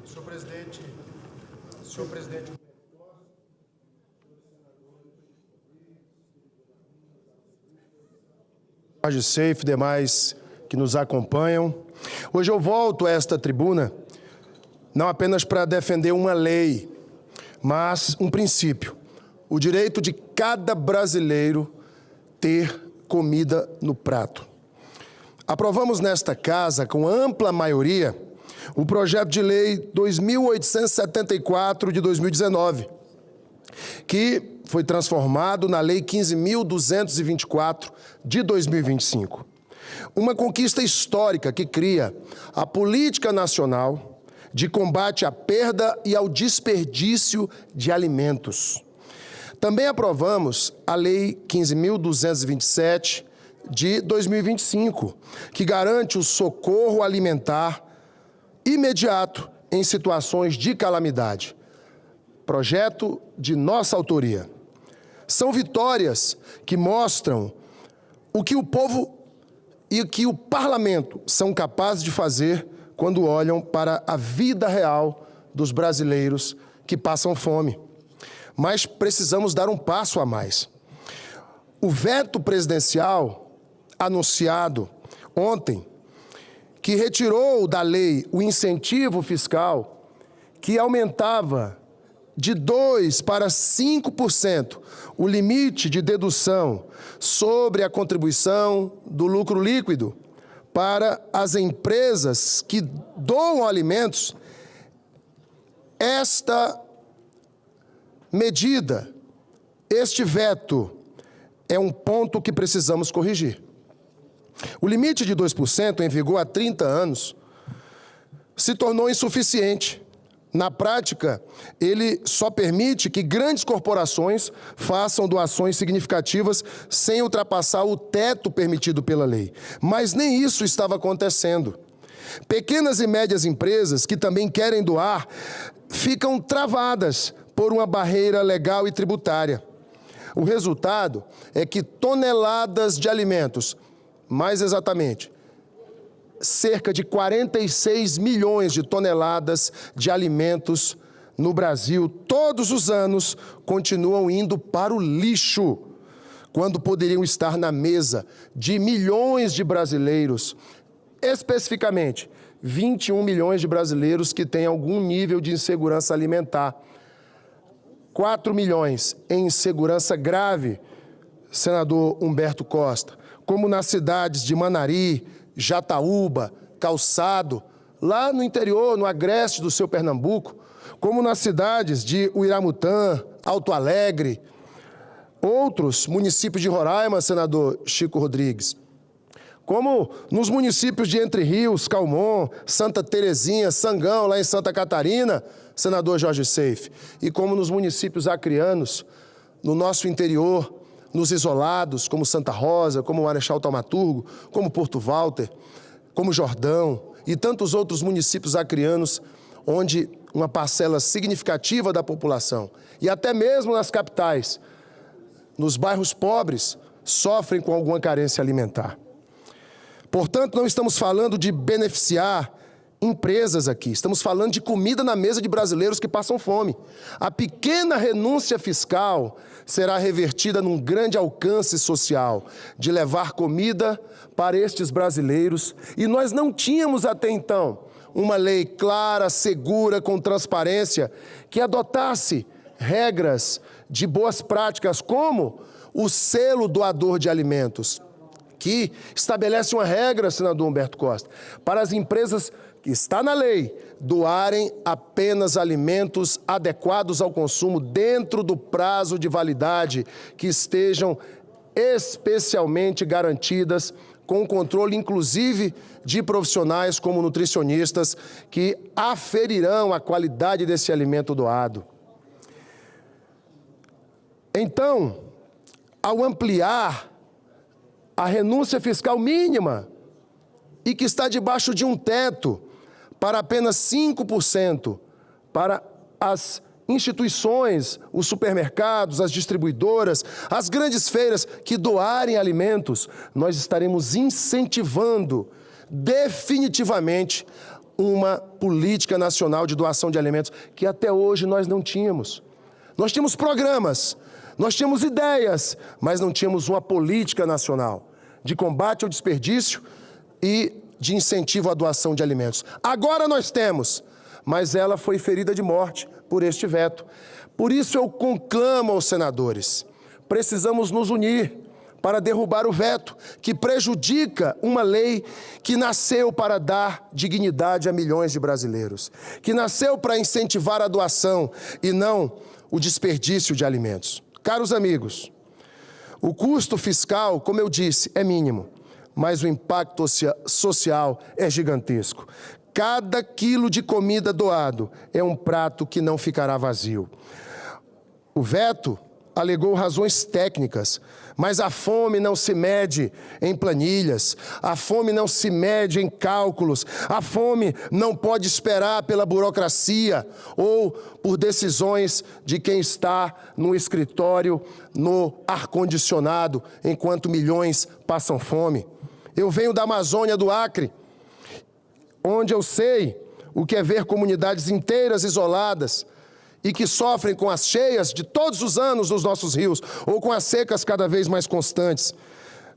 Senhor presidente, Jorge Seif, demais que nos acompanham. Hoje eu volto a esta tribuna não apenas para defender uma lei, mas um princípio: o direito de cada brasileiro ter comida no prato. Aprovamos nesta casa, com ampla maioria, o projeto de lei 2.874 de 2019, que foi transformado na Lei 15.224 de 2025. Uma conquista histórica que cria a Política Nacional de Combate à Perda e ao Desperdício de Alimentos. Também aprovamos a Lei 15.227 de 2025, que garante o socorro alimentar imediato em situações de calamidade. Projeto de nossa autoria. São vitórias que mostram o que o povo e o que o parlamento são capazes de fazer quando olham para a vida real dos brasileiros que passam fome. Mas precisamos dar um passo a mais. O veto presidencial anunciado ontem, que retirou da lei o incentivo fiscal, que aumentava de 2% para 5% o limite de dedução sobre a contribuição do lucro líquido para as empresas que doam alimentos, esta medida, este veto, é um ponto que precisamos corrigir. O limite de 2%, em vigor há 30 anos, se tornou insuficiente. Na prática, ele só permite que grandes corporações façam doações significativas sem ultrapassar o teto permitido pela lei. Mas nem isso estava acontecendo. Pequenas e médias empresas que também querem doar ficam travadas por uma barreira legal e tributária. O resultado é que toneladas de alimentos, mais exatamente, cerca de 46 milhões de toneladas de alimentos no Brasil, todos os anos, continuam indo para o lixo, quando poderiam estar na mesa de milhões de brasileiros, especificamente 21 milhões de brasileiros que têm algum nível de insegurança alimentar. 4 milhões em insegurança grave, senador Humberto Costa, como nas cidades de Manari, Jataúba, Calçado, lá no interior, no agreste do seu Pernambuco, como nas cidades de Uiramutã, Alto Alegre, outros municípios de Roraima, senador Chico Rodrigues, como nos municípios de Entre Rios, Calmon, Santa Terezinha, Sangão, lá em Santa Catarina, senador Jorge Seife, e como nos municípios acreanos, no nosso interior, nos isolados, como Santa Rosa, como Marechal Taumaturgo, como Porto Walter, como Jordão e tantos outros municípios acreanos, onde uma parcela significativa da população, e até mesmo nas capitais, nos bairros pobres, sofrem com alguma carência alimentar. Portanto, não estamos falando de beneficiar empresas aqui, estamos falando de comida na mesa de brasileiros que passam fome. A pequena renúncia fiscal será revertida num grande alcance social, de levar comida para estes brasileiros. E nós não tínhamos até então uma lei clara, segura, com transparência, que adotasse regras de boas práticas, como o selo doador de alimentos, que estabelece uma regra, senador Humberto Costa, para as empresas, que está na lei, doarem apenas alimentos adequados ao consumo dentro do prazo de validade, que estejam especialmente garantidas, com controle inclusive de profissionais como nutricionistas, que aferirão a qualidade desse alimento doado. Então, ao ampliar a renúncia fiscal mínima, e que está debaixo de um teto, para apenas 5%, para as instituições, os supermercados, as distribuidoras, as grandes feiras que doarem alimentos, nós estaremos incentivando definitivamente uma política nacional de doação de alimentos, que até hoje nós não tínhamos. Nós tínhamos programas, nós tínhamos ideias, mas não tínhamos uma política nacional de combate ao desperdício e de incentivo à doação de alimentos. Agora nós temos, mas ela foi ferida de morte por este veto. Por isso eu conclamo aos senadores, precisamos nos unir para derrubar o veto, que prejudica uma lei que nasceu para dar dignidade a milhões de brasileiros, que nasceu para incentivar a doação e não o desperdício de alimentos. Caros amigos, o custo fiscal, como eu disse, é mínimo, mas o impacto social é gigantesco. Cada quilo de comida doado é um prato que não ficará vazio. O veto alegou razões técnicas, mas a fome não se mede em planilhas, a fome não se mede em cálculos, a fome não pode esperar pela burocracia ou por decisões de quem está no escritório, no ar-condicionado, enquanto milhões passam fome. Eu venho da Amazônia, do Acre, onde eu sei o que é ver comunidades inteiras isoladas e que sofrem com as cheias de todos os anos dos nossos rios, ou com as secas cada vez mais constantes.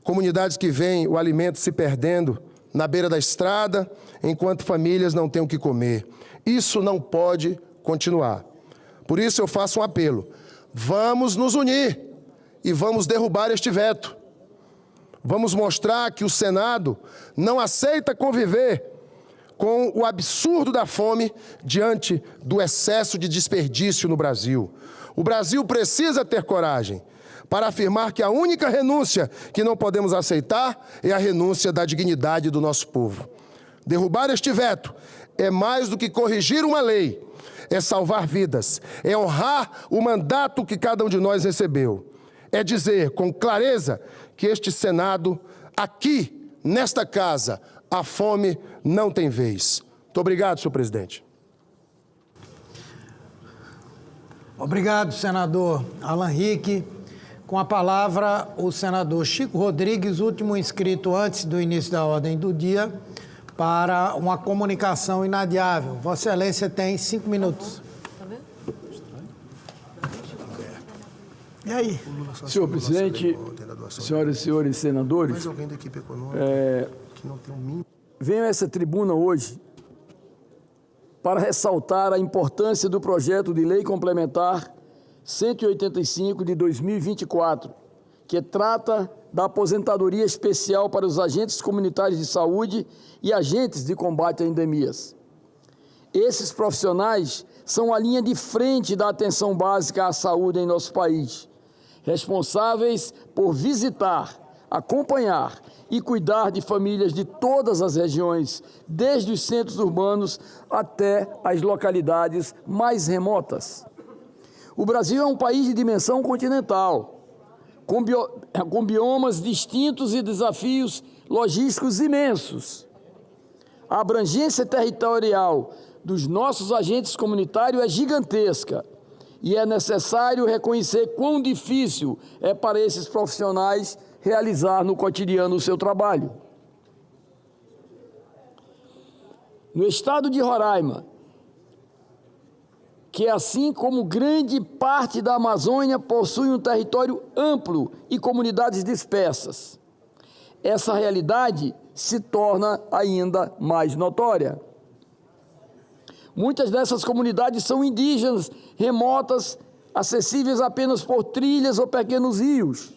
Comunidades que veem o alimento se perdendo na beira da estrada, enquanto famílias não têm o que comer. Isso não pode continuar. Por isso eu faço um apelo. Vamos nos unir e vamos derrubar este veto. Vamos mostrar que o Senado não aceita conviver com o absurdo da fome diante do excesso de desperdício no Brasil. O Brasil precisa ter coragem para afirmar que a única renúncia que não podemos aceitar é a renúncia da dignidade do nosso povo. Derrubar este veto é mais do que corrigir uma lei, é salvar vidas, é honrar o mandato que cada um de nós recebeu. É dizer com clareza que este Senado, aqui, nesta casa, a fome não tem vez. Muito obrigado, senhor presidente. Obrigado, senador Alan Rick. Com a palavra, o senador Chico Rodrigues, último inscrito antes do início da ordem do dia, para uma comunicação inadiável. Vossa Excelência tem 5 minutos. E aí? Senhor presidente, senhoras e senhores senadores, venho a essa tribuna hoje para ressaltar a importância do projeto de lei complementar 185 de 2024, que trata da aposentadoria especial para os agentes comunitários de saúde e agentes de combate a endemias. Esses profissionais são a linha de frente da atenção básica à saúde em nosso país, responsáveis por visitar, acompanhar e cuidar de famílias de todas as regiões, desde os centros urbanos até as localidades mais remotas. O Brasil é um país de dimensão continental, com biomas distintos e desafios logísticos imensos. A abrangência territorial dos nossos agentes comunitários é gigantesca e é necessário reconhecer quão difícil é para esses profissionais realizar no cotidiano o seu trabalho. No estado de Roraima, que assim como grande parte da Amazônia possui um território amplo e comunidades dispersas, essa realidade se torna ainda mais notória. Muitas dessas comunidades são indígenas, remotas, acessíveis apenas por trilhas ou pequenos rios.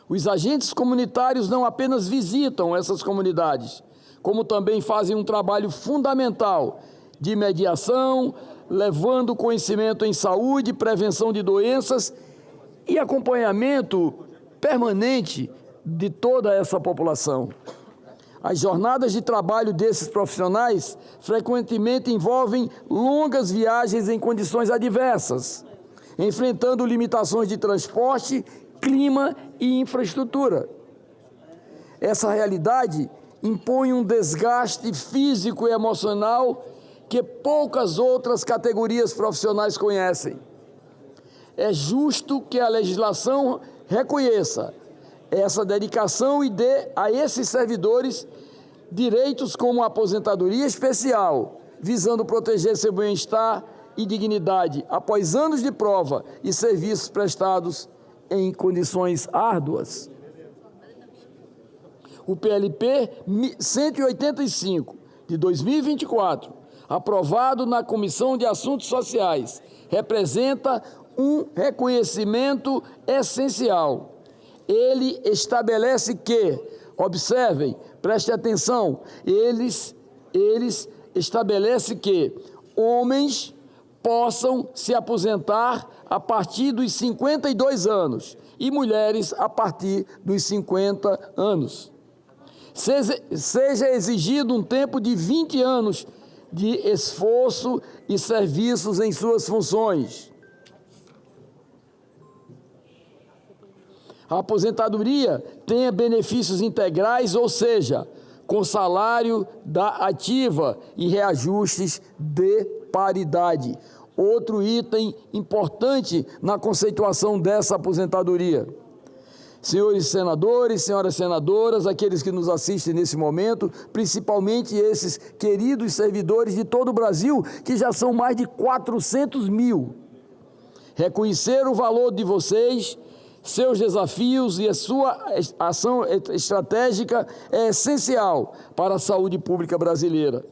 Os agentes comunitários não apenas visitam essas comunidades, como também fazem um trabalho fundamental de mediação, levando conhecimento em saúde, prevenção de doenças e acompanhamento permanente de toda essa população. As jornadas de trabalho desses profissionais frequentemente envolvem longas viagens em condições adversas, enfrentando limitações de transporte, clima e infraestrutura. Essa realidade impõe um desgaste físico e emocional que poucas outras categorias profissionais conhecem. É justo que a legislação reconheça essa dedicação e dê a esses servidores direitos como a aposentadoria especial, visando proteger seu bem-estar e dignidade após anos de prova e serviços prestados em condições árduas. O PLP 185 de 2024, aprovado na Comissão de Assuntos Sociais, representa um reconhecimento essencial. Ele estabelece que, observem, prestem atenção, eles estabelecem que homens possam se aposentar a partir dos 52 anos e mulheres a partir dos 50 anos. Seja exigido um tempo de 20 anos de esforço e serviços em suas funções. A aposentadoria tenha benefícios integrais, ou seja, com salário da ativa e reajustes de paridade. Outro item importante na conceituação dessa aposentadoria. Senhores senadores, senhoras senadoras, aqueles que nos assistem nesse momento, principalmente esses queridos servidores de todo o Brasil, que já são mais de 400 mil. Reconhecer o valor de vocês, seus desafios e a sua ação estratégica é essencial para a saúde pública brasileira.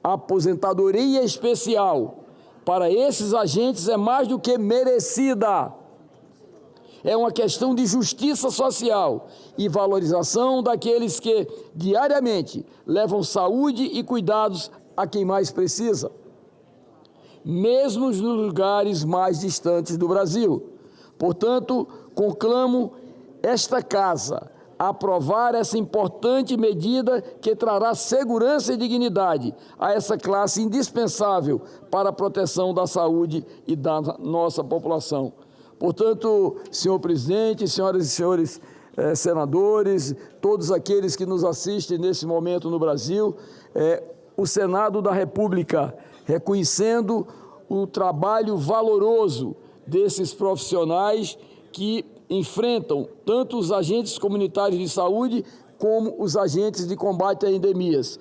A aposentadoria especial para esses agentes é mais do que merecida. É uma questão de justiça social e valorização daqueles que diariamente levam saúde e cuidados a quem mais precisa, mesmo nos lugares mais distantes do Brasil. Portanto, conclamo esta Casa a aprovar essa importante medida que trará segurança e dignidade a essa classe indispensável para a proteção da saúde e da nossa população. Portanto, senhor presidente, senhoras e senhores senadores, todos aqueles que nos assistem nesse momento no Brasil, o Senado da República, reconhecendo o trabalho valoroso desses profissionais que enfrentam tanto os agentes comunitários de saúde como os agentes de combate a endemias,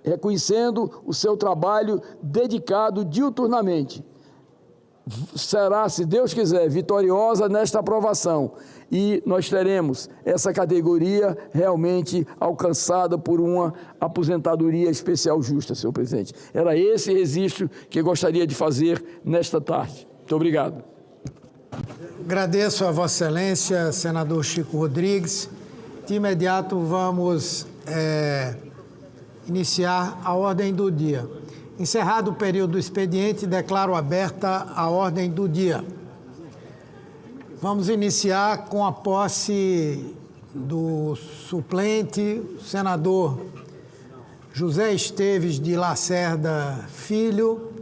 reconhecendo o seu trabalho dedicado diuturnamente. Será, se Deus quiser, vitoriosa nesta aprovação e nós teremos essa categoria realmente alcançada por uma aposentadoria especial justa, senhor presidente. Era esse registro que eu gostaria de fazer nesta tarde. Muito obrigado. Agradeço a Vossa Excelência, senador Chico Rodrigues. De imediato vamos iniciar a ordem do dia. Encerrado o período do expediente, declaro aberta a ordem do dia. Vamos iniciar com a posse do suplente, o senador José Esteves de Lacerda Filho.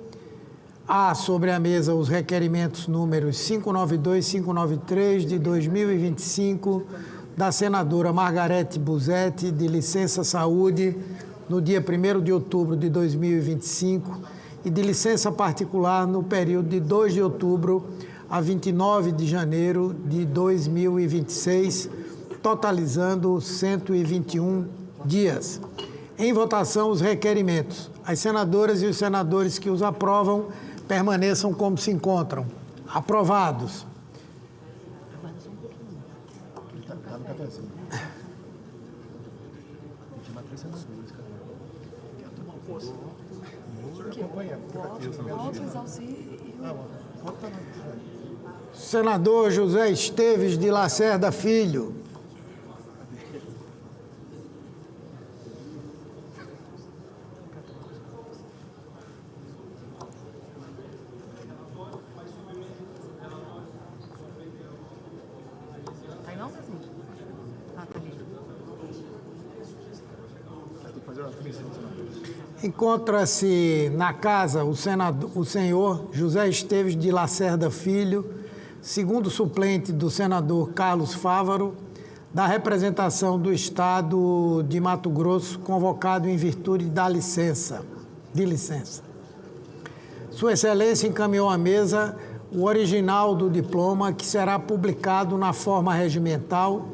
Há sobre a mesa os requerimentos números 592 e 593 de 2025 da senadora Margarete Busetti, de licença saúde, no dia 1º de outubro de 2025 e de licença particular no período de 2 de outubro a 29 de janeiro de 2026, totalizando 121 dias. Em votação, os requerimentos. As senadoras e os senadores que os aprovam permaneçam como se encontram. Aprovados. Senador José Esteves de Lacerda Filho. Encontra-se na casa o senhor José Esteves de Lacerda Filho, segundo suplente do senador Carlos Fávaro, da representação do Estado de Mato Grosso, convocado em virtude de licença. Sua Excelência encaminhou à mesa o original do diploma, que será publicado na forma regimental,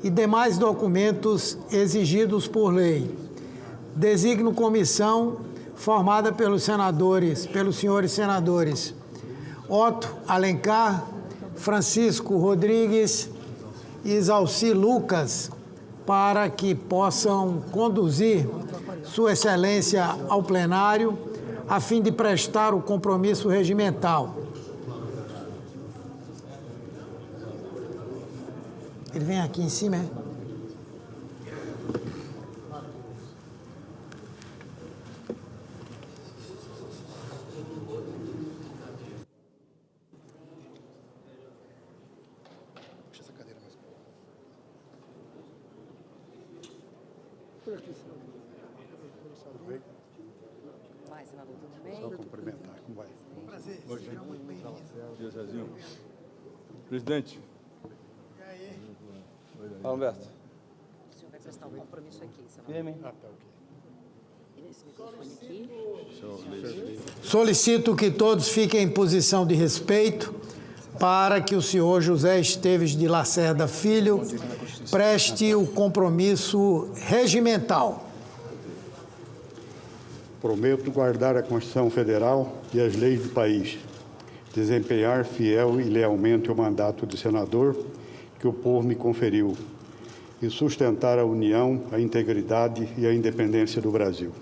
e demais documentos exigidos por lei. Designo comissão formada pelos senhores senadores Otto Alencar, Francisco Rodrigues e Isalci Lucas, para que possam conduzir Sua Excelência ao plenário, a fim de prestar o compromisso regimental. Ele vem aqui em cima, é? Só cumprimentar, como vai? Prazer, seja muito bem-vindo. Bom dia, Zezinho. Presidente. E aí? Fala, Humberto. O senhor vai prestar um compromisso aqui, senador. Firme. Esse microfone aqui. Solicito que todos fiquem em posição de respeito para que o senhor José Esteves de Lacerda Filho preste o compromisso regimental. Prometo guardar a Constituição Federal e as leis do país, desempenhar fiel e lealmente o mandato de senador que o povo me conferiu e sustentar a união, a integridade e a independência do Brasil.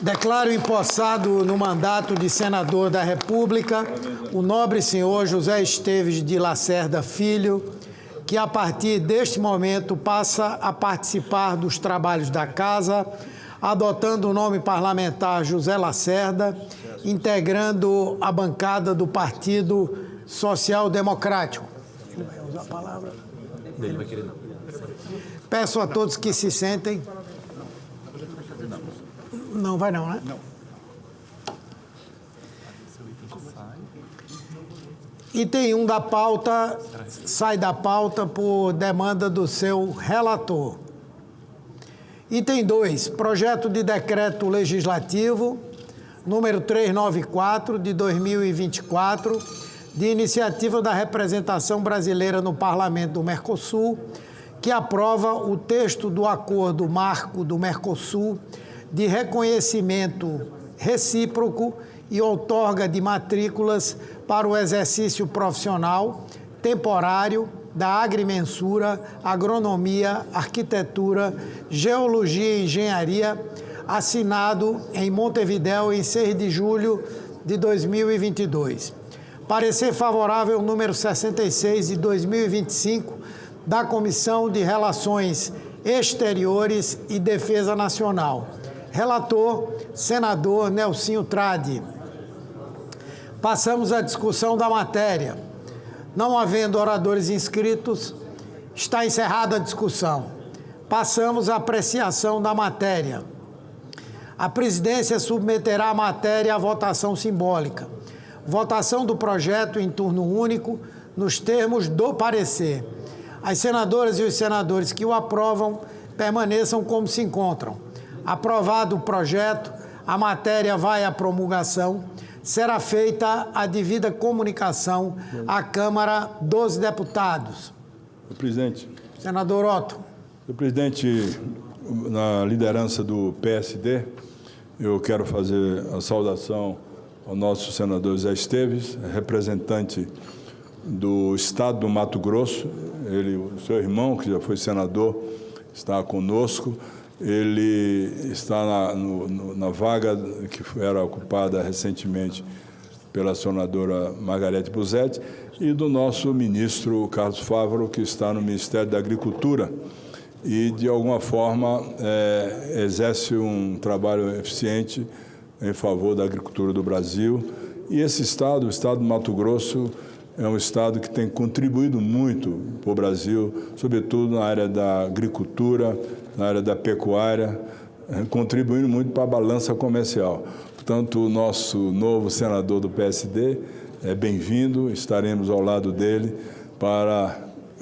Declaro empossado no mandato de senador da República o nobre senhor José Esteves de Lacerda Filho, que a partir deste momento passa a participar dos trabalhos da Casa, adotando o nome parlamentar José Lacerda, integrando a bancada do Partido Social Democrático. Ele vai usar a palavra? Ele vai querer não. Peço a todos que se sentem. Não vai não, né? Não. Item 1 da pauta sai da pauta por demanda do seu relator. Item 2, projeto de decreto legislativo número 394 de 2024, de iniciativa da representação brasileira no Parlamento do Mercosul, que aprova o texto do Acordo Marco do Mercosul de reconhecimento recíproco e outorga de matrículas para o exercício profissional temporário da agrimensura, agronomia, arquitetura, geologia e engenharia, assinado em Montevidéu em 6 de julho de 2022. Parecer favorável número 66 de 2025 da Comissão de Relações Exteriores e Defesa Nacional. Relator, senador Nelsinho Trade. Passamos à discussão da matéria. Não havendo oradores inscritos, está encerrada a discussão. Passamos à apreciação da matéria. A presidência submeterá a matéria à votação simbólica. Votação do projeto em turno único, nos termos do parecer. As senadoras e os senadores que o aprovam permaneçam como se encontram. Aprovado o projeto, a matéria vai à promulgação. Será feita a devida comunicação à Câmara dos Deputados. Senhor presidente. Senador Otto. Senhor presidente, na liderança do PSD, eu quero fazer a saudação ao nosso senador Zé Esteves, representante do Estado do Mato Grosso. Ele, o seu irmão, que já foi senador, está conosco. Ele está na vaga que era ocupada recentemente pela senadora Margarete Busetti e do nosso ministro Carlos Fávaro, que está no Ministério da Agricultura e, de alguma forma, exerce um trabalho eficiente em favor da agricultura do Brasil. E esse estado, o estado do Mato Grosso, é um estado que tem contribuído muito para o Brasil, sobretudo na área da agricultura, na área da pecuária, contribuindo muito para a balança comercial. Portanto, o nosso novo senador do PSD é bem-vindo, estaremos ao lado dele para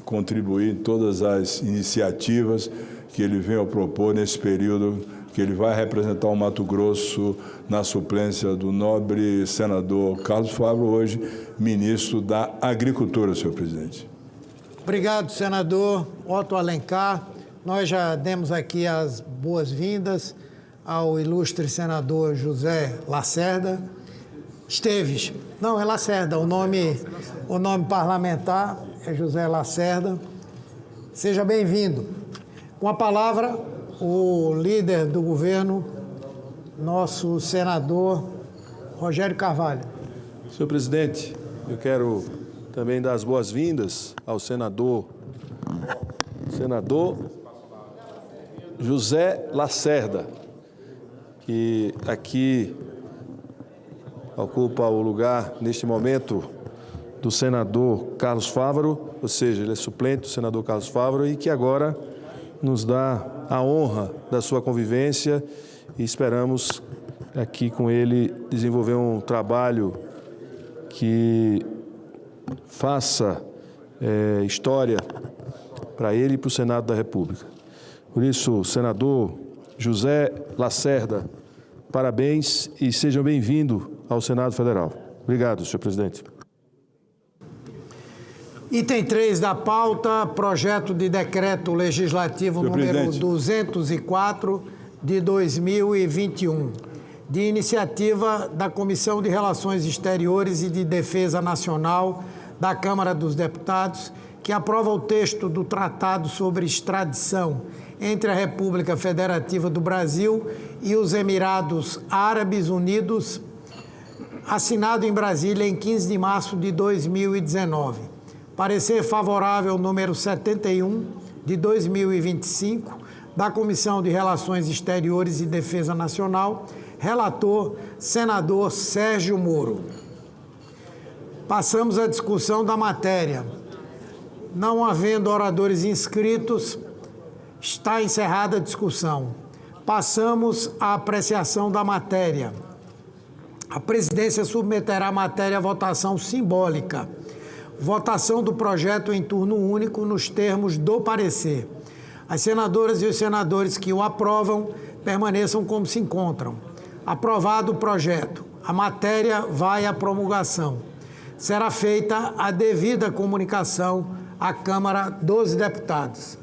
contribuir em todas as iniciativas que ele vem a propor nesse período que ele vai representar o Mato Grosso na suplência do nobre senador Carlos Fávaro, hoje ministro da Agricultura, senhor presidente. Obrigado, senador Otto Alencar. Nós já demos aqui as boas-vindas ao ilustre senador José Lacerda Esteves. Não, é Lacerda, o nome parlamentar é José Lacerda. Seja bem-vindo. Com a palavra, o líder do governo, nosso senador Rogério Carvalho. Senhor presidente, eu quero também dar as boas-vindas ao senador José Lacerda, que aqui ocupa o lugar, neste momento, do senador Carlos Fávaro, ou seja, ele é suplente do senador Carlos Fávaro e que agora nos dá a honra da sua convivência e esperamos aqui com ele desenvolver um trabalho que faça história para ele e para o Senado da República. Por isso, senador José Lacerda, parabéns e seja bem-vindo ao Senado Federal. Obrigado, senhor presidente. Item 3 da pauta, projeto de decreto legislativo número 204 de 2021, de iniciativa da Comissão de Relações Exteriores e de Defesa Nacional da Câmara dos Deputados, que aprova o texto do Tratado sobre Extradição entre a República Federativa do Brasil e os Emirados Árabes Unidos, assinado em Brasília em 15 de março de 2019. Parecer favorável número 71 de 2025 da Comissão de Relações Exteriores e Defesa Nacional, relator, senador Sérgio Moro. Passamos à discussão da matéria. Não havendo oradores inscritos, está encerrada a discussão. Passamos à apreciação da matéria. A presidência submeterá a matéria à votação simbólica. Votação do projeto em turno único nos termos do parecer. As senadoras e os senadores que o aprovam permaneçam como se encontram. Aprovado o projeto, a matéria vai à promulgação. Será feita a devida comunicação à Câmara dos Deputados.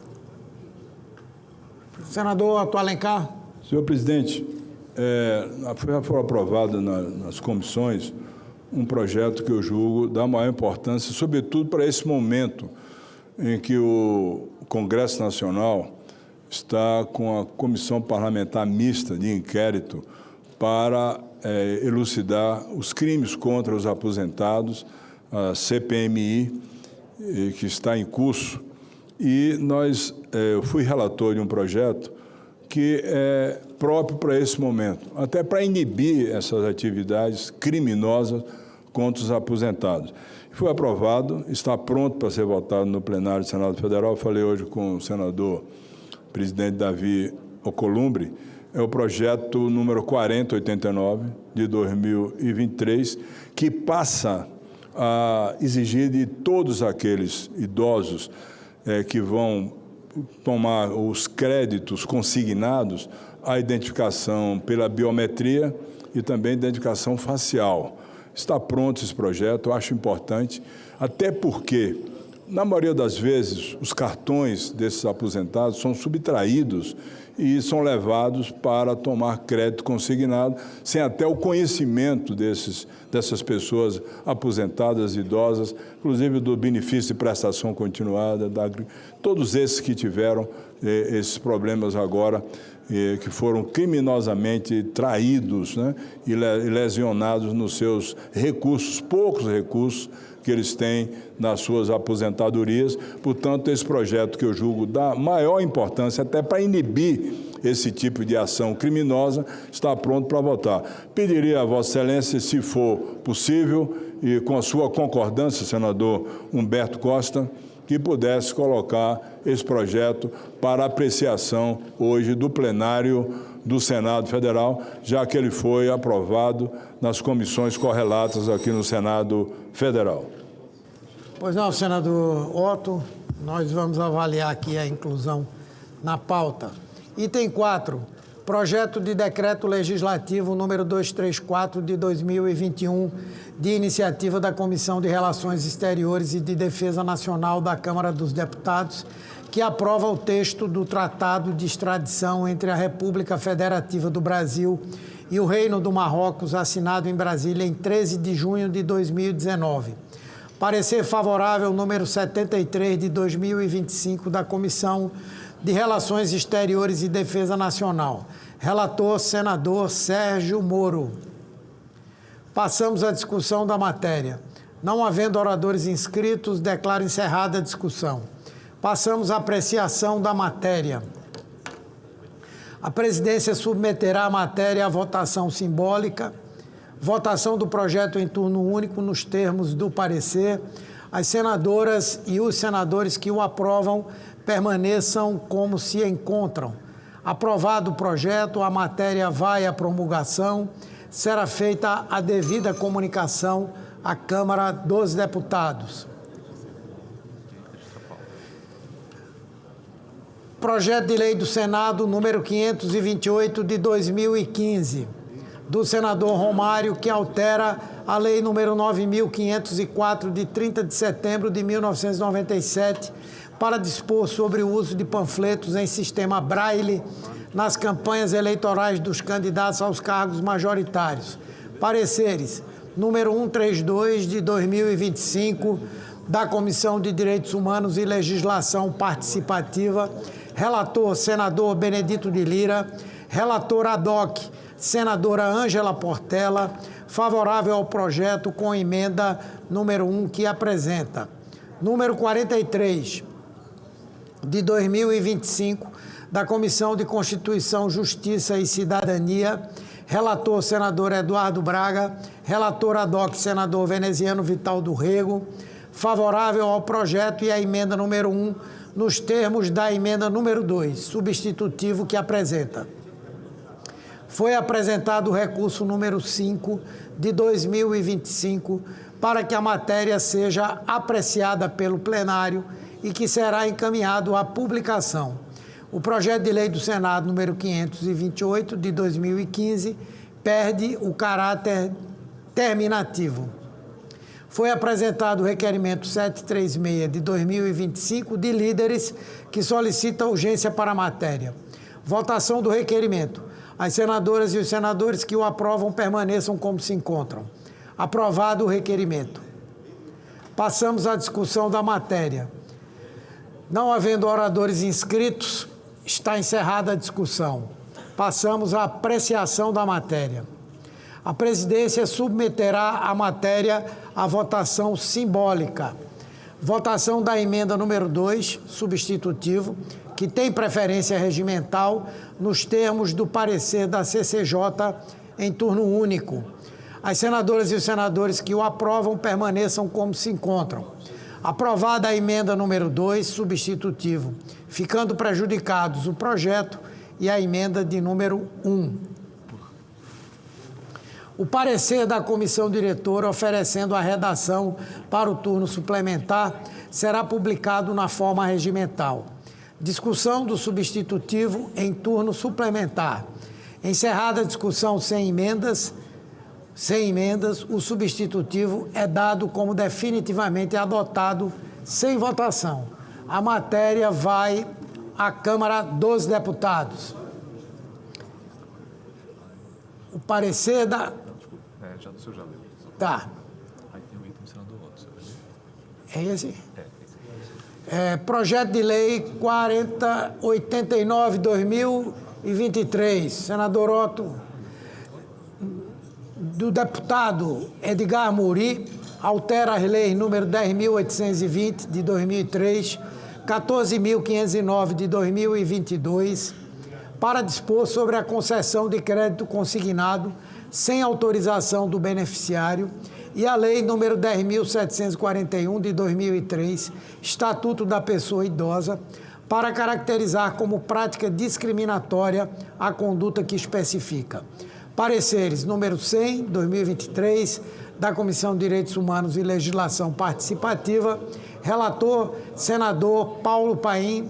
Senador Otto Alencar. Senhor presidente, foi aprovado nas comissões um projeto que eu julgo da maior importância, sobretudo para esse momento em que o Congresso Nacional está com a Comissão Parlamentar Mista de Inquérito para elucidar os crimes contra os aposentados, a CPMI, que está em curso. E eu fui relator de um projeto que é próprio para esse momento, até para inibir essas atividades criminosas contra os aposentados. Foi aprovado, está pronto para ser votado no plenário do Senado Federal. Falei hoje com o senador presidente Davi Alcolumbre. É o projeto número 4089 de 2023, que passa a exigir de todos aqueles idosos que vão tomar os créditos consignados a identificação pela biometria e também identificação facial. Está pronto esse projeto, eu acho importante, até porque, na maioria das vezes, os cartões desses aposentados são subtraídos e são levados para tomar crédito consignado, sem até o conhecimento dessas pessoas aposentadas, idosas, inclusive do benefício de prestação continuada, todos esses que tiveram esses problemas agora, que foram criminosamente traídos, né, e lesionados nos seus recursos, poucos recursos que eles têm nas suas aposentadorias. Portanto, esse projeto que eu julgo da maior importância, até para inibir esse tipo de ação criminosa, está pronto para votar. Pediria a Vossa Excelência, se for possível, e com a sua concordância, senador Humberto Costa, que pudesse colocar esse projeto para apreciação hoje do plenário do Senado Federal, já que ele foi aprovado nas comissões correlatas aqui no Senado Federal. Pois não, senador Otto, nós vamos avaliar aqui a inclusão na pauta. Item 4, projeto de decreto legislativo número 234 de 2021, de iniciativa da Comissão de Relações Exteriores e de Defesa Nacional da Câmara dos Deputados, que aprova o texto do Tratado de Extradição entre a República Federativa do Brasil e o Reino do Marrocos, assinado em Brasília em 13 de junho de 2019. Parecer favorável número 73 de 2025 da Comissão de Relações Exteriores e Defesa Nacional. Relator, senador Sérgio Moro. Passamos à discussão da matéria. Não havendo oradores inscritos, declaro encerrada a discussão. Passamos à apreciação da matéria. A presidência submeterá a matéria à votação simbólica. Votação do projeto em turno único nos termos do parecer. As senadoras e os senadores que o aprovam permaneçam como se encontram. Aprovado o projeto, a matéria vai à promulgação. Será feita a devida comunicação à Câmara dos Deputados. projeto de lei do Senado número 528 de 2015, do senador Romário, que altera a lei número 9.504 de 30 de setembro de 1997 para dispor sobre o uso de panfletos em sistema Braille nas campanhas eleitorais dos candidatos aos cargos majoritários. Pareceres número 132 de 2025 da Comissão de Direitos Humanos e Legislação Participativa. Relator, senador Benedito de Lira. Relator ad hoc, senadora Ângela Portela. Favorável ao projeto com emenda número 1 que apresenta. Número 43 de 2025 da Comissão de Constituição, Justiça e Cidadania. Relator, senador Eduardo Braga. Relator ad hoc, senador Veneziano Vital do Rego. Favorável ao projeto e à emenda número 1, nos termos da emenda número 2, substitutivo que apresenta. Foi apresentado o recurso número 5 de 2025 para que a matéria seja apreciada pelo plenário e que será encaminhado à publicação. O projeto de lei do Senado número 528 de 2015 perde o caráter terminativo. Foi apresentado o requerimento 736 de 2025 de líderes que solicita urgência para a matéria. Votação do requerimento. As senadoras e os senadores que o aprovam permaneçam como se encontram. Aprovado o requerimento. Passamos à discussão da matéria. Não havendo oradores inscritos, está encerrada a discussão. Passamos à apreciação da matéria. A presidência submeterá a matéria à votação simbólica. Votação da emenda número 2, substitutivo, que tem preferência regimental nos termos do parecer da CCJ em turno único. As senadoras e os senadores que o aprovam permaneçam como se encontram. Aprovada a emenda número 2, substitutivo, ficando prejudicados o projeto e a emenda de número 1. O parecer da comissão diretora oferecendo a redação para o turno suplementar será publicado na forma regimental. Discussão do substitutivo em turno suplementar. Encerrada a discussão sem emendas, o substitutivo é dado como definitivamente adotado sem votação. A matéria vai à Câmara dos Deputados. O parecer da... já do seu já leu. Tá. Aí tem o item do senador Otto. É esse? Projeto de Lei 4089/2023. Senador Otto, do deputado Edgar Muri, altera as leis número 10.820 de 2003, 14.509 de 2022, para dispor sobre a concessão de crédito consignado sem autorização do beneficiário, e a Lei número 10.741 de 2003, Estatuto da Pessoa Idosa, para caracterizar como prática discriminatória a conduta que especifica. Pareceres número 100, 2023, da Comissão de Direitos Humanos e Legislação Participativa. Relator, senador Paulo Paim,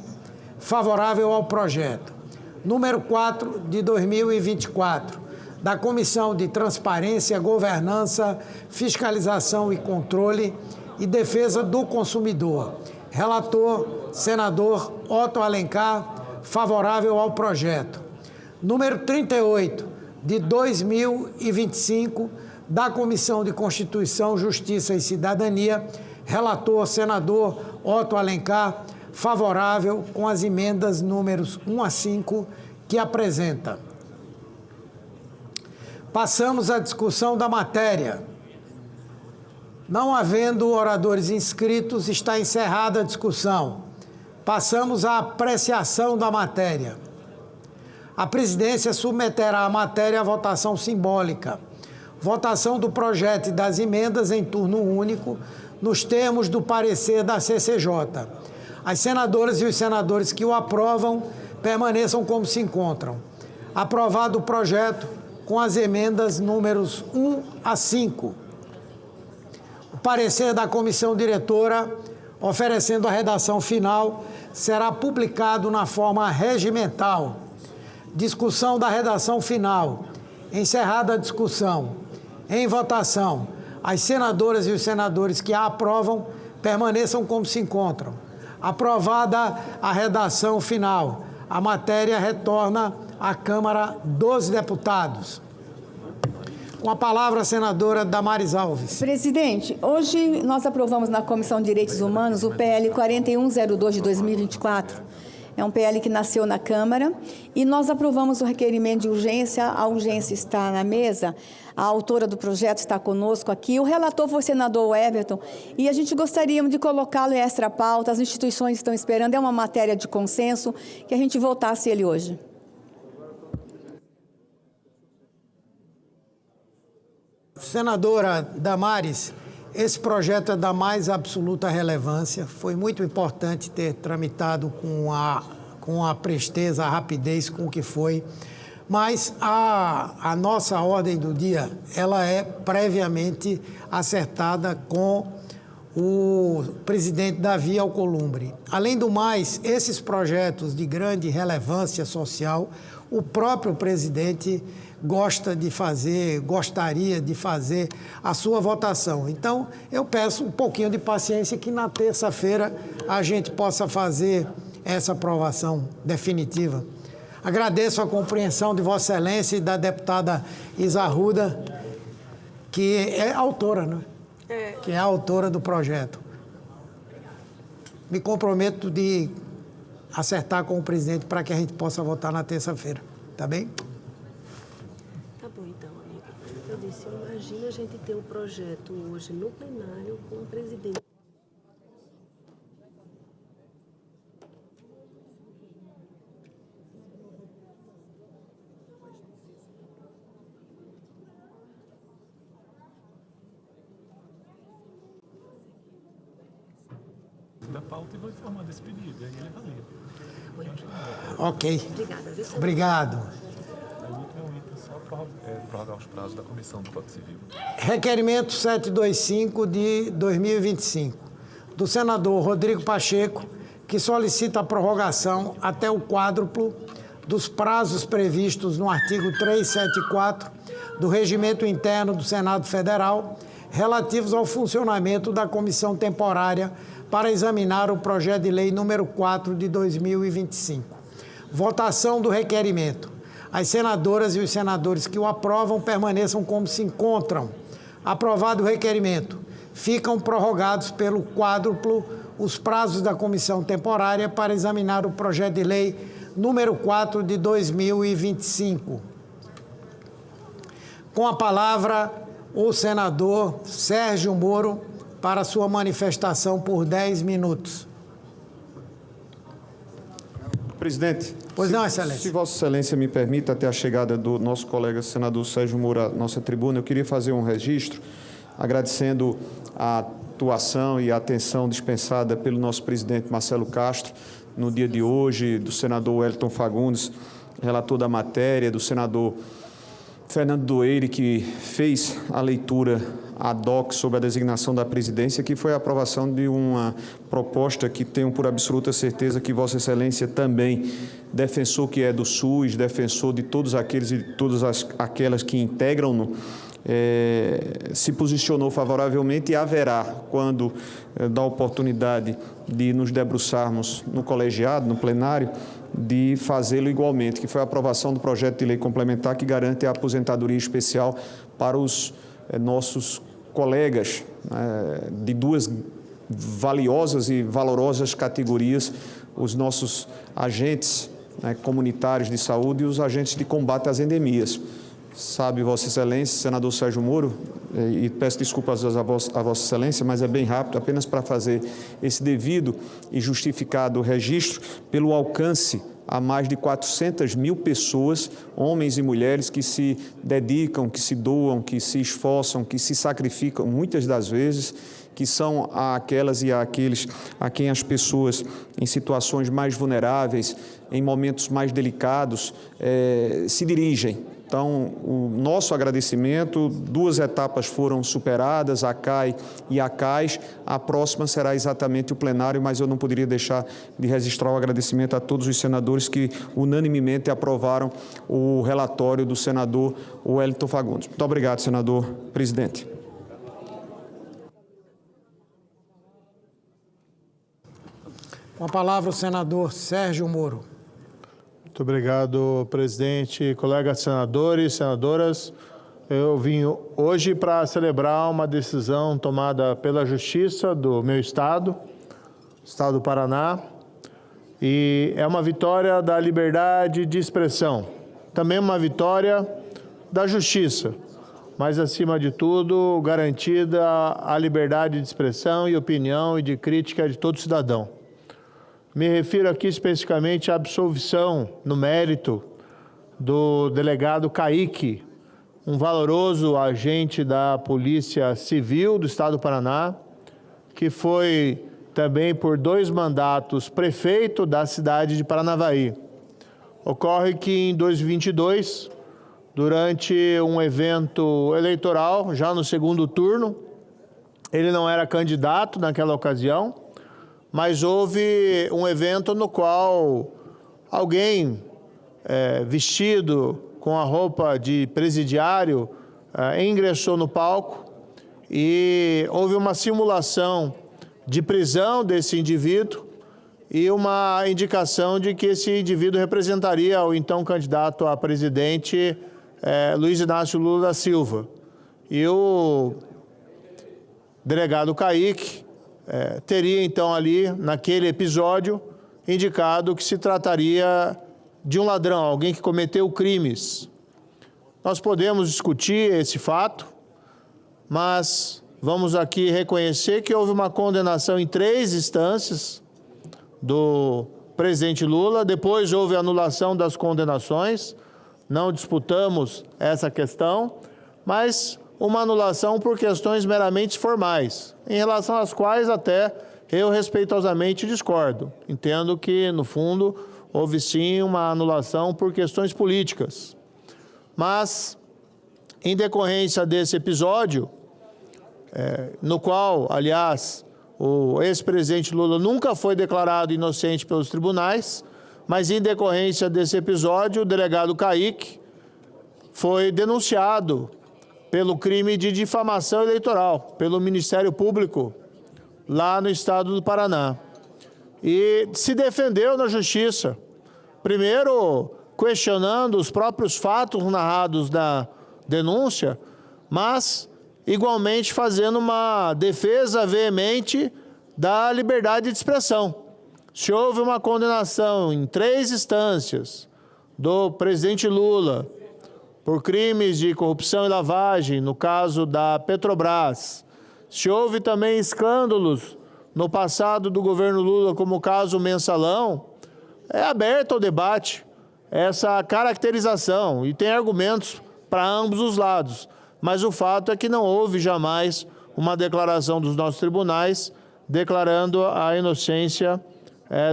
favorável ao projeto. Número 4, de 2024, da Comissão de Transparência, Governança, Fiscalização e Controle e Defesa do Consumidor. Relator, senador Otto Alencar, favorável ao projeto. Número 38, de 2025, da Comissão de Constituição, Justiça e Cidadania. Relator, senador Otto Alencar, favorável com as emendas números 1 a 5 que apresenta. Passamos à discussão da matéria. Não havendo oradores inscritos, está encerrada a discussão. Passamos à apreciação da matéria. A presidência submeterá a matéria à votação simbólica. Votação do projeto e das emendas em turno único, nos termos do parecer da CCJ. As senadoras e os senadores que o aprovam permaneçam como se encontram. Aprovado o projeto com as emendas números 1 a 5. O parecer da comissão diretora oferecendo a redação final, será publicado na forma regimental. Discussão da redação final. Encerrada a discussão. Em votação, as senadoras e os senadores que a aprovam permaneçam como se encontram. Aprovada a redação final, a matéria retorna à Câmara dos Deputados. Com a palavra a senadora Damares Alves. Presidente, hoje nós aprovamos na Comissão de Direitos Humanos o PL 4102 de 2024. É um PL que nasceu na Câmara e nós aprovamos o requerimento de urgência. A urgência está na mesa, a autora do projeto está conosco aqui. O relator foi o senador Everton e a gente gostaria de colocá-lo em extra pauta. As instituições estão esperando, é uma matéria de consenso, que a gente votasse ele hoje. Senadora Damares, esse projeto é da mais absoluta relevância. Foi muito importante ter tramitado com a presteza, a rapidez com que foi. Mas a nossa ordem do dia, ela é previamente acertada com o presidente Davi Alcolumbre. Além do mais, esses projetos de grande relevância social, o próprio presidente gostaria de fazer a sua votação. Então, eu peço um pouquinho de paciência que na terça-feira a gente possa fazer essa aprovação definitiva. Agradeço a compreensão de Vossa Excelência e da deputada Isa Arruda, que é autora, né? Que é a autora do projeto. Me comprometo de acertar com o presidente para que a gente possa votar na terça-feira. Tá bem? Tá bom, então, amigo. Eu disse, imagina a gente ter um projeto hoje no plenário com o presidente. Da pauta e vou informar desse pedido, aí ele avalia. Ok. Obrigada, viu, senador? Obrigado. O último item só prorrogar os prazos da Comissão do Código Civil. Requerimento 725 de 2025, do senador Rodrigo Pacheco, que solicita a prorrogação até o quádruplo dos prazos previstos no artigo 374 do Regimento Interno do Senado Federal, relativos ao funcionamento da Comissão Temporária para examinar o projeto de lei número 4 de 2025. Votação do requerimento. As senadoras e os senadores que o aprovam permaneçam como se encontram. Aprovado o requerimento. Ficam prorrogados pelo quádruplo os prazos da comissão temporária para examinar o projeto de lei número 4 de 2025. Com a palavra, o senador Sérgio Moro, para sua manifestação por 10 minutos. Presidente, pois não, Excelência. Se Vossa Excelência me permita, até a chegada do nosso colega senador Sérgio Moro à nossa tribuna, eu queria fazer um registro, agradecendo a atuação e a atenção dispensada pelo nosso presidente Marcelo Castro, no dia de hoje, do senador Wellington Fagundes, relator da matéria, do senador Fernando Doeire, que fez a leitura ad hoc sobre a designação da presidência, que foi a aprovação de uma proposta que tenho por absoluta certeza que Vossa Excelência também, defensor que é do SUS, defensor de todos aqueles e de todas aquelas que integram-no, se posicionou favoravelmente e haverá, quando dá oportunidade de nos debruçarmos no colegiado, no plenário, de fazê-lo igualmente, que foi a aprovação do projeto de lei complementar que garante a aposentadoria especial para os nossos colegas de duas valiosas e valorosas categorias, os nossos agentes comunitários de saúde e os agentes de combate às endemias. Sabe, Vossa Excelência, senador Sérgio Moro, e peço desculpas a Vossa Excelência, mas é bem rápido, apenas para fazer esse devido e justificado registro pelo alcance a mais de 400 mil pessoas, homens e mulheres, que se dedicam, que se doam, que se esforçam, que se sacrificam muitas das vezes que são aquelas e aqueles a quem as pessoas em situações mais vulneráveis, em momentos mais delicados, se dirigem. Então, o nosso agradecimento, 2 etapas foram superadas, a CAI e a CAIS. A próxima será exatamente o plenário, mas eu não poderia deixar de registrar o agradecimento a todos os senadores que unanimemente aprovaram o relatório do senador Wellington Fagundes. Muito obrigado, senador presidente. Com a palavra o senador Sérgio Moro. Muito obrigado, presidente, colegas senadores, senadoras. Eu vim hoje para celebrar uma decisão tomada pela Justiça do meu estado do Paraná, e é uma vitória da liberdade de expressão, também uma vitória da justiça, mas, acima de tudo, garantida a liberdade de expressão e opinião e de crítica de todo cidadão. Me refiro aqui especificamente à absolvição no mérito do delegado Kaique, um valoroso agente da Polícia Civil do Estado do Paraná, que foi também por 2 mandatos prefeito da cidade de Paranavaí. Ocorre que em 2022, durante um evento eleitoral, já no 2º turno, ele não era candidato naquela ocasião, mas houve um evento no qual alguém vestido com a roupa de presidiário ingressou no palco e houve uma simulação de prisão desse indivíduo e uma indicação de que esse indivíduo representaria o então candidato a presidente Luiz Inácio Lula da Silva. E o delegado Kaique teria então ali, naquele episódio, indicado que se trataria de um ladrão, alguém que cometeu crimes. Nós podemos discutir esse fato, mas vamos aqui reconhecer que houve uma condenação em 3 instâncias do presidente Lula, depois houve anulação das condenações, não disputamos essa questão, mas uma anulação por questões meramente formais, em relação às quais até eu respeitosamente discordo. Entendo que, no fundo, houve sim uma anulação por questões políticas. Mas, em decorrência desse episódio, no qual, aliás, o ex-presidente Lula nunca foi declarado inocente pelos tribunais, mas em decorrência desse episódio, o delegado Kaique foi denunciado pelo crime de difamação eleitoral, pelo Ministério Público, lá no estado do Paraná. E se defendeu na justiça, primeiro questionando os próprios fatos narrados na denúncia, mas igualmente fazendo uma defesa veemente da liberdade de expressão. Se houve uma condenação em 3 instâncias do presidente Lula por crimes de corrupção e lavagem, no caso da Petrobras, se houve também escândalos no passado do governo Lula, como o caso Mensalão, é aberto ao debate essa caracterização e tem argumentos para ambos os lados. Mas o fato é que não houve jamais uma declaração dos nossos tribunais declarando a inocência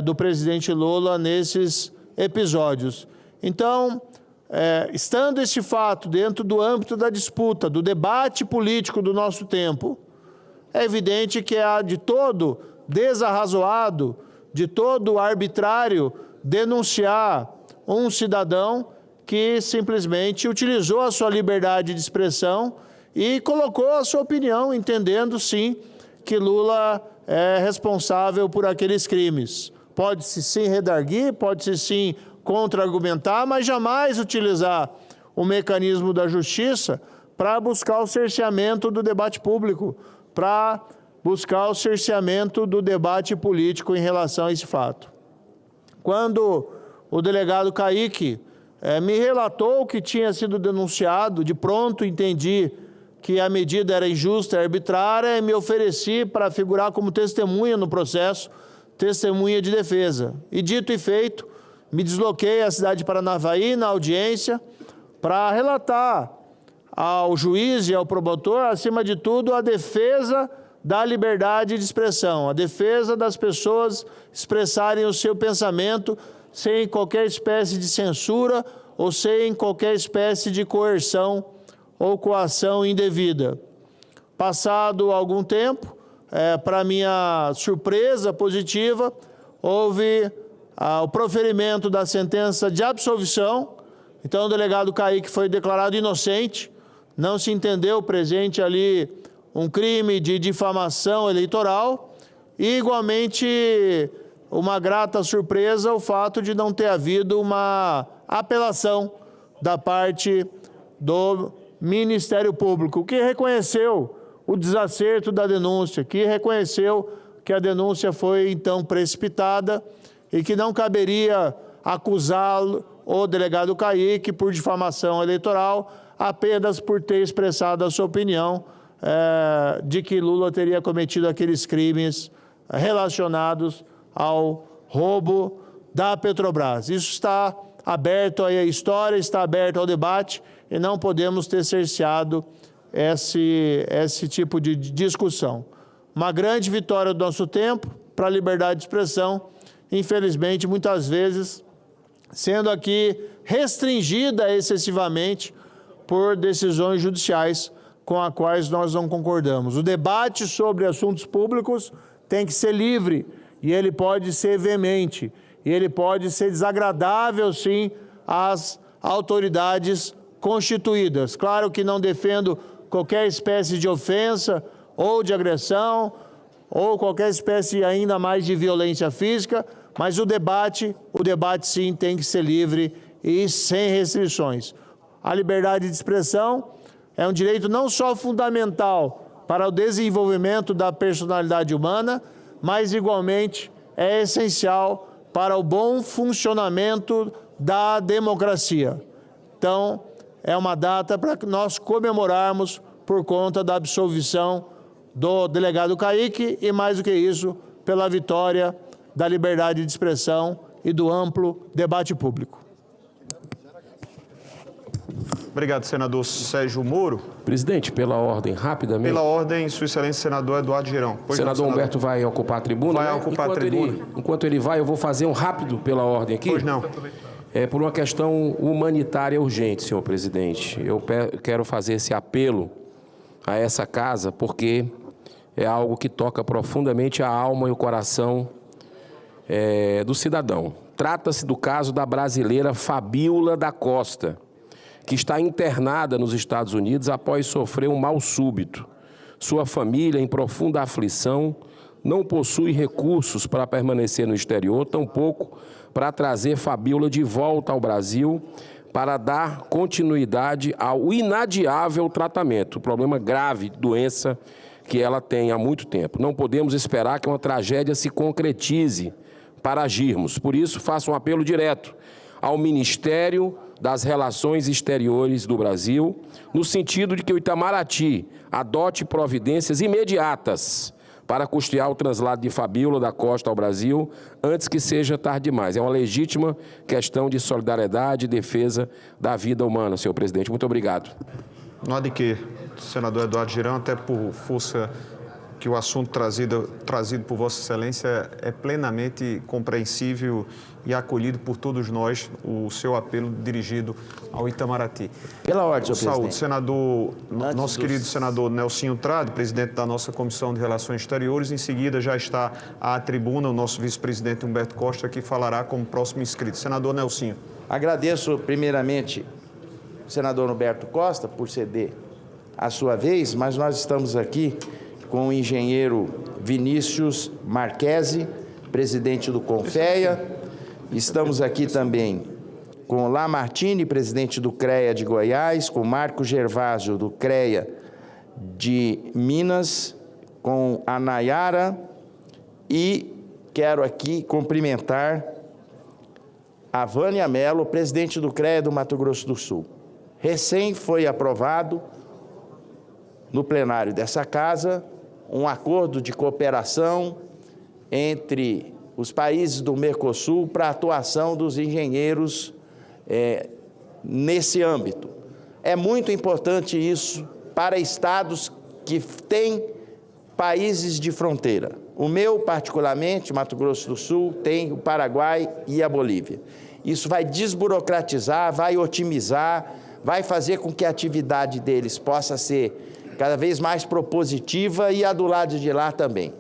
do presidente Lula nesses episódios. Então, estando esse fato dentro do âmbito da disputa, do debate político do nosso tempo, é evidente que é de todo desarrazoado, de todo arbitrário, denunciar um cidadão que simplesmente utilizou a sua liberdade de expressão e colocou a sua opinião, entendendo, sim, que Lula é responsável por aqueles crimes. Pode-se sim redarguir, pode-se sim contra-argumentar, mas jamais utilizar o mecanismo da justiça para buscar o cerceamento do debate público, para buscar o cerceamento do debate político em relação a esse fato. Quando o delegado Kaique me relatou que tinha sido denunciado, de pronto entendi que a medida era injusta e arbitrária e me ofereci para figurar como testemunha no processo, testemunha de defesa. E dito e feito, me desloquei à cidade de Paranavaí, na audiência, para relatar ao juiz e ao promotor, acima de tudo, a defesa da liberdade de expressão, a defesa das pessoas expressarem o seu pensamento sem qualquer espécie de censura ou sem qualquer espécie de coerção ou coação indevida. Passado algum tempo, para minha surpresa positiva, houve o proferimento da sentença de absolvição. Então, o delegado Kaique foi declarado inocente, não se entendeu presente ali um crime de difamação eleitoral e, igualmente, uma grata surpresa o fato de não ter havido uma apelação da parte do Ministério Público, que reconheceu o desacerto da denúncia, que reconheceu que a denúncia foi, então, precipitada e que não caberia acusá-lo, o delegado Kaique, por difamação eleitoral, apenas por ter expressado a sua opinião de que Lula teria cometido aqueles crimes relacionados ao roubo da Petrobras. Isso está aberto aí à história, está aberto ao debate e não podemos ter cerceado esse tipo de discussão. Uma grande vitória do nosso tempo para a liberdade de expressão, infelizmente, muitas vezes, sendo aqui restringida excessivamente por decisões judiciais com as quais nós não concordamos. O debate sobre assuntos públicos tem que ser livre e ele pode ser veemente e ele pode ser desagradável, sim, às autoridades constituídas. Claro que não defendo qualquer espécie de ofensa ou de agressão ou qualquer espécie ainda mais de violência física, mas o debate sim tem que ser livre e sem restrições. A liberdade de expressão é um direito não só fundamental para o desenvolvimento da personalidade humana, mas igualmente é essencial para o bom funcionamento da democracia. Então, é uma data para nós comemorarmos por conta da absolvição do delegado Kaique e, mais do que isso, pela vitória da liberdade de expressão e do amplo debate público. Obrigado, senador Sérgio Moro. Presidente, pela ordem, rapidamente. Pela ordem, Sua Excelência, senador Eduardo Girão. O senador Humberto vai ocupar a tribuna? Vai ocupar a tribuna. Enquanto ele vai, eu vou fazer um rápido pela ordem aqui. Pois não. Por uma questão humanitária urgente, senhor presidente. Eu quero fazer esse apelo a essa casa, porque é algo que toca profundamente a alma e o coração do cidadão. Trata-se do caso da brasileira Fabíola da Costa, que está internada nos Estados Unidos após sofrer um mal súbito. Sua família, em profunda aflição, não possui recursos para permanecer no exterior, tampouco para trazer Fabíola de volta ao Brasil para dar continuidade ao inadiável tratamento, o problema grave, doença que ela tem há muito tempo. Não podemos esperar que uma tragédia se concretize para agirmos. Por isso, faço um apelo direto ao Ministério das Relações Exteriores do Brasil, no sentido de que o Itamaraty adote providências imediatas para custear o translado de Fabíola da Costa ao Brasil, antes que seja tarde demais. É uma legítima questão de solidariedade e defesa da vida humana, senhor presidente. Muito obrigado. Não há de que, senador Eduardo Girão, até por força que o assunto trazido por Vossa Excelência é plenamente compreensível e acolhido por todos nós, o seu apelo dirigido ao Itamaraty. Pela ordem, senhor Saúde, presidente. Senador, nosso querido senador Nelsinho Trade, presidente da nossa Comissão de Relações Exteriores, em seguida já está à tribuna o nosso vice-presidente Humberto Costa, que falará como próximo inscrito. Senador Nelsinho. Agradeço primeiramente o senador Humberto Costa por ceder a sua vez, mas nós estamos aqui com o engenheiro Vinícius Marquesi, presidente do Confeia. Estamos aqui também com Lamartine, presidente do CREA de Goiás, com Marco Gervásio, do CREA de Minas, com a Nayara, e quero aqui cumprimentar a Vânia Mello, presidente do CREA do Mato Grosso do Sul. Recém foi aprovado no plenário dessa casa um acordo de cooperação entre os países do Mercosul para a atuação dos engenheiros nesse âmbito. É muito importante isso para estados que têm países de fronteira. O meu, particularmente, Mato Grosso do Sul, tem o Paraguai e a Bolívia. Isso vai desburocratizar, vai otimizar, vai fazer com que a atividade deles possa ser cada vez mais propositiva e a do lado de lá também.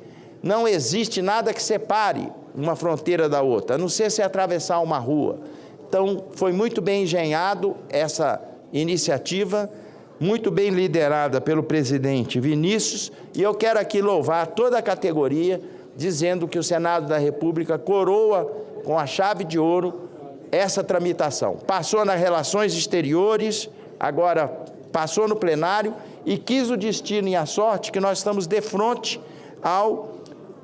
Não existe nada que separe uma fronteira da outra, a não ser se atravessar uma rua. Então, foi muito bem engenhado essa iniciativa, muito bem liderada pelo presidente Vinícius, e eu quero aqui louvar toda a categoria, dizendo que o Senado da República coroa com a chave de ouro essa tramitação. Passou nas relações exteriores, agora passou no plenário e quis o destino e a sorte que nós estamos de frente ao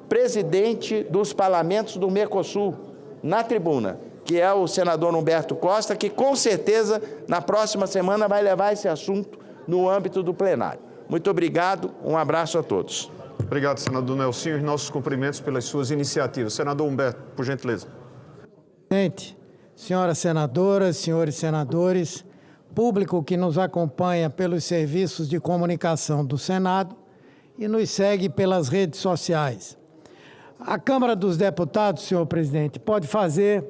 presidente dos parlamentos do Mercosul, na tribuna, que é o senador Humberto Costa, que com certeza na próxima semana vai levar esse assunto no âmbito do plenário. Muito obrigado, um abraço a todos. Obrigado, senador Nelsinho, e nossos cumprimentos pelas suas iniciativas. Senador Humberto, por gentileza. Presidente, senhoras senadoras, senhores senadores, público que nos acompanha pelos serviços de comunicação do Senado e nos segue pelas redes sociais. A Câmara dos Deputados, senhor presidente, pode fazer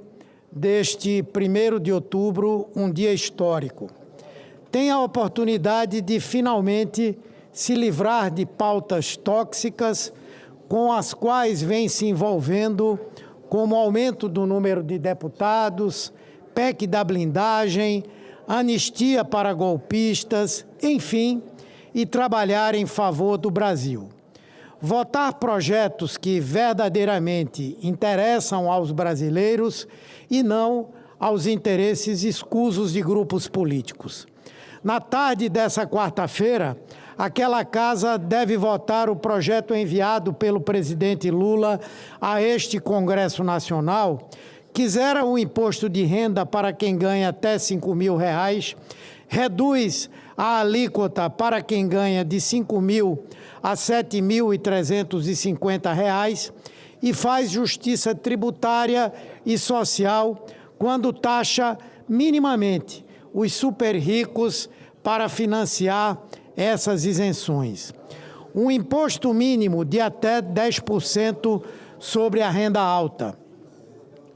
deste 1º de outubro um dia histórico. Tem a oportunidade de finalmente se livrar de pautas tóxicas com as quais vem se envolvendo, como o aumento do número de deputados, PEC da blindagem, anistia para golpistas, enfim, e trabalhar em favor do Brasil. Votar projetos que verdadeiramente interessam aos brasileiros e não aos interesses escusos de grupos políticos. Na tarde dessa quarta-feira, aquela casa deve votar o projeto enviado pelo presidente Lula a este Congresso Nacional, que zera o imposto de renda para quem ganha até R$ 5.000, reduz a alíquota para quem ganha de R$ 5.000 a R$ 7.350 e faz justiça tributária e social quando taxa minimamente os super ricos para financiar essas isenções. Um imposto mínimo de até 10% sobre a renda alta.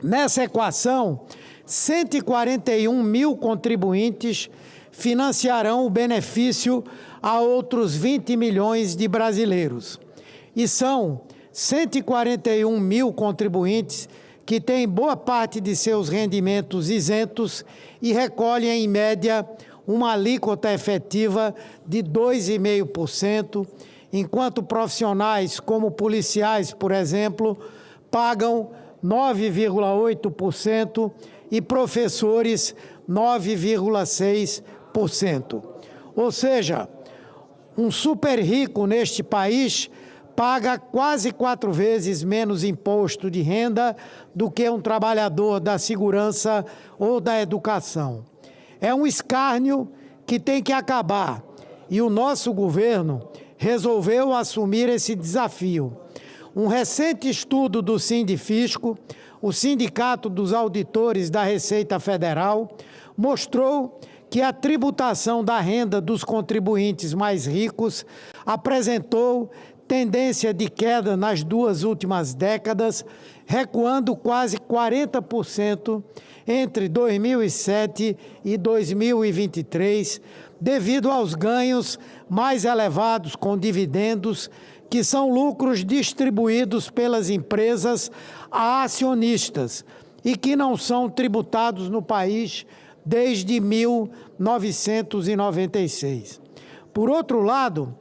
Nessa equação, 141 mil contribuintes financiarão o benefício a outros 20 milhões de brasileiros. E são 141 mil contribuintes que têm boa parte de seus rendimentos isentos e recolhem, em média, uma alíquota efetiva de 2,5%, enquanto profissionais como policiais, por exemplo, pagam 9,8% e professores 9,6%. Ou seja, um super rico neste país paga quase 4 vezes menos imposto de renda do que um trabalhador da segurança ou da educação. É um escárnio que tem que acabar e o nosso governo resolveu assumir esse desafio. Um recente estudo do Sindifisco, o Sindicato dos Auditores da Receita Federal, mostrou que a tributação da renda dos contribuintes mais ricos apresentou tendência de queda nas 2 últimas décadas, recuando quase 40% entre 2007 e 2023, devido aos ganhos mais elevados com dividendos, que são lucros distribuídos pelas empresas a acionistas e que não são tributados no país desde 1996. Por outro lado,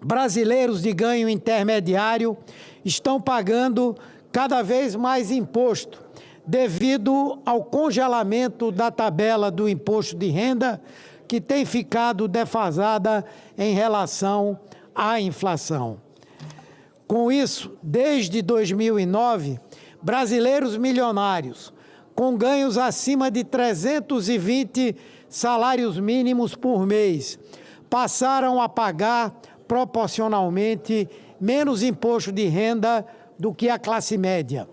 brasileiros de ganho intermediário estão pagando cada vez mais imposto, devido ao congelamento da tabela do imposto de renda, que tem ficado defasada em relação à inflação. Com isso, desde 2009, brasileiros milionários, com ganhos acima de 320 salários mínimos por mês, passaram a pagar proporcionalmente menos imposto de renda do que a classe média.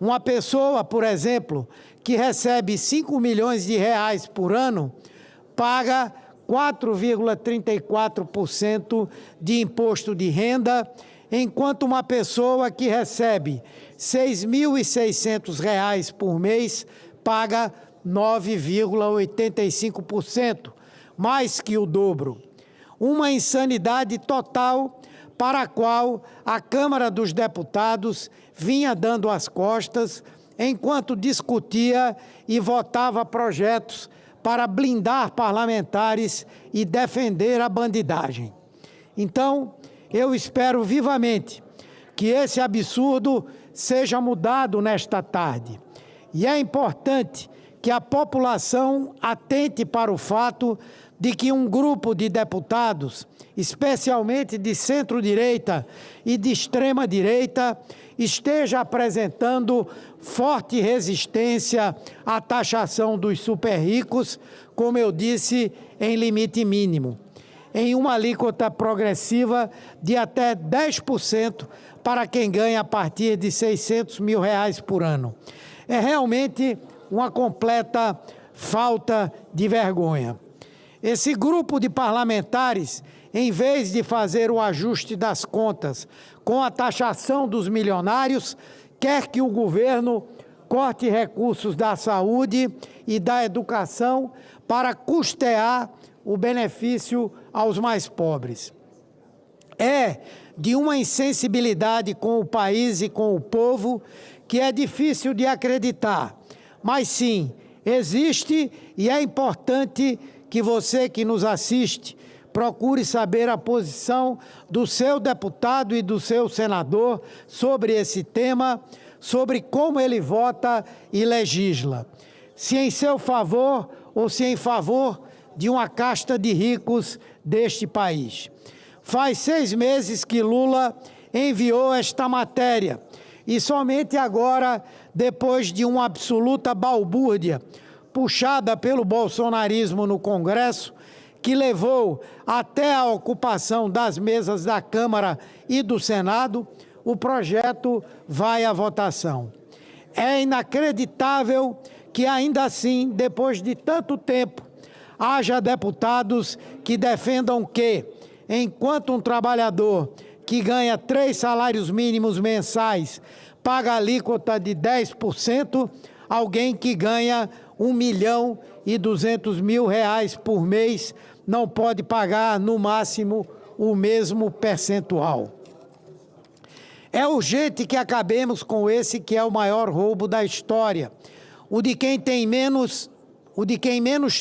Uma pessoa, por exemplo, que recebe 5 milhões de reais por ano, paga 4,34% de imposto de renda, enquanto uma pessoa que recebe R$ 6.600 por mês paga 9,85%, mais que o dobro. Uma insanidade total para a qual a Câmara dos Deputados vinha dando as costas enquanto discutia e votava projetos para blindar parlamentares e defender a bandidagem. Então, eu espero vivamente que esse absurdo seja mudado nesta tarde. E é importante que a população atente para o fato de que um grupo de deputados, especialmente de centro-direita e de extrema-direita, esteja apresentando forte resistência à taxação dos super-ricos, como eu disse, em limite mínimo, em uma alíquota progressiva de até 10% para quem ganha a partir de R$ 600 mil por ano. É realmente uma completa falta de vergonha. Esse grupo de parlamentares, em vez de fazer o ajuste das contas com a taxação dos milionários, quer que o governo corte recursos da saúde e da educação para custear o benefício aos mais pobres. É de uma insensibilidade com o país e com o povo que é difícil de acreditar, mas sim, existe e é importante que você que nos assiste procure saber a posição do seu deputado e do seu senador sobre esse tema, sobre como ele vota e legisla, se em seu favor ou se em favor de uma casta de ricos deste país. Faz 6 meses que Lula enviou esta matéria e somente agora, depois de uma absoluta balbúrdia puxada pelo bolsonarismo no Congresso, que levou até a ocupação das mesas da Câmara e do Senado, o projeto vai à votação. É inacreditável que ainda assim, depois de tanto tempo, haja deputados que defendam que, enquanto um trabalhador que ganha 3 salários mínimos mensais paga alíquota de 10%, alguém que ganha R$ 1.200.000 por mês não pode pagar, no máximo, o mesmo percentual. É urgente que acabemos com esse que é o maior roubo da história. O de quem menos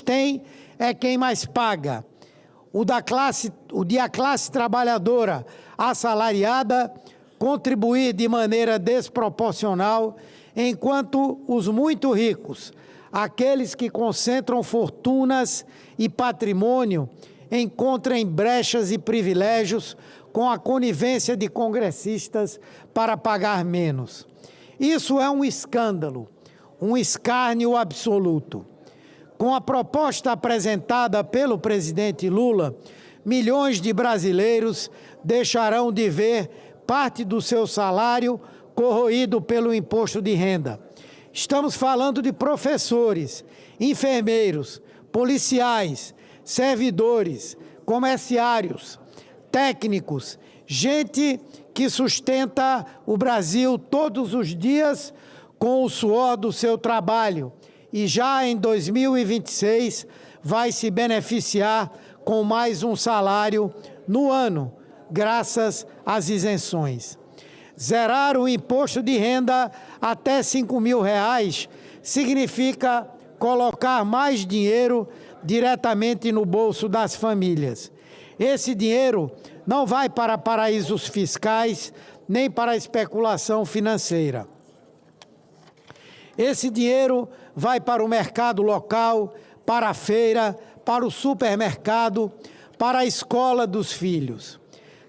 tem é quem mais paga. O de a classe trabalhadora assalariada contribuir de maneira desproporcional, enquanto os muito ricos, aqueles que concentram fortunas e patrimônio, encontrem brechas e privilégios com a conivência de congressistas para pagar menos. Isso é um escândalo, um escárnio absoluto. Com a proposta apresentada pelo presidente Lula, milhões de brasileiros deixarão de ver parte do seu salário corroído pelo imposto de renda. Estamos falando de professores, enfermeiros, policiais, servidores, comerciários, técnicos, gente que sustenta o Brasil todos os dias com o suor do seu trabalho e já em 2026 vai se beneficiar com mais um salário no ano, graças às isenções. Zerar o imposto de renda até R$ 5.000 significa colocar mais dinheiro diretamente no bolso das famílias. Esse dinheiro não vai para paraísos fiscais, nem para especulação financeira. Esse dinheiro vai para o mercado local, para a feira, para o supermercado, para a escola dos filhos.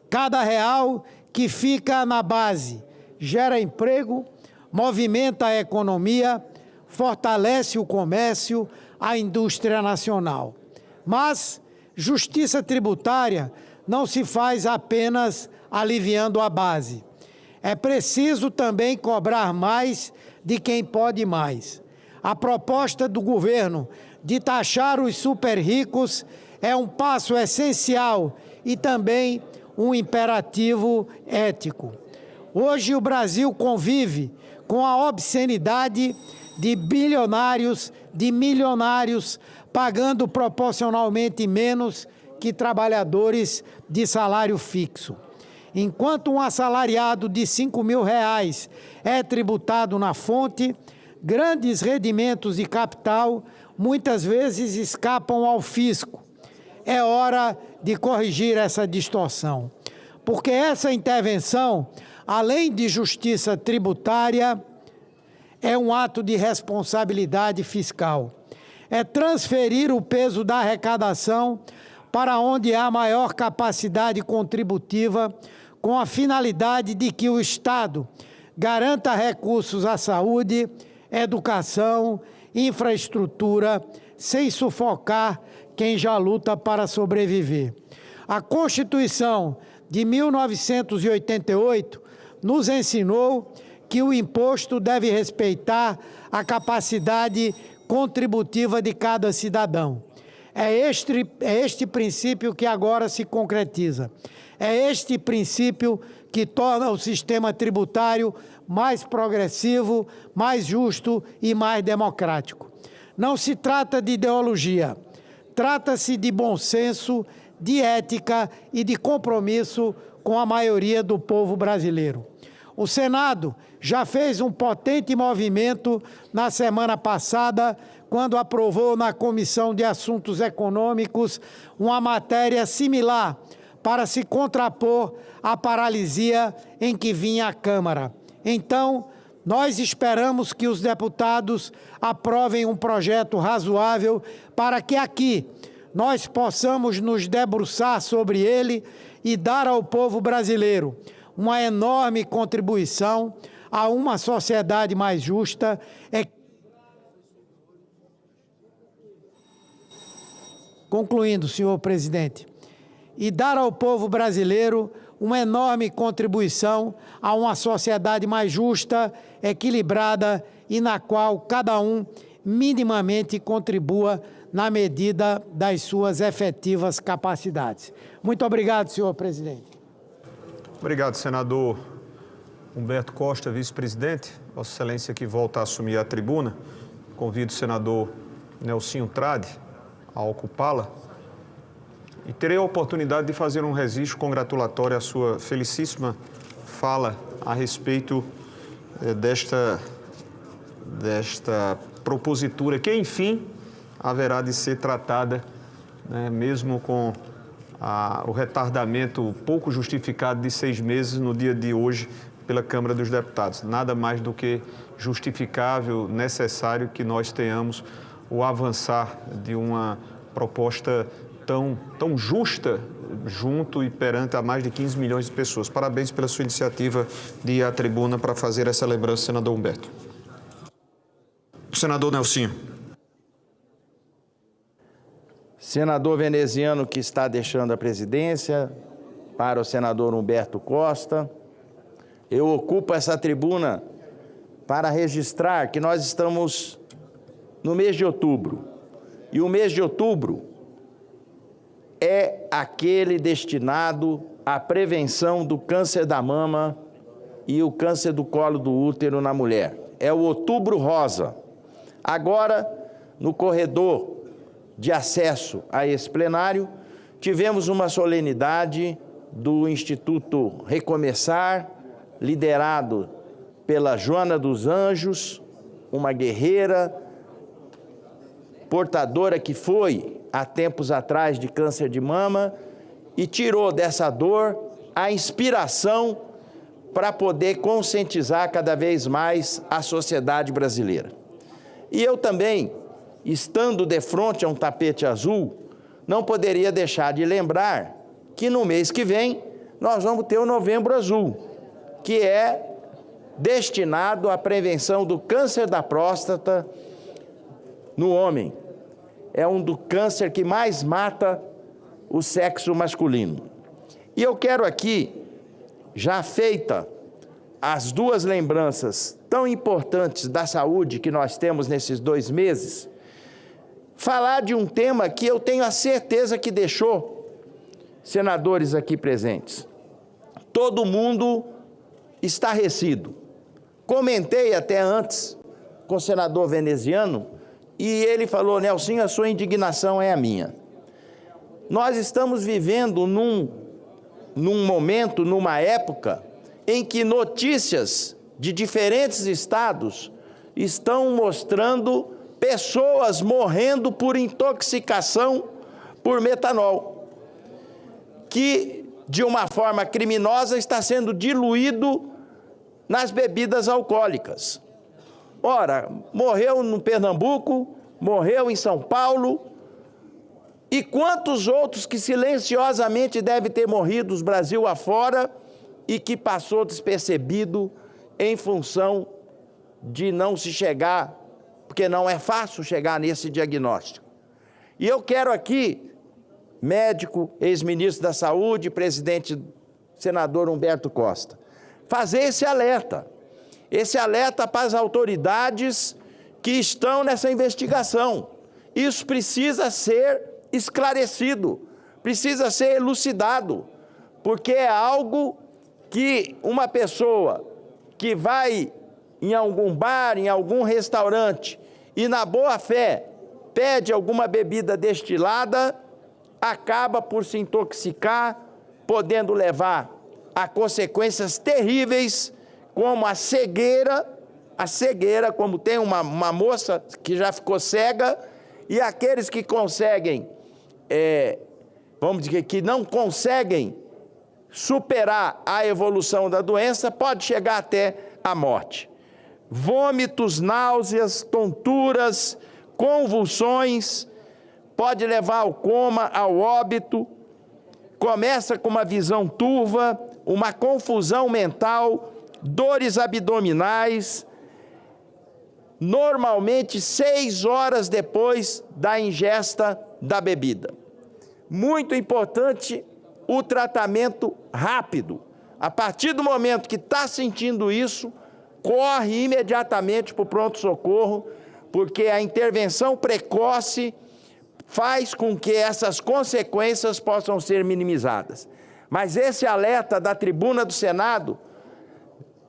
Cada real que fica na base gera emprego, movimenta a economia, fortalece o comércio, a indústria nacional. Mas justiça tributária não se faz apenas aliviando a base. É preciso também cobrar mais de quem pode mais. A proposta do governo de taxar os super ricos é um passo essencial e também um imperativo ético. Hoje o Brasil convive com a obscenidade de bilionários, de milionários, pagando proporcionalmente menos que trabalhadores de salário fixo. Enquanto um assalariado de R$5.000 é tributado na fonte, grandes rendimentos de capital muitas vezes escapam ao fisco. É hora de corrigir essa distorção, porque essa intervenção, além de justiça tributária, é um ato de responsabilidade fiscal. É transferir o peso da arrecadação para onde há maior capacidade contributiva, com a finalidade de que o Estado garanta recursos à saúde, educação, infraestrutura, sem sufocar quem já luta para sobreviver. A Constituição de 1988 nos ensinou que o imposto deve respeitar a capacidade contributiva de cada cidadão. É este princípio que agora se concretiza. É este princípio que torna o sistema tributário mais progressivo, mais justo e mais democrático. Não se trata de ideologia, trata-se de bom senso, de ética e de compromisso com a maioria do povo brasileiro. O Senado já fez um potente movimento na semana passada, quando aprovou na Comissão de Assuntos Econômicos uma matéria similar para se contrapor à paralisia em que vinha a Câmara. Então, nós esperamos que os deputados aprovem um projeto razoável para que aqui nós possamos nos debruçar sobre ele e dar ao povo brasileiro uma enorme contribuição a uma sociedade mais justa. Concluindo, senhor presidente, e dar ao povo brasileiro uma enorme contribuição a uma sociedade mais justa, equilibrada e na qual cada um minimamente contribua na medida das suas efetivas capacidades. Muito obrigado, senhor presidente. Obrigado, senador Humberto Costa, vice-presidente. Vossa Excelência que volta a assumir a tribuna. Convido o senador Nelsinho Trade a ocupá-la. E terei a oportunidade de fazer um registro congratulatório à sua felicíssima fala a respeito desta propositura, que, enfim, haverá de ser tratada, né, mesmo com o retardamento pouco justificado de 6 meses no dia de hoje pela Câmara dos Deputados. Nada mais do que justificável, necessário que nós tenhamos o avançar de uma proposta tão justa junto e perante a mais de 15 milhões de pessoas. Parabéns pela sua iniciativa de ir à tribuna para fazer essa lembrança, senador Humberto. Senador Nelsinho. Senador veneziano que está deixando a presidência, para o senador Humberto Costa, eu ocupo essa tribuna para registrar que nós estamos no mês de outubro. E o mês de outubro é aquele destinado à prevenção do câncer da mama e o câncer do colo do útero na mulher. É o Outubro Rosa. Agora, no corredor de acesso a esse plenário, tivemos uma solenidade do Instituto Recomeçar, liderado pela Joana dos Anjos, uma guerreira, portadora que foi, há tempos atrás, de câncer de mama, e tirou dessa dor a inspiração para poder conscientizar cada vez mais a sociedade brasileira. E eu também, estando de frente a um tapete azul, não poderia deixar de lembrar que no mês que vem nós vamos ter o Novembro Azul, que é destinado à prevenção do câncer da próstata no homem. É um do câncer que mais mata o sexo masculino. E eu quero aqui, já feita as 2 lembranças tão importantes da saúde que nós temos nesses 2 meses, falar de um tema que eu tenho a certeza que deixou senadores aqui presentes. Todo mundo estarrecido. Comentei até antes com o senador veneziano e ele falou: Nelsinho, a sua indignação é a minha. Nós estamos vivendo num momento, numa época, em que notícias de diferentes estados estão mostrando pessoas morrendo por intoxicação por metanol, que de uma forma criminosa está sendo diluído nas bebidas alcoólicas. Ora, morreu no Pernambuco, morreu em São Paulo, e quantos outros que silenciosamente devem ter morrido Brasil afora e que passou despercebido em função de não se chegar, porque não é fácil chegar nesse diagnóstico. E eu quero aqui, médico, ex-ministro da Saúde, presidente, senador Humberto Costa, fazer esse alerta para as autoridades que estão nessa investigação. Isso precisa ser esclarecido, precisa ser elucidado, porque é algo que uma pessoa que vai em algum bar, em algum restaurante, e na boa fé pede alguma bebida destilada, acaba por se intoxicar, podendo levar a consequências terríveis, como a cegueira, como tem uma moça que já ficou cega, e aqueles que conseguem, vamos dizer, que não conseguem superar a evolução da doença, pode chegar até a morte. Vômitos, náuseas, tonturas, convulsões, pode levar ao coma, ao óbito, começa com uma visão turva, uma confusão mental, dores abdominais, normalmente 6 horas depois da ingesta da bebida. Muito importante o tratamento rápido. A partir do momento que está sentindo isso, corre imediatamente para o pronto-socorro, porque a intervenção precoce faz com que essas consequências possam ser minimizadas. Mas esse alerta da tribuna do Senado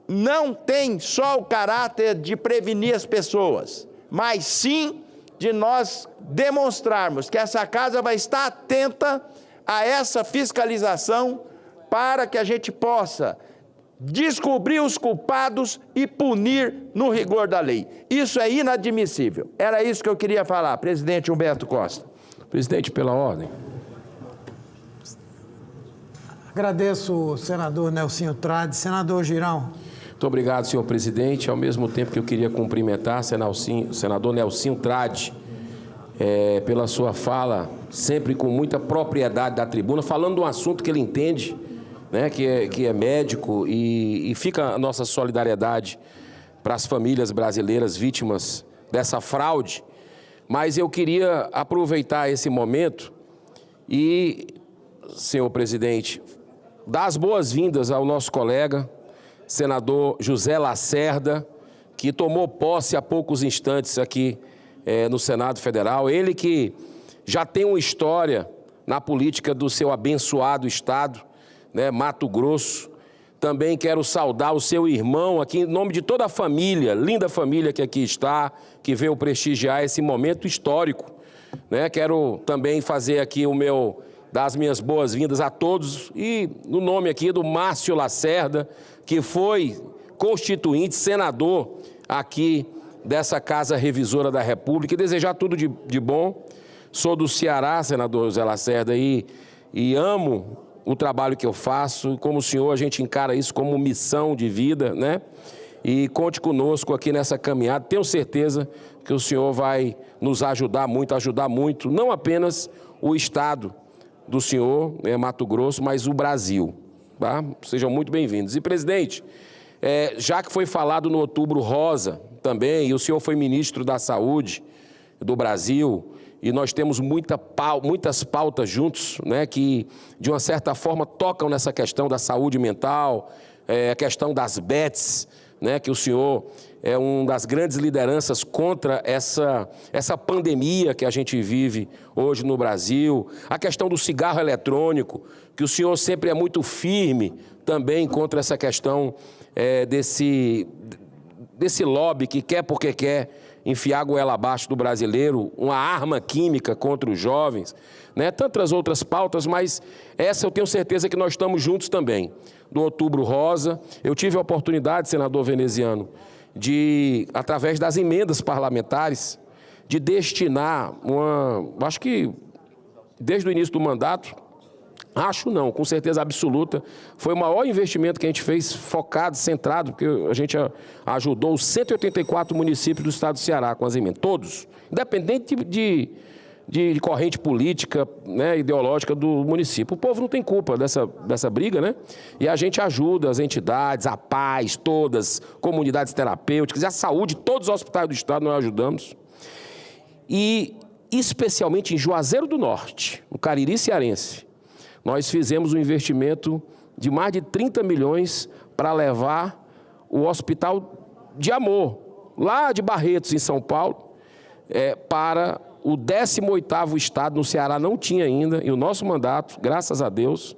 não tem só o caráter de prevenir as pessoas, mas sim de nós demonstrarmos que essa casa vai estar atenta a essa fiscalização para que a gente possa descobrir os culpados e punir no rigor da lei. Isso é inadmissível. Era isso que eu queria falar, presidente Humberto Costa. Presidente, pela ordem. Agradeço o senador Nelsinho Trades. Senador Girão. Muito obrigado, senhor presidente. Ao mesmo tempo que eu queria cumprimentar o senador Nelsinho Trades pela sua fala, sempre com muita propriedade da tribuna, falando de um assunto que ele entende, né, que é médico, e fica a nossa solidariedade para as famílias brasileiras vítimas dessa fraude. Mas eu queria aproveitar esse momento e, senhor presidente, dar as boas-vindas ao nosso colega, senador José Lacerda, que tomou posse há poucos instantes aqui no Senado Federal. Ele que já tem uma história na política do seu abençoado estado, né, Mato Grosso. Também quero saudar o seu irmão aqui, em nome de toda a família, linda família que aqui está, que veio prestigiar esse momento histórico, né? Quero também fazer aqui dar as minhas boas-vindas a todos, e no nome aqui do Márcio Lacerda, que foi constituinte, senador aqui dessa Casa Revisora da República, e desejar tudo de bom. Sou do Ceará, senador José Lacerda, e amo o trabalho que eu faço. Como o senhor, a gente encara isso como missão de vida, né? E conte conosco aqui nessa caminhada. Tenho certeza que o senhor vai nos ajudar muito, não apenas o estado do senhor, Mato Grosso, mas o Brasil, tá? Sejam muito bem-vindos. E, presidente, já que foi falado no Outubro Rosa também, e o senhor foi ministro da Saúde do Brasil, e nós temos muitas pautas juntos, né, que, de uma certa forma, tocam nessa questão da saúde mental, a questão das bets, né, que o senhor é uma das grandes lideranças contra essa pandemia que a gente vive hoje no Brasil, a questão do cigarro eletrônico, que o senhor sempre é muito firme também contra essa questão desse lobby que quer porque quer enfiar a goela abaixo do brasileiro, uma arma química contra os jovens, né? Tantas outras pautas, mas essa eu tenho certeza que nós estamos juntos também. Do Outubro Rosa, eu tive a oportunidade, senador veneziano, de, através das emendas parlamentares, de destinar acho que desde o início do mandato, acho não, com certeza absoluta, foi o maior investimento que a gente fez, focado, centrado, porque a gente ajudou os 184 municípios do estado do Ceará com as emendas, todos, independente de corrente política, né, ideológica do município. O povo não tem culpa dessa briga, né? E a gente ajuda as entidades, a paz, todas, comunidades terapêuticas, a saúde, todos os hospitais do estado nós ajudamos. E, especialmente em Juazeiro do Norte, no Cariri cearense, nós fizemos um investimento de mais de 30 milhões para levar o Hospital de Amor, lá de Barretos, em São Paulo, para o 18º estado, no Ceará não tinha ainda, e o nosso mandato, graças a Deus,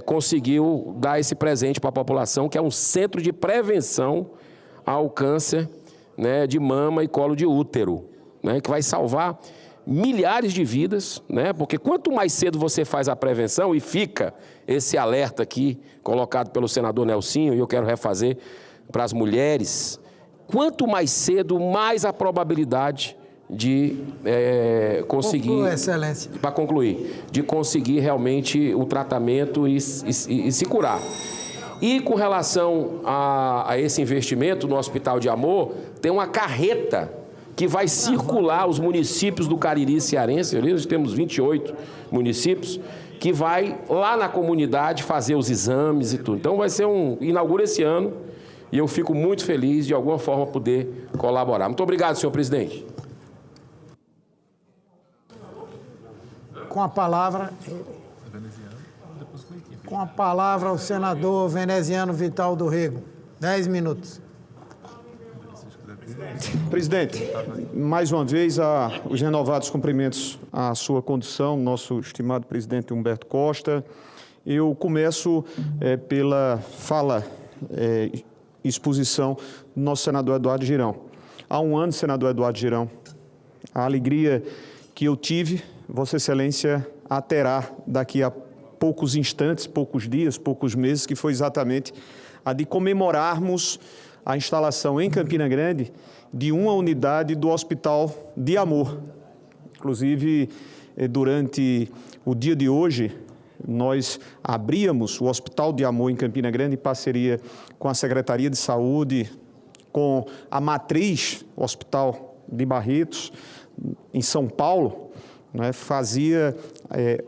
conseguiu dar esse presente para a população, que é um centro de prevenção ao câncer, né, de mama e colo de útero, né, que vai salvar milhares de vidas, né? Porque quanto mais cedo você faz a prevenção, e fica esse alerta aqui, colocado pelo senador Nelsinho, e eu quero refazer para as mulheres, quanto mais cedo, mais a probabilidade de conseguir... Conclua, Excelência. Para concluir, de conseguir realmente o tratamento e se curar. E com relação a esse investimento no Hospital de Amor, tem uma carreta que vai circular os municípios do Cariri cearense, ali nós temos 28 municípios, que vai lá na comunidade fazer os exames e tudo. Então vai ser inaugura esse ano, e eu fico muito feliz de alguma forma poder colaborar. Muito obrigado, senhor presidente. Com a palavra o senador veneziano Vital do Rego. 10 minutos. Presidente, mais uma vez, os renovados cumprimentos à sua condução, nosso estimado presidente Humberto Costa. Eu começo pela fala e exposição do nosso senador Eduardo Girão. Há um ano, senador Eduardo Girão, a alegria que eu tive, Vossa Excelência a terá daqui a poucos instantes, poucos dias, poucos meses, que foi exatamente a de comemorarmos a instalação em Campina Grande de uma unidade do Hospital de Amor. Inclusive, durante o dia de hoje, nós abríamos o Hospital de Amor em Campina Grande em parceria com a Secretaria de Saúde, com a matriz, o Hospital de Barretos, em São Paulo, né, fazia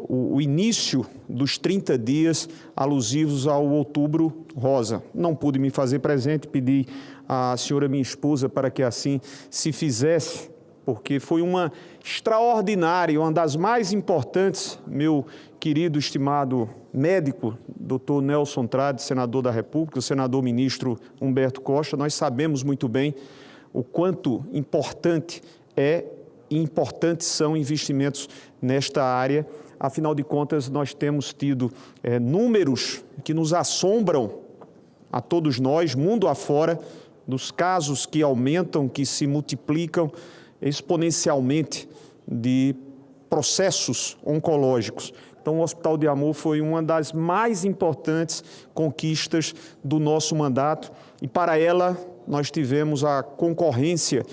o início dos 30 dias alusivos ao Outubro Rosa. Não pude me fazer presente, pedi à senhora minha esposa para que assim se fizesse, porque foi uma extraordinária, uma das mais importantes, meu querido, estimado médico, doutor Nelson Trade, senador da República, o senador ministro Humberto Costa, nós sabemos muito bem o quanto importante é e importantes são investimentos nesta área. Afinal de contas, nós temos tido números que nos assombram a todos nós, mundo afora, dos casos que aumentam, que se multiplicam exponencialmente de processos oncológicos. Então, o Hospital de Amor foi uma das mais importantes conquistas do nosso mandato e, para ela, nós tivemos a concorrência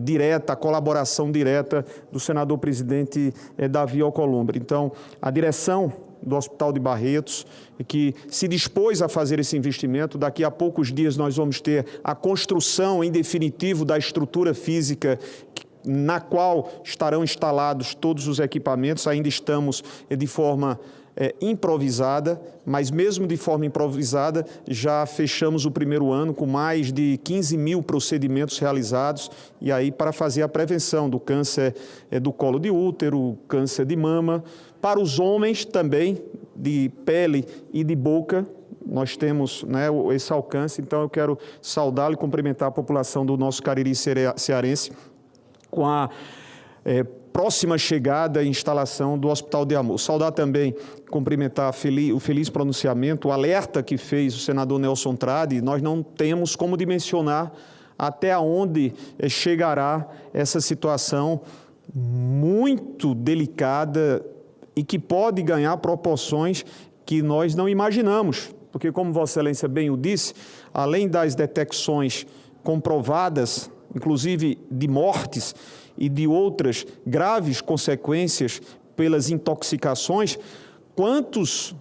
direta, a colaboração direta do senador-presidente Davi Alcolumbre. Então, a direção do Hospital de Barretos, que se dispôs a fazer esse investimento, daqui a poucos dias nós vamos ter a construção, em definitivo, da estrutura física na qual estarão instalados todos os equipamentos. Ainda estamos de forma improvisada, mas mesmo de forma improvisada, já fechamos o primeiro ano com mais de 15 mil procedimentos realizados, e aí para fazer a prevenção do câncer do colo de útero, câncer de mama, para os homens também, de pele e de boca, nós temos, né, esse alcance, então eu quero saudá-lo e cumprimentar a população do nosso Cariri cearense com a próxima chegada e instalação do Hospital de Amor. Saudar também, cumprimentar o feliz pronunciamento, o alerta que fez o senador Nelson Trade. Nós não temos como dimensionar até onde chegará essa situação muito delicada e que pode ganhar proporções que nós não imaginamos. Porque, como Vossa Excelência bem o disse, além das detecções comprovadas, inclusive de mortes e de outras graves consequências pelas intoxicações, quantos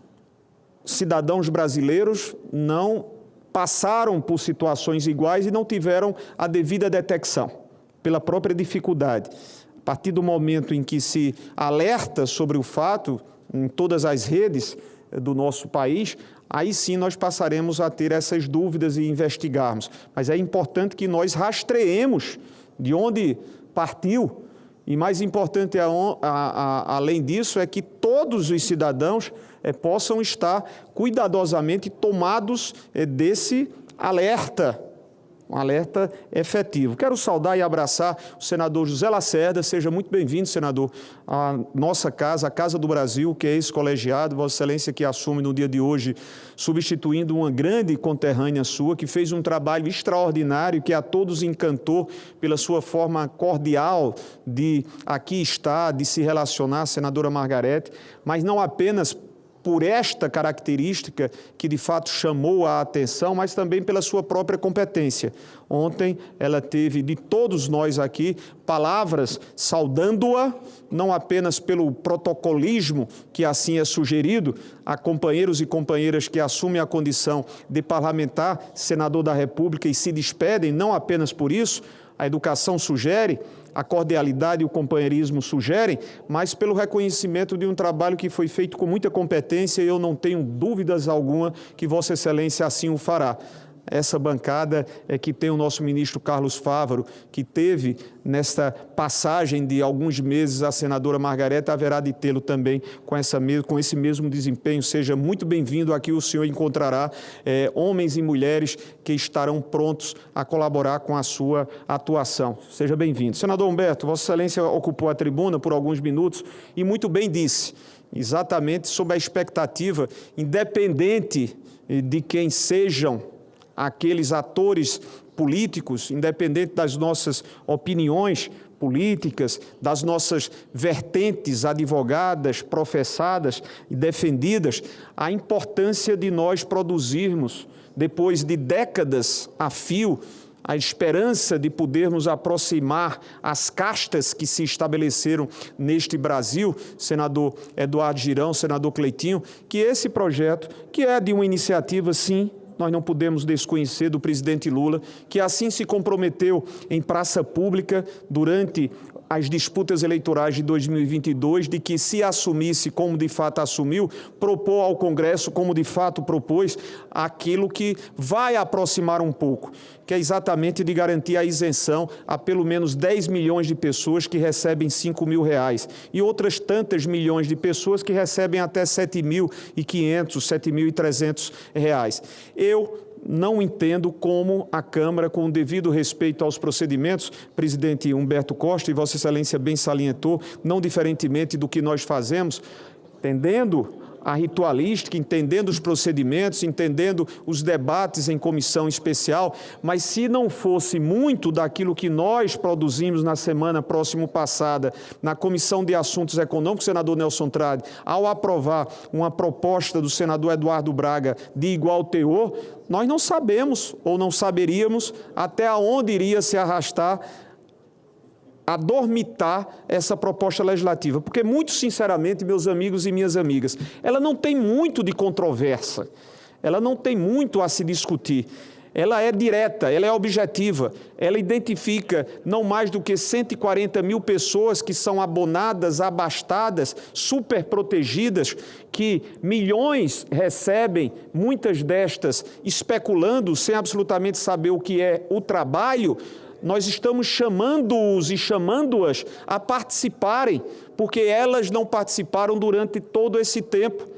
cidadãos brasileiros não passaram por situações iguais e não tiveram a devida detecção, pela própria dificuldade. A partir do momento em que se alerta sobre o fato, em todas as redes do nosso país, aí sim nós passaremos a ter essas dúvidas e investigarmos. Mas é importante que nós rastreemos de onde partiu, e mais importante, além disso, é que todos os cidadãos possam estar cuidadosamente tomados desse alerta, um alerta efetivo. Quero saudar e abraçar o senador José Lacerda. Seja muito bem-vindo, senador, à nossa casa, a Casa do Brasil, que é esse colegiado, Vossa Excelência que assume no dia de hoje, substituindo uma grande conterrânea sua, que fez um trabalho extraordinário, que a todos encantou pela sua forma cordial de aqui estar, de se relacionar, senadora Margarete, mas não apenas por esta característica que de fato chamou a atenção, mas também pela sua própria competência. Ontem ela teve de todos nós aqui palavras saudando-a, não apenas pelo protocolismo que assim é sugerido a companheiros e companheiras que assumem a condição de parlamentar, senador da República e se despedem, não apenas por isso, a educação sugere, a cordialidade e o companheirismo sugerem, mas pelo reconhecimento de um trabalho que foi feito com muita competência e eu não tenho dúvidas alguma que Vossa Excelência assim o fará. Essa bancada é que tem o nosso ministro Carlos Fávaro, que teve nesta passagem de alguns meses a senadora Margarete, haverá de tê-lo também com esse mesmo desempenho. Seja muito bem-vindo, aqui o senhor encontrará homens e mulheres que estarão prontos a colaborar com a sua atuação. Seja bem-vindo. Senador Humberto, Vossa Excelência ocupou a tribuna por alguns minutos e muito bem disse, exatamente sob a expectativa, independente de quem sejam aqueles atores políticos, independente das nossas opiniões políticas, das nossas vertentes advogadas, professadas e defendidas, a importância de nós produzirmos, depois de décadas a fio, a esperança de podermos aproximar as castas que se estabeleceram neste Brasil, senador Eduardo Girão, senador Cleitinho, que esse projeto, que é de uma iniciativa, sim, nós não podemos desconhecer do presidente Lula, que assim se comprometeu em praça pública durante as disputas eleitorais de 2022, de que se assumisse como de fato assumiu, propor ao Congresso como de fato propôs, aquilo que vai aproximar um pouco, que é exatamente de garantir a isenção a pelo menos 10 milhões de pessoas que recebem R$5.000 e outras tantas milhões de pessoas que recebem até R$7.500, R$7.300. Eu não entendo como a Câmara, com o devido respeito aos procedimentos, presidente Humberto Costa, e Vossa Excelência bem salientou, não diferentemente do que nós fazemos, entendendo a ritualística, entendendo os procedimentos, entendendo os debates em comissão especial, mas se não fosse muito daquilo que nós produzimos na semana próxima passada, na Comissão de Assuntos Econômicos, senador Nelson Trade, ao aprovar uma proposta do senador Eduardo Braga de igual teor, nós não sabemos ou não saberíamos até onde iria se arrastar, adormitar essa proposta legislativa, porque muito sinceramente, meus amigos e minhas amigas, ela não tem muito de controvérsia, ela não tem muito a se discutir, ela é direta, ela é objetiva, ela identifica não mais do que 140 mil pessoas que são abonadas, abastadas, super protegidas, que milhões recebem, muitas destas especulando sem absolutamente saber o que é o trabalho. Nós estamos chamando-os e chamando-as a participarem, porque elas não participaram durante todo esse tempo.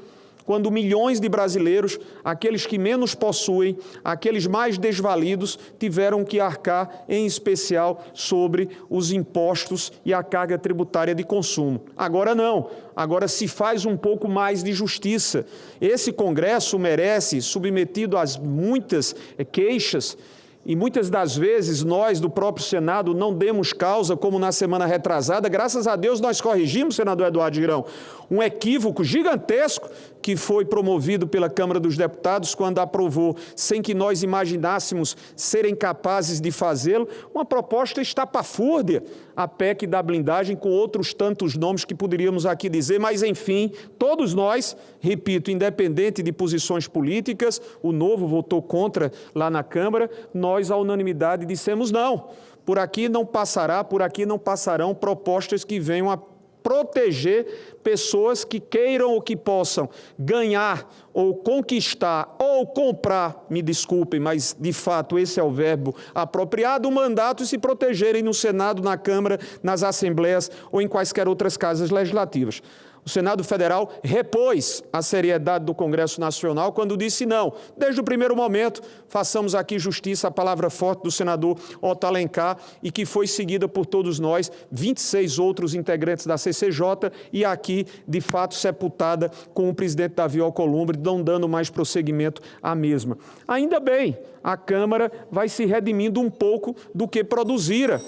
quando milhões de brasileiros, aqueles que menos possuem, aqueles mais desvalidos, tiveram que arcar, em especial, sobre os impostos e a carga tributária de consumo. Agora não, agora se faz um pouco mais de justiça. Esse Congresso merece, submetido às muitas queixas, e muitas das vezes nós, do próprio Senado, não demos causa, como na semana retrasada. Graças a Deus nós corrigimos, senador Eduardo Girão, um equívoco gigantesco que foi promovido pela Câmara dos Deputados quando aprovou, sem que nós imaginássemos serem capazes de fazê-lo, uma proposta estapafúrdia, a PEC da blindagem, com outros tantos nomes que poderíamos aqui dizer, mas enfim, todos nós, repito, independente de posições políticas, o Novo votou contra lá na Câmara, nós, à unanimidade, dissemos não. Por aqui não passará, por aqui não passarão propostas que venham a proteger pessoas que queiram ou que possam ganhar ou conquistar ou comprar, me desculpem, mas de fato esse é o verbo apropriado, o mandato, e se protegerem no Senado, na Câmara, nas Assembleias ou em quaisquer outras casas legislativas. O Senado Federal repôs a seriedade do Congresso Nacional quando disse não. Desde o primeiro momento, façamos aqui justiça à palavra forte do senador Otto Alencar, e que foi seguida por todos nós, 26 outros integrantes da CCJ, e aqui, de fato, sepultada com o presidente Davi Alcolumbre, não dando mais prosseguimento à mesma. Ainda bem, a Câmara vai se redimindo um pouco do que produzira.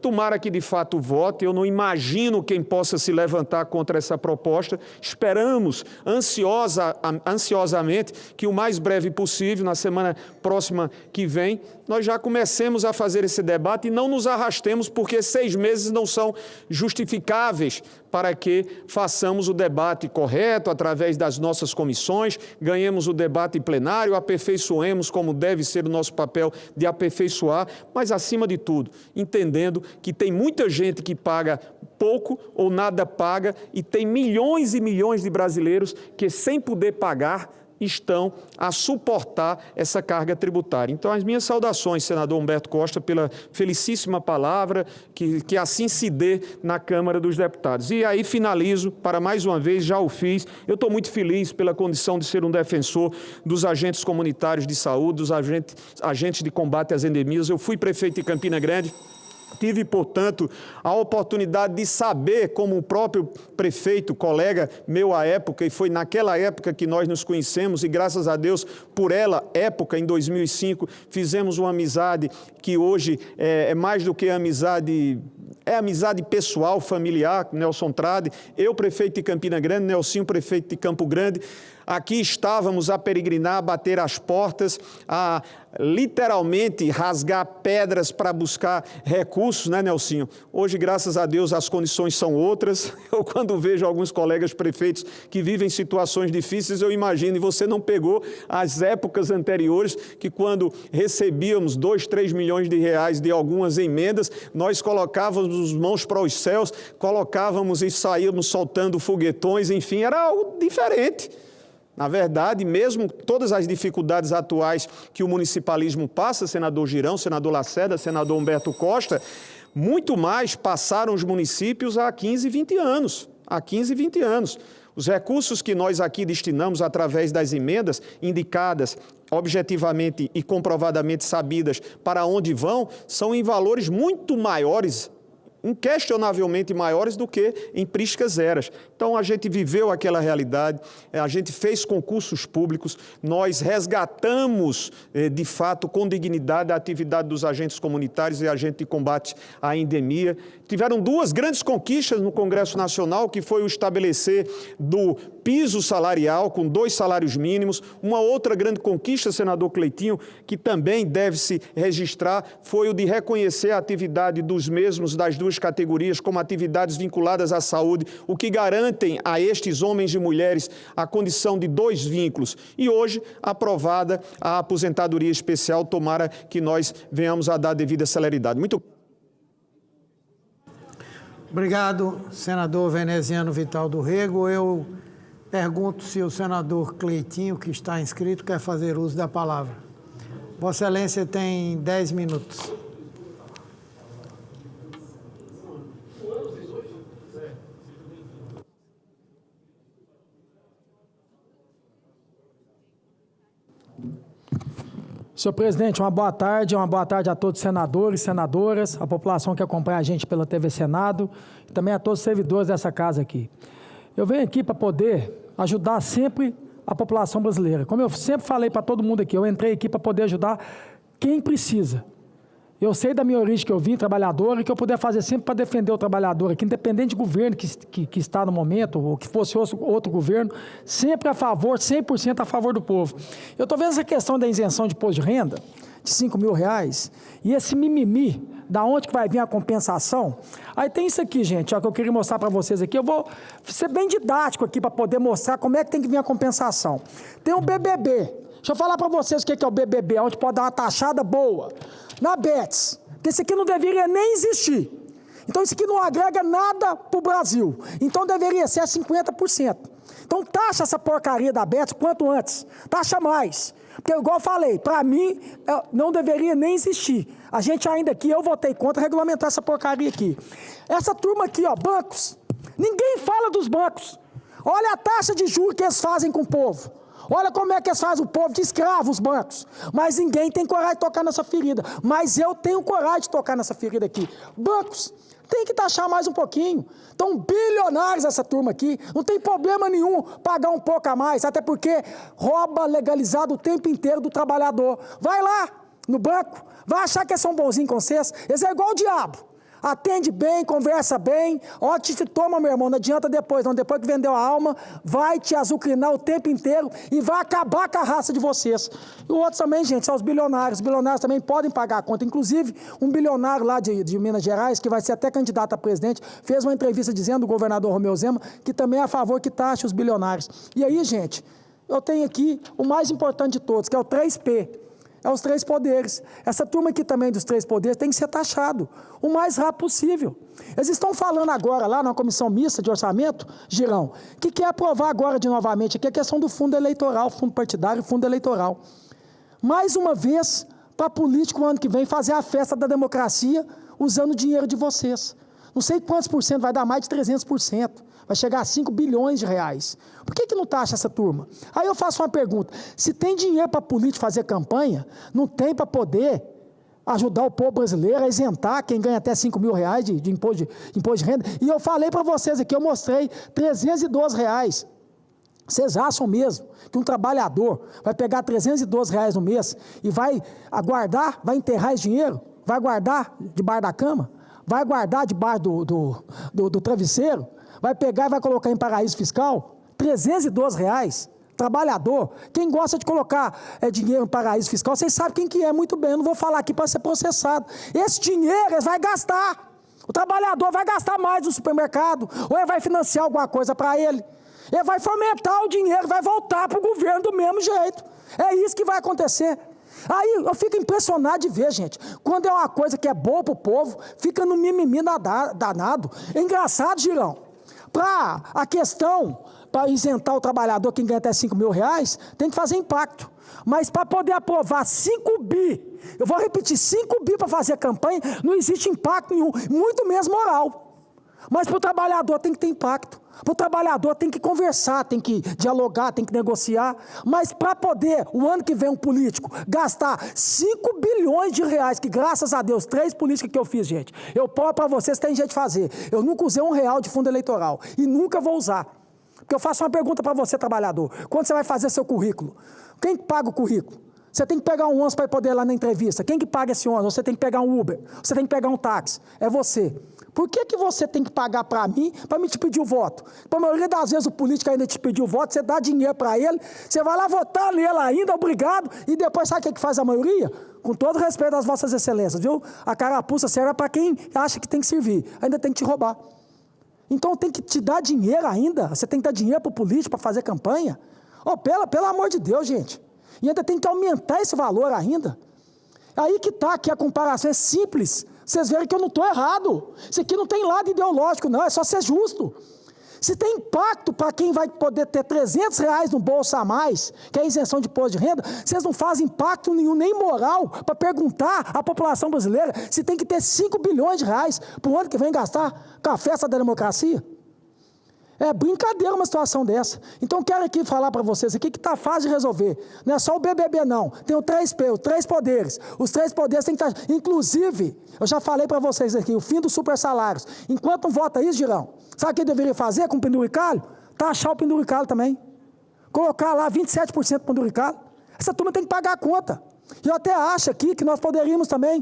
Tomara que de fato vote. Eu não imagino quem possa se levantar contra essa proposta. Esperamos ansiosamente que o mais breve possível, na semana próxima que vem, nós já comecemos a fazer esse debate e não nos arrastemos, porque 6 meses não são justificáveis para que façamos o debate correto através das nossas comissões, ganhemos o debate plenário, aperfeiçoemos como deve ser o nosso papel de aperfeiçoar, mas acima de tudo, entendendo que tem muita gente que paga pouco ou nada paga, e tem milhões e milhões de brasileiros que, sem poder pagar, estão a suportar essa carga tributária. Então, as minhas saudações, senador Humberto Costa, pela felicíssima palavra, que assim se dê na Câmara dos Deputados. E aí finalizo, para mais uma vez, já o fiz, eu estou muito feliz pela condição de ser um defensor dos agentes comunitários de saúde, dos agentes de combate às endemias. Eu fui prefeito de Campina Grande. Tive, portanto, a oportunidade de saber, como o próprio prefeito, colega meu à época, e foi naquela época que nós nos conhecemos, e graças a Deus, por ela, época, em 2005, fizemos uma amizade que hoje é mais do que amizade, é amizade pessoal, familiar, Nelson Trade, eu prefeito de Campina Grande, Nelsinho prefeito de Campo Grande. Aqui estávamos a peregrinar, a bater as portas, a literalmente rasgar pedras para buscar recursos, né, Nelsinho? Hoje, graças a Deus, as condições são outras. Eu, quando vejo alguns colegas prefeitos que vivem situações difíceis, eu imagino, e você não pegou as épocas anteriores, que quando recebíamos 2, 3 milhões de reais de algumas emendas, nós colocávamos as mãos para os céus, colocávamos e saíamos soltando foguetões, enfim, era algo diferente. Na verdade, mesmo todas as dificuldades atuais que o municipalismo passa, senador Girão, senador Lacerda, senador Humberto Costa, muito mais passaram os municípios há 15, 20 anos. Há 15, 20 anos. Os recursos que nós aqui destinamos através das emendas indicadas, objetivamente e comprovadamente sabidas para onde vão, são em valores muito maiores, inquestionavelmente maiores do que em priscas eras. Então, a gente viveu aquela realidade, a gente fez concursos públicos, nós resgatamos, de fato, com dignidade a atividade dos agentes comunitários e agentes de combate à endemia. Tiveram 2 grandes conquistas no Congresso Nacional, que foi o estabelecer do piso salarial com 2 salários mínimos. Uma outra grande conquista, senador Cleitinho, que também deve-se registrar, foi o de reconhecer a atividade dos mesmos, das 2 categorias, como atividades vinculadas à saúde, o que garantem a estes homens e mulheres a condição de 2 vínculos. E hoje, aprovada a aposentadoria especial, tomara que nós venhamos a dar devida celeridade. Muito obrigado, senador veneziano Vital do Rego. Eu pergunto se o senador Cleitinho, que está inscrito, quer fazer uso da palavra. Vossa Excelência tem 10 minutos. Senhor presidente, uma boa tarde a todos os senadores e senadoras, a população que acompanha a gente pela TV Senado e também a todos os servidores dessa casa aqui. Eu venho aqui para poder ajudar sempre a população brasileira. Como eu sempre falei para todo mundo aqui, eu entrei aqui para poder ajudar quem precisa. Eu sei da minha origem que eu vim, trabalhador, e que eu puder fazer sempre para defender o trabalhador aqui, independente do governo que está no momento, ou que fosse outro governo, sempre a favor, 100% a favor do povo. Eu estou vendo essa questão da isenção de imposto de renda, de R$5.000, e esse mimimi, da onde que vai vir a compensação. Aí tem isso aqui, gente, ó, que eu queria mostrar para vocês aqui. Eu vou ser bem didático aqui para poder mostrar como é que tem que vir a compensação. Tem o BBB. Deixa eu falar para vocês o que é o BBB, onde pode dar uma taxada boa. Na Bets, que esse aqui não deveria nem existir. Então isso aqui não agrega nada para o Brasil. Então deveria ser 50%. Então taxa essa porcaria da Bets quanto antes. Taxa mais. Porque igual eu falei, para mim não deveria nem existir. A gente ainda aqui, eu votei contra regulamentar essa porcaria aqui. Essa turma aqui, ó, bancos. Ninguém fala dos bancos. Olha a taxa de juros que eles fazem com o povo. Olha como é que eles fazem o povo de escravo, os bancos. Mas ninguém tem coragem de tocar nessa ferida. Mas eu tenho coragem de tocar nessa ferida aqui. Bancos, tem que taxar mais um pouquinho. Estão bilionários essa turma aqui. Não tem problema nenhum pagar um pouco a mais. Até porque rouba legalizado o tempo inteiro do trabalhador. Vai lá no banco, vai achar que eles são bonzinhos com vocês. Eles é igual o diabo. Atende bem, conversa bem, ó, te toma, meu irmão, não adianta depois, não. Depois que vendeu a alma, vai te azucrinar o tempo inteiro e vai acabar com a raça de vocês. E o outro também, gente, são os bilionários. Os bilionários também podem pagar a conta. Inclusive, um bilionário lá de Minas Gerais, que vai ser até candidato a presidente, fez uma entrevista dizendo, o governador Romeu Zema, que também é a favor que taxe os bilionários. E aí, gente, eu tenho aqui o mais importante de todos, que é o 3P. É os 3 poderes. Essa turma aqui também dos 3 poderes tem que ser taxado o mais rápido possível. Eles estão falando agora lá na comissão mista de orçamento, Girão, que quer aprovar agora de novamente aqui a questão do fundo eleitoral, fundo partidário e fundo eleitoral. Mais uma vez, para político no ano que vem fazer a festa da democracia usando o dinheiro de vocês. Não sei quantos por cento, vai dar mais de 300%. Vai chegar a 5 bilhões de reais. Por que não taxa essa turma? Aí eu faço uma pergunta. Se tem dinheiro para político fazer campanha, não tem para poder ajudar o povo brasileiro a isentar quem ganha até 5 mil reais de imposto de renda? E eu falei para vocês aqui, eu mostrei, 312 reais. Vocês acham mesmo que um trabalhador vai pegar 312 reais no mês e vai aguardar, vai enterrar esse dinheiro? Vai guardar debaixo da cama? Vai guardar debaixo do travesseiro? Vai pegar e vai colocar em paraíso fiscal? 312 reais. Trabalhador. Quem gosta de colocar dinheiro em paraíso fiscal, vocês sabem quem que é muito bem. Eu não vou falar aqui para ser processado. Esse dinheiro eles vão gastar. O trabalhador vai gastar mais no supermercado, ou ele vai financiar alguma coisa para ele. Ele vai fomentar o dinheiro, vai voltar para o governo do mesmo jeito. É isso que vai acontecer. Aí eu fico impressionado de ver, gente, quando é uma coisa que é boa para o povo, fica no mimimi danado. É engraçado, Girão. Para a questão, para isentar o trabalhador que ganha até 5 mil reais, tem que fazer impacto. Mas para poder aprovar 5 bi, eu vou repetir, 5 bi para fazer campanha, não existe impacto nenhum, muito menos moral. Mas para o trabalhador tem que ter impacto. Para o trabalhador tem que conversar, tem que dialogar, tem que negociar. Mas para poder, o ano que vem, um político gastar 5 bilhões de reais, que graças a Deus, 3 políticas que eu fiz, gente, eu provo para vocês que tem jeito de fazer. Eu nunca usei R$1 de fundo eleitoral e nunca vou usar. Porque eu faço uma pergunta para você, trabalhador. Quando você vai fazer seu currículo, quem paga o currículo? Você tem que pegar um ônibus para poder ir lá na entrevista. Quem que paga esse ônibus? Você tem que pegar um Uber. Você tem que pegar um táxi. É você. Por que você tem que pagar para mim, para me te pedir o voto? Para a maioria das vezes o político ainda te pedir o voto, você dá dinheiro para ele, você vai lá votar nele ainda, obrigado, e depois sabe o que faz a maioria? Com todo respeito às vossas excelências, viu? A carapuça serve para quem acha que tem que servir, ainda tem que te roubar. Então tem que te dar dinheiro ainda, você tem que dar dinheiro para o político para fazer campanha. Oh, pelo amor de Deus, gente. E ainda tem que aumentar esse valor ainda. Aí que está, que a comparação é simples. Vocês verem que eu não estou errado. Isso aqui não tem lado ideológico, não. É só ser justo. Se tem impacto para quem vai poder ter R$300 no bolso a mais, que é a isenção de imposto de renda, vocês não fazem impacto nenhum, nem moral, para perguntar à população brasileira se tem que ter 5 bilhões de reais para o ano que vem gastar com a festa da democracia. É brincadeira uma situação dessa. Então, quero aqui falar para vocês aqui que está fácil de resolver. Não é só o BBB, não. Tem o 3P, os 3 poderes. Os 3 poderes têm que estar... Inclusive, eu já falei para vocês aqui, o fim dos supersalários. Enquanto não vota isso, Girão, sabe o que deveria fazer com o penduricalho? Taxar o penduricalho também. Colocar lá 27% do penduricalho. Essa turma tem que pagar a conta. E eu até acho aqui que nós poderíamos também,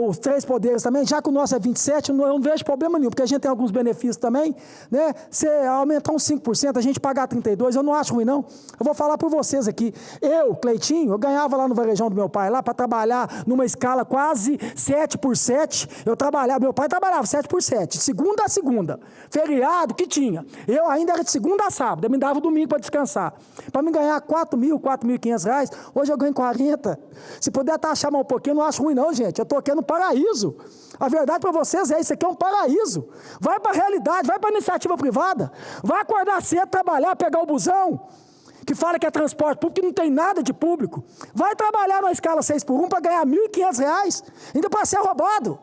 os 3 poderes também, já que o nosso é 27%, eu não vejo problema nenhum, porque a gente tem alguns benefícios também, né? Se aumentar uns 5%, a gente pagar 32%, eu não acho ruim, não. Eu vou falar por vocês aqui. Eu, Cleitinho, eu ganhava lá no varejão do meu pai, lá para trabalhar numa escala quase 7 por 7. Meu pai trabalhava 7 por 7, de segunda a segunda. Feriado que tinha. Eu ainda era de segunda a sábado, eu me dava o domingo para descansar. Para me ganhar R$4.000, R$4.500, hoje eu ganho 40. Se puder taxar mais um pouquinho, eu não acho ruim não, gente. Eu estou aqui no paraíso. A verdade para vocês é, isso aqui é um paraíso. Vai para a realidade, vai para a iniciativa privada. Vai acordar cedo, trabalhar, pegar o busão, que fala que é transporte público, que não tem nada de público. Vai trabalhar numa escala 6 por 1 para ganhar R$1.500, ainda para ser roubado.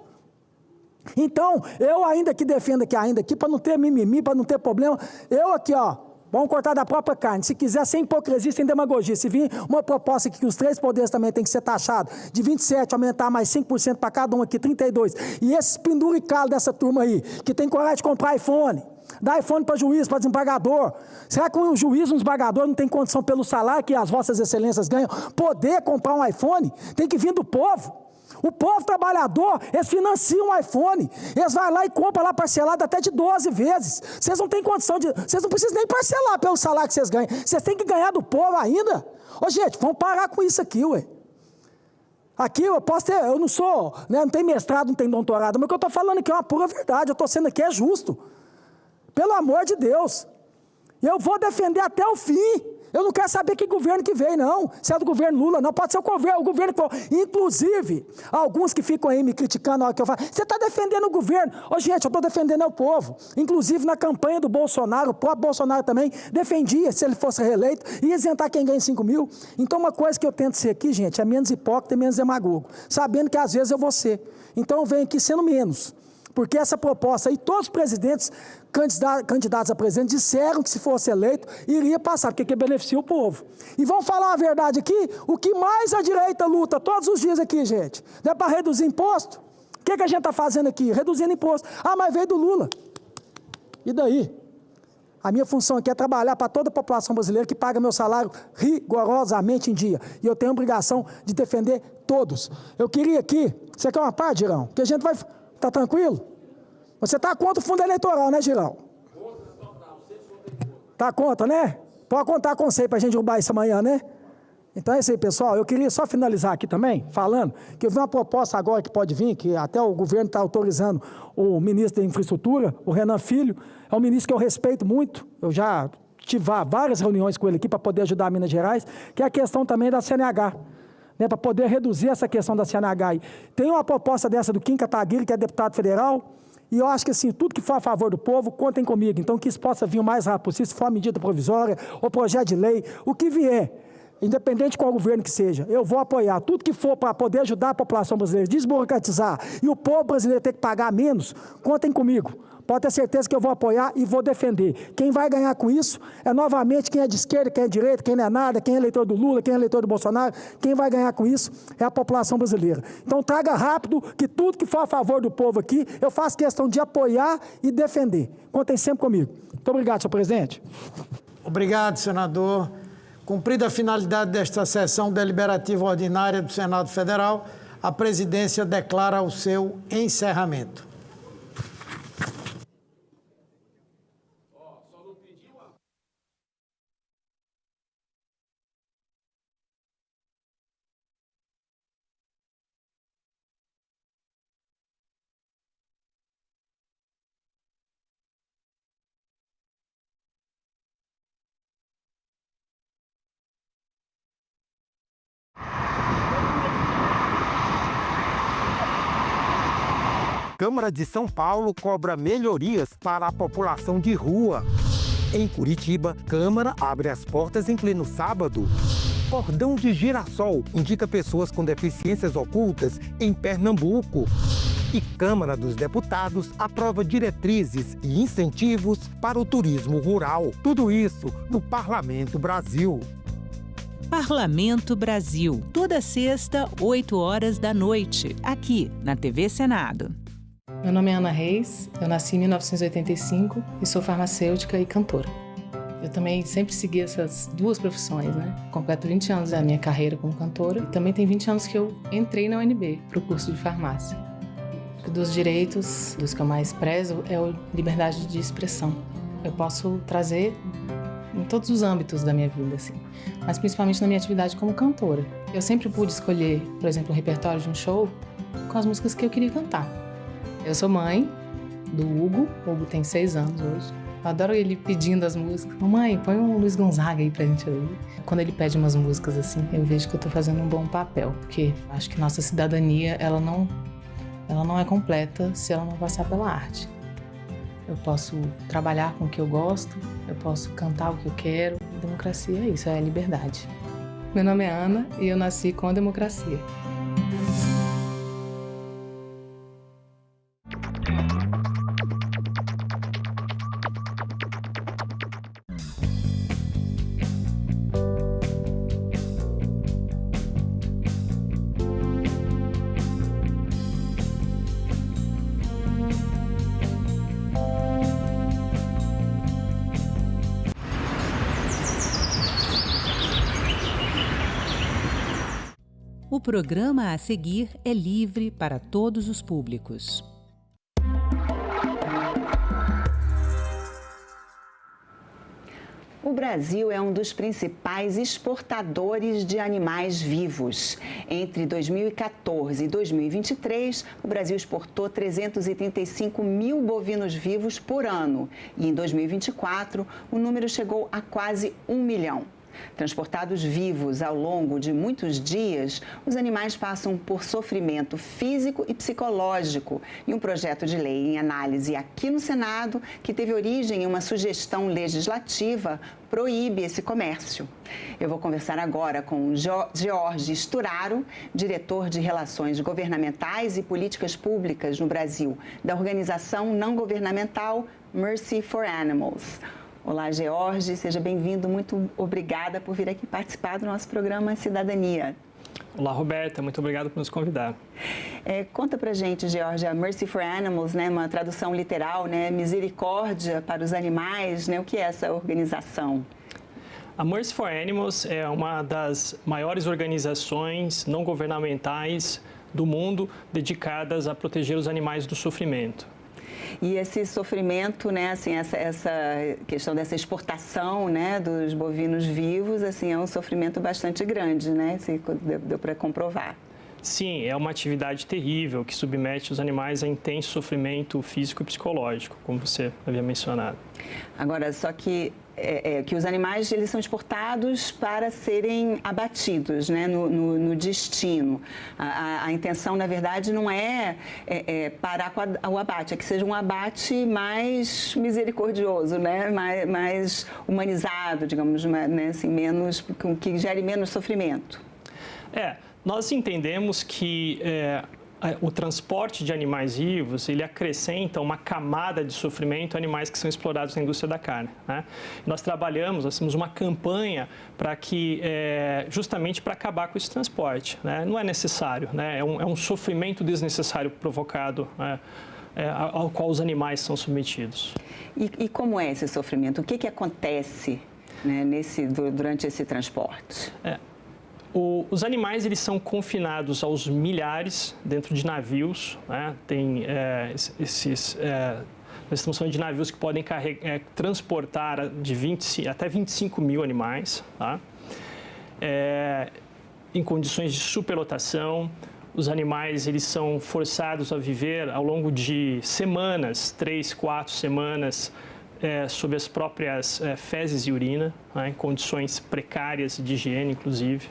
Então, eu ainda que defendo aqui, para não ter mimimi, para não ter problema, eu aqui, ó, vamos cortar da própria carne. Se quiser, sem hipocrisia, sem demagogia. Se vir uma proposta aqui que os 3 poderes também tem que ser taxados, de 27%, aumentar mais 5% para cada um aqui, 32%. E esses penduricalos dessa turma aí, que tem coragem de comprar iPhone, dar iPhone para juiz, para desembargador. Será que um juiz, um desembargador não tem condição pelo salário que as vossas excelências ganham, poder comprar um iPhone? Tem que vir do povo. O povo trabalhador, eles financiam um iPhone, eles vão lá e compram lá parcelado até de 12 vezes. Vocês não têm condição de... Vocês não precisam nem parcelar pelo salário que vocês ganham. Vocês têm que ganhar do povo ainda. Ô, gente, vamos parar com isso aqui, ué. Aqui eu posso ter... Eu não sou... Né, não tenho mestrado, não tenho doutorado, mas o que eu estou falando aqui é uma pura verdade. Eu estou sendo aqui é justo. Pelo amor de Deus. E eu vou defender até o fim. Eu não quero saber que governo que vem, não. Se é do governo Lula, não. Pode ser o governo que for. Inclusive, alguns que ficam aí me criticando na hora que eu falo, você está defendendo o governo. Ô, gente, eu estou defendendo o povo. Inclusive, na campanha do Bolsonaro, o próprio Bolsonaro também defendia, se ele fosse reeleito, ia isentar quem ganha 5 mil. Então, uma coisa que eu tento ser aqui, gente, é menos hipócrita e menos demagogo. Sabendo que, às vezes, eu vou ser. Então, eu venho aqui sendo menos. Porque essa proposta aí, todos os presidentes, candidatos a presidente, disseram que se fosse eleito, iria passar, porque beneficia o povo. E vamos falar a verdade aqui, o que mais a direita luta todos os dias aqui, gente, não é para reduzir imposto? O que a gente está fazendo aqui? Reduzindo imposto. Ah, mas veio do Lula. E daí? A minha função aqui é trabalhar para toda a população brasileira que paga meu salário rigorosamente em dia. E eu tenho a obrigação de defender todos. Eu queria aqui, você quer uma parte, Girão? Que a gente vai... Tá tranquilo? Você está contra o fundo eleitoral, né, Girão? Tá contra, né? Pode contar com você para a gente derrubar isso amanhã, né? Então é isso aí, pessoal. Eu queria só finalizar aqui também, falando que eu vi uma proposta agora que pode vir, que até o governo está autorizando o ministro da Infraestrutura, o Renan Filho, é um ministro que eu respeito muito, eu já tive várias reuniões com ele aqui para poder ajudar Minas Gerais, que é a questão também da CNH. Né, para poder reduzir essa questão da CNH aí. Tem uma proposta dessa do Kim Kataguiri, que é deputado federal, e eu acho que assim, tudo que for a favor do povo, contem comigo. Então, que isso possa vir o mais rápido possível, se for uma medida provisória, ou projeto de lei, o que vier, independente de qual governo que seja, eu vou apoiar tudo que for para poder ajudar a população brasileira, desburocratizar, e o povo brasileiro ter que pagar menos, contem comigo. Pode ter certeza que eu vou apoiar e vou defender. Quem vai ganhar com isso é, novamente, quem é de esquerda, quem é de direita, quem não é nada, quem é eleitor do Lula, quem é eleitor do Bolsonaro. Quem vai ganhar com isso é a população brasileira. Então, traga rápido que tudo que for a favor do povo aqui, eu faço questão de apoiar e defender. Contem sempre comigo. Muito obrigado, senhor presidente. Obrigado, senador. Cumprida a finalidade desta sessão deliberativa ordinária do Senado Federal, a presidência declara o seu encerramento. Câmara de São Paulo cobra melhorias para a população de rua. Em Curitiba, Câmara abre as portas em pleno sábado. Cordão de girassol indica pessoas com deficiências ocultas em Pernambuco. E Câmara dos Deputados aprova diretrizes e incentivos para o turismo rural. Tudo isso no Parlamento Brasil. Parlamento Brasil, toda sexta, 8 horas da noite, aqui na TV Senado. Meu nome é Ana Reis, eu nasci em 1985 e sou farmacêutica e cantora. Eu também sempre segui essas duas profissões, né? Completo 20 anos da minha carreira como cantora e também tem 20 anos que eu entrei na UNB para o curso de farmácia. Dos direitos, dos que eu mais prezo, é a liberdade de expressão. Eu posso trazer em todos os âmbitos da minha vida, assim, mas principalmente na minha atividade como cantora. Eu sempre pude escolher, por exemplo, um repertório de um show com as músicas que eu queria cantar. Eu sou mãe do Hugo, o Hugo tem 6 anos hoje. Eu adoro ele pedindo as músicas. Mamãe, põe um Luiz Gonzaga aí pra gente ouvir. Quando ele pede umas músicas assim, eu vejo que eu tô fazendo um bom papel, porque acho que nossa cidadania, ela não é completa se ela não passar pela arte. Eu posso trabalhar com o que eu gosto, eu posso cantar o que eu quero. Democracia é isso, é a liberdade. Meu nome é Ana e eu nasci com a democracia. O programa a seguir é livre para todos os públicos. O Brasil é um dos principais exportadores de animais vivos. Entre 2014 e 2023, o Brasil exportou 335 mil bovinos vivos por ano. E em 2024, o número chegou a quase 1 milhão. Transportados vivos ao longo de muitos dias, os animais passam por sofrimento físico e psicológico. E um projeto de lei em análise aqui no Senado, que teve origem em uma sugestão legislativa, proíbe esse comércio. Eu vou conversar agora com George Sturaro, diretor de Relações Governamentais e Políticas Públicas no Brasil, da organização não governamental Mercy for Animals. Olá, George, seja bem-vindo. Muito obrigada por vir aqui participar do nosso programa Cidadania. Olá, Roberta. Muito obrigado por nos convidar. Conta pra gente, George, a Mercy for Animals, né, uma tradução literal, né, misericórdia para os animais, né, o que é essa organização? A Mercy for Animals é uma das maiores organizações não governamentais do mundo dedicadas a proteger os animais do sofrimento. E esse sofrimento, né, assim, essa questão dessa exportação, né, dos bovinos vivos, assim, é um sofrimento bastante grande, né? Deu para comprovar. Sim, é uma atividade terrível que submete os animais a intenso sofrimento físico e psicológico, como você havia mencionado. Agora, só que que os animais eles são exportados para serem abatidos, né, no destino. A intenção, na verdade, não é parar com o abate, é que seja um abate mais misericordioso, né, mais humanizado, digamos, né, assim, que gere menos sofrimento. Nós entendemos que o transporte de animais vivos, ele acrescenta uma camada de sofrimento a animais que são explorados na indústria da carne, né? Nós temos uma campanha para que, justamente para acabar com esse transporte, né? Não é necessário, né? É um sofrimento desnecessário provocado, ao qual os animais são submetidos. E como é esse sofrimento? O que acontece, né, durante esse transporte? Os animais, eles são confinados aos milhares dentro de navios, né? Tem nós estamos falando de navios que podem transportar até 25 mil animais, tá? Em condições de superlotação. Os animais, eles são forçados a viver ao longo de semanas, 3, 4 semanas, sob as próprias fezes e urina, né? Em condições precárias de higiene, inclusive.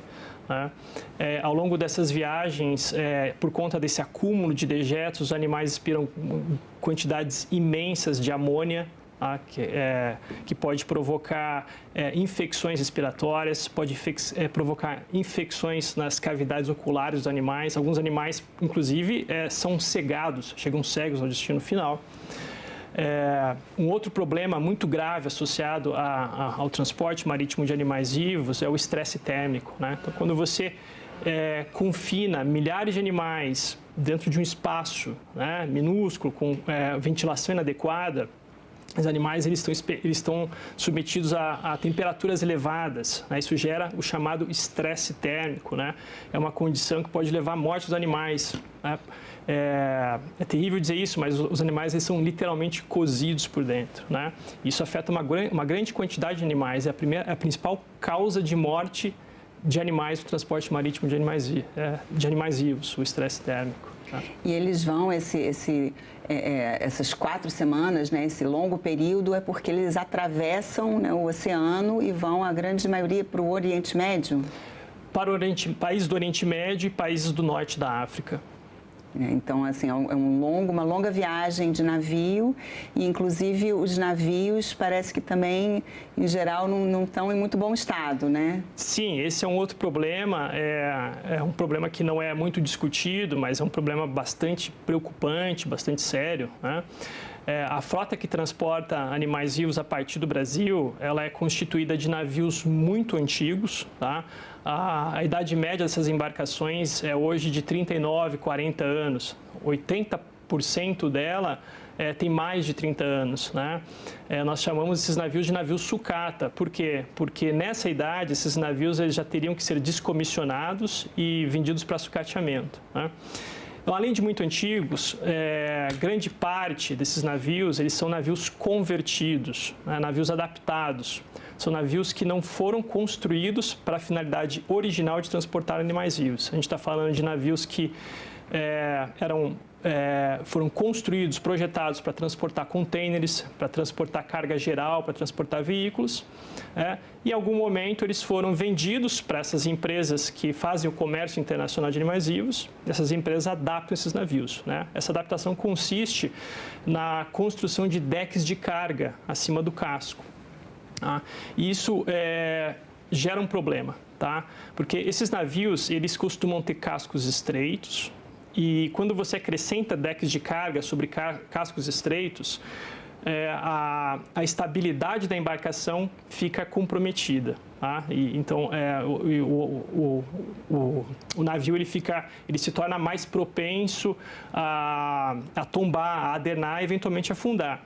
Ao longo dessas viagens, por conta desse acúmulo de dejetos, os animais expiram quantidades imensas de amônia, que pode provocar infecções respiratórias, pode provocar infecções nas cavidades oculares dos animais. Alguns animais, inclusive, são cegados, chegam cegos ao destino final. Um outro problema muito grave associado ao transporte marítimo de animais vivos é o estresse térmico, né? Então, quando você confina milhares de animais dentro de um espaço, né, minúsculo, com ventilação inadequada, os animais eles estão submetidos a temperaturas elevadas, né? Isso gera o chamado estresse térmico, né? É uma condição que pode levar à morte dos animais, né? É terrível dizer isso, mas os animais eles são literalmente cozidos por dentro, né? Isso afeta uma grande quantidade de animais. É a principal causa de morte de animais do transporte marítimo de animais vivos, o estresse térmico. Tá? E eles vão, essas 4 semanas, né, esse longo período, é porque eles atravessam, né, o oceano e vão, a grande maioria, para o Oriente Médio? Para países do Oriente Médio e países do Norte da África. Então, assim, uma longa viagem de navio e, inclusive, os navios parece que também, em geral, não estão em muito bom estado, né? Sim, esse é um outro problema, é um problema que não é muito discutido, mas é um problema bastante preocupante, bastante sério, né? A frota que transporta animais vivos a partir do Brasil, ela é constituída de navios muito antigos, tá? A idade média dessas embarcações é hoje de 39, 40 anos. 80% dela tem mais de 30 anos, né? Nós chamamos esses navios de navios sucata. Por quê? Porque nessa idade, esses navios eles já teriam que ser descomissionados e vendidos para sucateamento, né? Então, além de muito antigos, grande parte desses navios, eles são navios convertidos, né, navios adaptados. São navios que não foram construídos para a finalidade original de transportar animais vivos. A gente está falando de navios que foram construídos, projetados para transportar contêineres, para transportar carga geral, para transportar veículos. E em algum momento eles foram vendidos para essas empresas que fazem o comércio internacional de animais vivos. Essas empresas adaptam esses navios, né? Essa adaptação consiste na construção de decks de carga acima do casco. E isso gera um problema, tá? Porque esses navios eles costumam ter cascos estreitos. E quando você acrescenta decks de carga sobre cascos estreitos, a estabilidade da embarcação fica comprometida. Tá? Então, o navio ele se torna mais propenso a tombar, a adernar e eventualmente afundar.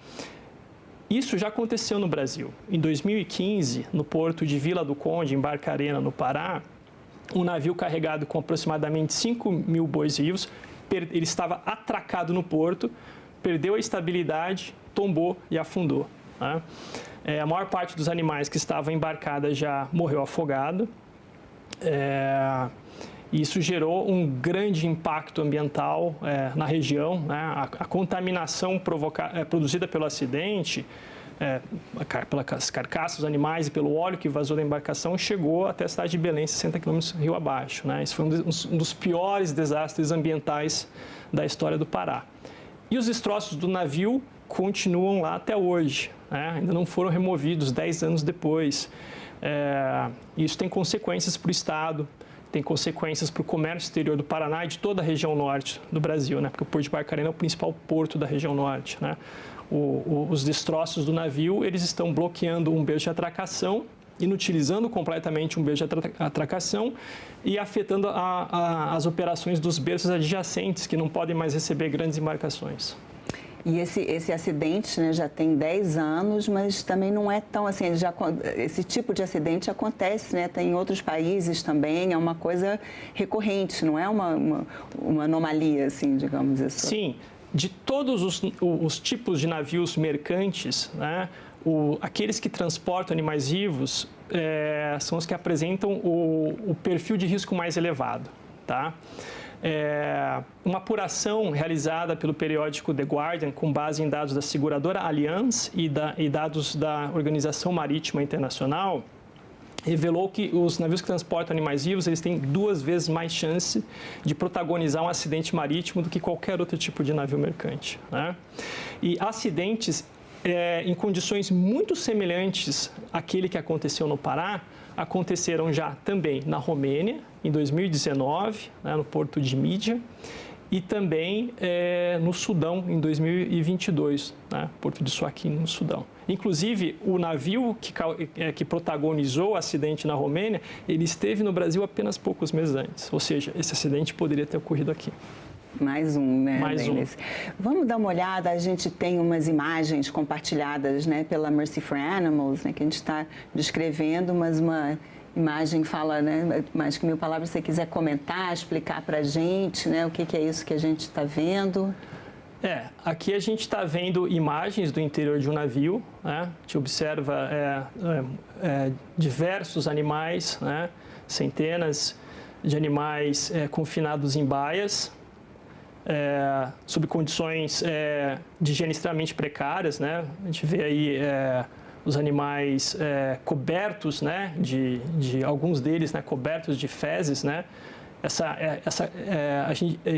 Isso já aconteceu no Brasil. Em 2015, no porto de Vila do Conde, em Barcarena, no Pará, um navio carregado com aproximadamente 5.000 bois vivos, ele estava atracado no porto, perdeu a estabilidade, tombou e afundou. Né? A maior parte dos animais que estavam embarcados já morreu afogado. Isso gerou um grande impacto ambiental na região, né? A contaminação produzida pelo acidente, pelas carcaças dos animais e pelo óleo que vazou da embarcação, chegou até a cidade de Belém, 60 quilômetros rio abaixo, né? Isso foi um dos piores desastres ambientais da história do Pará. E os destroços do navio continuam lá até hoje, né? Ainda não foram removidos 10 anos depois. Isso tem consequências para o Estado, tem consequências para o comércio exterior do Paraná e de toda a região norte do Brasil, né? Porque o Porto de Barcarena é o principal porto da região norte, né? Os destroços do navio, eles estão bloqueando um berço de atracação, inutilizando completamente um berço de atracação e afetando as operações dos berços adjacentes, que não podem mais receber grandes embarcações. E esse acidente, né, já tem 10 anos, mas também não é tão assim, esse tipo de acidente acontece, né, tem em outros países também, é uma coisa recorrente, não é uma anomalia, assim, digamos assim. Sim, de todos os tipos de navios mercantes, né, aqueles que transportam animais vivos são os que apresentam o perfil de risco mais elevado, tá? Uma apuração realizada pelo periódico The Guardian, com base em dados da seguradora Allianz e dados da Organização Marítima Internacional, revelou que os navios que transportam animais vivos eles têm 2 vezes mais chance de protagonizar um acidente marítimo do que qualquer outro tipo de navio mercante, né? E acidentes em condições muito semelhantes àquele que aconteceu no Pará, aconteceram já também na Romênia, em 2019, né, no porto de Mídia, e também no Sudão, em 2022, né, porto de Suaquim, no Sudão. Inclusive, o navio que protagonizou o acidente na Romênia, ele esteve no Brasil apenas poucos meses antes. Ou seja, esse acidente poderia ter ocorrido aqui. Mais um, né? Mais um. Vamos dar uma olhada, a gente tem umas imagens compartilhadas, né, pela Mercy for Animals, né, que a gente está descrevendo, mas uma imagem fala, né, mais que 1000 palavras, se você quiser comentar, explicar para a gente, né, o que é isso que a gente está vendo. Aqui a gente está vendo imagens do interior de um navio, né? A gente observa diversos animais, né? Centenas de animais confinados em baias, sob condições de higiene extremamente precárias, né? A gente vê aí os animais cobertos, né? De alguns deles, né? Cobertos de fezes, né?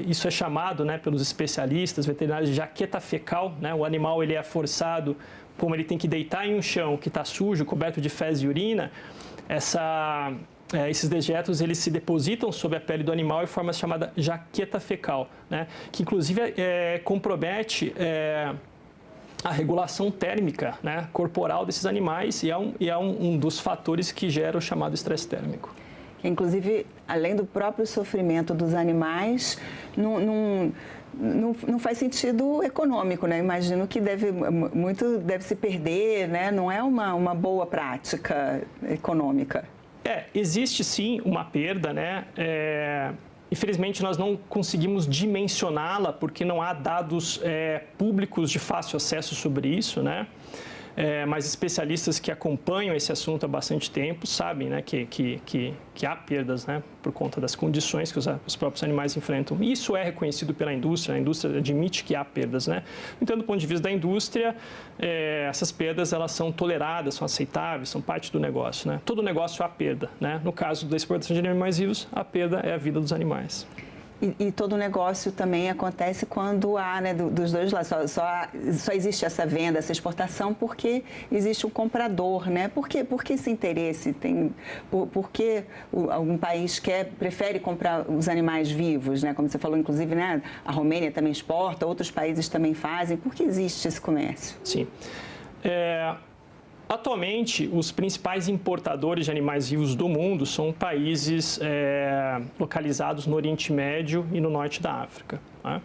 Isso é chamado, né, pelos especialistas veterinários de jaqueta fecal, né? O animal ele é forçado, como ele tem que deitar em um chão que está sujo, coberto de fezes e urina, esses dejetos eles se depositam sobre a pele do animal e forma a chamada jaqueta fecal, né? Que inclusive compromete a regulação térmica, né, corporal desses animais e é um dos fatores que gera o chamado estresse térmico. Inclusive, além do próprio sofrimento dos animais, não faz sentido econômico, né? Imagino que muito deve se perder, né? Não é uma boa prática econômica. Existe sim uma perda, né? Infelizmente, nós não conseguimos dimensioná-la porque não há dados públicos de fácil acesso sobre isso, né? Mas especialistas que acompanham esse assunto há bastante tempo sabem, né, que há perdas, né, por conta das condições que os próprios animais enfrentam. E isso é reconhecido pela indústria, a indústria admite que há perdas, né? Então, do ponto de vista da indústria, essas perdas elas são toleradas, são aceitáveis, são parte do negócio, né? Todo negócio há perda, né? No caso da exportação de animais vivos, a perda é a vida dos animais. E todo negócio também acontece quando há, né, dos dois lados. Só existe essa venda, essa exportação, porque existe um comprador, né? Por que esse interesse? Por que algum país prefere comprar os animais vivos, né? Como você falou, inclusive, né, a Romênia também exporta, outros países também fazem. Por que existe esse comércio? Sim. Atualmente, os principais importadores de animais vivos do mundo são países localizados no Oriente Médio e no Norte da África, né?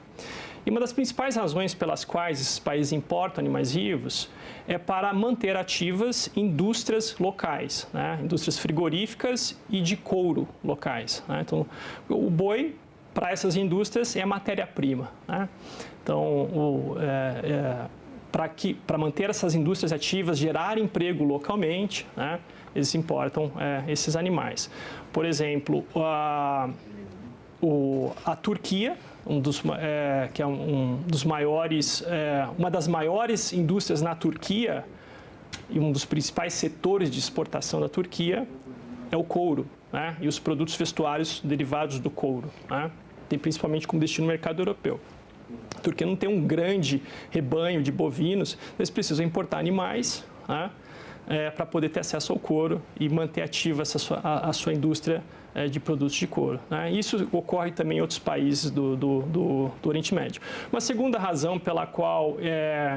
E uma das principais razões pelas quais esses países importam animais vivos é para manter ativas indústrias locais, né? Indústrias frigoríficas e de couro locais, né? Então, o boi, para essas indústrias, é matéria-prima, né? Então, para manter essas indústrias ativas, gerar emprego localmente, né, eles importam esses animais. Por exemplo, a Turquia, que é uma das maiores indústrias na Turquia e um dos principais setores de exportação da Turquia é o couro, né, e os produtos vestuários derivados do couro, né, tem principalmente como destino o mercado europeu. A Turquia não tem um grande rebanho de bovinos, eles precisam importar animais, né, para poder ter acesso ao couro e manter ativa a sua indústria de produtos de couro, né? Isso ocorre também em outros países do Oriente Médio. Uma segunda razão pela qual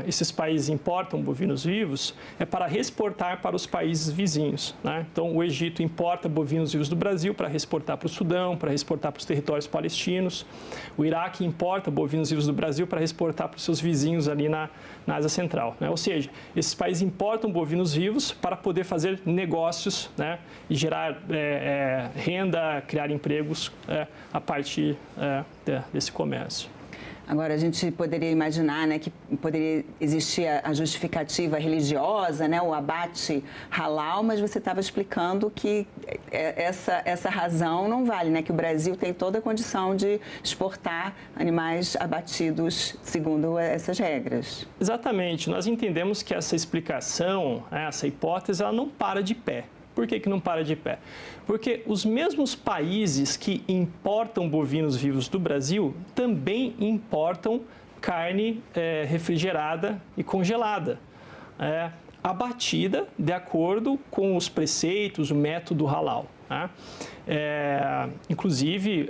esses países importam bovinos vivos é para reexportar para os países vizinhos, né? Então, o Egito importa bovinos vivos do Brasil para reexportar para o Sudão, para reexportar para os territórios palestinos. O Iraque importa bovinos vivos do Brasil para reexportar para os seus vizinhos ali na Ásia Central, né? Ou seja, esses países importam bovinos vivos para poder fazer negócios, né, e gerar renda, criar empregos a partir desse comércio. Agora, a gente poderia imaginar, né, que poderia existir a justificativa religiosa, né, o abate halal, mas você estava explicando que essa razão não vale, né, que o Brasil tem toda a condição de exportar animais abatidos segundo essas regras. Exatamente. Nós entendemos que essa explicação, essa hipótese, ela não para de pé. Por que não para de pé? Porque os mesmos países que importam bovinos vivos do Brasil também importam carne refrigerada e congelada, abatida de acordo com os preceitos, o método halal. Né? Inclusive,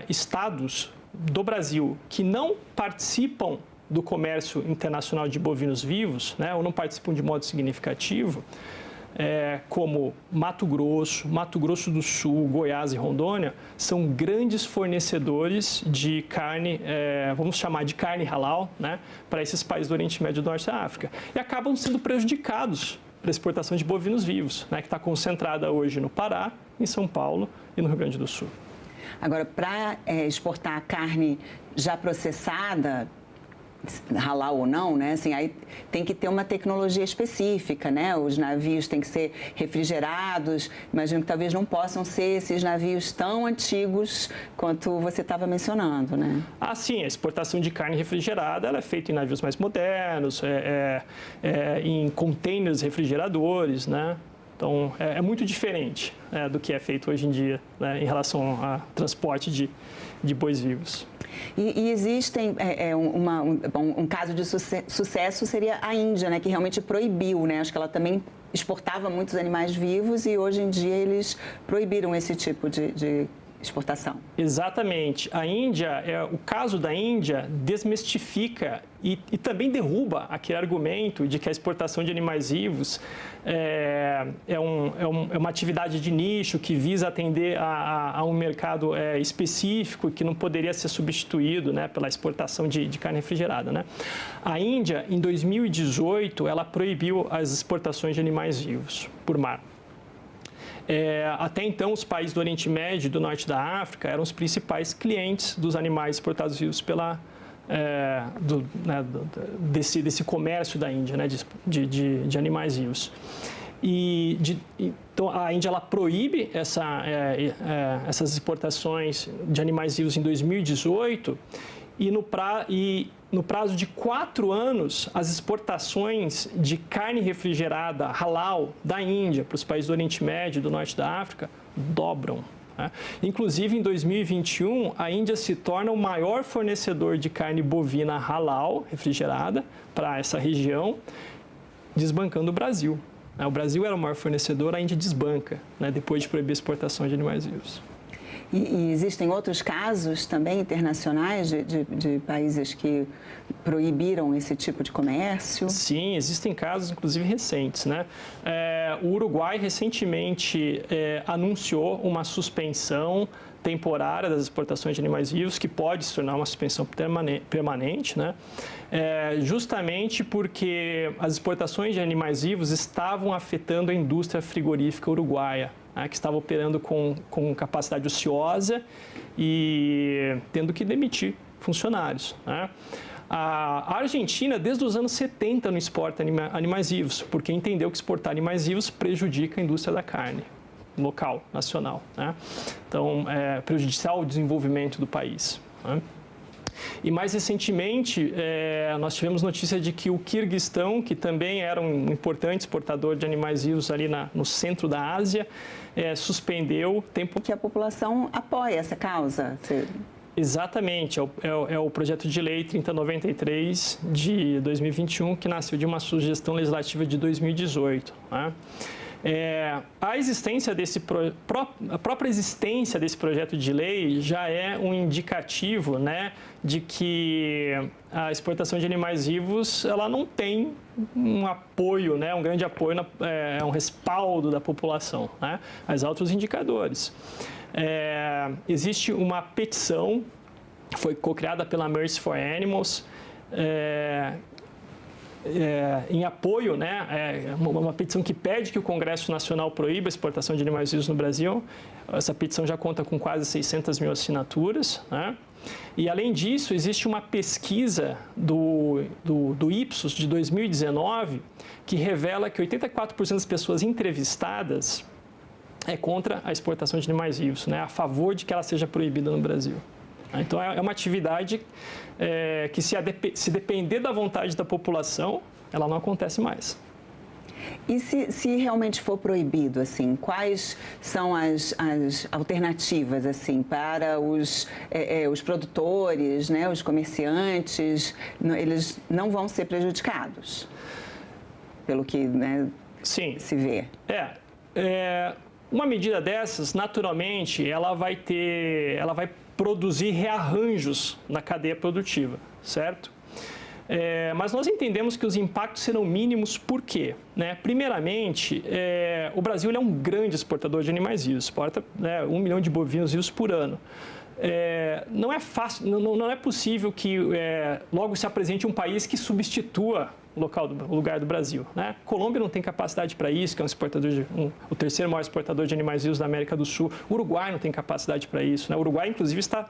estados do Brasil que não participam do comércio internacional de bovinos vivos, né, ou não participam de modo significativo, como Mato Grosso do Sul, Goiás e Rondônia, são grandes fornecedores de carne, vamos chamar de carne halal, né, para esses países do Oriente Médio e do Norte da África. E acabam sendo prejudicados para a exportação de bovinos vivos, né, que está concentrada hoje no Pará, em São Paulo e no Rio Grande do Sul. Agora, para exportar carne já processada, halal ou não, né? Assim, aí tem que ter uma tecnologia específica, né? Os navios têm que ser refrigerados. Imagino que talvez não possam ser esses navios tão antigos quanto você estava mencionando, né? Ah, sim. A exportação de carne refrigerada ela é feita em navios mais modernos, em containers refrigeradores, né? Então, é muito diferente do que é feito hoje em dia, né, em relação a transporte de bois vivos. E existem, um caso de sucesso seria a Índia, né, que realmente proibiu, né? Acho que ela também exportava muitos animais vivos e hoje em dia eles proibiram esse tipo de exportação. Exatamente. A Índia, o caso da Índia desmistifica e também derruba aquele argumento de que a exportação de animais vivos é uma atividade de nicho que visa atender a um mercado específico que não poderia ser substituído, né, pela exportação de carne refrigerada, né? A Índia, em 2018, ela proibiu as exportações de animais vivos por mar. Até então, os países do Oriente Médio e do Norte da África eram os principais clientes dos animais exportados vivos desse comércio da Índia, né, de animais vivos. Então, a Índia ela proíbe essas exportações de animais vivos em 2018 e no prazo de 4 anos, as exportações de carne refrigerada halal da Índia para os países do Oriente Médio e do Norte da África dobram. Né? Inclusive, em 2021, a Índia se torna o maior fornecedor de carne bovina halal refrigerada para essa região, desbancando o Brasil. O Brasil era o maior fornecedor, a Índia desbanca, né, depois de proibir a exportação de animais vivos. E existem outros casos também internacionais de países que proibiram esse tipo de comércio? Sim, existem casos, inclusive, recentes, né? O Uruguai recentemente anunciou uma suspensão temporária das exportações de animais vivos, que pode se tornar uma suspensão permanente, né? Justamente porque as exportações de animais vivos estavam afetando a indústria frigorífica uruguaia, né, que estava operando com capacidade ociosa e tendo que demitir funcionários, né? A Argentina, desde os anos 70, não exporta animais vivos, porque entendeu que exportar animais vivos prejudica a indústria da carne local, nacional, né? Então, é prejudicial ao desenvolvimento do país, né? E mais recentemente, nós tivemos notícia de que o Quirguistão, que também era um importante exportador de animais vivos ali no centro da Ásia, suspendeu tempo... Que a população apoia essa causa? Exatamente, é o projeto de lei 3093 de 2021, que nasceu de uma sugestão legislativa de 2018, né? A própria existência desse projeto de lei já é um indicativo, né, de que a exportação de animais vivos ela não tem um apoio, né, um grande apoio, um respaldo da população, né? Mas há outros indicadores. Existe uma petição que foi co-criada pela Mercy for Animals, em apoio, né, uma petição que pede que o Congresso Nacional proíba a exportação de animais vivos no Brasil. Essa petição já conta com quase 600 mil assinaturas, né? E, além disso, existe uma pesquisa do Ipsos de 2019 que revela que 84% das pessoas entrevistadas é contra a exportação de animais vivos, né, a favor de que ela seja proibida no Brasil. Então, é uma atividade que, se depender da vontade da população, ela não acontece mais. E se realmente for proibido, assim, quais são as alternativas, assim, para os produtores, né, os comerciantes, eles não vão ser prejudicados? pelo que, né, sim, se vê. Uma medida dessas, naturalmente, ela vai produzir rearranjos na cadeia produtiva, certo? Mas nós entendemos que os impactos serão mínimos, por quê? Primeiramente, o Brasil é um grande exportador de animais vivos, exporta 1 milhão de bovinos vivos por ano. Não é fácil, não é possível que logo se apresente um país que substitua o lugar do Brasil, né? Colômbia não tem capacidade para isso, que é o terceiro maior exportador de animais vivos da América do Sul. O Uruguai não tem capacidade para isso, né? O Uruguai, inclusive, está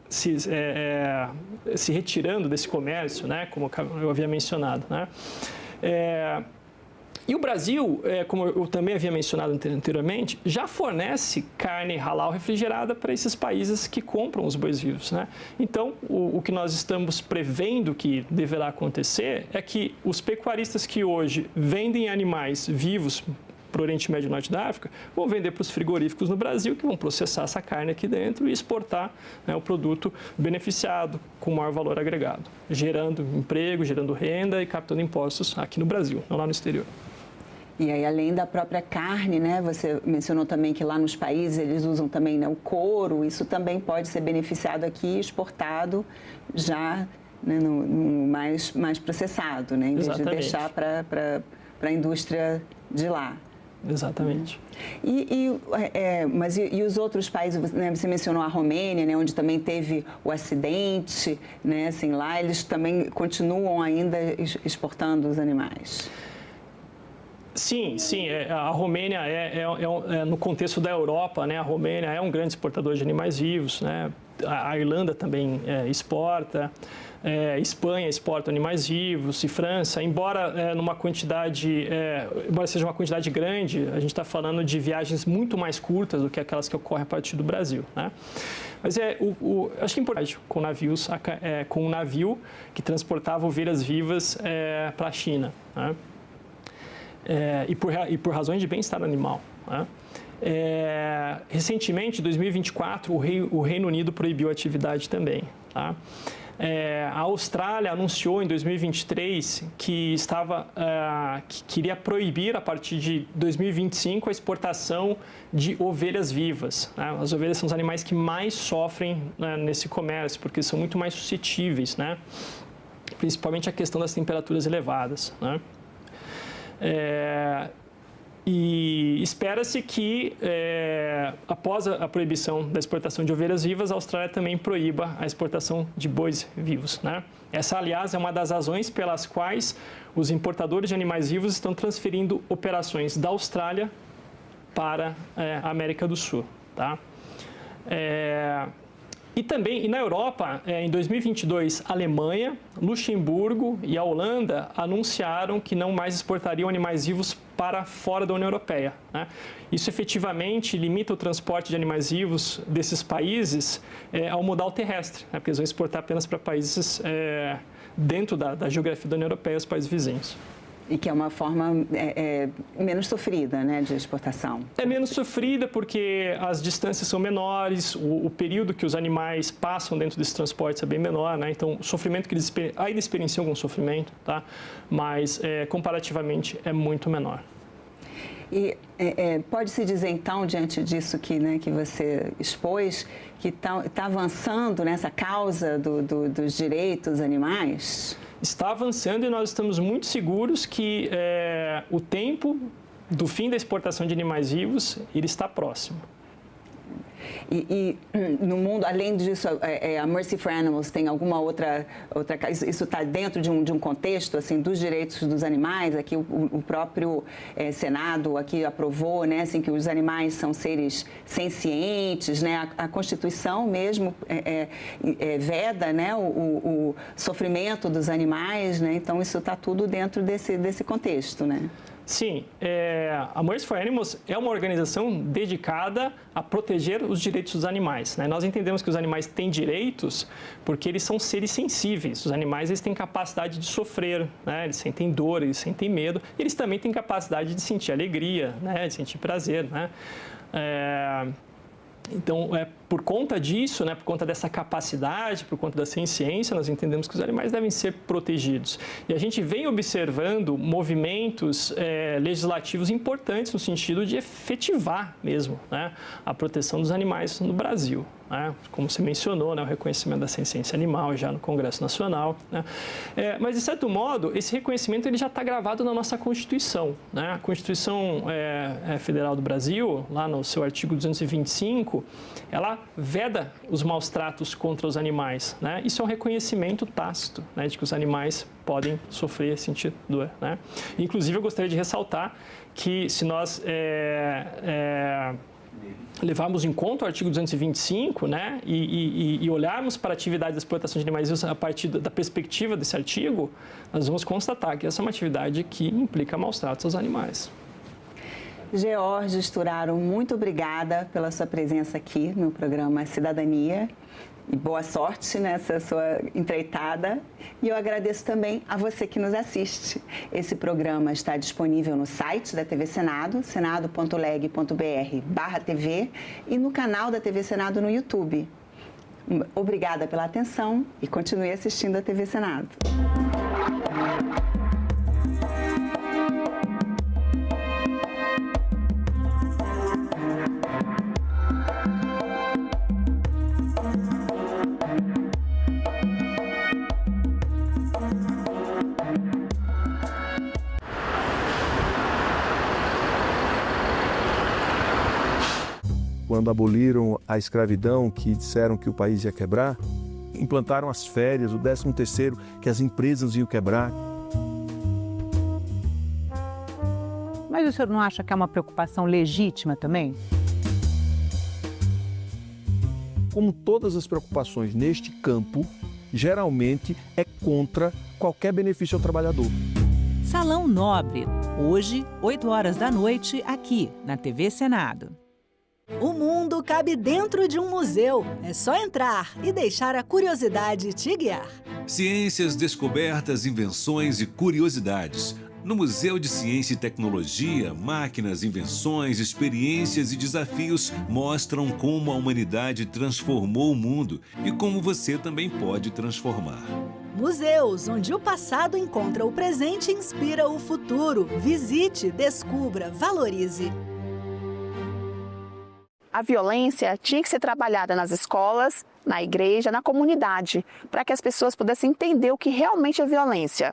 se retirando desse comércio, né? Como eu havia mencionado, né? E o Brasil, como eu também havia mencionado anteriormente, já fornece carne halal refrigerada para esses países que compram os bois vivos, né? Então, o que nós estamos prevendo que deverá acontecer é que os pecuaristas que hoje vendem animais vivos para o Oriente Médio e Norte da África vão vender para os frigoríficos no Brasil, que vão processar essa carne aqui dentro e exportar, né, o produto beneficiado com maior valor agregado, gerando emprego, gerando renda e captando impostos aqui no Brasil, não lá no exterior. E aí, além da própria carne, né, você mencionou também que lá nos países eles usam também, né, o couro, isso também pode ser beneficiado aqui, exportado já, né, no mais processado, né, em vez de deixar para a indústria de lá. Exatamente. Mas os outros países, né, você mencionou a Romênia, né, onde também teve o acidente, né, assim, lá eles também continuam ainda exportando os animais? Sim, a Romênia no contexto da Europa, né, a Romênia é um grande exportador de animais vivos, né, a Irlanda também exporta, Espanha exporta animais vivos e França, embora seja uma quantidade grande, a gente está falando de viagens muito mais curtas do que aquelas que ocorrem a partir do Brasil, né? Mas acho que é importante com navios, com um navio que transportava ovelhas vivas para a China, né? E por razões de bem-estar animal, né? Recentemente, em 2024, o Reino Unido proibiu a atividade também, tá? A Austrália anunciou em 2023 que queria proibir a partir de 2025 a exportação de ovelhas vivas, né? As ovelhas são os animais que mais sofrem, né, nesse comércio, porque são muito mais suscetíveis, né? Principalmente a questão das temperaturas elevadas, né? E espera-se que, após a proibição da exportação de ovelhas vivas, a Austrália também proíba a exportação de bois vivos, né? Essa, aliás, é uma das razões pelas quais os importadores de animais vivos estão transferindo operações da Austrália para a América do Sul, tá? E na Europa, em 2022, a Alemanha, Luxemburgo e a Holanda anunciaram que não mais exportariam animais vivos para fora da União Europeia, né? Isso efetivamente limita o transporte de animais vivos desses países ao modal terrestre, né? Porque eles vão exportar apenas para países dentro da geografia da União Europeia, os países vizinhos. E que é uma forma menos sofrida, né, de exportação. É menos sofrida porque as distâncias são menores, o período que os animais passam dentro desse transporte é bem menor, né? Então, o sofrimento que eles ainda experienciam algum sofrimento, tá? Mas, comparativamente, é muito menor. E pode-se dizer, então, diante disso que você expôs, que está avançando nessa causa dos direitos animais? Está avançando e nós estamos muito seguros que o tempo do fim da exportação de animais vivos ele está próximo. E no mundo, além disso, a Mercy for Animals tem alguma outra isso está dentro de um contexto assim dos direitos dos animais? Aqui o próprio Senado aqui aprovou, né, assim, que os animais são seres sencientes, né? A Constituição mesmo veda, né, o sofrimento dos animais, né? Então isso está tudo dentro desse contexto, né? Sim, a Mercy for Animals é uma organização dedicada a proteger os direitos dos animais, né? Nós entendemos que os animais têm direitos porque eles são seres sensíveis. Os animais eles têm capacidade de sofrer, né? Eles sentem dor, eles sentem medo. E eles também têm capacidade de sentir alegria, né? De sentir prazer, né? Então, por conta disso, por conta dessa capacidade, por conta da ciência, nós entendemos que os animais devem ser protegidos. E a gente vem observando movimentos legislativos importantes no sentido de efetivar mesmo a proteção dos animais no Brasil. Como você mencionou, o reconhecimento da ciência animal já no Congresso Nacional. Mas, de certo modo, esse reconhecimento ele já está gravado na nossa Constituição. A Constituição Federal do Brasil, lá no seu artigo 225, ela veda os maus tratos contra os animais. Isso é um reconhecimento tácito de que os animais podem sofrer, sentir dor. Inclusive, eu gostaria de ressaltar que se nós levarmos em conta o artigo 225, e olharmos para a atividade da exploração de animais a partir da perspectiva desse artigo, nós vamos constatar que essa é uma atividade que implica maus tratos aos animais. George Sturaro, muito obrigada pela sua presença aqui no programa Cidadania. E boa sorte nessa sua empreitada. E eu agradeço também a você que nos assiste. Esse programa está disponível no site da TV Senado, senado.leg.br/TV, e no canal da TV Senado no YouTube. Obrigada pela atenção e continue assistindo a TV Senado. Quando aboliram a escravidão, que disseram que o país ia quebrar, implantaram as férias, o 13º, que as empresas iam quebrar. Mas o senhor não acha que é uma preocupação legítima também? Como todas as preocupações neste campo, geralmente é contra qualquer benefício ao trabalhador. Salão Nobre, hoje, 20h, aqui na TV Senado. O mundo cabe dentro de um museu. É só entrar e deixar a curiosidade te guiar. Ciências, descobertas, invenções e curiosidades. No Museu de Ciência e Tecnologia, máquinas, invenções, experiências e desafios mostram como a humanidade transformou o mundo e como você também pode transformar. Museus, onde o passado encontra o presente e inspira o futuro. Visite, descubra, valorize. A violência tinha que ser trabalhada nas escolas, na igreja, na comunidade, para que as pessoas pudessem entender o que realmente é violência.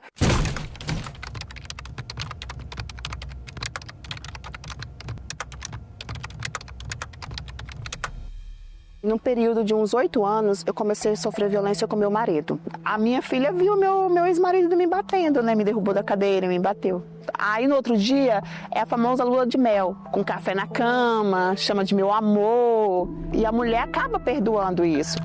Num período de uns 8 anos, eu comecei a sofrer violência com meu marido. A minha filha viu meu ex-marido me batendo, Me derrubou da cadeira, me bateu. Aí no outro dia, é a famosa lua de mel, com café na cama, chama de meu amor. E a mulher acaba perdoando isso.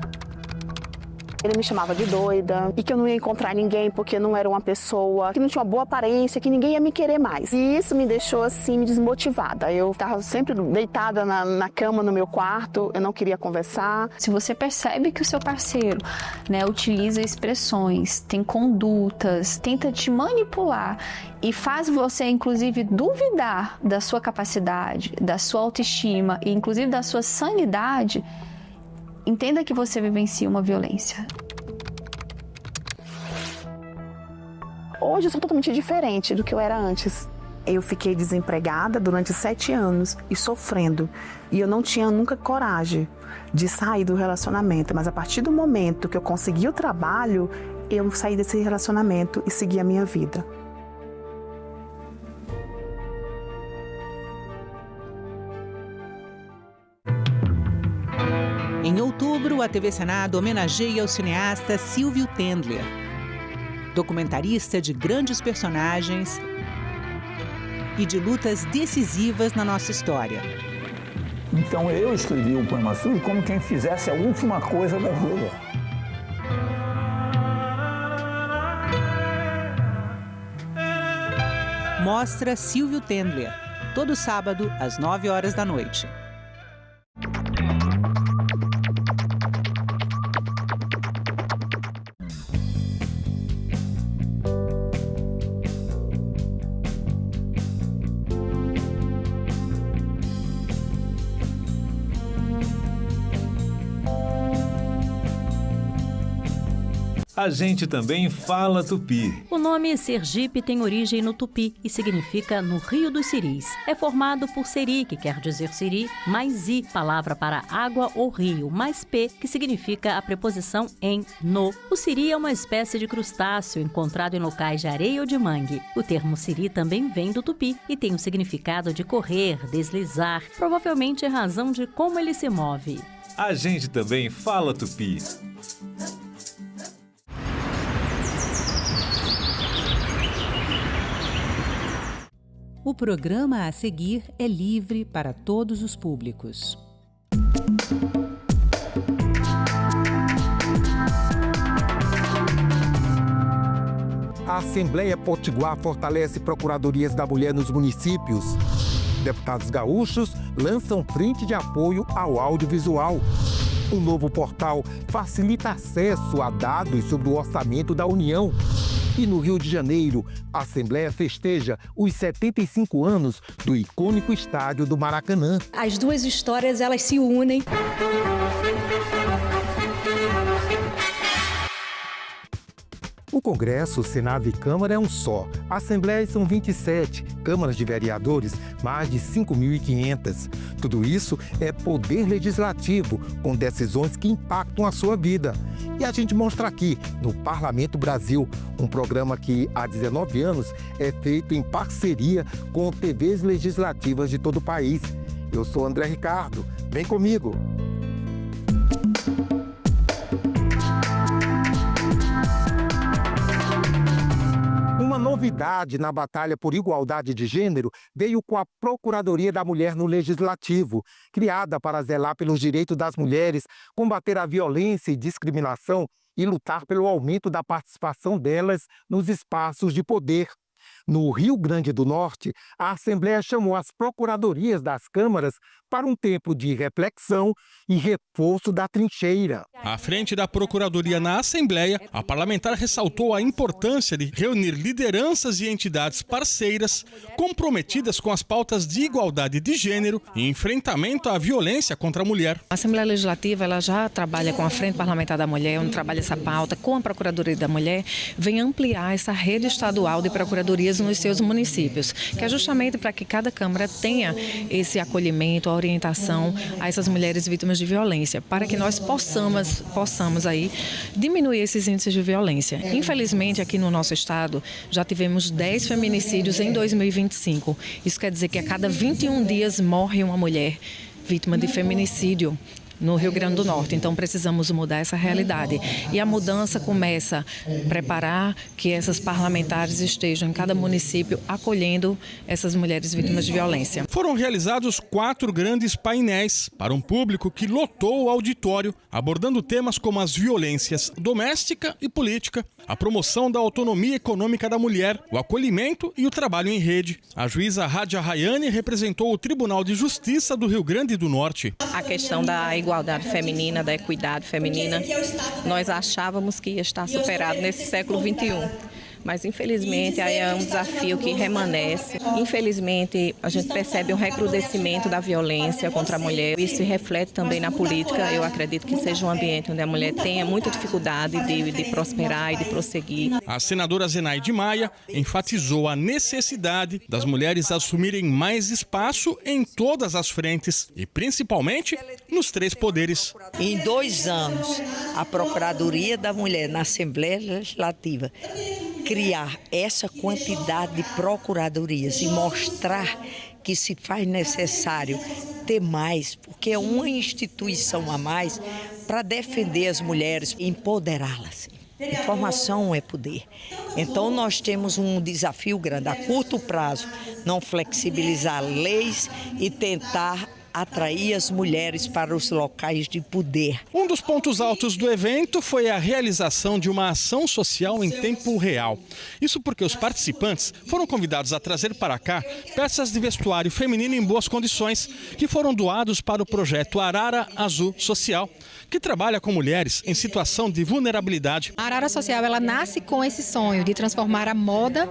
Ele me chamava de doida e que eu não ia encontrar ninguém porque não era uma pessoa que não tinha uma boa aparência, que ninguém ia me querer mais. E isso me deixou assim desmotivada. Eu estava sempre deitada na cama no meu quarto, eu não queria conversar. Se você percebe que o seu parceiro, utiliza expressões, tem condutas, tenta te manipular e faz você, inclusive, duvidar da sua capacidade, da sua autoestima e, inclusive, da sua sanidade, entenda que você vivencia uma violência. Hoje eu sou totalmente diferente do que eu era antes. Eu fiquei desempregada durante 7 anos e sofrendo. E eu não tinha nunca coragem de sair do relacionamento. Mas a partir do momento que eu consegui o trabalho, eu saí desse relacionamento e segui a minha vida. Em outubro, a TV Senado homenageia o cineasta Silvio Tendler, documentarista de grandes personagens e de lutas decisivas na nossa história. Então eu escrevi o poema sujo como quem fizesse a última coisa da vida. Mostra Silvio Tendler, todo sábado às 21h. A gente também fala tupi. O nome Sergipe tem origem no tupi e significa no Rio dos Siris. É formado por seri, que quer dizer siri, mais i, palavra para água ou rio, mais p, que significa a preposição em, no. O siri é uma espécie de crustáceo encontrado em locais de areia ou de mangue. O termo siri também vem do tupi e tem o significado de correr, deslizar, provavelmente em razão de como ele se move. A gente também fala tupi. O programa a seguir é livre para todos os públicos. A Assembleia Potiguar fortalece procuradorias da mulher nos municípios. Deputados gaúchos lançam frente de apoio ao audiovisual. Um novo portal facilita acesso a dados sobre o orçamento da União. E no Rio de Janeiro, a Assembleia festeja os 75 anos do icônico estádio do Maracanã. As duas histórias, elas se unem. O Congresso, Senado e Câmara é um só. Assembleias são 27, câmaras de vereadores, mais de 5.500. Tudo isso é poder legislativo, com decisões que impactam a sua vida. E a gente mostra aqui, no Parlamento Brasil, um programa que há 19 anos é feito em parceria com TVs legislativas de todo o país. Eu sou André Ricardo, vem comigo! Uma novidade na batalha por igualdade de gênero veio com a Procuradoria da Mulher no Legislativo, criada para zelar pelos direitos das mulheres, combater a violência e discriminação e lutar pelo aumento da participação delas nos espaços de poder. No Rio Grande do Norte, a Assembleia chamou as procuradorias das câmaras para um tempo de reflexão e reforço da trincheira. À frente da Procuradoria na Assembleia, a parlamentar ressaltou a importância de reunir lideranças e entidades parceiras comprometidas com as pautas de igualdade de gênero e enfrentamento à violência contra a mulher. A Assembleia Legislativa ela já trabalha com a Frente Parlamentar da Mulher, onde trabalha essa pauta, com a Procuradoria da Mulher, vem ampliar essa rede estadual de procuradorias nos seus municípios, que é justamente para que cada Câmara tenha esse acolhimento, a orientação a essas mulheres vítimas de violência, para que nós possamos aí diminuir esses índices de violência. Infelizmente, aqui no nosso estado, já tivemos 10 feminicídios em 2025. Isso quer dizer que a cada 21 dias morre uma mulher vítima de feminicídio no Rio Grande do Norte. Então precisamos mudar essa realidade. E a mudança começa a preparar que essas parlamentares estejam em cada município acolhendo essas mulheres vítimas de violência. Foram realizados 4 grandes painéis para um público que lotou o auditório, abordando temas como as violências doméstica e política, a promoção da autonomia econômica da mulher, o acolhimento e o trabalho em rede. A juíza Rádia Rayane representou o Tribunal de Justiça do Rio Grande do Norte. A questão da igualdade feminina, da equidade feminina, nós achávamos que ia estar superado nesse século XXI. Mas, infelizmente, aí é um desafio que permanece. Infelizmente, a gente percebe um recrudescimento da violência contra a mulher. Isso se reflete também na política. Eu acredito que seja um ambiente onde a mulher tenha muita dificuldade de prosperar e de prosseguir. A senadora Zenaide Maia enfatizou a necessidade das mulheres assumirem mais espaço em todas as frentes e, principalmente, nos 3 poderes. Em 2 anos, a Procuradoria da Mulher na Assembleia Legislativa criar essa quantidade de procuradorias e mostrar que se faz necessário ter mais, porque é uma instituição a mais para defender as mulheres e empoderá-las. Informação é poder. Então nós temos um desafio grande, a curto prazo, não flexibilizar leis e tentar atrair as mulheres para os locais de poder. Um dos pontos altos do evento foi a realização de uma ação social em tempo real. Isso porque os participantes foram convidados a trazer para cá peças de vestuário feminino em boas condições que foram doados para o projeto Arara Azul Social, que trabalha com mulheres em situação de vulnerabilidade. A Arara Social ela nasce com esse sonho de transformar a moda,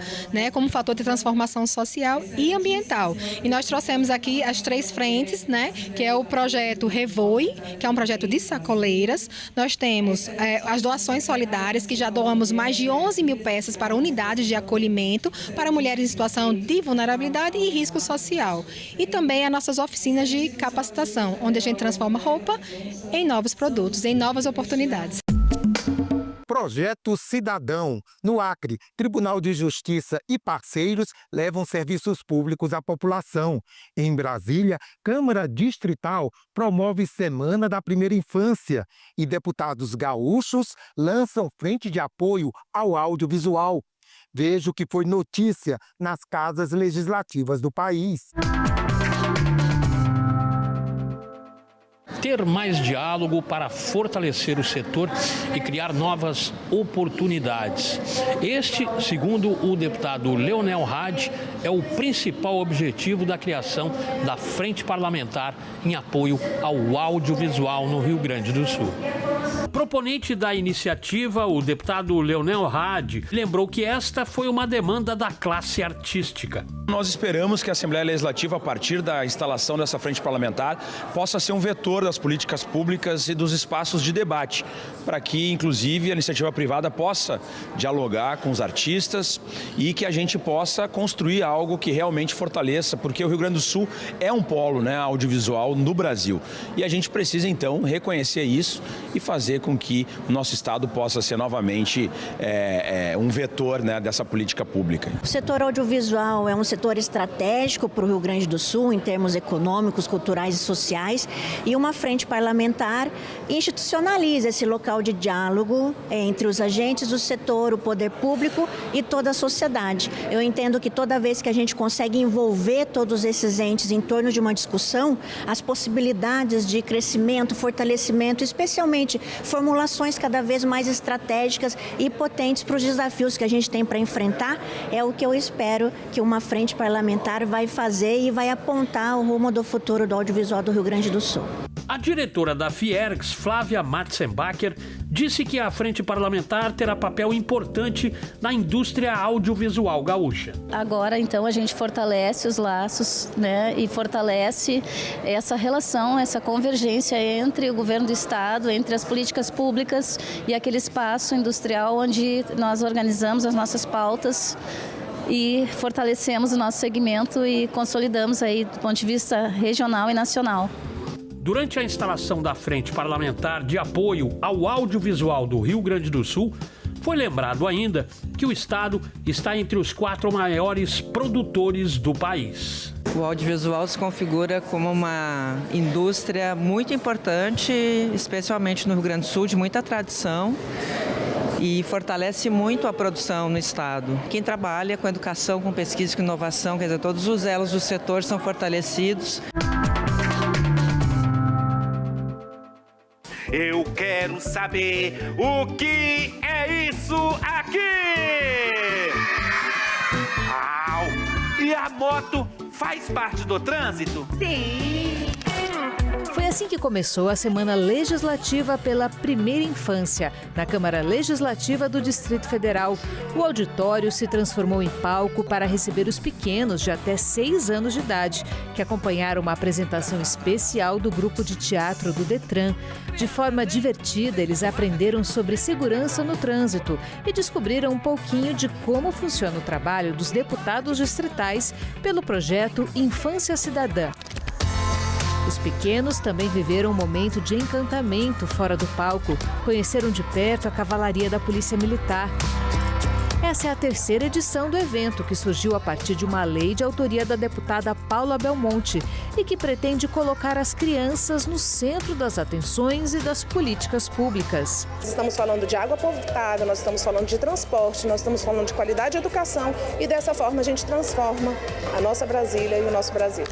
como fator de transformação social e ambiental. E nós trouxemos aqui as 3 frentes, né? Que é o projeto Revoe, que é um projeto de sacoleiras. Nós temos as doações solidárias, que já doamos mais de 11 mil peças para unidades de acolhimento para mulheres em situação de vulnerabilidade e risco social. E também as nossas oficinas de capacitação, onde a gente transforma roupa em novos produtos, em novas oportunidades. Projeto Cidadão. No Acre, Tribunal de Justiça e parceiros levam serviços públicos à população. Em Brasília, Câmara Distrital promove Semana da Primeira Infância e deputados gaúchos lançam frente de apoio ao audiovisual. Veja o que foi notícia nas casas legislativas do país. Ter mais diálogo para fortalecer o setor e criar novas oportunidades. Este, segundo o deputado Leonel Hadi, é o principal objetivo da criação da Frente Parlamentar em apoio ao audiovisual no Rio Grande do Sul. Proponente da iniciativa, o deputado Leonel Hadi lembrou que esta foi uma demanda da classe artística. Nós esperamos que a Assembleia Legislativa, a partir da instalação dessa frente parlamentar, possa ser um vetor das políticas públicas e dos espaços de debate, para que, inclusive, a iniciativa privada possa dialogar com os artistas e que a gente possa construir algo que realmente fortaleça, porque o Rio Grande do Sul é um polo, né, audiovisual no Brasil. E a gente precisa, então, reconhecer isso e fazer com que o nosso Estado possa ser novamente um vetor, né, dessa política pública. O setor audiovisual é um setor estratégico para o Rio Grande do Sul em termos econômicos, culturais e sociais, e uma frente parlamentar institucionaliza esse local de diálogo entre os agentes do setor, o poder público e toda a sociedade. Eu entendo que toda vez que a gente consegue envolver todos esses entes em torno de uma discussão, as possibilidades de crescimento, fortalecimento, especialmente formulações cada vez mais estratégicas e potentes para os desafios que a gente tem para enfrentar, é o que eu espero que uma frente parlamentar vai fazer e vai apontar o rumo do futuro do audiovisual do Rio Grande do Sul. A diretora da Fiergs, Flávia Matzenbacher, disse que a frente parlamentar terá papel importante na indústria audiovisual gaúcha. Agora, então, a gente fortalece os laços, né, e fortalece essa relação, essa convergência entre o governo do Estado, entre as políticas públicas e aquele espaço industrial onde nós organizamos as nossas pautas e fortalecemos o nosso segmento e consolidamos aí do ponto de vista regional e nacional. Durante a instalação da Frente Parlamentar de Apoio ao Audiovisual do Rio Grande do Sul, foi lembrado ainda que o Estado está entre os 4 maiores produtores do país. O audiovisual se configura como uma indústria muito importante, especialmente no Rio Grande do Sul, de muita tradição, e fortalece muito a produção no Estado. Quem trabalha com educação, com pesquisa e com inovação, quer dizer, todos os elos do setor são fortalecidos. Eu quero saber o que é isso aqui! Au! E a moto faz parte do trânsito? Sim! Foi assim que começou a Semana Legislativa pela Primeira Infância, na Câmara Legislativa do Distrito Federal. O auditório se transformou em palco para receber os pequenos de até 6 anos de idade, que acompanharam uma apresentação especial do grupo de teatro do Detran. De forma divertida, eles aprenderam sobre segurança no trânsito e descobriram um pouquinho de como funciona o trabalho dos deputados distritais pelo projeto Infância Cidadã. Os pequenos também viveram um momento de encantamento fora do palco, conheceram de perto a cavalaria da Polícia Militar. Essa é a 3ª edição do evento, que surgiu a partir de uma lei de autoria da deputada Paula Belmonte e que pretende colocar as crianças no centro das atenções e das políticas públicas. Estamos falando de água potável, nós estamos falando de transporte, nós estamos falando de qualidade de educação e dessa forma a gente transforma a nossa Brasília e o nosso Brasil.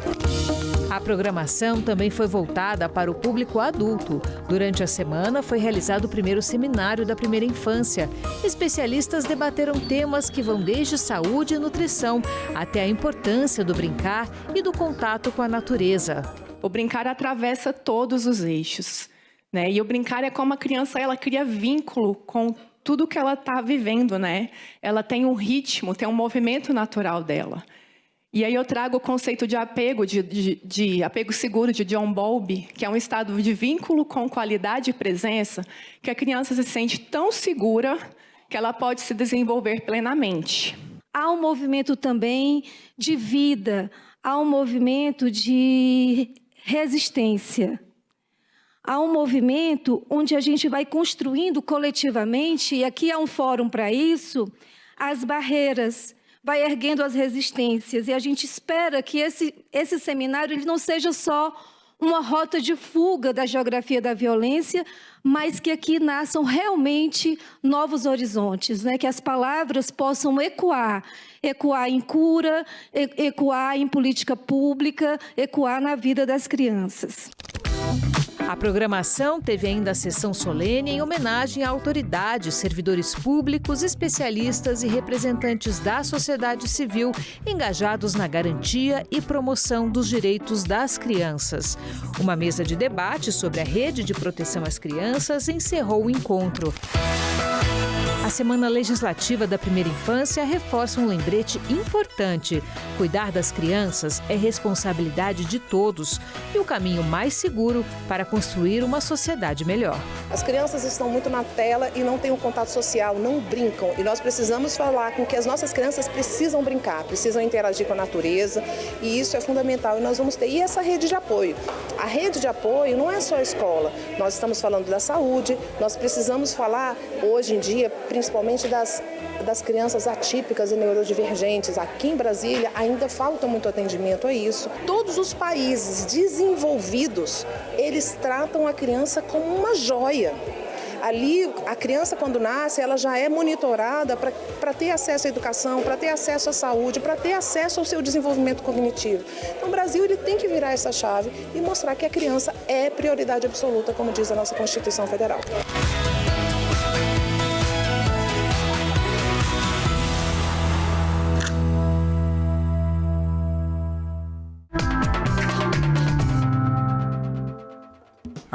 A programação também foi voltada para o público adulto. Durante a semana foi realizado o primeiro seminário da Primeira Infância. Especialistas debateram temas que vão desde saúde e nutrição até a importância do brincar e do contato com a natureza. O brincar atravessa todos os eixos, né? E o brincar é como a criança, ela cria vínculo com tudo que ela está vivendo, né? Ela tem um ritmo, tem um movimento natural dela. E aí eu trago o conceito de apego, de apego seguro de John Bowlby, que é um estado de vínculo com qualidade e presença, que a criança se sente tão segura que ela pode se desenvolver plenamente. Há um movimento também de vida, há um movimento de resistência. Há um movimento onde a gente vai construindo coletivamente, e aqui há um fórum para isso, as barreiras, vai erguendo as resistências. E a gente espera que esse seminário ele não seja só uma rota de fuga da geografia da violência, mas que aqui nasçam realmente novos horizontes, né? Que as palavras possam ecoar em cura, ecoar em política pública, ecoar na vida das crianças. A programação teve ainda a sessão solene em homenagem a autoridades, servidores públicos, especialistas e representantes da sociedade civil engajados na garantia e promoção dos direitos das crianças. Uma mesa de debate sobre a rede de proteção às crianças encerrou o encontro. A Semana Legislativa da Primeira Infância reforça um lembrete importante. Cuidar das crianças é responsabilidade de todos e o caminho mais seguro para construir uma sociedade melhor. As crianças estão muito na tela e não têm um contato social, não brincam. E nós precisamos falar com que as nossas crianças precisam brincar, precisam interagir com a natureza, e isso é fundamental. E nós vamos ter. E essa rede de apoio? A rede de apoio não é só a escola. Nós estamos falando da saúde, nós precisamos falar, hoje em dia, principalmente das crianças atípicas e neurodivergentes. Aqui em Brasília ainda falta muito atendimento a isso. Todos os países desenvolvidos, eles tratam a criança como uma joia. Ali, a criança, quando nasce, ela já é monitorada para ter acesso à educação, para ter acesso à saúde, para ter acesso ao seu desenvolvimento cognitivo. Então, o Brasil ele tem que virar essa chave e mostrar que a criança é prioridade absoluta, como diz a nossa Constituição Federal.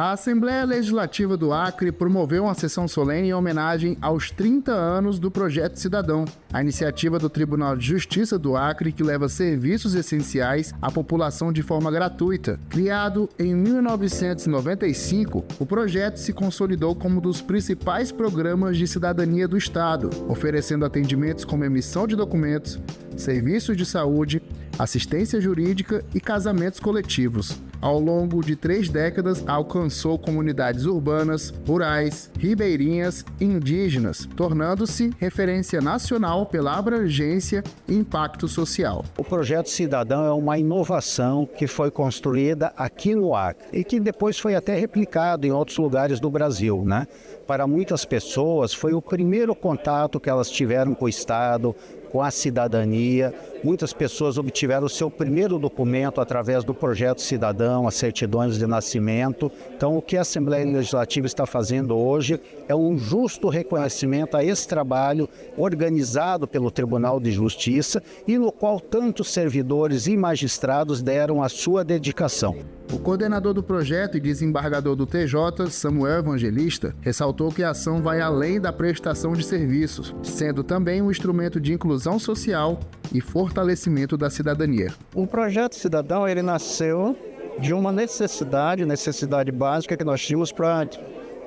A Assembleia Legislativa do Acre promoveu uma sessão solene em homenagem aos 30 anos do Projeto Cidadão, a iniciativa do Tribunal de Justiça do Acre que leva serviços essenciais à população de forma gratuita. Criado em 1995, o projeto se consolidou como um dos principais programas de cidadania do Estado, oferecendo atendimentos como emissão de documentos, serviços de saúde, assistência jurídica e casamentos coletivos. Ao longo de 3 décadas, alcançou comunidades urbanas, rurais, ribeirinhas e indígenas, tornando-se referência nacional pela abrangência e impacto social. O Projeto Cidadão é uma inovação que foi construída aqui no Acre e que depois foi até replicado em outros lugares do Brasil, né? Para muitas pessoas, foi o primeiro contato que elas tiveram com o Estado, com a cidadania. Muitas pessoas obtiveram o seu primeiro documento através do Projeto Cidadão, as certidões de nascimento. Então, o que a Assembleia Legislativa está fazendo hoje é um justo reconhecimento a esse trabalho organizado pelo Tribunal de Justiça e no qual tantos servidores e magistrados deram a sua dedicação. O coordenador do projeto e desembargador do TJ, Samuel Evangelista, ressaltou que a ação vai além da prestação de serviços, sendo também um instrumento de inclusão social e fortalecimento da cidadania. O Projeto Cidadão ele nasceu de uma necessidade básica que nós tínhamos para,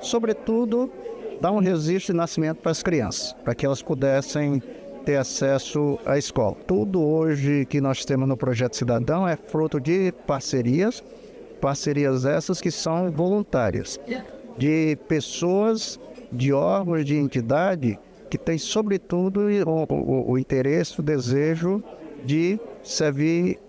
sobretudo, dar um registro de nascimento para as crianças, para que elas pudessem ter acesso à escola. Tudo hoje que nós temos no Projeto Cidadão é fruto de parcerias essas que são voluntárias, de pessoas, de órgãos, de entidade que têm, sobretudo, o interesse, o desejo de servir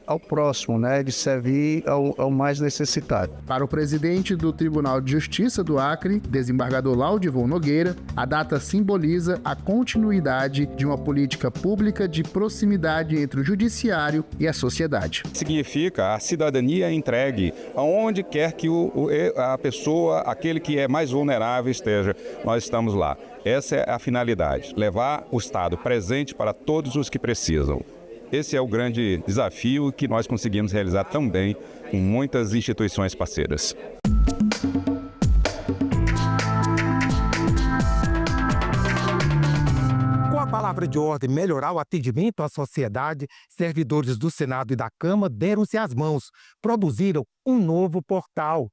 ao próximo, né? De servir ao mais necessitado. Para o presidente do Tribunal de Justiça do Acre, desembargador Laudivon Nogueira, a data simboliza a continuidade de uma política pública de proximidade entre o judiciário e a sociedade. Significa a cidadania entregue aonde quer que a pessoa, aquele que é mais vulnerável esteja, nós estamos lá. Essa é a finalidade, levar o Estado presente para todos os que precisam. Esse é o grande desafio que nós conseguimos realizar também com muitas instituições parceiras. Com a palavra palavra de ordem melhorar o atendimento à sociedade, servidores do Senado e da Câmara deram-se as mãos, produziram um novo portal.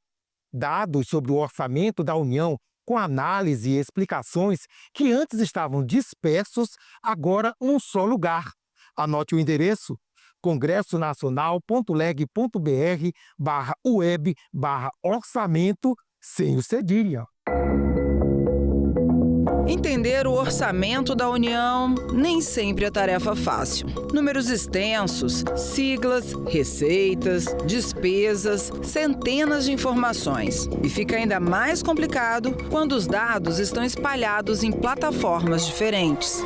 Dados sobre o orçamento da União, com análise e explicações que antes estavam dispersos, agora num só lugar. Anote o endereço: congressonacional.leg.br/web/orçamento, sem o cedilha. Entender o orçamento da União nem sempre é tarefa fácil. Números extensos, siglas, receitas, despesas, centenas de informações. E fica ainda mais complicado quando os dados estão espalhados em plataformas diferentes.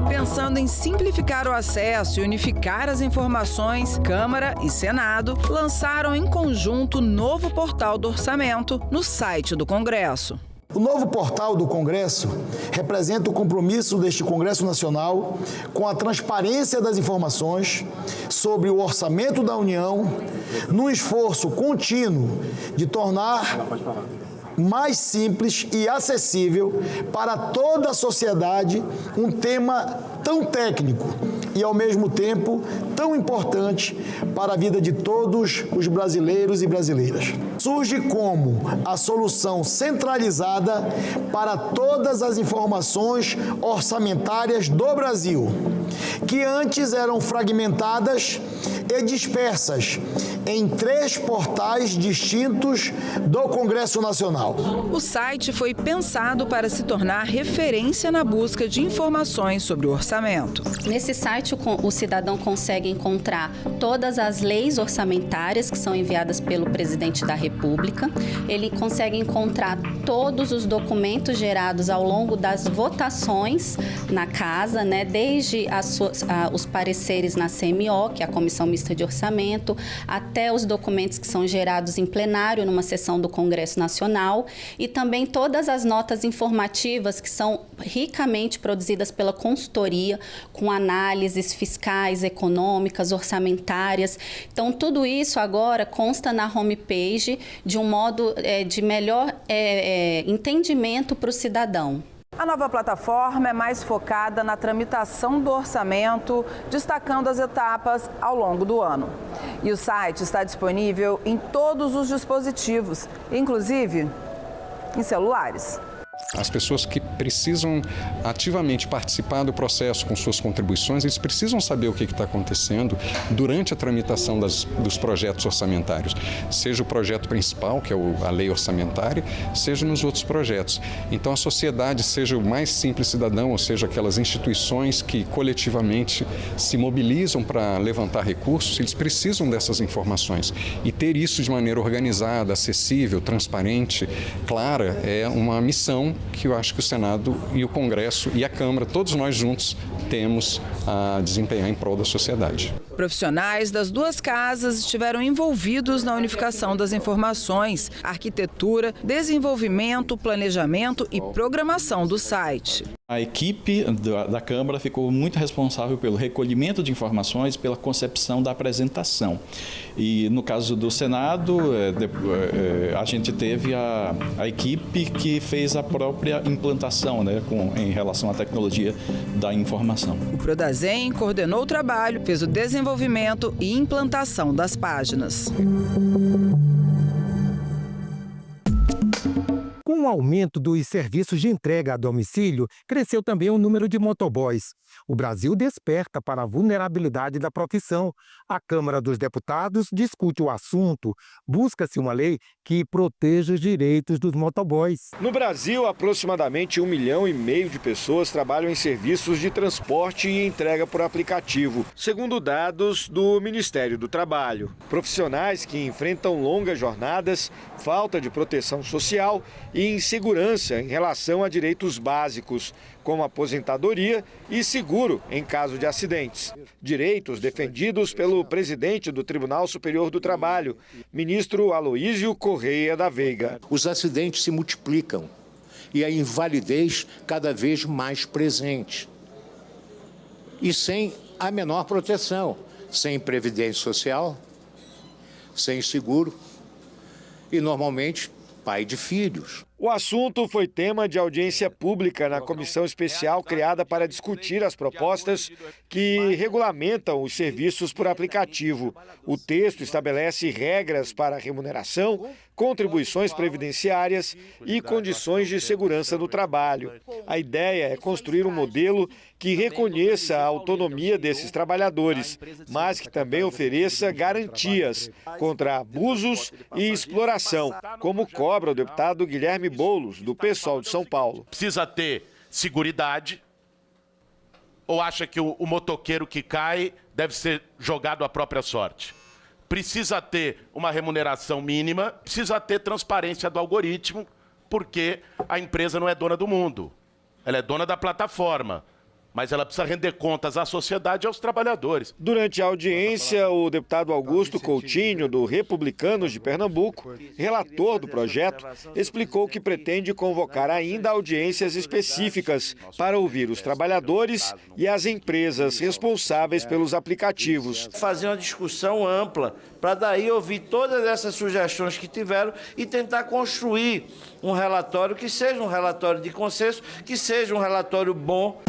Pensando em simplificar o acesso e unificar as informações, Câmara e Senado lançaram em conjunto o novo portal do orçamento no site do Congresso. O novo portal do Congresso representa o compromisso deste Congresso Nacional com a transparência das informações sobre o orçamento da União, num esforço contínuo de tornar mais simples e acessível para toda a sociedade um tema tão técnico e, ao mesmo tempo, tão importante para a vida de todos os brasileiros e brasileiras. Surge como a solução centralizada para todas as informações orçamentárias do Brasil, que antes eram fragmentadas e dispersas em 3 portais distintos do Congresso Nacional. O site foi pensado para se tornar referência na busca de informações sobre o orçamento. Nesse site, o cidadão consegue encontrar todas as leis orçamentárias que são enviadas pelo presidente da República. Ele consegue encontrar todos os documentos gerados ao longo das votações na casa, né? Desde os pareceres na CMO, que é a Comissão Mista de Orçamento, até os documentos que são gerados em plenário numa sessão do Congresso Nacional, e também todas as notas informativas que são ricamente produzidas pela consultoria, com análises fiscais, econômicas, orçamentárias. Então, tudo isso agora consta na homepage de um modo de melhor entendimento para o cidadão. A nova plataforma é mais focada na tramitação do orçamento, destacando as etapas ao longo do ano. E o site está disponível em todos os dispositivos, inclusive em celulares. As pessoas que precisam ativamente participar do processo com suas contribuições, eles precisam saber o que está acontecendo durante a tramitação dos projetos orçamentários, seja o projeto principal, que é a lei orçamentária, seja nos outros projetos. Então, a sociedade, seja o mais simples cidadão, ou seja, aquelas instituições que coletivamente se mobilizam para levantar recursos, eles precisam dessas informações. E ter isso de maneira organizada, acessível, transparente, clara, é uma missão que eu acho que o Senado e o Congresso e a Câmara, todos nós juntos, temos a desempenhar em prol da sociedade. Profissionais das duas casas estiveram envolvidos na unificação das informações, arquitetura, desenvolvimento, planejamento e programação do site. A equipe da Câmara ficou muito responsável pelo recolhimento de informações, pela concepção da apresentação. E no caso do Senado, a gente teve a equipe que fez a própria implantação, né, em relação à tecnologia da informação. O Prodazem coordenou o trabalho, fez o desenvolvimento e implantação das páginas. Com o aumento dos serviços de entrega a domicílio, cresceu também o número de motoboys. O Brasil desperta para a vulnerabilidade da profissão. A Câmara dos Deputados discute o assunto. Busca-se uma lei que proteja os direitos dos motoboys. No Brasil, aproximadamente 1,5 milhão de pessoas trabalham em serviços de transporte e entrega por aplicativo, segundo dados do Ministério do Trabalho. Profissionais que enfrentam longas jornadas, falta de proteção social e insegurança em relação a direitos básicos, como aposentadoria e seguro em caso de acidentes. Direitos defendidos pelo presidente do Tribunal Superior do Trabalho, ministro Aloísio Correia da Veiga. Os acidentes se multiplicam e a invalidez cada vez mais presente. E sem a menor proteção, sem previdência social, sem seguro e, normalmente, pai de filhos. O assunto foi tema de audiência pública na comissão especial criada para discutir as propostas que regulamentam os serviços por aplicativo. O texto estabelece regras para remuneração, contribuições previdenciárias e condições de segurança no trabalho. A ideia é construir um modelo que reconheça a autonomia desses trabalhadores, mas que também ofereça garantias contra abusos e exploração, como cobra o deputado Guilherme Boulos, do PSOL de São Paulo. Precisa ter seguridade, ou acha que o motoqueiro que cai deve ser jogado à própria sorte? Precisa ter uma remuneração mínima, precisa ter transparência do algoritmo, porque a empresa não é dona do mundo, ela é dona da plataforma. Mas ela precisa render contas à sociedade e aos trabalhadores. Durante a audiência, o deputado Augusto Coutinho, do Republicanos de Pernambuco, relator do projeto, explicou que pretende convocar ainda audiências específicas para ouvir os trabalhadores e as empresas responsáveis pelos aplicativos. Fazer uma discussão ampla, para daí ouvir todas essas sugestões que tiveram e tentar construir um relatório que seja um relatório de consenso, que seja um relatório bom.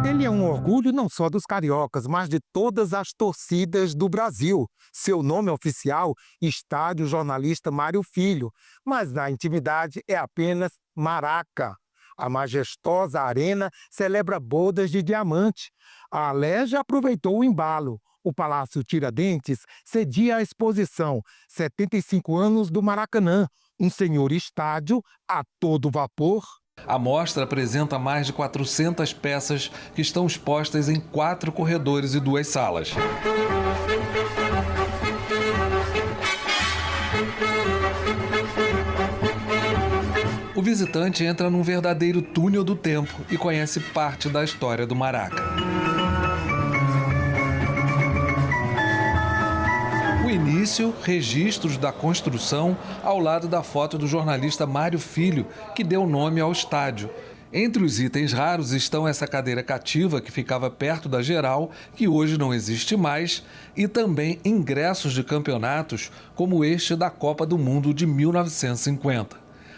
Ele é um orgulho não só dos cariocas, mas de todas as torcidas do Brasil. Seu nome oficial, Estádio Jornalista Mário Filho, mas na intimidade é apenas Maraca. A majestosa arena celebra bodas de diamante. A Alerj aproveitou o embalo. O Palácio Tiradentes cedia a exposição 75 anos do Maracanã, um senhor estádio a todo vapor. A mostra apresenta mais de 400 peças que estão expostas em 4 corredores e 2 salas. O visitante entra num verdadeiro túnel do tempo e conhece parte da história do Maraca. O início, registros da construção, ao lado da foto do jornalista Mário Filho, que deu nome ao estádio. Entre os itens raros estão essa cadeira cativa que ficava perto da geral, que hoje não existe mais, e também ingressos de campeonatos como este da Copa do Mundo de 1950.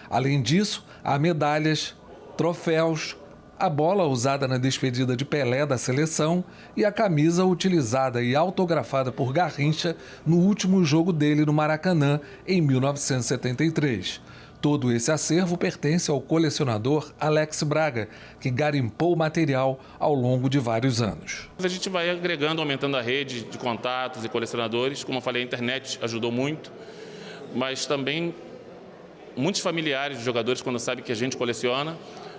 Além disso, há medalhas, troféus, a bola usada na despedida de Pelé da seleção e a camisa utilizada e autografada por Garrincha no último jogo dele no Maracanã, em 1973. Todo esse acervo pertence ao colecionador Alex Braga, que garimpou o material ao longo de vários anos. A gente vai agregando, aumentando a rede de contatos e colecionadores. Como eu falei, a internet ajudou muito, mas também muitos familiares de jogadores, quando sabem que a gente coleciona,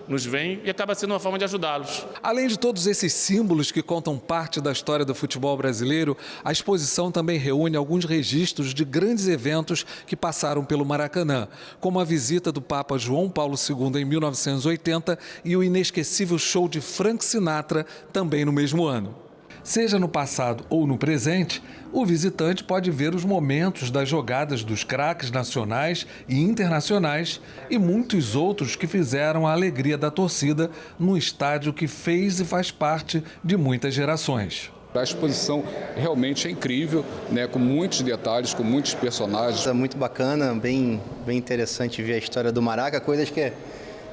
nos veem e acaba sendo uma forma de ajudá-los. Além de todos esses símbolos que contam parte da história do futebol brasileiro, a exposição também reúne alguns registros de grandes eventos que passaram pelo Maracanã, como a visita do Papa João Paulo II em 1980 e o inesquecível show de Frank Sinatra também no mesmo ano. Seja no passado ou no presente, o visitante pode ver os momentos das jogadas dos craques nacionais e internacionais e muitos outros que fizeram a alegria da torcida no estádio que fez e faz parte de muitas gerações. A exposição realmente é incrível, né, com muitos detalhes, com muitos personagens. É muito bacana, bem interessante ver a história do Maraca, coisas que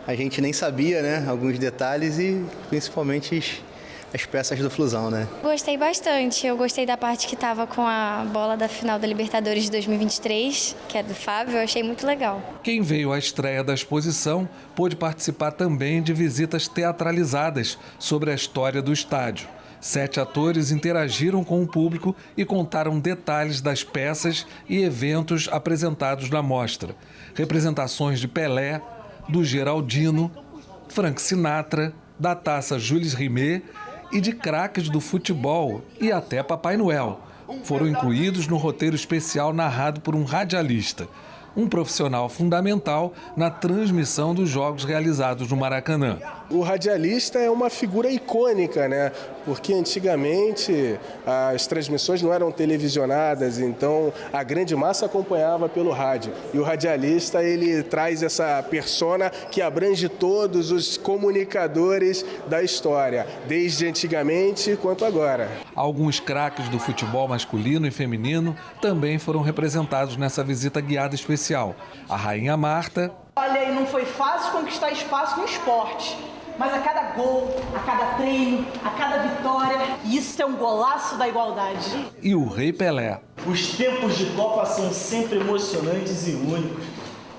a gente nem sabia, né, alguns detalhes e principalmente as peças do Flusão, né? Gostei bastante. Eu gostei da parte que estava com a bola da final da Libertadores de 2023, que é do Fábio, eu achei muito legal. Quem veio à estreia da exposição pôde participar também de visitas teatralizadas sobre a história do estádio. 7 atores interagiram com o público e contaram detalhes das peças e eventos apresentados na mostra. Representações de Pelé, do Geraldino, Frank Sinatra, da taça Jules Rimet e de craques do futebol e até Papai Noel. Foram incluídos no roteiro especial narrado por um radialista. um profissional fundamental na transmissão dos jogos realizados no Maracanã. O radialista é uma figura icônica, né? Porque antigamente as transmissões não eram televisionadas, então a grande massa acompanhava pelo rádio. E o radialista, ele traz essa persona que abrange todos os comunicadores da história, desde antigamente quanto agora. Alguns craques do futebol masculino e feminino também foram representados nessa visita guiada especial. A Rainha Marta. Olha, e não foi fácil conquistar espaço no esporte. Mas a cada gol, a cada treino, a cada vitória, isso é um golaço da igualdade. E o Rei Pelé. Os tempos de Copa são sempre emocionantes e únicos.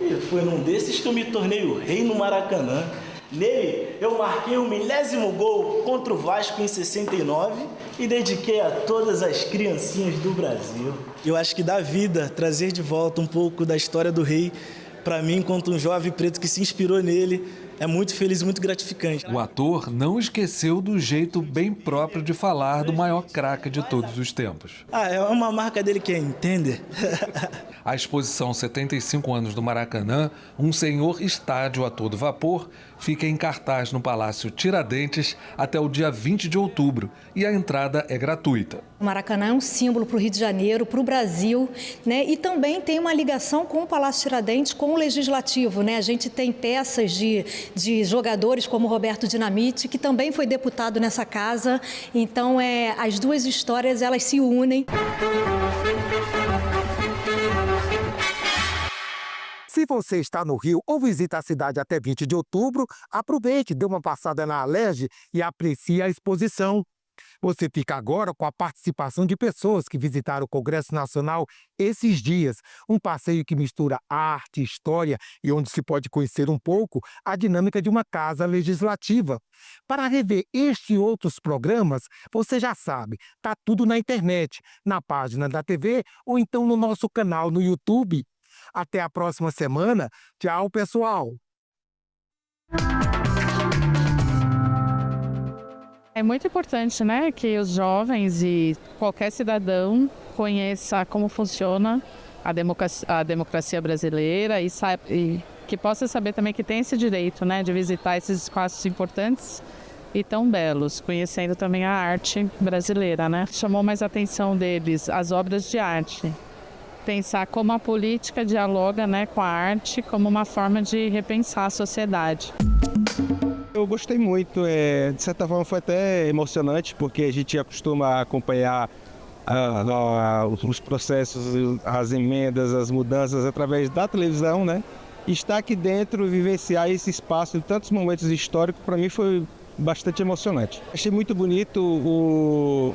E foi num desses que eu me tornei o rei no Maracanã. Nele, eu marquei o 1000º gol contra o Vasco em 69 e dediquei a todas as criancinhas do Brasil. Eu acho que dá vida trazer de volta um pouco da história do rei para mim, enquanto um jovem preto que se inspirou nele. É muito feliz e muito gratificante. O ator não esqueceu do jeito bem próprio de falar do maior craque de todos os tempos. É uma marca dele que é entender. A exposição 75 anos do Maracanã, um senhor estádio a todo vapor, fica em cartaz no Palácio Tiradentes até o dia 20 de outubro e a entrada é gratuita. O Maracanã é um símbolo para o Rio de Janeiro, para o Brasil, né? E também tem uma ligação com o Palácio Tiradentes, com o Legislativo, né? A gente tem peças de jogadores como Roberto Dinamite, que também foi deputado nessa casa. Então, as duas histórias, elas se unem. Se você está no Rio ou visita a cidade até 20 de outubro, aproveite, dê uma passada na Alerj e aprecie a exposição. Você fica agora com a participação de pessoas que visitaram o Congresso Nacional esses dias. Um passeio que mistura arte, história e onde se pode conhecer um pouco a dinâmica de uma casa legislativa. Para rever este e outros programas, você já sabe, tá tudo na internet, na página da TV ou então no nosso canal no YouTube. Até a próxima semana. Tchau, pessoal! É muito importante, né, que os jovens e qualquer cidadão conheça como funciona a democracia brasileira e que possa saber também que tem esse direito, né, de visitar esses espaços importantes e tão belos, conhecendo também a arte brasileira, né. Chamou mais a atenção deles as obras de arte. Pensar como a política dialoga, né, com a arte como uma forma de repensar a sociedade. Eu gostei muito, de certa forma foi até emocionante, porque a gente acostuma acompanhar os processos, as emendas, as mudanças através da televisão, né? E estar aqui dentro, vivenciar esse espaço em tantos momentos históricos, para mim foi bastante emocionante. Achei muito bonito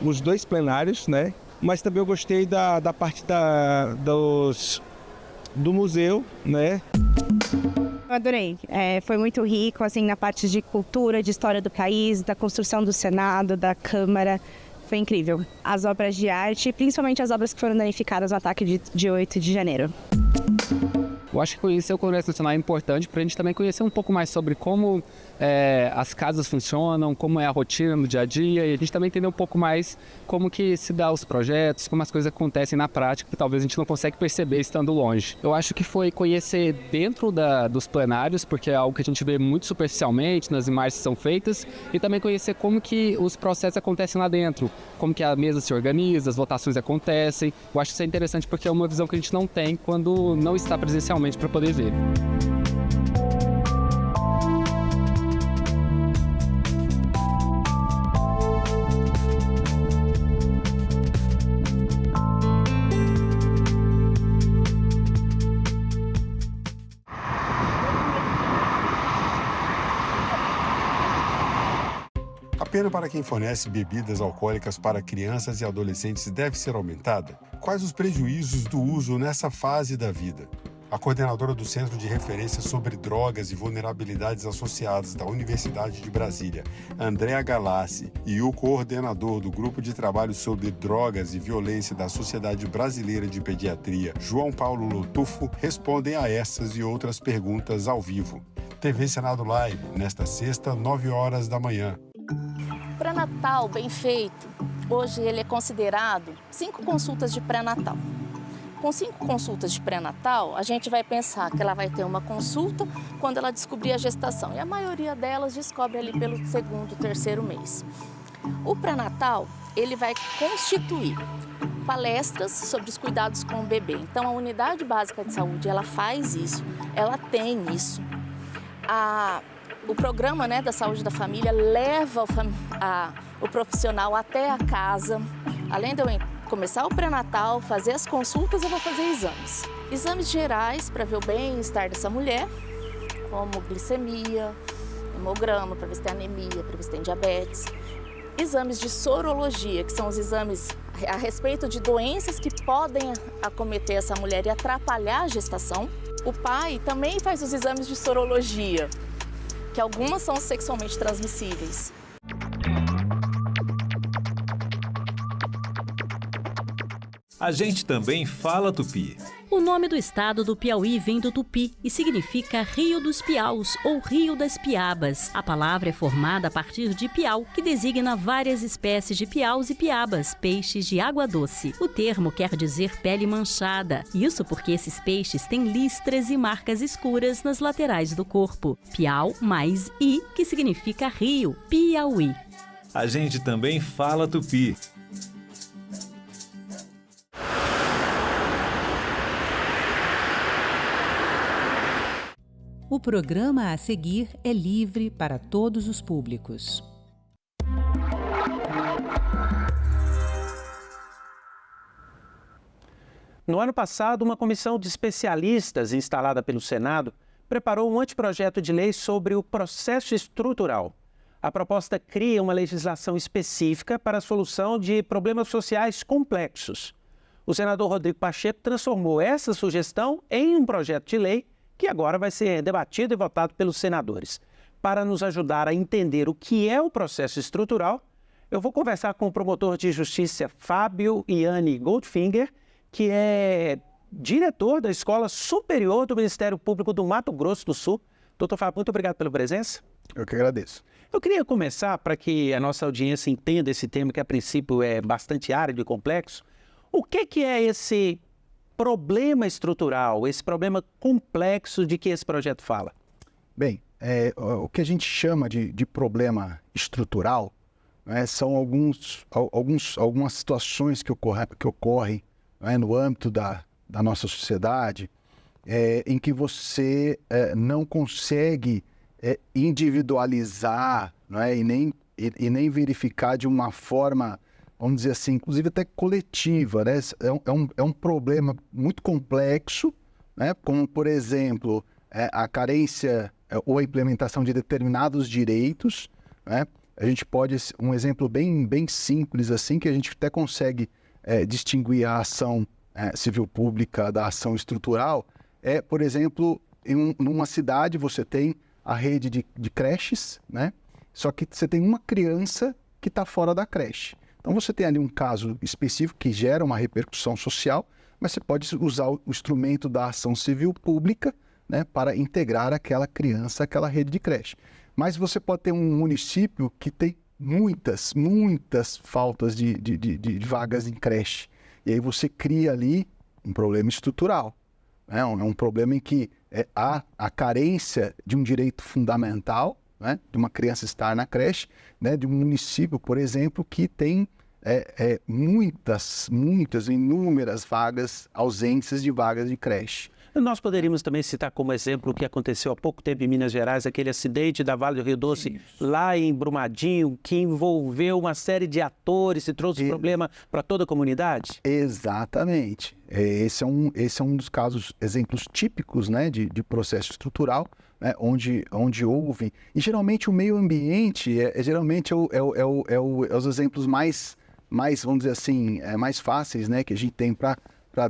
os dois plenários, né? Mas também eu gostei da parte do museu, né? Eu adorei. Foi muito rico, assim, na parte de cultura, de história do país, da construção do Senado, da Câmara. Foi incrível. As obras de arte, principalmente as obras que foram danificadas no ataque de 8 de janeiro. Eu acho que conhecer o Congresso Nacional é importante para a gente também conhecer um pouco mais sobre como as casas funcionam, como é a rotina no dia a dia, e a gente também entender um pouco mais como que se dá os projetos, como as coisas acontecem na prática, que talvez a gente não consegue perceber estando longe. Eu acho que foi conhecer dentro dos plenários, porque é algo que a gente vê muito superficialmente nas imagens que são feitas, e também conhecer como que os processos acontecem lá dentro, como que a mesa se organiza, as votações acontecem. Eu acho que isso é interessante porque é uma visão que a gente não tem quando não está presencialmente para poder ver. A pena para quem fornece bebidas alcoólicas para crianças e adolescentes deve ser aumentada? Quais os prejuízos do uso nessa fase da vida? A coordenadora do Centro de Referência sobre Drogas e Vulnerabilidades Associadas da Universidade de Brasília, Andréa Galassi, e o coordenador do Grupo de Trabalho sobre Drogas e Violência da Sociedade Brasileira de Pediatria, João Paulo Lotufo, respondem a essas e outras perguntas ao vivo. TV Senado Live, nesta sexta, 9 horas da manhã. Pré-natal bem feito, hoje ele é considerado 5 consultas de pré-natal. Com 5 consultas de pré-natal, a gente vai pensar que ela vai ter uma consulta quando ela descobrir a gestação. E a maioria delas descobre ali pelo 2º, 3º mês. O pré-natal, ele vai constituir palestras sobre os cuidados com o bebê. Então, a unidade básica de saúde, ela faz isso, ela tem isso. O programa, né, da saúde da família leva o profissional até a casa. Além de eu começar o pré-natal, fazer as consultas, eu vou fazer exames. Exames gerais para ver o bem-estar dessa mulher, como glicemia, hemograma, para ver se tem anemia, para ver se tem diabetes. Exames de sorologia, que são os exames a respeito de doenças que podem acometer essa mulher e atrapalhar a gestação. O pai também faz os exames de sorologia, que algumas são sexualmente transmissíveis. A gente também fala tupi. O nome do estado do Piauí vem do tupi e significa Rio dos Piaus ou Rio das Piabas. A palavra é formada a partir de piau, que designa várias espécies de piaus e piabas, peixes de água doce. O termo quer dizer pele manchada. Isso porque esses peixes têm listras e marcas escuras nas laterais do corpo. Piau mais i, que significa rio, Piauí. A gente também fala tupi. O programa a seguir é livre para todos os públicos. No ano passado, uma comissão de especialistas instalada pelo Senado preparou um anteprojeto de lei sobre o processo estrutural. A proposta cria uma legislação específica para a solução de problemas sociais complexos. O senador Rodrigo Pacheco transformou essa sugestão em um projeto de lei que agora vai ser debatido e votado pelos senadores. Para nos ajudar a entender o que é o processo estrutural, eu vou conversar com o promotor de justiça Fábio Iane Goldfinger, que é diretor da Escola Superior do Ministério Público do Mato Grosso do Sul. Doutor Fábio, muito obrigado pela presença. Eu que agradeço. Eu queria começar, para que a nossa audiência entenda esse tema, que a princípio é bastante árido e complexo. O que é esse problema estrutural, esse problema complexo de que esse projeto fala? Bem, o que a gente chama de problema estrutural, né, são algumas situações que ocorrem né, no âmbito da nossa sociedade, em que você não consegue individualizar, né, e nem verificar de uma forma, vamos dizer assim, inclusive até coletiva, né? É um problema muito complexo, né? Como, por exemplo, a carência ou a implementação de determinados direitos, né? A gente pode, um exemplo bem simples, assim, que a gente até consegue distinguir a ação civil pública da ação estrutural, por exemplo, numa cidade você tem a rede de creches, né? Só que você tem uma criança que está fora da creche. Então você tem ali um caso específico que gera uma repercussão social, mas você pode usar o instrumento da ação civil pública, né, para integrar aquela criança àquela rede de creche. Mas você pode ter um município que tem muitas faltas de vagas em creche. E aí você cria ali um problema estrutural. Né? É um problema em que há a carência de um direito fundamental, né, de uma criança estar na creche, né, de um município, por exemplo, que tem inúmeras vagas, ausências de vagas de creche. Nós poderíamos também citar como exemplo o que aconteceu há pouco tempo em Minas Gerais, aquele acidente da Vale do Rio Doce, lá em Brumadinho, que envolveu uma série de atores e trouxe problema para toda a comunidade? Exatamente. Esse é um dos casos, exemplos típicos, né, de processo estrutural, né, onde houve... E geralmente o meio ambiente os exemplos mais, vamos dizer assim, mais fáceis, né, que a gente tem para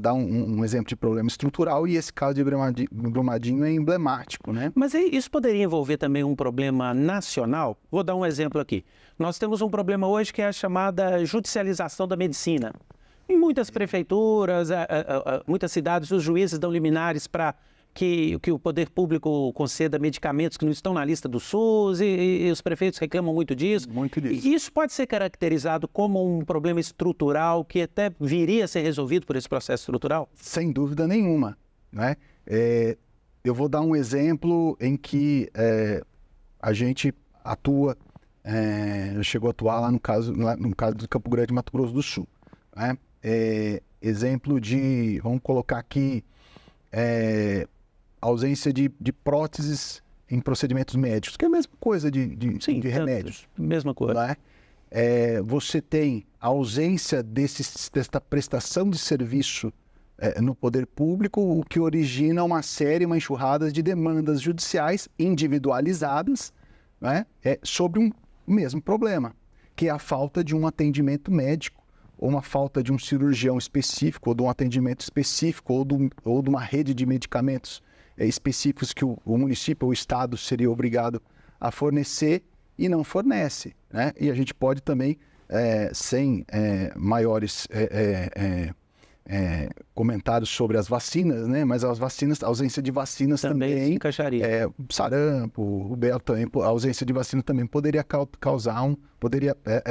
dar um exemplo de problema estrutural, e esse caso de Brumadinho é emblemático, né? Mas isso poderia envolver também um problema nacional? Vou dar um exemplo aqui. Nós temos um problema hoje que é a chamada judicialização da medicina. Em muitas prefeituras, muitas cidades, os juízes dão liminares para que o poder público conceda medicamentos que não estão na lista do SUS e os prefeitos reclamam muito disso. Muito disso. E isso pode ser caracterizado como um problema estrutural que até viria a ser resolvido por esse processo estrutural? Sem dúvida nenhuma, né? Eu vou dar um exemplo em que a gente atua, chegou a atuar lá no caso do Campo Grande, Mato Grosso do Sul, né? Exemplo de, vamos colocar aqui, ausência de próteses em procedimentos médicos, que é a mesma coisa de remédios. Mesma coisa. Né? Você tem a ausência desta prestação de serviço no poder público, o que origina uma enxurrada de demandas judiciais individualizadas, né? Sobre um mesmo problema, que é a falta de um atendimento médico, ou uma falta de um cirurgião específico, ou de um atendimento específico, ou de uma rede de medicamentos específicos que o município ou o estado seria obrigado a fornecer e não fornece, né? E a gente pode também, sem maiores comentários sobre as vacinas, né? Mas as vacinas, a ausência de vacinas também encaixaria. Sarampo, rubéola também, a ausência de vacina também poderia causar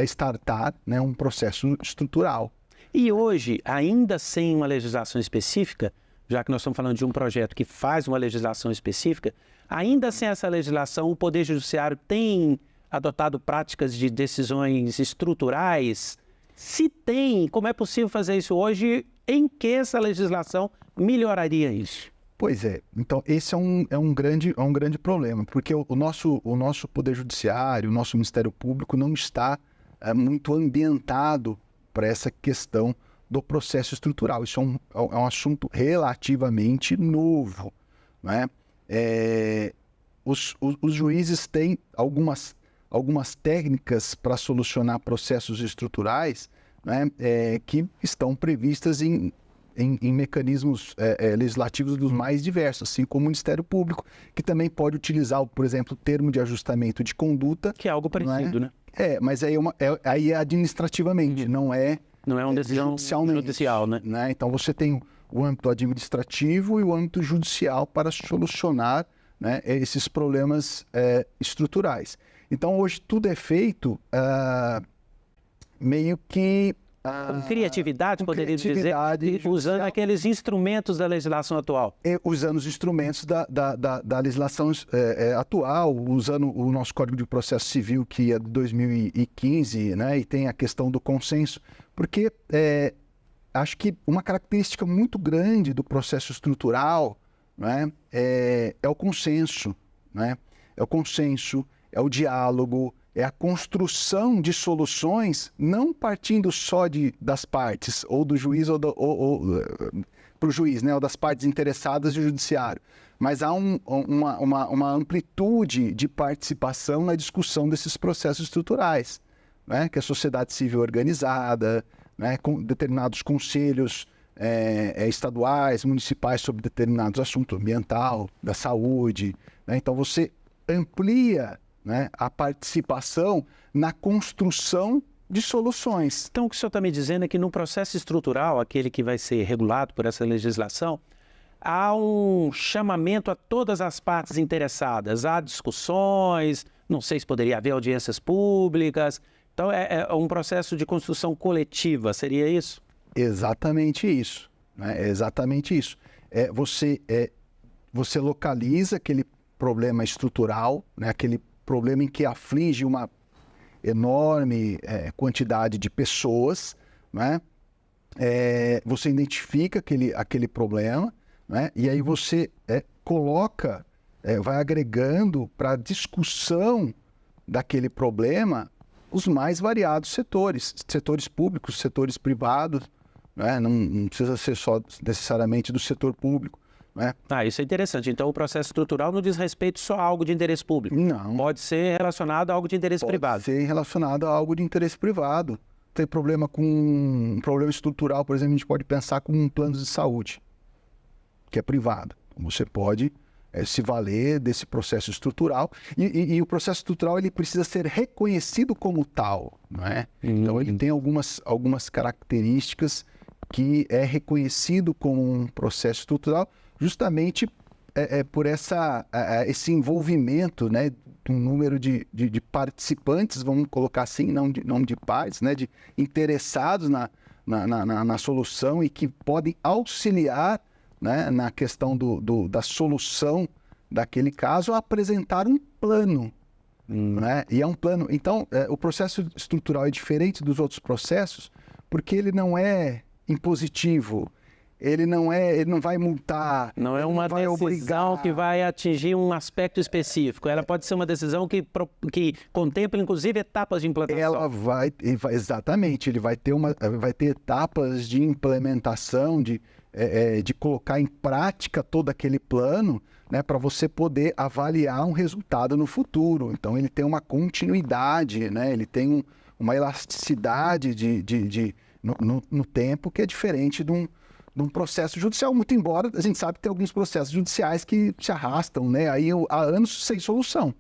startar, né, um processo estrutural. E hoje, ainda sem uma legislação específica, já que nós estamos falando de um projeto que faz uma legislação específica, ainda sem essa legislação, o Poder Judiciário tem adotado práticas de decisões estruturais? Se tem, como é possível fazer isso hoje? Em que essa legislação melhoraria isso? Pois é, então esse é um grande problema, porque o nosso Poder Judiciário, o nosso Ministério Público não está muito ambientado para essa questão do processo estrutural. Isso é um assunto relativamente novo, né? Os juízes têm algumas técnicas para solucionar processos estruturais, né, que estão previstas em mecanismos legislativos dos mais diversos, assim como o Ministério Público, que também pode utilizar, por exemplo, o termo de ajustamento de conduta. Que é algo parecido, né? Mas aí é administrativamente, não é uma decisão judicial, né? Então você tem o âmbito administrativo e o âmbito judicial para solucionar, né, esses problemas estruturais. Então hoje tudo é feito meio que... Com criatividade, poderia dizer, usando aqueles instrumentos da legislação atual. Usando os instrumentos da legislação atual, usando o nosso Código de Processo Civil, que é de 2015, né, e tem a questão do consenso, porque acho que uma característica muito grande do processo estrutural, né, é o consenso, né? É o consenso, é o diálogo, é a construção de soluções, não partindo só das partes, ou do juiz, ou para o juiz, né, ou das partes interessadas do judiciário. Mas há uma amplitude de participação na discussão desses processos estruturais, né, que a sociedade civil organizada, né, com determinados conselhos estaduais, municipais sobre determinados assuntos, ambiental, da saúde, né? Então você amplia, né, a participação na construção de soluções. Então, o que o senhor está me dizendo é que no processo estrutural, aquele que vai ser regulado por essa legislação, há um chamamento a todas as partes interessadas, há discussões, não sei se poderia haver audiências públicas, então é um processo de construção coletiva, seria isso? Exatamente isso, né? É exatamente isso. Você localiza aquele problema estrutural, né, aquele problema em que aflige uma enorme quantidade de pessoas, né? Você identifica aquele problema, né? E aí você coloca, vai agregando para a discussão daquele problema os mais variados setores públicos, setores privados, né? Não precisa ser só necessariamente do setor público. Isso é interessante. Então, o processo estrutural não diz respeito só a algo de interesse público. Não. Pode ser relacionado a algo de interesse privado. Pode ser relacionado a algo de interesse privado. Tem problema com um problema estrutural, por exemplo, a gente pode pensar com um plano de saúde, que é privado. Você pode se valer desse processo estrutural e o processo estrutural ele precisa ser reconhecido como tal, não é? Então, ele tem algumas características que é reconhecido como um processo estrutural justamente esse envolvimento, né, de um número de participantes, vamos colocar assim, não de partes, né, de interessados na solução e que podem auxiliar, né, na questão da solução daquele caso, a apresentar um plano. Né? E é um plano. Então, o processo estrutural é diferente dos outros processos porque ele não é impositivo. Ele não vai multar. Não é uma decisão que vai atingir um aspecto específico. Ela pode ser uma decisão que contempla, inclusive, etapas de implantação. Exatamente. Ele vai ter etapas de implementação, de colocar em prática todo aquele plano, né, para você poder avaliar um resultado no futuro. Então, ele tem uma continuidade, né? Ele tem uma elasticidade no tempo que é diferente de um processo judicial, muito embora a gente sabe que tem alguns processos judiciais que se arrastam, né, aí há anos sem solução.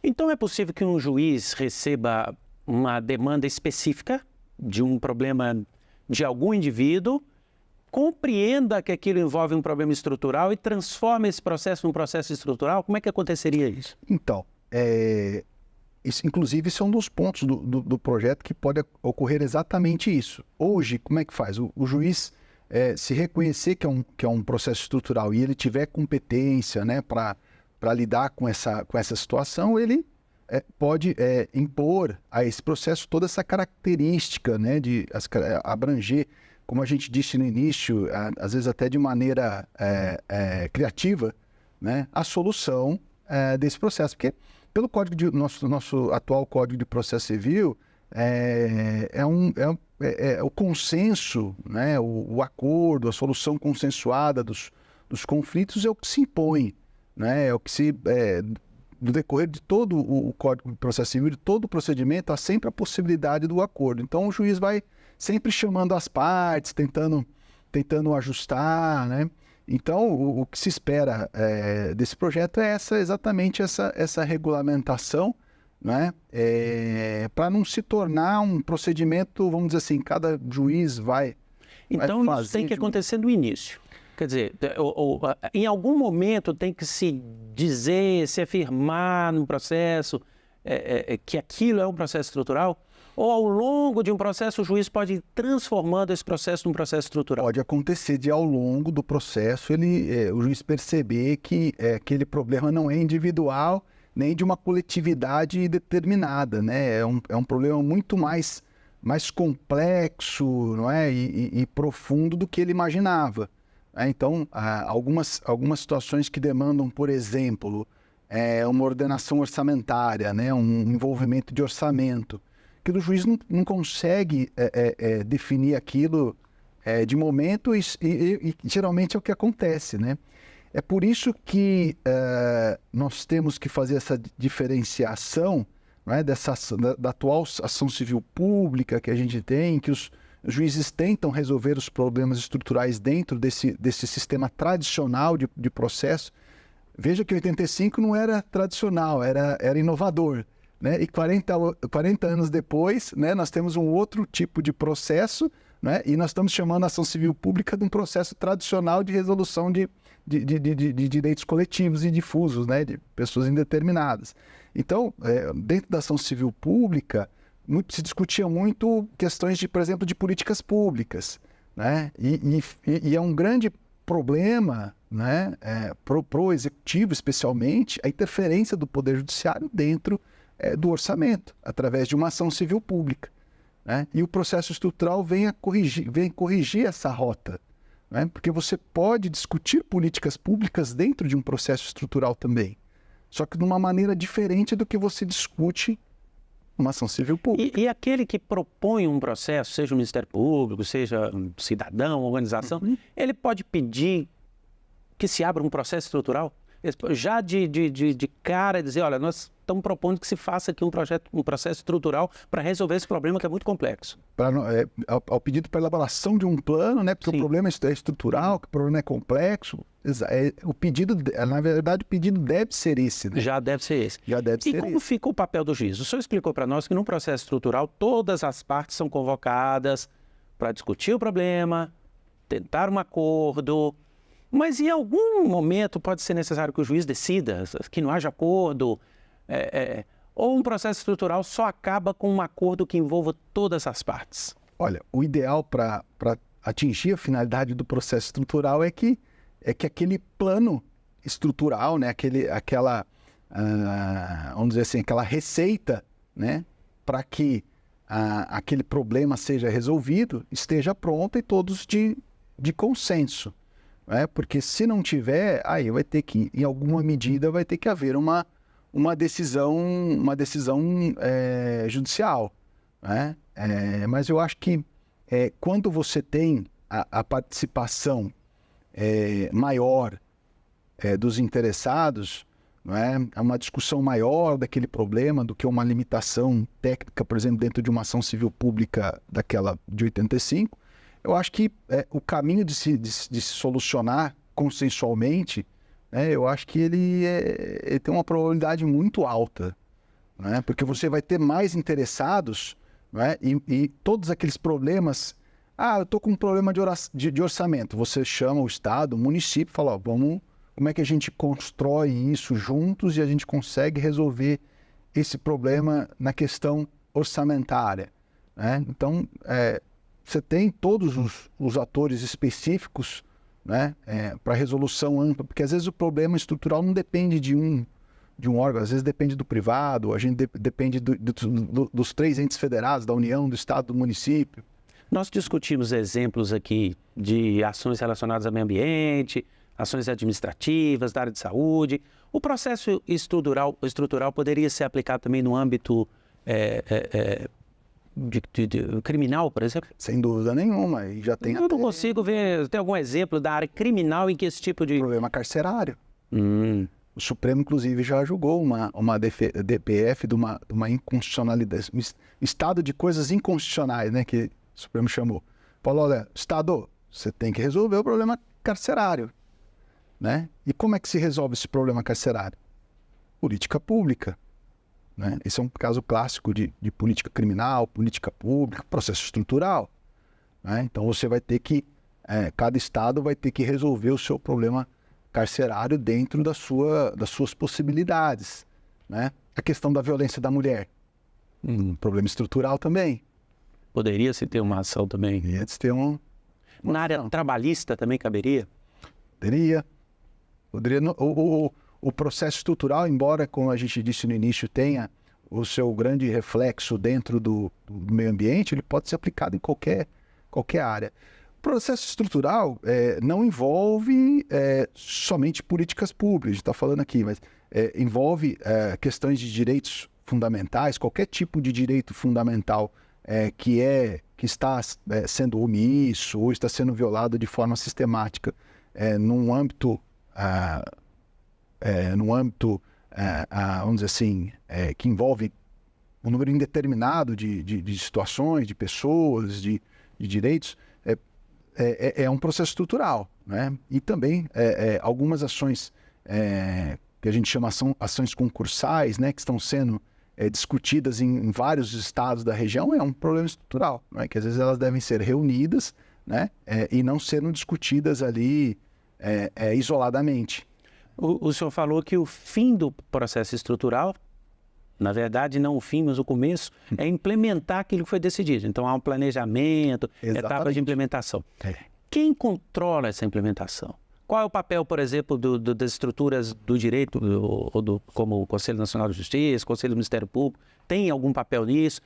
Então é possível que um juiz receba uma demanda específica de um problema de algum indivíduo, compreenda que aquilo envolve um problema estrutural e transforme esse processo num processo estrutural? Como é que aconteceria isso? Então, inclusive, isso é um dos pontos do projeto que pode ocorrer exatamente isso. Hoje, como é que faz? O juiz... se reconhecer que é um processo estrutural e ele tiver competência, né, para lidar com essa situação, ele pode impor a esse processo toda essa característica, né, de abranger, como a gente disse no início, às vezes até de maneira criativa, né, a solução desse processo. Porque pelo nosso atual Código de Processo Civil, o consenso, né, o acordo, a solução consensuada dos conflitos é o que se impõe, né, é o que no decorrer de todo o Código de Processo Civil, de todo o procedimento, há sempre a possibilidade do acordo. Então, o juiz vai sempre chamando as partes, tentando ajustar, né? Então, o que se espera desse projeto é exatamente essa regulamentação, né? Para não se tornar um procedimento, vamos dizer assim, cada juiz vai Então, fazer isso tem que acontecer no início. Quer dizer, em algum momento tem que se dizer, se afirmar no processo que aquilo é um processo estrutural? Ou ao longo de um processo o juiz pode ir transformando esse processo num processo estrutural? Pode acontecer de ao longo do processo o juiz perceber que aquele problema não é individual, nem de uma coletividade determinada, né? É um problema muito mais complexo, não é? E profundo do que ele imaginava. Então, algumas situações que demandam, por exemplo, uma ordenação orçamentária, né? Um envolvimento de orçamento, que o juiz não consegue definir aquilo de momento e geralmente é o que acontece, né? É por isso que nós temos que fazer essa diferenciação, né, da atual ação civil pública que a gente tem, que os juízes tentam resolver os problemas estruturais dentro desse sistema tradicional de processo. Veja que 85 não era tradicional, era inovador, né? E 40 anos depois, né, nós temos um outro tipo de processo, né? E nós estamos chamando a ação civil pública de um processo tradicional de resolução de direitos coletivos e difusos, né, de pessoas indeterminadas. Então, dentro da ação civil pública, se discutia muito questões, por exemplo, de políticas públicas, né? E é um grande problema, né, para o executivo, especialmente, a interferência do Poder Judiciário dentro do orçamento, através de uma ação civil pública, né? E o processo estrutural vem corrigir essa rota, né? Porque você pode discutir políticas públicas dentro de um processo estrutural também, só que de uma maneira diferente do que você discute uma ação civil pública. E aquele que propõe um processo, seja o Ministério Público, seja um cidadão, organização, ele pode pedir que se abra um processo estrutural? Já de cara, dizer, olha, nós estamos propondo que se faça aqui um processo estrutural para resolver esse problema que é muito complexo. Ao pedido para elaboração de um plano, né? Porque Sim. O problema é estrutural, que o problema é complexo. O pedido, na verdade, o pedido deve ser esse, né? Já deve ser esse. Já deve ser esse. E como fica o papel do juiz? O senhor explicou para nós que no processo estrutural todas as partes são convocadas para discutir o problema, tentar um acordo. Mas em algum momento pode ser necessário que o juiz decida, que não haja acordo, ou um processo estrutural só acaba com um acordo que envolva todas as partes? Olha, o ideal para atingir a finalidade do processo estrutural é que aquele plano estrutural, né, vamos dizer assim, aquela receita, né, para que aquele problema seja resolvido, esteja pronta e todos de consenso. Porque se não tiver, aí vai ter que, em alguma medida, vai ter que haver uma decisão judicial. Né? Mas eu acho que quando você tem a participação maior dos interessados, não é uma discussão maior daquele problema do que uma limitação técnica, por exemplo, dentro de uma ação civil pública daquela de 85, eu acho que o caminho de se solucionar consensualmente, eu acho que ele tem uma probabilidade muito alta, né? Porque você vai ter mais interessados, né? E todos aqueles problemas, eu estou com um problema de orçamento, você chama o Estado, o município, fala, como é que a gente constrói isso juntos e a gente consegue resolver esse problema na questão orçamentária, né? Então, você tem todos os atores específicos, né, para resolução ampla, porque às vezes o problema estrutural não depende de um órgão, às vezes depende do privado, a gente depende dos 3 entes federados, da União, do Estado, do município. Nós discutimos exemplos aqui de ações relacionadas ao meio ambiente, ações administrativas, da área de saúde. O processo estrutural poderia ser aplicado também no âmbito de criminal, por exemplo? Sem dúvida nenhuma. E já tem não consigo ver, tem algum exemplo da área criminal em que esse tipo de... Problema carcerário. O Supremo, inclusive, já julgou uma DPF de uma inconstitucionalidade, um estado de coisas inconstitucionais, né, que o Supremo chamou. Falou, olha, Estado, você tem que resolver o problema carcerário, né? E como é que se resolve esse problema carcerário? Política pública. Né? Esse é um caso clássico de política criminal, política pública, processo estrutural. Né? Então você vai ter que, cada estado vai ter que resolver o seu problema carcerário dentro das suas possibilidades. Né? A questão da violência da mulher, problema estrutural também. Poderia-se ter uma ação também? Poderia-se ter Na área trabalhista também caberia? Poderia. O processo estrutural, embora, como a gente disse no início, tenha o seu grande reflexo dentro do meio ambiente, ele pode ser aplicado em qualquer área. O processo estrutural não envolve somente políticas públicas, a gente está falando aqui, mas envolve questões de direitos fundamentais, qualquer tipo de direito fundamental que está sendo omisso ou está sendo violado de forma sistemática num âmbito... vamos dizer assim, que envolve um número indeterminado de situações, de pessoas, de direitos, é um processo estrutural, né? E também algumas ações que a gente chama ações concursais, né, que estão sendo discutidas em vários estados da região, é um problema estrutural, né? Que às vezes elas devem ser reunidas, né, e não sendo discutidas ali isoladamente. O senhor falou que o fim do processo estrutural, na verdade não o fim, mas o começo, é implementar aquilo que foi decidido. Então há um planejamento, etapas de implementação. Quem controla essa implementação? Qual é o papel, por exemplo, das estruturas do direito, como o Conselho Nacional de Justiça, o Conselho do Ministério Público? Tem algum papel nisso?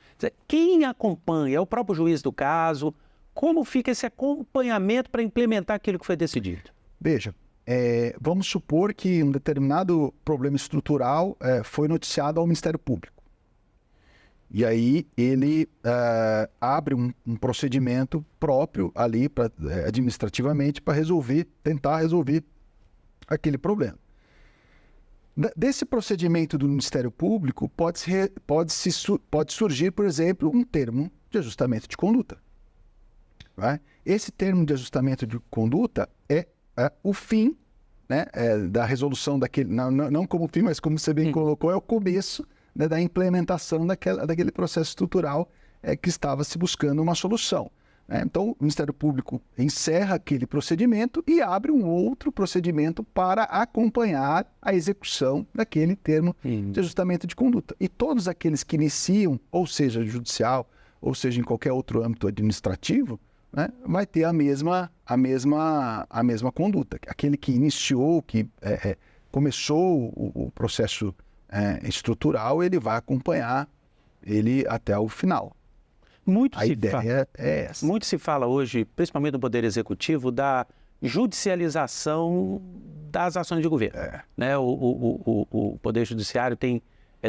Quem acompanha? É o próprio juiz do caso? Como fica esse acompanhamento para implementar aquilo que foi decidido? Veja, vamos supor que um determinado problema estrutural foi noticiado ao Ministério Público. E aí ele abre um procedimento próprio ali, administrativamente, para tentar resolver aquele problema. Desse procedimento do Ministério Público pode surgir, por exemplo, um termo de ajustamento de conduta. Né? Esse termo de ajustamento de conduta é o fim, né, da resolução daquele, não como fim, mas como você bem colocou, é o começo, né, da implementação daquele processo estrutural que estava se buscando uma solução. né? Então, o Ministério Público encerra aquele procedimento e abre um outro procedimento para acompanhar a execução daquele termo de ajustamento de conduta. E todos aqueles que iniciam, ou seja, judicial, ou seja, em qualquer outro âmbito administrativo, né, vai ter a mesma conduta. Aquele que iniciou, que começou o processo estrutural, ele vai acompanhar ele até o final. A ideia é essa. Muito se fala hoje, principalmente no Poder Executivo, da judicialização das ações de governo. Né? O Poder Judiciário tem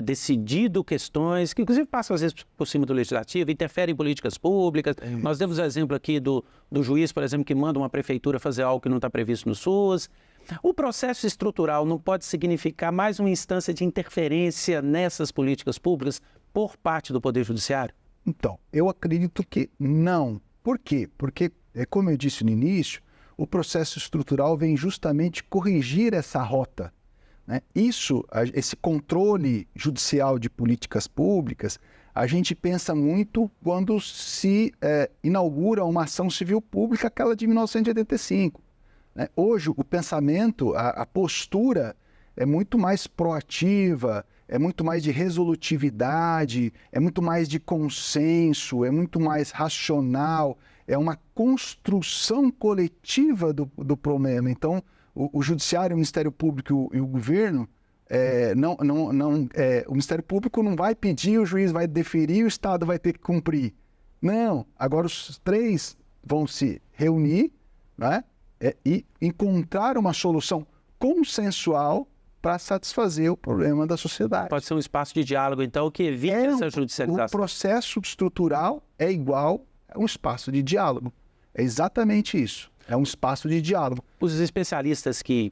decidido questões que, inclusive, passam às vezes por cima do Legislativo, interferem em políticas públicas. Nós temos o exemplo aqui do juiz, por exemplo, que manda uma prefeitura fazer algo que não está previsto no SUS. O processo estrutural não pode significar mais uma instância de interferência nessas políticas públicas por parte do Poder Judiciário? Então, eu acredito que não. Por quê? Porque, como eu disse no início, o processo estrutural vem justamente corrigir essa rota, né? Esse controle judicial de políticas públicas, a gente pensa muito quando se inaugura uma ação civil pública, aquela de 1985. Né? Hoje, o pensamento, a postura é muito mais proativa, é muito mais de resolutividade, é muito mais de consenso, é muito mais racional, é uma construção coletiva do problema. Então, o Judiciário, o Ministério Público e o governo, o Ministério Público não vai pedir, o juiz vai deferir, o Estado vai ter que cumprir. Não, agora os três vão se reunir, né, e encontrar uma solução consensual para satisfazer o problema da sociedade. Pode ser um espaço de diálogo, então, que evite essa judicialização. O processo estrutural é igual a um espaço de diálogo. É exatamente isso. É um espaço de diálogo. Os especialistas que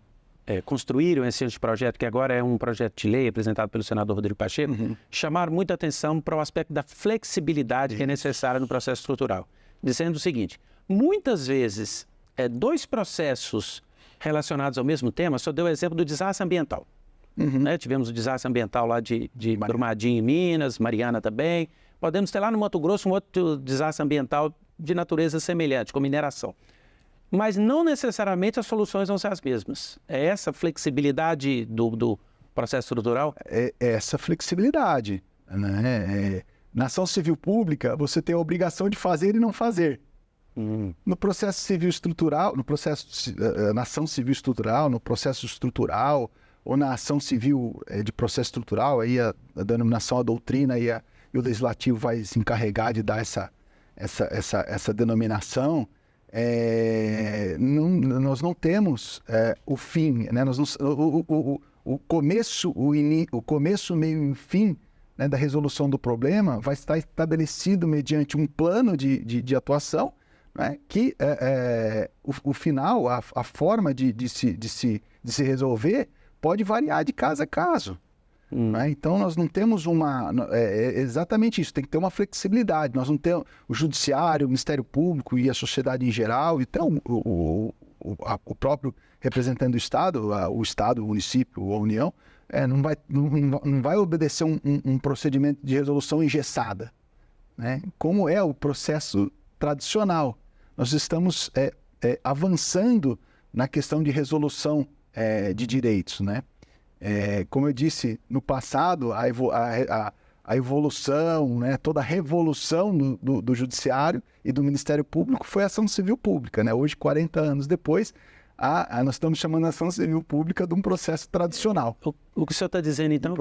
construíram esse projeto, que agora é um projeto de lei apresentado pelo senador Rodrigo Pacheco, chamaram muita atenção para o aspecto da flexibilidade que é necessária no processo estrutural, dizendo o seguinte: muitas vezes, dois processos relacionados ao mesmo tema, só deu o exemplo do desastre ambiental. Né? Tivemos o desastre ambiental lá de Brumadinho, em Minas, Mariana também. Podemos ter lá no Mato Grosso um outro desastre ambiental de natureza semelhante, com mineração. Mas não necessariamente as soluções vão ser as mesmas. É essa flexibilidade do processo estrutural? É essa flexibilidade, né? Na ação civil pública, você tem a obrigação de fazer e não fazer. No processo civil estrutural, na ação civil estrutural, no processo estrutural, ou na ação civil de processo estrutural, aí a denominação, a doutrina e o legislativo vai se encarregar de dar essa denominação. Nós não temos o fim, né? O começo, meio e fim, né, da resolução do problema vai estar estabelecido mediante um plano de atuação, né, que o final, a forma de se resolver pode variar de caso a caso. Né? Então, nós não temos exatamente isso, tem que ter uma flexibilidade. Nós não temos o Judiciário, o Ministério Público e a sociedade em geral, então o próprio representante do Estado, o Estado, o município ou a União, não vai obedecer um procedimento de resolução engessada, né? Como é o processo tradicional. Nós estamos avançando na questão de resolução de direitos, né? Como eu disse, no passado, a evolução, né, toda a revolução do Judiciário e do Ministério Público foi a ação civil pública. Né? Hoje, 40 anos depois, nós estamos chamando a ação civil pública de um processo tradicional. O que o senhor está dizendo, então,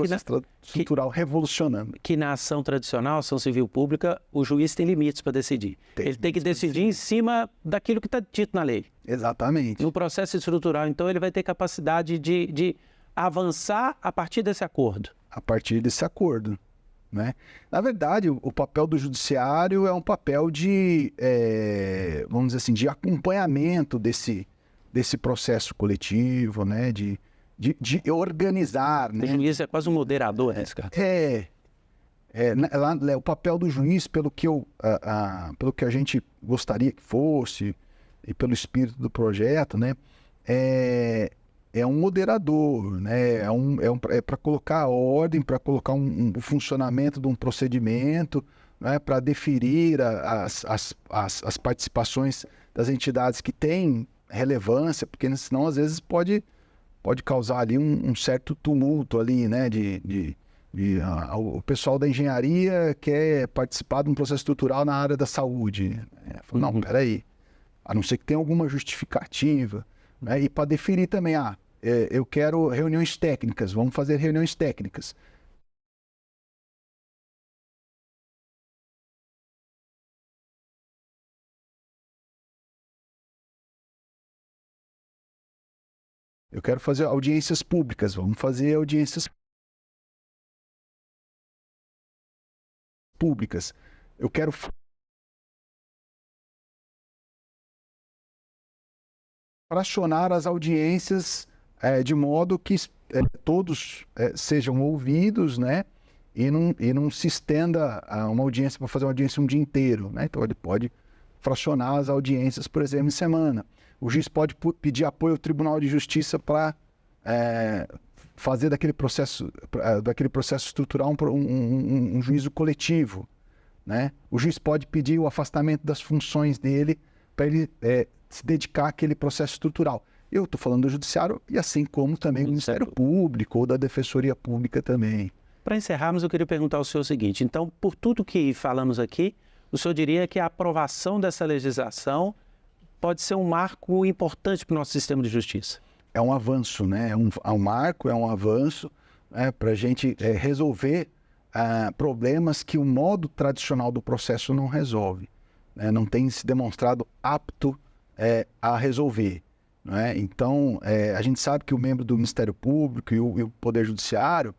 estrutural revolucionando. Que na ação tradicional, ação civil pública, o juiz tem limites para decidir. Ele tem que decidir em cima daquilo que está dito na lei. Exatamente. No processo estrutural, então, ele vai ter capacidade de avançar a partir desse acordo. A partir desse acordo, né? Na verdade, o papel do judiciário é um papel de, vamos dizer assim, de acompanhamento desse processo coletivo, né? De organizar. Né? O juiz é quase um moderador, né, cara? O papel do juiz, pelo que a gente gostaria que fosse, e pelo espírito do projeto, né? é um moderador, né? É para colocar ordem, para colocar um funcionamento de um procedimento, né? Para deferir as participações das entidades que têm relevância, porque senão às vezes pode causar ali um certo tumulto ali, né? O pessoal da engenharia quer participar de um processo estrutural na área da saúde. Não, peraí, a não ser que tenha alguma justificativa, né? E para definir também, eu quero reuniões técnicas, vamos fazer reuniões técnicas. Eu quero fazer audiências públicas, vamos fazer audiências públicas. Eu quero fracionar as audiências de modo que todos sejam ouvidos, né? E não se estenda uma audiência para fazer uma audiência um dia inteiro, né? Então ele pode fracionar as audiências, por exemplo, em semana. O juiz pode pedir apoio ao Tribunal de Justiça para fazer daquele processo estrutural um juízo coletivo, né? O juiz pode pedir o afastamento das funções dele para ele se dedicar àquele processo estrutural. Eu estou falando do Judiciário e assim como também do Ministério Público ou da Defensoria Pública também. Para encerrarmos, eu queria perguntar ao senhor o seguinte, então, por tudo que falamos aqui, o senhor diria que a aprovação dessa legislação pode ser um marco importante para o nosso sistema de justiça? É um avanço, né? É um marco, é um avanço, né? Para a gente resolver problemas que o modo tradicional do processo não resolve, né? Não tem se demonstrado apto a resolver, né? Então, a gente sabe que o membro do Ministério Público e o Poder Judiciário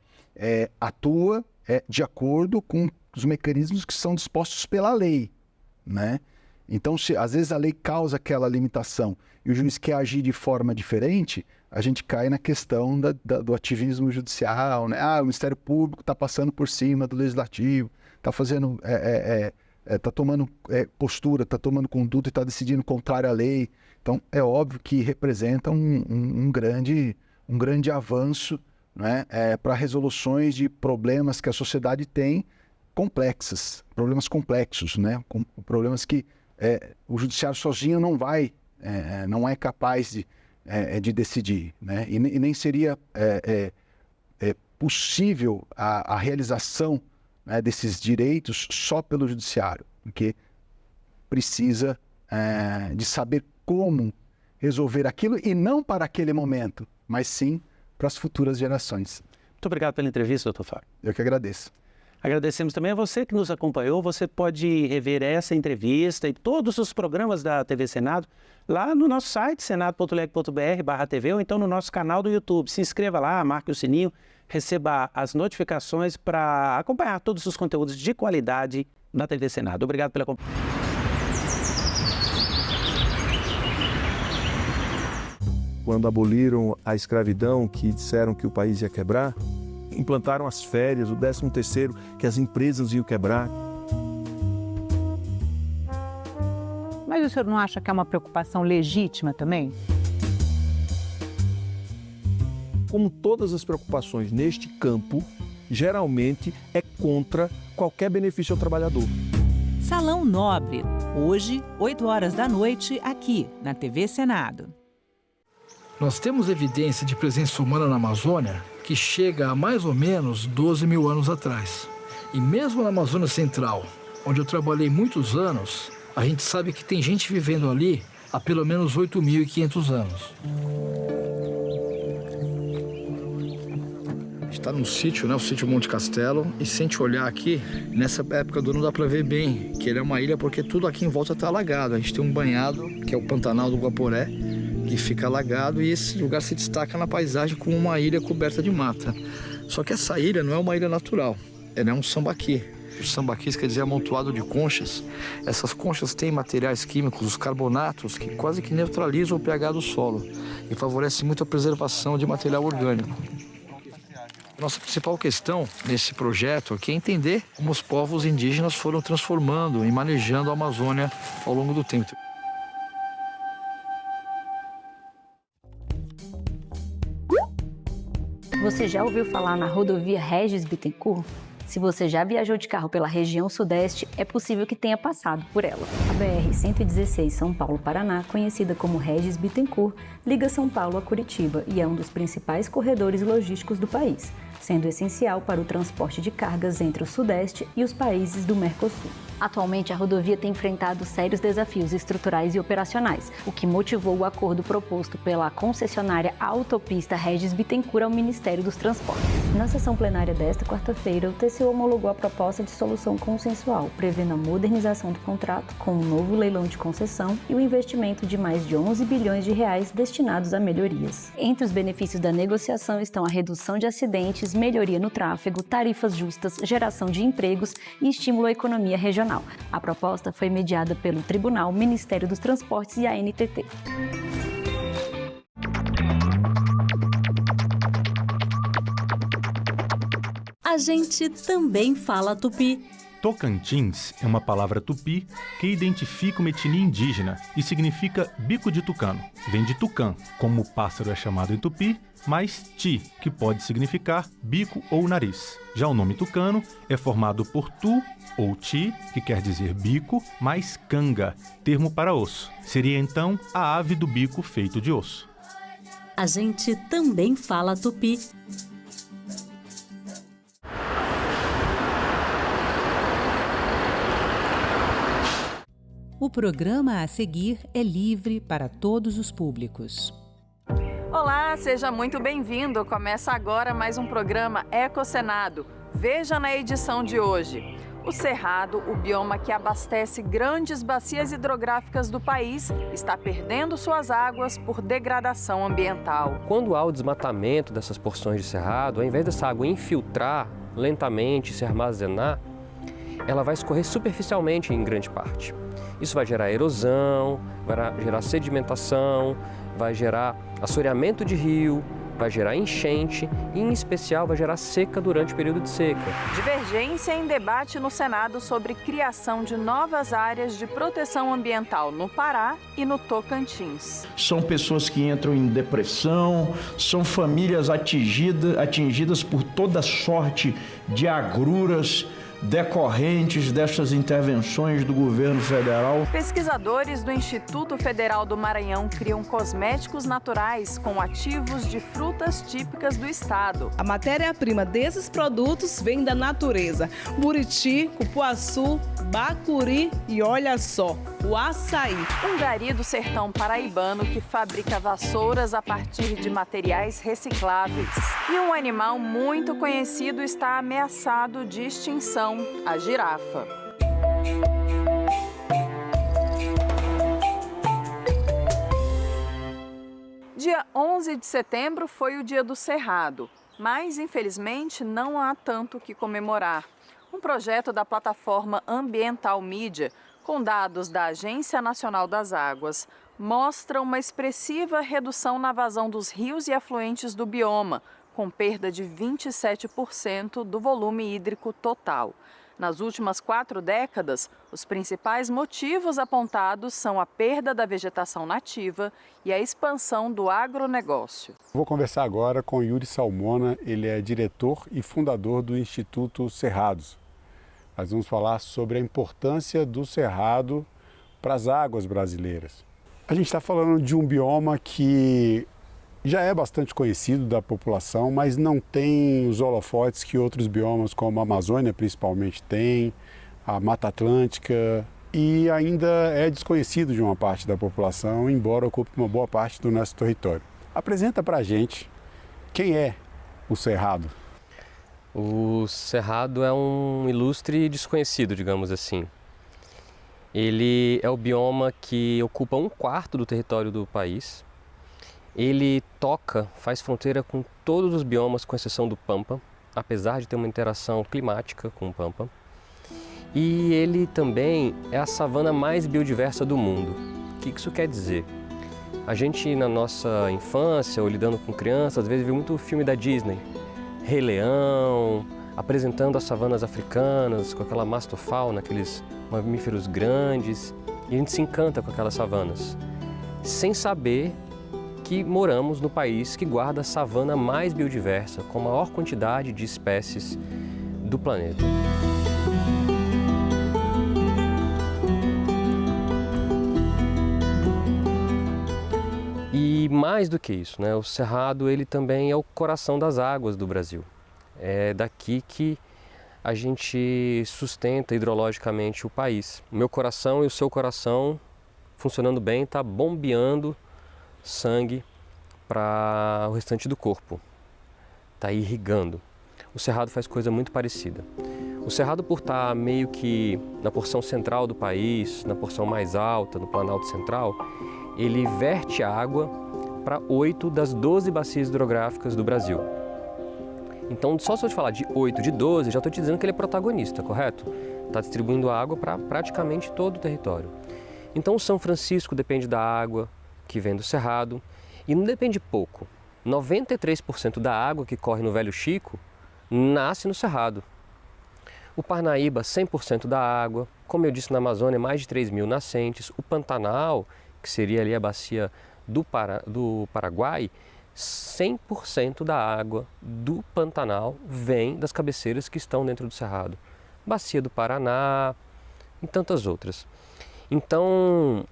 atua de acordo com os mecanismos que são dispostos pela lei, né? Então, se às vezes a lei causa aquela limitação e o juiz quer agir de forma diferente, a gente cai na questão do ativismo judicial, né? O Ministério Público está passando por cima do Legislativo, está fazendo, está tomando postura, está tomando conduta e está decidindo contrário à lei. Então, é óbvio que representa um grande avanço, né? Para resoluções de problemas que a sociedade tem problemas complexos, né? Problemas que o judiciário sozinho não é capaz de decidir, né? E nem seria possível a realização, né, desses direitos só pelo judiciário, porque precisa de saber como resolver aquilo e não para aquele momento, mas sim para as futuras gerações. Muito obrigado pela entrevista, doutor Fábio. Eu que agradeço. Agradecemos também a você que nos acompanhou. Você pode rever essa entrevista e todos os programas da TV Senado lá no nosso site, senado.leg.br/TV, ou então no nosso canal do YouTube. Se inscreva lá, marque o sininho, receba as notificações para acompanhar todos os conteúdos de qualidade da TV Senado. Obrigado pela companhia. Quando aboliram a escravidão, que disseram que o país ia quebrar, implantaram as férias, o 13º, que as empresas iam quebrar. Mas o senhor não acha que é uma preocupação legítima também? Como todas as preocupações neste campo, geralmente é contra qualquer benefício ao trabalhador. Salão Nobre, hoje, 20h, aqui na TV Senado. Nós temos evidência de presença humana na Amazônia que chega a mais ou menos 12 mil anos atrás. E mesmo na Amazônia Central, onde eu trabalhei muitos anos, a gente sabe que tem gente vivendo ali há pelo menos 8.500 anos. A gente está num sítio, né, o sítio Monte Castelo, e se a gente olhar aqui, nessa época do ano dá para ver bem que ele é uma ilha porque tudo aqui em volta está alagado. A gente tem um banhado, que é o Pantanal do Guaporé, que fica alagado, e esse lugar se destaca na paisagem como uma ilha coberta de mata. Só que essa ilha não é uma ilha natural, ela é um sambaqui. Os sambaquis quer dizer amontoado de conchas. Essas conchas têm materiais químicos, os carbonatos, que quase que neutralizam o pH do solo e favorecem muito a preservação de material orgânico. Nossa principal questão nesse projeto aqui é entender como os povos indígenas foram transformando e manejando a Amazônia ao longo do tempo. Você já ouviu falar na rodovia Regis Bittencourt? Se você já viajou de carro pela região sudeste, é possível que tenha passado por ela. A BR-116 São Paulo-Paraná, conhecida como Regis Bittencourt, liga São Paulo a Curitiba e é um dos principais corredores logísticos do país, sendo essencial para o transporte de cargas entre o Sudeste e os países do Mercosul. Atualmente, a rodovia tem enfrentado sérios desafios estruturais e operacionais, o que motivou o acordo proposto pela concessionária Autopista Regis Bittencourt ao Ministério dos Transportes. Na sessão plenária desta quarta-feira, o TCU homologou a proposta de solução consensual, prevendo a modernização do contrato com um novo leilão de concessão e o investimento de mais de 11 bilhões de reais destinados a melhorias. Entre os benefícios da negociação estão a redução de acidentes, melhoria no tráfego, tarifas justas, geração de empregos e estímulo à economia regional. A proposta foi mediada pelo Tribunal, Ministério dos Transportes e a ANTT. A gente também fala tupi. Tocantins é uma palavra tupi que identifica uma etnia indígena e significa bico de tucano. Vem de tucã, como o pássaro é chamado em tupi, mais ti, que pode significar bico ou nariz. Já o nome tucano é formado por tu ou ti, que quer dizer bico, mais canga, termo para osso. Seria então a ave do bico feito de osso. A gente também fala tupi. O programa a seguir é livre para todos os públicos. Olá, seja muito bem-vindo. Começa agora mais um programa Ecocenado. Veja na edição de hoje. O Cerrado, o bioma que abastece grandes bacias hidrográficas do país, está perdendo suas águas por degradação ambiental. Quando há o desmatamento dessas porções de cerrado, ao invés dessa água infiltrar lentamente e se armazenar, ela vai escorrer superficialmente em grande parte. Isso vai gerar erosão, vai gerar sedimentação, vai gerar assoreamento de rio, vai gerar enchente e, em especial, vai gerar seca durante o período de seca. Divergência em debate no Senado sobre criação de novas áreas de proteção ambiental no Pará e no Tocantins. São pessoas que entram em depressão, são famílias atingidas por toda sorte de agruras decorrentes destas intervenções do governo federal. Pesquisadores do Instituto Federal do Maranhão criam cosméticos naturais com ativos de frutas típicas do estado. A matéria-prima desses produtos vem da natureza: buriti, cupuaçu, bacuri e olha só, o açaí. Um gari do sertão paraibano que fabrica vassouras a partir de materiais recicláveis. E um animal muito conhecido está ameaçado de extinção: a girafa. Dia 11 de setembro foi o Dia do Cerrado, mas infelizmente não há tanto o que comemorar. Um projeto da plataforma Ambiental Mídia, com dados da Agência Nacional das Águas, mostra uma expressiva redução na vazão dos rios e afluentes do bioma, com perda de 27% do volume hídrico total. Nas últimas 4 décadas, os principais motivos apontados são a perda da vegetação nativa e a expansão do agronegócio. Vou conversar agora com Yuri Salmona, ele é diretor e fundador do Instituto Cerrados. Nós vamos falar sobre a importância do cerrado para as águas brasileiras. A gente está falando de um bioma que já é bastante conhecido da população, mas não tem os holofotes que outros biomas, como a Amazônia principalmente tem, a Mata Atlântica, e ainda é desconhecido de uma parte da população, embora ocupe uma boa parte do nosso território. Apresenta para a gente quem é o cerrado. O cerrado é um ilustre desconhecido, digamos assim. Ele é o bioma que ocupa 1/4 do território do país. Ele faz fronteira com todos os biomas, com exceção do Pampa, apesar de ter uma interação climática com o Pampa. E ele também é a savana mais biodiversa do mundo. O que isso quer dizer? A gente, na nossa infância, ou lidando com crianças, às vezes viu muito filme da Disney. Rei Leão, apresentando as savanas africanas, com aquela mastofauna, aqueles mamíferos grandes. E a gente se encanta com aquelas savanas, sem saber que moramos no país que guarda a savana mais biodiversa, com a maior quantidade de espécies do planeta. E mais do que isso, né? O Cerrado ele também é o coração das águas do Brasil. É daqui que a gente sustenta hidrologicamente o país. O meu coração e o seu coração funcionando bem, está bombeando sangue para o restante do corpo, está irrigando. O Cerrado faz coisa muito parecida. O Cerrado, por estar meio que na porção central do país, na porção mais alta, no Planalto Central, ele verte água para 8 das 12 bacias hidrográficas do Brasil. Então, só se eu te falar de 8 de 12, já estou te dizendo que ele é protagonista, correto? Está distribuindo água para praticamente todo o território. Então, o São Francisco depende da água que vem do Cerrado, e não depende pouco. 93% da água que corre no Velho Chico nasce no Cerrado. O Parnaíba, 100% da água. Como eu disse, na Amazônia, mais de 3.000 nascentes. O Pantanal, que seria ali a bacia do Paraguai, 100% da água do Pantanal vem das cabeceiras que estão dentro do Cerrado. Bacia do Paraná e tantas outras. Então,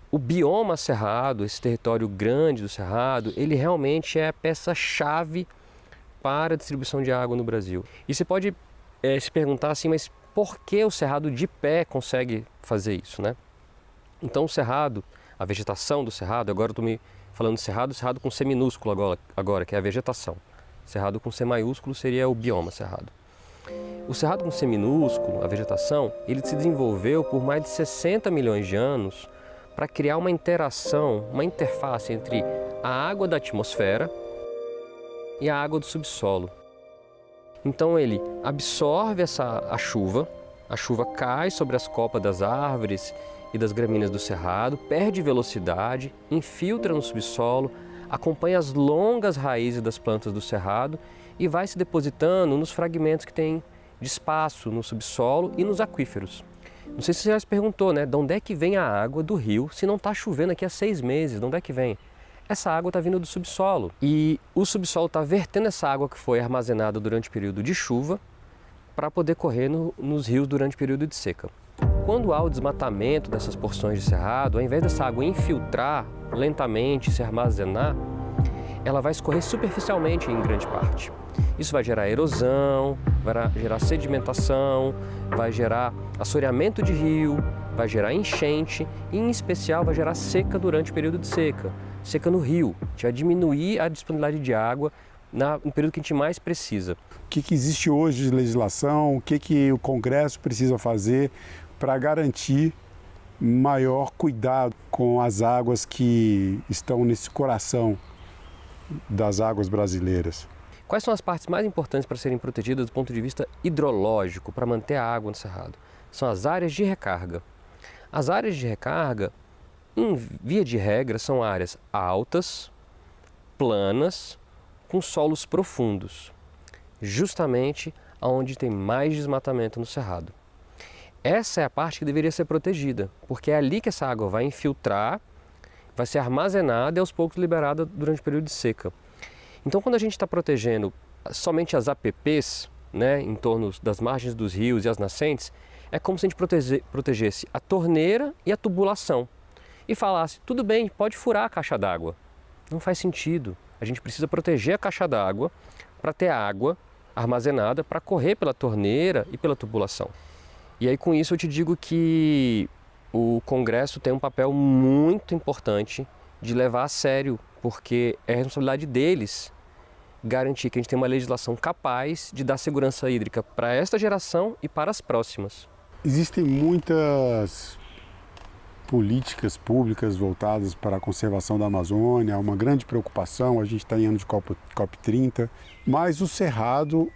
o bioma Cerrado, esse território grande do Cerrado, ele realmente é a peça-chave para a distribuição de água no Brasil. E você pode se perguntar assim, mas por que o Cerrado de pé consegue fazer isso, né? Então o Cerrado, a vegetação do Cerrado, agora eu estou me falando de Cerrado com C minúsculo agora, que é a vegetação. Cerrado com C maiúsculo seria o bioma Cerrado. O Cerrado com C minúsculo, a vegetação, ele se desenvolveu por mais de 60 milhões de anos para criar uma interação, uma interface entre a água da atmosfera e a água do subsolo. Então ele absorve a chuva cai sobre as copas das árvores e das gramíneas do Cerrado, perde velocidade, infiltra no subsolo, acompanha as longas raízes das plantas do Cerrado e vai se depositando nos fragmentos que tem de espaço no subsolo e nos aquíferos. Não sei se você já se perguntou, né? De onde é que vem a água do rio se não está chovendo aqui há 6 meses? De onde é que vem? Essa água está vindo do subsolo. E o subsolo está vertendo essa água que foi armazenada durante o período de chuva para poder correr nos rios durante o período de seca. Quando há o desmatamento dessas porções de cerrado, ao invés dessa água infiltrar lentamente, se armazenar, ela vai escorrer superficialmente em grande parte. Isso vai gerar erosão, vai gerar sedimentação, vai gerar assoreamento de rio, vai gerar enchente e, em especial, vai gerar seca durante o período de seca. Seca no rio, que vai diminuir a disponibilidade de água no período que a gente mais precisa. O que existe hoje de legislação, o que o Congresso precisa fazer para garantir maior cuidado com as águas que estão nesse coração das águas brasileiras? Quais são as partes mais importantes para serem protegidas do ponto de vista hidrológico, para manter a água no Cerrado? São as áreas de recarga. As áreas de recarga, em via de regra, são áreas altas, planas, com solos profundos, justamente onde tem mais desmatamento no Cerrado. Essa é a parte que deveria ser protegida, porque é ali que essa água vai infiltrar, vai ser armazenada e aos poucos liberada durante o período de seca. Então, quando a gente está protegendo somente as APPs, né, em torno das margens dos rios e as nascentes, é como se a gente protegesse a torneira e a tubulação e falasse, tudo bem, pode furar a caixa d'água. Não faz sentido. A gente precisa proteger a caixa d'água para ter água armazenada para correr pela torneira e pela tubulação. E aí, com isso, eu te digo que o Congresso tem um papel muito importante de levar a sério, porque é responsabilidade deles garantir que a gente tem uma legislação capaz de dar segurança hídrica para esta geração e para as próximas. Existem muitas políticas públicas voltadas para a conservação da Amazônia, há uma grande preocupação, a gente está em ano de COP30, mas o Cerrado,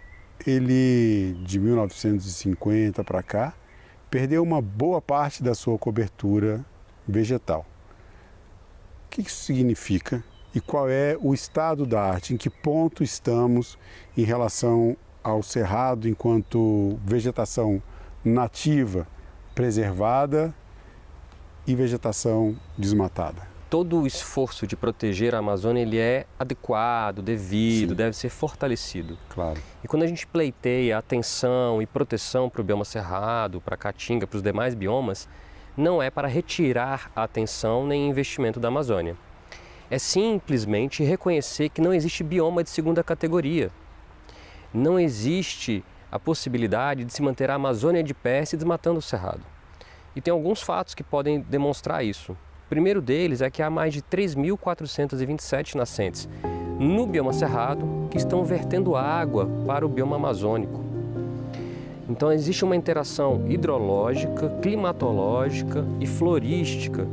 ele de 1950 para cá, perdeu uma boa parte da sua cobertura vegetal. O que isso significa e qual é o estado da arte, em que ponto estamos em relação ao Cerrado enquanto vegetação nativa preservada e vegetação desmatada? todo o esforço de proteger a Amazônia ele é adequado, devido, deve ser fortalecido. Claro. E quando a gente pleiteia atenção e proteção para o bioma cerrado, para a caatinga, para os demais biomas, não é para retirar a atenção nem investimento da Amazônia. É simplesmente reconhecer que não existe bioma de segunda categoria. Não existe a possibilidade de se manter a Amazônia de pé se desmatando o cerrado. E tem alguns fatos que podem demonstrar isso. O primeiro deles é que há mais de 3.427 nascentes no bioma cerrado que estão vertendo água para o bioma amazônico. Então existe uma interação hidrológica, climatológica e florística,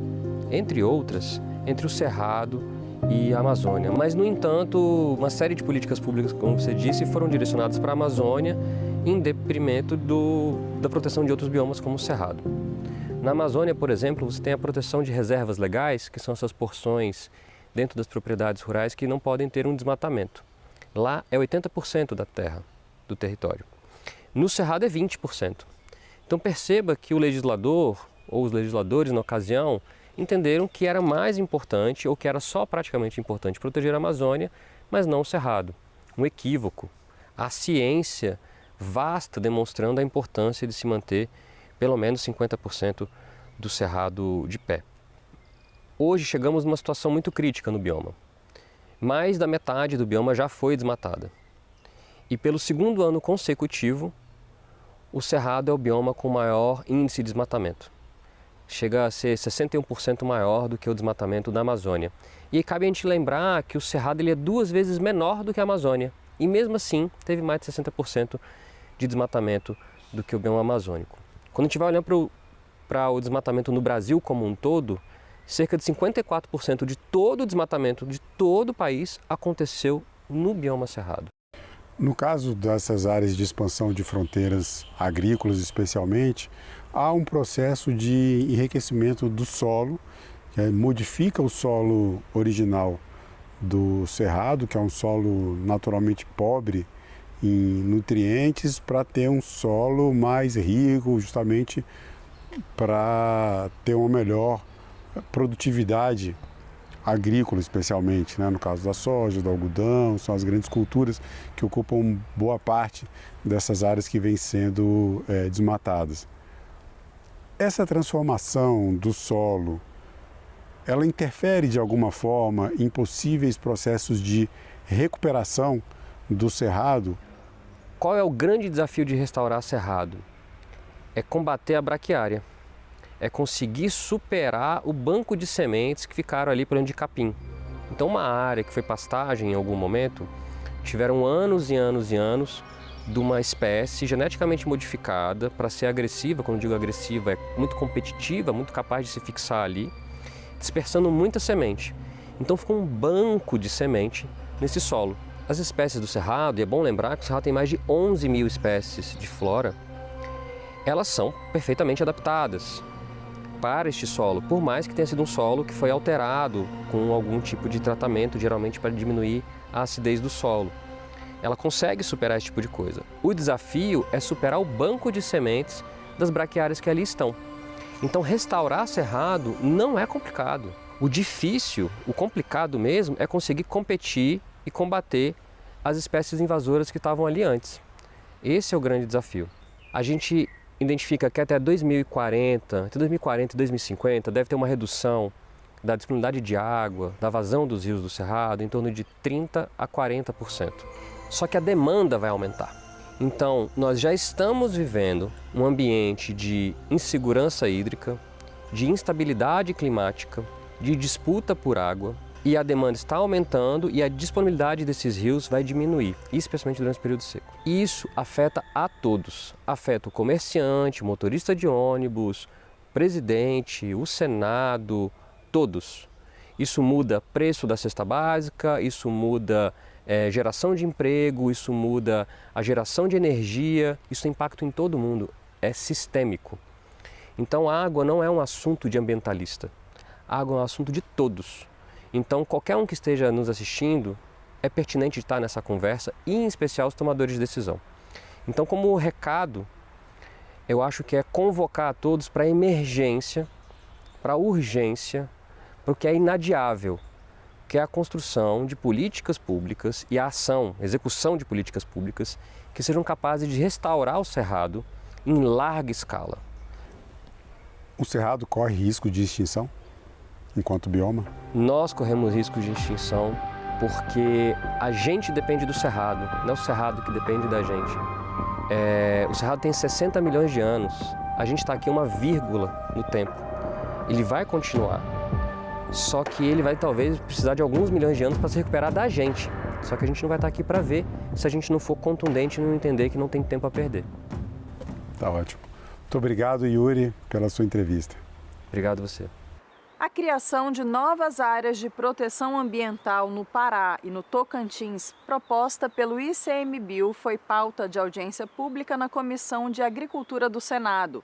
entre outras, entre o cerrado e a Amazônia. Mas, no entanto, uma série de políticas públicas, como você disse, foram direcionadas para a Amazônia em detrimento da proteção de outros biomas como o cerrado. Na Amazônia, por exemplo, você tem a proteção de reservas legais, que são essas porções dentro das propriedades rurais que não podem ter um desmatamento. Lá é 80% da terra, do território. No cerrado é 20%. Então perceba que o legislador, ou os legisladores na ocasião, entenderam que era mais importante, ou que era só praticamente importante, proteger a Amazônia, mas não o cerrado. Um equívoco. A ciência vasta demonstrando a importância de se manter pelo menos 50% do cerrado de pé. Hoje chegamos numa situação muito crítica no bioma. Mais da metade do bioma já foi desmatada. E pelo segundo ano consecutivo, o cerrado é o bioma com maior índice de desmatamento. Chega a ser 61% maior do que o desmatamento da Amazônia. E cabe a gente lembrar que o cerrado ele é 2 vezes menor do que a Amazônia. E mesmo assim, teve mais de 60% de desmatamento do que o bioma amazônico. Quando a gente vai olhando para o desmatamento no Brasil como um todo, cerca de 54% de todo o desmatamento de todo o país aconteceu no bioma cerrado. No caso dessas áreas de expansão de fronteiras agrícolas especialmente, há um processo de enriquecimento do solo, que modifica o solo original do cerrado, que é um solo naturalmente pobre em nutrientes, para ter um solo mais rico, justamente para ter uma melhor produtividade agrícola, especialmente, né? No caso da soja, do algodão, são as grandes culturas que ocupam boa parte dessas áreas que vêm sendo desmatadas. Essa transformação do solo, ela interfere de alguma forma em possíveis processos de recuperação do cerrado? Qual é o grande desafio de restaurar cerrado? É combater a braquiária. É conseguir superar o banco de sementes que ficaram ali por onde de capim. Então uma área que foi pastagem em algum momento, tiveram anos e anos e anos de uma espécie geneticamente modificada para ser agressiva. Quando digo agressiva, é muito competitiva, muito capaz de se fixar ali, dispersando muita semente. Então ficou um banco de semente nesse solo. As espécies do cerrado, e é bom lembrar que o cerrado tem mais de 11 mil espécies de flora, elas são perfeitamente adaptadas para este solo, por mais que tenha sido um solo que foi alterado com algum tipo de tratamento, geralmente para diminuir a acidez do solo. Ela consegue superar esse tipo de coisa. O desafio é superar o banco de sementes das braquiárias que ali estão. Então restaurar cerrado não é complicado. O difícil, o complicado mesmo, é conseguir competir e combater as espécies invasoras que estavam ali antes. Esse é o grande desafio. A gente identifica que até 2040, entre 2040 e 2050, deve ter uma redução da disponibilidade de água, da vazão dos rios do cerrado, em torno de 30% a 40%. Só que a demanda vai aumentar. Então, nós já estamos vivendo um ambiente de insegurança hídrica, de instabilidade climática, de disputa por água, e a demanda está aumentando e a disponibilidade desses rios vai diminuir, especialmente durante o período seco. Isso afeta a todos. Afeta o comerciante, o motorista de ônibus, o presidente, o Senado, todos. Isso muda preço da cesta básica, isso muda geração de emprego, isso muda a geração de energia, isso tem impacto em todo mundo, é sistêmico. Então a água não é um assunto de ambientalista, a água é um assunto de todos. Então qualquer um que esteja nos assistindo é pertinente estar nessa conversa e em especial os tomadores de decisão. Então como recado, eu acho que é convocar a todos para a emergência, para a urgência, para o que é inadiável, que é a construção de políticas públicas e a execução de políticas públicas que sejam capazes de restaurar o Cerrado em larga escala. O Cerrado corre risco de extinção enquanto bioma? Nós corremos risco de extinção porque a gente depende do Cerrado, não é o Cerrado que depende da gente. O Cerrado tem 60 milhões de anos, a gente está aqui uma vírgula no tempo. Ele vai continuar, só que ele vai talvez precisar de alguns milhões de anos para se recuperar da gente. Só que a gente não vai estar aqui para ver se a gente não for contundente e não entender que não tem tempo a perder. Tá ótimo. Muito obrigado, Yuri, pela sua entrevista. Obrigado a você. A criação de novas áreas de proteção ambiental no Pará e no Tocantins, proposta pelo ICMBio, foi pauta de audiência pública na Comissão de Agricultura do Senado.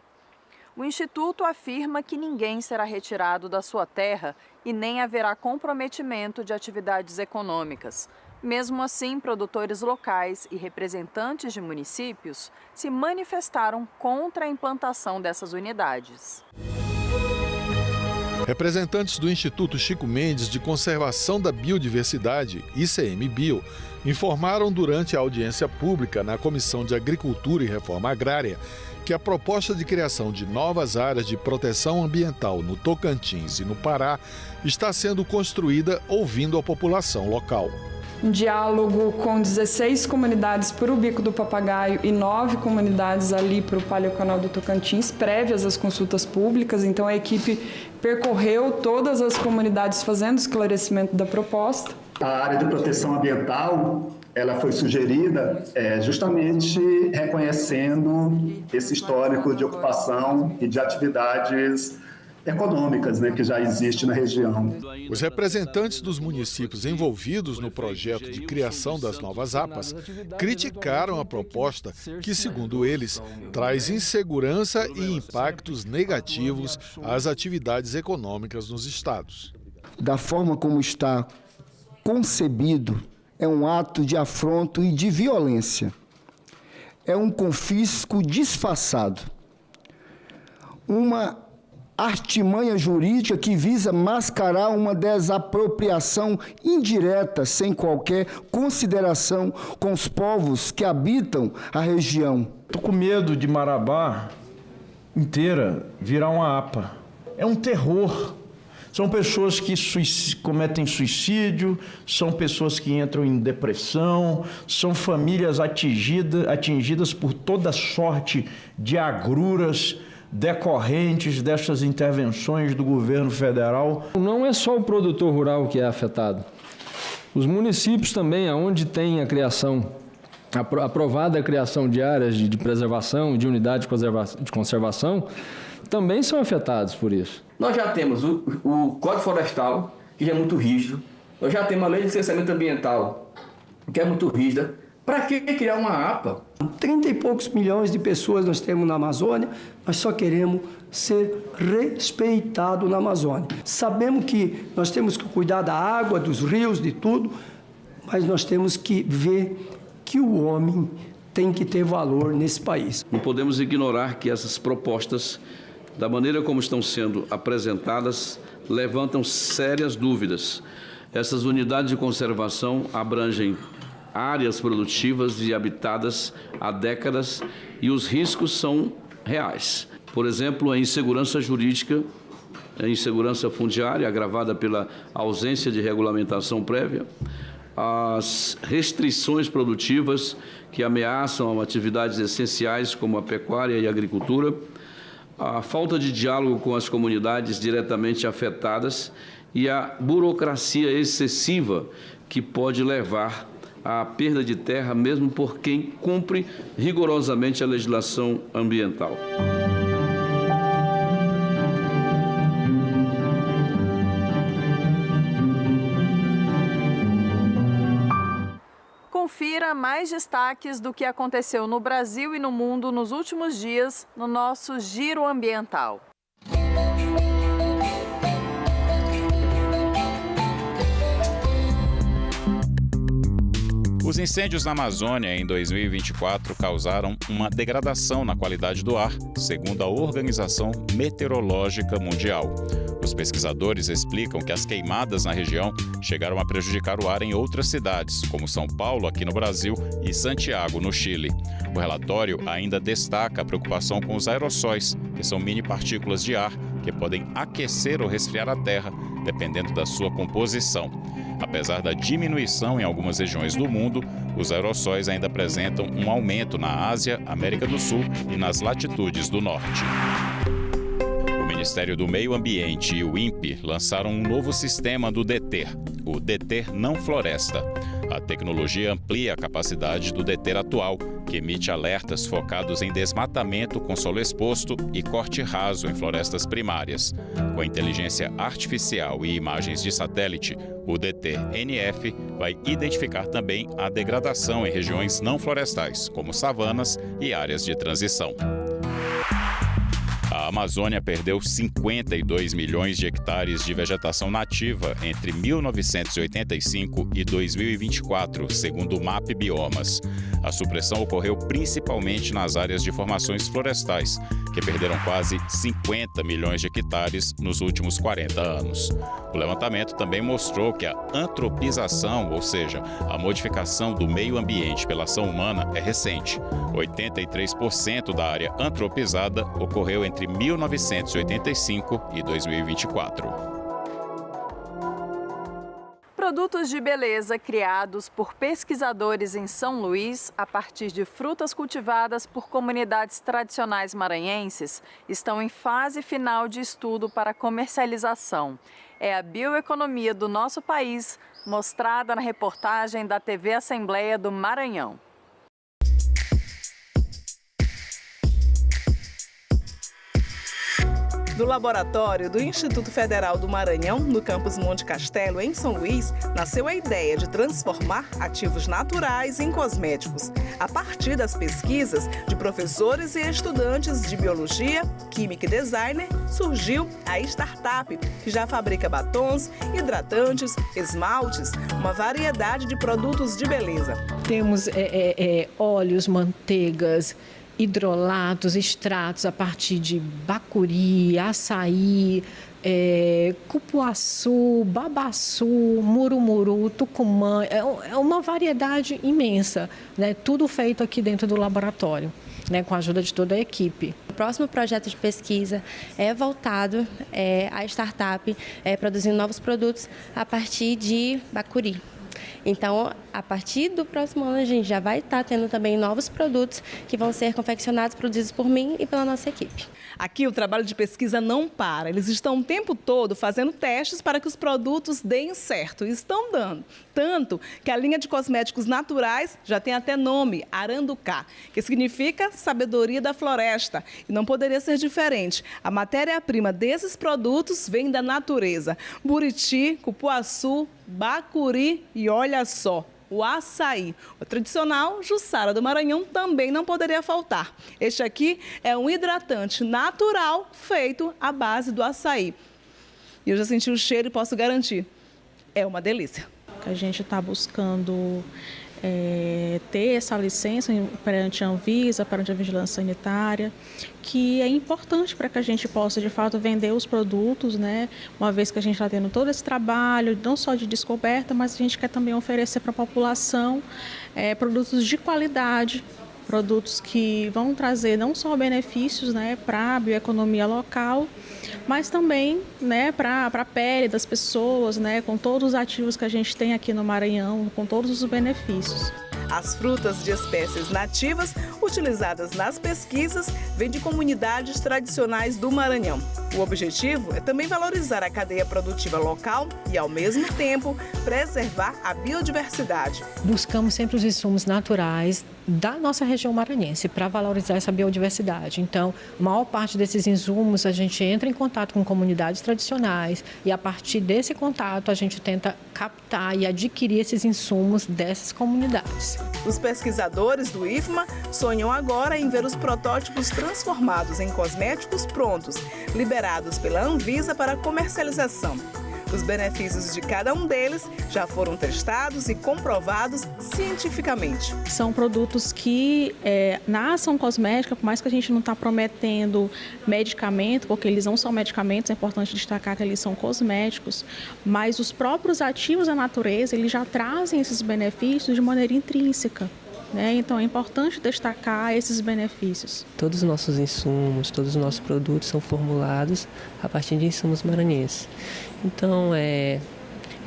O Instituto afirma que ninguém será retirado da sua terra e nem haverá comprometimento de atividades econômicas. Mesmo assim, produtores locais e representantes de municípios se manifestaram contra a implantação dessas unidades. Representantes do Instituto Chico Mendes de Conservação da Biodiversidade, ICMBio, informaram durante a audiência pública na Comissão de Agricultura e Reforma Agrária que a proposta de criação de novas áreas de proteção ambiental no Tocantins e no Pará está sendo construída ouvindo a população local. Um diálogo com 16 comunidades para o Bico do Papagaio e 9 comunidades ali para o Paleocanal do Tocantins, prévias às consultas públicas. Então, a equipe percorreu todas as comunidades fazendo esclarecimento da proposta. A área de proteção ambiental, ela foi sugerida justamente reconhecendo esse histórico de ocupação e de atividades econômicas, que já existe na região. Os representantes dos municípios envolvidos no projeto de criação das novas APAs criticaram a proposta que, segundo eles, traz insegurança e impactos negativos às atividades econômicas nos estados. Da forma como está concebido, é um ato de afronto e de violência. É um confisco disfarçado. Uma artimanha jurídica que visa mascarar uma desapropriação indireta, sem qualquer consideração com os povos que habitam a região. Estou com medo de Marabá inteira virar uma APA. É um terror. São pessoas que cometem suicídio, são pessoas que entram em depressão, são famílias atingidas por toda sorte de agruras decorrentes dessas intervenções do governo federal. Não é só o produtor rural que é afetado. Os municípios também, onde tem a criação, aprovada a criação de áreas de preservação, de unidades de conservação, também são afetados por isso. Nós já temos o Código Florestal, que já é muito rígido. Nós já temos a Lei de Licenciamento Ambiental, que é muito rígida. Para que criar uma APA? 30 e poucos milhões de pessoas nós temos na Amazônia, nós só queremos ser respeitados na Amazônia. Sabemos que nós temos que cuidar da água, dos rios, de tudo, mas nós temos que ver que o homem tem que ter valor nesse país. Não podemos ignorar que essas propostas, da maneira como estão sendo apresentadas, levantam sérias dúvidas. Essas unidades de conservação abrangem áreas produtivas e habitadas há décadas e os riscos são reais. Por exemplo, a insegurança jurídica, a insegurança fundiária agravada pela ausência de regulamentação prévia, as restrições produtivas que ameaçam atividades essenciais como a pecuária e a agricultura, a falta de diálogo com as comunidades diretamente afetadas e a burocracia excessiva que pode levar à perda de terra mesmo por quem cumpre rigorosamente a legislação ambiental. Confira mais destaques do que aconteceu no Brasil e no mundo nos últimos dias no nosso Giro Ambiental. Os incêndios na Amazônia em 2024 causaram uma degradação na qualidade do ar, segundo a Organização Meteorológica Mundial. Os pesquisadores explicam que as queimadas na região chegaram a prejudicar o ar em outras cidades, como São Paulo, aqui no Brasil, e Santiago, no Chile. O relatório ainda destaca a preocupação com os aerossóis, que são mini partículas de ar que podem aquecer ou resfriar a terra, dependendo da sua composição. Apesar da diminuição em algumas regiões do mundo, os aerossóis ainda apresentam um aumento na Ásia, América do Sul e nas latitudes do norte. O Ministério do Meio Ambiente e o INPE lançaram um novo sistema do DETER, o DETER Não Floresta. A tecnologia amplia a capacidade do DETER atual, que emite alertas focados em desmatamento com solo exposto e corte raso em florestas primárias. Com a inteligência artificial e imagens de satélite, o DETER-NF vai identificar também a degradação em regiões não florestais, como savanas e áreas de transição. A Amazônia perdeu 52 milhões de hectares de vegetação nativa entre 1985 e 2024, segundo o MAP Biomas. A supressão ocorreu principalmente nas áreas de formações florestais, que perderam quase 50 milhões de hectares nos últimos 40 anos. O levantamento também mostrou que a antropização, ou seja, a modificação do meio ambiente pela ação humana, é recente. 83% da área antropizada ocorreu entre 1985 e 2024. Produtos de beleza criados por pesquisadores em São Luís, a partir de frutas cultivadas por comunidades tradicionais maranhenses, estão em fase final de estudo para comercialização. É a bioeconomia do nosso país, mostrada na reportagem da TV Assembleia do Maranhão. Do laboratório do Instituto Federal do Maranhão, no campus Monte Castelo, em São Luís, nasceu a ideia de transformar ativos naturais em cosméticos. A partir das pesquisas de professores e estudantes de biologia, química e designer, surgiu a startup, que já fabrica batons, hidratantes, esmaltes, uma variedade de produtos de beleza. Temos óleos, manteigas, hidrolatos, extratos a partir de bacuri, açaí, cupuaçu, babaçu, murumuru, tucumã. É uma variedade imensa, né? Tudo feito aqui dentro do laboratório, né? Com a ajuda de toda a equipe. O próximo projeto de pesquisa é voltado à startup produzindo novos produtos a partir de bacuri. Então, a partir do próximo ano, a gente já vai estar tendo também novos produtos que vão ser confeccionados, produzidos por mim e pela nossa equipe. Aqui o trabalho de pesquisa não para. Eles estão o tempo todo fazendo testes para que os produtos deem certo. E estão dando. Tanto que a linha de cosméticos naturais já tem até nome, Aranducá, que significa sabedoria da floresta. E não poderia ser diferente. A matéria-prima desses produtos vem da natureza. Buriti, cupuaçu, bacuri e olha só, o açaí. O tradicional Jussara do Maranhão também não poderia faltar. Este aqui é um hidratante natural feito à base do açaí. E eu já senti o cheiro e posso garantir, é uma delícia. A gente está buscando ter essa licença perante a Anvisa, perante a Vigilância Sanitária, que é importante para que a gente possa, de fato, vender os produtos, né? Uma vez que a gente está tendo todo esse trabalho, não só de descoberta, mas a gente quer também oferecer para a população produtos de qualidade, produtos que vão trazer não só benefícios, né, para a bioeconomia local, mas também, né, para a pele das pessoas, né, com todos os ativos que a gente tem aqui no Maranhão, com todos os benefícios. As frutas de espécies nativas utilizadas nas pesquisas vêm de comunidades tradicionais do Maranhão. O objetivo é também valorizar a cadeia produtiva local e, ao mesmo tempo, preservar a biodiversidade. Buscamos sempre os insumos naturais da nossa região maranhense para valorizar essa biodiversidade. Então, a maior parte desses insumos a gente entra em contato com comunidades tradicionais e, a partir desse contato, a gente tenta captar e adquirir esses insumos dessas comunidades. Os pesquisadores do IFMA sonham agora em ver os protótipos transformados em cosméticos prontos, liberados pela Anvisa para comercialização. Os benefícios de cada um deles já foram testados e comprovados cientificamente. São produtos que na ação cosmética, por mais que a gente não está prometendo medicamento, porque eles não são medicamentos, é importante destacar que eles são cosméticos, mas os próprios ativos da natureza, eles já trazem esses benefícios de maneira intrínseca. Então é importante destacar esses benefícios. Todos os nossos insumos, todos os nossos produtos são formulados a partir de insumos maranhenses. Então é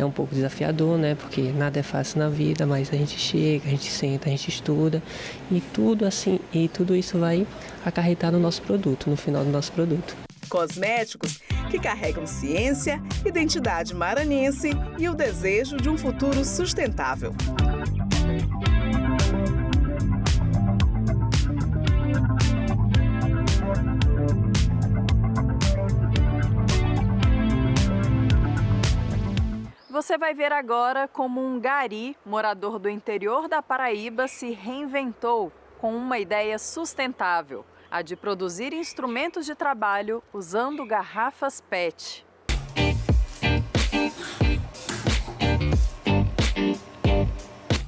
um pouco desafiador, porque nada é fácil na vida, mas a gente chega, a gente senta, a gente estuda e tudo isso vai acarretar no nosso produto, no final do nosso produto. Cosméticos que carregam ciência, identidade maranhense e o desejo de um futuro sustentável. Você vai ver agora como um gari, morador do interior da Paraíba, se reinventou com uma ideia sustentável, a de produzir instrumentos de trabalho usando garrafas PET.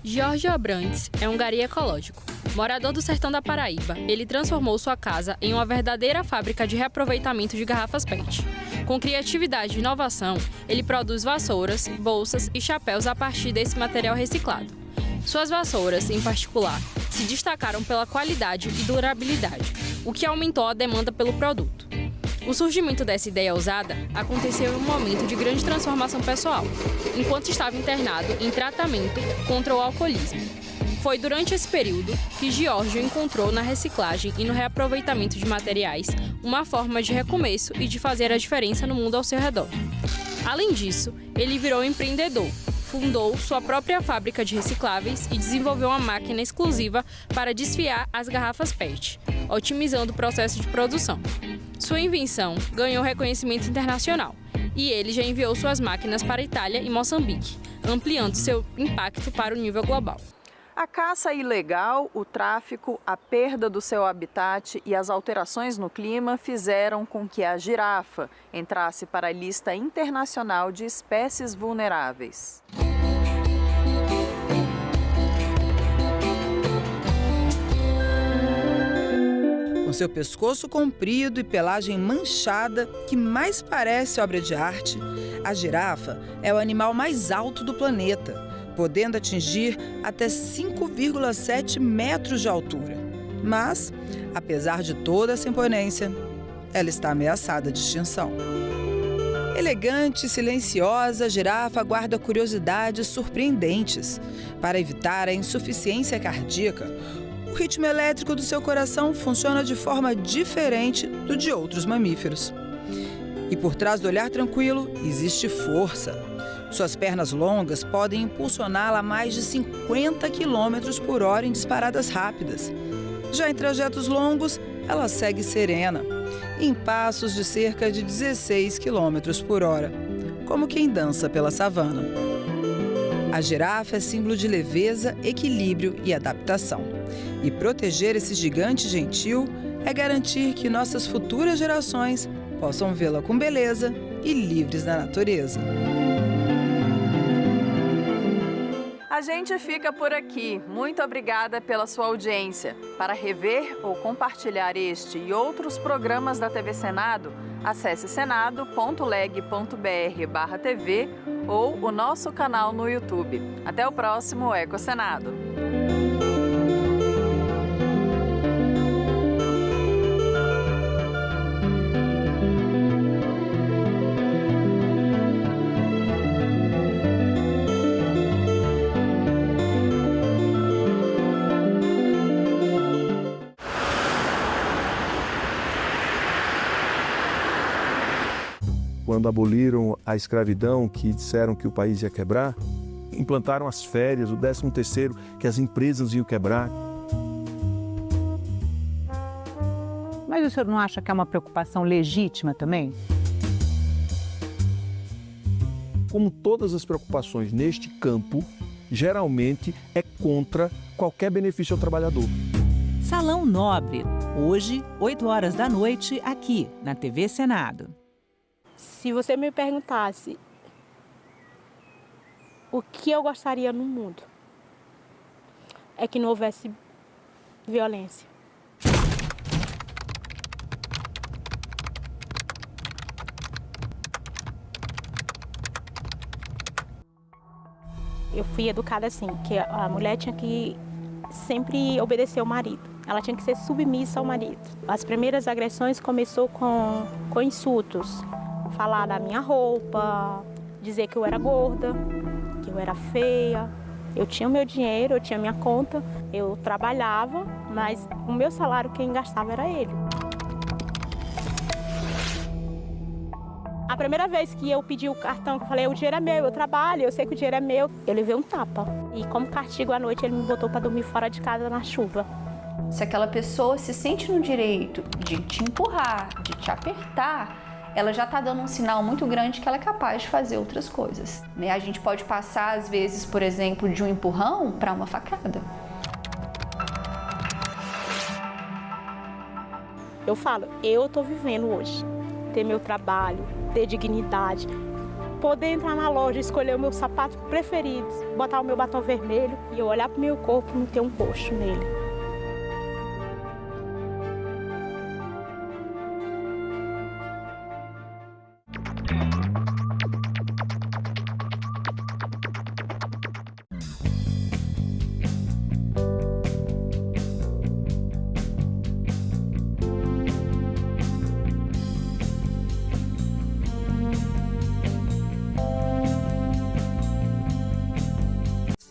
Jorge Abrantes é um gari ecológico. Morador do sertão da Paraíba, ele transformou sua casa em uma verdadeira fábrica de reaproveitamento de garrafas PET. Com criatividade e inovação, ele produz vassouras, bolsas e chapéus a partir desse material reciclado. Suas vassouras, em particular, se destacaram pela qualidade e durabilidade, o que aumentou a demanda pelo produto. O surgimento dessa ideia ousada aconteceu em um momento de grande transformação pessoal, enquanto estava internado em tratamento contra o alcoolismo. Foi durante esse período que Giorgio encontrou na reciclagem e no reaproveitamento de materiais uma forma de recomeço e de fazer a diferença no mundo ao seu redor. Além disso, ele virou empreendedor, fundou sua própria fábrica de recicláveis e desenvolveu uma máquina exclusiva para desfiar as garrafas PET, otimizando o processo de produção. Sua invenção ganhou reconhecimento internacional e ele já enviou suas máquinas para a Itália e Moçambique, ampliando seu impacto para o nível global. A caça ilegal, o tráfico, a perda do seu habitat e as alterações no clima fizeram com que a girafa entrasse para a lista internacional de espécies vulneráveis. Com seu pescoço comprido e pelagem manchada, que mais parece obra de arte, a girafa é o animal mais alto do planeta, podendo atingir até 5,7 metros de altura. Mas, apesar de toda essa imponência, ela está ameaçada de extinção. Elegante e silenciosa, a girafa guarda curiosidades surpreendentes. Para evitar a insuficiência cardíaca, o ritmo elétrico do seu coração funciona de forma diferente do de outros mamíferos. E por trás do olhar tranquilo, existe força. Suas pernas longas podem impulsioná-la a mais de 50 km por hora em disparadas rápidas. Já em trajetos longos, ela segue serena, em passos de cerca de 16 km por hora, como quem dança pela savana. A girafa é símbolo de leveza, equilíbrio e adaptação. E proteger esse gigante gentil é garantir que nossas futuras gerações possam vê-la com beleza e livres da natureza. A gente fica por aqui. Muito obrigada pela sua audiência. Para rever ou compartilhar este e outros programas da TV Senado, acesse senado.leg.br/TV ou o nosso canal no YouTube. Até o próximo Eco Senado. Quando aboliram a escravidão, que disseram que o país ia quebrar, implantaram as férias, o 13º, que as empresas iam quebrar. Mas o senhor não acha que é uma preocupação legítima também? Como todas as preocupações neste campo, geralmente é contra qualquer benefício ao trabalhador. Salão Nobre, hoje, 20h, aqui na TV Senado. Se você me perguntasse O que eu gostaria no mundo é que não houvesse violência. Eu fui educada assim, que a mulher tinha que sempre obedecer ao marido. Ela tinha que ser submissa ao marido. As primeiras agressões começou com insultos. Falar da minha roupa, dizer que eu era gorda, que eu era feia. Eu tinha o meu dinheiro, eu tinha a minha conta, eu trabalhava, mas o meu salário quem gastava era ele. A primeira vez que eu pedi o cartão, que eu falei, o dinheiro é meu, eu trabalho, eu sei que o dinheiro é meu, eu levei um tapa. E como castigo à noite, ele me botou para dormir fora de casa na chuva. Se aquela pessoa se sente no direito de te empurrar, de te apertar, ela já está dando um sinal muito grande que ela é capaz de fazer outras coisas. A gente pode passar, às vezes, por exemplo, de um empurrão para uma facada. Eu falo, eu estou vivendo hoje, ter meu trabalho, ter dignidade, poder entrar na loja, escolher o meu sapato preferido, botar o meu batom vermelho e eu olhar para o meu corpo e não ter um roxo nele.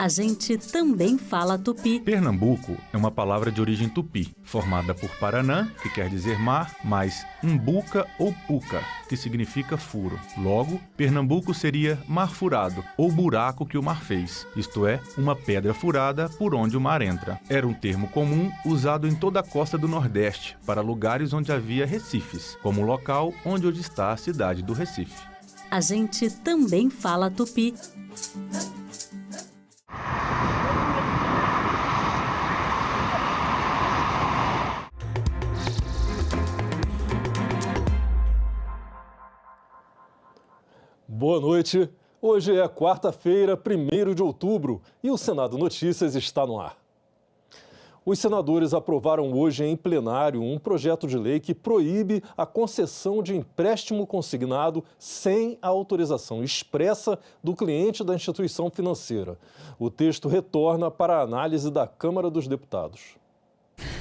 A gente também fala tupi. Pernambuco é uma palavra de origem tupi, formada por Paranã, que quer dizer mar, mais umbuca ou puca, que significa furo. Logo, Pernambuco seria mar furado, ou buraco que o mar fez, isto é, uma pedra furada por onde o mar entra. Era um termo comum usado em toda a costa do Nordeste, para lugares onde havia recifes, como o local onde hoje está a cidade do Recife. A gente também fala tupi. Boa noite. Hoje é quarta-feira, 1º de outubro, e o Senado Notícias está no ar. Os senadores aprovaram hoje em plenário um projeto de lei que proíbe a concessão de empréstimo consignado sem a autorização expressa do cliente da instituição financeira. O texto retorna para a análise da Câmara dos Deputados.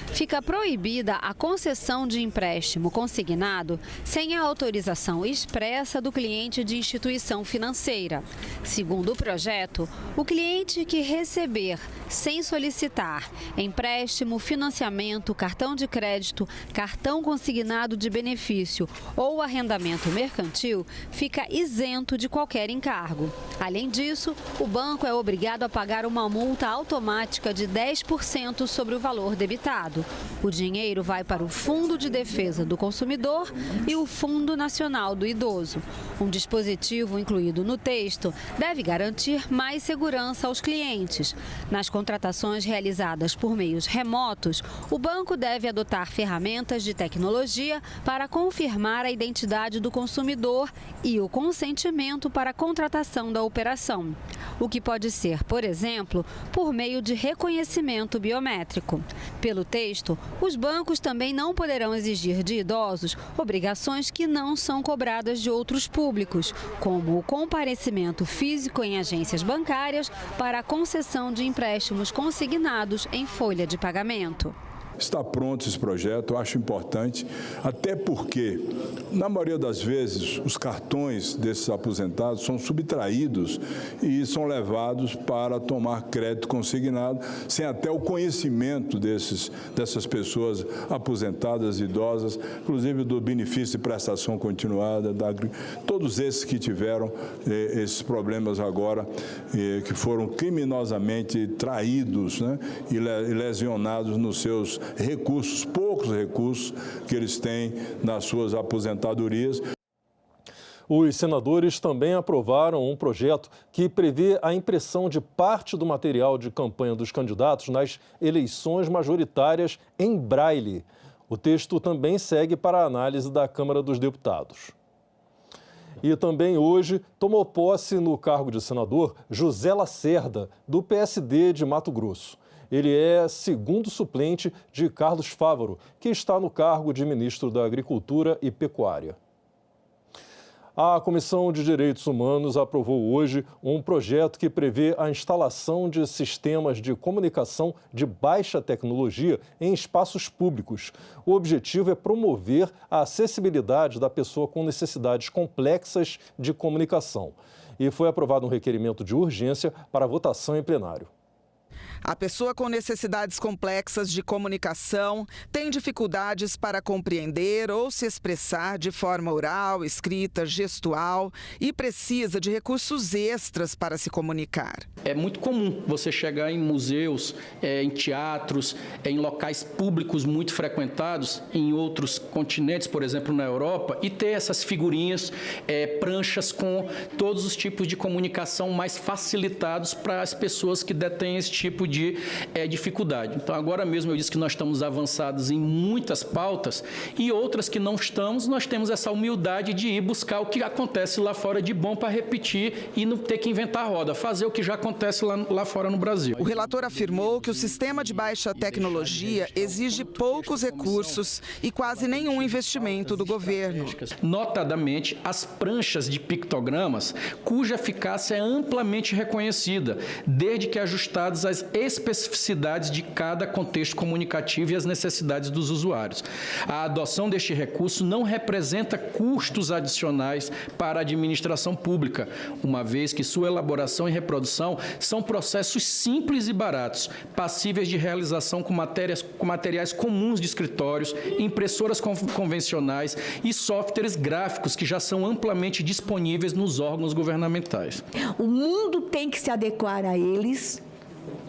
Fica proibida a concessão de empréstimo consignado sem a autorização expressa do cliente de instituição financeira. Segundo o projeto, o cliente que receber, sem solicitar, empréstimo, financiamento, cartão de crédito, cartão consignado de benefício ou arrendamento mercantil, fica isento de qualquer encargo. Além disso, o banco é obrigado a pagar uma multa automática de 10% sobre o valor debitado. O dinheiro vai para o Fundo de Defesa do Consumidor e o Fundo Nacional do Idoso. Um dispositivo incluído no texto deve garantir mais segurança aos clientes. Nas contratações realizadas por meios remotos, o banco deve adotar ferramentas de tecnologia para confirmar a identidade do consumidor e o consentimento para a contratação da operação, o que pode ser, por exemplo, por meio de reconhecimento biométrico. Pelo texto, os bancos também não poderão exigir de idosos obrigações que não são cobradas de outros públicos, como o comparecimento físico em agências bancárias para a concessão de empréstimos consignados em folha de pagamento. Está pronto esse projeto, eu acho importante, até porque, na maioria das vezes, os cartões desses aposentados são subtraídos e são levados para tomar crédito consignado, sem até o conhecimento dessas pessoas aposentadas, idosas, inclusive do benefício de prestação continuada, todos esses que tiveram esses problemas agora, que foram criminosamente traídos, né, e lesionados nos seus recursos, poucos recursos que eles têm nas suas aposentadorias. Os senadores também aprovaram um projeto que prevê a impressão de parte do material de campanha dos candidatos nas eleições majoritárias em braille. O texto também segue para a análise da Câmara dos Deputados. E também hoje tomou posse no cargo de senador José Lacerda, do PSD de Mato Grosso. Ele é segundo suplente de Carlos Fávaro, que está no cargo de ministro da Agricultura e Pecuária. A Comissão de Direitos Humanos aprovou hoje um projeto que prevê a instalação de sistemas de comunicação de baixa tecnologia em espaços públicos. O objetivo é promover a acessibilidade da pessoa com necessidades complexas de comunicação. E foi aprovado um requerimento de urgência para votação em plenário. A pessoa com necessidades complexas de comunicação tem dificuldades para compreender ou se expressar de forma oral, escrita, gestual e precisa de recursos extras para se comunicar. É muito comum você chegar em museus, em teatros, em locais públicos muito frequentados, em outros continentes, por exemplo, na Europa, e ter essas figurinhas, pranchas com todos os tipos de comunicação mais facilitados para as pessoas que detêm esse tipo de dificuldade. Então, agora mesmo eu disse que nós estamos avançados em muitas pautas e outras que não estamos, nós temos essa humildade de ir buscar o que acontece lá fora de bom para repetir e não ter que inventar a roda, fazer o que já acontece lá fora no Brasil. O relator afirmou que o sistema de baixa tecnologia exige poucos recursos e quase nenhum investimento do governo. Notadamente, as pranchas de pictogramas, cuja eficácia é amplamente reconhecida, desde que ajustadas às especificidades de cada contexto comunicativo e as necessidades dos usuários. A adoção deste recurso não representa custos adicionais para a administração pública, uma vez que sua elaboração e reprodução são processos simples e baratos, passíveis de realização com materiais comuns de escritórios, impressoras convencionais e softwares gráficos que já são amplamente disponíveis nos órgãos governamentais. O mundo tem que se adequar a eles.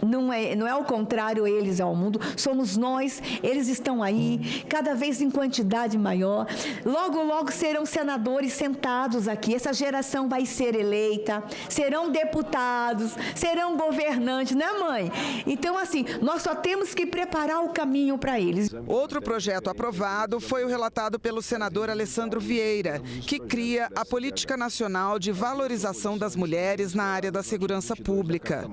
Não é o contrário, eles ao mundo, somos nós, eles estão aí, cada vez em quantidade maior. Logo, logo serão senadores sentados aqui, essa geração vai ser eleita, serão deputados, serão governantes, né, mãe? Então, assim, nós só temos que preparar o caminho para eles. Outro projeto aprovado foi o relatado pelo senador Alessandro Vieira, que cria a Política Nacional de Valorização das Mulheres na área da segurança pública.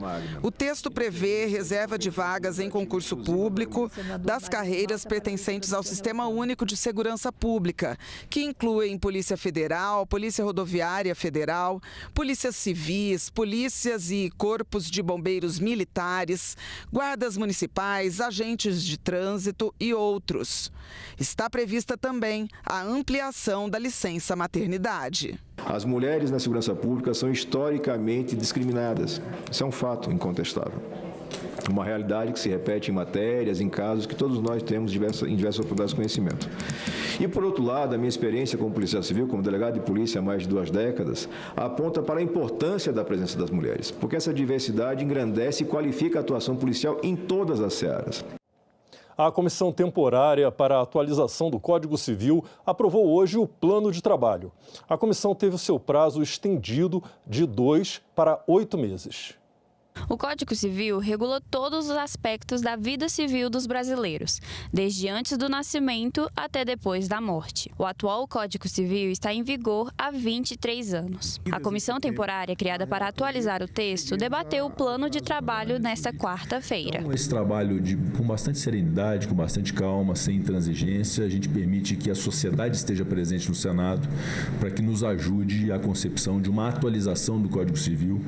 O texto prevê reserva de vagas em concurso público das carreiras pertencentes ao Sistema Único de Segurança Pública, que incluem Polícia Federal, Polícia Rodoviária Federal, Polícias Civis, polícias e corpos de bombeiros militares, guardas municipais, agentes de trânsito e outros. Está prevista também a ampliação da licença maternidade. As mulheres na segurança pública são historicamente discriminadas. Isso é um fato incontestável. Uma realidade que se repete em matérias, em casos que todos nós temos em diversas oportunidades de conhecimento. E, por outro lado, a minha experiência como policial civil, como delegado de polícia há mais de 2 décadas, aponta para a importância da presença das mulheres, porque essa diversidade engrandece e qualifica a atuação policial em todas as searas. A Comissão Temporária para a Atualização do Código Civil aprovou hoje o plano de trabalho. A comissão teve o seu prazo estendido de 2 para 8 meses. O Código Civil regula todos os aspectos da vida civil dos brasileiros, desde antes do nascimento até depois da morte. O atual Código Civil está em vigor há 23 anos. A comissão temporária criada para atualizar o texto debateu o plano de trabalho nesta quarta-feira. Esse trabalho com bastante serenidade, com bastante calma, sem intransigência, a gente permite que a sociedade esteja presente no Senado para que nos ajude a concepção de uma atualização do Código Civil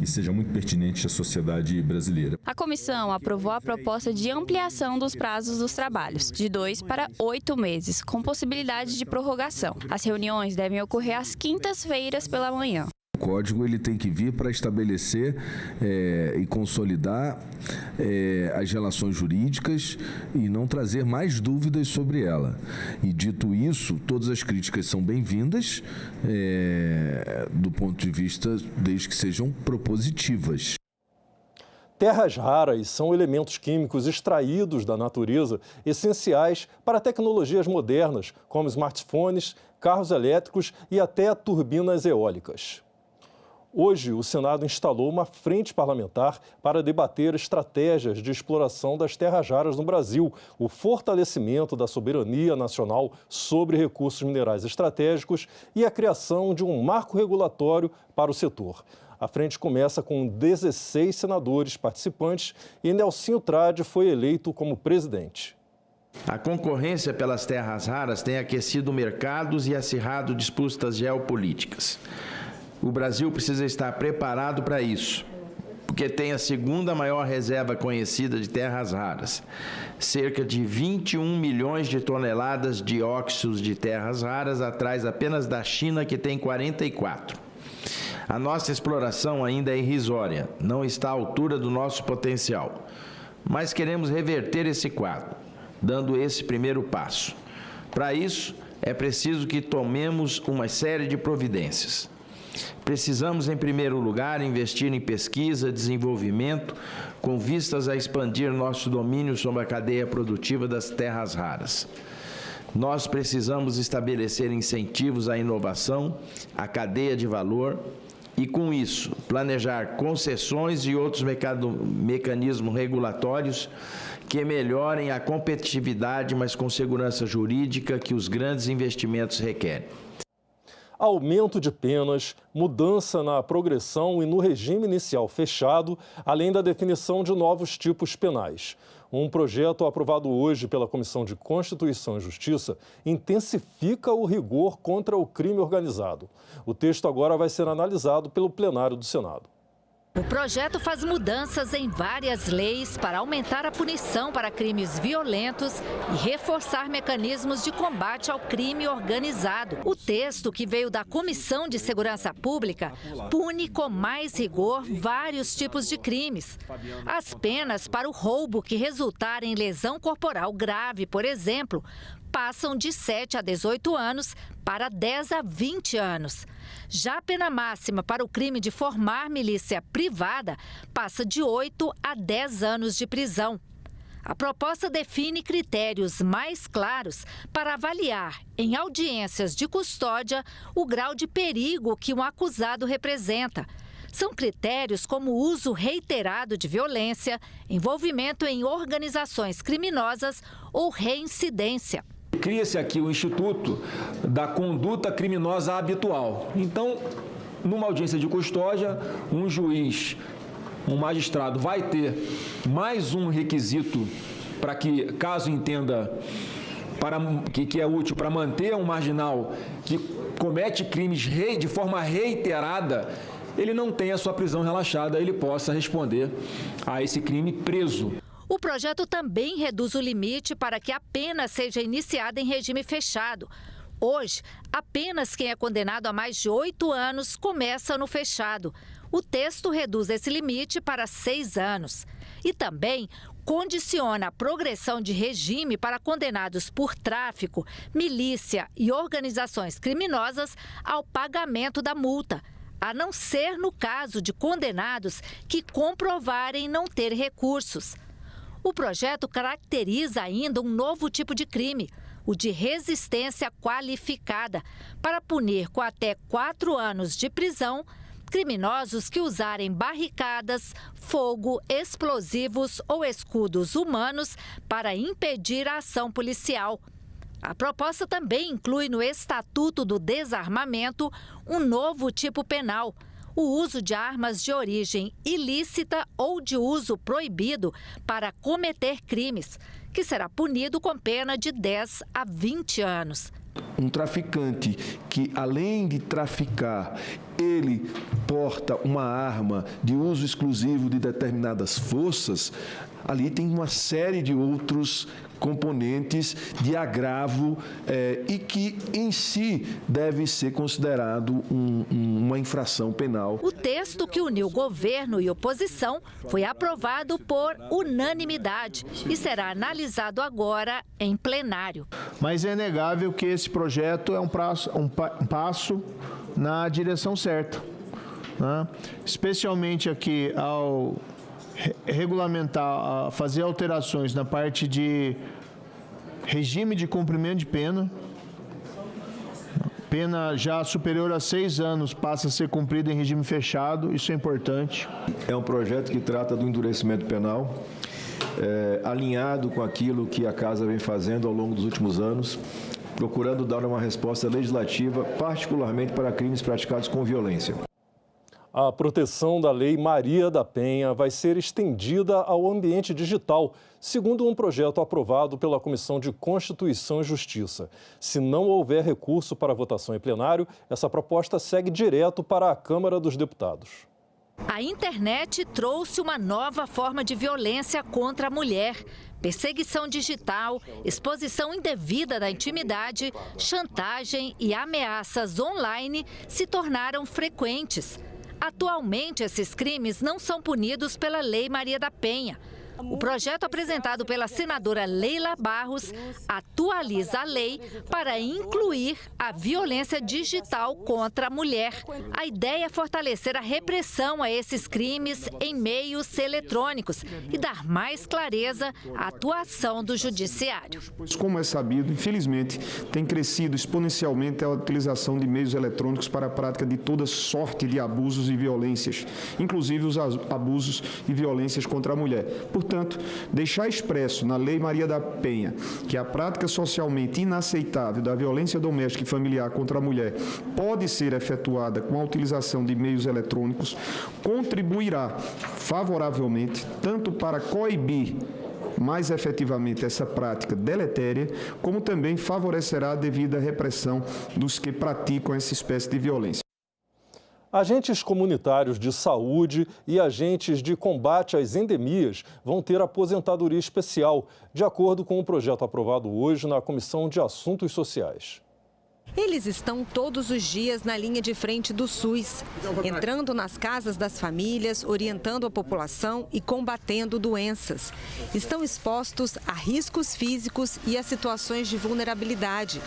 que seja muito pertinente à sociedade brasileira. A comissão aprovou a proposta de ampliação dos prazos dos trabalhos, de 2 para 8 meses, com possibilidade de prorrogação. As reuniões devem ocorrer às quintas-feiras pela manhã. O código ele tem que vir para estabelecer e consolidar as relações jurídicas e não trazer mais dúvidas sobre ela. E dito isso, todas as críticas são bem-vindas do ponto de vista desde que sejam propositivas. Terras raras são elementos químicos extraídos da natureza essenciais para tecnologias modernas, como smartphones, carros elétricos e até turbinas eólicas. Hoje, o Senado instalou uma frente parlamentar para debater estratégias de exploração das terras raras no Brasil, o fortalecimento da soberania nacional sobre recursos minerais estratégicos e a criação de um marco regulatório para o setor. A frente começa com 16 senadores participantes e Nelsinho Trade foi eleito como presidente. A concorrência pelas terras raras tem aquecido mercados e acirrado disputas geopolíticas. O Brasil precisa estar preparado para isso, porque tem a segunda maior reserva conhecida de terras raras. Cerca de 21 milhões de toneladas de óxidos de terras raras, atrás apenas da China, que tem 44. A nossa exploração ainda é irrisória, não está à altura do nosso potencial. Mas queremos reverter esse quadro, dando esse primeiro passo. Para isso, é preciso que tomemos uma série de providências. Precisamos, em primeiro lugar, investir em pesquisa, desenvolvimento, com vistas a expandir nosso domínio sobre a cadeia produtiva das terras raras. Nós precisamos estabelecer incentivos à inovação, à cadeia de valor e, com isso, planejar concessões e outros mecanismos regulatórios que melhorem a competitividade, mas com segurança jurídica que os grandes investimentos requerem. Aumento de penas, mudança na progressão e no regime inicial fechado, além da definição de novos tipos penais. Um projeto aprovado hoje pela Comissão de Constituição e Justiça intensifica o rigor contra o crime organizado. O texto agora vai ser analisado pelo plenário do Senado. O projeto faz mudanças em várias leis para aumentar a punição para crimes violentos e reforçar mecanismos de combate ao crime organizado. O texto, que veio da Comissão de Segurança Pública, pune com mais rigor vários tipos de crimes. As penas para o roubo que resultar em lesão corporal grave, por exemplo, passam de 7 a 18 anos para 10 a 20 anos. Já a pena máxima para o crime de formar milícia privada passa de 8 a 10 anos de prisão. A proposta define critérios mais claros para avaliar, em audiências de custódia, o grau de perigo que um acusado representa. São critérios como uso reiterado de violência, envolvimento em organizações criminosas ou reincidência. Cria-se aqui o Instituto da Conduta Criminosa Habitual. Então, numa audiência de custódia, um juiz, um magistrado vai ter mais um requisito para que, caso entenda que é útil para manter um marginal que comete crimes de forma reiterada, ele não tenha a sua prisão relaxada, ele possa responder a esse crime preso. O projeto também reduz o limite para que a pena seja iniciada em regime fechado. Hoje, apenas quem é condenado a mais de 8 anos começa no fechado. O texto reduz esse limite para 6 anos. E também condiciona a progressão de regime para condenados por tráfico, milícia e organizações criminosas ao pagamento da multa, a não ser no caso de condenados que comprovarem não ter recursos. O projeto caracteriza ainda um novo tipo de crime, o de resistência qualificada, para punir com até 4 anos de prisão criminosos que usarem barricadas, fogo, explosivos ou escudos humanos para impedir a ação policial. A proposta também inclui no Estatuto do Desarmamento um novo tipo penal, o uso de armas de origem ilícita ou de uso proibido para cometer crimes, que será punido com pena de 10 a 20 anos. Um traficante que, além de traficar, ele porta uma arma de uso exclusivo de determinadas forças, ali tem uma série de outros componentes de agravo e que, em si, deve ser considerado uma infração penal. O texto que uniu governo e oposição foi aprovado por unanimidade e será analisado agora em plenário. Mas é inegável que esse projeto é um passo na direção certa, né? Especialmente aqui ao regulamentar, fazer alterações na parte de regime de cumprimento de pena, Pena já superior a 6 anos passa a ser cumprida em regime fechado, isso é importante. É um projeto que trata do endurecimento penal, alinhado com aquilo que a Casa vem fazendo ao longo dos últimos anos, procurando dar uma resposta legislativa, particularmente para crimes praticados com violência. A proteção da Lei Maria da Penha vai ser estendida ao ambiente digital, segundo um projeto aprovado pela Comissão de Constituição e Justiça. Se não houver recurso para votação em plenário, essa proposta segue direto para a Câmara dos Deputados. A internet trouxe uma nova forma de violência contra a mulher. Perseguição digital, exposição indevida da intimidade, chantagem e ameaças online se tornaram frequentes. Atualmente, esses crimes não são punidos pela Lei Maria da Penha. O projeto apresentado pela senadora Leila Barros atualiza a lei para incluir a violência digital contra a mulher. A ideia é fortalecer a repressão a esses crimes em meios eletrônicos e dar mais clareza à atuação do judiciário. Como é sabido, infelizmente, tem crescido exponencialmente a utilização de meios eletrônicos para a prática de toda sorte de abusos e violências, inclusive os abusos e violências contra a mulher. Portanto, deixar expresso na Lei Maria da Penha que a prática socialmente inaceitável da violência doméstica e familiar contra a mulher pode ser efetuada com a utilização de meios eletrônicos contribuirá favoravelmente tanto para coibir mais efetivamente essa prática deletéria, como também favorecerá a devida repressão dos que praticam essa espécie de violência. Agentes comunitários de saúde e agentes de combate às endemias vão ter aposentadoria especial, de acordo com o projeto aprovado hoje na Comissão de Assuntos Sociais. Eles estão todos os dias na linha de frente do SUS, entrando nas casas das famílias, orientando a população e combatendo doenças. Estão expostos a riscos físicos e a situações de vulnerabilidade.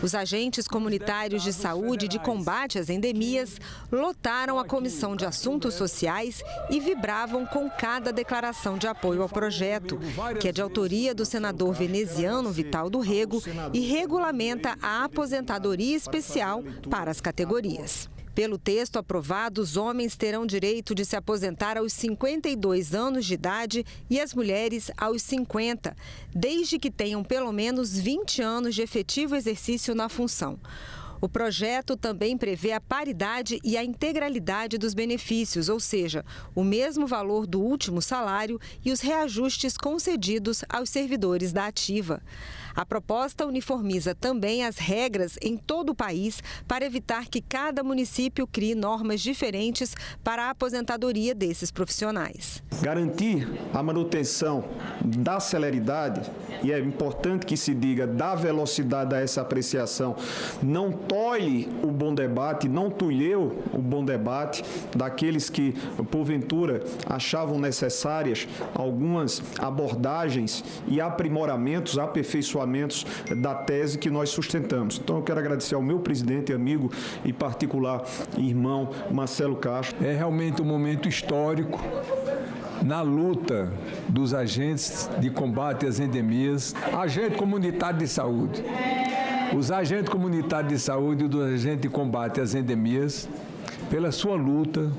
Os agentes comunitários de saúde e de combate às endemias lotaram a Comissão de Assuntos Sociais e vibravam com cada declaração de apoio ao projeto, que é de autoria do senador veneziano Vital do Rego e regulamenta a aposentadoria especial para as categorias. Pelo texto aprovado, os homens terão direito de se aposentar aos 52 anos de idade e as mulheres aos 50, desde que tenham pelo menos 20 anos de efetivo exercício na função. O projeto também prevê a paridade e a integralidade dos benefícios, ou seja, o mesmo valor do último salário e os reajustes concedidos aos servidores da ativa. A proposta uniformiza também as regras em todo o país para evitar que cada município crie normas diferentes para a aposentadoria desses profissionais. Garantir a manutenção da celeridade, e é importante que se diga da velocidade a essa apreciação, não tolhe o bom debate, não tolheu o bom debate daqueles que, porventura, achavam necessárias algumas abordagens e aprimoramentos, aperfeiçoamentos da tese que nós sustentamos. Então, eu quero agradecer ao meu presidente, amigo e particular irmão Marcelo Castro. É realmente um momento histórico na luta dos agentes de combate às endemias, agente comunitário de saúde. Os agentes comunitários de saúde e dos agentes de combate às endemias, pela sua luta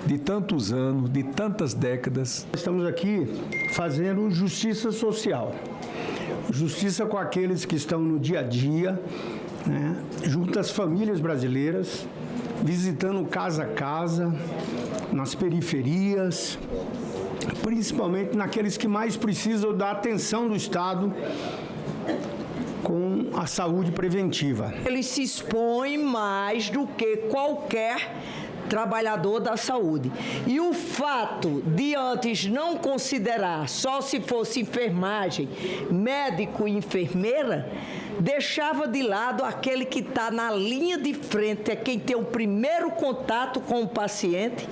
de tantos anos, de tantas décadas. Estamos aqui fazendo justiça social. Justiça com aqueles que estão no dia a dia, né, junto às famílias brasileiras, visitando casa a casa, nas periferias, principalmente naqueles que mais precisam da atenção do Estado com a saúde preventiva. Eles se expõem mais do que qualquer trabalhador da saúde. E o fato de antes não considerar só se fosse enfermagem, médico e enfermeira, deixava de lado aquele que está na linha de frente, é quem tem o primeiro contato com o paciente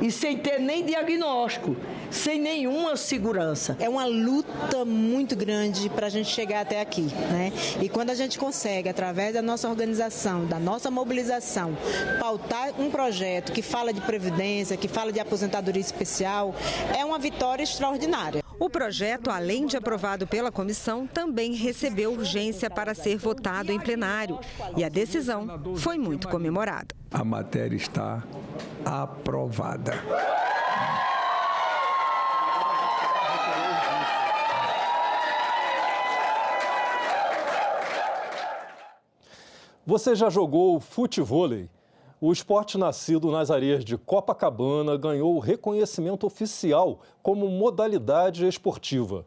e sem ter nem diagnóstico, sem nenhuma segurança. É uma luta muito grande para a gente chegar até aqui, né? E quando a gente consegue, através da nossa organização, da nossa mobilização, pautar um projeto que fala de previdência, que fala de aposentadoria especial, é uma vitória extraordinária. O projeto, além de aprovado pela comissão, também recebeu urgência para ser votado em plenário. E a decisão foi muito comemorada. A matéria está aprovada. Você já jogou futevôlei? O esporte nascido nas areias de Copacabana ganhou reconhecimento oficial como modalidade esportiva.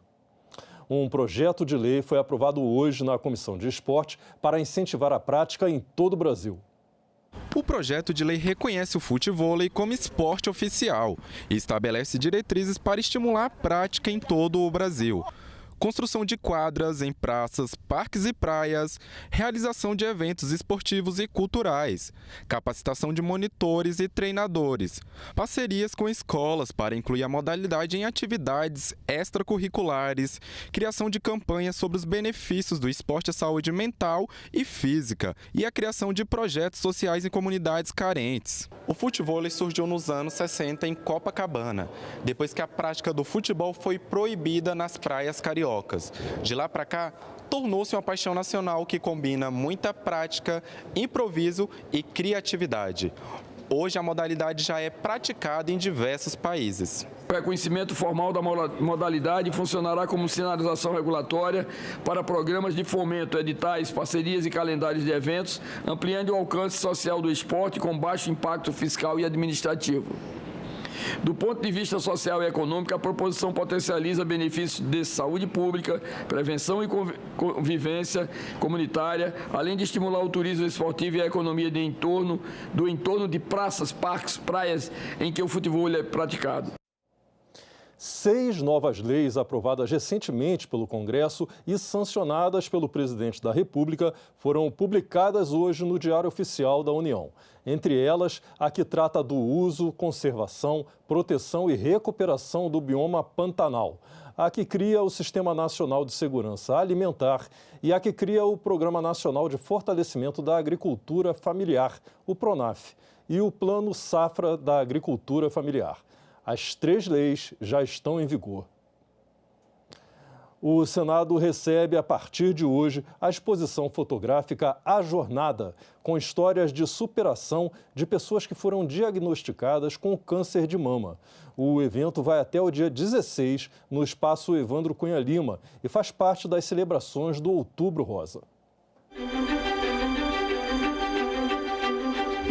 Um projeto de lei foi aprovado hoje na Comissão de Esporte para incentivar a prática em todo o Brasil. O projeto de lei reconhece o futevôlei como esporte oficial e estabelece diretrizes para estimular a prática em todo o Brasil. Construção de quadras em praças, parques e praias, realização de eventos esportivos e culturais, capacitação de monitores e treinadores, parcerias com escolas para incluir a modalidade em atividades extracurriculares, criação de campanhas sobre os benefícios do esporte à saúde mental e física e a criação de projetos sociais em comunidades carentes. O futevôlei surgiu nos anos 60 em Copacabana, depois que a prática do futebol foi proibida nas praias cariocas. De lá para cá, tornou-se uma paixão nacional que combina muita prática, improviso e criatividade. Hoje, a modalidade já é praticada em diversos países. O reconhecimento formal da modalidade funcionará como sinalização regulatória para programas de fomento, editais, parcerias e calendários de eventos, ampliando o alcance social do esporte com baixo impacto fiscal e administrativo. Do ponto de vista social e econômico, a proposição potencializa benefícios de saúde pública, prevenção e convivência comunitária, além de estimular o turismo esportivo e a economia do entorno de praças, parques, praias em que o futebol é praticado. 6 novas leis aprovadas recentemente pelo Congresso e sancionadas pelo presidente da República foram publicadas hoje no Diário Oficial da União. Entre elas, a que trata do uso, conservação, proteção e recuperação do bioma Pantanal, a que cria o Sistema Nacional de Segurança Alimentar e a que cria o Programa Nacional de Fortalecimento da Agricultura Familiar, o PRONAF, e o Plano Safra da Agricultura Familiar. As 3 leis já estão em vigor. O Senado recebe, a partir de hoje, a exposição fotográfica A Jornada, com histórias de superação de pessoas que foram diagnosticadas com câncer de mama. O evento vai até o dia 16, no Espaço Evandro Cunha Lima, e faz parte das celebrações do Outubro Rosa.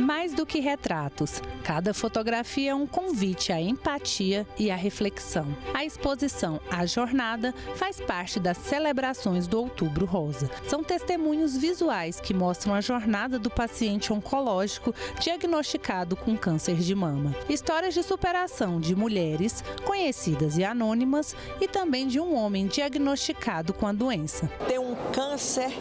Mais do que retratos, cada fotografia é um convite à empatia e à reflexão. A exposição A Jornada faz parte das celebrações do Outubro Rosa. São testemunhos visuais que mostram a jornada do paciente oncológico diagnosticado com câncer de mama. Histórias de superação de mulheres, conhecidas e anônimas, e também de um homem diagnosticado com a doença. Tem um câncer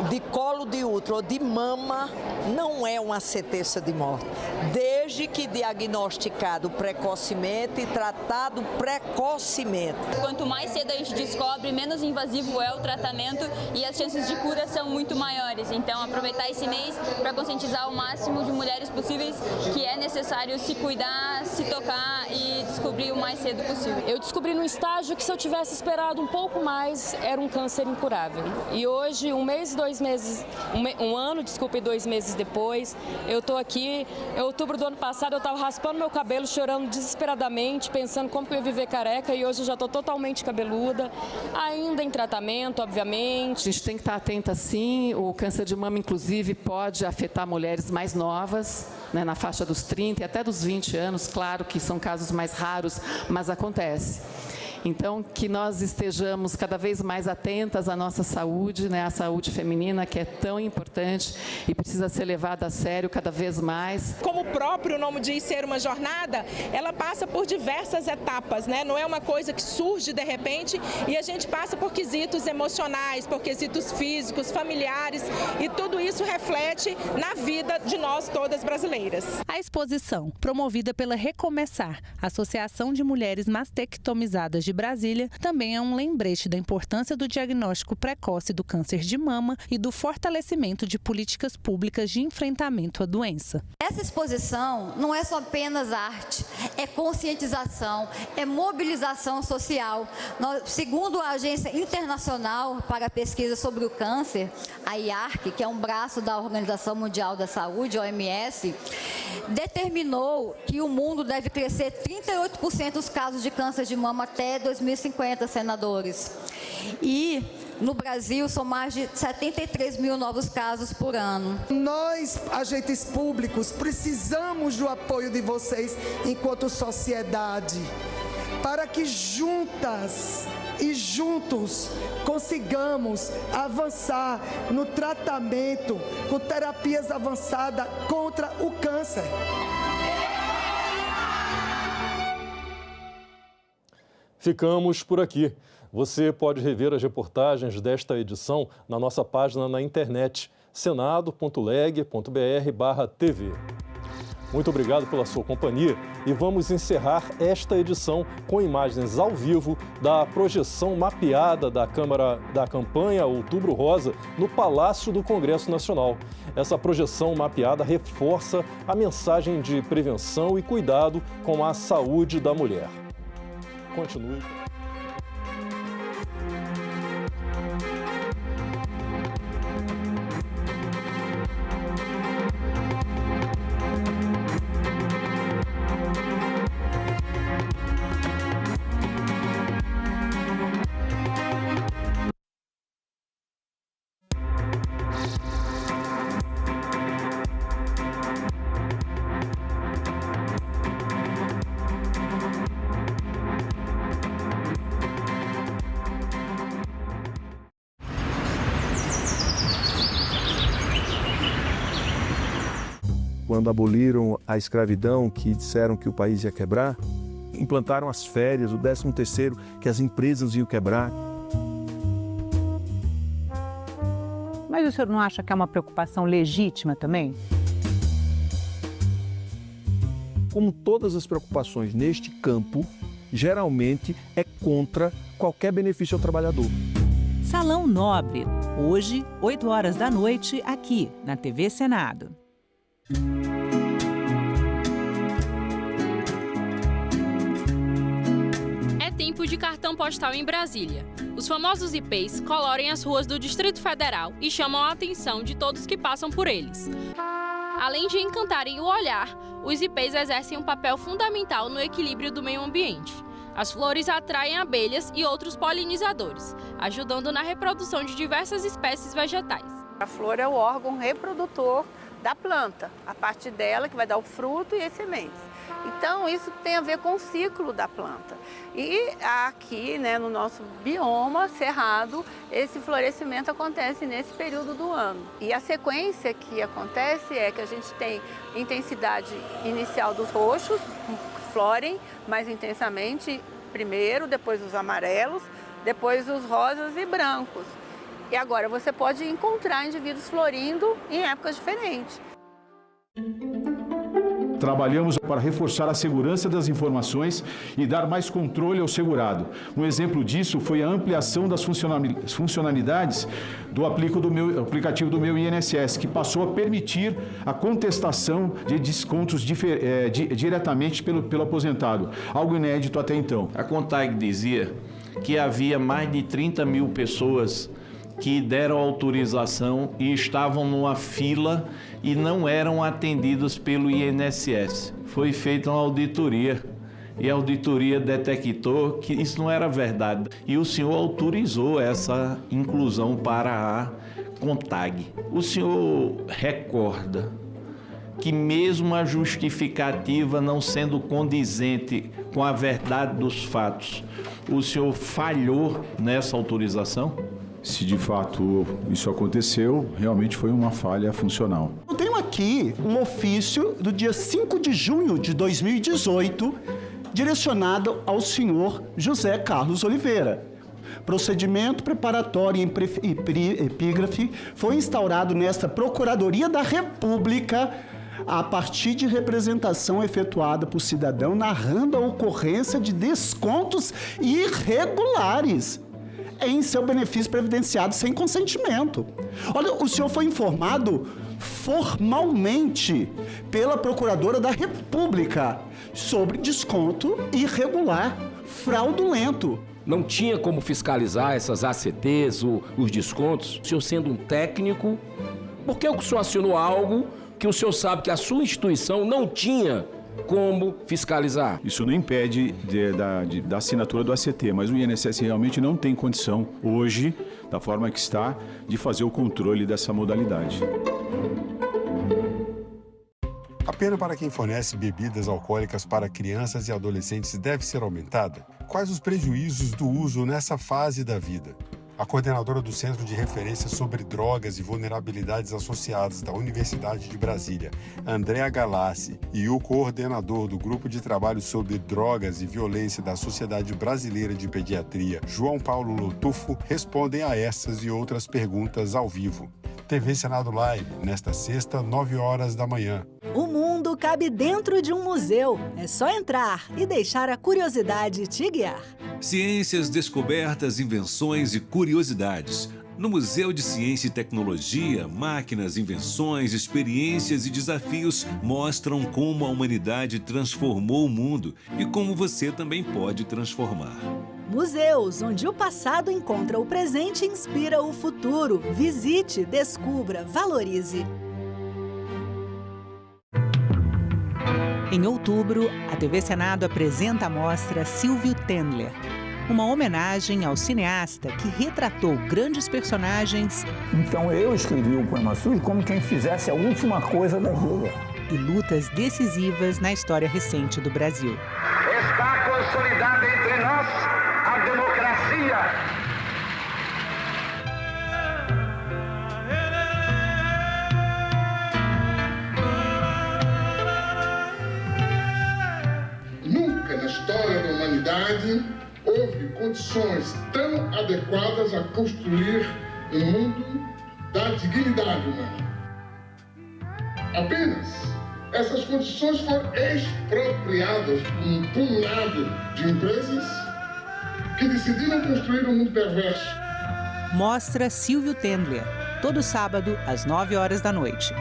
de colo de útero ou de mama, não é uma sentença de morte, desde que diagnosticado precocemente e tratado precocemente. Quanto mais cedo a gente descobre, menos invasivo é o tratamento e as chances de cura são muito maiores. Então, aproveitar esse mês para conscientizar o máximo de mulheres possíveis que é necessário se cuidar, se tocar e descobrir o mais cedo possível. Eu descobri no estágio que se eu tivesse esperado um pouco mais, era um câncer incurável. E hoje, um ano, 2 meses depois, eu estou aqui. Em outubro do ano passado, eu estava raspando meu cabelo, chorando desesperadamente, pensando como que eu ia viver careca, e hoje eu já estou totalmente cabeluda, ainda em tratamento, obviamente. A gente tem que estar atenta, sim. O câncer de mama, inclusive, pode afetar mulheres mais novas, né, na faixa dos 30 e até dos 20 anos. Claro que são casos mais raros, mas acontece. Então, que nós estejamos cada vez mais atentas à nossa saúde, né, à saúde feminina, que é tão importante e precisa ser levada a sério cada vez mais. Como o próprio nome diz, ser uma jornada, ela passa por diversas etapas, né? Não é uma coisa que surge de repente, e a gente passa por quesitos emocionais, por quesitos físicos, familiares, e tudo isso reflete na vida de nós todas brasileiras. A exposição, promovida pela Recomeçar, Associação de Mulheres Mastectomizadas de de Brasília também é um lembrete da importância do diagnóstico precoce do câncer de mama e do fortalecimento de políticas públicas de enfrentamento à doença. Essa exposição não é só apenas arte, é conscientização, é mobilização social. Segundo a Agência Internacional para a Pesquisa sobre o Câncer, a IARC, que é um braço da Organização Mundial da Saúde, OMS, determinou que o mundo deve crescer 38% os casos de câncer de mama até 2050, senadores. E no Brasil, são mais de 73 mil novos casos por ano. Nós, agentes públicos, precisamos do apoio de vocês enquanto sociedade, para que juntas e juntos consigamos avançar no tratamento com terapias avançadas contra o câncer. Ficamos por aqui. Você pode rever as reportagens desta edição na nossa página na internet, senado.leg.br/tv. Muito obrigado pela sua companhia e vamos encerrar esta edição com imagens ao vivo da projeção mapeada da campanha Outubro Rosa no Palácio do Congresso Nacional. Essa projeção mapeada reforça a mensagem de prevenção e cuidado com a saúde da mulher. Continue. Quando aboliram a escravidão, que disseram que o país ia quebrar, implantaram as férias, o 13º, que as empresas iam quebrar. Mas o senhor não acha que é uma preocupação legítima também? Como todas as preocupações neste campo, geralmente é contra qualquer benefício ao trabalhador. Salão Nobre, hoje, 8 horas da noite, aqui na TV Senado. É tempo de cartão postal em Brasília. Os famosos IPs colorem as ruas do Distrito Federal e chamam a atenção de todos que passam por eles. Além de encantarem o olhar, os IPs exercem um papel fundamental no equilíbrio do meio ambiente. As flores atraem abelhas e outros polinizadores, ajudando na reprodução de diversas espécies vegetais. A flor é o órgão reprodutor da planta, a partir dela que vai dar o fruto e as sementes. Então, isso tem a ver com o ciclo da planta. E aqui, no nosso bioma cerrado, esse florescimento acontece nesse período do ano. E a sequência que acontece é que a gente tem intensidade inicial dos roxos, que florem mais intensamente primeiro, depois os amarelos, depois os rosas e brancos. E agora você pode encontrar indivíduos florindo em épocas diferentes. Trabalhamos para reforçar a segurança das informações e dar mais controle ao segurado. Um exemplo disso foi a ampliação das funcionalidades do aplicativo do Meu INSS, que passou a permitir a contestação de descontos diretamente pelo aposentado, algo inédito até então. A CONTAG dizia que havia mais de 30 mil pessoas que deram autorização e estavam numa fila e não eram atendidos pelo INSS. Foi feita uma auditoria e a auditoria detectou que isso não era verdade. E o senhor autorizou essa inclusão para a CONTAG. O senhor recorda que mesmo a justificativa não sendo condizente com a verdade dos fatos, o senhor falhou nessa autorização? Se de fato isso aconteceu, realmente foi uma falha funcional. Eu tenho aqui um ofício do dia 5 de junho de 2018, direcionado ao senhor José Carlos Oliveira. Procedimento preparatório em epígrafe foi instaurado nesta Procuradoria da República a partir de representação efetuada por cidadão narrando a ocorrência de descontos irregulares em seu benefício previdenciário sem consentimento. Olha, o senhor foi informado formalmente pela Procuradora da República sobre desconto irregular, fraudulento. Não tinha como fiscalizar essas ACTs, os descontos. O senhor sendo um técnico, por que o senhor acionou algo que o senhor sabe que a sua instituição não tinha como fiscalizar? Isso não impede da assinatura do ACT, mas o INSS realmente não tem condição, hoje, da forma que está, de fazer o controle dessa modalidade. A pena para quem fornece bebidas alcoólicas para crianças e adolescentes deve ser aumentada? Quais os prejuízos do uso nessa fase da vida? A coordenadora do Centro de Referência sobre Drogas e Vulnerabilidades Associadas da Universidade de Brasília, Andréa Galassi, e o coordenador do Grupo de Trabalho sobre Drogas e Violência da Sociedade Brasileira de Pediatria, João Paulo Lotufo, respondem a essas e outras perguntas ao vivo. TV Senado Live, nesta sexta, 9 horas da manhã. O mundo cabe dentro de um museu. É só entrar e deixar a curiosidade te guiar. Ciências, descobertas, invenções e curiosidades. No Museu de Ciência e Tecnologia, máquinas, invenções, experiências e desafios mostram como a humanidade transformou o mundo e como você também pode transformar. Museus, onde o passado encontra o presente e inspira o futuro. Visite, descubra, valorize. Em outubro, a TV Senado apresenta a mostra Silvio Tendler, uma homenagem ao cineasta que retratou grandes personagens. Então eu escrevi o Poema Sujo como quem fizesse a última coisa da vida. E lutas decisivas na história recente do Brasil. Está consolidada entre nós a democracia. Nunca na história da humanidade houve condições tão adequadas a construir um mundo da dignidade humana. Apenas essas condições foram expropriadas por um punhado de empresas que decidiram construir um mundo perverso. Mostra Silvio Tendler, todo sábado às 9 horas da noite.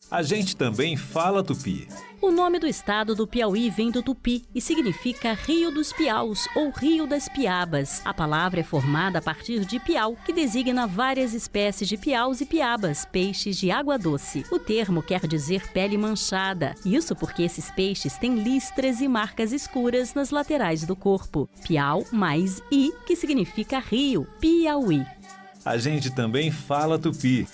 A gente também fala tupi. O nome do estado do Piauí vem do tupi e significa Rio dos Piaus ou Rio das Piabas. A palavra é formada a partir de piau, que designa várias espécies de piaus e piabas, peixes de água doce. O termo quer dizer pele manchada. Isso porque esses peixes têm listras e marcas escuras nas laterais do corpo. Piau mais i, que significa rio, Piauí. A gente também fala tupi.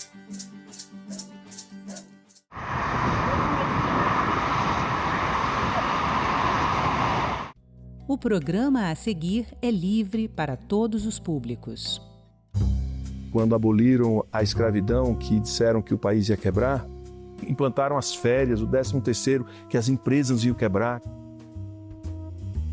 O programa a seguir é livre para todos os públicos. Quando aboliram a escravidão, que disseram que o país ia quebrar, implantaram as férias, o 13º, que as empresas iam quebrar.